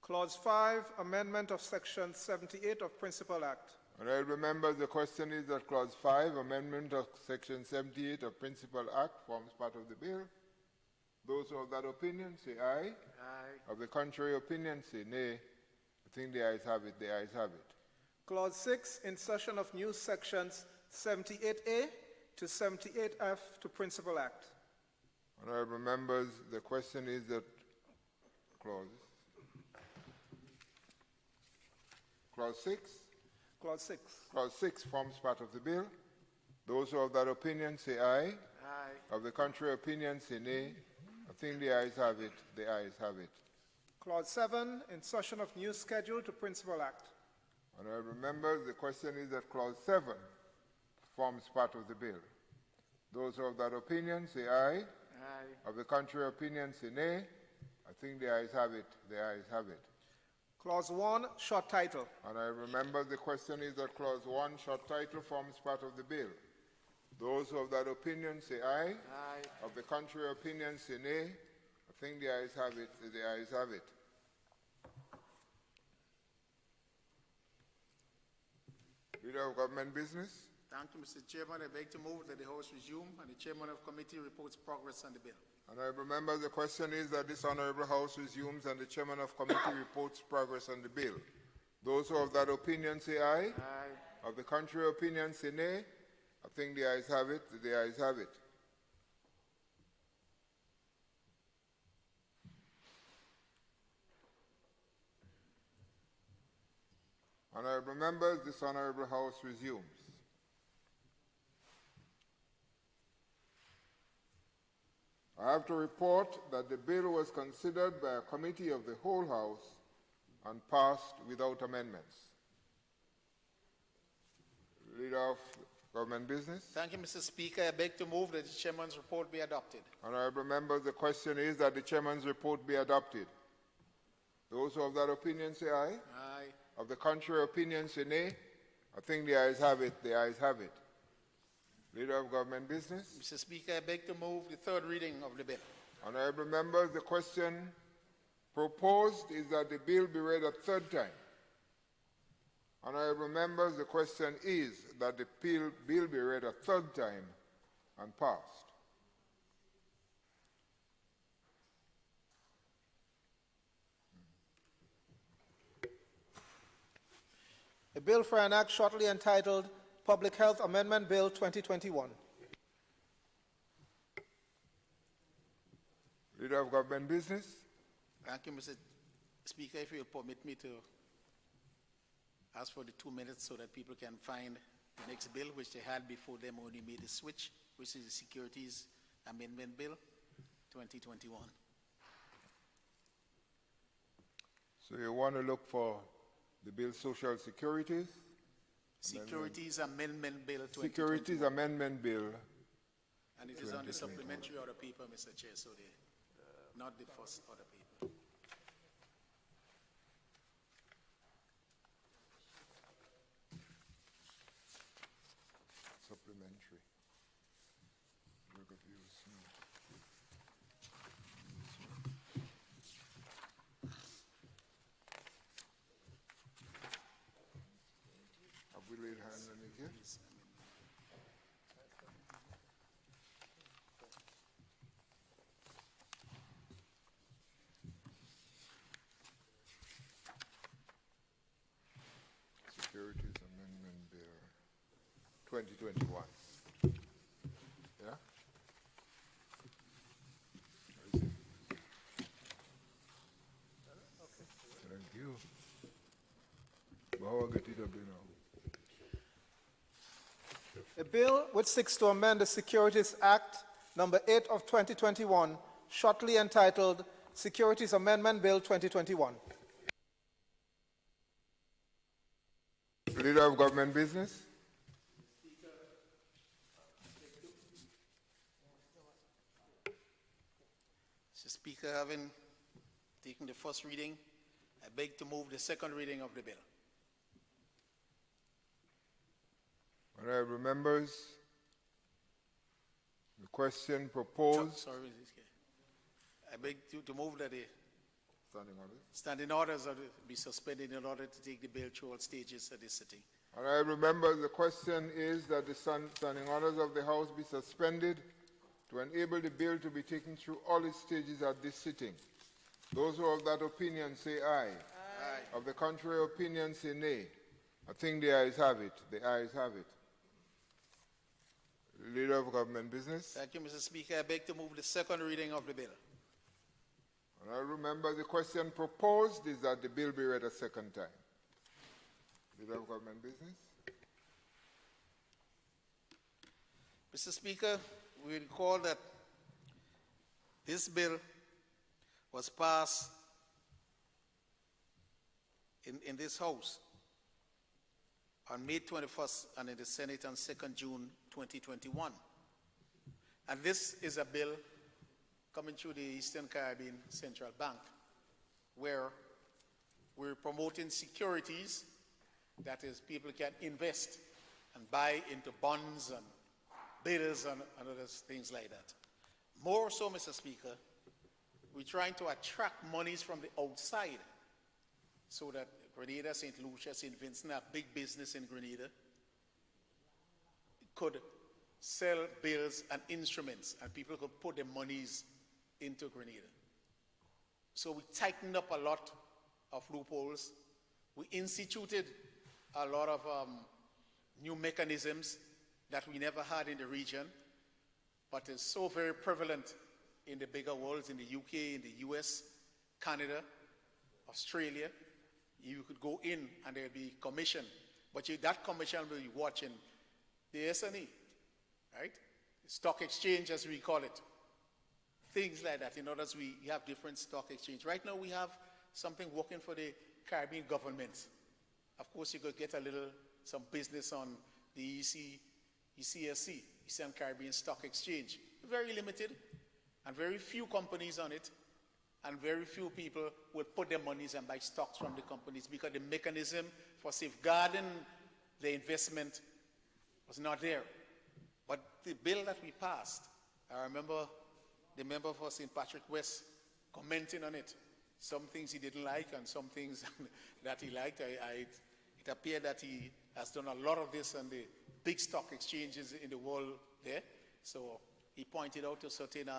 Clause 5, Amendment of Section 78 of Principal Act. Honourable members, the question is that Clause 5, Amendment of Section 78 of Principal Act forms part of the bill. Those who are of that opinion say aye. Aye. Of the contrary opinion say nay. I think the ayes have it. The ayes have it. Clause 6, Insertion of new sections 78A to 78F to Principal Act. Honourable members, the question is that Clause 6? Clause 6. Clause 6 forms part of the bill. Those who are of that opinion say aye. Aye. Of the contrary opinion say nay. I think the ayes have it. The ayes have it. Clause 7, Insertion of new schedule to Principal Act. Honourable members, the question is that Clause 7 forms part of the bill. Those who are of that opinion say aye. Aye. Of the contrary opinion say nay. I think the ayes have it. The ayes have it. Clause 1, short title. Honourable members, the question is that Clause 1, short title, forms part of the bill. Those who are of that opinion say aye. Aye. Of the contrary opinion say nay. I think the ayes have it. The ayes have it. Leader of Government Business. Thank you, Mr. Chairman. I beg to move that the House resume and the Chairman of Committee reports progress on the bill. Honourable members, the question is that this Honourable House resumes and the Chairman of Committee reports progress on the bill. Those who are of that opinion say aye. Aye. Of the contrary opinion say nay. I think the ayes have it. The ayes have it. Honourable members, this Honourable House resumes. I have to report that the bill was considered by a committee of the whole House and passed without amendments. Leader of Government Business. Thank you, Mr. Speaker. I beg to move that the Chairman's report be adopted. Honourable members, the question is that the Chairman's report be adopted. Those who have that opinion say aye. Aye. Of the contrary opinion say nay. I think the ayes have it. The ayes have it. Leader of Government Business. Mr. Speaker, I beg to move the third reading of the bill. Honourable members, the question proposed is that the bill be read a third time. Honorable members, the question is that the bill be read a third time and passed. A bill for an act shortly entitled Public Health Amendment Bill 2021. Leader of Government Business. Thank you, Mr. Speaker. If you'll permit me to ask for the 2 minutes so that people can find the next bill, which they had before them only made a switch, which is the Securities Amendment Bill 2021. So you want to look for the bill Social Securities? Securities Amendment Bill 2021. Securities Amendment Bill. And it is on the supplementary order paper, Mr. Chair, so not the first order paper. Supplementary. Drug abuse. Have we laid hands on it here? Securities Amendment Bill 2021. Yeah? Where is it? Thank you. But how I get it up there now? A bill which seeks to amend the Securities Act number 8 of 2021, shortly entitled Securities Amendment Bill 2021. Leader of Government Business. Mr. Speaker, having taken the first reading, I beg to move the second reading of the bill. Honorable members, the question proposed. Sorry, Mr. Speaker. I beg to move that the Standing orders. standing orders be suspended in order to take the bill through all stages of this sitting. Honorable members, the question is that the standing orders of the House be suspended to enable the bill to be taken through all its stages at this sitting. Those who are of that opinion say aye. Aye. Of the contrary opinion say nay. I think the ayes have it. The ayes have it. Leader of Government Business. Thank you, Mr. Speaker. I beg to move the second reading of the bill. Honorable members, the question proposed is that the bill be read a second time. Leader of Government Business. Mr. Speaker, we recall that this bill was passed in this House on May 21st and in the Senate on 2nd June 2021. And this is a bill coming through the Eastern Caribbean Central Bank, where we're promoting securities, that is, people can invest and buy into bonds and bills and other things like that. More so, Mr. Speaker, we're trying to attract monies from the outside so that Grenada, St. Lucia, St. Vincent, a big business in Grenada, could sell bills and instruments and people could put their monies into Grenada. So we tightened up a lot of loopholes. We instituted a lot of new mechanisms that we never had in the region, but is so very prevalent in the bigger worlds, in the UK, in the US, Canada, Australia. You could go in and there'll be commission, but that commission will be watching the SNE, right? The stock exchange, as we call it. Things like that. In others, we have different stock exchange. Right now, we have something working for the Caribbean government. Of course, you could get some business on the ECSC, Eastern Caribbean Stock Exchange. Very limited, and very few companies on it, and very few people will put their monies and buy stocks from the companies because the mechanism for safeguarding the investment was not there. But the bill that we passed, I remember the member for St. Patrick West commenting on it. Some things he didn't like and some things that he liked. I it appeared that he has done a lot of this on the big stock exchanges in the world there. So he pointed out to certain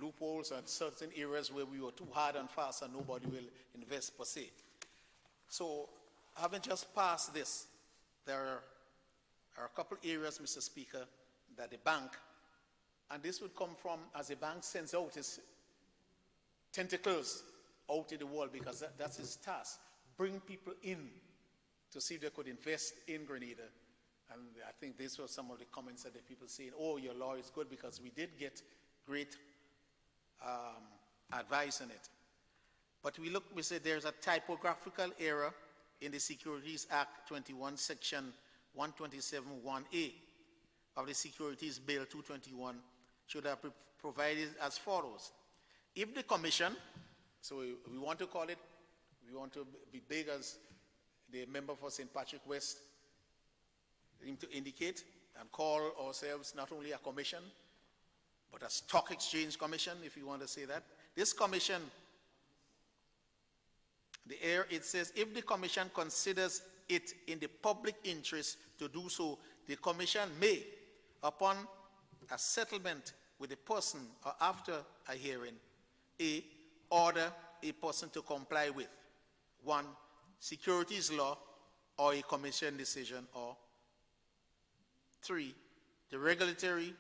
loopholes and certain areas where we were too hard and fast and nobody will invest per se. So having just passed this, there are a couple areas, Mr. Speaker, that the bank, and this would come from as the bank sends out its tentacles out in the world, because that's his task, bring people in to see if they could invest in Grenada. And I think these were some of the comments that the people saying, oh, your law is good, because we did get great advice on it. But we say there's a typographical error in the Securities Act 21, Section 127(1)A of the Securities Bill 221 should have provided as follows. If the Commission, so we want to call it, we want to be big as the member for St. Patrick West to indicate, and call ourselves not only a commission, but a stock exchange commission, if you want to say that. This commission, it says, if the commission considers it in the public interest to do so, the commission may, upon a settlement with a person or after a hearing, order a person to comply with 1, securities law or a commission decision, or 3, the regulatory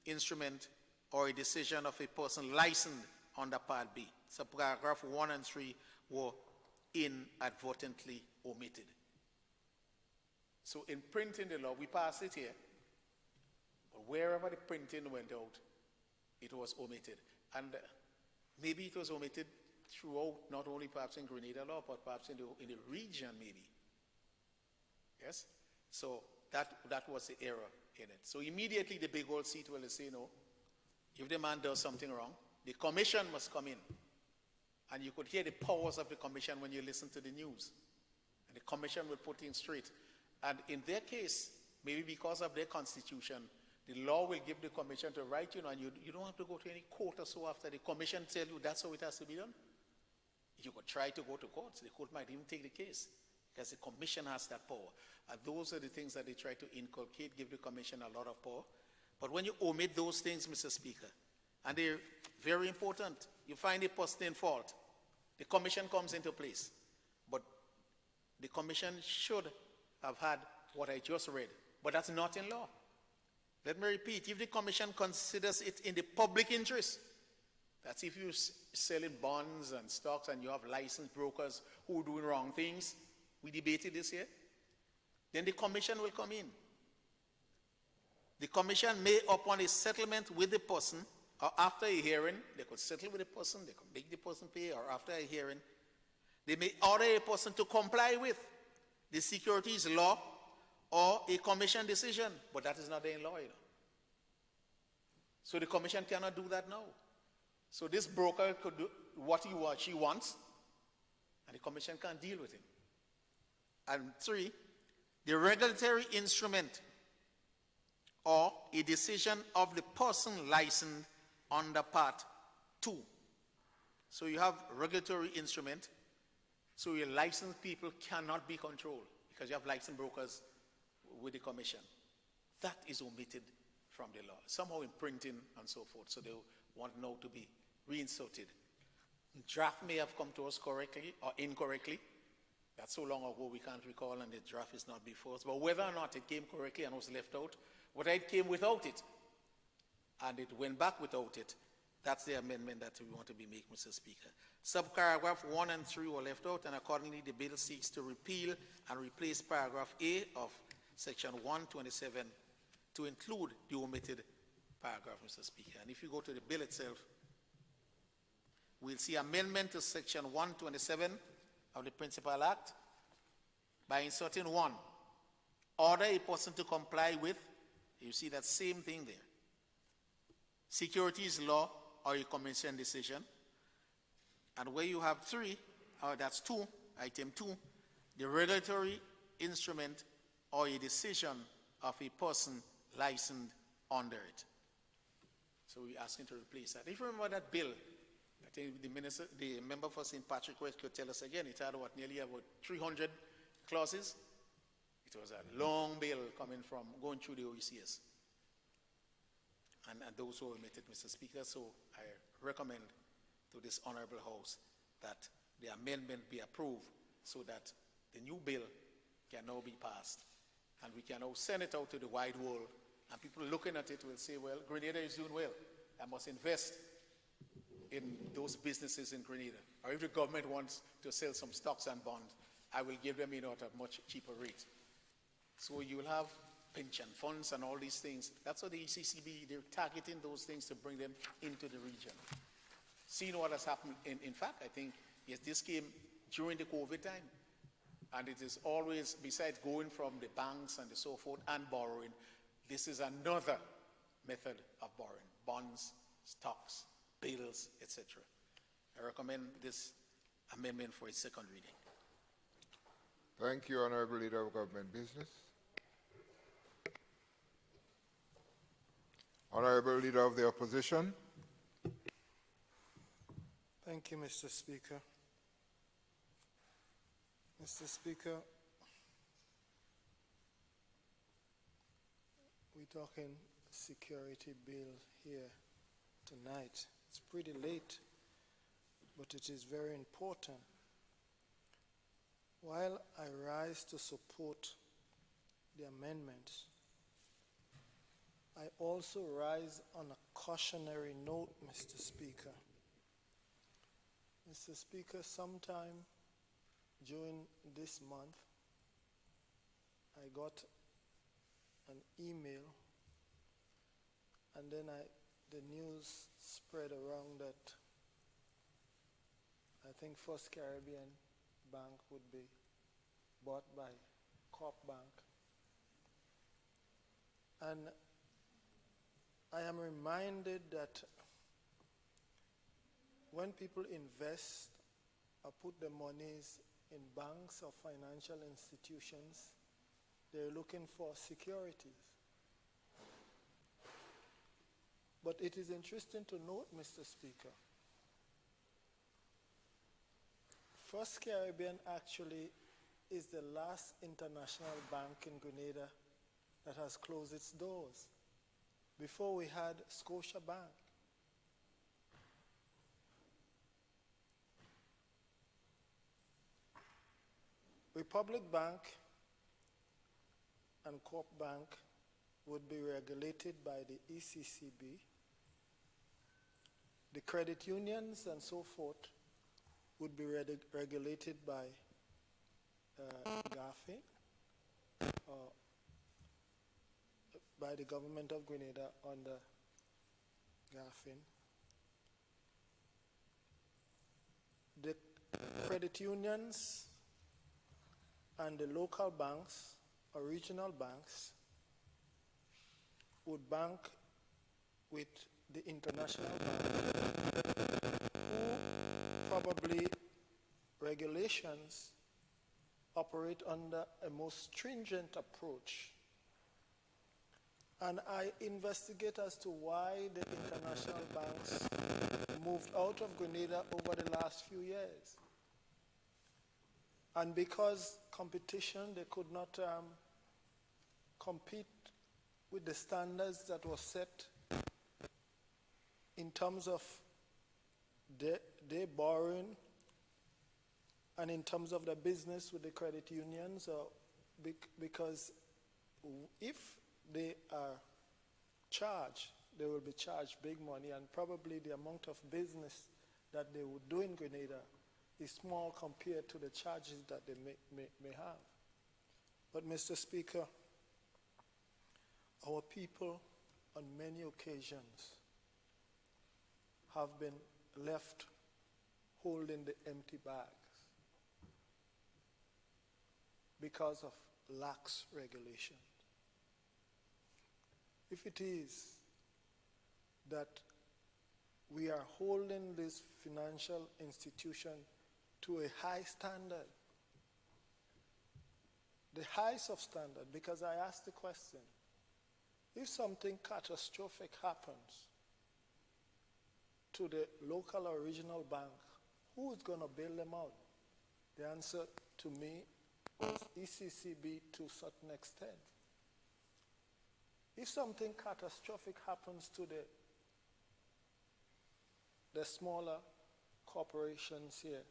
instrument or a decision of a person licensed under Part B. So paragraph 1 and 3 were inadvertently omitted. So in printing the law, we passed it here, but wherever the printing went out, it was omitted. And maybe it was omitted throughout, not only perhaps in Grenada law, but perhaps in the region maybe. Yes? So that was the error in it. So immediately the big old seat will say, no, if the man does something wrong, the commission must come in. And you could hear the powers of the commission when you listen to the news. And the commission will put things straight. And in their case, maybe because of their constitution, the law will give the commission to write, and you don't have to go to any court or so after the commission tell you that's how it has to be done. You could try to go to court. The court might even take the case, because the commission has that power. And those are the things that they try to inculcate, give the commission a lot of power. But when you omit those things, Mr. Speaker, and they're very important, you find a person in fault, the commission comes into place. But the commission should have had what I just read, but that's not in law. Let me repeat, if the commission considers it in the public interest, that's if you're selling bonds and stocks and you have licensed brokers who are doing wrong things, we debated this here, then the commission will come in. The commission may, upon a settlement with the person, or after a hearing, they could settle with the person, they could make the person pay, or after a hearing, they may order a person to comply with the securities law or a commission decision, but that is not there in law, So the commission cannot do that now. So this broker could do what she wants, and the commission can't deal with him. And 3, the regulatory instrument or a decision of the person licensed under Part 2. So you have regulatory instrument, so your licensed people cannot be controlled because you have licensed brokers with the commission. That is omitted from the law, somehow in printing and so forth. So they want now to be reinserted. Draft may have come to us correctly or incorrectly. That's so long ago we can't recall, and the draft is not before us. But whether or not it came correctly and was left out, whether it came without it and it went back without it, that's the amendment that we want to be making, Mr. Speaker. Subparagraph 1 and 3 were left out, and accordingly the bill seeks to repeal and replace paragraph A of section 127 to include the omitted paragraph, Mr. Speaker. And if you go to the bill itself, we'll see amendment to section 127 of the Principal Act by inserting 1, order a person to comply with, you see that same thing there, securities law or a commission decision. And where you have 3, that's 2, item 2, the regulatory instrument or a decision of a person licensed under it. So we're asking to replace that. If you remember that bill, I think the member for St. Patrick West could tell us again, it had nearly about 300 clauses. It was a long bill going through the OECS. And those who omitted, Mr. Speaker, so I recommend to this Honorable House that the amendment be approved so that the new bill can now be passed. And we can now send it out to the wide world, and people looking at it will say, well, Grenada is doing well. I must invest in those businesses in Grenada. Or if the government wants to sell some stocks and bonds, I will give them at a much cheaper rate. So you will have pension funds and all these things. That's what the ECCB, they're targeting those things to bring them into the region. Seeing what has happened, in fact, I think, yes, this came during the COVID time. And it is always, besides going from the banks and so forth and borrowing, this is another method of borrowing. Bonds, stocks, bills, etc. I recommend this amendment for its second reading. Thank you, Honorable Leader of Government Business. Honorable Leader of the Opposition. Thank you, Mr. Speaker. Mr. Speaker, we're talking security bill here tonight. It's pretty late, but it is very important. While I rise to support the amendments, I also rise on a cautionary note, Mr. Speaker. Mr. Speaker, sometime during this month, I got an email, and then the news spread around that I think First Caribbean Bank would be bought by Corp Bank. And I am reminded that when people invest or put their monies in banks or financial institutions, they're looking for securities. But it is interesting to note, Mr. Speaker, First Caribbean actually is the last international bank in Grenada that has closed its doors. Before we had Scotia Bank. Republic Bank and Corp Bank would be regulated by the ECCB. The credit unions and so forth would be regulated by GAFIN, or by the government of Grenada under GAFIN. The credit unions and the local banks or regional banks would bank with the international bank, who probably regulations operate under a more stringent approach. And I investigate as to why the international banks moved out of Grenada over the last few years. And because competition, they could not compete with the standards that were set in terms of their borrowing and in terms of the business with the credit unions, because if they are charged, they will be charged big money, and probably the amount of business that they would do in Grenada is small compared to the charges that they may have. But Mr. Speaker, our people on many occasions have been left holding the empty bags because of lax regulation. If it is that we are holding this financial institution to a high standard, the highest of standard, because I asked the question, if something catastrophic happens to the local or regional bank, who is going to bail them out? The answer to me was ECCB to a certain extent. If something catastrophic happens to the smaller corporations here,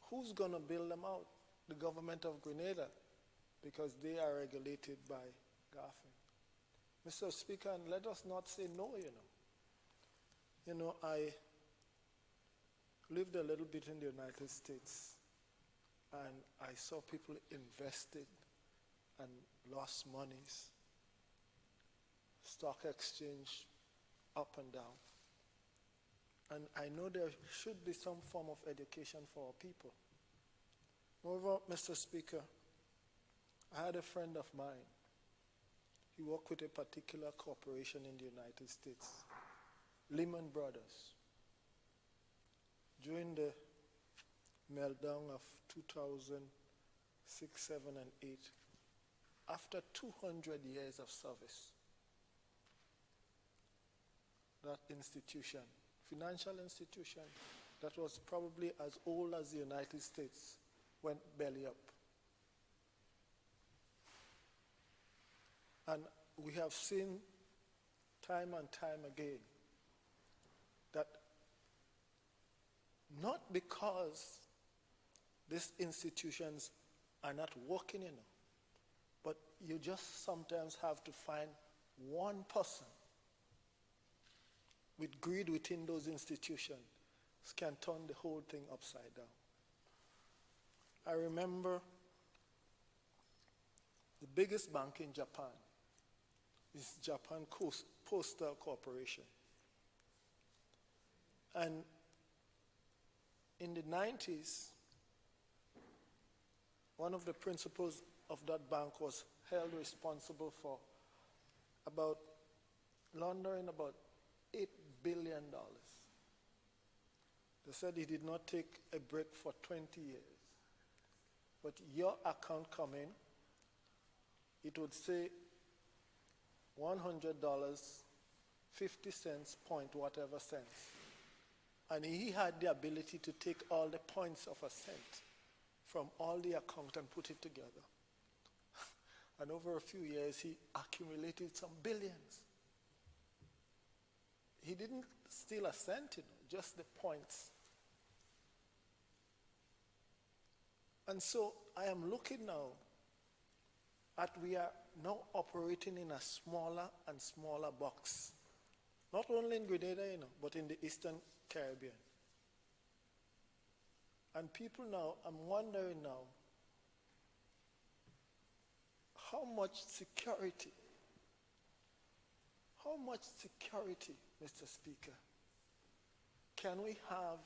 who's going to bail them out? The government of Grenada, because they are regulated by GAFIN. Mr. Speaker, and let us not say no, You know, I lived a little bit in the United States, and I saw people invested and lost monies, stock exchange up and down. And I know there should be some form of education for our people. Moreover, Mr. Speaker, I had a friend of mine. He worked with a particular corporation in the United States, Lehman Brothers. During the meltdown of 2006, 7, and 8, after 200 years of service, that institution, financial institution that was probably as old as the United States, went belly up. And we have seen time and time again that not because these institutions are not working, but you just sometimes have to find one person with greed within those institutions can turn the whole thing upside down. I remember the biggest bank in Japan is Japan Postal Corporation. And in the 90s, one of the principals of that bank was held responsible for laundering about $8 billion. They said he did not take a break for 20 years. But your account come in, it would say $100, 50 cents, point whatever cents. And he had the ability to take all the points of a cent from all the account and put it together. And over a few years, he accumulated some billions. He didn't steal a cent, just the points. And so I am looking now at we are now operating in a smaller and smaller box. Not only in Grenada, but in the Eastern Caribbean. And people now, I'm wondering now, how much security, Mr. Speaker, can we have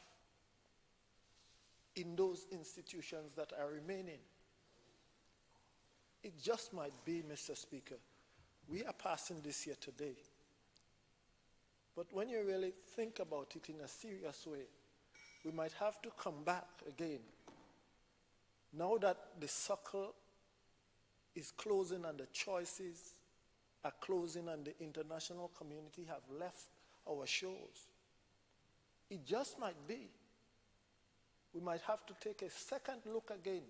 in those institutions that are remaining? It just might be, Mr. Speaker, we are passing this year today. But when you really think about it in a serious way, we might have to come back again. Now that the circle is closing and the choices are closing and the international community have left our shores, it just might be we might have to take a second look again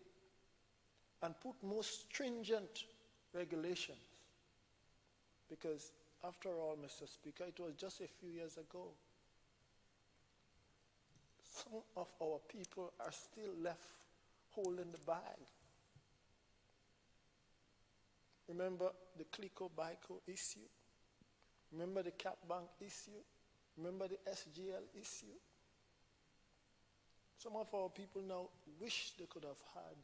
and put more stringent regulations. Because after all, Mr. Speaker, it was just a few years ago. Some of our people are still left holding the bag. Remember the Clico-Bico issue? Remember the Cap Bank issue? Remember the SGL issue? Some of our people now wish they could have had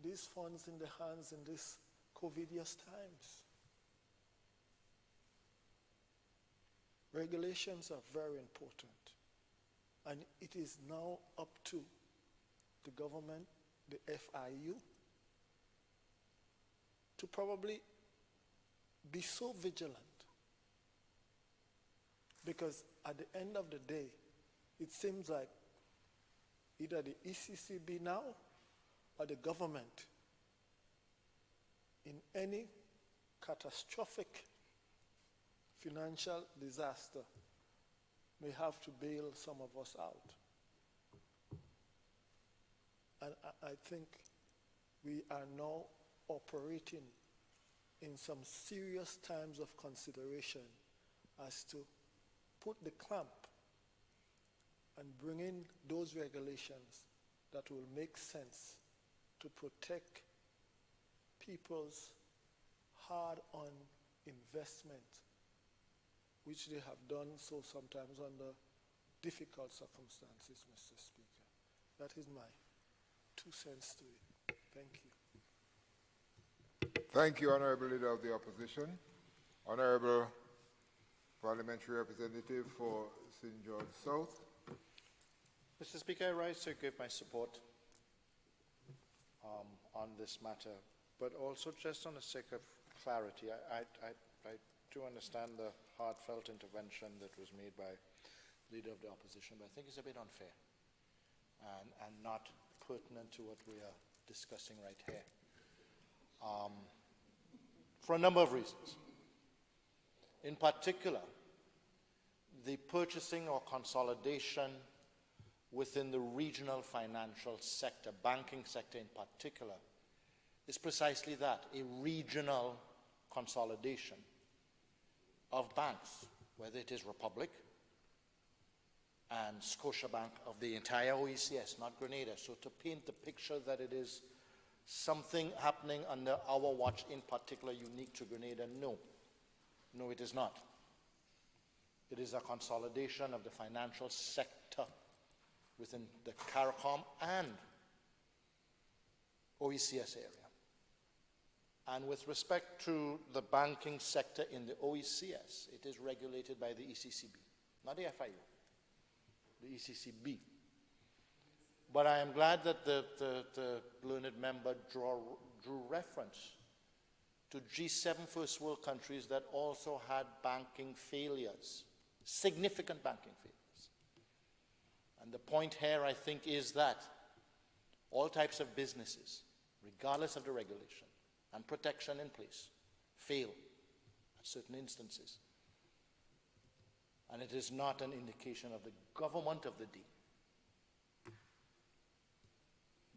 these funds in their hands in these COVIDious times. Regulations are very important. And it is now up to the government, the FIU, to probably be so vigilant. Because at the end of the day, it seems like either the ECCB now or the government, in any catastrophic financial disaster, may have to bail some of us out. And I think we are now operating in some serious times of consideration as to put the clamp and bring in those regulations that will make sense to protect people's hard-earned investment, which they have done so sometimes under difficult circumstances, Mr. Speaker. That is my 2 cents to it. Thank you. Thank you, Honorable Leader of the Opposition. Honorable Parliamentary Representative for St. George South. Mr. Speaker, I rise to give my support on this matter, but also just on the sake of clarity, I do understand the heartfelt intervention that was made by the Leader of the Opposition, but I think it's a bit unfair and not pertinent to what we are discussing right here. For a number of reasons. In particular, the purchasing or consolidation within the regional financial sector, banking sector in particular, is precisely that, a regional consolidation of banks, whether it is Republic and Scotiabank of the entire OECS, not Grenada. So to paint the picture that it is something happening under our watch in particular unique to Grenada, no. No, it is not. It is a consolidation of the financial sector within the CARICOM and OECS area. And with respect to the banking sector in the OECS, it is regulated by the ECCB, not the FIU, the ECCB. But I am glad that the learned member drew reference to G7 first world countries that also had banking failures, significant banking failures. And the point here, I think, is that all types of businesses, regardless of the regulation and protection in place, fail at certain instances. And it is not an indication of the government of the day,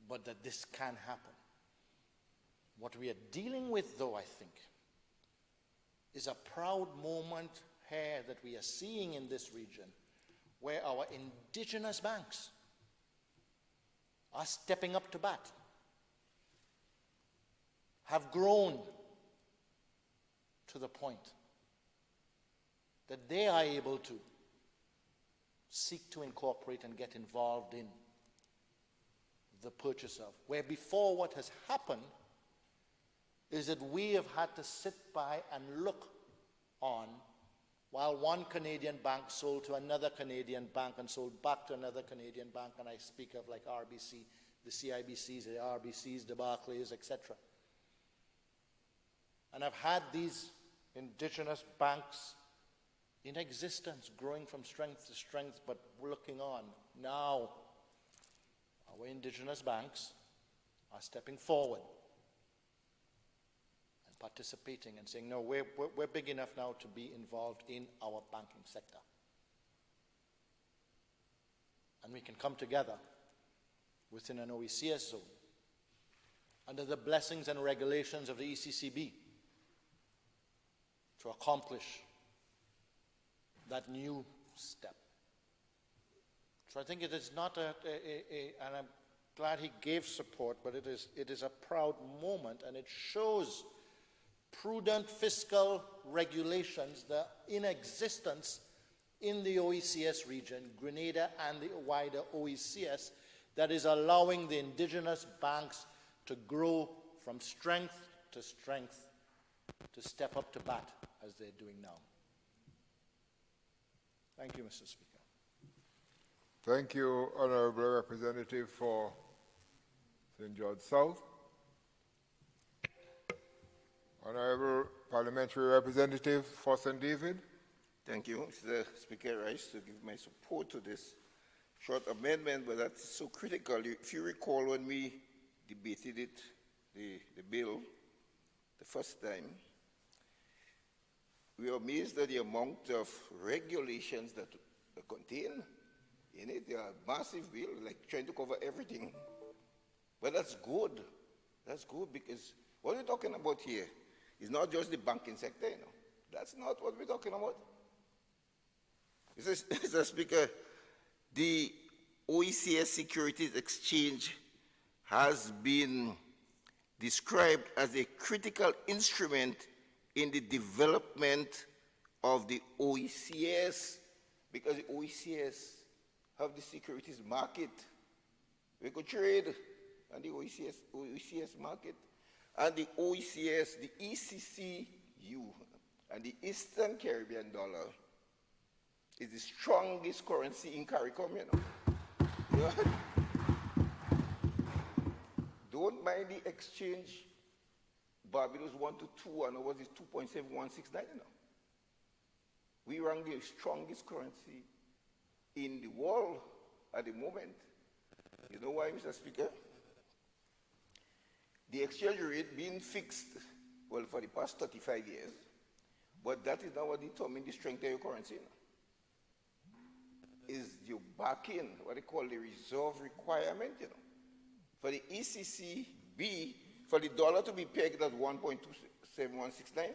but that this can happen. What we are dealing with, though, I think, is a proud moment here that we are seeing in this region where our indigenous banks are stepping up to bat, have grown to the point that they are able to seek to incorporate and get involved in the purchase of, where before what has happened is that we have had to sit by and look on while one Canadian bank sold to another Canadian bank and sold back to another Canadian bank, and I speak of like RBC, the CIBCs, the RBCs, the Barclays, etc. And I've had these indigenous banks in existence, growing from strength to strength, but looking on. Now, our indigenous banks are stepping forward and participating and saying, no, we're big enough now to be involved in our banking sector. And we can come together within an OECS zone under the blessings and regulations of the ECCB to accomplish that new step. So I think it is not and I'm glad he gave support, but it is a proud moment, and it shows prudent fiscal regulations that are in existence in the OECS region, Grenada and the wider OECS, that is allowing the indigenous banks to grow from strength to strength, to step up to bat as they're doing now. Thank you, Mr. Speaker. Thank you, Honourable Representative for St. George South. Honourable Parliamentary Representative for St. David. Thank you, Mr. Speaker. I rise to give my support to this short amendment, but that's so critical. If you recall when we debated it, the bill, the first time, we were amazed at the amount of regulations that are contained in it. They are massive bill, like trying to cover everything. But that's good. That's good because what we're talking about here is not just the banking sector, you know. That's not what we're talking about. Mr. Speaker, the OECS Securities Exchange has been described as a critical instrument in the development of the OECS, because the OECS have the securities market. We could trade on the OECS market. And the OECS, the ECCU, and the Eastern Caribbean dollar is the strongest currency in CARICOM, you know. Don't mind the exchange. Barbados 1 to 2, and ours is 2.7169, you know. We rank the strongest currency in the world at the moment. You know why, Mr. Speaker? The exchange rate being fixed, well, for the past 35 years, but that is not what determines the strength of your currency, you know. Is your backing, what they call the reserve requirement, you know. For the ECCB, for the dollar to be pegged at 1.27169,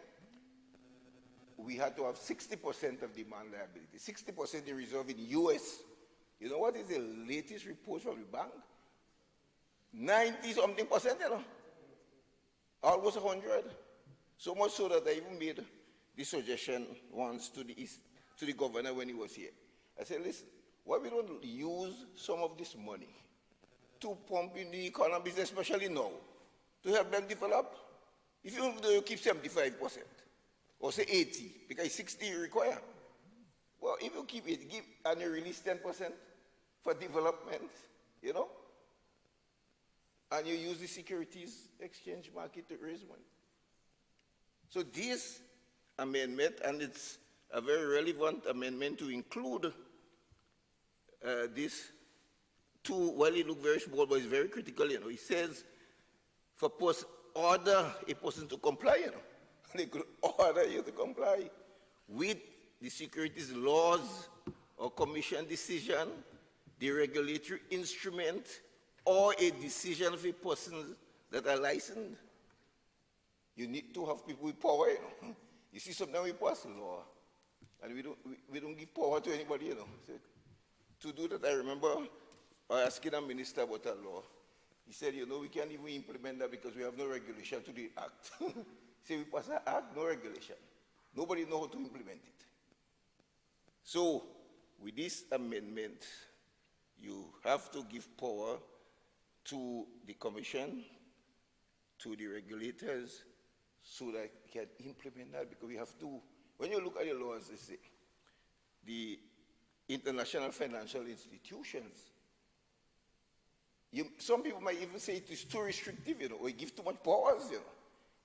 we had to have 60% of demand liability, 60% in reserve in US. You know what is the latest report from the bank? 90-something%, you know. Almost 100. So much so that I even made the suggestion once to the governor when he was here. I said, listen, why we don't use some of this money to pump in the economy, especially now, to help them develop? If you keep 75%, or say 80, because 60 you require. Well, if you keep it, and you release 10% for development, you know, and you use the securities exchange market to raise money. So this amendment, and it's a very relevant amendment to include this two, well, it looks very small, but it's very critical, you know. It says, for order a person to comply, you know. They could order you to comply with the securities laws or commission decision, the regulatory instrument, or a decision of a person that are licensed. You need to have people with power, you know. You see, sometimes we pass a law, and we don't give power to anybody, you know. So, to do that, I remember asking a minister about a law. He said, you know, we can't even implement that because we have no regulation to the act. Say we pass an act, no regulation. Nobody knows how to implement it. So, with this amendment, you have to give power to the commission, to the regulators, so that we can implement that, because we have to, when you look at the laws, they say, the international financial institutions, some people might even say it is too restrictive, you know, or you give too much powers, you know.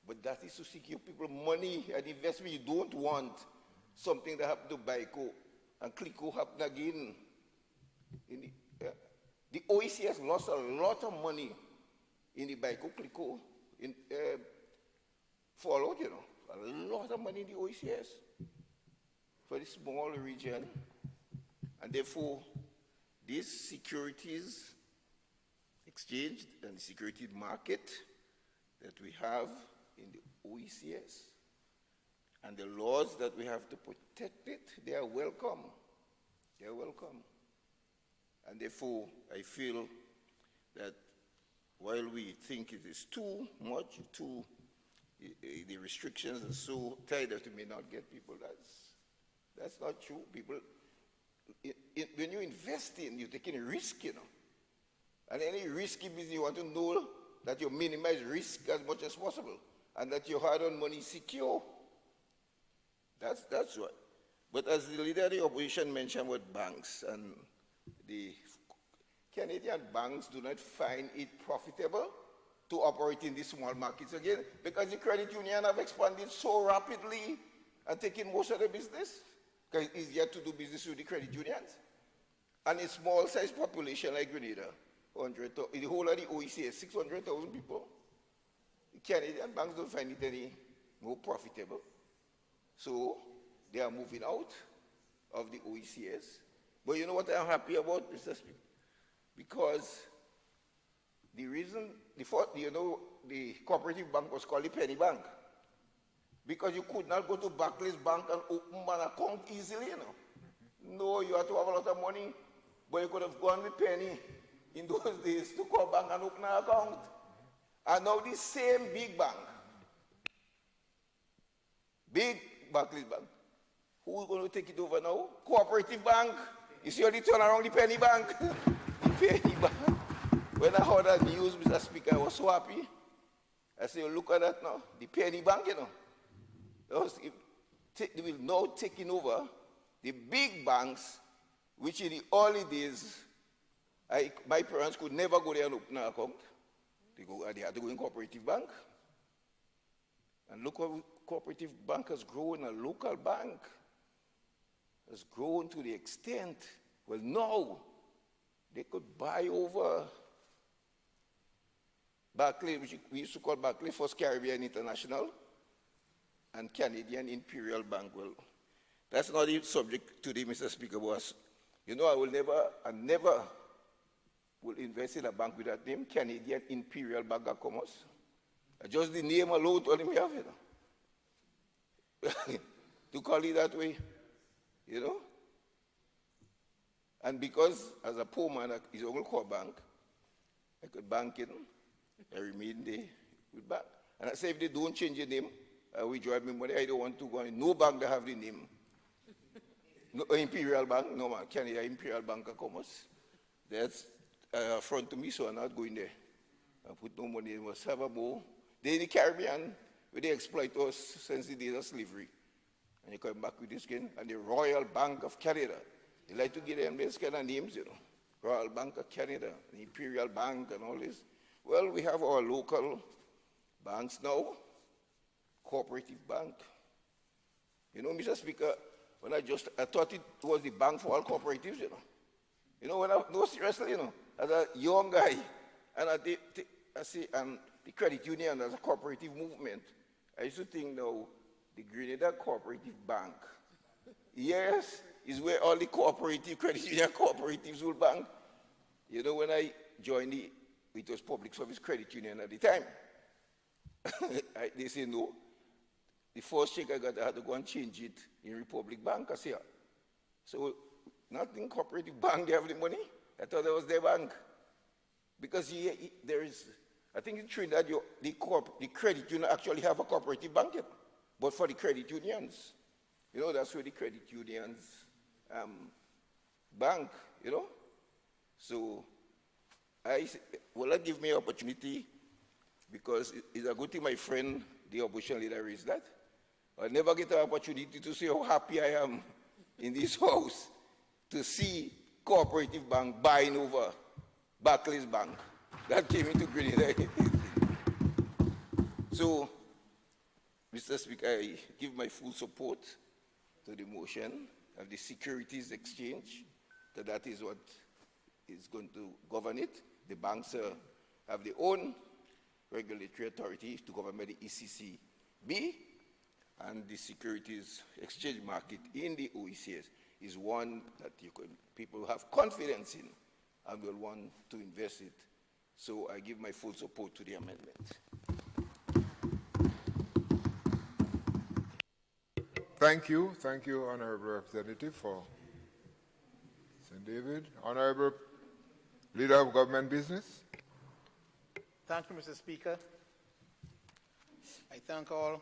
But that is to secure people money and investment. You don't want something that happened to BICO and CLICO happen again. The OECS lost a lot of money in the BICO, CLICO, in fallout, you know. A lot of money in the OECS for the small region. And therefore, these securities exchange and the security market that we have in the OECS and the laws that we have to protect it, they are welcome. They are welcome. And therefore, I feel that while we think it is too much, the restrictions are so tight that we may not get people, that's not true. People, when you invest in, you're taking a risk, you know. And any risky business, you want to know that you minimize risk as much as possible and that your hard-earned money is secure. That's what. But as the leader of the opposition mentioned about banks, and the Canadian banks do not find it profitable to operate in these small markets again because the credit union have expanded so rapidly and taken most of the business because it's easier to do business with the credit unions. And a small-sized population like Grenada, in the whole of the OECS, 600,000 people, the Canadian banks don't find it any more profitable. So they are moving out of the OECS. But you know what I'm happy about, Mr. Speaker? Because The reason, the cooperative bank was called the penny bank. Because you could not go to Barclays Bank and open an account easily, No, you had to have a lot of money, but you could have gone with penny in those days to go bank and open an account. And now the same big bank, big Barclays Bank, who's going to take it over now? Cooperative Bank. You see how they turn around the penny bank? The penny bank. When I heard that news, Mr. Speaker, I was so happy. I said, look at that now. The penny bank, they will now taking over the big banks, which in the early days, my parents could never go there and open an account. They had to go in cooperative bank. And look how cooperative bank has grown, a local bank has grown to the extent, well, now they could buy over Barclays, which we used to call Barclays First Caribbean International, and Canadian Imperial Bank. Well, that's not the subject today, Mr. Speaker, was, I never will invest in a bank with that name, Canadian Imperial Bank of Commerce. Just the name alone told me have it. To call it that way, And because as a poor man, his own core bank, I could bank in, I remain there with bank. And I say if they don't change the name, we drive me money, I don't want to go in. No bank that have the name. No, Imperial Bank, no man, Canada Imperial Bank of Commerce. That's front to me, so I'm not going there. I put no money, it must have a more. They in the Caribbean, where they exploit us since the days of slavery. And you come back with this again, and the Royal Bank of Canada. They like to give them these kind of names, Royal Bank of Canada, the Imperial Bank and all this. Well, we have our local banks now, cooperative bank. Mr. Speaker, when I thought it was the bank for all cooperatives, no, seriously, as a young guy, and I see, the credit union as a cooperative movement, I used to think now, the Grenada Cooperative Bank, yes, is where all the cooperative credit union cooperatives will bank. When I joined it was Public Service Credit Union at the time. They say no. The first check I got, I had to go and change it in Republic Bank. I say, so not in cooperative bank they have the money. I thought that was their bank. Because there is, I think in Trinidad, the credit union actually have a cooperative bank, but for the credit unions. That's where the credit unions bank, So, that give me an opportunity, because it's a good thing my friend, the opposition leader, raised that. I never get an opportunity to say how happy I am in this house to see cooperative bank buying over Barclays Bank. That came into Grenada. So, Mr. Speaker, I give my full support to the motion of the Securities Exchange, that is what is going to govern it. The banks have their own regulatory authority to govern by the ECCB, and the Securities Exchange market in the OECS is one that people have confidence in and will want to invest it. So I give my full support to the amendment. Thank you, Honorable Representative, for St. David. Honorable Leader of Government Business. Thank you, Mr. Speaker. I thank all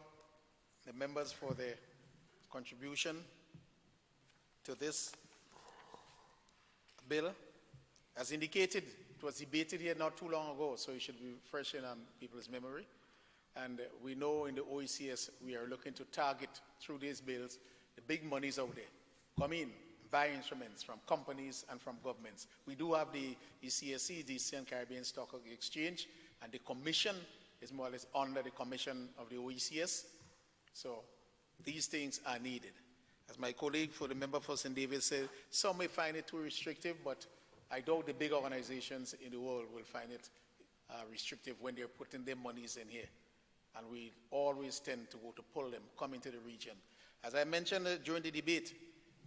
the members for their contribution to this bill. As indicated, it was debated here not too long ago, so it should be fresh in people's memory. And we know in the OECS we are looking to target through these bills the big monies out there. Come in, buy instruments from companies and from governments. We do have the ECSC, the Eastern Caribbean Stock Exchange, and the commission is more or less under the commission of the OECS. So these things are needed. As my colleague for the member for St. David said, some may find it too restrictive, but I doubt the big organizations in the world will find it restrictive when they're putting their monies in here. And we always tend to go to pull them, come into the region. As I mentioned during the debate,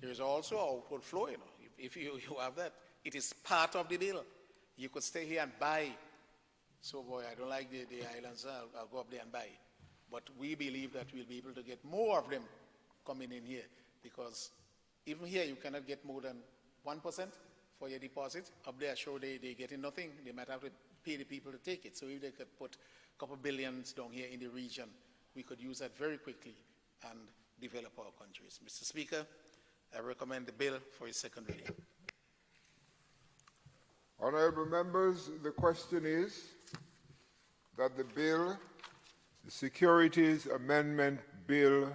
there's also outward flow, If you have that, it is part of the bill. You could stay here and buy So boy, I don't like the islands, I'll go up there and buy it. But we believe that we'll be able to get more of them coming in here, because even here you cannot get more than 1% for your deposit. Up there, sure, they're getting nothing. They might have to pay the people to take it. So if they could put a couple billions down here in the region, we could use that very quickly and develop our countries. Mr. Speaker, I recommend the bill for its second reading. Honorable members, the question is that the bill, the Securities Amendment Bill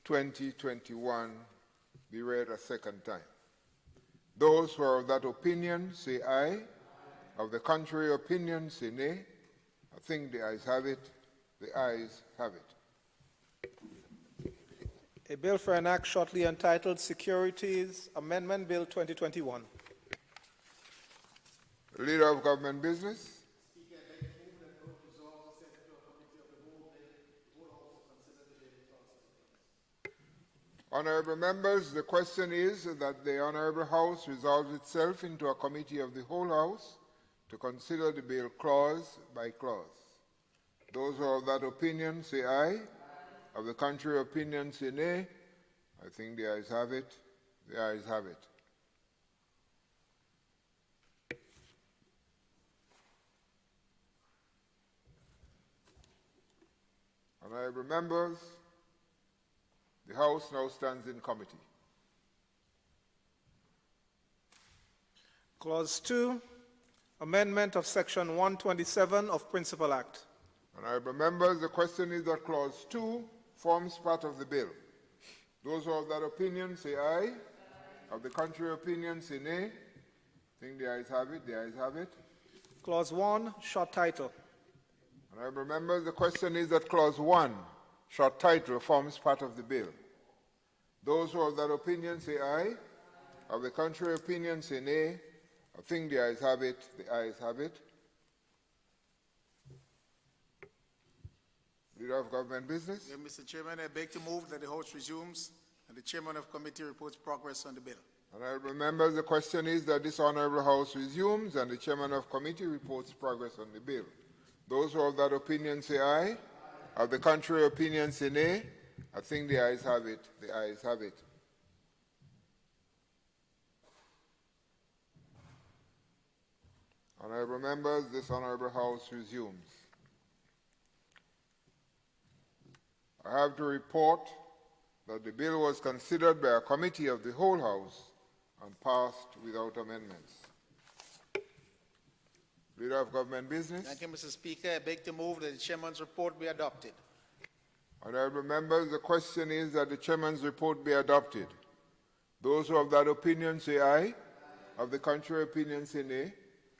2021, be read a second time. Those who are of that opinion, say aye. Of the contrary opinion, say nay. I think the ayes have it. The ayes have it. A bill for an act shortly entitled Securities Amendment Bill 2021. Leader of Government Business. Honorable members, the question is that the Honorable House resolves itself into a committee of the whole House to consider the bill clause by clause. Those who are of that opinion say aye. Of the contrary opinion say nay. I think the ayes have it. The ayes have it. Honorable members, the House now stands in committee. Clause 2, amendment of Section 127 of Principal Act. Honorable members, the question is that Clause 2 forms part of the bill. Those who are of that opinion say aye. Of the contrary opinion say nay. I think the ayes have it. The ayes have it. Clause 1, short title. Honorable members, the question is that Clause 1, short title, forms part of the bill. Those who are of that opinion say aye. Of the contrary opinion say nay. I think the ayes have it. The ayes have it. Leader of Government Business. Yeah, Mr. Chairman, I beg to move that the House resumes and the Chairman of Committee reports progress on the bill. Honorable members, the question is that this Honorable House resumes and the Chairman of Committee reports progress on the bill. Those who are of that opinion say aye. Of the contrary opinion say nay. I think the ayes have it. The ayes have it. Honorable members, this Honorable House resumes. I have to report that the bill was considered by a committee of the whole House and passed without amendments. Leader of Government Business. Thank you, Mr. Speaker. I beg to move that the Chairman's report be adopted. Honorable members, the question is that the Chairman's report be adopted. Those who have that opinion say aye. Of the contrary opinion say nay.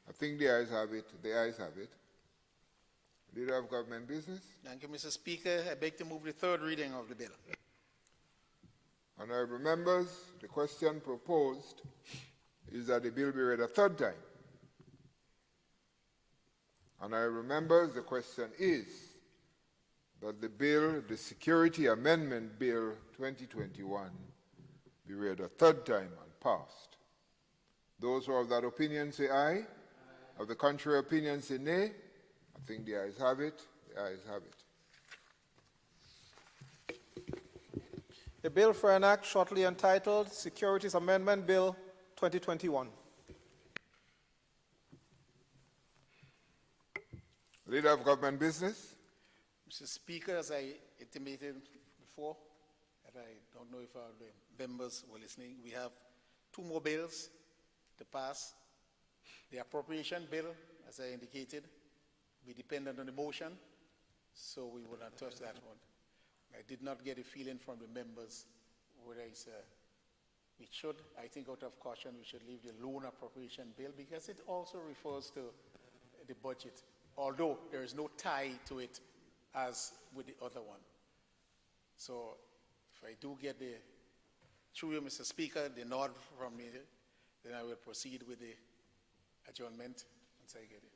I think the ayes have it. The ayes have it. Leader of Government Business. Thank you, Mr. Speaker. I beg to move the third reading of the bill. Honorable members, the question proposed is that the bill be read a third time. Honorable members, the question is that the bill, the Security Amendment Bill 2021, be read a third time and passed. Those who are of that opinion say aye. Of the contrary opinion say nay. I think the ayes have it. The ayes have it. A bill for an act shortly entitled Securities Amendment Bill 2021. Leader of Government Business. Mr. Speaker, as I intimated before, and I don't know if our members were listening, we have two more bills to pass. The appropriation bill, as I indicated, be dependent on the motion, so we will not touch that one. I did not get a feeling from the members whether it's we should, I think out of caution, we should leave the loan appropriation bill because it also refers to the budget, although there is no tie to it as with the other one. So if I do get the, through you, Mr. Speaker, the nod from me, then I will proceed with the adjournment once I get it.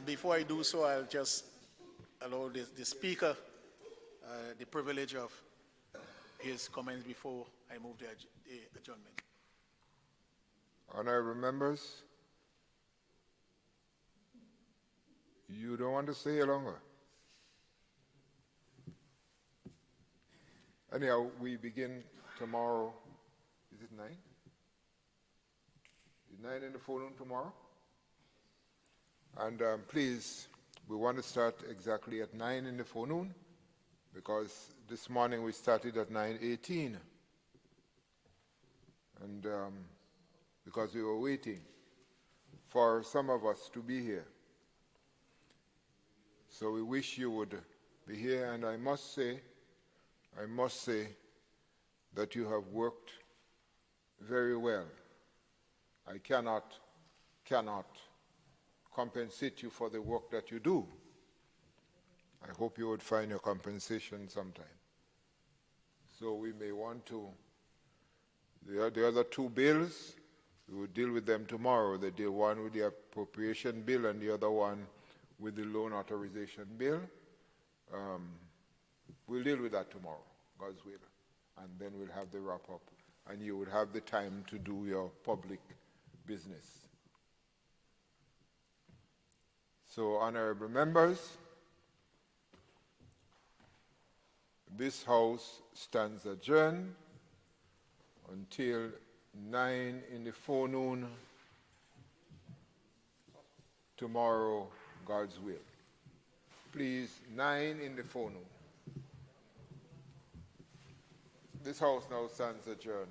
Before I do so, I'll just allow the Speaker the privilege of his comments before I move the adjournment. Honorable members, you don't want to stay here longer. Anyhow, we begin tomorrow. Is it 9? Is 9 in the forenoon tomorrow? And please, we want to start exactly at 9 in the forenoon, because this morning we started at 9:18. And because we were waiting for some of us to be here. So we wish you would be here, and I must say that you have worked very well. I cannot compensate you for the work that you do. I hope you would find your compensation sometime. So we may want to, the other two bills, we will deal with them tomorrow. They deal one with the appropriation bill and the other one with the loan authorization bill. We'll deal with that tomorrow, God's will. And then we'll have the wrap up. And you would have the time to do your public business. So, honorable members, this House stands adjourned until 9 in the forenoon tomorrow, God's will. Please, 9 in the forenoon. This House now stands adjourned.